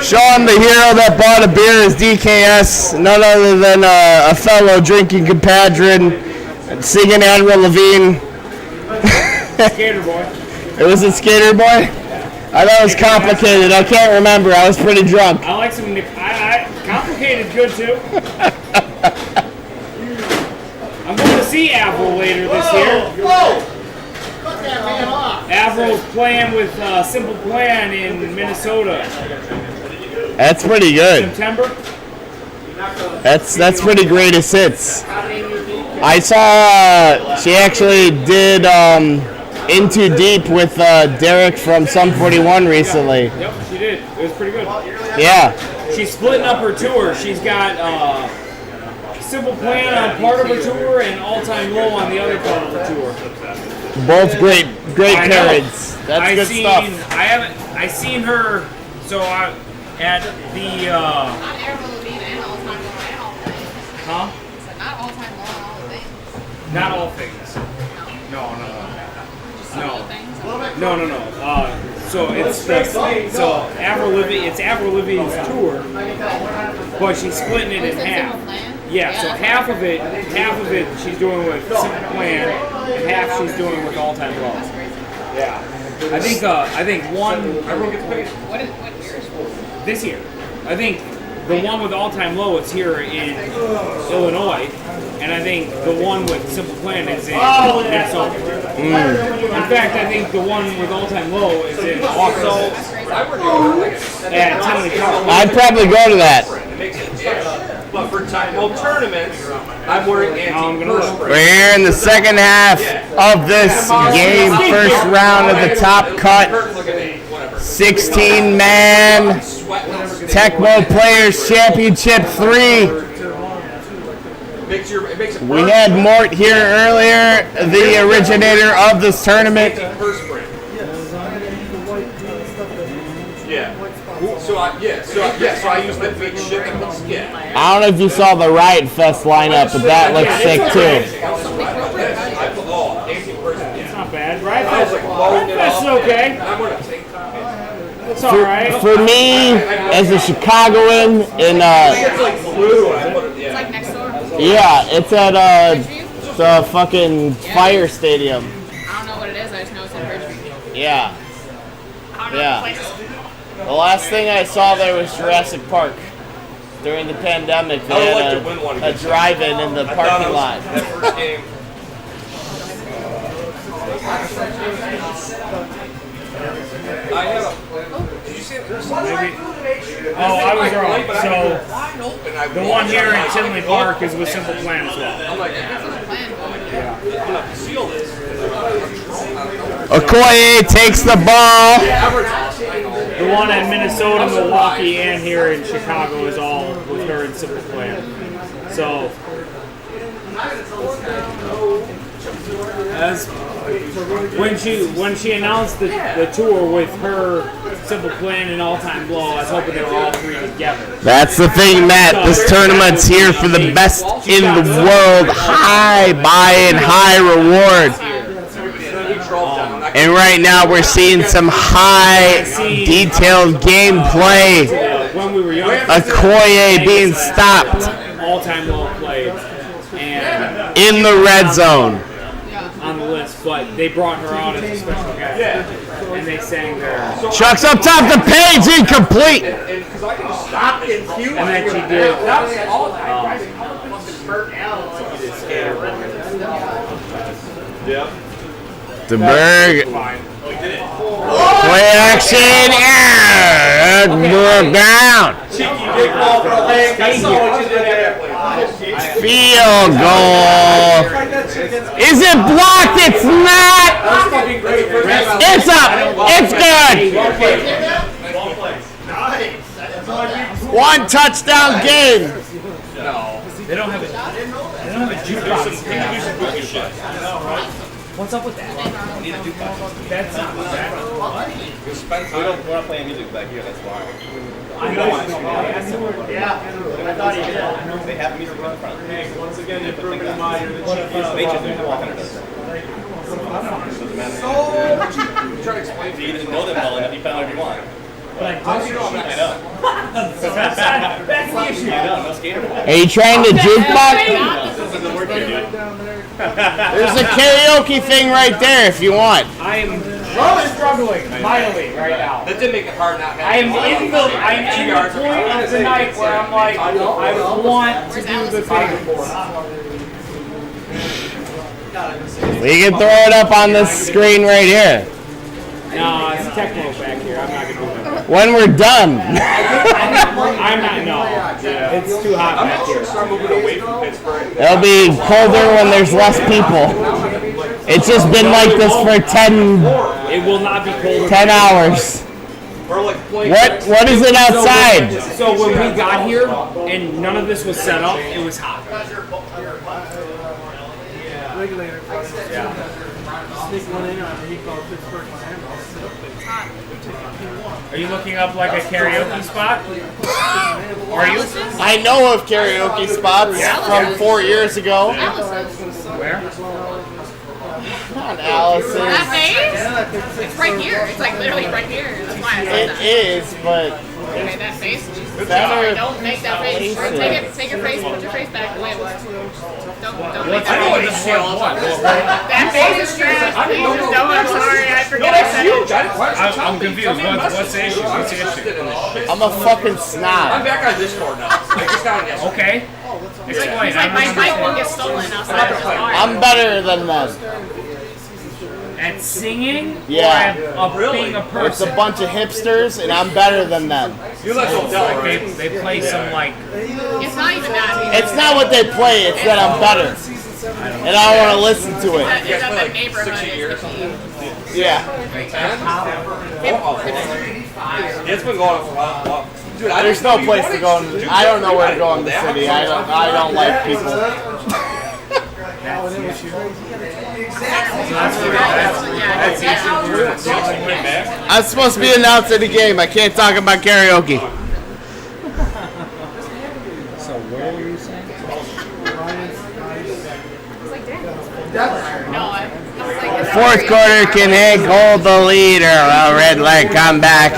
Sean, the hero that bought a beer, is DKS, none other than a fellow drinking compadre, singing Admiral Levine. Skater boy. It was a Skater Boy? I thought it was complicated. I can't remember. I was pretty drunk. I like some. Complicated good too. I'm going to see Avril later this year. Whoa! Cut that man off. Avril's playing with Simple Plan in Minnesota. That's pretty good. September. That's pretty greatest hits. I saw she actually did Into Deep with Derek from Sum 41 recently. Yep, she did. It was pretty good. Yeah. she's splitting up her tour. She's got Simple Plan on part of her tour and All Time Low on the other part of her tour. Both great cards. That's good stuff. I seen her. So at the. Not Avril Lavigne and All Time Low and all things. Huh? So not All Time Low and all the things. Not all things. No. So it's Avril Lavigne. It's Avril Lavigne's tour, but she's splitting it in half. Yeah. So half of it she's doing with Simple Plan, and half she's doing with All Time Low. Yeah. I think one. Everyone gets paid. What year is it? This year. I think the one with All Time Low is here in Illinois, and I think the one with Simple Plan is in Minnesota. In fact, I think the one with All Time Low is in August at Tinley Park. I'd probably go to that. But for Tecmo tournaments, I'm wearing anti-perspirant. We're here in the second half of this game. First round of the top cut. 16-man Tecmo Players Championship 3. We had Mort here earlier, the originator of this tournament. Yeah. So I use the big shit that looks, I don't know if you saw the Riot Fest lineup, but that looks sick too. It's not bad, right? That's okay. It's all right. For me, as a Chicagoan, in It's like next door. yeah, it's at the fucking Fire Stadium. I don't know what it is. I just know it's in Bridgeview. Yeah. I don't know Yeah. the place. The last thing I saw there was Jurassic Park. During the pandemic, they had a drive-in in the parking lot. that first game. I have a. Did you see it? Oh, I was wrong. So the one here in Tinley Park is with Simple Plan as well. I'm like, yeah. Seal this. Okoye takes the ball. The one in Minnesota, Milwaukee, and here in Chicago is all with her in Simple Plan. So, as when she announced the tour with her Simple Plan and All Time Low, I was hoping they were all three together. That's the thing, Matt. This tournament's here for the best in the world. High buy-in, high reward. And right now we're seeing some high detailed gameplay. Okoye being stopped. All Time Low played and in the red zone. On the list, but they brought her out as a special guest. And they sang their Chuck's up top the page, incomplete. Because I can stop and cue. And then she did. Yeah. DeBerg. Play action. Yeah. Down. Field goal. Is it blocked? It's not. It's up. It's good. One touchdown game. No. They don't have a jukebox. What's up with that? Need a jukebox. That's not bad. We're not playing music back here, that's why. I know. Yeah, I thought he did. They have music right in front. Once again, you're proving my you're the cheapest. They just do what kind of does. You try to explain So you didn't know them well enough, you found out what you want. How do you know I'm not? I know. That's the issue. I know, no skater. Are you trying to jukebox? This is the word you do. There's a karaoke thing right there if you want. I am struggling mightily right now. That did make it hard not I am in the point of the night where I'm like, I want to do the thing. We can throw it up on this screen right here. No, it's Tecmo back here. I'm not going to do that. When we're done. I'm not, no. It's too hot back here. It'll be colder when there's less people. It's just been like this for 10 It will not be colder. 10 hours. We're like playing. What is it outside? So when we got here and none of this was set up, it was hot. Regulator. Yeah. Sneak one in on he called Pittsburgh Miami. Are you looking up like a karaoke spot? Are you? I know of karaoke spots from 4 years ago. Where? Not Alice's. That face? It's right here. It's like literally right here. That's why I said that. It is, but Okay, that face. Better Don't make that face. places. Take your face. Put your face back the way it was. Don't make I know what this that was. That face is trash. Please just don't. I'm sorry. I forget I said it. I'm confused. What's the issue? What's the issue? I'm a fucking snob. I'm back on Discord now. I just got it yesterday. Okay. Explain. He's like, my mic won't get stolen outside of the bar. I'm better than them. At singing? Yeah. Or at being a It's person? a bunch of hipsters, and I'm better than them. You let them tell, right? They play some like. It's not even that. It's not what they play, it's that I'm better. And I want to listen to it. It's up the neighborhood. It's the key. Yeah. It's been going on for a while. Dude, I There's no place to go. I don't know where to go in the city. I don't like people. I'm supposed to be announcing the game. I can't talk about karaoke. So where were you saying? No, I was like, it's Fourth quarter, can Hank hold the lead, or a red light come back?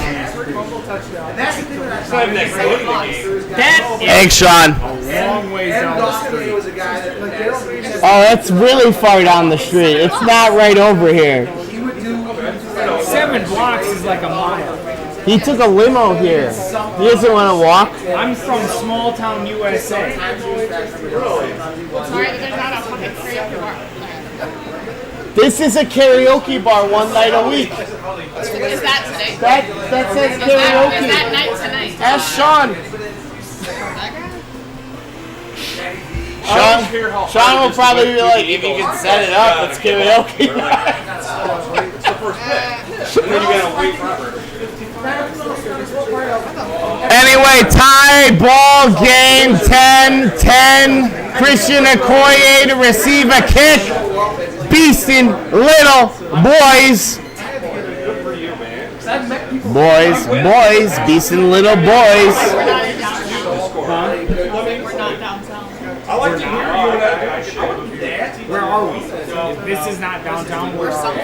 Thanks, Sean. Long ways down the street. Oh, that's really far down the street. It's not right over here. 7 blocks is like a mile. He took a limo here. He doesn't want to walk. I'm from small town USA. sorry that there's not a fucking karaoke bar. This is a karaoke bar one night a week. Is that today? That says karaoke. Is that night tonight? Ask Sean. Sean will probably be like, if you can set it up, it's karaoke. Anyway, tie ball game 10-10. Christian Okoye to receive a kick. Beasting little boys. Boys, beasting little boys. We're not downtown. Where are we? If this is not downtown, where are we?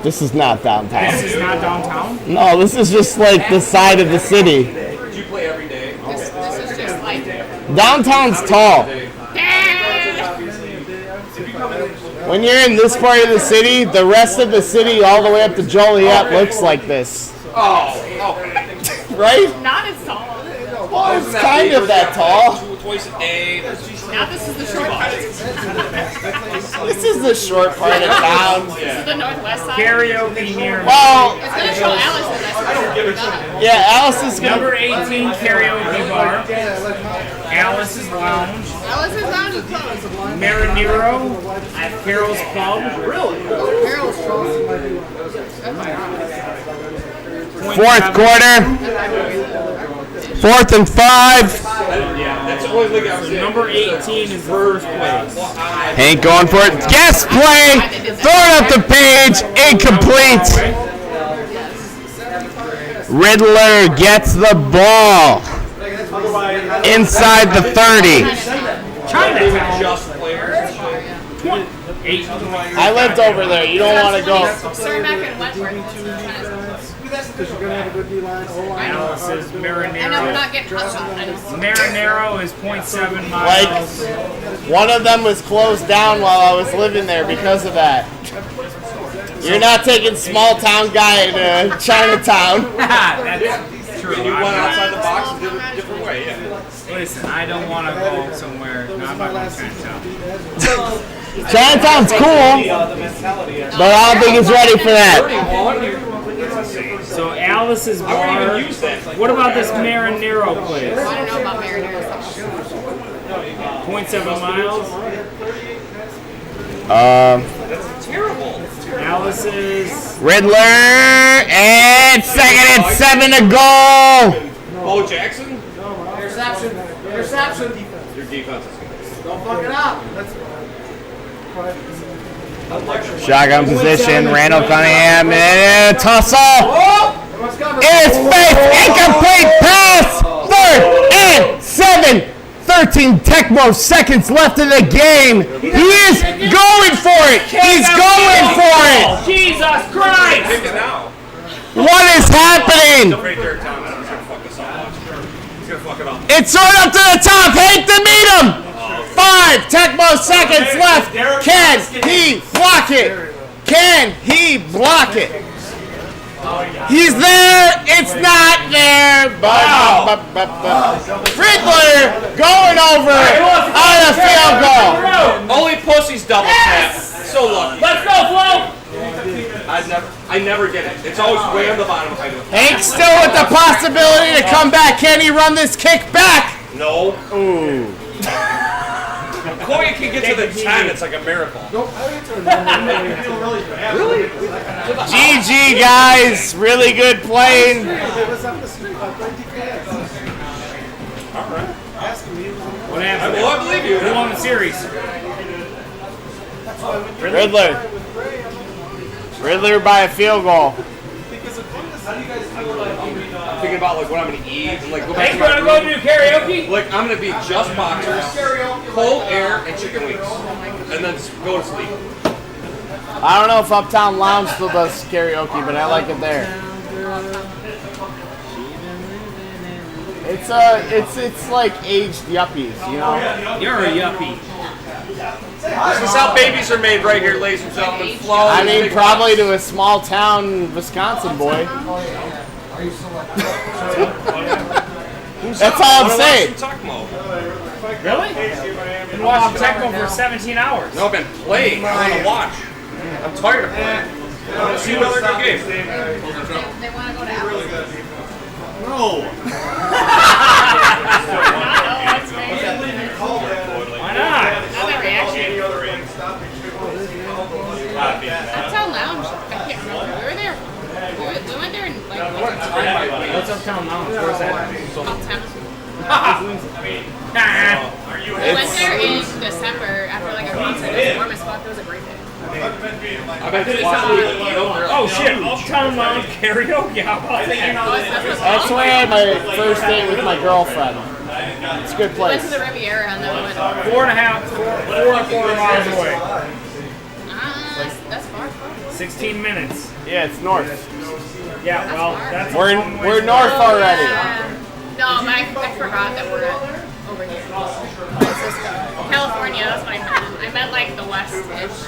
This is not downtown. This is not downtown? No, this is just like the side of the city. Do you play every day? This is just like. Downtown's tall. When you're in this part of the city, the rest of the city all the way up to Joliet looks like this. Oh, okay. Right? Not as tall. Well, it's kind of that tall. Twice a day. Now this is the short part. This is the short part of town. This is the northwest side. Karaoke near. Well, It's gonna show Alice that that's yeah, Alice is gonna. Number 18 karaoke bar. Alice's Lounge. Alice's lounge is closed. Marinero at Carol's Pub. Carol's Fourth quarter. 4th and 5. That's the only thing I've So number 18 is the first place. Ain't going for it. Guess play. Throw it up the page. Incomplete. Riddler gets the ball inside the 30. Chinatown. just players. I lived over there. You don't want to go. Cermak and Wentworth. Because you're going to have a good D-line. Alice's I know we're Marinero. not getting hot shot. I know. Marinero is 0.7 Like, miles. one of them was closed down while I was living there because of that. You're not taking small town guy to Chinatown. That's true. And you went outside the box and did it a different way, yeah. Listen, I don't want to go somewhere. No, I'm not going to Chinatown. Chinatown's cool, but I don't think it's ready for that. So Alice's bar. What about this Marinero place? I don't know about Mariners. 0.7 miles. That's terrible. Alice's. Riddler and second and 7 to go. Bo Jackson? Interception. Interception. Your defense is good. Don't fuck it up. Shotgun position, Randall Cunningham, and a tussle. It's face, incomplete pass. 3rd and 7. 13 Tecmo seconds left in the game. He is going for it. He's going for it. Jesus Christ! Take it now. What is happening? Don't break Derek Thomas. He's gonna fuck this up. He's gonna fuck it up. It's right up to the top. Hate to meet him. 5 Tecmo seconds left. Can he block it? Can he block it? He's there. It's not there. Riddler going over on a field goal. Only pussies double tap. So lucky. Let's go, Flo! I never get it. It's always way on the bottom. I do. Hank still with the possibility to come back. Can he run this kick back? No. Ooh. Koya can get to the 10. It's like a miracle. Really? GG, guys. Really good playing. Alright. What happened? Well, I believe you. Who won the series? Riddler by a field goal. I'm thinking about like what I'm gonna eat and like go back Hey, to you wanna my go room. do karaoke? Like I'm gonna be just boxers, cold air, and chicken wings, and then just go to sleep. I don't know if Uptown Lounge still does karaoke, but I like it there. It's like aged yuppies, you know. You're a yuppie. This is how babies are made right here, ladies and gentlemen. Flo, I mean, probably to a small town Wisconsin boy. That's all I'm saying. Really? Been watching Tecmo for 17 hours. No, I've been playing. I want to watch. I'm tired of playing. I want to see another good game. They want to go to Alice. No. Why not? Not my reaction. Uptown Lounge. I can't remember. We were there. We went there in like. What's Uptown Lounge? Where's that? We went there in December after like a concert. It was warm as fuck. It was a great day. I bet it's not Oh shit! Uptown Lounge karaoke. How about that? That's where I had my first date with my girlfriend. It's a good We went place. to the Riviera and then we went. 4.25 miles away. That's far. 16 minutes. Yeah, it's north. Yeah, well, that's We're north already. No, but I forgot that we're over here. Francisco. California, that's what I meant. I meant like the west-ish.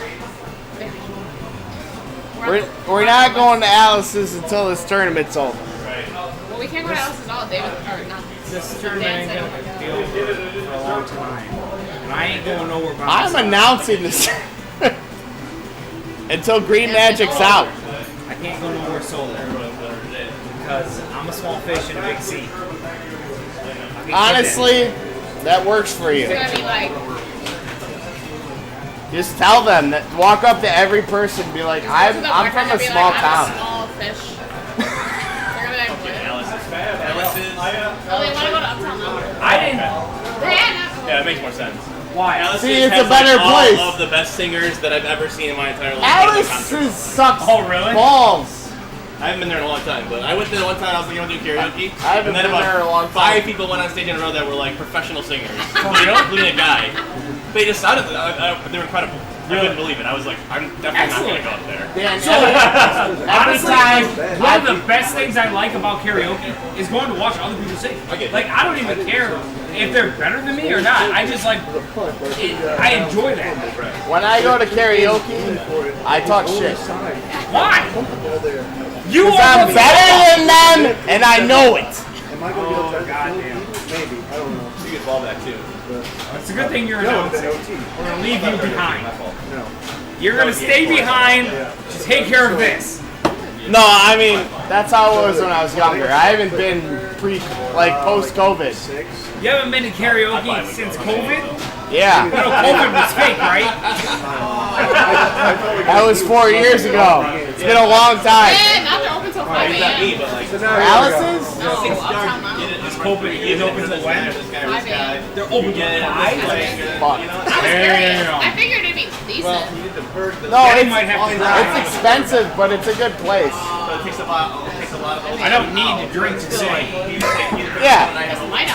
We're not going to Alice's until this tournament's over. Well, we can't go to Alice's all. David, or not. This tournament ain't gonna be over for a long time. And I ain't going nowhere by I'm myself. announcing this until Green Magic's out. I can't go nowhere solo because I'm a small fish in a big sea. Honestly, that works for you. It's gonna be like. Just tell them that. Walk up to every person and be like, I'm from a small town. I'm a small fish. They're gonna be like, what? Oh, they want to go to Uptown Lounge. I didn't. Yeah, it makes more sense. Why? Alice's See, it's has, a better like, place. All of the best singers that I've ever seen in my entire life. Alice's sucks Oh, really? balls. I haven't been there in a long time, but I went there one time. I was going to do karaoke. I haven't and then been about there in a long time. 5 people went on stage in a row that were like professional singers, including a guy. They just sounded. They were incredible. I couldn't believe it. I was like, I'm definitely not going to go up there. Honestly, one of the best things I like about karaoke is going to watch other people sing. Like, I don't even care if they're better than me or not. I just like, I enjoy that. When I go to karaoke, I talk shit. Why? You Because are I'm better than them, and I know it. Am I going to Oh, be goddamn. Maybe. I don't know. You get ball back too. It's a good thing you're announcing. We're going to leave you behind. No. You're going to stay behind to take care of this. No, I mean, that's how it was when I was younger. I haven't been post-COVID. You haven't been to karaoke since COVID? Yeah. No, COVID was fake, right? That was 4 years ago. It's been a long time. And now they're open till 5 a.m. Alice's? No, Uptown Mountain. Is COVID is open till when? 5 a.m. They're open till 5? Fuck. I figured it'd be decent. No, it's expensive, but it's a good place. So it takes a lot of those. I don't need to drink to sing. Yeah.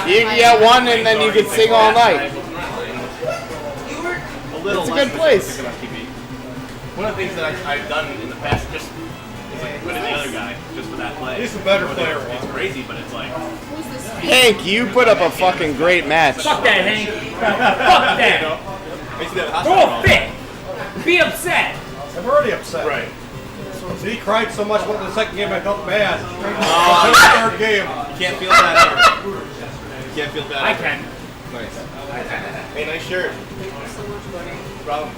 You can get one and then you can sing all night. It's a good place. One of the things that I've done in the past just is like put in the other guy just for that play. He's a better player. It's crazy, but it's like. Hank, you put up a fucking great match. Fuck that, Hank. Fuck that. Throw a fit. Be upset. I'm already upset. Right. So he cried so much when the second game I felt bad. The third game. You can't feel bad ever. You can't feel bad. I can. Nice. Hey, nice shirt. Problem.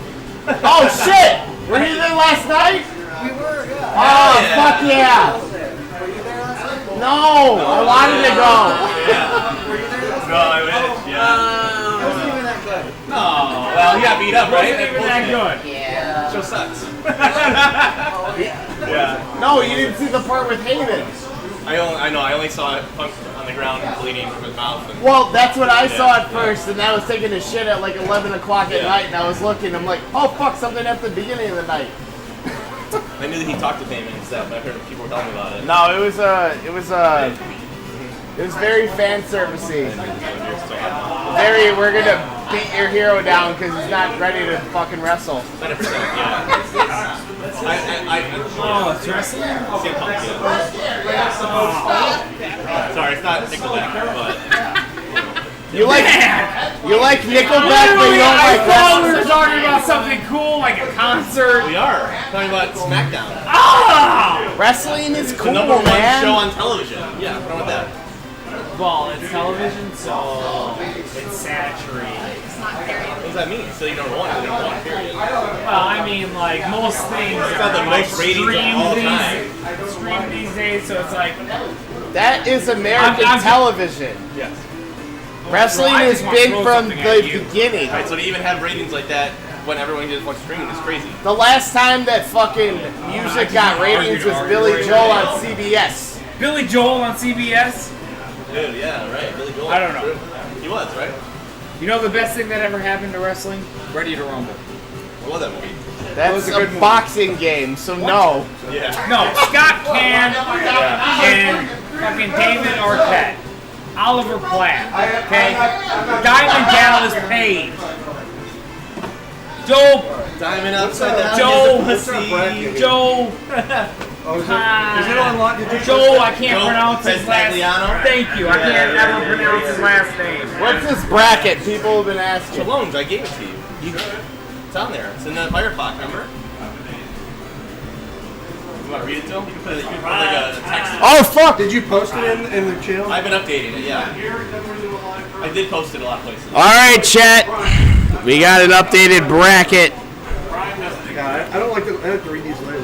Oh shit! Were you there last night? We were, yeah. Oh, fuck yeah! Were you there last night? No, I wanted to go. Were you there last No, I wish. Yeah. It wasn't even that good. No. Well, he got beat up, right? Wasn't even that good. Yeah. Show sucks. Yeah. Yeah. No, you didn't see the part with Hayden. I only saw it punched on the ground bleeding from his mouth. And Well, that's what I saw at first, and I was taking a shit at like 11 o'clock at night, and I was looking, I'm like, oh fuck, something at the beginning of the night. I knew that he talked to Dmen and stuff, but I heard people were telling me about it. No, it was very fan servicey. We're gonna beat your hero down because he's not ready to fucking wrestle. 100%, yeah. Oh, it's wrestling? Sorry, it's not Nickelback, but You like Nickelback, but you don't I like thought we were wrestling? talking about something cool, like a concert. we are talking about SmackDown. Ah! Wrestling is The cool, number one man. show on television. Yeah, what's wrong with that? Well, it's television, so it's saturated. What does that mean? So you're number one. You're number one, period. Well, I mean, like most things It's got the are like most ratings of all time. streamed these days, so it's like That is American I'm- television. Yes. Wrestling I has just wanna been throw from something at the you. beginning. Right, so to even have ratings like that when everyone just wants streaming is crazy. The last time that fucking music got ratings was Billy Joel on CBS. Billy Joel on CBS. Dude, yeah, right. Billy Joel. I don't know. He was, right? You know the best thing that ever happened to wrestling? Ready to Rumble. I love that movie. That's a boxing game, so no. Yeah. No, Scott Can and fucking David Arquette. Oliver Platt. Okay? Diamond Dallas Page. Joe. Diamond upside down. Joe. Oh, is it on? Joe, I can't Joe pronounce his last Pestagliano? Thank you. I can't ever pronounce his last name. What's this bracket? People have been asking. Chalone, I gave it to you. It's on there. It's in the Firefox, remember? You want to read it to him? You can put it, you can put like a text. Oh fuck! Did you post it in the channel? I've been updating it, yeah. I did post it a lot of places. Alright, chat. We got an updated bracket. Yeah, I don't like to. I have to read these later.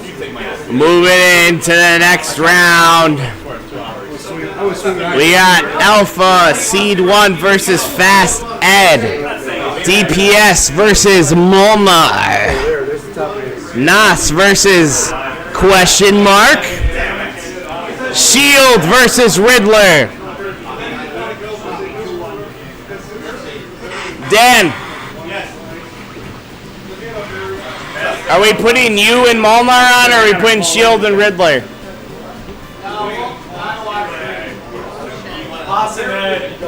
You take my ass. Moving into the next round. I was swinging. We got Alpha Seed 1 versus Fast Ed. DPS versus Molnar. There's the top of Nas versus question mark. Shield versus Riddler. Dan. Are we putting you and Molnar on, or are we putting Shield and Riddler? Awesome Ed.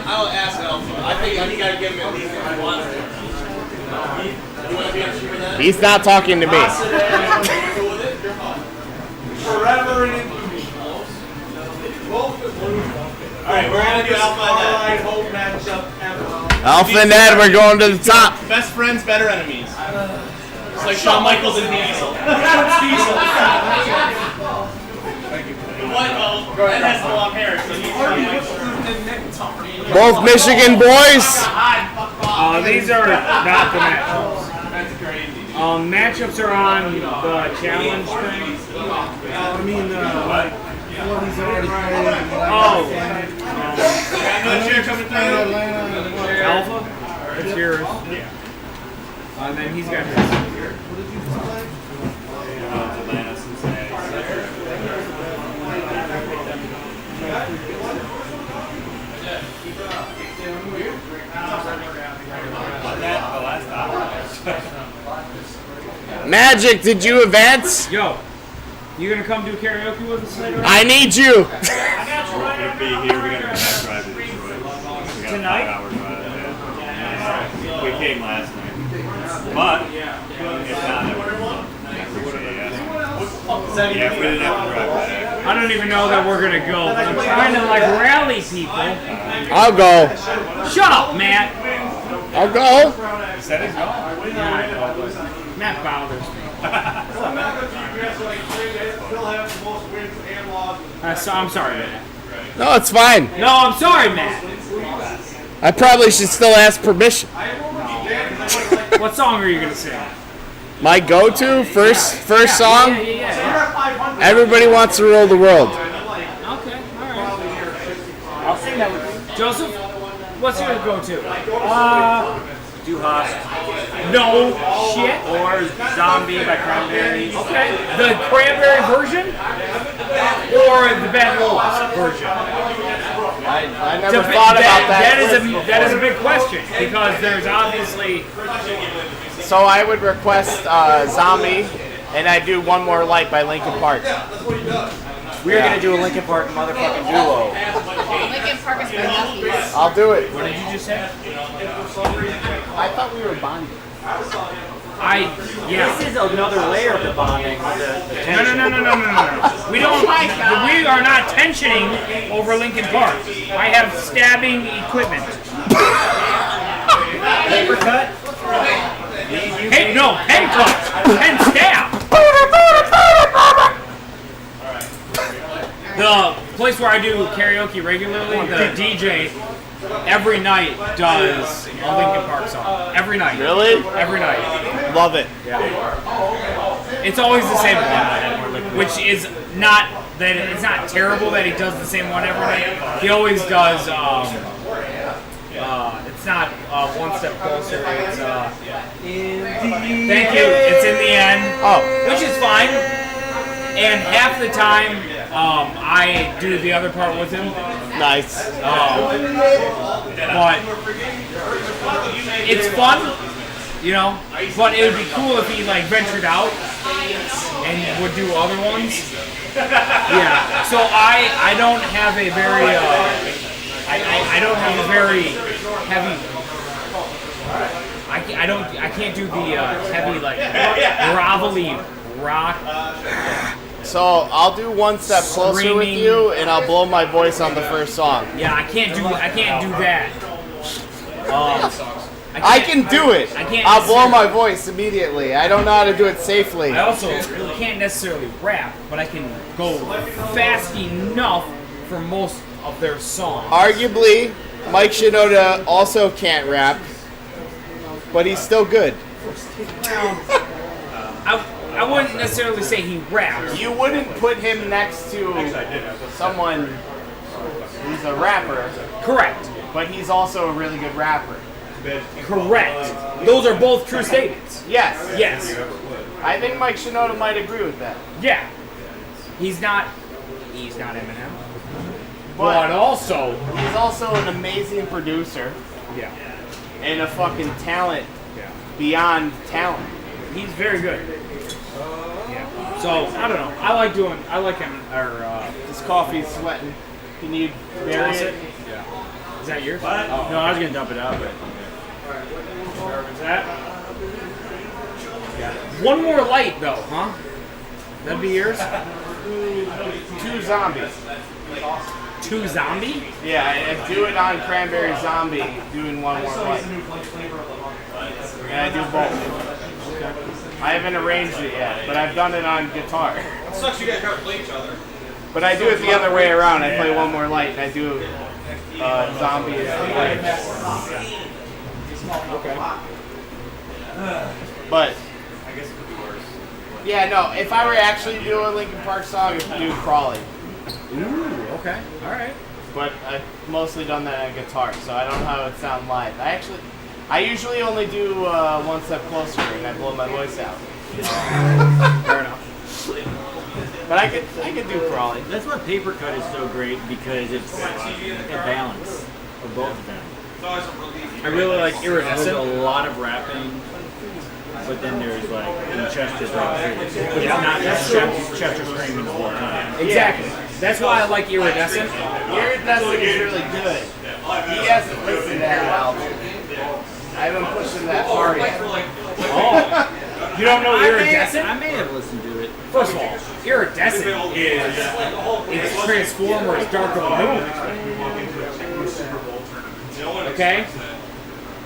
I'll ask Alpha. I think you gotta give him at least if he wants to. You want to be on stream with that? He's not talking to me. Forever in infamy. Alright, we're gonna do Alpha and Ed. Hope matchup ever. Alpha and Ed, we're going to the top. Best friends, better enemies. It's like Shawn Michaels and Diesel. What? Well, Ed has the long hair, so he's Shawn Michaels. Both Michigan boys. Oh, These are not the matchups. Matchups are on the challenge thing. I mean, like, all these already played. Alpha? It's yours. Yeah. And then he's got his. Atlanta, Cincinnati. Magic, did you advance? Yo, you gonna come do karaoke with us later? I need you. We're gonna be here. We gotta go back drive to Detroit. We got Tonight? a 5-hour drive. Yeah. We came last night, but if not, I would appreciate it. Yeah, if we didn't have to drive back. I don't even know that we're gonna go. But I'm trying to like rally people. I'll go. Shut up, Matt. I'll go. He said he's going. Matt bothers me. I'm sorry, Matt. No, it's fine. No, I'm sorry, Matt. I probably should still ask permission. What song are you gonna sing? My go-to first song. Yeah. Everybody wants to rule the world. Okay, alright. I'll sing that with you. Joseph, what's your go-to? Do Hot. No shit. Or Zombie by Cranberries. Okay. The cranberry version? Or the Ben Wolves version? I never thought about that. That is a big question because there's obviously. So I would request Zombie, and I do One More Light by Linkin Park. We're gonna do a Linkin Park motherfucking duo. Linkin Park is for nutties. I'll do it. What did you just say? I thought we were bonding. This is another layer of the bonding. No. We don't. We are not tensioning over Linkin Park. I have stabbing equipment. Paper cut? Hey, no, pen cut, pen stab. The place where I do karaoke regularly, the DJ, every night does a Linkin Park song. Every night. Really? Every night. Love it. Yeah. It's always the same one, which is not that it's not terrible that he does the same one every night. He always does. It's not One Step Closer. It's thank you. It's In the End. Oh, which is fine. And half the time, I do the other part with him. Nice. But it's fun, you know. But it would be cool if he like ventured out and would do other ones. Yeah. So I don't have a very I don't have a very heavy. I can't do the heavy like grovelly rock. So I'll do One Step Closer with you, and I'll blow my voice on the first song. Yeah, I can't do that. I can do it. I can't. I'll blow my voice immediately. I don't know how to do it safely. I also can't necessarily rap, but I can go fast enough for most of their songs. Arguably, Mike Shinoda also can't rap, but he's still good. I wouldn't necessarily say he raps. You wouldn't put him next to someone who's a rapper. Correct. But he's also a really good rapper. Correct. Those are both true statements. Yes. Yes. I think Mike Shinoda might agree with that. Yeah. He's not Eminem. But also he's also an amazing producer. Yeah. And a fucking talent beyond talent. He's very good. Yeah. So I don't know. I like him. This coffee's sweating. Can you bury it? Yeah. Is that yours? What? Oh. No, I was gonna dump it out, but. Is that? Yeah. One More Light though, huh? That'd be yours? 2 Zombies. 2 Zombie? Yeah, I do it on Cranberry Zombie, doing One More Light. And I do both. I haven't arranged it yet, but I've done it on guitar. It sucks you guys gotta play each other. But I do it the other way around. I play One More Light and I do Zombie as the Okay. But I guess it could be worse. yeah, no. If I were actually to do a Linkin Park song, I'd do Crawling. Ooh, okay. All right. But I've mostly done that on guitar, so I don't know how it would sound live. I usually only do One Step Closer, and I blow my voice out. Fair enough. But I could do Crawling. That's what Paper Cut is so great because it's a balance of both of them. I really like There's Iridescent. a lot of rapping, but then there's like Chester rapping. But it's not just Chester screaming the whole time. Exactly. That's why I like Iridescent. Iridescent is really good. He hasn't listened to that album. I haven't pushed him that far yet. Oh. You don't know Iridescent? I may have listened to it. First of all, Iridescent is Transformers Dark of the Moon. Okay?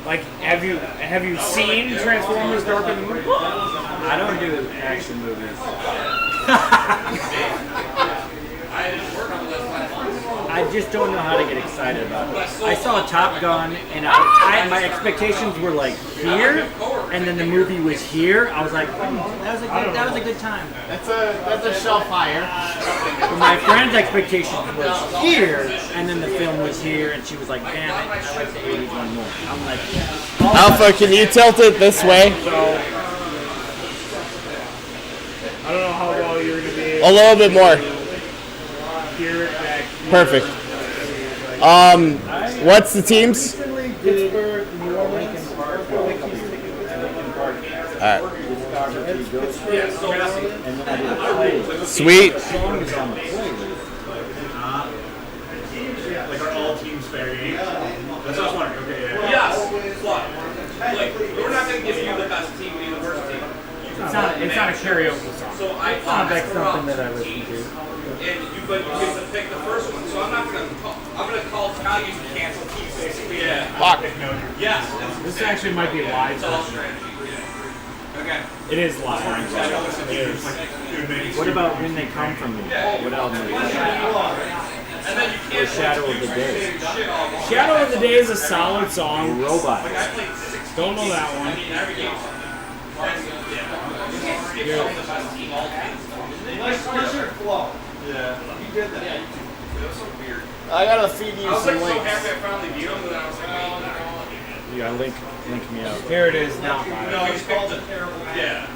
Like, have you seen Transformers Dark of the Moon? I don't do action movies. I just don't know how to get excited about it. I saw Top Gun, and my expectations were like here, and then the movie was here. I was like, that was a good time. That's a shellfire. But my friend's expectations was here, and then the film was here, and she was like, damn it, I like the 80s one more. I'm like, Alpha, can you tilt it this way? I don't know how well you're going to be A little bit more. hear it back. Perfect. What's the teams? Pittsburgh, New Orleans. Alright. and then I did a play. Sweet. The song is on the playlist. Like are all teams fair game? That's what I was wondering. Okay, yeah. Yes, but like we're not gonna give you the best team, be the worst team. It's not a karaoke song. So I Sounds like something that I listen to. and you get to pick the first one. So I'm not gonna call. I'm gonna call Kyle you cancel teams basically. Yeah. Fuck. Yes. This actually might be live. It's all strategy. Okay. It is live. It is. What about When They Come From Me? What album is that? And then you Or can't Shadow of the Day? Shadow of the Day is a solid song. Robot. Don't know that one. Where's your flow? Yeah. You did that. It was so weird. I gotta feed you I was some like so links. happy I finally beat him, but then I was like, wait, no. Yeah, link me out. Here it is now. No, he's called it terrible. Yeah.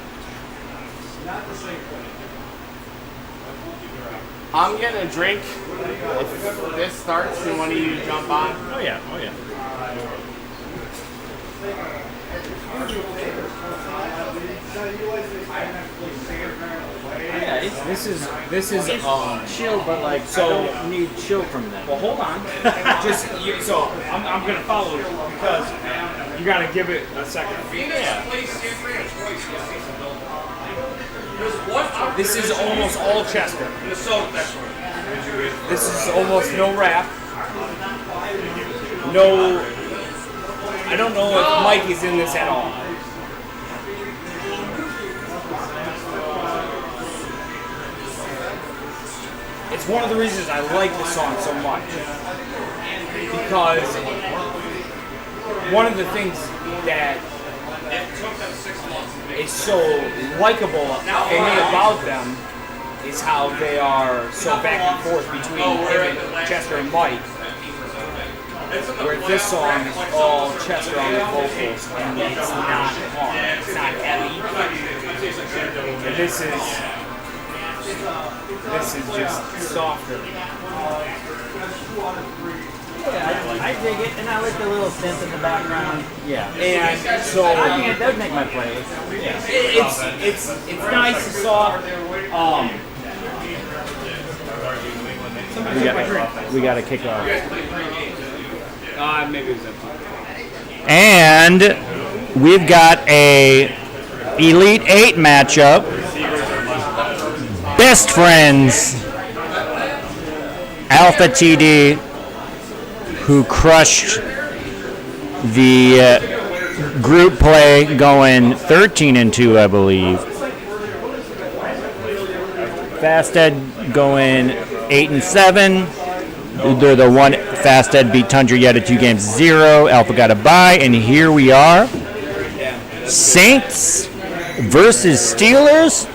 Not the same thing. I'm getting a drink. If this starts, and one of you jump on. Oh yeah, oh yeah. Yeah, This is chill, but like so- I don't need chill from them. well, hold on. So I'm gonna follow you because you gotta give it a second. This is almost all Chester. This is almost no rap. No, I don't know if Mike is in this at all. It's one of the reasons I like the song so much. Because one of the things that is so likable for me about them is how they are so back and forth between him and Chester and Mike. Where this song is all Chester on the vocals and it's not hard, it's not heavy. And this is just softer. Yeah, I dig it, and I like the little synth in the background. Yeah, And so I mean, that would make my playlist. Yeah. it's nice and soft. We got to kick off. Maybe it was empty. And we've got a Elite 8 matchup. Best friends, Alpha TD, who crushed the group play going 13-2, I believe. Fast Ed going 8-7. They're the Fast Ed beat Tundra yet at 2-0. Alpha got a bye, and here we are. Saints versus Steelers.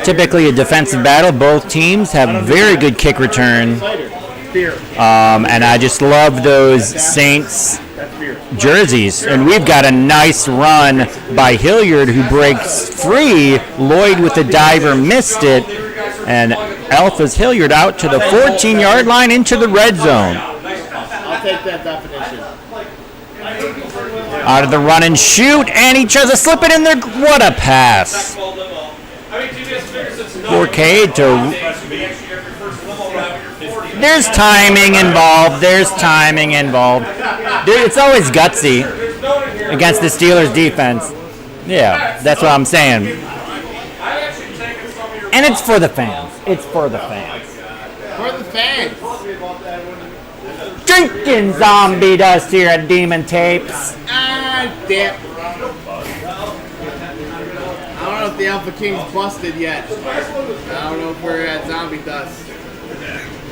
Typically a defensive battle. Both teams have very good kick return. And I just love those Saints jerseys. And we've got a nice run by Hilliard, who breaks free. Lloyd with the diver missed it. And Alpha's Hilliard out to the 14-yard line into the red zone. I'll take that definition. Out of the run and shoot, and he tries to slip it in there. What a pass. 4K to... There's timing involved. It's always gutsy against the Steelers defense. Yeah, that's what I'm saying. And it's for the fans. For the fans. Drinking zombie dust here at Demon Tapes. Damn. I don't know if the Alpha King's busted yet. I don't know if we're at zombie dust.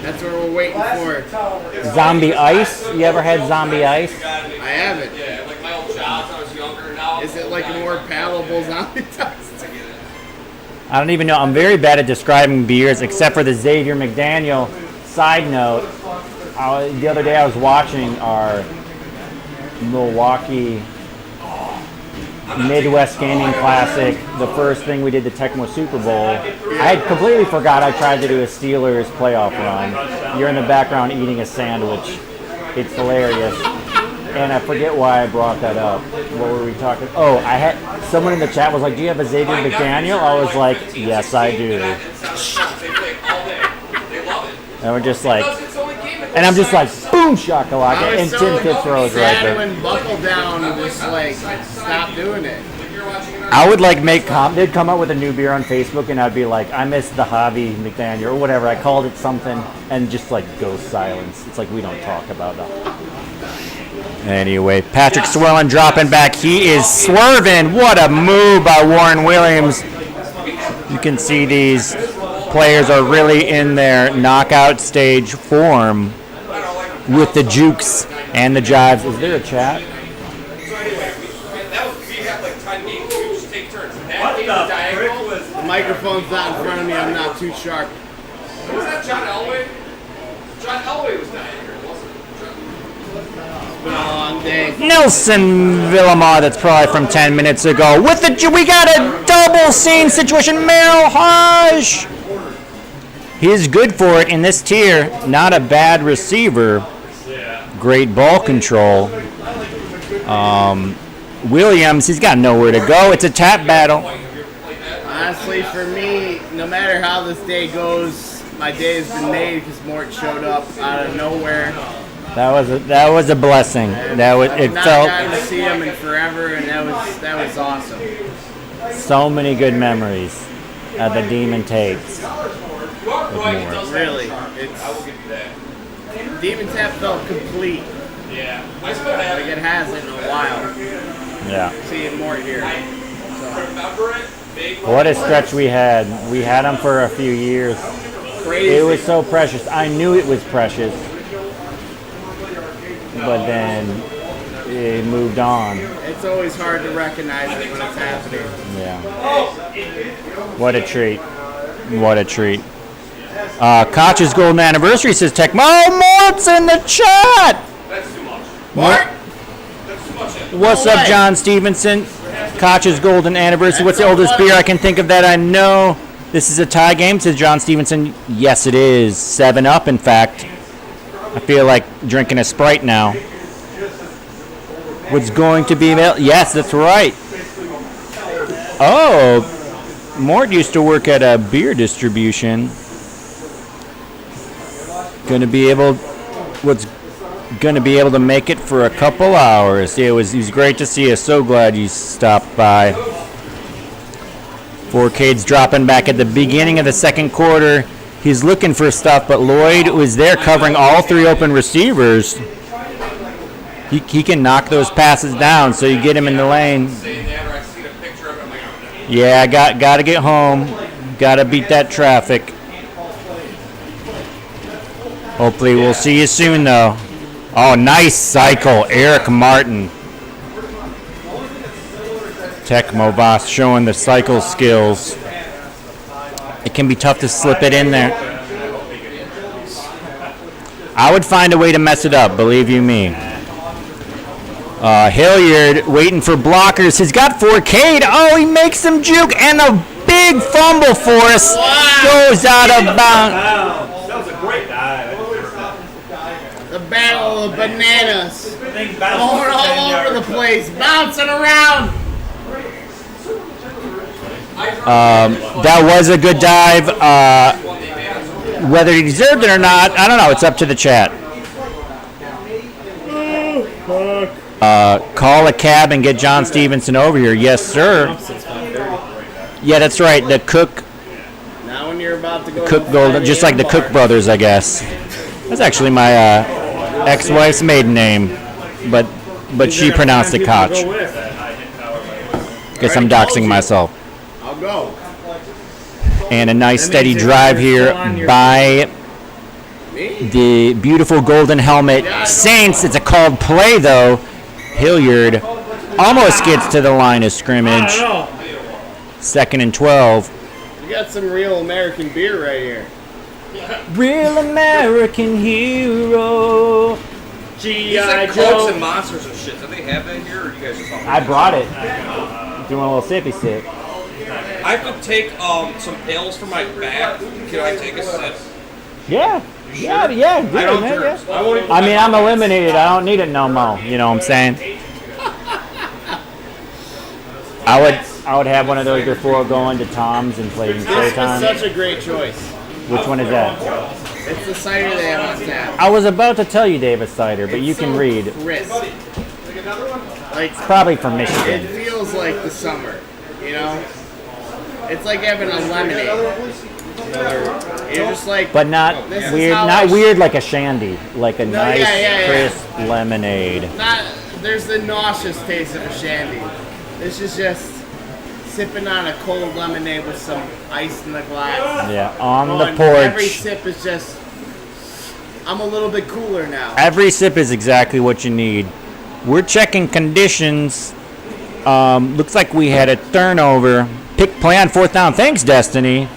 That's what we're waiting for. Zombie ice? You ever had zombie ice? I haven't. Yeah, like my old jobs, I was younger. Now Is it like a more palatable zombie dust? I don't even know. I'm very bad at describing beers, except for the Xavier McDaniel. Side note, the other day I was watching our Milwaukee Midwest Gaming Classic, the first thing we did, the Tecmo Super Bowl. I had completely forgot I tried to do a Steelers playoff run. You're in the background eating a sandwich. It's hilarious. And I forget why I brought that up. What were we talking? Oh, I had someone in the chat was like, "Do you have a Xavier McDaniel?" I was like, "Yes, I do." And we're just like, and I'm just like, boom, shakalaka, and Tim Fitzroy is right there. When Buckle Down just like stop doing it. I would like they'd come up with a new beer on Facebook, and I'd be like, "I miss the Javi McDaniel," or whatever. I called it something, and just like goes silence. It's like we don't talk about that. Anyway, Patrick Swirling dropping back. He is swerving. What a move by Warren Williams. You can see these players are really in their knockout stage form with the jukes and the jives. Is there a chat? The microphone's not in front of me. I'm not too sharp. Was that John Elway? John Elway was down here, wasn't it? It's been a long day. Nelson Villamar, that's probably from 10 minutes ago. We got a double scene situation. Merrill Hodge. He's good for it in this tier. Not a bad receiver. Great ball control. Williams, he's got nowhere to go. It's a tap battle. Honestly, for me, no matter how this day goes, my day has been made because Mort showed up out of nowhere. That was a blessing. I've not gotten to see him in forever, and that was awesome. So many good memories at the Demon Tapes. Really, Demon Tap felt complete. Yeah. Like it hasn't in a while. Yeah. Seeing Mort here. What a stretch we had. We had him for a few years. Crazy. It was so precious. I knew it was precious. But then it moved on. It's always hard to recognize it when it's happening. Yeah. What a treat. What a treat. Koch's golden anniversary says Tecmo. Oh, Mort's in the chat! That's too much. Mort? That's too much. What's up, John Stevenson? Koch's golden anniversary. What's the oldest beer I can think of that I know? This is a tie game, says John Stevenson. Yes, it is. 7-Up, in fact. I feel like drinking a Sprite now. What's going to be available? Yes, that's right. Oh, Mort used to work at a beer distribution. Going to be able to make it for a couple hours. It was great to see you. So glad you stopped by. 4K's dropping back at the beginning of the second quarter. He's looking for stuff, but Lloyd was there covering all three open receivers. He can knock those passes down, so you get him in the lane. Yeah, got to get home. Got to beat that traffic. Hopefully we'll see you soon, though. Oh, nice cycle, Eric Martin. Tecmo boss showing the cycle skills. It can be tough to slip it in there. I would find a way to mess it up, believe you me. Hilliard waiting for blockers. He's got 4K'd. Oh, he makes some juke and a big fumble for us. Goes out of bounds. That was a great dive. The battle of bananas. Going all over the place, bouncing around. That was a good dive. Whether he deserved it or not, I don't know. It's up to the chat. Call a cab and get John Stevenson over here. Yes, sir. Yeah, that's right. The Cook. Now when you're about to go Cook Golden, just like the Cook brothers, I guess. That's actually my ex-wife's maiden name, but she pronounced it Koch. Guess I'm doxing myself. I'll go. And a nice steady drive here by the beautiful golden helmet Saints. It's a called play though. Hilliard almost gets to the line of scrimmage. 2nd and 12. You got some real American beer right here. Real American hero. G.I. Cokes and Monsters and shit. Do they have that here, or do you guys just I brought it. Doing a little sippy sip. I have to take some pills for my back. Can I take a sip? Yeah. Yeah, do I it, don't man. drink. Yeah. I mean, I'm eliminated. I don't need it no more. You know what I'm saying? I would have one of those before going to Tom's and playing This Showtime. is such a great choice. Which one is that? It's the cider they have on tap. I was about to tell you Davis cider, but you can read. Crisp. Like, It's probably from Michigan. it feels like the summer, you know? It's like having a lemonade. You're just like, But not this is weird. how Not I- weird like a shandy. Like a No, nice, yeah. crisp lemonade. Not, there's the nauseous taste of a shandy. This is just sipping on a cold lemonade with some ice in the glass. Yeah, on the And every porch. sip is just, I'm a little bit cooler now. Every sip is exactly what you need. We're checking conditions. Looks like we had a turnover. Pick play on 4th down. Thanks, Destiny.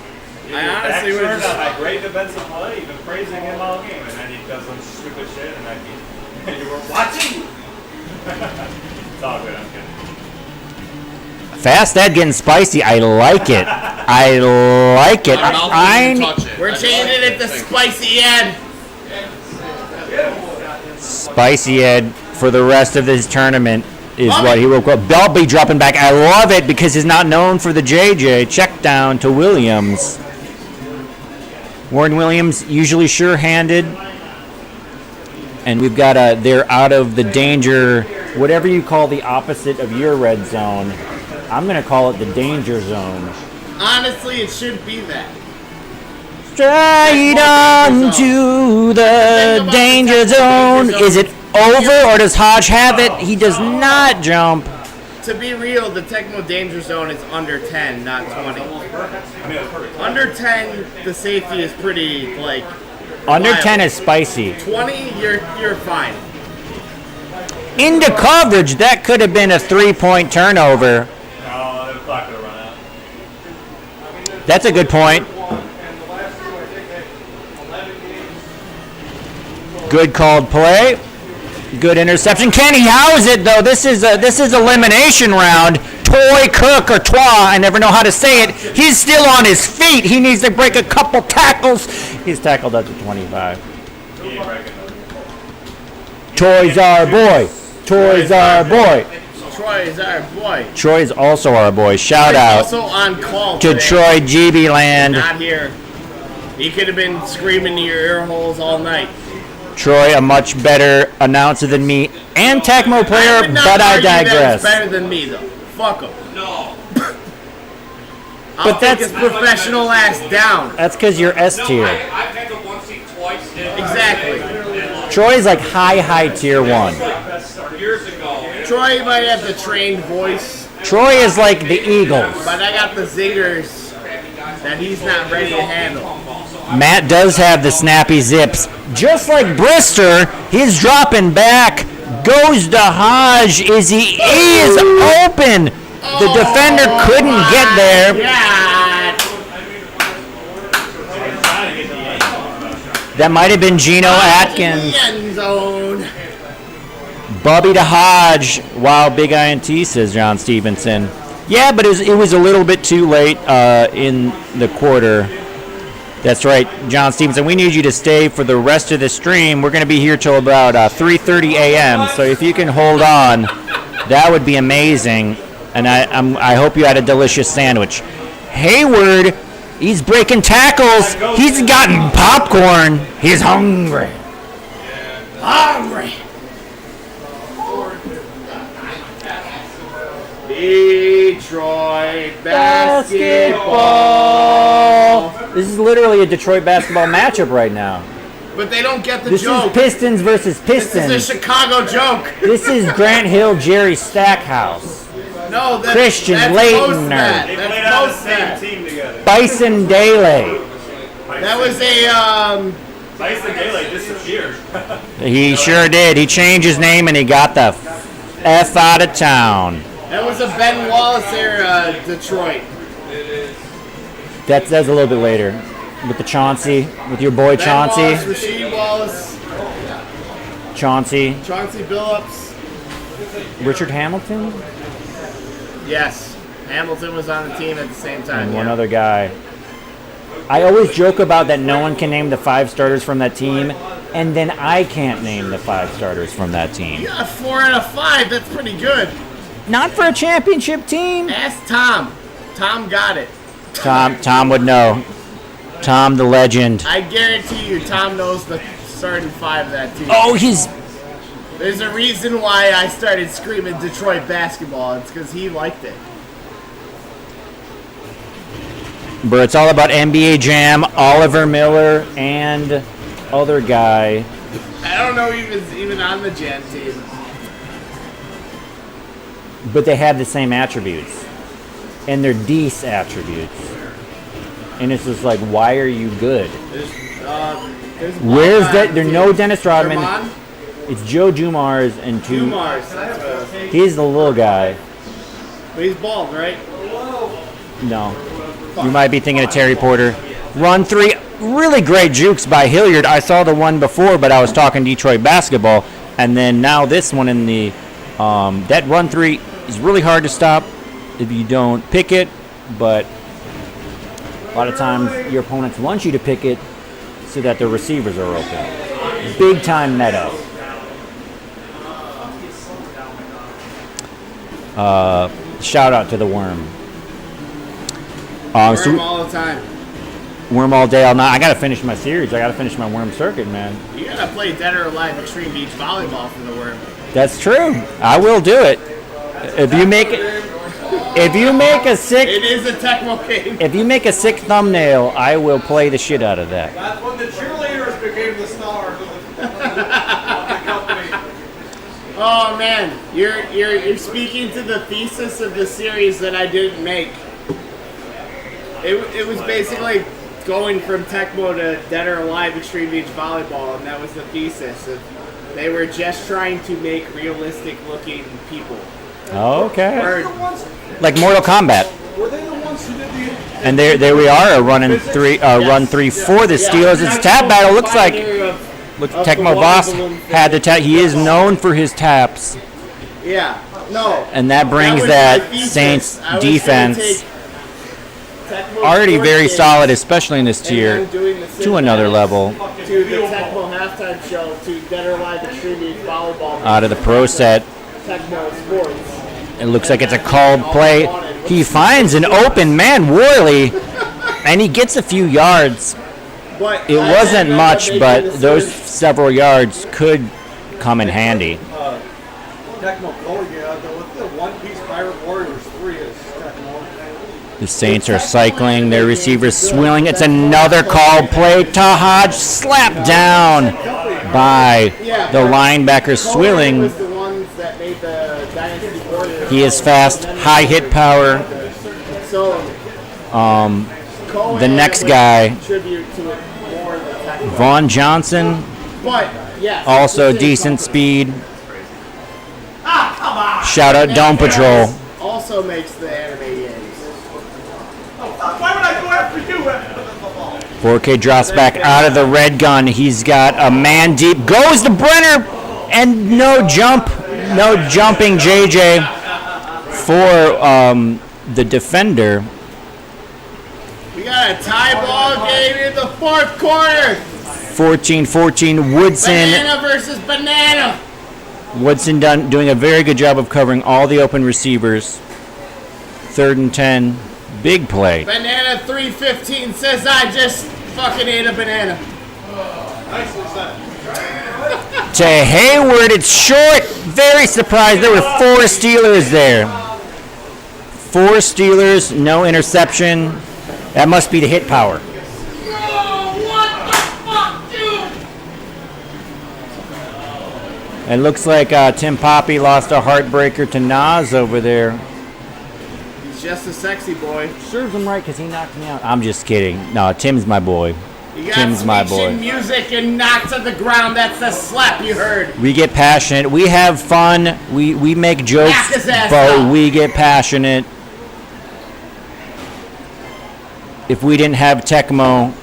I honestly would Turned just, out that great defensive play. You've been praising him all game, and then he does some stupid shit, and you were watching. It's all good. I'm kidding. Fast Ed getting spicy. I like it. I like it. We're changing it to Spicy Ed. Spicy Ed for the rest of this tournament is what he will quote. Bell be dropping back. I love it because he's not known for the JJ. Check down to Williams. Warren Williams, usually sure-handed. And we've got they're out of the danger, whatever you call the opposite of your red zone. I'm going to call it the danger zone. Honestly, it should be that. Straight on to the danger zone. Is it over or does Hodge have it? He does not jump. To be real, the Tecmo danger zone is under 10, not 20. Under 10, the safety is pretty, like, Under reliable. 10 is spicy. 20, you're fine. Into coverage, that could have been a 3-point turnover. No, the clock could have run out. That's a good point. Good called play. Good interception. Can he house it though? This is elimination round. Toy Cook or Twa, I never know how to say it. He's still on his feet. He needs to break a couple tackles. He's tackled up to 25. Troy's our boy. Troy's our boy. Troy is our boy. Troy's also our boy. Shout Troy's out also on call to today. Troy GB Land. Not here. He could have been screaming to your ear holes all night. Troy, a much better announcer than me and Tecmo player, would not but I argue that digress. he's better than me, though. Fuck him. No. I'll take his professional ass down. That's because you're S tier. I've had the one seat twice. Exactly. Troy's like high tier 1. Years ago. Troy might have the trained voice, Troy is like the Eagles. but I got the zingers that he's not ready to handle. Matt does have the snappy zips. Just like Brister, he's dropping back. Goes to Hodge. He is open. The defender couldn't get there. That might have been Geno Atkins. End zone. Bubby to Hodge. Wow, big INT, says John Stevenson. Yeah, but it was a little bit too late in the quarter. That's right, John Stevenson. We need you to stay for the rest of the stream. We're going to be here till about 3:30 a.m. So if you can hold on, that would be amazing. And I hope you had a delicious sandwich. Hayward, he's breaking tackles. He's gotten popcorn. He's hungry. Hungry. Detroit basketball. This is literally a Detroit basketball matchup right now. But they don't get the This joke. is Pistons versus Pistons. This is a Chicago joke. This is Grant Hill, Jerry Stackhouse. No, that's Christian that's Leitner. post that. They That's played on the post same that. team together. Bison Daly. That was a Bison Daylight disappeared. He sure did. He changed his name and he got the F out of town. that was a Ben Wallace era Detroit. That's a little bit later. With the Chauncey, with your boy Ben Chauncey. Wallace, Rasheed Wallace, Chauncey. Chauncey Billups. Richard Hamilton? Yes, Hamilton was on the team at the same time. And one other guy. I always joke about that no one can name the 5 starters from that team, and then I can't name the 5 starters from that team. You got 4 out of 5. That's pretty good. Not for a championship team. Ask Tom. Tom got it. Tom would know. Tom the legend. I guarantee you, Tom knows the starting 5 of that team. Oh, he's... There's a reason why I started screaming Detroit basketball. It's because he liked it. But it's all about NBA Jam, Oliver Miller, and other guy. I don't know he was even on the Jam team. But they have the same attributes. And they're Deese attributes. And it's just like, why are you good? There's Where's Bob that? on There's the no team. Dennis Rodman. Herman? It's Joe Dumars and 2. Dumars. That's what He's the little guy. But he's bald, right? No. You might be thinking of Terry Porter. Run 3. Really great jukes by Hilliard. I saw the one before, but I was talking Detroit basketball. And then now this one in the... that run 3 is really hard to stop if you don't pick it. But a lot of times your opponents want you to pick it so that the receivers are open. Big time meta. Shout out to the Worm. Worm all the time. Worm all day, all night. I gotta finish my series. I gotta finish my Worm circuit, man. You gotta play Dead or Alive Extreme Beach Volleyball for the Worm. That's true. I will do it. If you make it, if you make a sick, It is a Tecmo game. if you make a sick thumbnail, I will play the shit out of that. That's when the cheerleaders became the stars of the company. Oh man, you're speaking to the thesis of the series that I didn't make. It was basically going from Tecmo to Dead or Alive Extreme Beach Volleyball, and that was the thesis. They were just trying to make realistic looking people. Okay. Or- Like Mortal Kombat. Were they the ones who did the... And there we are, run 3 for the Steelers. It's tap battle. Looks like Tecmo Boss had the tap. He is known for his taps, Yeah, no. and that brings was that my thesis. Saints I was gonna defense take Tecmo already sports very games solid, especially in this and tier, then doing the to another level. to the Tecmo halftime show to Dead or Alive Extreme Beach Volleyball. Out of the pro set. Tecmo Sports. It looks like it's a called play. He finds an open man, Worley, and he gets a few yards. But It I wasn't ended up much, making but this those switch. several yards could come in handy. Tecmo color, yeah. The One Piece Pirate Warriors 3 is Tecmo. The Saints are cycling, their receivers swilling. It's another called play. Hodge slapped down by the linebacker swilling. Was the ones that made the Dynasty Warriors. He is fast, high hit power. So The next guy, tribute to Vaughn Johnson, But, yes. also this is decent speed. Ah, come on! Shout out Dome Patrol. Also makes the anime games. Why would I go after you? 4K drops back out of the red gun. He's got a man deep. Goes to Brenner, and no jumping JJ for the defender. We got a tie ball game in the fourth quarter. 14-14 Woodson. Banana versus banana. Woodson doing a very good job of covering all the open receivers. 3rd and 10. Big play. Banana 315 says I just fucking ate a banana. To Hayward, it's short. Very surprised. There were 4 Steelers there. 4 Steelers, no interception. That must be the hit power. It looks like Tim Poppy lost a heartbreaker to Nas over there. He's just a sexy boy. Serves him right because he knocked me out. I'm just kidding. No, Tim's my boy. You got Tim's my boy. music and knocked to the ground. That's the slap you heard. We get passionate. We have fun. We make jokes, Knock his ass but out. we get passionate. If we didn't have Tecmo,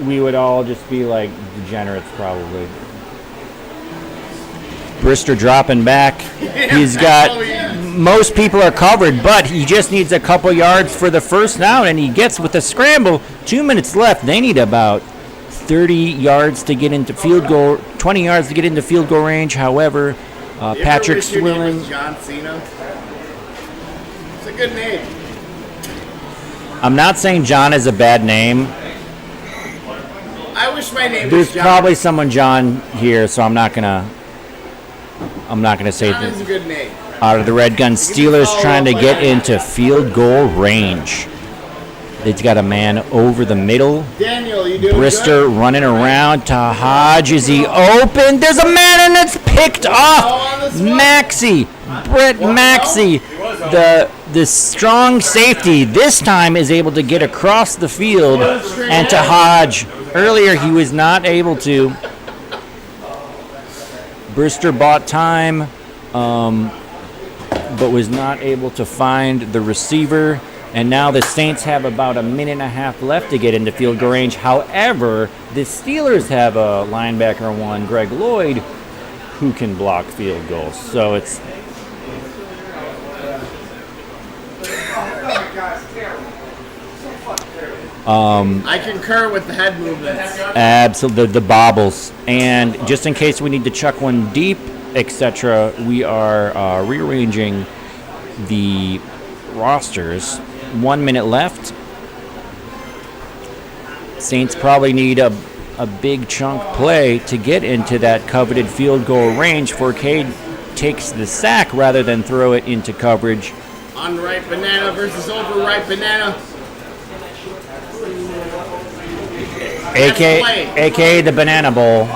we would all just be like degenerates probably. Brister dropping back. He's got, most people are covered, but he just needs a couple yards for the first down, and he gets with the scramble. 2 minutes left. They need about 30 yards to get into field goal, 20 yards to get into field goal range. However, Patrick Swilling. John Cena. It's a good name. I'm not saying John is a bad name. I wish my name There's was John. probably someone John here, so I'm not gonna say John is a good name. out of the red gun. Steelers trying to get into field goal range. They've got a man over the middle. Daniel, you doing Brister good? running around to Hodge. Is he open? There's a man and it's picked off. Maxey, Brett Maxey, the strong safety this time is able to get across the field and to Hodge. Earlier he was not able to. Brister bought time, but was not able to find the receiver. And now the Saints have about a minute and a half left to get into field goal range. However, the Steelers have a linebacker one, Greg Lloyd, who can block field goals. So it's I concur with the head movements. absolutely the bobbles. And just in case we need to chuck one deep, etc., we are rearranging the rosters. 1 minute left. Saints probably need a big chunk play to get into that coveted field goal range. 4K takes the sack rather than throw it into coverage. Unripe banana versus overripe banana. AKA the Banana Bowl.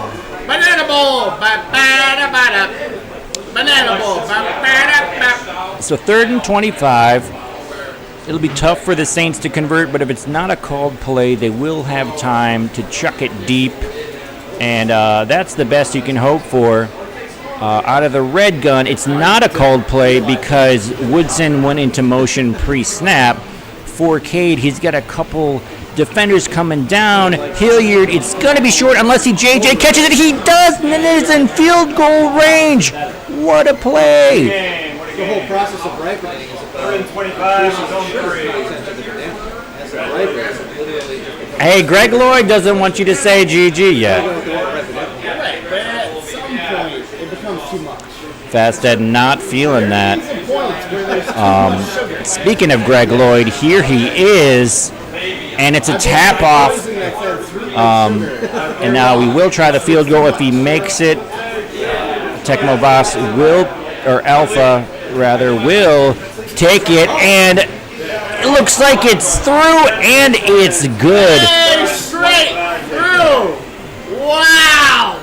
Banana bowl. Ba-ba-da-ba-da. Banana bowl. Ba-ba-da-ba. So 3rd and 25. It'll be tough for the Saints to convert, but if it's not a called play, they will have time to chuck it deep. And that's the best you can hope for. Out of the red gun, it's not a called play because Woodson went into motion pre-snap. 4K, he's got a couple defenders coming down. Hilliard, it's going to be short unless JJ catches it. He does, and it is in field goal range. What a play. The whole process of ripening is 3rd and 25, zone 3. That's a ripening. Hey, Greg Lloyd doesn't want you to say GG yet. Right, but at some point, it becomes too much. Fast Ed not feeling that. Points where there's too much sugar. Speaking of Greg Lloyd, here he is, and it's a tap off. And now we will try the field goal if he makes it. Tecmo Boss will, or Alpha rather, will take it, and it looks like it's through, and it's good. Hey, straight through. Wow.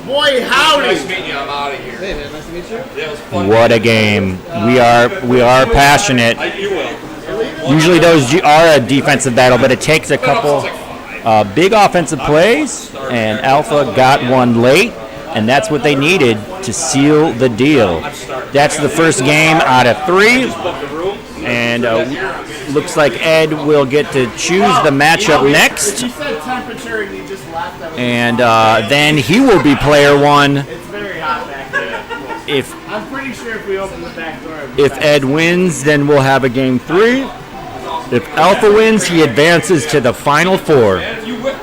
Boy, howdy. Nice meeting you. I'm out of here. Hey, man, nice to meet you. Yeah, it was fun. What a game. We are passionate. You will. Usually those are a defensive battle, but it takes a couple Big offensive plays, and Alpha got one late, and that's what they needed to seal the deal. That's the first game out of 3, and looks like Ed will get to choose the matchup next, You said temperature and you just laughed at me. and then he will be player 1. It's very hot back there. I'm pretty sure if we open the back door. If Ed wins, then we'll have a game 3. If Alpha wins, he advances to the final 4. Man, if you win,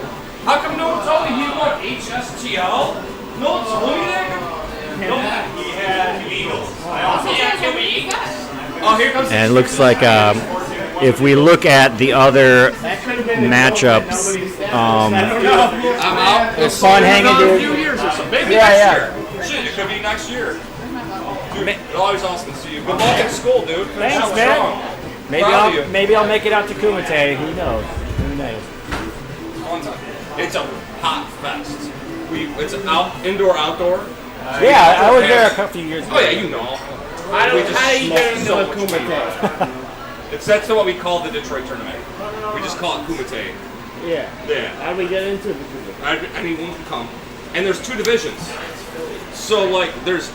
how come no one told me he won HSTL? No one told me that. No, he had Eagles. I also had Kim Eagles. Oh, here comes. And it looks like if we look at the other matchups, I'm out. it's fun hanging, A dude. few years or so. Maybe Yeah, next yeah. year. Shit, it could be next year. Dude, it's always awesome to see you. Good luck at school, dude. Finish Thanks, up man. strong. Maybe Proud of you. I'll make it out to Kumite. Who knows? Who knows? It's a hot fest. It's an indoor, outdoor. Yeah, I was there a few years ago. Oh yeah, you know. How do you get into so a much Kumite? That's what we call the Detroit tournament. We just call it Kumite. Yeah. Yeah. How do we get into the Kumite? Anyone can come. And there's 2 divisions. So like there's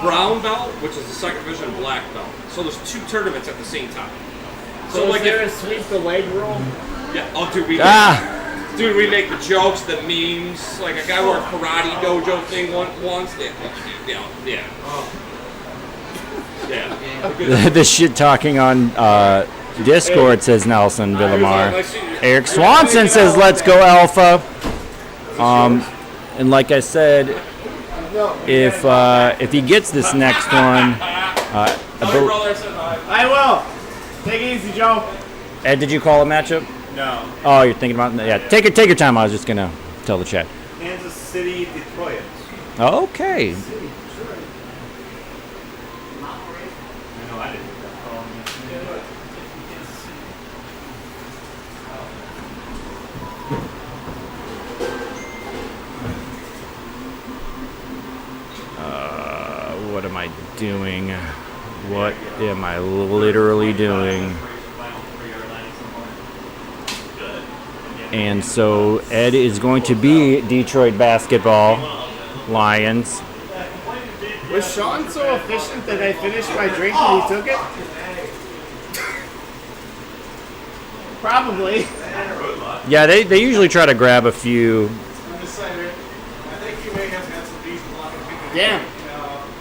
brown belt, which is the second division, and black belt. So there's 2 tournaments at the same time. So like is there a sweep the leg rule? Yeah. Oh, dude, we make the jokes, the memes. Like a guy wore a karate dojo thing once. Yeah. The shit talking on Discord, says Nelson Villamar. Eric Swanson says, "Let's go Alpha." And like I said, if he gets this next one, I will. Take it easy, Joe. Ed, did you call a matchup? No. Oh, you're thinking about Take your time. I was just gonna tell the chat. Kansas City, Detroit. Okay. I know I didn't call him. What am I doing? What am I literally doing? And so Ed is going to be Detroit basketball Lions. Was Sean so efficient that I finished my drink and he took it? Probably. Yeah, they usually try to grab a few. I'm just saying, I think you may have had some decent luck in Damn.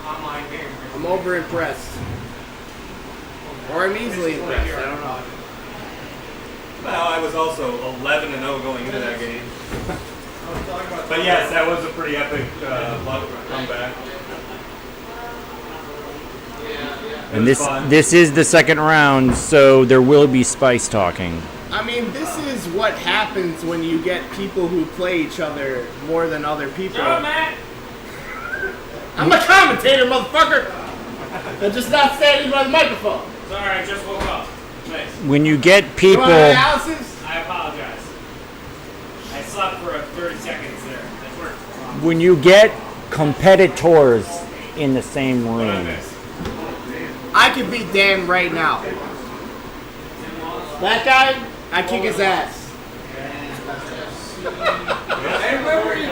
online game. I'm over impressed. Or I'm easily impressed. I don't know. Well, I was also 11-0 going into that game. But yes, that was a pretty epic luck comeback. And this is the second round, so there will be spice talking. I mean, this is what happens when you get people who play each other more than other people. I'm a commentator, motherfucker! I'm just not standing by the microphone. Sorry, I just woke up. Nice. When you get You people, want analysis? I apologize. I slept for 30 seconds there. That's work. when you get competitors in the same room. I could beat Dan right now. That guy, I kick his ass. I remember you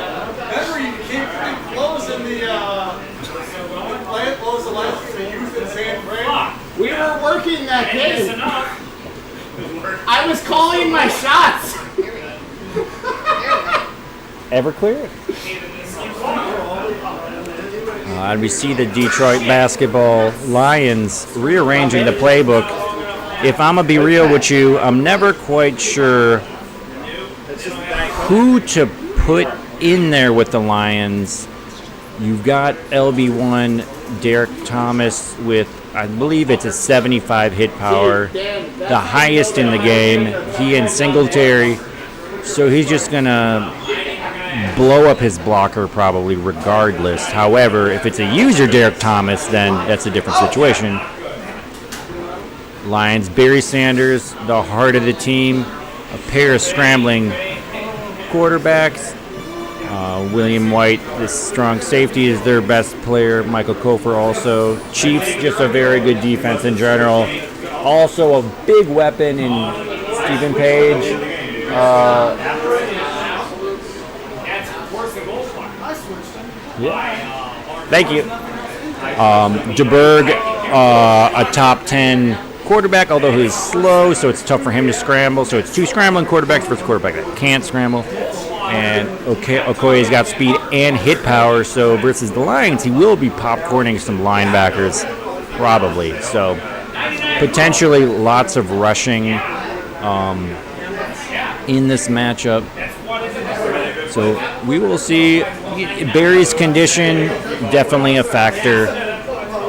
came pretty close in the plant. What was the last thing you used in San Fran? We were working that game. I was calling my shots. Everclear? And we see the Detroit basketball Lions rearranging the playbook. If I'm going to be real with you, I'm never quite sure who to put in there with the Lions. You've got LB1 Derek Thomas with, I believe it's a 75 hit power, the highest in the game. He and Singletary. So he's just going to blow up his blocker probably regardless. However, if it's a user Derek Thomas, then that's a different situation. Lions, Barry Sanders, the heart of the team, a pair of scrambling quarterbacks. William White, the strong safety, is their best player. Michael Kofer also. Chiefs, just a very good defense in general. Also a big weapon in Stephen Page. Yeah. Thank you. DeBerg, a top 10 quarterback, although he's slow, so it's tough for him to scramble. So it's two scrambling quarterbacks versus a quarterback that can't scramble. And Okoye's got speed and hit power, so versus the Lions, he will be popcorning some linebackers, probably. So potentially lots of rushing in this matchup. So we will see. Barry's condition, definitely a factor.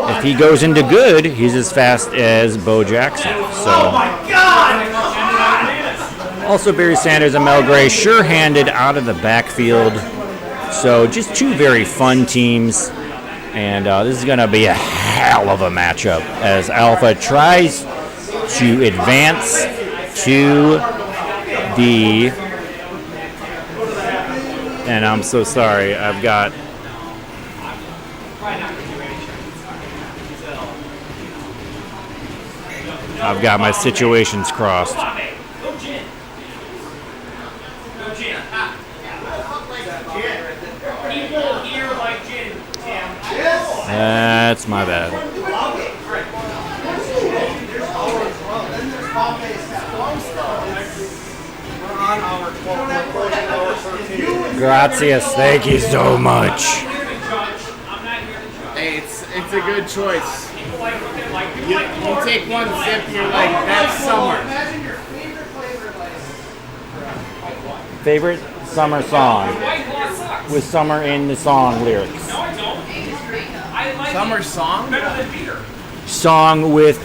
If he goes into good, he's as fast as Bo Jackson. So. Also, Barry Sanders and Mel Gray sure-handed out of the backfield. So just two very fun teams. And this is going to be a hell of a matchup as Alpha tries to advance to the... And I'm so sorry, I've got my situations crossed. That's my bad. Gracias, thank you so much. Hey, it's a good choice. You take one sip, you're like, that's summer. Favorite summer song with summer in the song lyrics. Summer song? Song with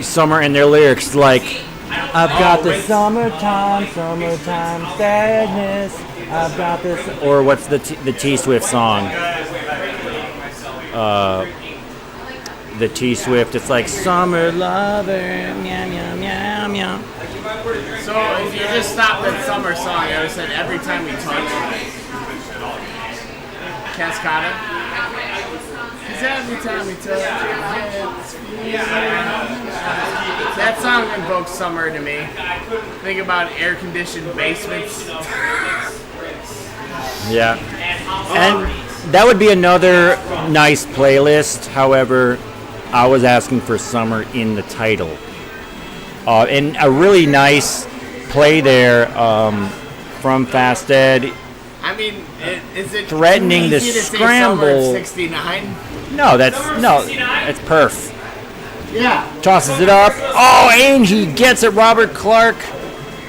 summer in their lyrics, like I've got the summertime sadness. I've got this, or what's the T Swift song? The T Swift. It's like summer lover. Meow meow meow meow. So if you just stopped at summer song, I would have said every time we touch. Cascada. Because every time we touch, that song invokes summer to me. Think about air-conditioned basements. Yeah. And that would be another nice playlist. However, I was asking for summer in the title. And a really nice play there from Fast Ed. I mean, is it threatening the easy to scramble? Say summer 69? No, it's perf. Yeah. Tosses it up. Oh, and he gets it. Robert Clark.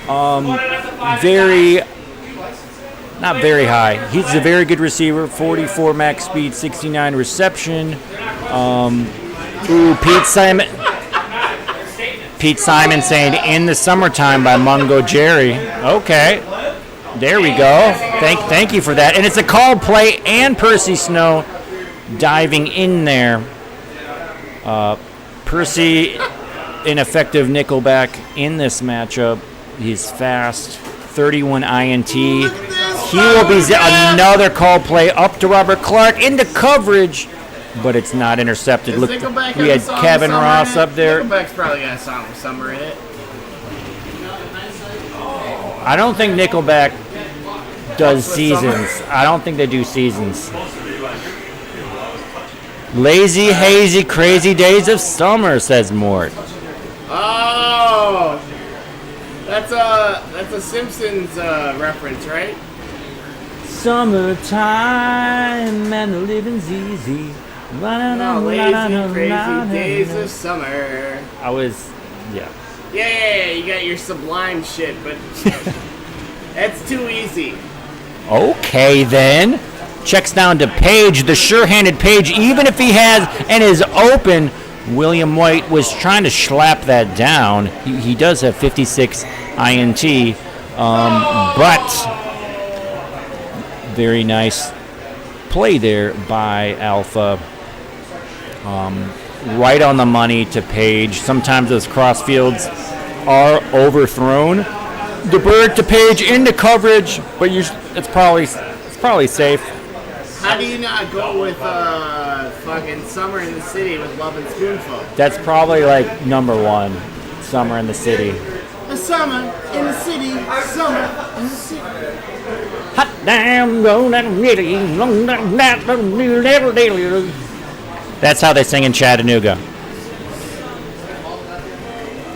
Not very high. He's a very good receiver. 44 max speed, 69 reception. Pete Simon saying "In the Summertime" by Mungo Jerry. Okay, there we go. Thank you for that. And it's a called play, and Percy Snow diving in there. Percy, ineffective nickelback in this matchup. He's fast. 31 INT. He will be another call play up to Robert Clark into coverage, but it's not intercepted. Look, we had Kevin Ross up there. Nickelback's probably got a song with summer in it. I don't think Nickelback does seasons. I don't think they do seasons. Lazy, hazy, crazy days of summer, says Mort. Oh, that's a Simpsons reference, right? Summertime and the living's easy. Lazy, crazy days of summer. Yeah. Yeah, you got your Sublime shit, but that's too easy. Okay, then. Checks down to Page, the sure-handed Page, even if he has and is open. William White was trying to slap that down. He does have 56 INT, but very nice play there by Alpha. Right on the money to Page. Sometimes those crossfields are overthrown. DeBerg to Page into coverage, but it's probably safe. How do you not go with fucking Summer in the City with Love and Spoonful? That's probably like number one. Summer in the City. The summer in the city, summer in the city. Hot That's how they sing in Chattanooga.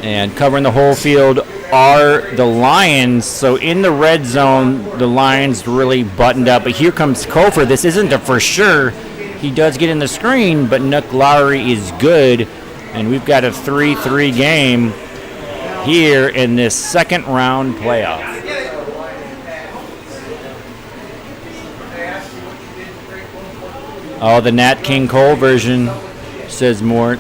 And covering the whole field are the Lions. So in the red zone, the Lions really buttoned up. But here comes Kofor. This isn't a for sure. He does get in the screen, but Nook Lowry is good. And we've got a 3-3 game here in this second round playoff. Oh, the Nat King Cole version, says Mort.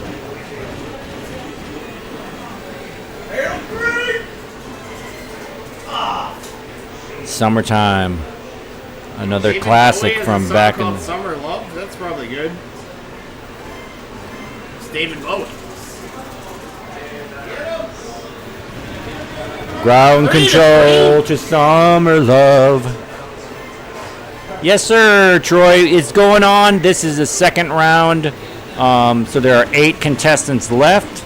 Summertime. Another classic from back in. Summer Love? That's probably good. It's David Bowie. Ground control to Summer Love. Yes, sir, Troy. It's going on. This is the second round. So there are 8 contestants left.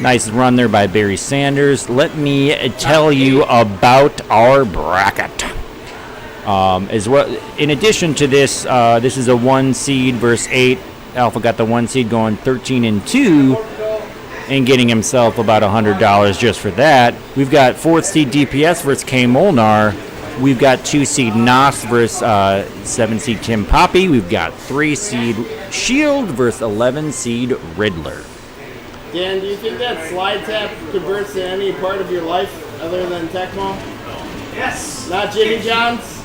Nice run there by Barry Sanders. Let me tell you about our bracket. As well, in addition to this, this is a 1 seed versus 8. Alpha got the 1 seed going 13-2 and getting himself about $100 just for that. We've got 4th seed DPS versus K Molnar. We've got 2 seed Nos versus 7 seed Tim Poppy. We've got 3 seed Shield versus 11 seed Riddler. Dan, do you think that slide tap converts to any part of your life other than Tecmo? Yes. Not Jimmy John's?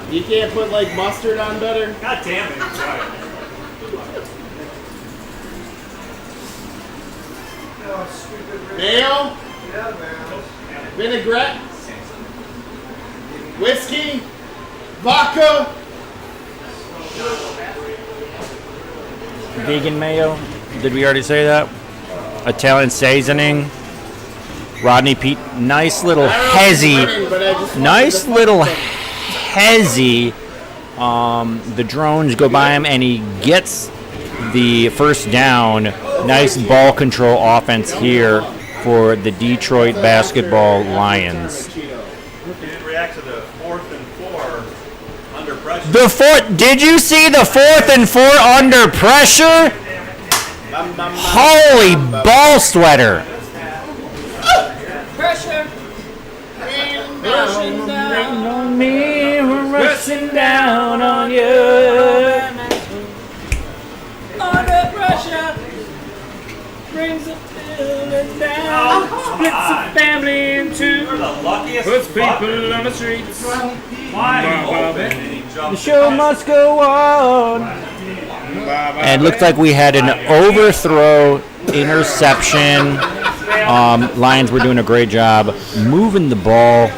You can't put like mustard on better? God damn it. Mayo? Vinaigrette? Whiskey? Vodka? Vegan mayo. Did we already say that? Italian seasoning. Rodney Pete. Nice little hezzy. Nice little hezzy. The drones go by him and he gets the first down. Nice ball control offense here for the Detroit basketball Lions. He didn't react to the 4th and 4 under pressure. The fourth. Did you see the 4th and 4 under pressure? Holy ball sweater! Pressure. Rushing down on me, we're rushing down on you. Under pressure. Brings the feeling down. Splits the family in two. Puts people on the streets. The show must go on. And it looks like we had an overthrow interception. Lions were doing a great job moving the ball.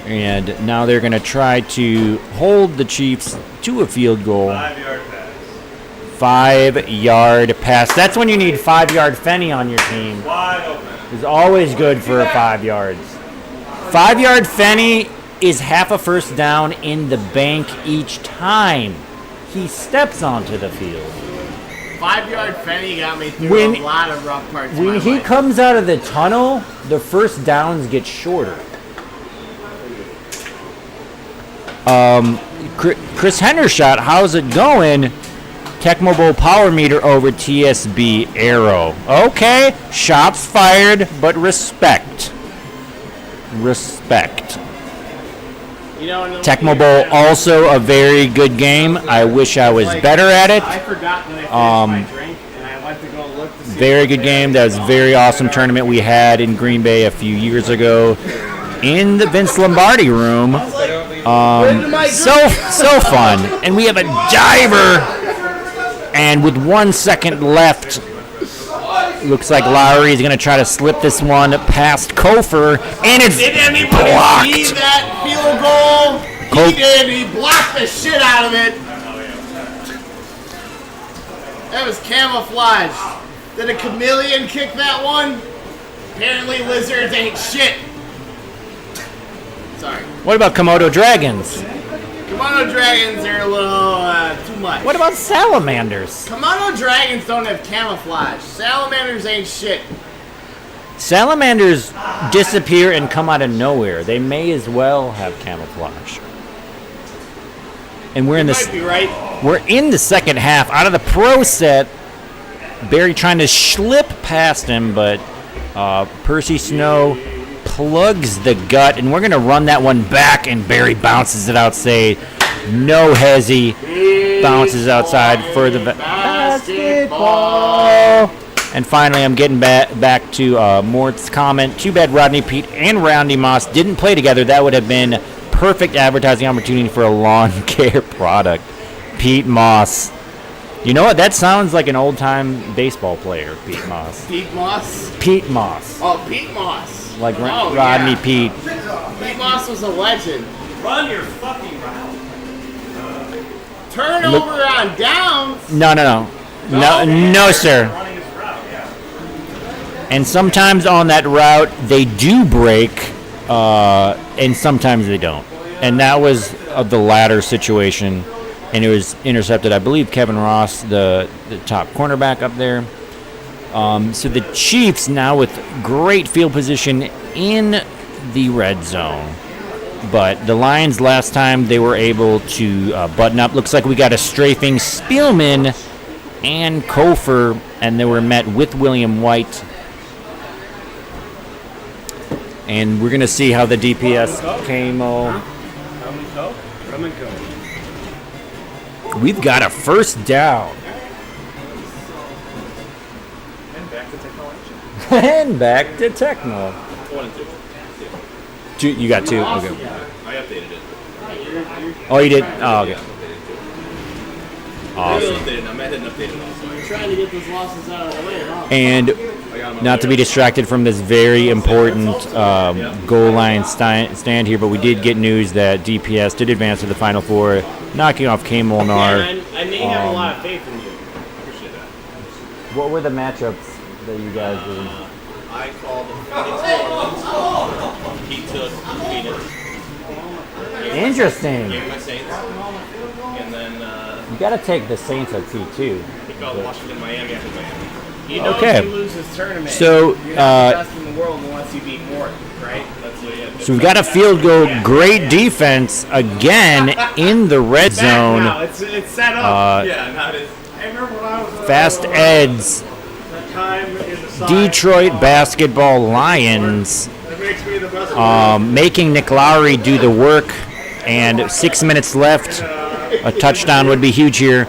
And now they're going to try to hold the Chiefs to a field goal. 5-yard pass. That's when you need 5-yard Fenny on your team. Wide open. It's always good for 5 yards. 5-yard Fenny is half a first down in the bank each time he steps onto the field. 5-yard Fenny got me through a lot of rough parts. When he comes out of the tunnel, the first downs get shorter. Chris Hendershot, how's it going? Tecmo Bowl power meter over TSB Arrow. Okay, shots fired, but respect. Respect. Tecmo Bowl also a very good game. I wish I was better at it. I forgot when I finished my drink and I went to go look to see. Very good game. That was a very awesome tournament we had in Green Bay a few years ago in the Vince Lombardi room. So fun. And we have a diver. And with 1 second left, looks like Lowry is going to try to slip this one past Kofor, and it's Did anybody blocked. see that field goal? He did. He blocked the shit out of it. That was camouflage. Did a chameleon kick that one? Apparently lizards ain't shit. Sorry. What about Komodo dragons? Komodo dragons are a little too much. What about salamanders? Komodo dragons don't have camouflage. Salamanders ain't shit. Salamanders disappear and come out of nowhere. They may as well have camouflage. And we're in You this. might be right. We're in the second half. Out of the pro set, Barry trying to slip past him, but Percy Snow plugs the gut, and we're going to run that one back, and Barry bounces it out, say, no hezzy, bounces outside for the basketball. And finally, I'm getting back to Mort's comment. Too bad Rodney Pete and Randy Moss didn't play together. That would have been perfect advertising opportunity for a lawn care product. Pete Moss. You know what? That sounds like an old-time baseball player, Pete Moss. Pete Moss? Pete Moss. Oh, Pete Moss. Like Oh, Rodney yeah. Pete. Pete Moss was a legend. Run your fucking route. Turnover on downs. No, sir. And sometimes on that route, they do break, and sometimes they don't. And that was the latter situation. And it was intercepted, I believe, Kevin Ross, the top cornerback up there. So the Chiefs now with great field position in the red zone. But the Lions last time they were able to button up. Looks like we got a strafing Spielman and Kofer, and they were met with William White. And we're going to see how the DPS camo. Rum and Coke. We've got a first down. And back to technology. And back to Tecmo. 1 and 2. You got two? Okay. I updated it. Oh, you did? Oh, okay. Awesome. Updated. I'm ahead and updated also. You're trying to get those losses out of the way, huh? And not to be distracted from this very important goal line stand here, but we did get news that DPS did advance to the Final Four, knocking off K. Molnar. Man, I may have a lot of faith in you. Appreciate that. What were the matchups that you guys did? I called the Phoenix. He took Phoenix. Interesting. Gave my Saints. And then You got to take the Saints at T2. he called Washington, Miami after Miami. You know Okay. if you lose this tournament, So, you're not the best in the world unless you beat Mort, right? That's what he had. So we've got a field goal. Great defense again in the red zone. Now it's set up. Yeah, now it is. I remember when I was Fast Ed's that time in the side. Detroit basketball Lions That makes me the best. making Nick Lowry do the work, and 6 minutes left. A touchdown would be huge here.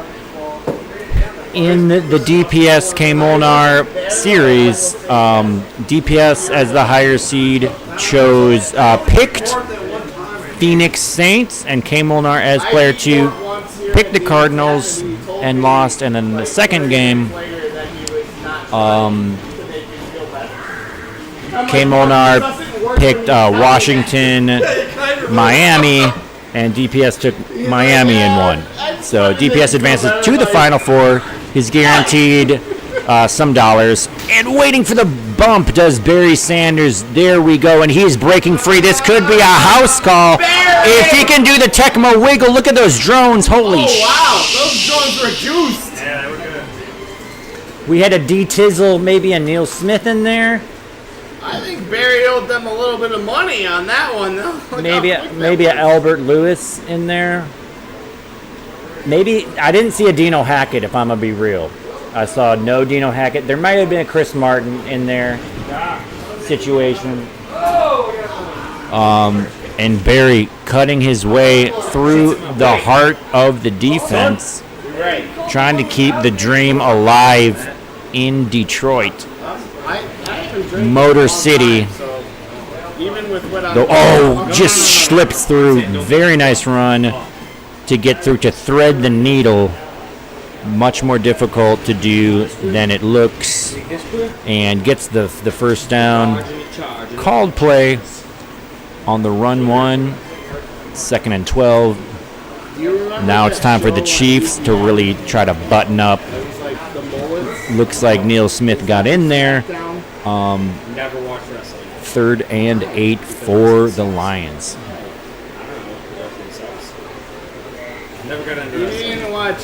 In the DPS K. Molnar series, DPS as the higher seed picked Phoenix Saints, and K. Molnar as player 2 picked the Cardinals and lost. And then the second game, K. Molnar picked Washington, Miami, and DPS took Miami and won. So DPS advances to the Final Four. He's guaranteed some dollars. And waiting for the bump does Barry Sanders. There we go, and he's breaking free. This could be a house call. If he can do the Tecmo wiggle, look at those drones. Holy Wow, those drones were juiced. Yeah, they were good. We had a D Tizzle, maybe a Neil Smith in there. I think Barry owed them a little bit of money on that one, though. Look Maybe how quick maybe that a Albert Lewis in there. Maybe I didn't see a Dino Hackett, if I'm gonna be real. I saw no Dino Hackett. There might have been a Chris Martin in there situation. And Barry cutting his way through the heart of the defense, Right. trying to keep the dream alive in Detroit. I haven't drank Motor in a long City. time, so even with what I'm Just slips through. Very nice run to get through, to thread the needle. Much more difficult to do than it looks. And gets the first down. Called play on the run one. 2nd and 12. Now it's time for the Chiefs to really try to button up. Looks like Neil Smith got in there. Never watched wrestling. 3rd and 8 for the Lions. Never got into You wrestling. didn't watch.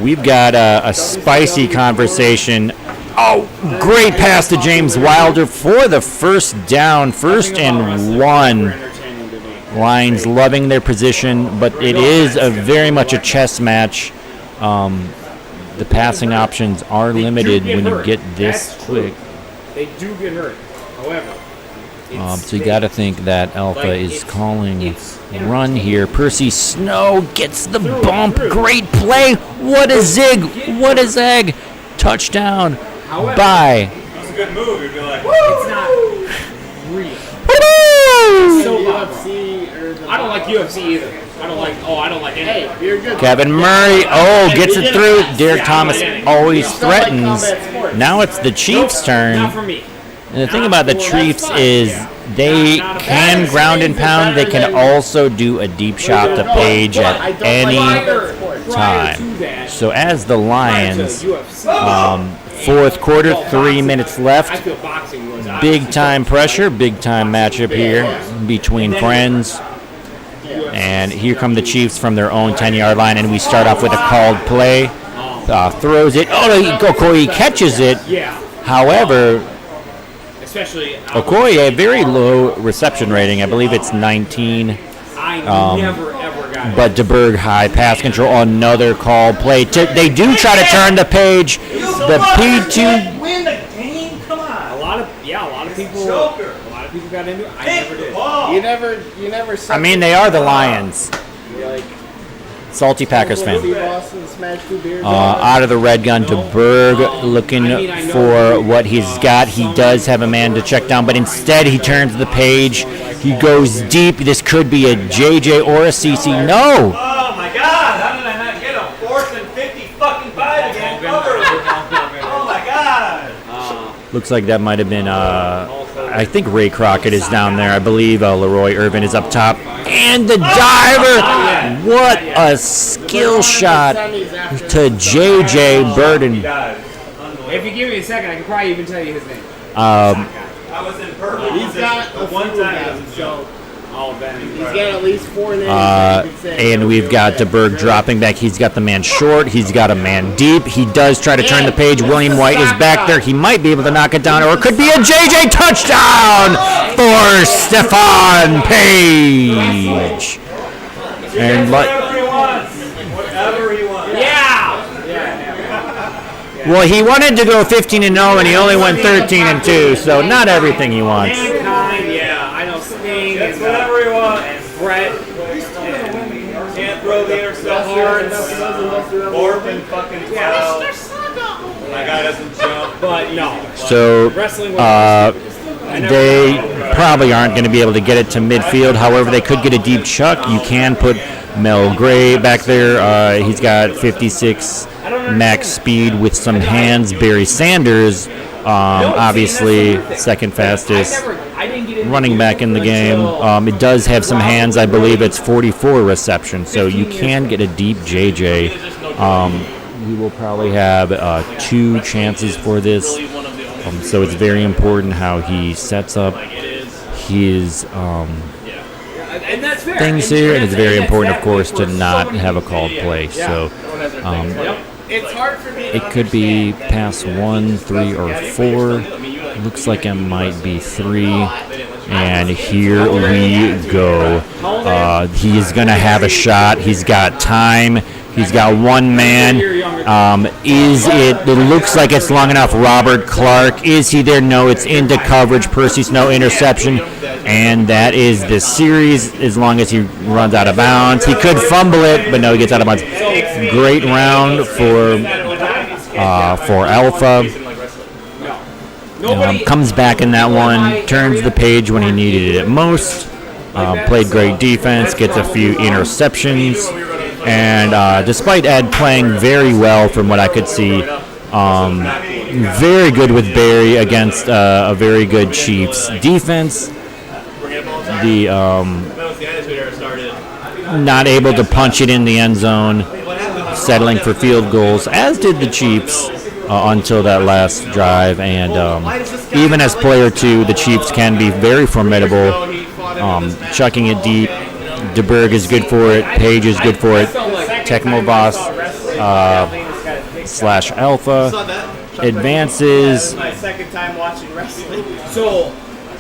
We've got a spicy conversation. Oh, great pass to James Wilder for the first down. 1st and 1. Lions loving their position, but it is a very much a chess match. The passing options are limited when you get this quick. They do get hurt. However, So you got to think that Alpha is calling run here. Percy Snow gets the bump. Great play. What a zig. What a zag. Touchdown by. That's a good move. You'd be like, it's not real. So I don't like UFC either. I don't like any. Hey, you're good. Kevin Murray, gets it through. Derek Thomas always threatens. Now it's the Chiefs' turn. Not for me. And the thing about the Chiefs is they can ground and pound. They can also do a deep shot to Page at any time. So as the Lions, fourth quarter, 3 minutes left. Big time pressure, big time matchup here between friends. And here come the Chiefs from their own 10-yard line, and we start off with a called play. Throws it. Okoye catches it. However, Okoye, a very low reception rating. I believe it's 19. But DeBerg high pass control. Another called play. They do try to turn the Page. The P2. Win the game. Come on. A lot of people got into it. I never did. You never. I mean, they are the Lions. Salty Packers fan. Out of the red gun, DeBerg looking for what he's got. He does have a man to check down, but instead he turns the Page. He goes deep. This could be a JJ or a CC. No! oh my God, how did I not get a 4th and 50 fucking 5 again? Oh my God. Looks like that might have been, I think Ray Crockett is down there. I believe Leroy Irvin is up top. And the diver! What a skill shot to JJ Burden. If you give me a second, I can probably even tell you his name. I was in purple. He's got a one few time. guys, so he's got at least 4 names. that you can say. And we've got DeBerg dropping back. He's got the man short. He's got a man deep. He does try to turn the Page. William White is back there. He might be able to knock it down, or it could be a JJ touchdown for Stephon Page. And Whatever he wants. Whatever he wants. well, he wanted to go 15-0, and he only went 13-2. So not everything he wants. I know Sting. That's whatever he wants. And Brett. Can't throw the interception. Corbin fucking 12. My guy doesn't jump. But no. So they probably aren't going to be able to get it to midfield. However, they could get a deep chuck. You can put Mel Gray back there. He's got 56 max speed with some hands. Barry Sanders, obviously second fastest running back in the game. It does have some hands. I believe it's 44 reception. So you can get a deep JJ. We will probably have 2 chances for this. So it's very important how he sets up his things here, and it's very important, of course, to not have a called play. So it could be pass 1, 3, or 4. Looks like it might be 3. And here we go. He is going to have a shot. He's got time. He's got one man. It looks like it's long enough. Robert Clark, is he there? No, it's into coverage. Percy Snow interception. And that is the series as long as he runs out of bounds. He could fumble it, but no, he gets out of bounds. Great round for Alpha. Comes back in that one, turns the Page when he needed it most. Played great defense, gets a few interceptions. And despite Ed playing very well from what I could see, very good with Barry against a very good Chiefs defense. Not able to punch it in the end zone, settling for field goals, as did the Chiefs until that last drive. And even as player 2, the Chiefs can be very formidable, chucking it deep. DeBerg is good for it. Page is good for it. Tecmo boss / Alpha advances My second time watching wrestling. So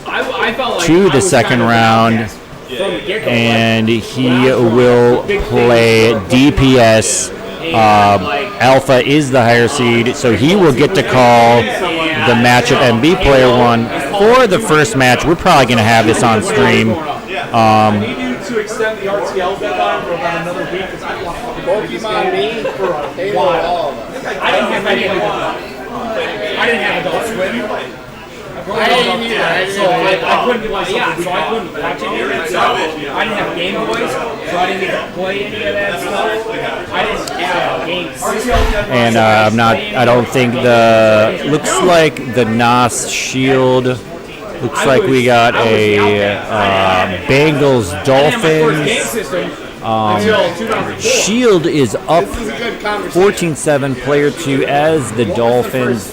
I felt like to the second round. from the get-go. and he will play DPS. Alpha is the higher seed, so he will get to call the matchup and be player one for the first match. We're probably going to have this on stream. I need you to extend the RTL deadline for about another week because I want to Pokemon me for a while. I didn't have any of I didn't have Adult Swim. I didn't either. So I couldn't watch so I couldn't watch any of that stuff. I didn't have Game Boys, so I didn't get to play any of that stuff. I didn't have a game system. And I don't think looks like the NOS Shield, looks like we got a Bengals Dolphins. Shield is up 14-7, player 2 as the Dolphins.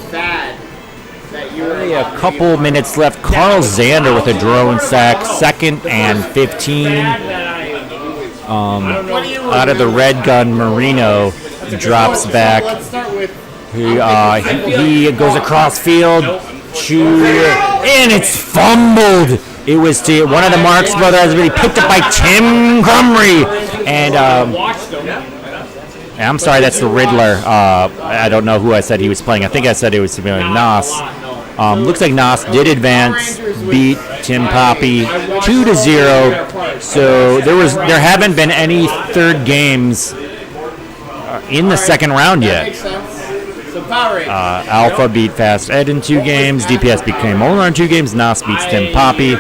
Only a couple minutes left. Carl Zander with a drone sack, 2nd and 15. Out of the red gun, Marino drops back. He goes across field, and it's fumbled. It was to one of the Marx brothers, but he picked up by Tim Crumry. And I'm sorry, that's the Riddler. I don't know who I said he was playing. I think I said it was Nos. Looks like Nos did advance, beat Tim Poppy 2-0. So there haven't been any third games in the second round yet. Alpha beat Fast Ed in 2 games. DPS beat K Molar in 2 games. Nos beats Tim Poppy.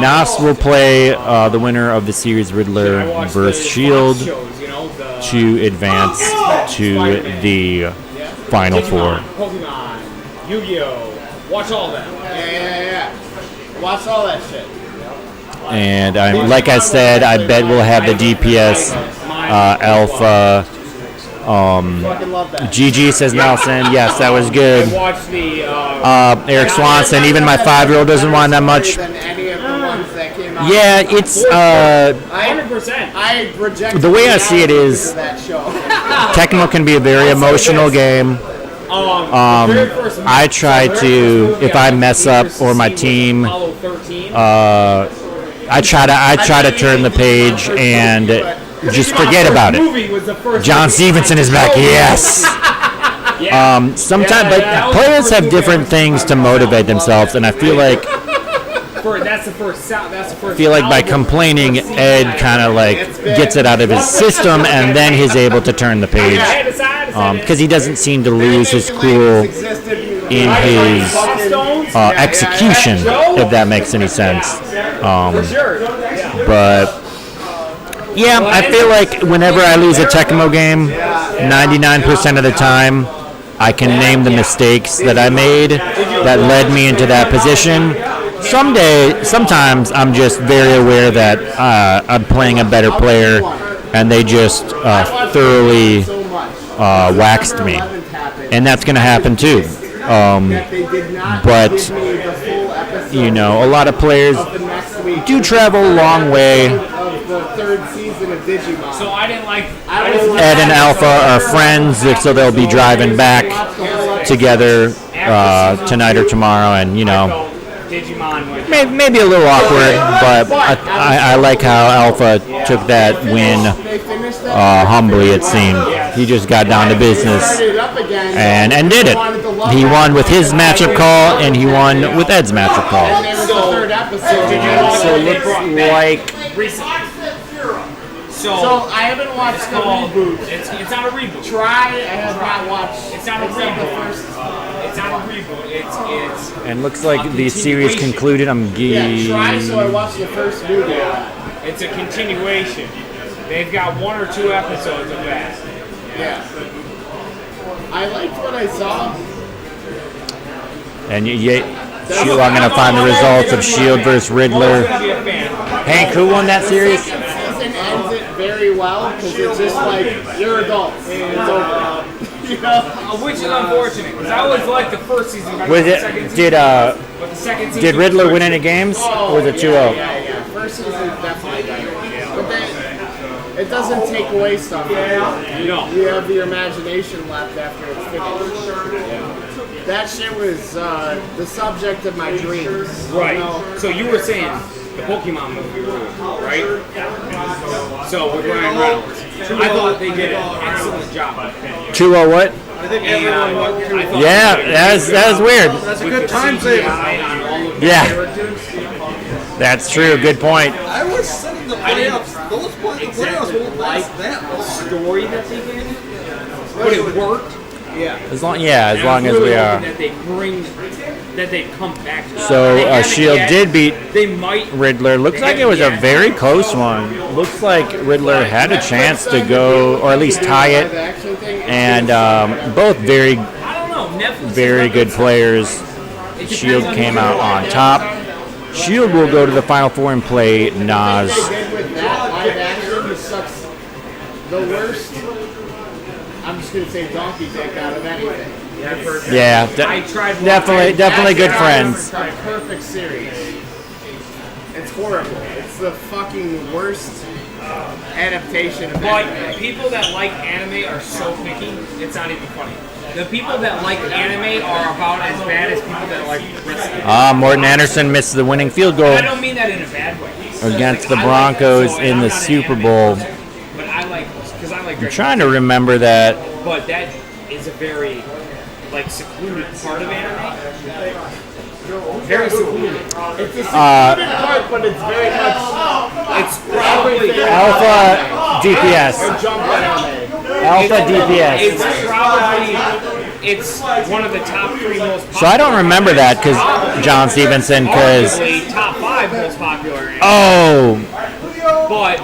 Nos will play the winner of the series, Riddler versus Shield, to advance to the Final Four. Pokemon, Yu-Gi-Oh! Watch all that. Yeah. Watch all that shit. And like I said, I bet we'll have the DPS Alpha. GG says Nelson. Yes, that was good. I watched the Eric Swanson. Even my 5-year-old doesn't want that much. Yeah, it's 100%. I reject the way I see it is Tecmo can be a very emotional game. I try to, if I mess up or my team, I try to turn the page and just forget about it. John Stevenson is back. Yes. Sometimes, but players have different things to motivate themselves, and I feel like by complaining, Ed kind of like gets it out of his system, and then he's able to turn the page because he doesn't seem to lose his cool in his execution, if that makes any sense. But yeah, I feel like whenever I lose a Tecmo game, 99% of the time, I can name the mistakes that I made that led me into that position. Sometimes I'm just very aware that I'm playing a better player, and they just thoroughly waxed me, and that's going to happen too. But you know, a lot of players do travel a long way. So I didn't like. Ed and Alpha are friends, so they'll be driving back together tonight or tomorrow, and you know. Maybe a little awkward, but I like how Alpha took that win humbly, it seemed. He just got down to business and did it. He won with his matchup call, and he won with Ed's matchup call. So it looks like... So I haven't watched the reboot. It's not a reboot. I have not watched. It's not a reboot. It's not a reboot. It's and looks like the series concluded. Try, so I watched the first movie. It's a continuation. They've got 1 or 2 episodes of that. Yeah. I liked what I saw. And Shield, I'm going to find the results of Shield versus Riddler. Hank, who won that series? Ends it very well because it's just like you're adults and it's over. You know? Which is unfortunate because I always liked the first season. Did Riddler win any games? Or was it 2-0? Yeah. First season is definitely better. But then it doesn't take away stuff. You have your imagination left after it's finished. That shit was the subject of my dreams. Right. You know? So you were saying the Pokemon movie rule, right? So with Ryan Reynolds, I thought they did an excellent job. 2-0 what? Yeah, that's weird. That's a good time saver. Yeah. That's true. Good point. I was setting the playoffs. Those playoffs won't last that long. Story that they did, but it worked. Yeah. As long as we are. That they come back to. So Shield did beat They might. Riddler. Looks like it was a very close one. Looks like Riddler had a chance to go, or at least tie it. And both very good players. Shield came out on top. Shield will go to the Final Four and play Nas. With that live action sucks the worst. I'm just gonna say donkey dick out of anything. Yeah, definitely good friends. A perfect series. It's horrible. It's the fucking worst adaptation of anime. But people that like anime are so picky, it's not even funny. The people that like anime are about as bad as people that like wrestling. Morton Anderson missed the winning field goal I don't mean that in a bad way. against the Broncos in the Super Bowl. But I like, because I like I'm trying to remember that. But that is a very secluded part of anime. Very secluded. It's a secluded part, but it's very much. It's probably Alpha DPS. Alpha DPS. It's one of the top 3 most popular. So I don't remember that because John Stevenson, because. Arguably top 5 most popular anime. Oh. But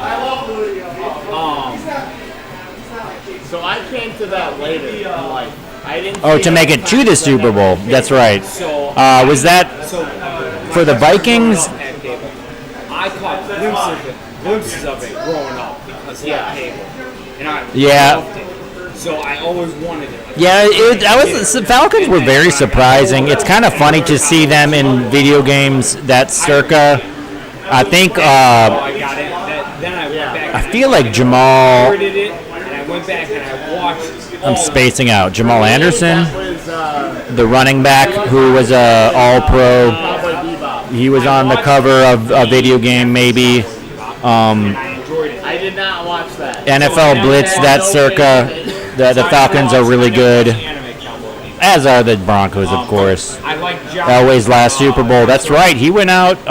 So I came to that later in life. I didn't. Oh, to make it to the Super Bowl. That's right. Was that for the Vikings? I caught glimpses of it growing up because he had cable, and I loved it. So I always wanted it. Yeah, the Falcons were very surprising. It's kind of funny to see them in video games that circa. I think. I got it. Then I went back. I feel like Jamal. It, and I went back and I watched. I'm spacing out. Jamal Anderson, the running back who was a All-Pro. He was on the cover of a video game, maybe. I did not watch that. NFL Blitz, that circa. The Falcons are really good, as are the Broncos, of course. Elway's last Super Bowl. That's right. He went out.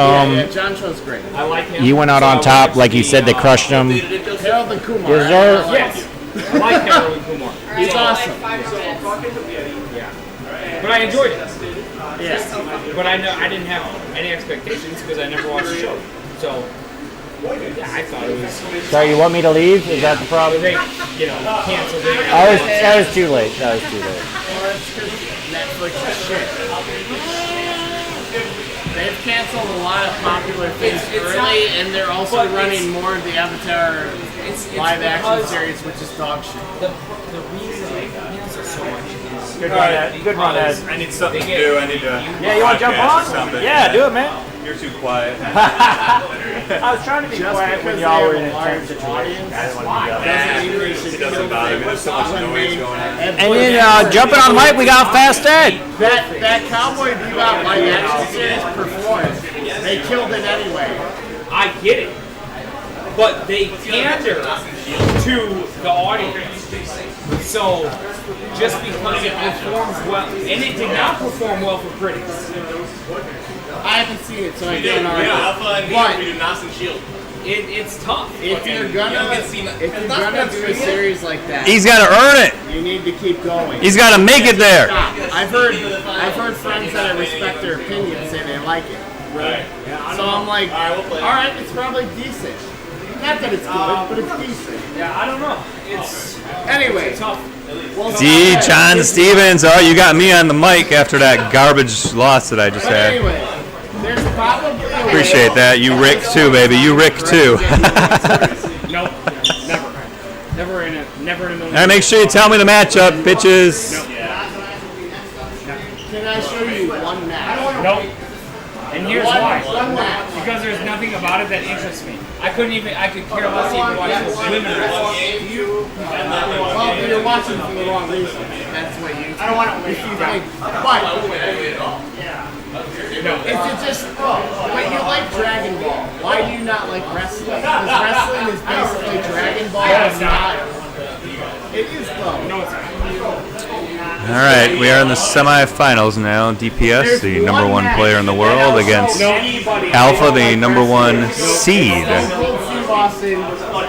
John Tro's great. I like him. He went out on top, like you said. They crushed him. Harold and Kumar. Yes. I like Harold and Kumar. He's awesome. Yeah. But I enjoyed it. Yeah. But I didn't have any expectations because I never watched the show. So, yeah, I thought it was. Sorry, you want me to leave? Is that the problem? They, canceled it. That was too late. Well, that's because Netflix is shit. They've canceled a lot of popular things early, and they're also running more of the Avatar live action series, which is dog shit. The reason they cancel so much is Good run, Ed. Good run, Ed. I need something to do. I need to. Yeah, you want to jump on? Something. Yeah, do it, man. You're too quiet. I was trying to be quiet when y'all were in a tense situation. I didn't want to be It doesn't bother me. There's so much noise going on. And then jumping on the mic, we got Fast Ed. That Cowboy Bebop live action series performed. They killed it anyway. I get it. But they pander to the audience. So, just because it performs well, and it did not perform well for critics. I haven't seen it, so I can't argue. Alpha and Beta, we do not see Shield. It's tough. If you're gonna do a series like that, He's got to earn it. You need to keep going. He's got to make it there. Stop. I've heard friends that I respect their opinions say they like it. Right. So I'm like, all right, it's probably decent. Not that it's good, but it's decent. Yeah, I don't know. It's anyway. It's tough. See, John Stevens. Oh, you got me on the mic after that garbage loss that I just had. Anyway, there's probably a Appreciate that. You Rick too, baby. You Rick too. Nope. Never in a million. All right, make sure you tell me the matchup, bitches. Can I show you one match? Nope. And here's One why. match. Because there's nothing about it that interests me. I could care less even watch the women wrestling. Well, you're watching for the wrong reason. That's what you. I don't want to. If you think, but Is it just, but you like Dragon Ball. Why do you not like wrestling? Because wrestling is basically Dragon Ball. No, it's not. It is though. No, it's not. All right, we are in the semifinals now. DPS, the number one player in the world, against Alpha, the number one seed. Austin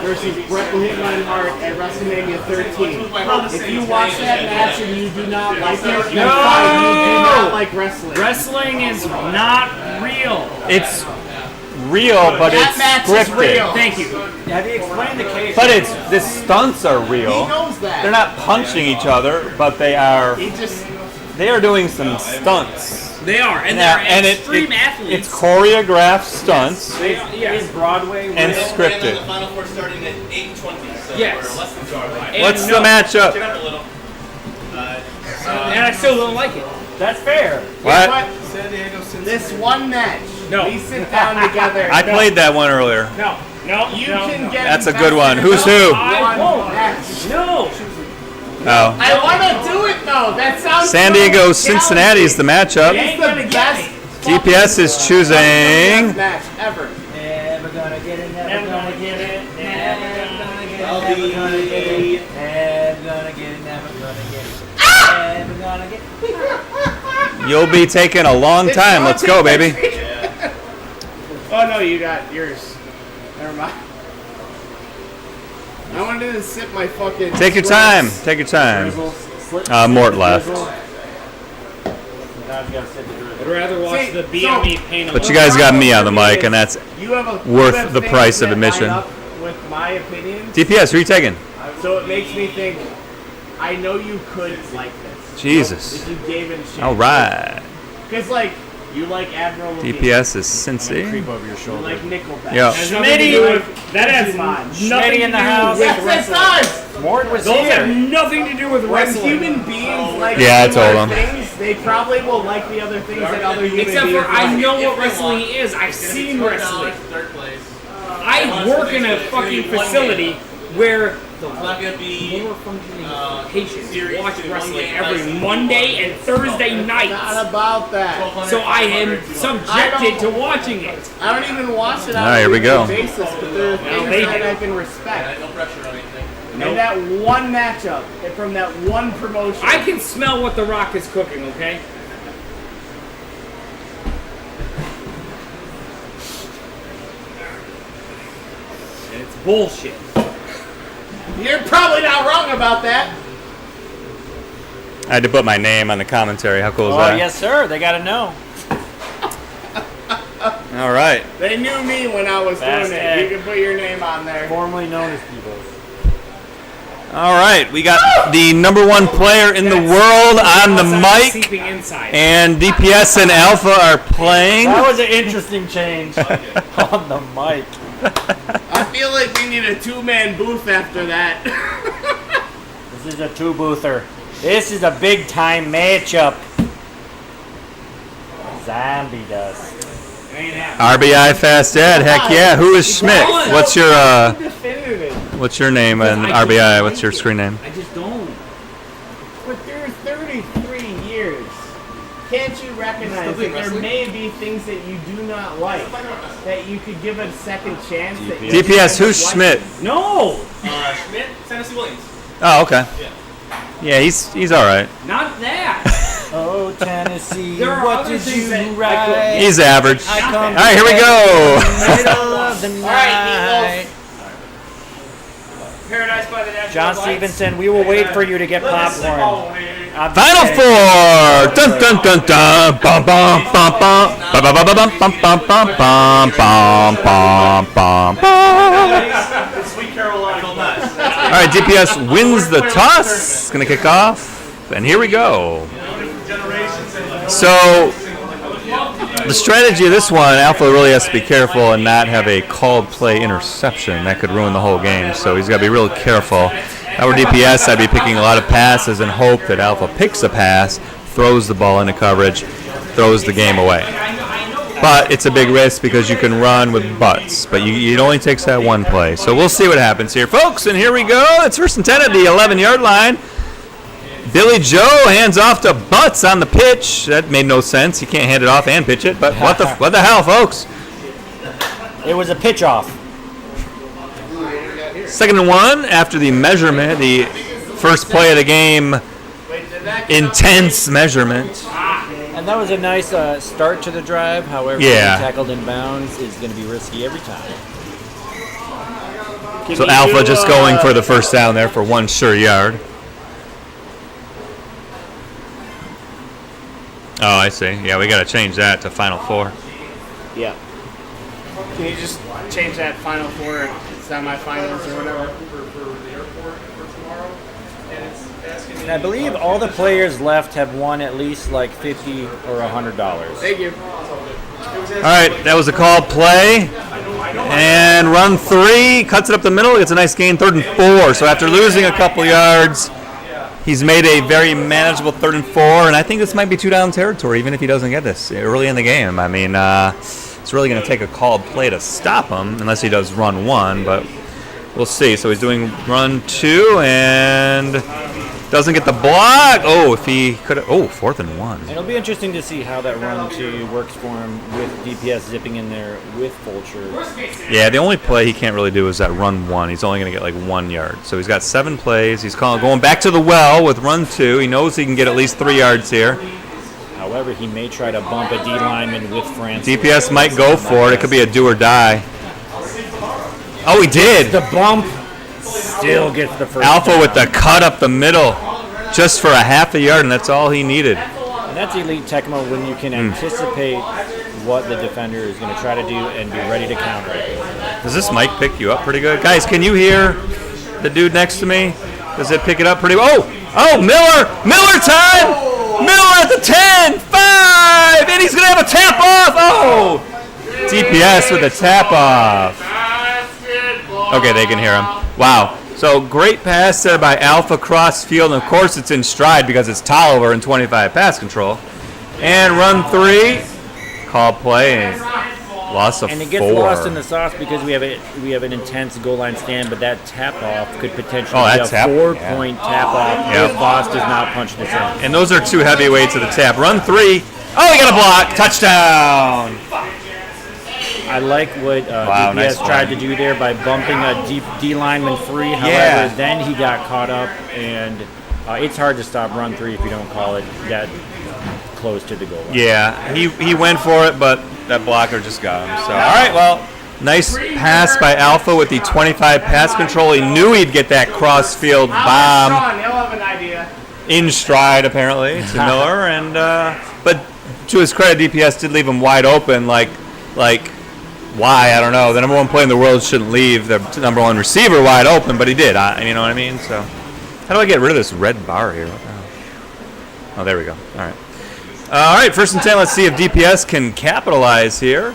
versus Bret the Hitman Hart at WrestleMania 13. If you watch that match and you do not like it, you do not like wrestling. Wrestling is not real. It's real, but that it's match scripted. Is real. Thank you. Have you explained the case? But the stunts are real. He knows that. They're not punching each other, but they are doing some stunts. They are, and they're extreme athletes. It's choreographed stunts. Yes. Broadway and scripted. And the Final Four starting at 8:20, so Yes. we're less than 2 What's the matchup? Get up a little. And I still don't like it. That's fair. What? This one match. No. We sit down together. I played that one earlier. No. You can get. That's a good one. Who's who? I won't. No. Oh. I want to do it though. That sounds. San Diego, Cincinnati is the matchup. It's the best. DPS is choosing. Match ever. Never gonna get it. Never gonna get it. Never gonna get it. I'll Never be- gonna get it. Never gonna get it. Never gonna get it. Never gonna get it. You'll be taking a long time. Let's go, baby. Oh no, you got yours. Never mind. I wanted to sip my fucking. Take your time. Take your time. Mort left. I'd rather watch the BME paint. But you guys got me on the mic, and that's You have worth the price of admission. With my opinion. DPS, who are you taking? So it makes me think. I know you could like this. Jesus. If you gave it a chance. All right. Because like you like Admiral Levine. DPS is Cincy. Over your You shoulder. like Nickelback. Yeah. That has nothing in the to do house. with Yes, it wrestling. does. Mort was Those have here. nothing to do with When wrestling. human beings like Yeah, I told similar him. things, they probably will like the other things that other human Except beings for I like. know what wrestling is. I've seen wrestling. Third place. I work in a fucking facility where the It's not gonna be lower functioning patients series watch to wrestling 1 game every less. Monday and Thursday Not nights. about that. So I am subjected to watching it. I don't even watch it on All right, a here we go. weekly basis, but there are things they that do. I can respect. No pressure or anything. And that one matchup from that one promotion. I can smell what The Rock is cooking, okay? And it's bullshit. You're probably not wrong about that. I had to put my name on the commentary. How cool is Oh, that? yes, sir. They gotta know. All right. They knew me when I was Fast doing it. Ed. You can put your name on there. Formerly known as People. All right. We got the number one player in the world on the mic, Seeping inside. and DPS and Alpha are playing. That was an interesting change on the mic. I feel like we need a two-man booth after that. This is a two-boother. This is a big-time matchup. Zombie dust. RBI Fast Ed. Heck yeah. Who is Schmidt? What's your name and RBI? What's your screen name? I just don't. But through 33 years, can't you recognize that there may be things that you do not like, that you could give a second chance? That you DPS, who's like? Schmidt? No! Schmidt, Tennessee Williams. Oh, okay. Yeah, he's all right. Not that. Oh, Tennessee, There are what other did things you that I write? He's average. I All come right, here we go. middle of the night. Paradise by the National John Lights. Stevenson, we will wait for you to get popcorn. Final four. Dun dun dun dun. Bum bum bum bum. Bum bum bum bum bum bum bum bum bum bum bum. Sweet Carolina. All right, DPS wins the toss. It's gonna kick off, and here we go. So the strategy of this one, Alpha really has to be careful and not have a called play interception. That could ruin the whole game, so he's got to be real careful. If I were DPS, I'd be picking a lot of passes and hope that Alpha picks a pass, throws the ball into coverage, throws the game away. But it's a big risk because you can run with butts, but it only takes that one play. So we'll see what happens here, folks, and here we go. It's 1st and 10 at the 11-yard line. Billy Joe hands off to Butts on the pitch. That made no sense. You can't hand it off and pitch it. But what the hell, folks? It was a pitch off. 2nd and 1 after the measurement, the first play of the game. Intense measurement. And that was a nice start to the drive. However, being tackled in bounds is going to be risky every time. So Alpha just going for the first down there for 1 sure yard. Oh, I see. Yeah, we got to change that to Final 4. Yeah. Can you just change that Final 4 semifinals or whatever? And I believe all the players left have won at least like $50 or $100. Thank you. All right, that was a called play. And run 3, cuts it up the middle, gets a nice gain, 3rd and 4. So after losing a couple yards, he's made a very manageable 3rd and 4. And I think this might be 2-down territory, even if he doesn't get this early in the game. I mean, it's really going to take a called play to stop him, unless he does run 1, but we'll see. So he's doing run 2 and doesn't get the block. Oh, if he could have. Oh, 4th and 1. It'll be interesting to see how that run 2 works for him with DPS zipping in there with Fulcher. Yeah, the only play he can't really do is that run 1. He's only going to get like 1 yard. So he's got 7 plays. He's going back to the well with run 2. He knows he can get at least 3 yards here. However, he may try to bump a D lineman with Francis. DPS might go for it. It could be a do or die. Oh, he did. The bump still gets the first Alpha down. with the cut up the middle just for a half a yard, and that's all he needed. And that's elite Tecmo when you can anticipate what the defender is going to try to do and be ready to counter it. Does this mic pick you up pretty good? Guys, can you hear the dude next to me? Does it pick it up pretty well? Oh, Miller! Miller time! Miller at the 10! 5! And he's going to have a tap off! Oh! DPS with a tap off. Okay, they can hear him. Wow. So great pass there by Alpha cross field, and of course it's in stride because it's Tolliver in 25 pass control. And run 3, call play, loss of 4. And it gets lost in the sauce because we have an intense goal line stand, but that tap off could potentially be a 4-point tap off if Voss does not punch this in. And those are 2 heavyweights of the tap. Run 3. Oh, he got a block. Touchdown. I like what DPS nice tried to do there by bumping a D lineman free. However, then he got caught up, and it's hard to stop run 3 if you don't call it that close to the goal line. Yeah, he went for it, but that blocker just got him. So, all right, well, nice pass by Alpha with the 25 pass control. He knew he'd get that cross field bomb Sean, he'll have an idea. in stride, apparently, to Miller. And but to his credit, DPS did leave him wide open, like why? I don't know. The number 1 player in the world shouldn't leave the number 1 receiver wide open, but he did. You know what I mean? So, how do I get rid of this red bar here? Oh, there we go. All right. All right, 1st and 10. Let's see if DPS can capitalize here.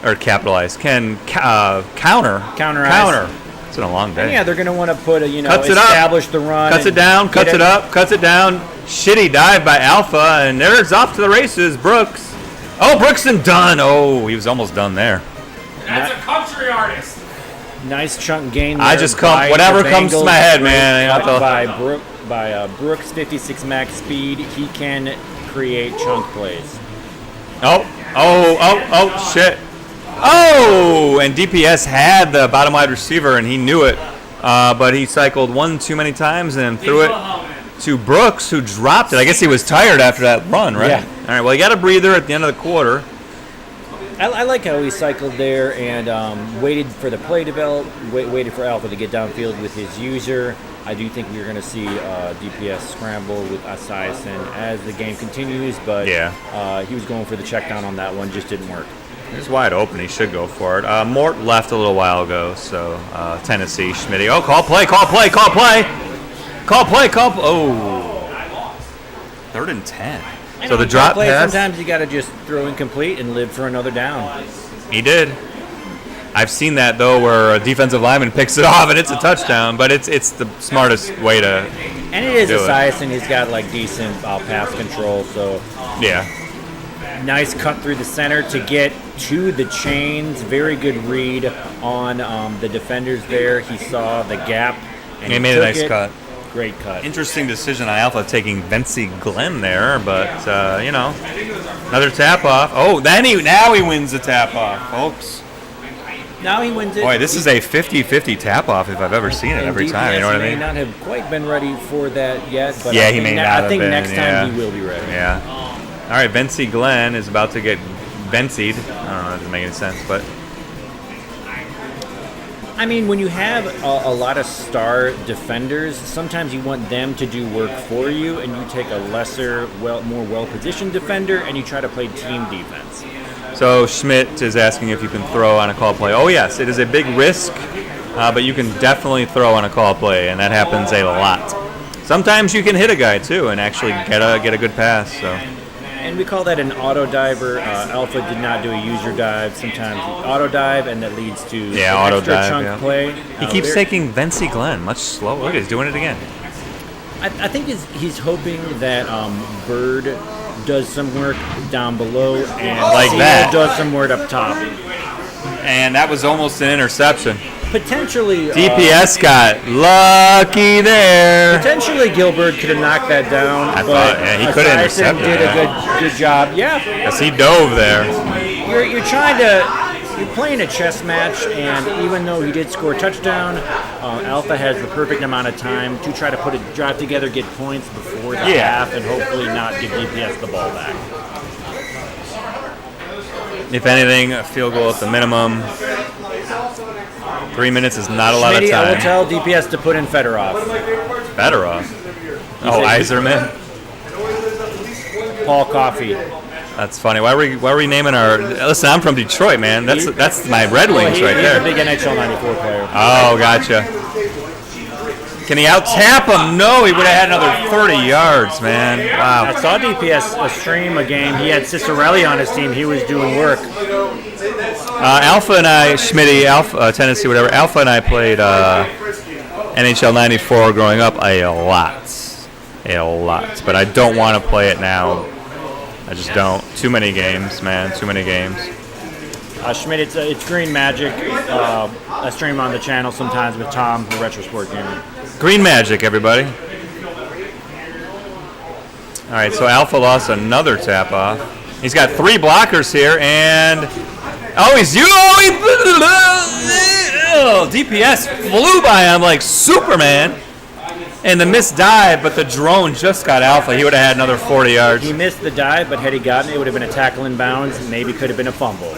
Or capitalize. Can counter. It's been a long day. And yeah, they're going to want to put establish the run. Cuts it down, cuts it up, cuts it down. Shitty dive by Alpha, and there's off to the races, Brooks. Oh, Brooks and done. Oh, he was almost done there. That's a country artist. Nice chunk gain there. I just come, whatever comes to my head, man. By Brooks' 56 max speed, he can create chunk plays. Oh, shit. Oh, and DPS had the bottom wide receiver, and he knew it. But he cycled 1 too many times and threw it to Brooks, who dropped it. I guess he was tired after that run, right? Yeah. All right, well, he got a breather at the end of the quarter. I like how he cycled there and waited for the play develop, waited for Alpha to get downfield with his user. I do think we're going to see DPS scramble with Asiasen as the game continues, but he was going for the check down on that one, just didn't work. He's wide open. He should go for it. Mort left a little while ago, so Tennessee, Schmitty. Oh, call play. Oh. 3rd and 10. So the drop pass. Sometimes you got to just throw incomplete and live for another down. He did. I've seen that, though, where a defensive lineman picks it off and it's a touchdown, but it's the smartest way to And it is Asiasen. He's got decent pass control, so yeah. Nice cut through the center to get to the chains. Very good read on the defenders there. He saw the gap. And he made a nice cut. Great cut. Interesting decision on Alpha taking Vinci Glenn there, but another tap off. Oh, now he wins the tap off, folks. Now he wins it. Boy, this is a 50-50 tap off if I've ever seen it every time. You know what I mean? He may not have quite been ready for that yet, but yeah, I he think may not have I think been, next time he will be ready. Yeah. All right, Vinci Glenn is about to get Vinci'd. I don't know, that doesn't make any sense, but I mean, when you have a lot of star defenders, sometimes you want them to do work for you, and you take a lesser, more well-positioned defender, and you try to play team defense. So Schmidt is asking if you can throw on a call play. Oh yes, it is a big risk, but you can definitely throw on a call play, and that happens a lot. Sometimes you can hit a guy too and actually get a good pass. So. And we call that an auto diver. Alpha did not do a user dive. Sometimes you auto dive, and that leads to an auto extra dive, chunk play. He keeps taking Vinci Glenn much slower. Look, he's doing it again. I think he's hoping that Bird does some work down below and Like Seal that. does some work up top. And that was almost an interception. Potentially, DPS got lucky there. Potentially, Gilbert could have knocked that down. I thought, yeah, he could have intercepted did it. a good job. Yeah, Because he dove there. You're playing a chess match, and even though he did score a touchdown, Alpha has the perfect amount of time to try to put a drive together, get points before the half, and hopefully not give DPS the ball back. If anything, a field goal at the minimum. 3 minutes is not a lot of Schmitty, time. I will tell DPS to put in Fedorov. Fedorov? Oh, Iserman? Paul Coffey. That's funny. Why are we naming our? Listen, I'm from Detroit, man. That's my Red Wings right there. He's a big NHL '94 player. Oh, gotcha. Can he out tap him? No, he would have had another 30 yards, man. Wow. I saw DPS stream a game. He had Cicerelli on his team. He was doing work. Alpha and I, Schmitty, Alpha, Tennessee, whatever. Alpha and I played NHL '94 growing up a lot. But I don't want to play it now. I just don't. Too many games, man. Too many games. Schmidt, it's Green Magic. I stream on the channel sometimes with Tom, the Retro Sport Gamer. Green Magic, everybody. All right, so Alpha lost another tap off. He's got 3 blockers here, and DPS flew by him like Superman. And the missed dive, but the drone just got Alpha. He would have had another 40 yards. He missed the dive, but had he gotten it, it would have been a tackle in bounds. Maybe could have been a fumble.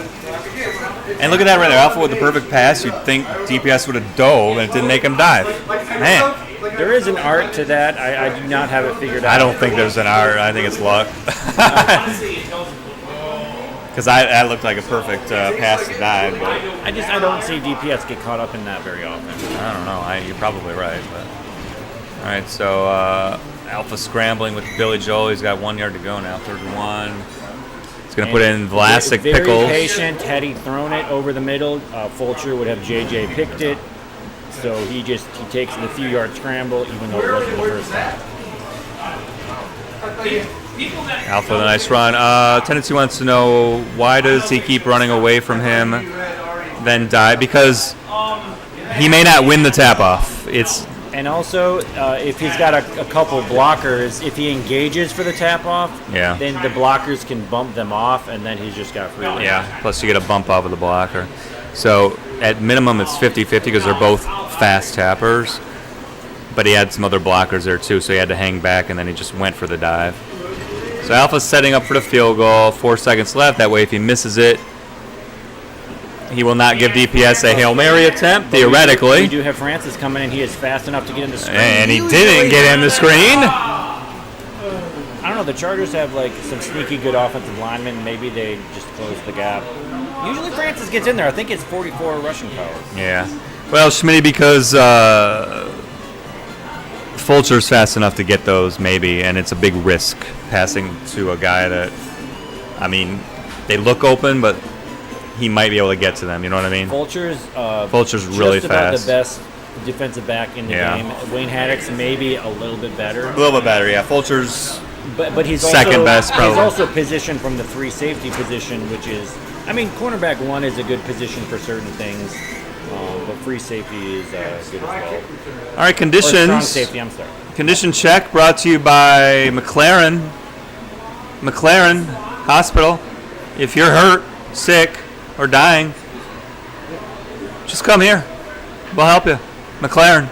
And look at that right there. Alpha with the perfect pass. You'd think DPS would have dove, and it didn't make him dive. Man. There is an art to that. I do not have it figured out. I don't think there's an art. I think it's luck. Because that looked like a perfect pass to dive. But I don't see DPS get caught up in that very often. I don't know. You're probably right. But all right, so Alpha scrambling with Billy Joel. He's got 1 yard to go now. 31. He's going to put in Vlasic Pickles. Very patient. Had he thrown it over the middle, Fulcher would have JJ picked it. So he takes the few yard scramble, even though it wasn't the first half. Alpha, the nice run. Tennessee wants to know, why does he keep running away from him, then die? Because he may not win the tap off. And also, if he's got a couple blockers, if he engages for the tap off, Yeah. then the blockers can bump them off, and then he's just got free range. Yeah, plus you get a bump off of the blocker. So at minimum, it's 50-50 because they're both fast tappers. But he had some other blockers there too, so he had to hang back, and then he just went for the dive. So Alpha's setting up for the field goal. 4 seconds left. That way, if he misses it, he will not give DPS a Hail Mary attempt, theoretically. We do have Francis coming in. He is fast enough to get in the screen. And he didn't get in the screen. I don't know. The Chargers have like some sneaky good offensive linemen. Maybe they just close the gap. Usually Francis gets in there. I think it's 44 rushing power. Yeah. Well, Schmitty, because Fulcher's fast enough to get those, maybe, and it's a big risk passing to a guy that, I mean, they look open, but he might be able to get to them. You know what I mean? Fulcher's really just about fast. the best defensive back in the game. Wayne Haddock's maybe a little bit better. A little bit better, yeah. Fulcher's but he's second also, best, probably. He's also positioned from the free safety position, which is, I mean, cornerback 1 is a good position for certain things. But free safety is good as well. All right, Or conditions. strong safety, I'm sorry. Condition check brought to you by McLaren. McLaren Hospital. If you're hurt, sick, or dying, just come here. We'll help you. McLaren.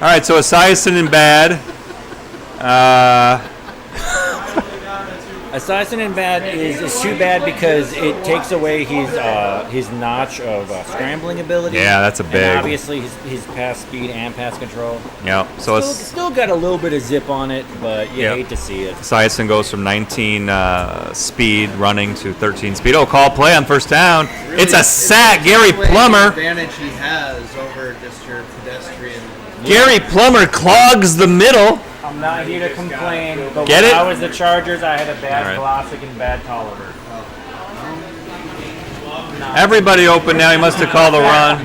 All right, so Esiason in bad. Esiason in bad is too bad because it takes away his notch of scrambling ability. Yeah, that's a and big. obviously his pass speed and pass control. Yeah, so Still got a little bit of zip on it, but you Yep. hate to see it. Esiason goes from 19 speed running to 13 speed. Oh, call play on first down. It's a sack. Gary Plummer. Advantage he has over just your pedestrian. Gary Plummer clogs the middle. I'm not here to complain, but Get when it? I was the Chargers, I had a bad All right. Vlasic and bad Tolliver. Everybody open now. He must have called the run.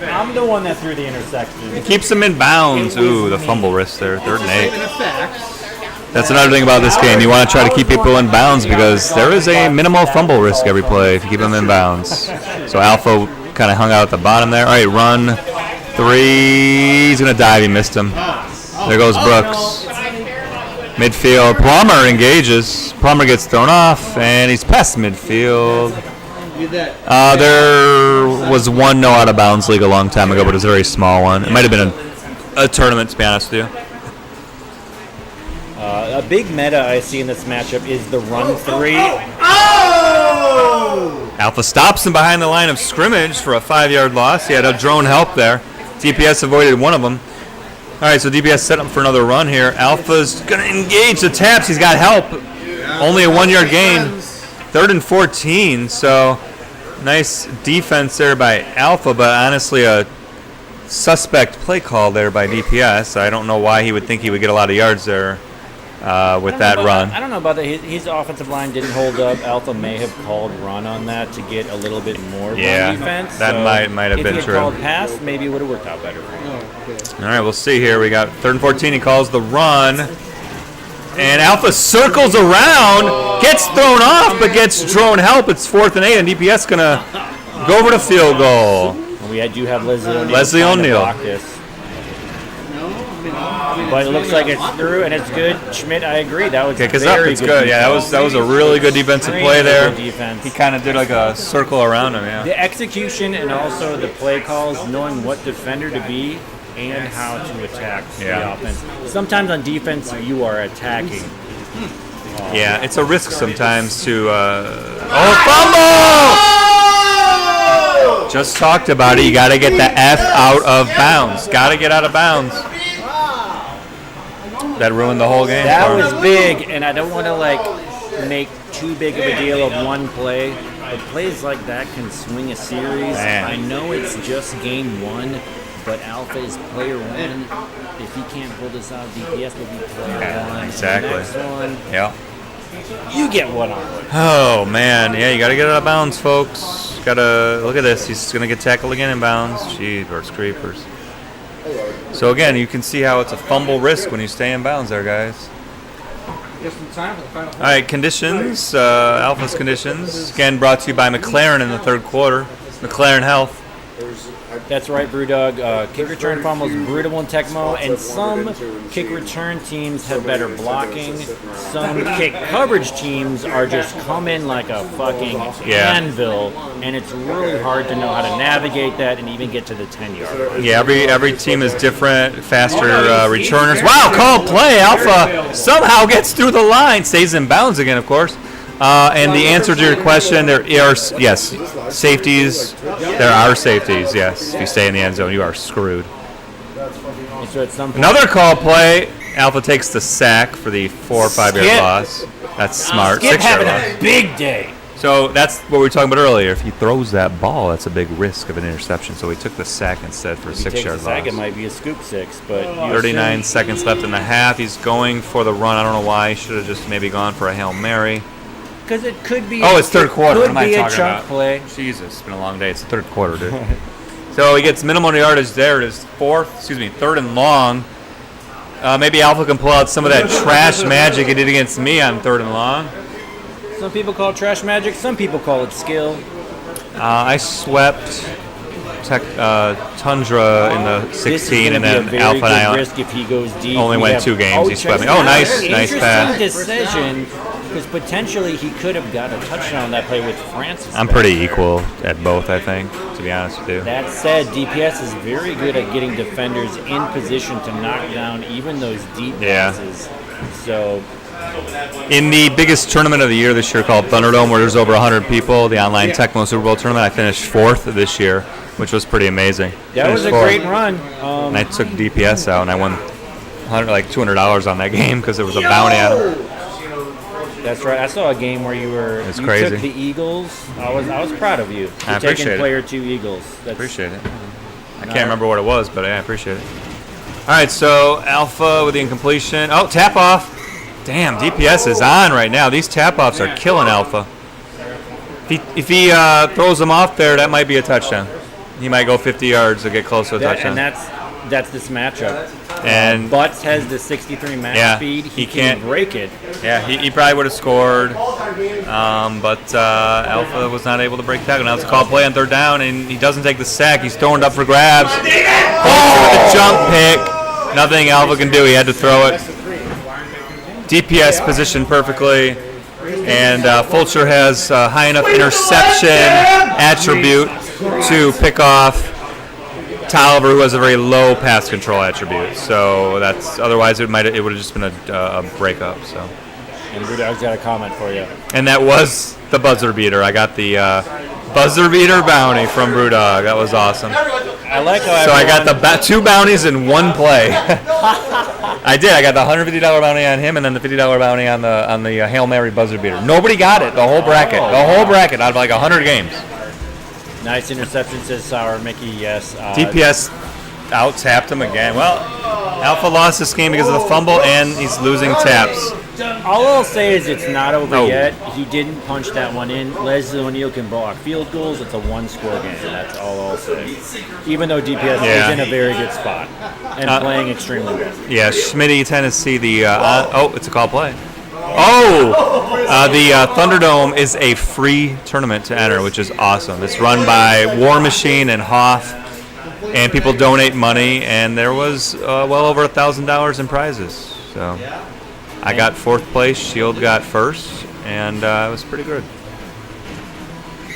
I'm the one that threw the interception. He keeps him in bounds. Ooh, the fumble risk there. 3rd and 8. That's another thing about this game. You want to try to keep people in bounds because there is a minimal fumble risk every play if you keep them in bounds. So Alpha kind of hung out at the bottom there. All right, run 3. He's going to dive. He missed him. There goes Brooks. Midfield. Plummer engages. Plummer gets thrown off, and he's past midfield. There was one no out of bounds league a long time ago, but it was a very small one. It might have been a tournament, to be honest with you. A big meta I see in this matchup is the run 3. Alpha stops him behind the line of scrimmage for a 5-yard loss. He had a drone help there. DPS avoided one of them. All right, so DPS set up for another run here. Alpha's going to engage the taps. He's got help. Only a 1-yard gain. 3rd and 14, so nice defense there by Alpha, but honestly a suspect play call there by DPS. I don't know why he would think he would get a lot of yards there with that run. I don't know about that. His offensive line didn't hold up. Alpha may have called run on that to get a little bit more Yeah, run defense. that so might have been If he true. had called pass, maybe it would have worked out better for him. All right, we'll see here. We got 3rd and 14. He calls the run. And Alpha circles around, gets thrown off, but gets drone help. It's 4th and 8, and DPS going to go over to field goal. We do have Leslie O'Neal. Leslie trying to O'Neal. block this. But it looks like it's through and it's good. Schmidt, I agree. That was Kick us up. very It's good. Yeah, that was a really good defensive play there. Good defense. He kind of did like a circle around him. Yeah. The execution and also the play calls, knowing what defender to be and how to attack the offense. Sometimes on defense, you are attacking. Yeah, it's a risk sometimes to. Fumble! Just talked about it. You got to get the F out of bounds. Got to get out of bounds. That ruined the whole game. That was big, and I don't want to make too big of a deal of one play. But plays like that can swing a series. Man. I know it's just game 1, but Alpha is player 1. If he can't pull this out, DPS will be player 1. Exactly. The next one, Yeah. you get one on. Oh man, yeah, you got to get out of bounds, folks. Got to look at this. He's gonna get tackled again in bounds. Jeepers creepers. So again, you can see how it's a fumble risk when you stay in bounds there, guys. Just in time for the final. All right, conditions. Alpha's conditions. Again, brought to you by McLaren in the 3rd quarter. McLaren Health. That's right, Brewdog. Kick return fumbles brutal in Tecmo, and some kick return teams have better blocking. Some kick coverage teams are just coming like a fucking anvil, and it's really hard to know how to navigate that and even get to the 10-yard line. Yeah, every team is different. Faster returners. Wow, call play. Alpha somehow gets through the line. Stays in bounds again, of course. And the answer to your question, there are, yes, safeties. There are safeties, yes. If you stay in the end zone, you are screwed. So at some point, Another call play. Alpha takes the sack for the 4 or 5 yard loss. That's smart. Skip 6 yard having loss. a big day. So that's what we were talking about earlier. If he throws that ball, that's a big risk of an interception. So he took the sack instead for a If he 6 takes yard the sack, loss. it might be a scoop 6, but 39 seconds left in the half. He's going for the run. I don't know why. He should have just maybe gone for a Hail Mary. Because it could be. Oh, it's 3rd quarter. What Could am I be a talking chunk about? play. Jesus, it's been a long day. It's the 3rd quarter, dude. So he gets minimal yardage there. It is 3rd and long. Maybe Alpha can pull out some of that trash magic he did against me on 3rd and long. Some people call it trash magic. Some people call it skill. I swept Tundra in the 16, and then Alpha and I risk if he goes deep. only We went have- 2 games. He swept me. check Oh, it nice out. pass. Interesting decision, because potentially he could have got a touchdown on that play with Francis. I'm back pretty there. equal at both, I think, to be honest with you. That said, DPS is very good at getting defenders in position to knock down even those deep Yeah. passes. So In the biggest tournament of the year this year called Thunderdome, where there's over 100 people, the online Tecmo Super Bowl tournament, I finished 4th this year, which was pretty amazing. that was a Finished 4th. great run. And I took DPS out, and I won $200 on that game because there was a bounty on him. That's right. I saw a game where you crazy. took the Eagles. I was proud of you. I You're appreciate taking it. player 2 Eagles. That's Appreciate it. I can't remember what it was, but I appreciate it. All right, so Alpha with the incompletion. Oh, tap off. Damn, DPS is on right now. These tap offs are killing Alpha. If he throws them off there, that might be a touchdown. He might go 50 yards to get close to a touchdown. And that's this matchup. And Butts has the 63 max speed. He can't break it. Yeah, he probably would have scored, but Alpha was not able to break tackle. Now it's a call play on 3rd down, and he doesn't take the sack. He's throwing it up for grabs. Fulcher with a jump pick. Nothing Alpha can do. He had to throw it. DPS positioned perfectly, and Fulcher has high enough interception attribute to pick off Tolliver, who has a very low pass control attribute. So that's otherwise it would have just been a breakup. So. And Brewdog's got a comment for you. And that was the buzzer beater. I got the buzzer beater bounty from Brewdog. That was awesome. I like how So I got the 2 bounties in one play. I did. I got the $150 bounty on him, and then the $50 bounty on the Hail Mary buzzer beater. Nobody got it. The whole bracket. The whole bracket out of like 100 games. Nice interception, says Sour Mickey. Yes. DPS out-tapped him again. Well, Alpha lost this game because of the fumble, and he's losing taps. All I'll say is it's not over No. yet. He didn't punch that one in. Leslie O'Neal can block field goals. It's a 1-score game. That's all I'll say. Even though DPS Yeah. is in a very good spot and playing extremely well. Yeah, Schmitty, Tennessee, it's a call play. The Thunderdome is a free tournament to enter, which is awesome. It's run by War Machine and Hoff, and people donate money, and there was well over $1,000 in prizes. So I got 4th place, Shield got 1st, and it was pretty good.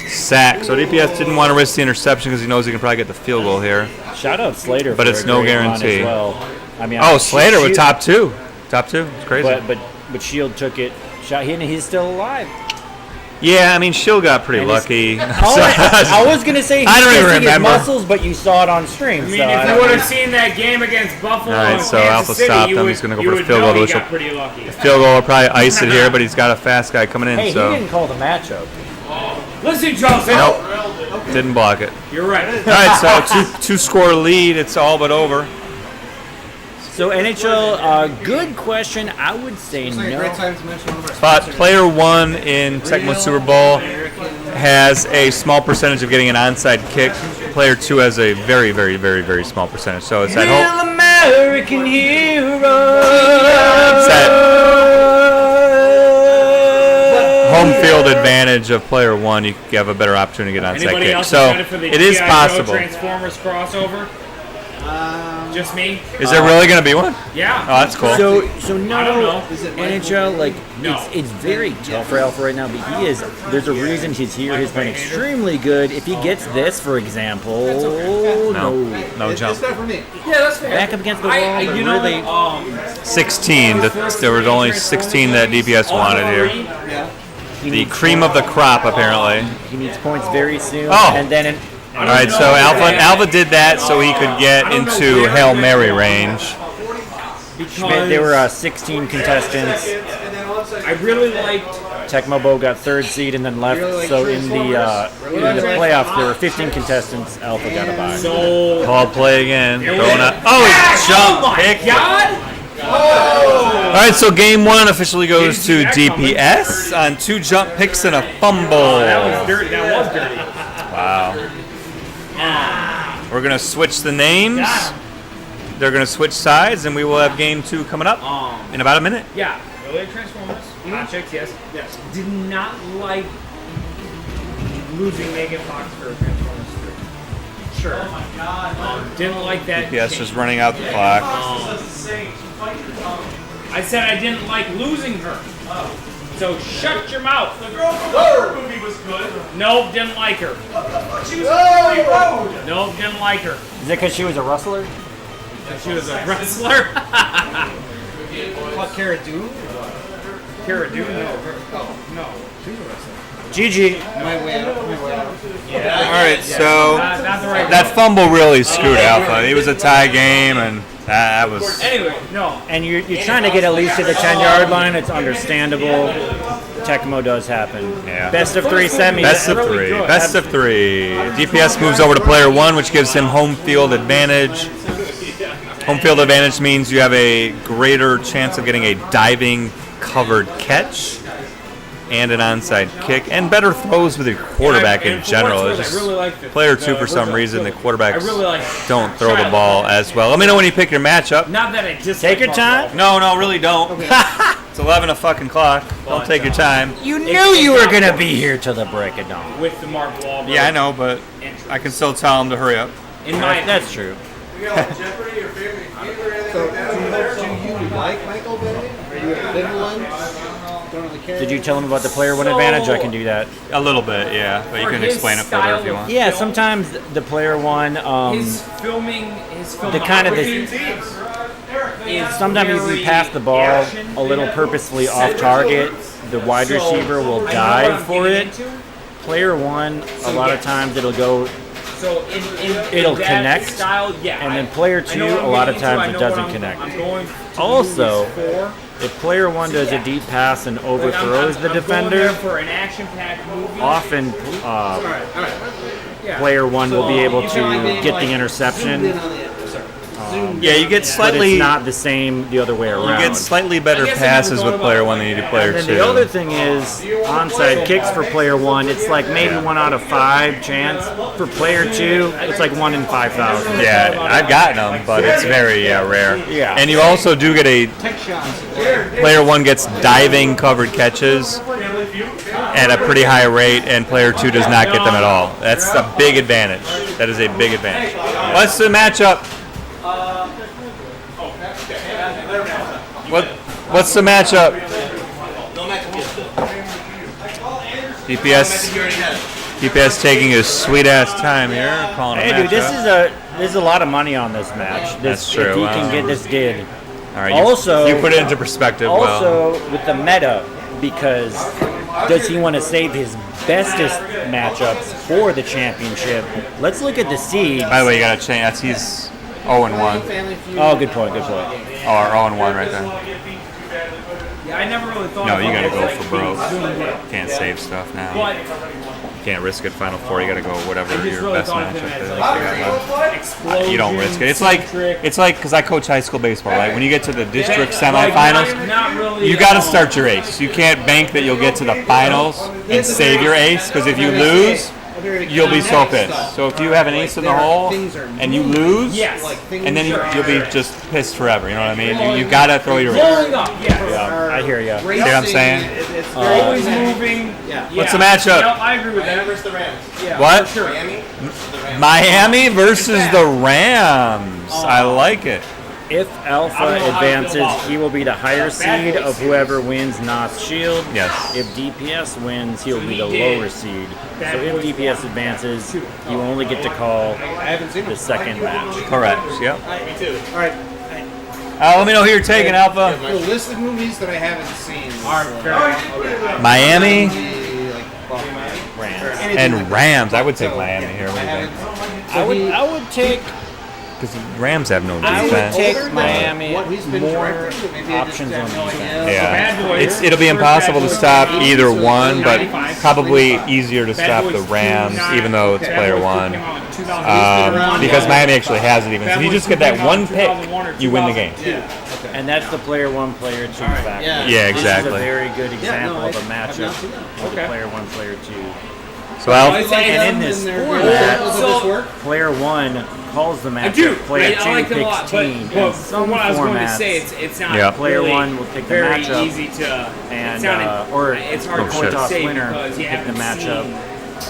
Sack. So DPS didn't want to risk the interception because he knows he can probably get the field goal here. Shout out Slater, but for it's a no great run guarantee. as well. I mean, Slater with top 2. Top 2. It's crazy. But Shield took it. Shot hit, and he's still alive. Yeah, I mean, Shield got pretty lucky. I was gonna say he's I don't even twisting his remember. muscles, but you saw it on stream. I mean, if you would have seen that game against Buffalo All right, and so Kansas Alpha City, stopped you him. would, He's going to you go for the would field know goal. he got pretty lucky. The field goal will probably ice it here, but he's got a fast guy coming in. Hey, so he didn't call the matchup. Listen, Joseph. Nope, didn't block it. You're right. All right, so two-score lead. It's all but over. So NHL, good question. I would say Looks like a no. great time to mention one of our But sponsors. player 1 in Tecmo Super Bowl has a small percentage of getting an onside kick. Player 2 has a very, very, very, very small percentage. So it's that whole. American hero. It's that home field advantage of player 1. You have a better opportunity to get onside Anybody kick. else So excited for the it is G.I. Joe possible. Transformers crossover? Just me? Is there really going to be one? Yeah. Oh, that's cool. So no, I don't know. NHL, like, it's very tough for Alpha right now, but there's a reason he's here. He's been extremely good. If he gets this, for example, no jump. It's not for me. Yeah, that's fair. Back up against the wall, but you know, really... 16. There was only 16 that DPS wanted here. Yeah. The cream of the crop, apparently. He needs points very soon. Oh. And then... All right, so Alpha did that so he could get into Hail Mary range. Schmidt, there were 16 contestants. I really liked. Tecmo Bo got 3rd seed and then left. So in the playoffs, there were 15 contestants. Alpha got a bye. So Call play again. Throwing up. Oh, he jumped. Pick. God! All right, so game 1 officially goes to DPS on 2 jump picks and a fumble. That was dirty. That was dirty. Wow. We're going to switch the names. They're going to switch sides, and we will have game 2 coming up in about a minute. Yeah. Earlier Transformers. Hot chicks, yes. Yes. Did not like losing Megan Fox for Transformers 3. sure. Didn't like that. DPS just running out the clock. I said I didn't like losing her. So shut your mouth. The girl from the horror movie was good. Nope, didn't like her. She was really road. Nope, didn't like her. Is it because she was a rustler? She was a wrestler. What, Cara Dune? Cara Dune? No. She was a wrestler. GG. My way out. All right, so Not the right that fumble really screwed Alpha. It was a tie game, and that was. Anyway, no. And you're trying to get at least to the 10-yard line. It's understandable. Tecmo does happen. Yeah. Best of 3 semis. Best of three. Best of 3. DPS moves over to player 1, which gives him home field advantage. Home field advantage means you have a greater chance of getting a diving covered catch and an onside kick, and better throws with your quarterback in general. It's just player 2, for some reason, the quarterbacks don't throw the ball as well. Let me know when you pick your matchup. Not that I just take your time. No, really don't. It's 11 o'clock. Don't take your time. You knew you were gonna be here till the break of dawn. With the Mark Wahlberg. Yeah, I know, but I can still tell him to hurry up. That's true. We got Jeopardy or favorite game or anything like that? Do you like Michael Bay? Are you ambivalent? Don't really care? Did you tell him about the player 1 advantage? I can do that. A little bit, yeah. But you can explain it further if you want. Yeah, sometimes the player 1, his filming, the kind of is sometimes if you pass the ball a little purposefully off target, the wide receiver will dive for it. Player 1, a lot of times it'll go. So it'll that connect, style, yeah, and then player 2, a lot of times it doesn't connect. Also, if player 1 does a deep pass and overthrows the defender, for an action-packed movie, often player 1 will be able to get the interception. Yeah, you get slightly. But it's not the same the other way around. You get slightly better passes with player 1 than you do player 2. And then the other thing is onside kicks for player 1. It's like maybe 1 out of 5 chance. For player 2, it's like 1 in 5,000. Yeah, I've gotten them, but it's very rare. Yeah. And you also do get a player 1 gets diving covered catches at a pretty high rate, and player 2 does not get them at all. That's a big advantage. That is a big advantage. What's the matchup? What's the matchup? DPS taking his sweet ass time here, calling Hey, a dude, this is a lot of money on this match. That's true. If he can get this did. All right, Also, you put it into perspective. Also, with the meta, because does he want to save his bestest matchups for the championship? Let's look at the seeds. By the way, you got to change. He's 0-1. Oh, good point. Or 0-1 right there. Yeah, I never really thought. No, you gotta go like for broke. being- Can't save stuff now. But You can't risk it Final Four. You gotta go whatever your really best thought of him matchup as is. like explosion, You don't risk it. It's like because I coach high school baseball, right? When you get to the district semifinals, not really, you got to start your ace. You can't bank that you'll get to the finals and save your ace, because if you lose, you'll be so pissed. So if you have an ace in the hole and you lose, and then you'll be just pissed forever. You know what I mean? You got to throw your ace. Rolling up, yes. Yeah, I hear you. See what I'm saying? It's always moving. What's the matchup? No, I agree with that. versus the Rams. Yeah, What? for sure. Miami versus the Rams. I like it. If Alpha advances, he will be the higher seed of whoever wins Knott's Shield. Yes. If DPS wins, he'll be the lower seed. So if DPS advances, you only get to call the second match. Correct. Yep. Me too. All right. Let me know who you're taking, Alpha. The list of movies that I haven't seen. Miami Rams. and Rams. I would take Miami here. What do you think? I would take. Because Rams have no I would defense. take Miami. What he's been More directing, maybe I just options have on no defense. idea. Yeah, it'll be impossible to stop either one, but probably easier to stop the Rams, even though it's player 1. Because Miami actually has it even. So if you just get that one pick, you win the game. And that's the player 1, player 2 factor. Yeah, exactly. This is a very good example of a matchup with the player 1, player 2. So Alpha, and in this format, player 1 calls the matchup, player 2 picks team. In some what I was going to formats, say, it's not player really 1 will pick the very matchup, easy to, and or it's hard the coin toss say winner because you pick the haven't matchup,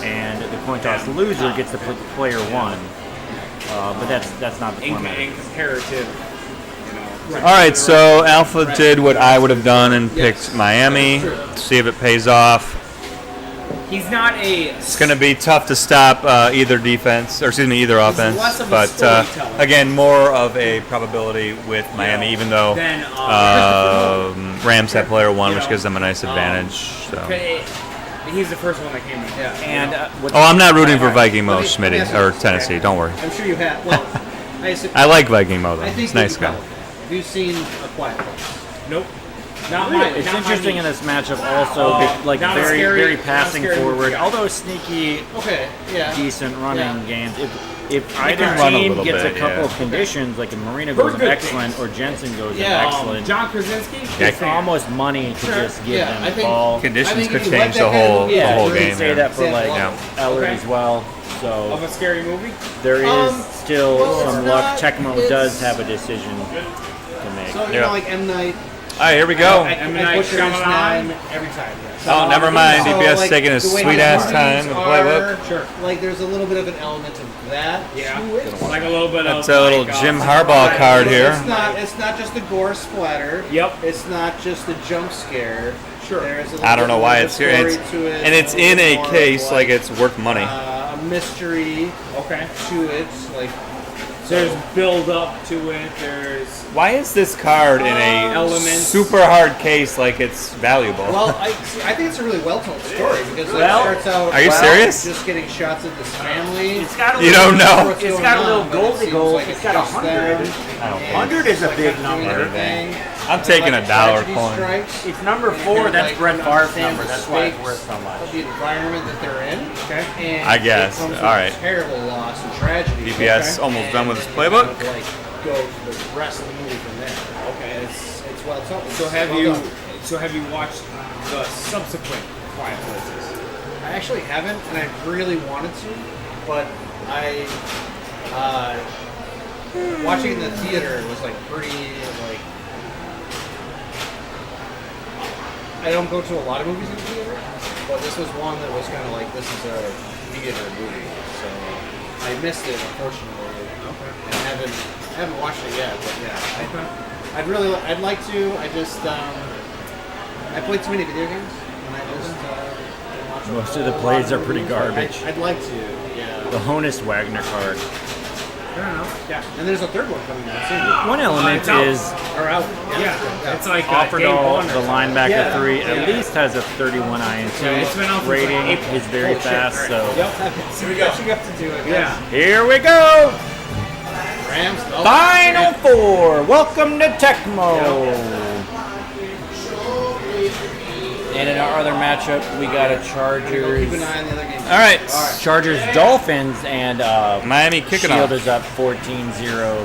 and the coin toss loser gets to pick player 1. But that's not the format. In comparative, All right, so Alpha did what I would have done and picked Miami. See if it pays off. he's not a. It's going to be tough to stop either defense, or excuse me, either offense. less of a But storyteller. again, more of a probability with Miami, even though Than, Rams have player one, which gives them a nice advantage. So. He's the first one that came in. Yeah. And Oh, I'm not rooting for Viking Mo, Let me Smitty, ask you or this. Tennessee. Don't worry. I'm sure you have. Well, I like Viking Mo, though. I think He's a nice you guy. have. Have you seen A Quiet Place? Nope. Not Really? my. It's not interesting my in this matchup also, like not a very scary- very not a passing scary forward, movie. although sneaky, Okay. Yeah. decent running games. If I either can run a team little gets bit, a couple yeah. of conditions, like if Marina For goes good excellent things. or Jensen goes Yeah, excellent, John Krasinski. it's almost money to just give Yeah, them I the think- ball. Conditions think could if you let change that the guy whole, move, the Yeah, whole you can game. say yeah. that for like Yeah. Eller Okay. as well. Of So a scary movie. there is still well, it's some luck. not- Tecmo it's- does have a decision to make. So you Yeah. know, like M Night. All right, here we go. I butcher his name every time. Yeah. Oh, never mind. So, DPS like, taking his the way sweet the ass movies time to play with. Sure. Like there's a little bit of an element of that. Yeah. To it. Like a little bit That's of. a little like, Jim Harbaugh card here. It's not just the gore splatter. Yep. It's not just the jump scare. Sure. There's a little I don't bit know more why of a it's here. story It's, to it, and it's in little a more of, case like it's worth money. a mystery Okay. to it. Like There's build up to it. There's Why is this card in a Elements. super hard case like it's valuable? well, I think it's a really well told story because like, Well, it starts out. are you serious? Just getting shots at this family. It's got a You little, don't know. What's It's going got a on, little but it goldie seems gold. like It's got just 100. them, Oh, and 100 is a it's big like number. doing everything. I'm taking Like a dollar tragedy coin. strikes, It's number and 4. they're, That's like, Brett couldn't Favre's understand number. the That's why it's stakes worth so much. of the environment that they're in. okay. And I guess. It comes with All right. terrible loss and tragedy. DPS almost done with his playbook. And, like go to the rest of the movie from there. Okay, it's well told. So have Well you? done. So have you watched the subsequent Quiet Places? I actually haven't, and I really wanted to, but I watching in the theater was like pretty like. I don't go to a lot of movies in the theater, but this was one that was kind of like this is a theater movie, so I missed it unfortunately. Okay. And haven't watched it yet, but yeah, I'd like to. I just I played too many video games, and I just didn't watch Most a of the whole plays lot are pretty movies, but garbage. I'd like to, yeah. The Honus Wagner card. Fair enough. Yeah, and there's a third one coming out soon. One element it's out. is Or out. Yeah, it's like Offerdahl, day the one or linebacker Yeah. 3, at Yeah. least has a 31 INT Yeah, it's been out since, rating. like, April. Is very Oh, shit, fast, right. so Yep. So we got you got to do it. Yeah. here we go. Rams. Oh, Final four. Welcome to Tecmo. And in our other matchup, we got a Chargers. Keep an eye on the other games. All right. Chargers Dolphins, and Miami kicking Shield off. is up 14-0.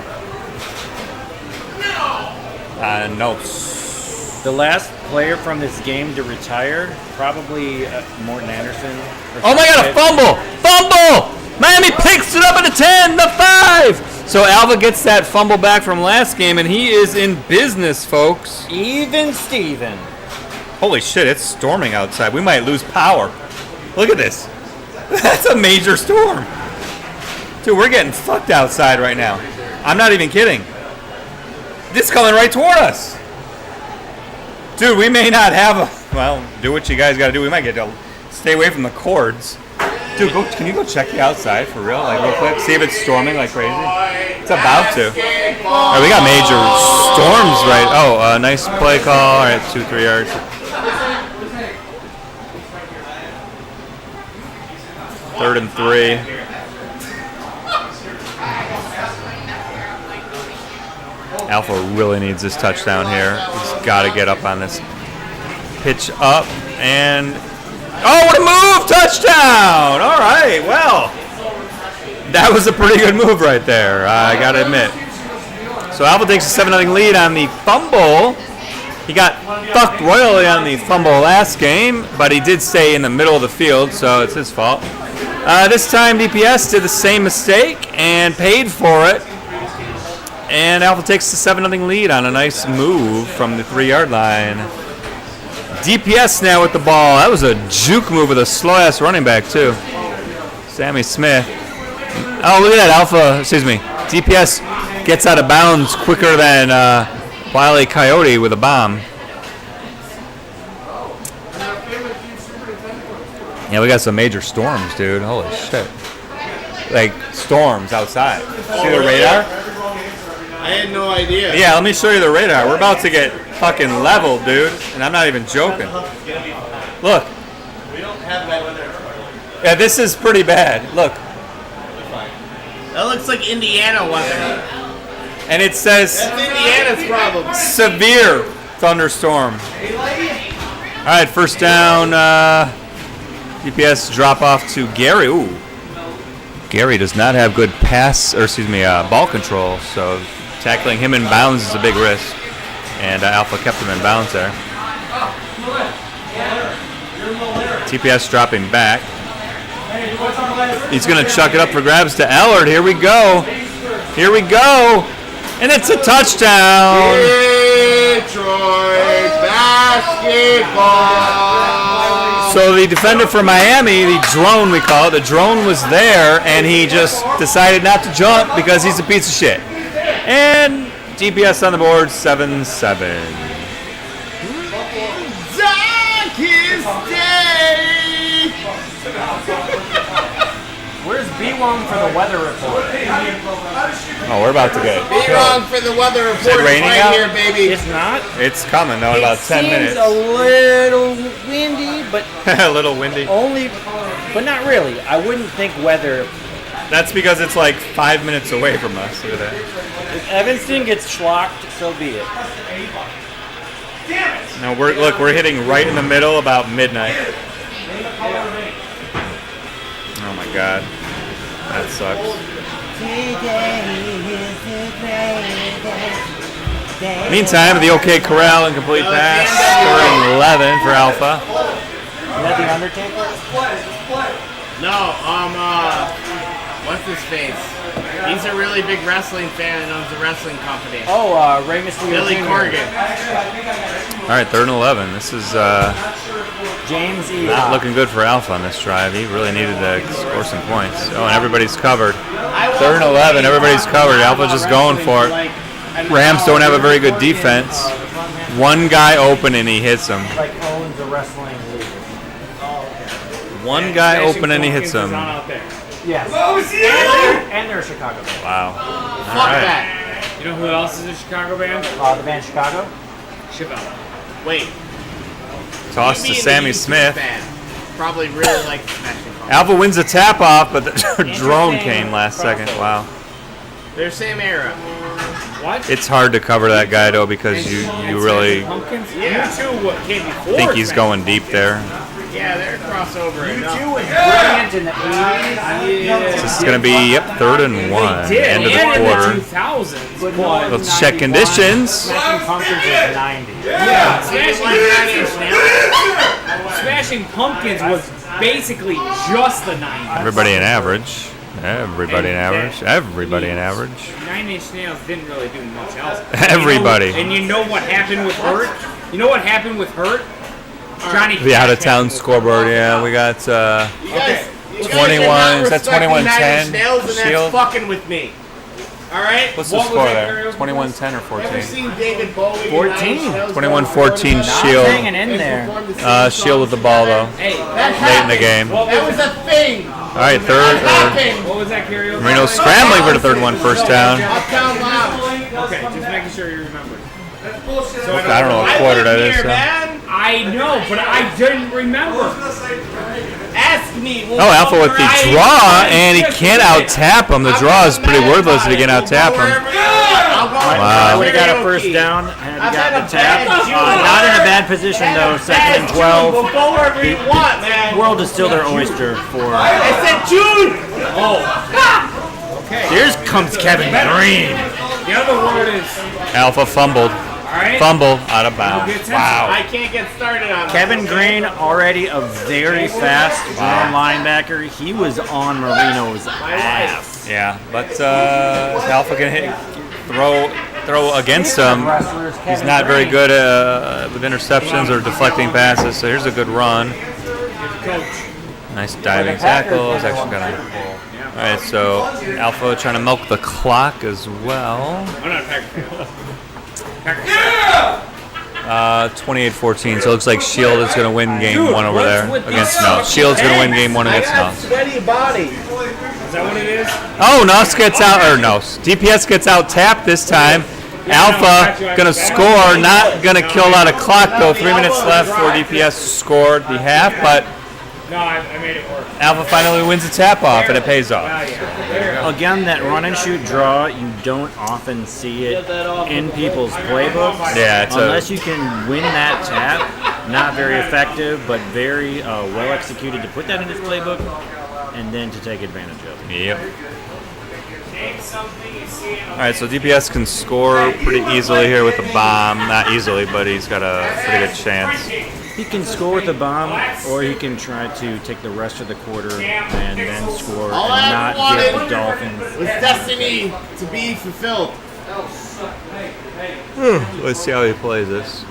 Notes. The last player from this game to retire, probably Morton Anderson. or Oh my God! A fumble! Fumble! Miami picks it up at the 10, the 5. So Alva gets that fumble back from last game, and he is in business, folks. Even Steven. Holy shit! It's storming outside. We might lose power. Look at this. That's a major storm. Dude, we're getting fucked outside right now. I'm not even kidding. This is coming right toward us. Dude, we may not have a... Well, do what you guys got to do. We might get to stay away from the cords. Dude, can you go check the outside for real? Like, real quick? See if it's storming like crazy? It's about to. All right, we got major storms right... Oh, nice play call. All right, 2-3 yards. Third and 3. Alpha really needs this touchdown here. He's got to get up on this. Pitch up and... Oh, what a move! Touchdown! All right, well. That was a pretty good move right there, I got to admit. So Alpha takes a 7-0 lead on the fumble. He got fucked royally on the fumble last game, but he did stay in the middle of the field, so it's his fault. This time DPS did the same mistake and paid for it. And Alpha takes the 7-0 lead on a nice move from the 3-yard line. DPS now with the ball. That was a juke move with a slow-ass running back, too. Sammy Smith. Oh, look at that. Alpha, excuse me. DPS gets out of bounds quicker than Wile E. Coyote with a bomb. Yeah, we got some major storms, dude. Holy shit. Like, storms outside. See the radar? I had no idea. Yeah, let me show you the radar. We're about to get fucking leveled, dude. And I'm not even joking. Look. We don't have that weather. Yeah, this is pretty bad. Look. That looks like Indiana weather. And it says That's Indiana's problem. severe thunderstorm. All right, first down. DPS drop off to Gary. Ooh. Gary does not have good ball control, so tackling him in bounds is a big risk. And Alpha kept him in bounds there. TPS dropping back. He's going to chuck it up for grabs to Ellard. Here we go. Here we go. And it's a touchdown. Detroit basketball. So the defender for Miami, the drone we call it, the drone was there, and he just decided not to jump because he's a piece of shit. And DPS on the board, 7-7. Where's B-Wong for the weather report? Oh, we're about to get Be wrong for the weather report. Is it raining right out? here, baby. It's not. It's coming though in about 10 minutes. It's a little windy, but A little windy. only, but not really. I wouldn't think weather. That's because it's like 5 minutes away from us. Look at that. If Evanston gets schlocked, so be it. No, we're hitting right in the middle about midnight. Oh my god. That sucks. Meantime, the OK Corral incomplete pass. 3rd and 11 for Alpha. Is that the Undertaker? No, what's his face? He's a really big wrestling fan and owns a wrestling company. Oh, Rey Mysterio. Billy Corgan. All right, 3rd and 11. This is James E. not looking good for Alpha on this drive. He really needed to score some points. Oh, and everybody's covered. 3rd and 11. Everybody's covered. Alpha's just going for it. Rams don't have a very good defense. One guy open and he hits him. Like owns a wrestling league. One guy open and he hits him. Yes. And they're a Chicago band. Wow. Fuck All right. that. You know who else is a Chicago band? The band Chicago. Chevelle. Wait. Toss to Sammy Smith. Fan. Probably really like Smashing Pumpkins. Alpha wins the tap off, but the drone came last second. Wow. They're same era. What? It's hard to cover that guy though because you really Pumpkins? Yeah. You two came before. think he's going deep there. Yeah, they're crossover. You two was brilliant in the 80s. This is going to be 3rd and 1. Did. End of And the in quarter. the 2000s. But Let's check conditions. Smashing Pumpkins is 90. yeah, Smashing Pumpkins was basically just the 90s. Everybody an average. Everybody an average. Everybody an average. Nine Inch Nails didn't really do much else. Everybody. And you know what happened with Hurt? You know what happened with Hurt? Johnny The out of town scoreboard. Yeah, we got You guys 21. Is that 21-10? Nails and Shield. that's fucking with me. All right. What's the score there? 21-10 or 14? Ever seen David Bowie? 14. 21-14 Shield. Hanging in there. Shield with the ball though. Hey, Late in the game. That was a thing. All right, third. what was that karaoke? Marino scrambling for the third one, first down. Uptown Lounge. Okay, just making sure you remember. So I don't know what quarter that is. So. I know, but I didn't remember. Ask me. Oh, Alpha with the draw, and he can't out-tap him. The draw is pretty worthless if he can out-tap him. I would have got a first down had he got the tap. Not in a bad position though. 2nd and 12. The world is still their oyster for. I said June. Oh. Okay. Here comes Kevin Green. The other word is Alpha fumbled. right. Fumble out of bounds. Wow. I can't get started on Kevin Green, already a very fast linebacker. He was on Marino's ass. Yeah, but if Alpha can throw against him, he's not very good with interceptions or deflecting passes. So here's a good run. Nice diving tackle. He's actually got a All right, so Alpha trying to milk the clock as well. I'm not Packer. 28-14. So it looks like Shield is going to win game Dude, one over what's there with against these Nuss. Shield's going to win game one against I got Nuss. sweaty body. Is that what it is? Oh, Nuss gets out, or Nuss. DPS gets out tapped this time. Alpha going to score, not going to kill a lot of clock though. 3 minutes left for DPS to score the half, but No, I made it work. Alpha finally wins the tap off, and it pays off. Again, that run and shoot draw, you don't often see it in people's playbooks. Yeah, it's unless you can win that tap. Not very effective, but very well executed to put that in his playbook and then to take advantage of it. Yep. All right, so DPS can score pretty easily here with the bomb. Not easily, but he's got a pretty good chance. He can score with a bomb, or he can try to take the rest of the quarter and then score All and I not wanted give the Dolphins. was destiny to be fulfilled. Let's see how he plays this.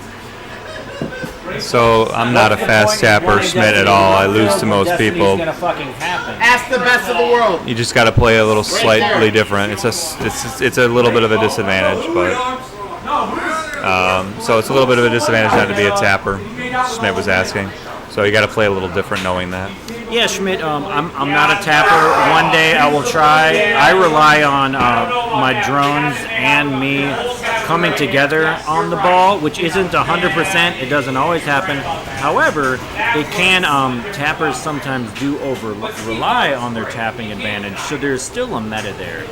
So I'm not a fast tapper, Schmidt, at all. I lose to most people. Ask the best of the world. You just got to play a little slightly different. It's a little bit of a disadvantage, but so it's a little bit of a disadvantage not to be a tapper. Schmidt was asking, so you got to play a little different, knowing that. Yeah, Schmidt, I'm not a tapper. One day I will try. I rely on my drones and me coming together on the ball, which isn't 100%. It doesn't always happen. However, it can. Tappers sometimes do rely on their tapping advantage, so there's still a meta there.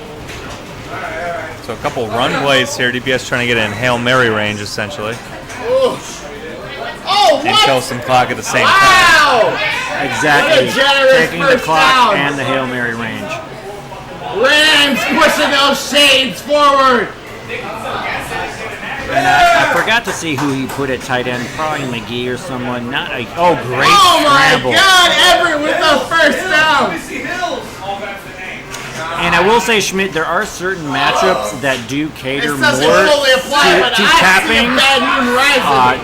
So a couple run plays here. DPS trying to get in Hail Mary range, essentially. Oh, and kill some clock at the same time. Exactly. Taking the clock and the Hail Mary range. Rams pushing those shades forward. And I forgot to see who he put at tight end. Probably McGee or someone. Not a, oh, great scramble. Oh my God, Everett with the first down. And I will say, Schmidt, there are certain matchups that do cater more to tapping.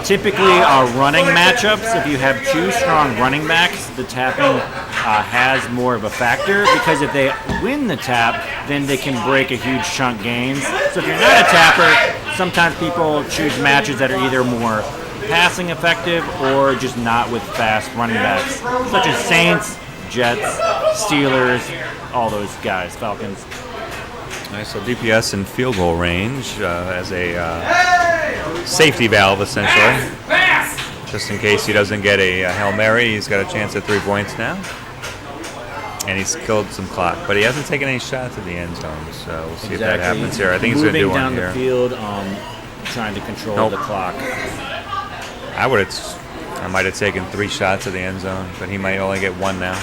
Typically, running matchups, if you have two strong running backs, the tapping has more of a factor, because if they win the tap, then they can break a huge chunk gains. So if you're not a tapper, sometimes people choose matches that are either more passing effective or just not with fast running backs, such as Saints, Jets, Steelers, all those guys, Falcons. Nice, so DPS in field goal range as a safety valve, essentially. Just in case he doesn't get a Hail Mary, he's got a chance at 3 points now. And he's killed some clock, but he hasn't taken any shots at the end zone, so we'll see if that happens here. I think he's going to do one here. Moving down the field, trying to control the clock. I might have taken 3 shots at the end zone, but he might only get 1 now.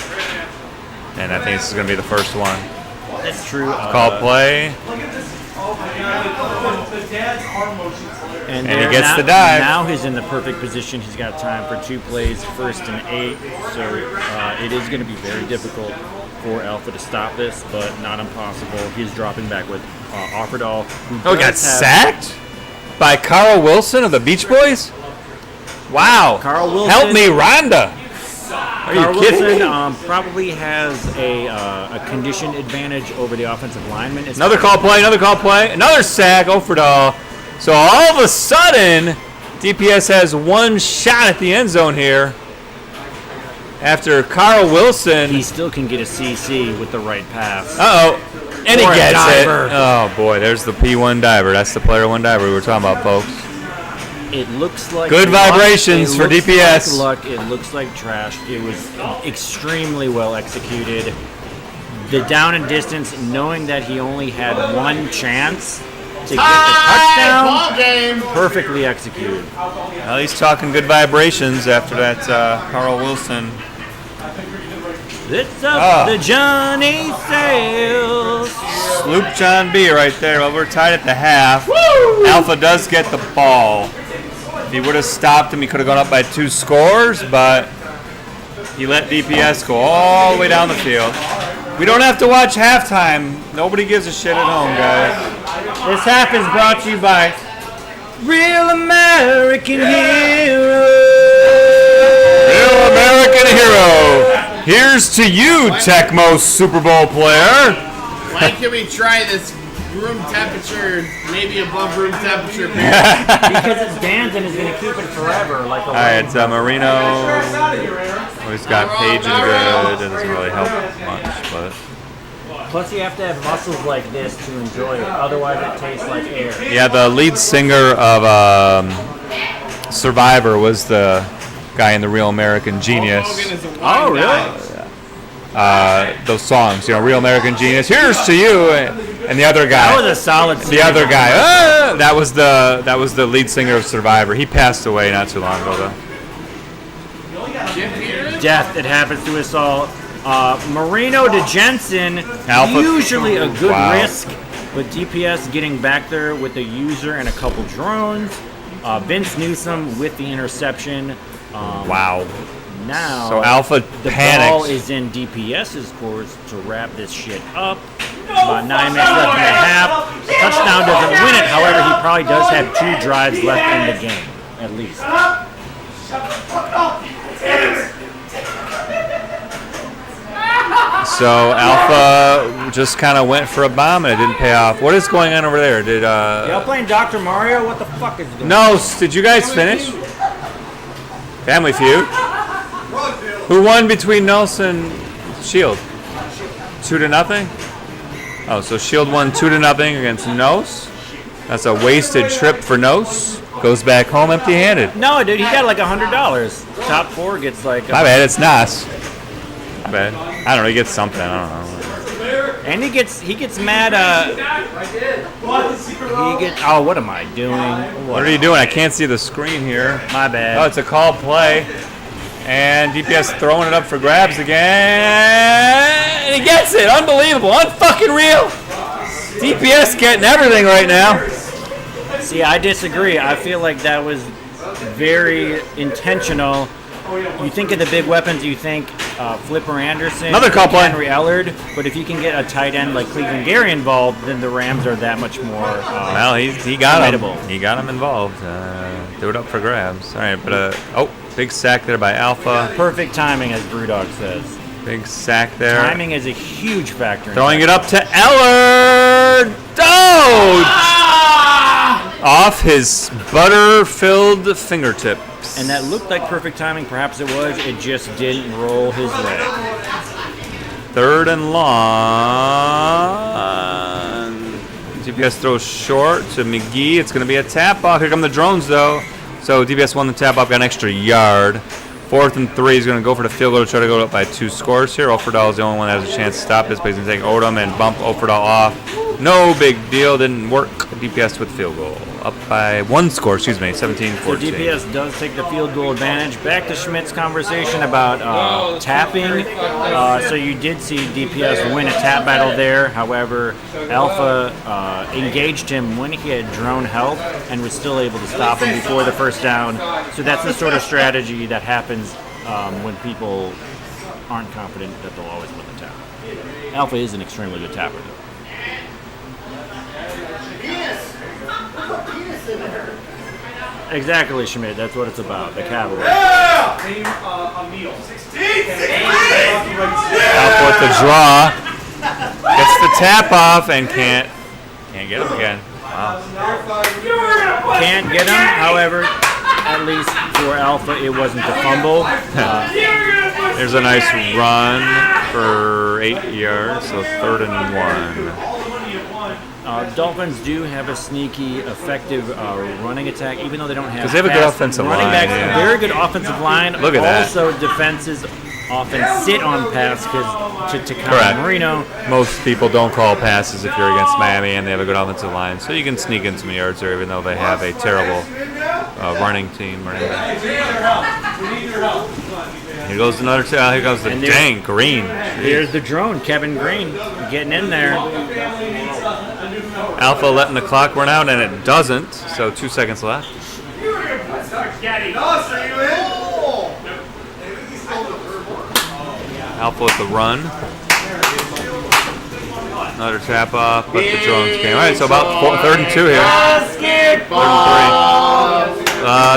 And I think this is going to be the first one. That's true. Call play. And he gets the dive. Now he's in the perfect position. He's got time for 2 plays, 1st and 8. So it is going to be very difficult for Alpha to stop this, but not impossible. He's dropping back with Offerdahl. Oh, he got sacked by Carl Wilson of the Beach Boys? Wow. Carl Wilson. Help me, Rhonda. Are Carl you kidding Wilson me? probably has a condition advantage over the offensive lineman. Another call play, another sack, Offerdahl. So all of a sudden, DPS has 1 shot at the end zone here. After Carl Wilson. He still can get a CC with the right pass. Uh-oh. And he Or a gets it. diver. Oh, boy, there's the P1 diver. That's the player 1 diver we were talking about, folks. It looks like good luck. vibrations for DPS. Like luck. It looks like trash. It was extremely well executed. The down and distance, knowing that he only had 1 chance to get the touchdown, perfectly executed. Well, he's talking good vibrations after that Carl Wilson. It's up the Johnny Sales. Sloop John B right there. Well, we're tied at the half. Woo! Alpha does get the ball. If he would have stopped him, he could have gone up by 2 scores, but he let DPS go all the way down the field. We don't have to watch halftime. Nobody gives a shit at home, guys. This half is brought to you by Real American Hero. Real American Hero. Here's to you, Tecmo Super Bowl player. Why can't we try this room temperature, maybe above room temperature beer? Because it's Dan's and is going to keep it forever. Like a All right, it's Marino. Oh, he's got Page and Good. It doesn't really help much, but. Plus, you have to have muscles like this to enjoy it. Otherwise, it tastes like air. Yeah, the lead singer of Survivor was the guy in The Real American Genius. Oh, really? Those songs, Real American Genius. Here's to you, and the other guy. That was a solid. The other guy. That was the lead singer of Survivor. He passed away not too long ago, though. Death. It happens to us all. Marino to Jensen, Alpha. usually a good Wow. risk, but DPS getting back there with a user and a couple drones. Vince Newsom with the interception. Wow. Now, So Alpha the panics. ball is in DPS's course to wrap this shit up. About 9 minutes left in the half. The touchdown doesn't win it. However, he probably does have 2 drives left in the game, at least. So Alpha just kind of went for a bomb and it didn't pay off. What is going on over there? Did Y'all playing Dr. Mario? What the fuck is this? No, did you guys finish? Family Feud. Who won between Nelson and Shield? 2-0? Oh, so Shield won 2-0 against Nos. That's a wasted trip for Nos. Goes back home empty-handed. No, dude, he got like $100. Top 4 gets like. My bad, it's Nas. My bad. I don't know, he gets something, I don't know. And he gets mad. Oh, what am I doing? What are you doing? I can't see the screen here. My bad. Oh, it's a call play. And DPS throwing it up for grabs again. And he gets it. Unbelievable. Unfucking real. DPS getting everything right now. See, I disagree. I feel like that was very intentional. You think of the big weapons, you think Flipper Anderson, Another call play. Henry Ellard, but if you can get a tight end like Cleveland Gary involved, then the Rams are that much more Well, he got formidable. him. He got him involved. Threw it up for grabs. All right, but big sack there by Alpha. Perfect timing, as Brewdog says. Big sack there. Timing is a huge factor. Throwing it up to Ellard. Off his butter-filled fingertips. And that looked like perfect timing. Perhaps it was. It just didn't roll his way. 3rd and long. DPS throws short to McGee. It's going to be a tap off. Here come the drones, though. So DPS won the tap off, got an extra yard. 4th and 3. He's going to go for the field goal to try to go up by 2 scores here. Offerdahl is the only one that has a chance to stop this, but he's going to take Odom and bump Offerdahl off. No big deal. Didn't work. DPS with field goal. Up by 1 score, 17-14. So DPS does take the field goal advantage. Back to Schmidt's conversation about tapping. So you did see DPS win a tap battle there. However, Alpha engaged him when he had drone help and was still able to stop him before the first down. So that's the sort of strategy that happens when people aren't confident that they'll always win the tap. Alpha is an extremely good tapper, though. Exactly, Schmidt. That's what it's about. The cavalry. Name a meal. 16! Alpha with the draw. Gets the tap off and can't get him again. Wow. Can't get him. However, at least for Alpha, it wasn't a fumble. There's a nice run for 8 yards, so 3rd and 1. Dolphins do have a sneaky, effective running attack, even though they don't have. Because they have a good offensive running line. backs. Yeah. Very good offensive line. Look at that. Also, defenses often sit on pass because to Correct. Marino. Most people don't call passes if you're against Miami and they have a good offensive line, so you can sneak in some yards there, even though they have a terrible running team. Here goes another. Here goes the dang Green. Here's the drone, Kevin Green, getting in there. Alpha letting the clock run out, and it doesn't. So 2 seconds left. Alpha with the run. Another tap off, but the drones came. All right, so about 3rd and 2 here. 3rd and 3.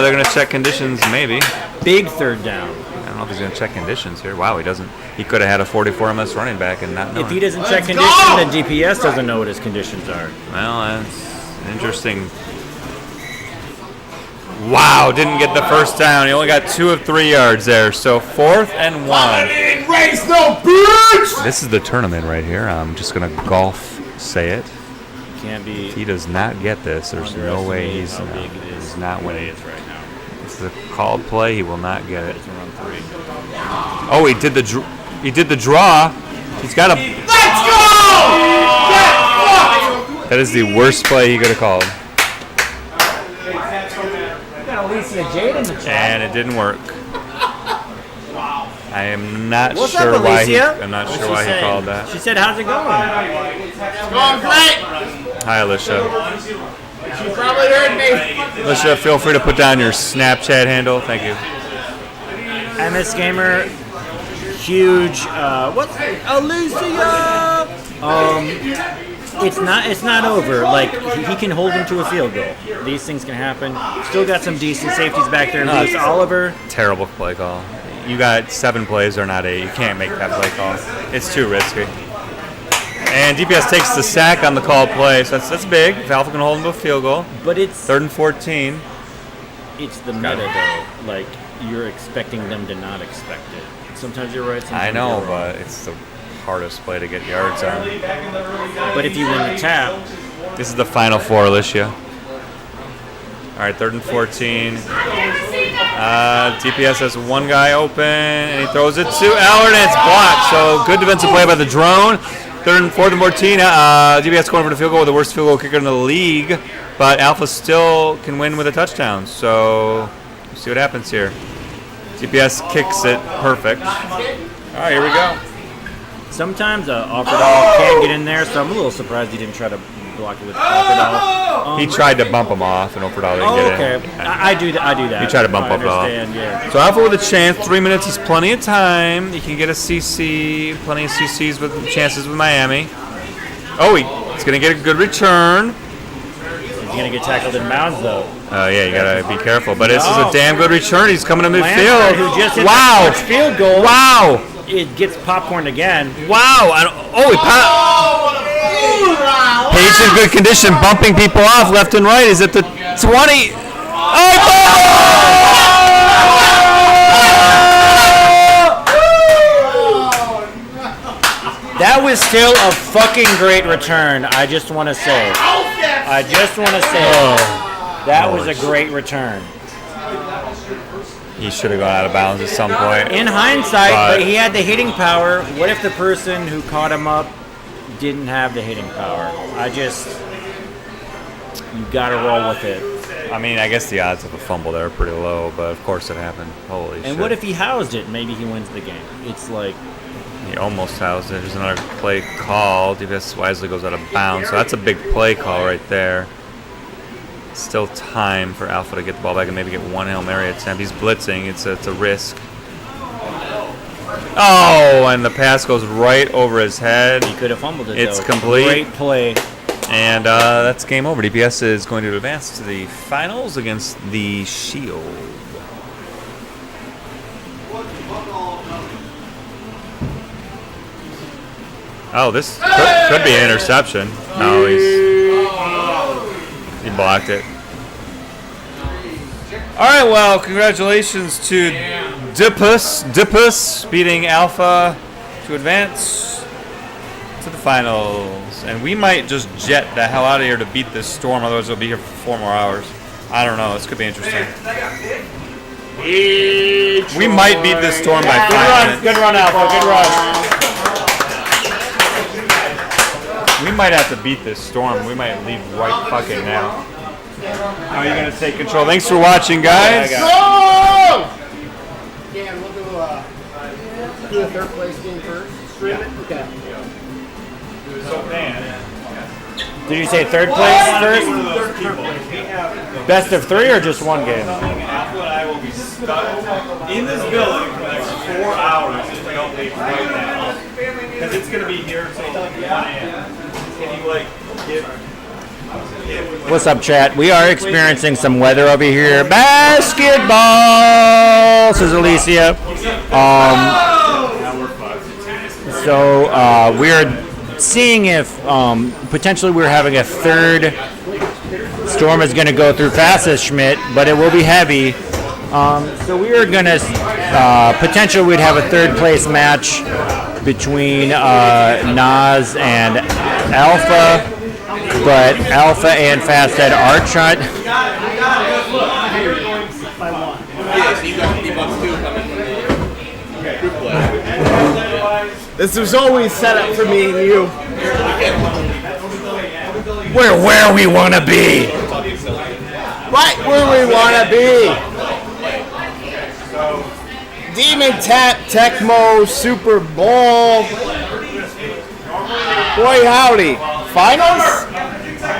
They're gonna check conditions, maybe. Big 3rd down. I don't know if he's going to check conditions here. Wow, he doesn't. He could have had a 44 MS running back and not know. If he doesn't check conditions, then DPS doesn't know what his conditions are. Well, that's interesting. Wow, didn't get the first down. He only got 2 of 3 yards there. So 4th and 1. Race no bitch! This is the tournament right here. I'm just going to golf say it. Can't be. If he does not get this, there's no way he's not winning. Right now. It's the called play. He will not get it. Oh, he did the draw. He's got a. Let's go! That is the worst play he could have called. Got Alicia Jade in the chat. And it didn't work. I am not What's sure up, why he. Alicia? I'm not What'd sure she why say? he called that. She said, "How's it going?" Going great. Hi, Alicia. She probably heard me. Alicia, feel free to put down your Snapchat handle. Thank you. MS Gamer, huge. What's Alicia? It's not over. Like he can hold him to a field goal. These things can happen. Still got some decent safeties back there. No, Luis Oliver. Terrible play call. You got 7 plays or not 8. You can't make that play call. It's too risky. And DPS takes the sack on the called play, so that's big. If Alpha can hold him to a field goal. But it's 3rd and 14. It's the meta though. Like you're expecting them to not expect it. Sometimes you're right. Sometimes I know, you're wrong. but it's the hardest play to get yards on. But if you win the tap, this is the final 4, Alicia. All right, 3rd and 14. DPS has 1 guy open, and he throws it to Allard, and it's blocked. So good defensive play by the drone. 3rd and 4th and 14. DPS going for the field goal with the worst field goal kicker in the league, but Alpha still can win with a touchdown. So we'll see what happens here. DPS kicks it perfect. All right, here we go. sometimes Offerdall can get in there, so I'm a little surprised he didn't try to block it with Offerdall. He tried to bump him off, and Offerdall didn't get okay. in. I do that. He tried to bump I Offerdall off. understand, yeah. So Alpha with a chance. 3 minutes is plenty of time. He can get a CC. Plenty of CCs with chances with Miami. Oh, he's going to get a good return. He's going to get tackled in bounds, though. Oh, yeah, you got to be careful. But this is a damn good return. He's coming to midfield. Who just hit wow. the field goal. Wow. It gets popcorned again. Wow. He Page in good condition, bumping people off left and right. He's at the 20. That was still a fucking great return. I just want to say. That was a great return. He should have gone out of bounds at some point. In hindsight, but he had the hitting power. What if the person who caught him up didn't have the hitting power? You gotta roll with it. I mean, I guess the odds of a fumble there are pretty low, but of course it happened. Holy shit. And what if he housed it? Maybe he wins the game. It's like... He almost housed it. There's another play call. DPS wisely goes out of bounds, so that's a big play call right there. Still time for Alpha to get the ball back and maybe get one Hail Mary attempt. He's blitzing. It's a risk. Oh, and the pass goes right over his head. He could have fumbled it, It's though. complete. Great play. And that's game over. DPS is going to advance to the finals against the Shield. Oh, this could be an interception. No, he blocked it. All right, well, congratulations to Dipus beating Alpha to advance to the finals. And we might just jet the hell out of here to beat this storm, otherwise we'll be here for 4 more hours. I don't know, this could be interesting. We might beat this storm by 5 minutes. Good run, Alpha. Good run. We might have to beat this storm. We might leave right fucking now. How are you going to take control? Thanks for watching, guys. Yeah, we'll do the third place game first. Stream it? Okay. Did you say third place first? Best of 3 or just one game? Alpha and I will be stuck in this building for the next 4 hours if we don't leave right now. Because it's going to be here until 1 a.m. Can you, get... What's up, chat? We are experiencing some weather over here. Basketball, says Alicia. So we're seeing if potentially we're having a third. Storm is going to go through fast as Schmidt, but it will be heavy. So we are going to potentially we'd have a third place match between Nas and Alpha, but Alpha and Fast Ed are trying. Yeah, so you got D-Bucks too coming from the group play. This was always set up for me and you. We're where we want to be. Right where we want to be. Demon Tap Tecmo Super Bowl. Boy howdy. Finals?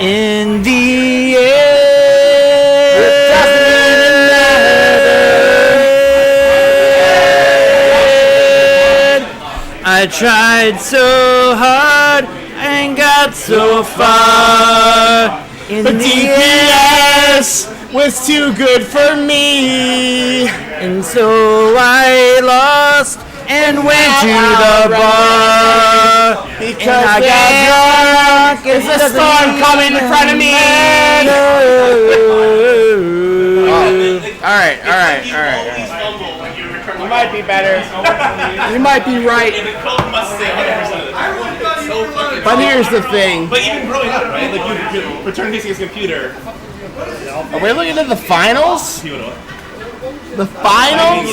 In the end, I tried so hard and got so far. In But the DPS was too good for me. And so I lost and went to the bar. Because and I got drunk. There's a storm coming in front of me. All right. You might be better. You might be right. But here's the thing. But even growing up, right? Like you return his computer. Are we looking at the finals? The finals?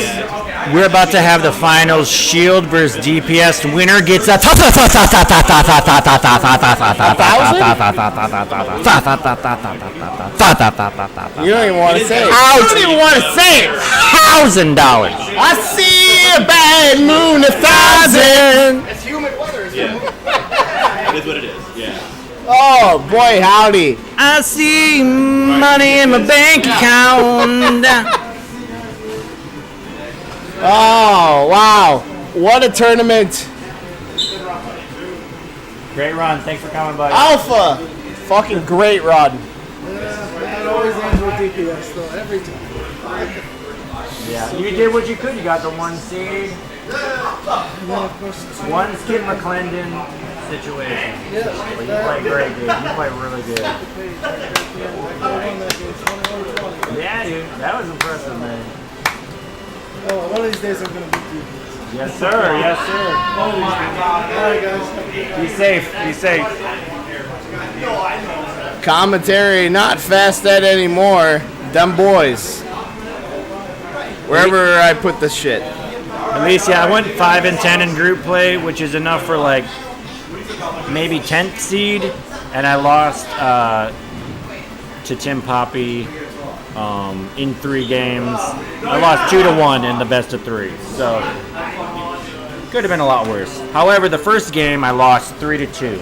We're about to have the finals. Shield versus DPS. Winner gets a You don't even want to say it. You don't even want to say it. $1,000. I see a bad moon 1,000. It's humid weather. That is what it is. Yeah. Oh boy, howdy! I see money in my bank account. Oh wow! What a tournament! Great run. Thanks for coming by. Alpha, fucking great run. It always ends with DPS though, every time. Yeah, you did what you could. You got the 1 seed. One Skid McClendon situation. But you play great, dude. You play really good. Yeah, dude. That was impressive, man. Oh, one of these days I'm gonna beat DPS. Yes, sir. Yes, sir. Oh my God. All right, guys. Be safe. Be safe. Commentary, not Fast Ed anymore. Them boys. Wherever I put the shit. At least, yeah, I went 5 and 10 in group play, which is enough for like maybe 10th seed, and I lost to Tim Poppy in 3 games. I lost 2-1 in the best of 3, so could have been a lot worse. However, the first game I lost 3-2.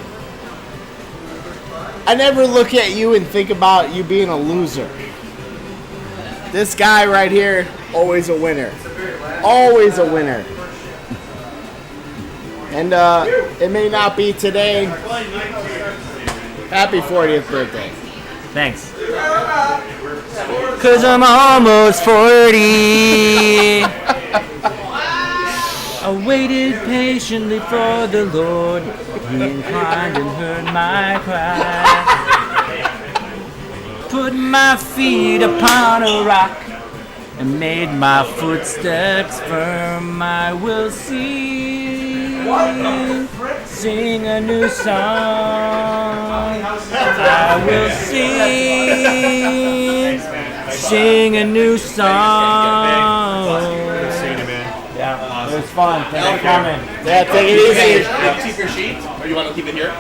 I never look at you and think about you being a loser. This guy right here, always a winner. Always a winner. And it may not be today. Happy 40th birthday. Thanks. 'Cause I'm almost 40. I waited patiently for the Lord. He inclined and heard my cry. Put my feet upon a rock and made my footsteps firm. I will sing a new song. I will sing a new song. Yeah, it was fun. Thanks for coming. Yeah, take it easy. Keep your sheet, or you want to keep it here?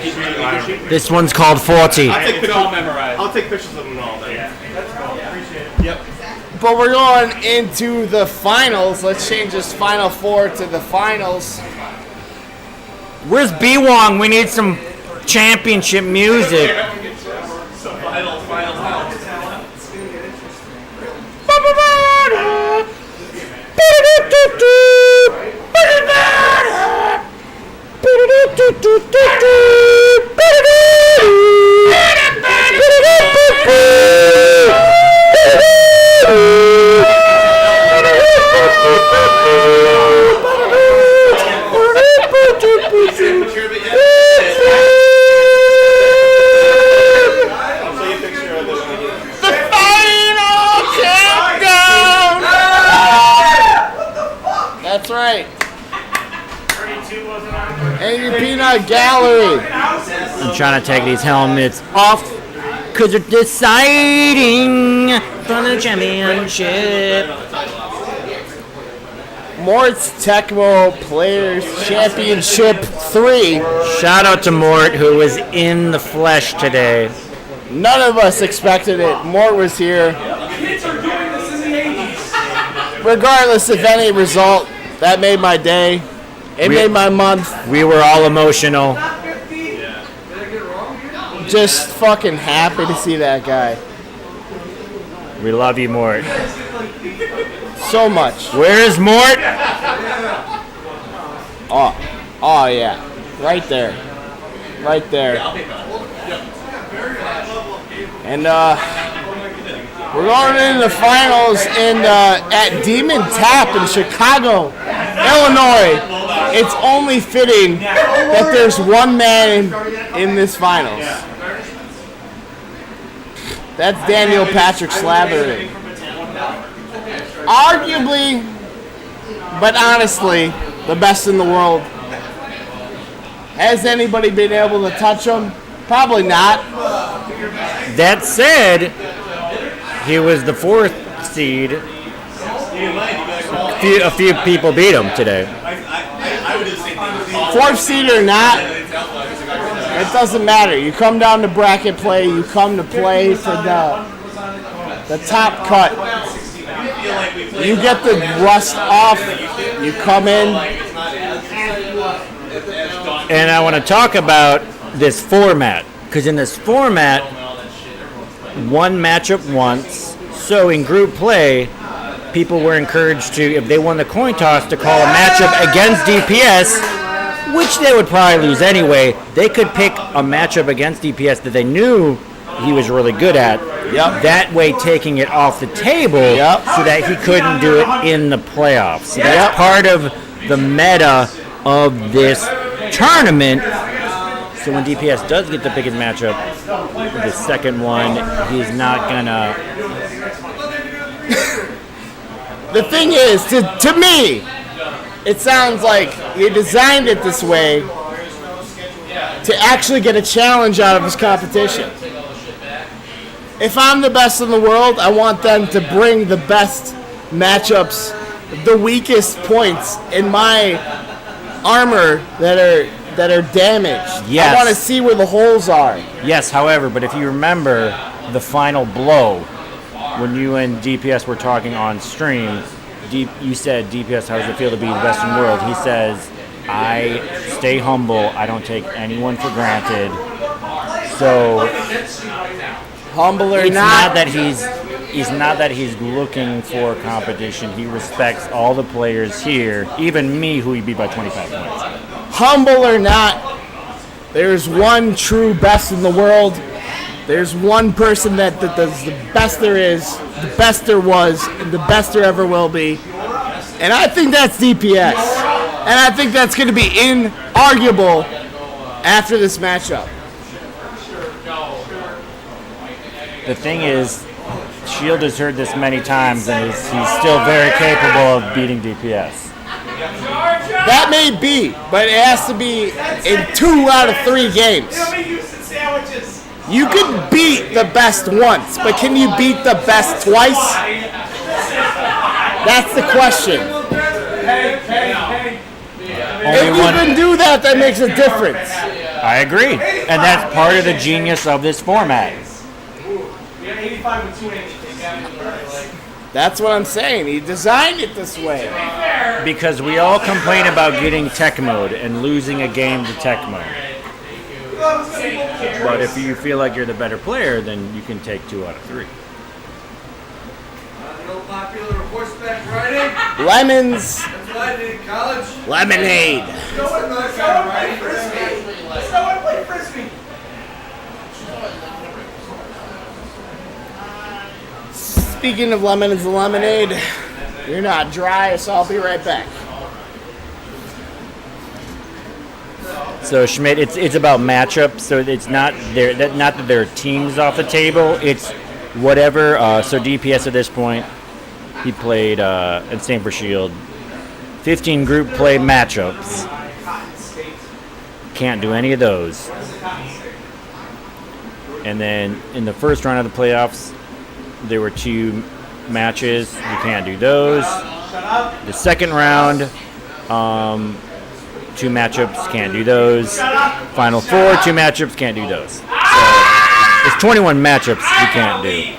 Keep your sheet. This one's called 40. I'll take pictures. I'll take pictures of them all. Then. Yeah, that's cool. Appreciate it. Yep. But we're going into the finals. Let's change this Final Four to the finals. Where's B-Wong? We need some championship music. So finals now. right. Angry Peanut Gallery. I'm trying to take these helmets off because they're deciding for the championship. Mort's Tecmo Players Championship 3. Shout out to Mort, who was in the flesh today. None of us expected it. Mort was here. Kids are doing this in the 80s. Regardless of any result, that made my day. It made my month. We were all emotional. Just fucking happy to see that guy. We love you, Mort. So much. Where is Mort? Oh yeah. Right there. Right there. And we're going into the finals at Dmen Tap in Chicago, Illinois. It's only fitting that there's one man in this finals. That's Daniel Patrick Slattery. Arguably, but honestly, the best in the world. Has anybody been able to touch him? Probably not. That said, he was the 4th seed. A few people beat him today. 4th seed or not, it doesn't matter. You come down to bracket play, you come to play for the top cut. You get the rust off, you come in. And I want to talk about this format, because in this format, one matchup once. So in group play, people were encouraged to, if they won the coin toss, to call a matchup against DPS, which they would probably lose anyway. They could pick a matchup against DPS that they knew he was really good at. Yep. That way taking it off the table so that he couldn't do it in the playoffs. So that's part of the meta of this tournament. So when DPS does get to pick his matchup, the second one, he's not gonna. The thing is, to me, it sounds like he designed it this way to actually get a challenge out of his competition. If I'm the best in the world, I want them to bring the best matchups, the weakest points in my armor that are damaged. Yes. I want to see where the holes are. Yes, however, but if you remember the final blow, when you and DPS were talking on stream, you said, DPS, how does it feel to be the best in the world? He says, I stay humble. I don't take anyone for granted. So, humble or it's not, that he's not that he's looking for competition. He respects all the players here, even me, who he beat by 25 points. Humble or not, there's one true best in the world. There's one person that does the best there is, the best there was, and the best there ever will be. And I think that's DPS. And I think that's going to be inarguable after this matchup. The thing is, Shield has heard this many times, and he's still very capable of beating DPS. That may be, but it has to be in 2 out of 3 games. You can beat the best once, but can you beat the best twice? That's the question. If you can do that, that makes a difference. I agree. And that's part of the genius of this format. That's what I'm saying. He designed it this way. Because we all complain about getting tech mode and losing a game to tech mode. But if you feel like you're the better player, then you can take 2 out of 3. Lemons. Lemonade. Speaking of lemons and lemonade, you're not dry, so I'll be right back. So Schmidt, it's about matchups. So it's not not that there are teams off the table. It's whatever. So DPS at this point, he played, and same for Shield. 15 group play matchups. Can't do any of those. And then in the first round of the playoffs, there were 2 matches. You can't do those. The second round, 2 matchups, can't do those. Final 4, 2 matchups, can't do those. So there's 21 matchups you can't do.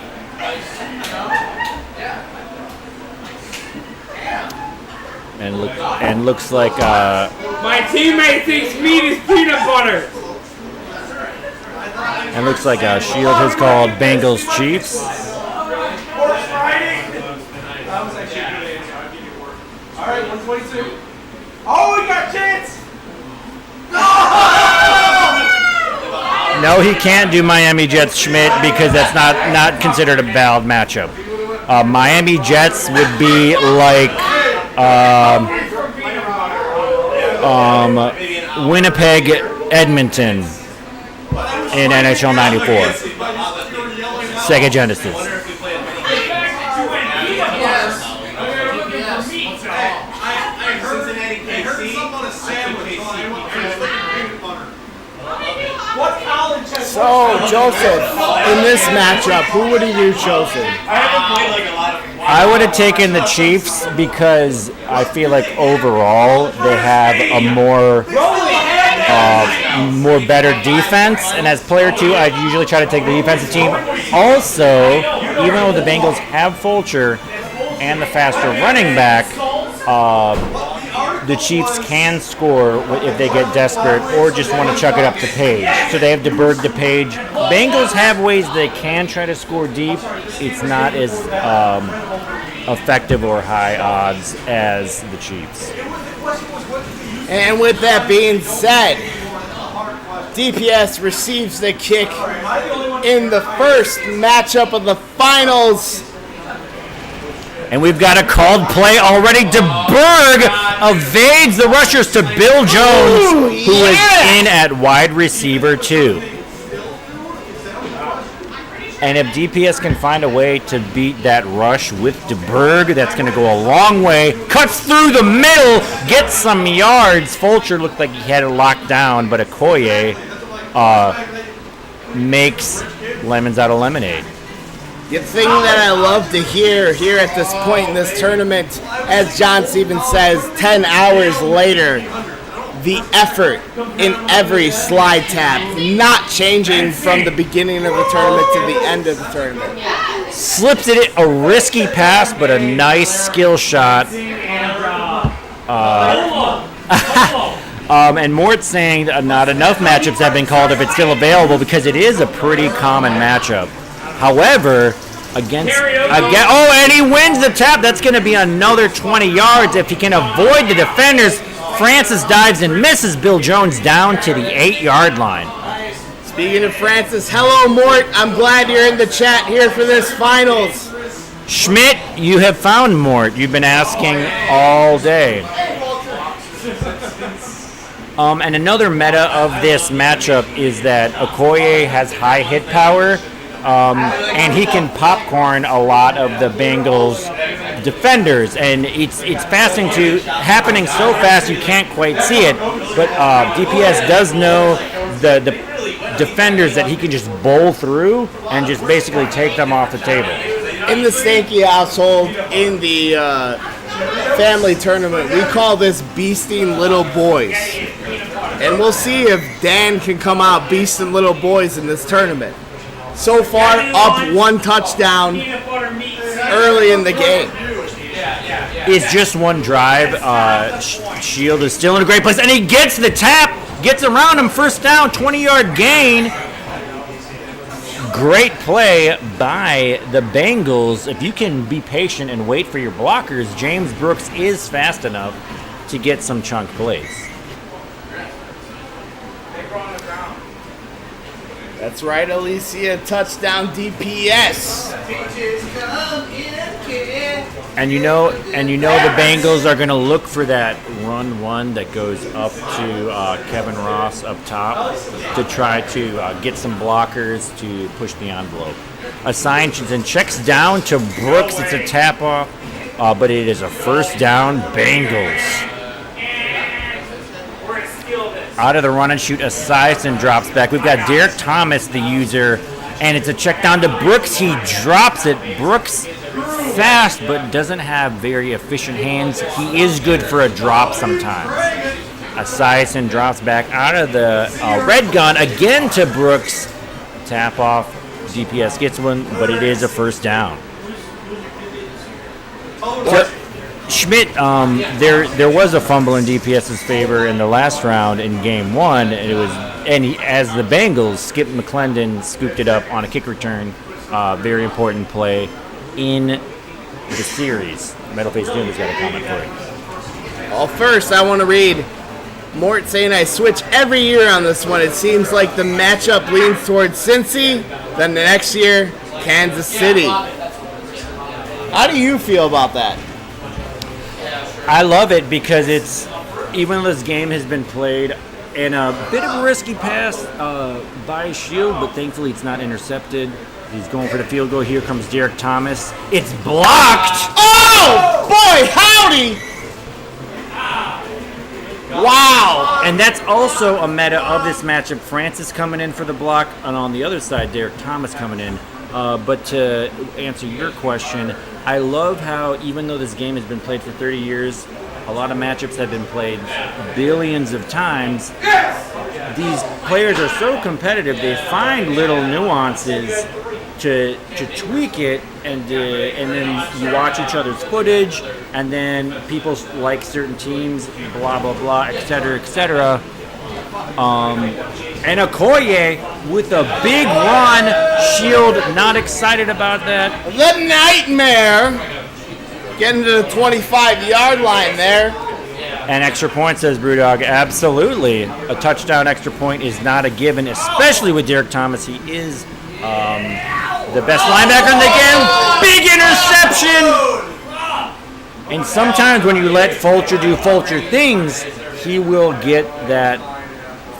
And looks like My teammate thinks meat is peanut butter. and looks like Shield has called Bengals Chiefs. All right, 122. Oh, we got chance. No, he can't do Miami Jets Schmidt because that's not considered a valid matchup. Miami Jets would be like Winnipeg Edmonton in NHL 94. Sega Genesis. So, Joseph, in this matchup, who would have you chosen? I would have taken the Chiefs because I feel like overall they have a more better defense, and as player 2, I usually try to take the defensive team. Also, even though the Bengals have Fulcher and the faster running back, the Chiefs can score if they get desperate or just want to chuck it up to Page. So they have DeBerg to Page. Bengals have ways they can try to score deep. It's not as effective or high odds as the Chiefs. And with that being said, DPS receives the kick in the first matchup of the finals. And we've got a called play already. DeBerg evades the rushers to Bill Jones, who is in at wide receiver 2. And if DPS can find a way to beat that rush with DeBerg, that's going to go a long way. Cuts through the middle, gets some yards. Fulcher looked like he had it locked down, but Okoye makes lemons out of lemonade. The thing that I love to hear here at this point in this tournament, as John Stevens says, 10 hours later, the effort in every slide tap, not changing from the beginning of the tournament to the end of the tournament. Slips it, a risky pass, but a nice skill shot. And Mort saying not enough matchups have been called if it's still available because it is a pretty common matchup. However, and he wins the tap. That's going to be another 20 yards if he can avoid the defenders. Francis dives and misses Bill Jones down to the 8-yard line. Speaking of Francis, hello Mort. I'm glad you're in the chat here for this finals. Schmidt, you have found Mort. You've been asking all day. And another meta of this matchup is that Okoye has high hit power. And he can popcorn a lot of the Bengals defenders, and it's happening so fast you can't quite see it. But DPS does know the defenders that he can just bowl through and just basically take them off the table. In the Stanky household, in the family tournament, we call this beasting little boys, and we'll see if Dan can come out beasting little boys in this tournament. So far, up 1 touchdown early in the game. It's just one drive. Shield is still in a great place, and he gets the tap, gets around him, first down, 20-yard gain. Great play by the Bengals. If you can be patient and wait for your blockers, James Brooks is fast enough to get some chunk plays. That's right, Alicia. Touchdown DPS. And you know the Bengals are going to look for that run one that goes up to Kevin Ross up top to try to get some blockers to push the envelope. Assigns and checks down to Brooks. It's a tap off. but it is a first down, Bengals. Out of the run and shoot, Esiason drops back. We've got Derek Thomas, the user, and it's a check down to Brooks. He drops it. Brooks fast, but doesn't have very efficient hands. He is good for a drop sometimes. Esiason drops back out of the red gun again to Brooks. Tap off. DPS gets one, but it is a first down. Schmidt, there was a fumble in DPS's favor in the last round in game 1, and as the Bengals, Skip McClendon scooped it up on a kick return. Very important play in the series. Metalface Doom has got a comment for it. Well, first I want to read Mort saying I switch every year on this one. It seems like the matchup leans towards Cincy, then the next year, Kansas City. How do you feel about that? I love it because even though this game has been played in a bit of a risky pass by Shield, but thankfully it's not intercepted. He's going for the field goal. Here comes Derek Thomas. It's blocked! Oh, boy, howdy! Wow! And that's also a meta of this matchup. Francis coming in for the block, and on the other side, Derek Thomas coming in. But to answer your question, I love how even though this game has been played for 30 years, a lot of matchups have been played billions of times. These players are so competitive, they find little nuances to tweak it, and then you watch each other's footage, and then people like certain teams, blah, blah, blah, et cetera, and Okoye with a big run. Shield not excited about that. The Nightmare getting to the 25-yard line there. And extra point, says Brewdog. Absolutely. A touchdown extra point is not a given, especially with Derek Thomas. He is the best linebacker in the game. Big interception! And sometimes when you let Fulcher do Fulcher things, he will get that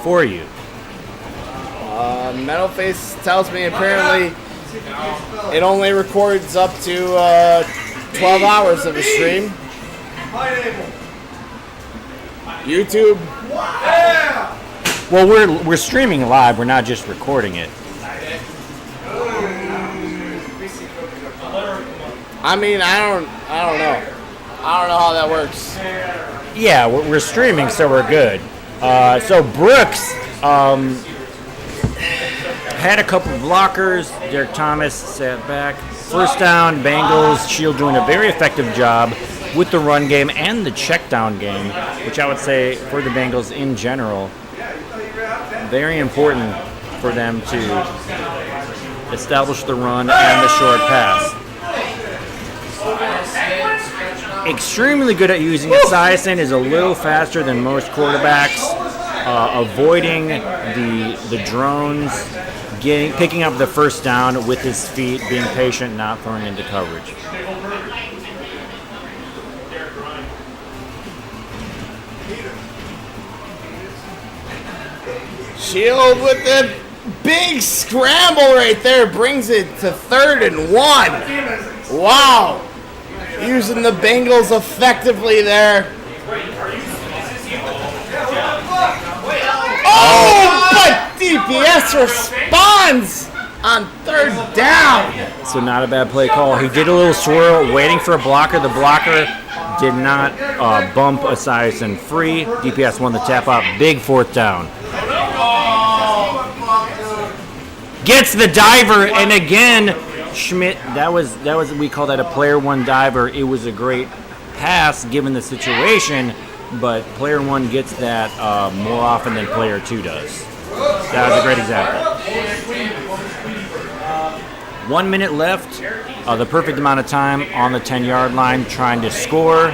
for you. Metalface tells me apparently it only records up to 12 hours of a stream. YouTube. Well, we're streaming live. We're not just recording it. I mean, I don't know. I don't know how that works. Yeah, we're streaming, so we're good. So Brooks had a couple blockers. Derek Thomas sat back. First down, Bengals. Shield doing a very effective job with the run game and the check down game, which I would say for the Bengals in general, very important for them to establish the run and the short pass. Extremely good at using it. Esiason is a little faster than most quarterbacks, avoiding the drones, picking up the first down with his feet, being patient, not throwing into coverage. Shield with the big scramble right there brings it to 3rd and 1. Wow. Using the Bengals effectively there. Oh, but DPS responds on 3rd down. So not a bad play call. He did a little swirl, waiting for a blocker. The blocker did not bump Esiason free. DPS won the tap out. Big 4th down. Gets the diver, and again, Schmidt, that was we call that a player one diver. It was a great pass given the situation, but player one gets that more often than player two does. That was a great example. 1 minute left, the perfect amount of time on the 10-yard line trying to score.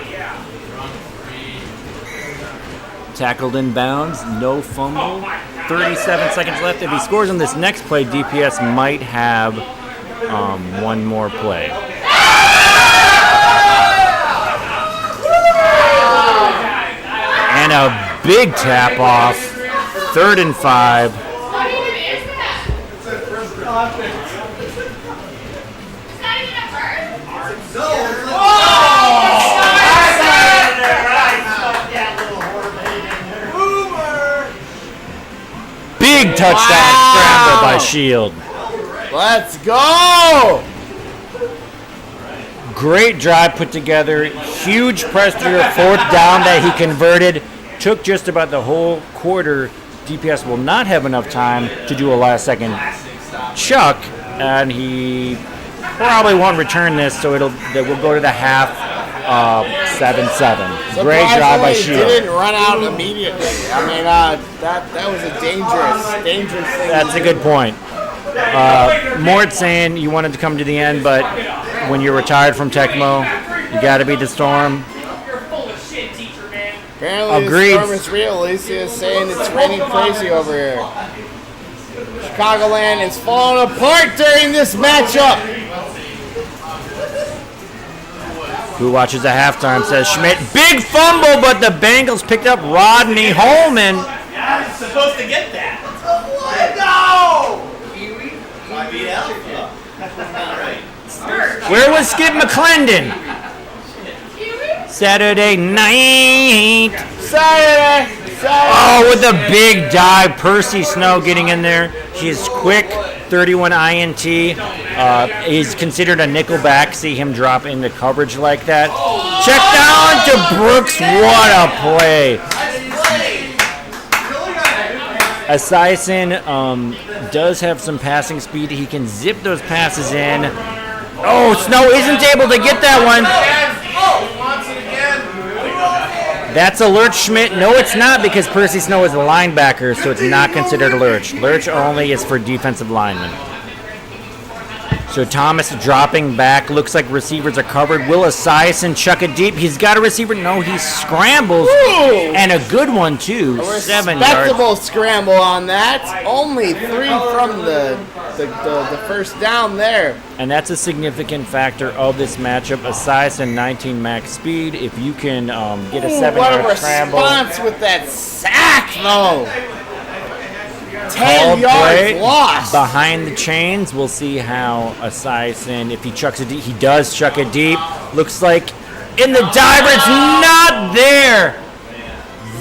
Tackled in bounds, no fumble. 37 seconds left. If he scores on this next play, DPS might have one more play. And a big tap off. 3rd and 5. Big touchdown scramble by Shield. Let's go! Great drive put together. Huge press through a fourth down that he converted. Took just about the whole quarter. DPS will not have enough time to do a last-second chuck, and he probably won't return this, so we'll go to the half 7-7. Great job by Shield. Didn't run out immediately. I mean, that was a dangerous thing. That's a good point. Mort saying you wanted to come to the end, but when you're retired from Tecmo, you got to beat the storm. Apparently Agreed. the storm is real. Alicia is saying it's raining crazy over here. Chicagoland is falling apart during this matchup. Who watches at halftime says Schmidt, big fumble, but the Bengals picked up Rodney Holman. Yeah, I'm supposed to get that. No! I beat Alpha. Where was Skip McClendon? Saturday night. Saturday. Oh, with a big dive. Percy Snow getting in there. He's quick. 31 INT. He's considered a nickel back. See him drop into coverage like that. Check down to Brooks. What a play. Esiason does have some passing speed. He can zip those passes in. Oh, Snow isn't able to get that one. That's a lurch, Schmidt. No, it's not, because Percy Snow is a linebacker, so it's not considered a lurch. Lurch only is for defensive linemen. So Thomas dropping back. Looks like receivers are covered. Will Esiason chuck it deep? He's got a receiver. No, he scrambles. Ooh. And a good one, too. 7 yards. Respectable scramble on that. Only 3 from the first down there. And that's a significant factor of this matchup. Esiason 19 max speed. If you can get a 7-yard scramble. What a response with that sack, though. 10 yards lost. Behind the chains, we'll see how Esiason, if he chucks it deep, he does chuck it deep. Looks like in the diver, it's not there.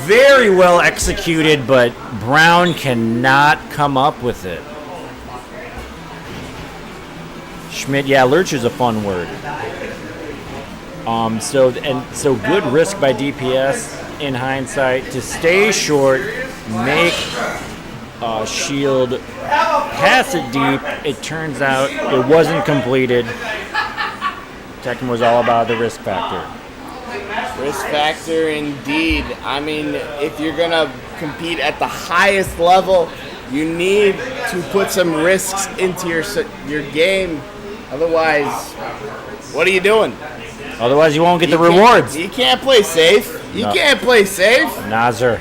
Very well executed, but Brown cannot come up with it. Schmidt, yeah, lurch is a fun word. So good risk by DPS in hindsight to stay short, make Shield pass it deep. It turns out it wasn't completed. Tecmo was all about the risk factor. Risk factor indeed. I mean, if you're going to compete at the highest level, you need to put some risks into your game. Otherwise, what are you doing? Otherwise, you won't get the rewards. You can't play safe. You can't play safe. Nazar.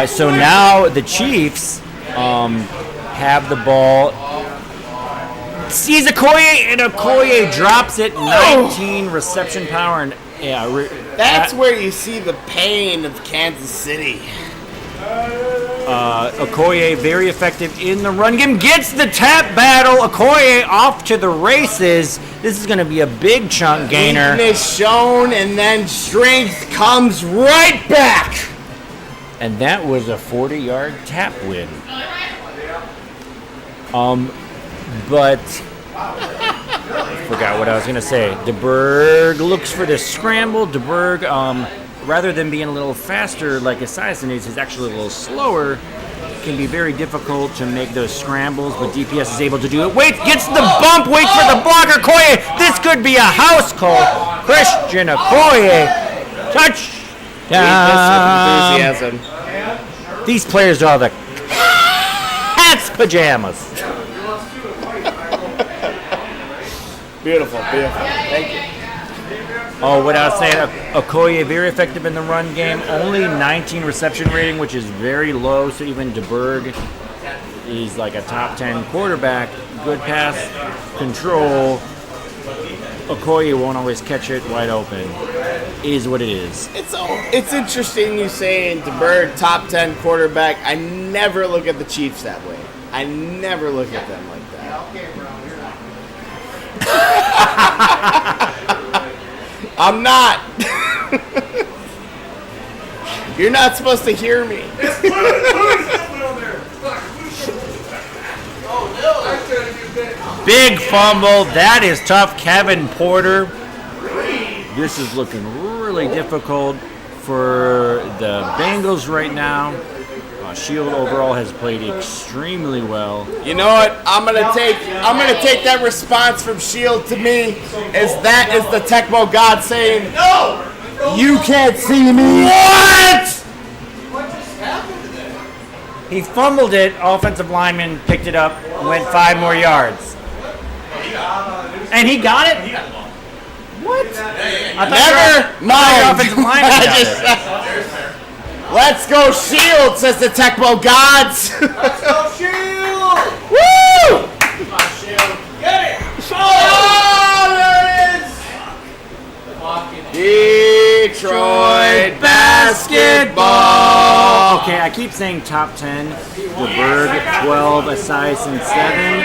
So now the Chiefs have the ball. Sees Okoye, and Okoye drops it. 19 reception power. And that's where you see the pain of Kansas City. Okoye very effective in the run game. Gets the tap battle. Okoye off to the races. This is going to be a big chunk gainer. Weakness shown, and then strength comes right back. And that was a 40-yard tap win. But forgot what I was going to say. DeBerg looks for the scramble. DeBerg, rather than being a little faster like Esiason is actually a little slower. Can be very difficult to make those scrambles, but DPS is able to do it. Gets the bump, waits for the blocker. Okoye, this could be a house call. Christian Okoye, touchdown. Enthusiasm. These players are the cat's pajamas. Beautiful. Thank you. Oh, what I was saying, Okoye very effective in the run game. Only 19 reception rating, which is very low. So even DeBerg, he's like a top 10 quarterback. Good pass control. Okoye won't always catch it wide open. Is what it is. It's interesting you saying DeBerg top 10 quarterback. I never look at the Chiefs that way. I never look at them like that. I'm not. You're not supposed to hear me. Big fumble. That is tough. Kevin Porter. This is looking really difficult for the Bengals right now. Shield overall has played extremely well. You know what? I'm gonna take that response from Shield to me as that is the Tecmo God saying, "No, you can't see me." What? He fumbled it. Offensive lineman picked it up, went 5 more yards. And he got it? What? Never mind. Offensive lineman got it. Let's go Shield, says the Tecmo Gods. Let's go Shield! Woo! Come on, Shield. Get it! Oh, there it is! Detroit basketball. Okay, I keep saying top 10. The Bird, 12, Esiason, 7.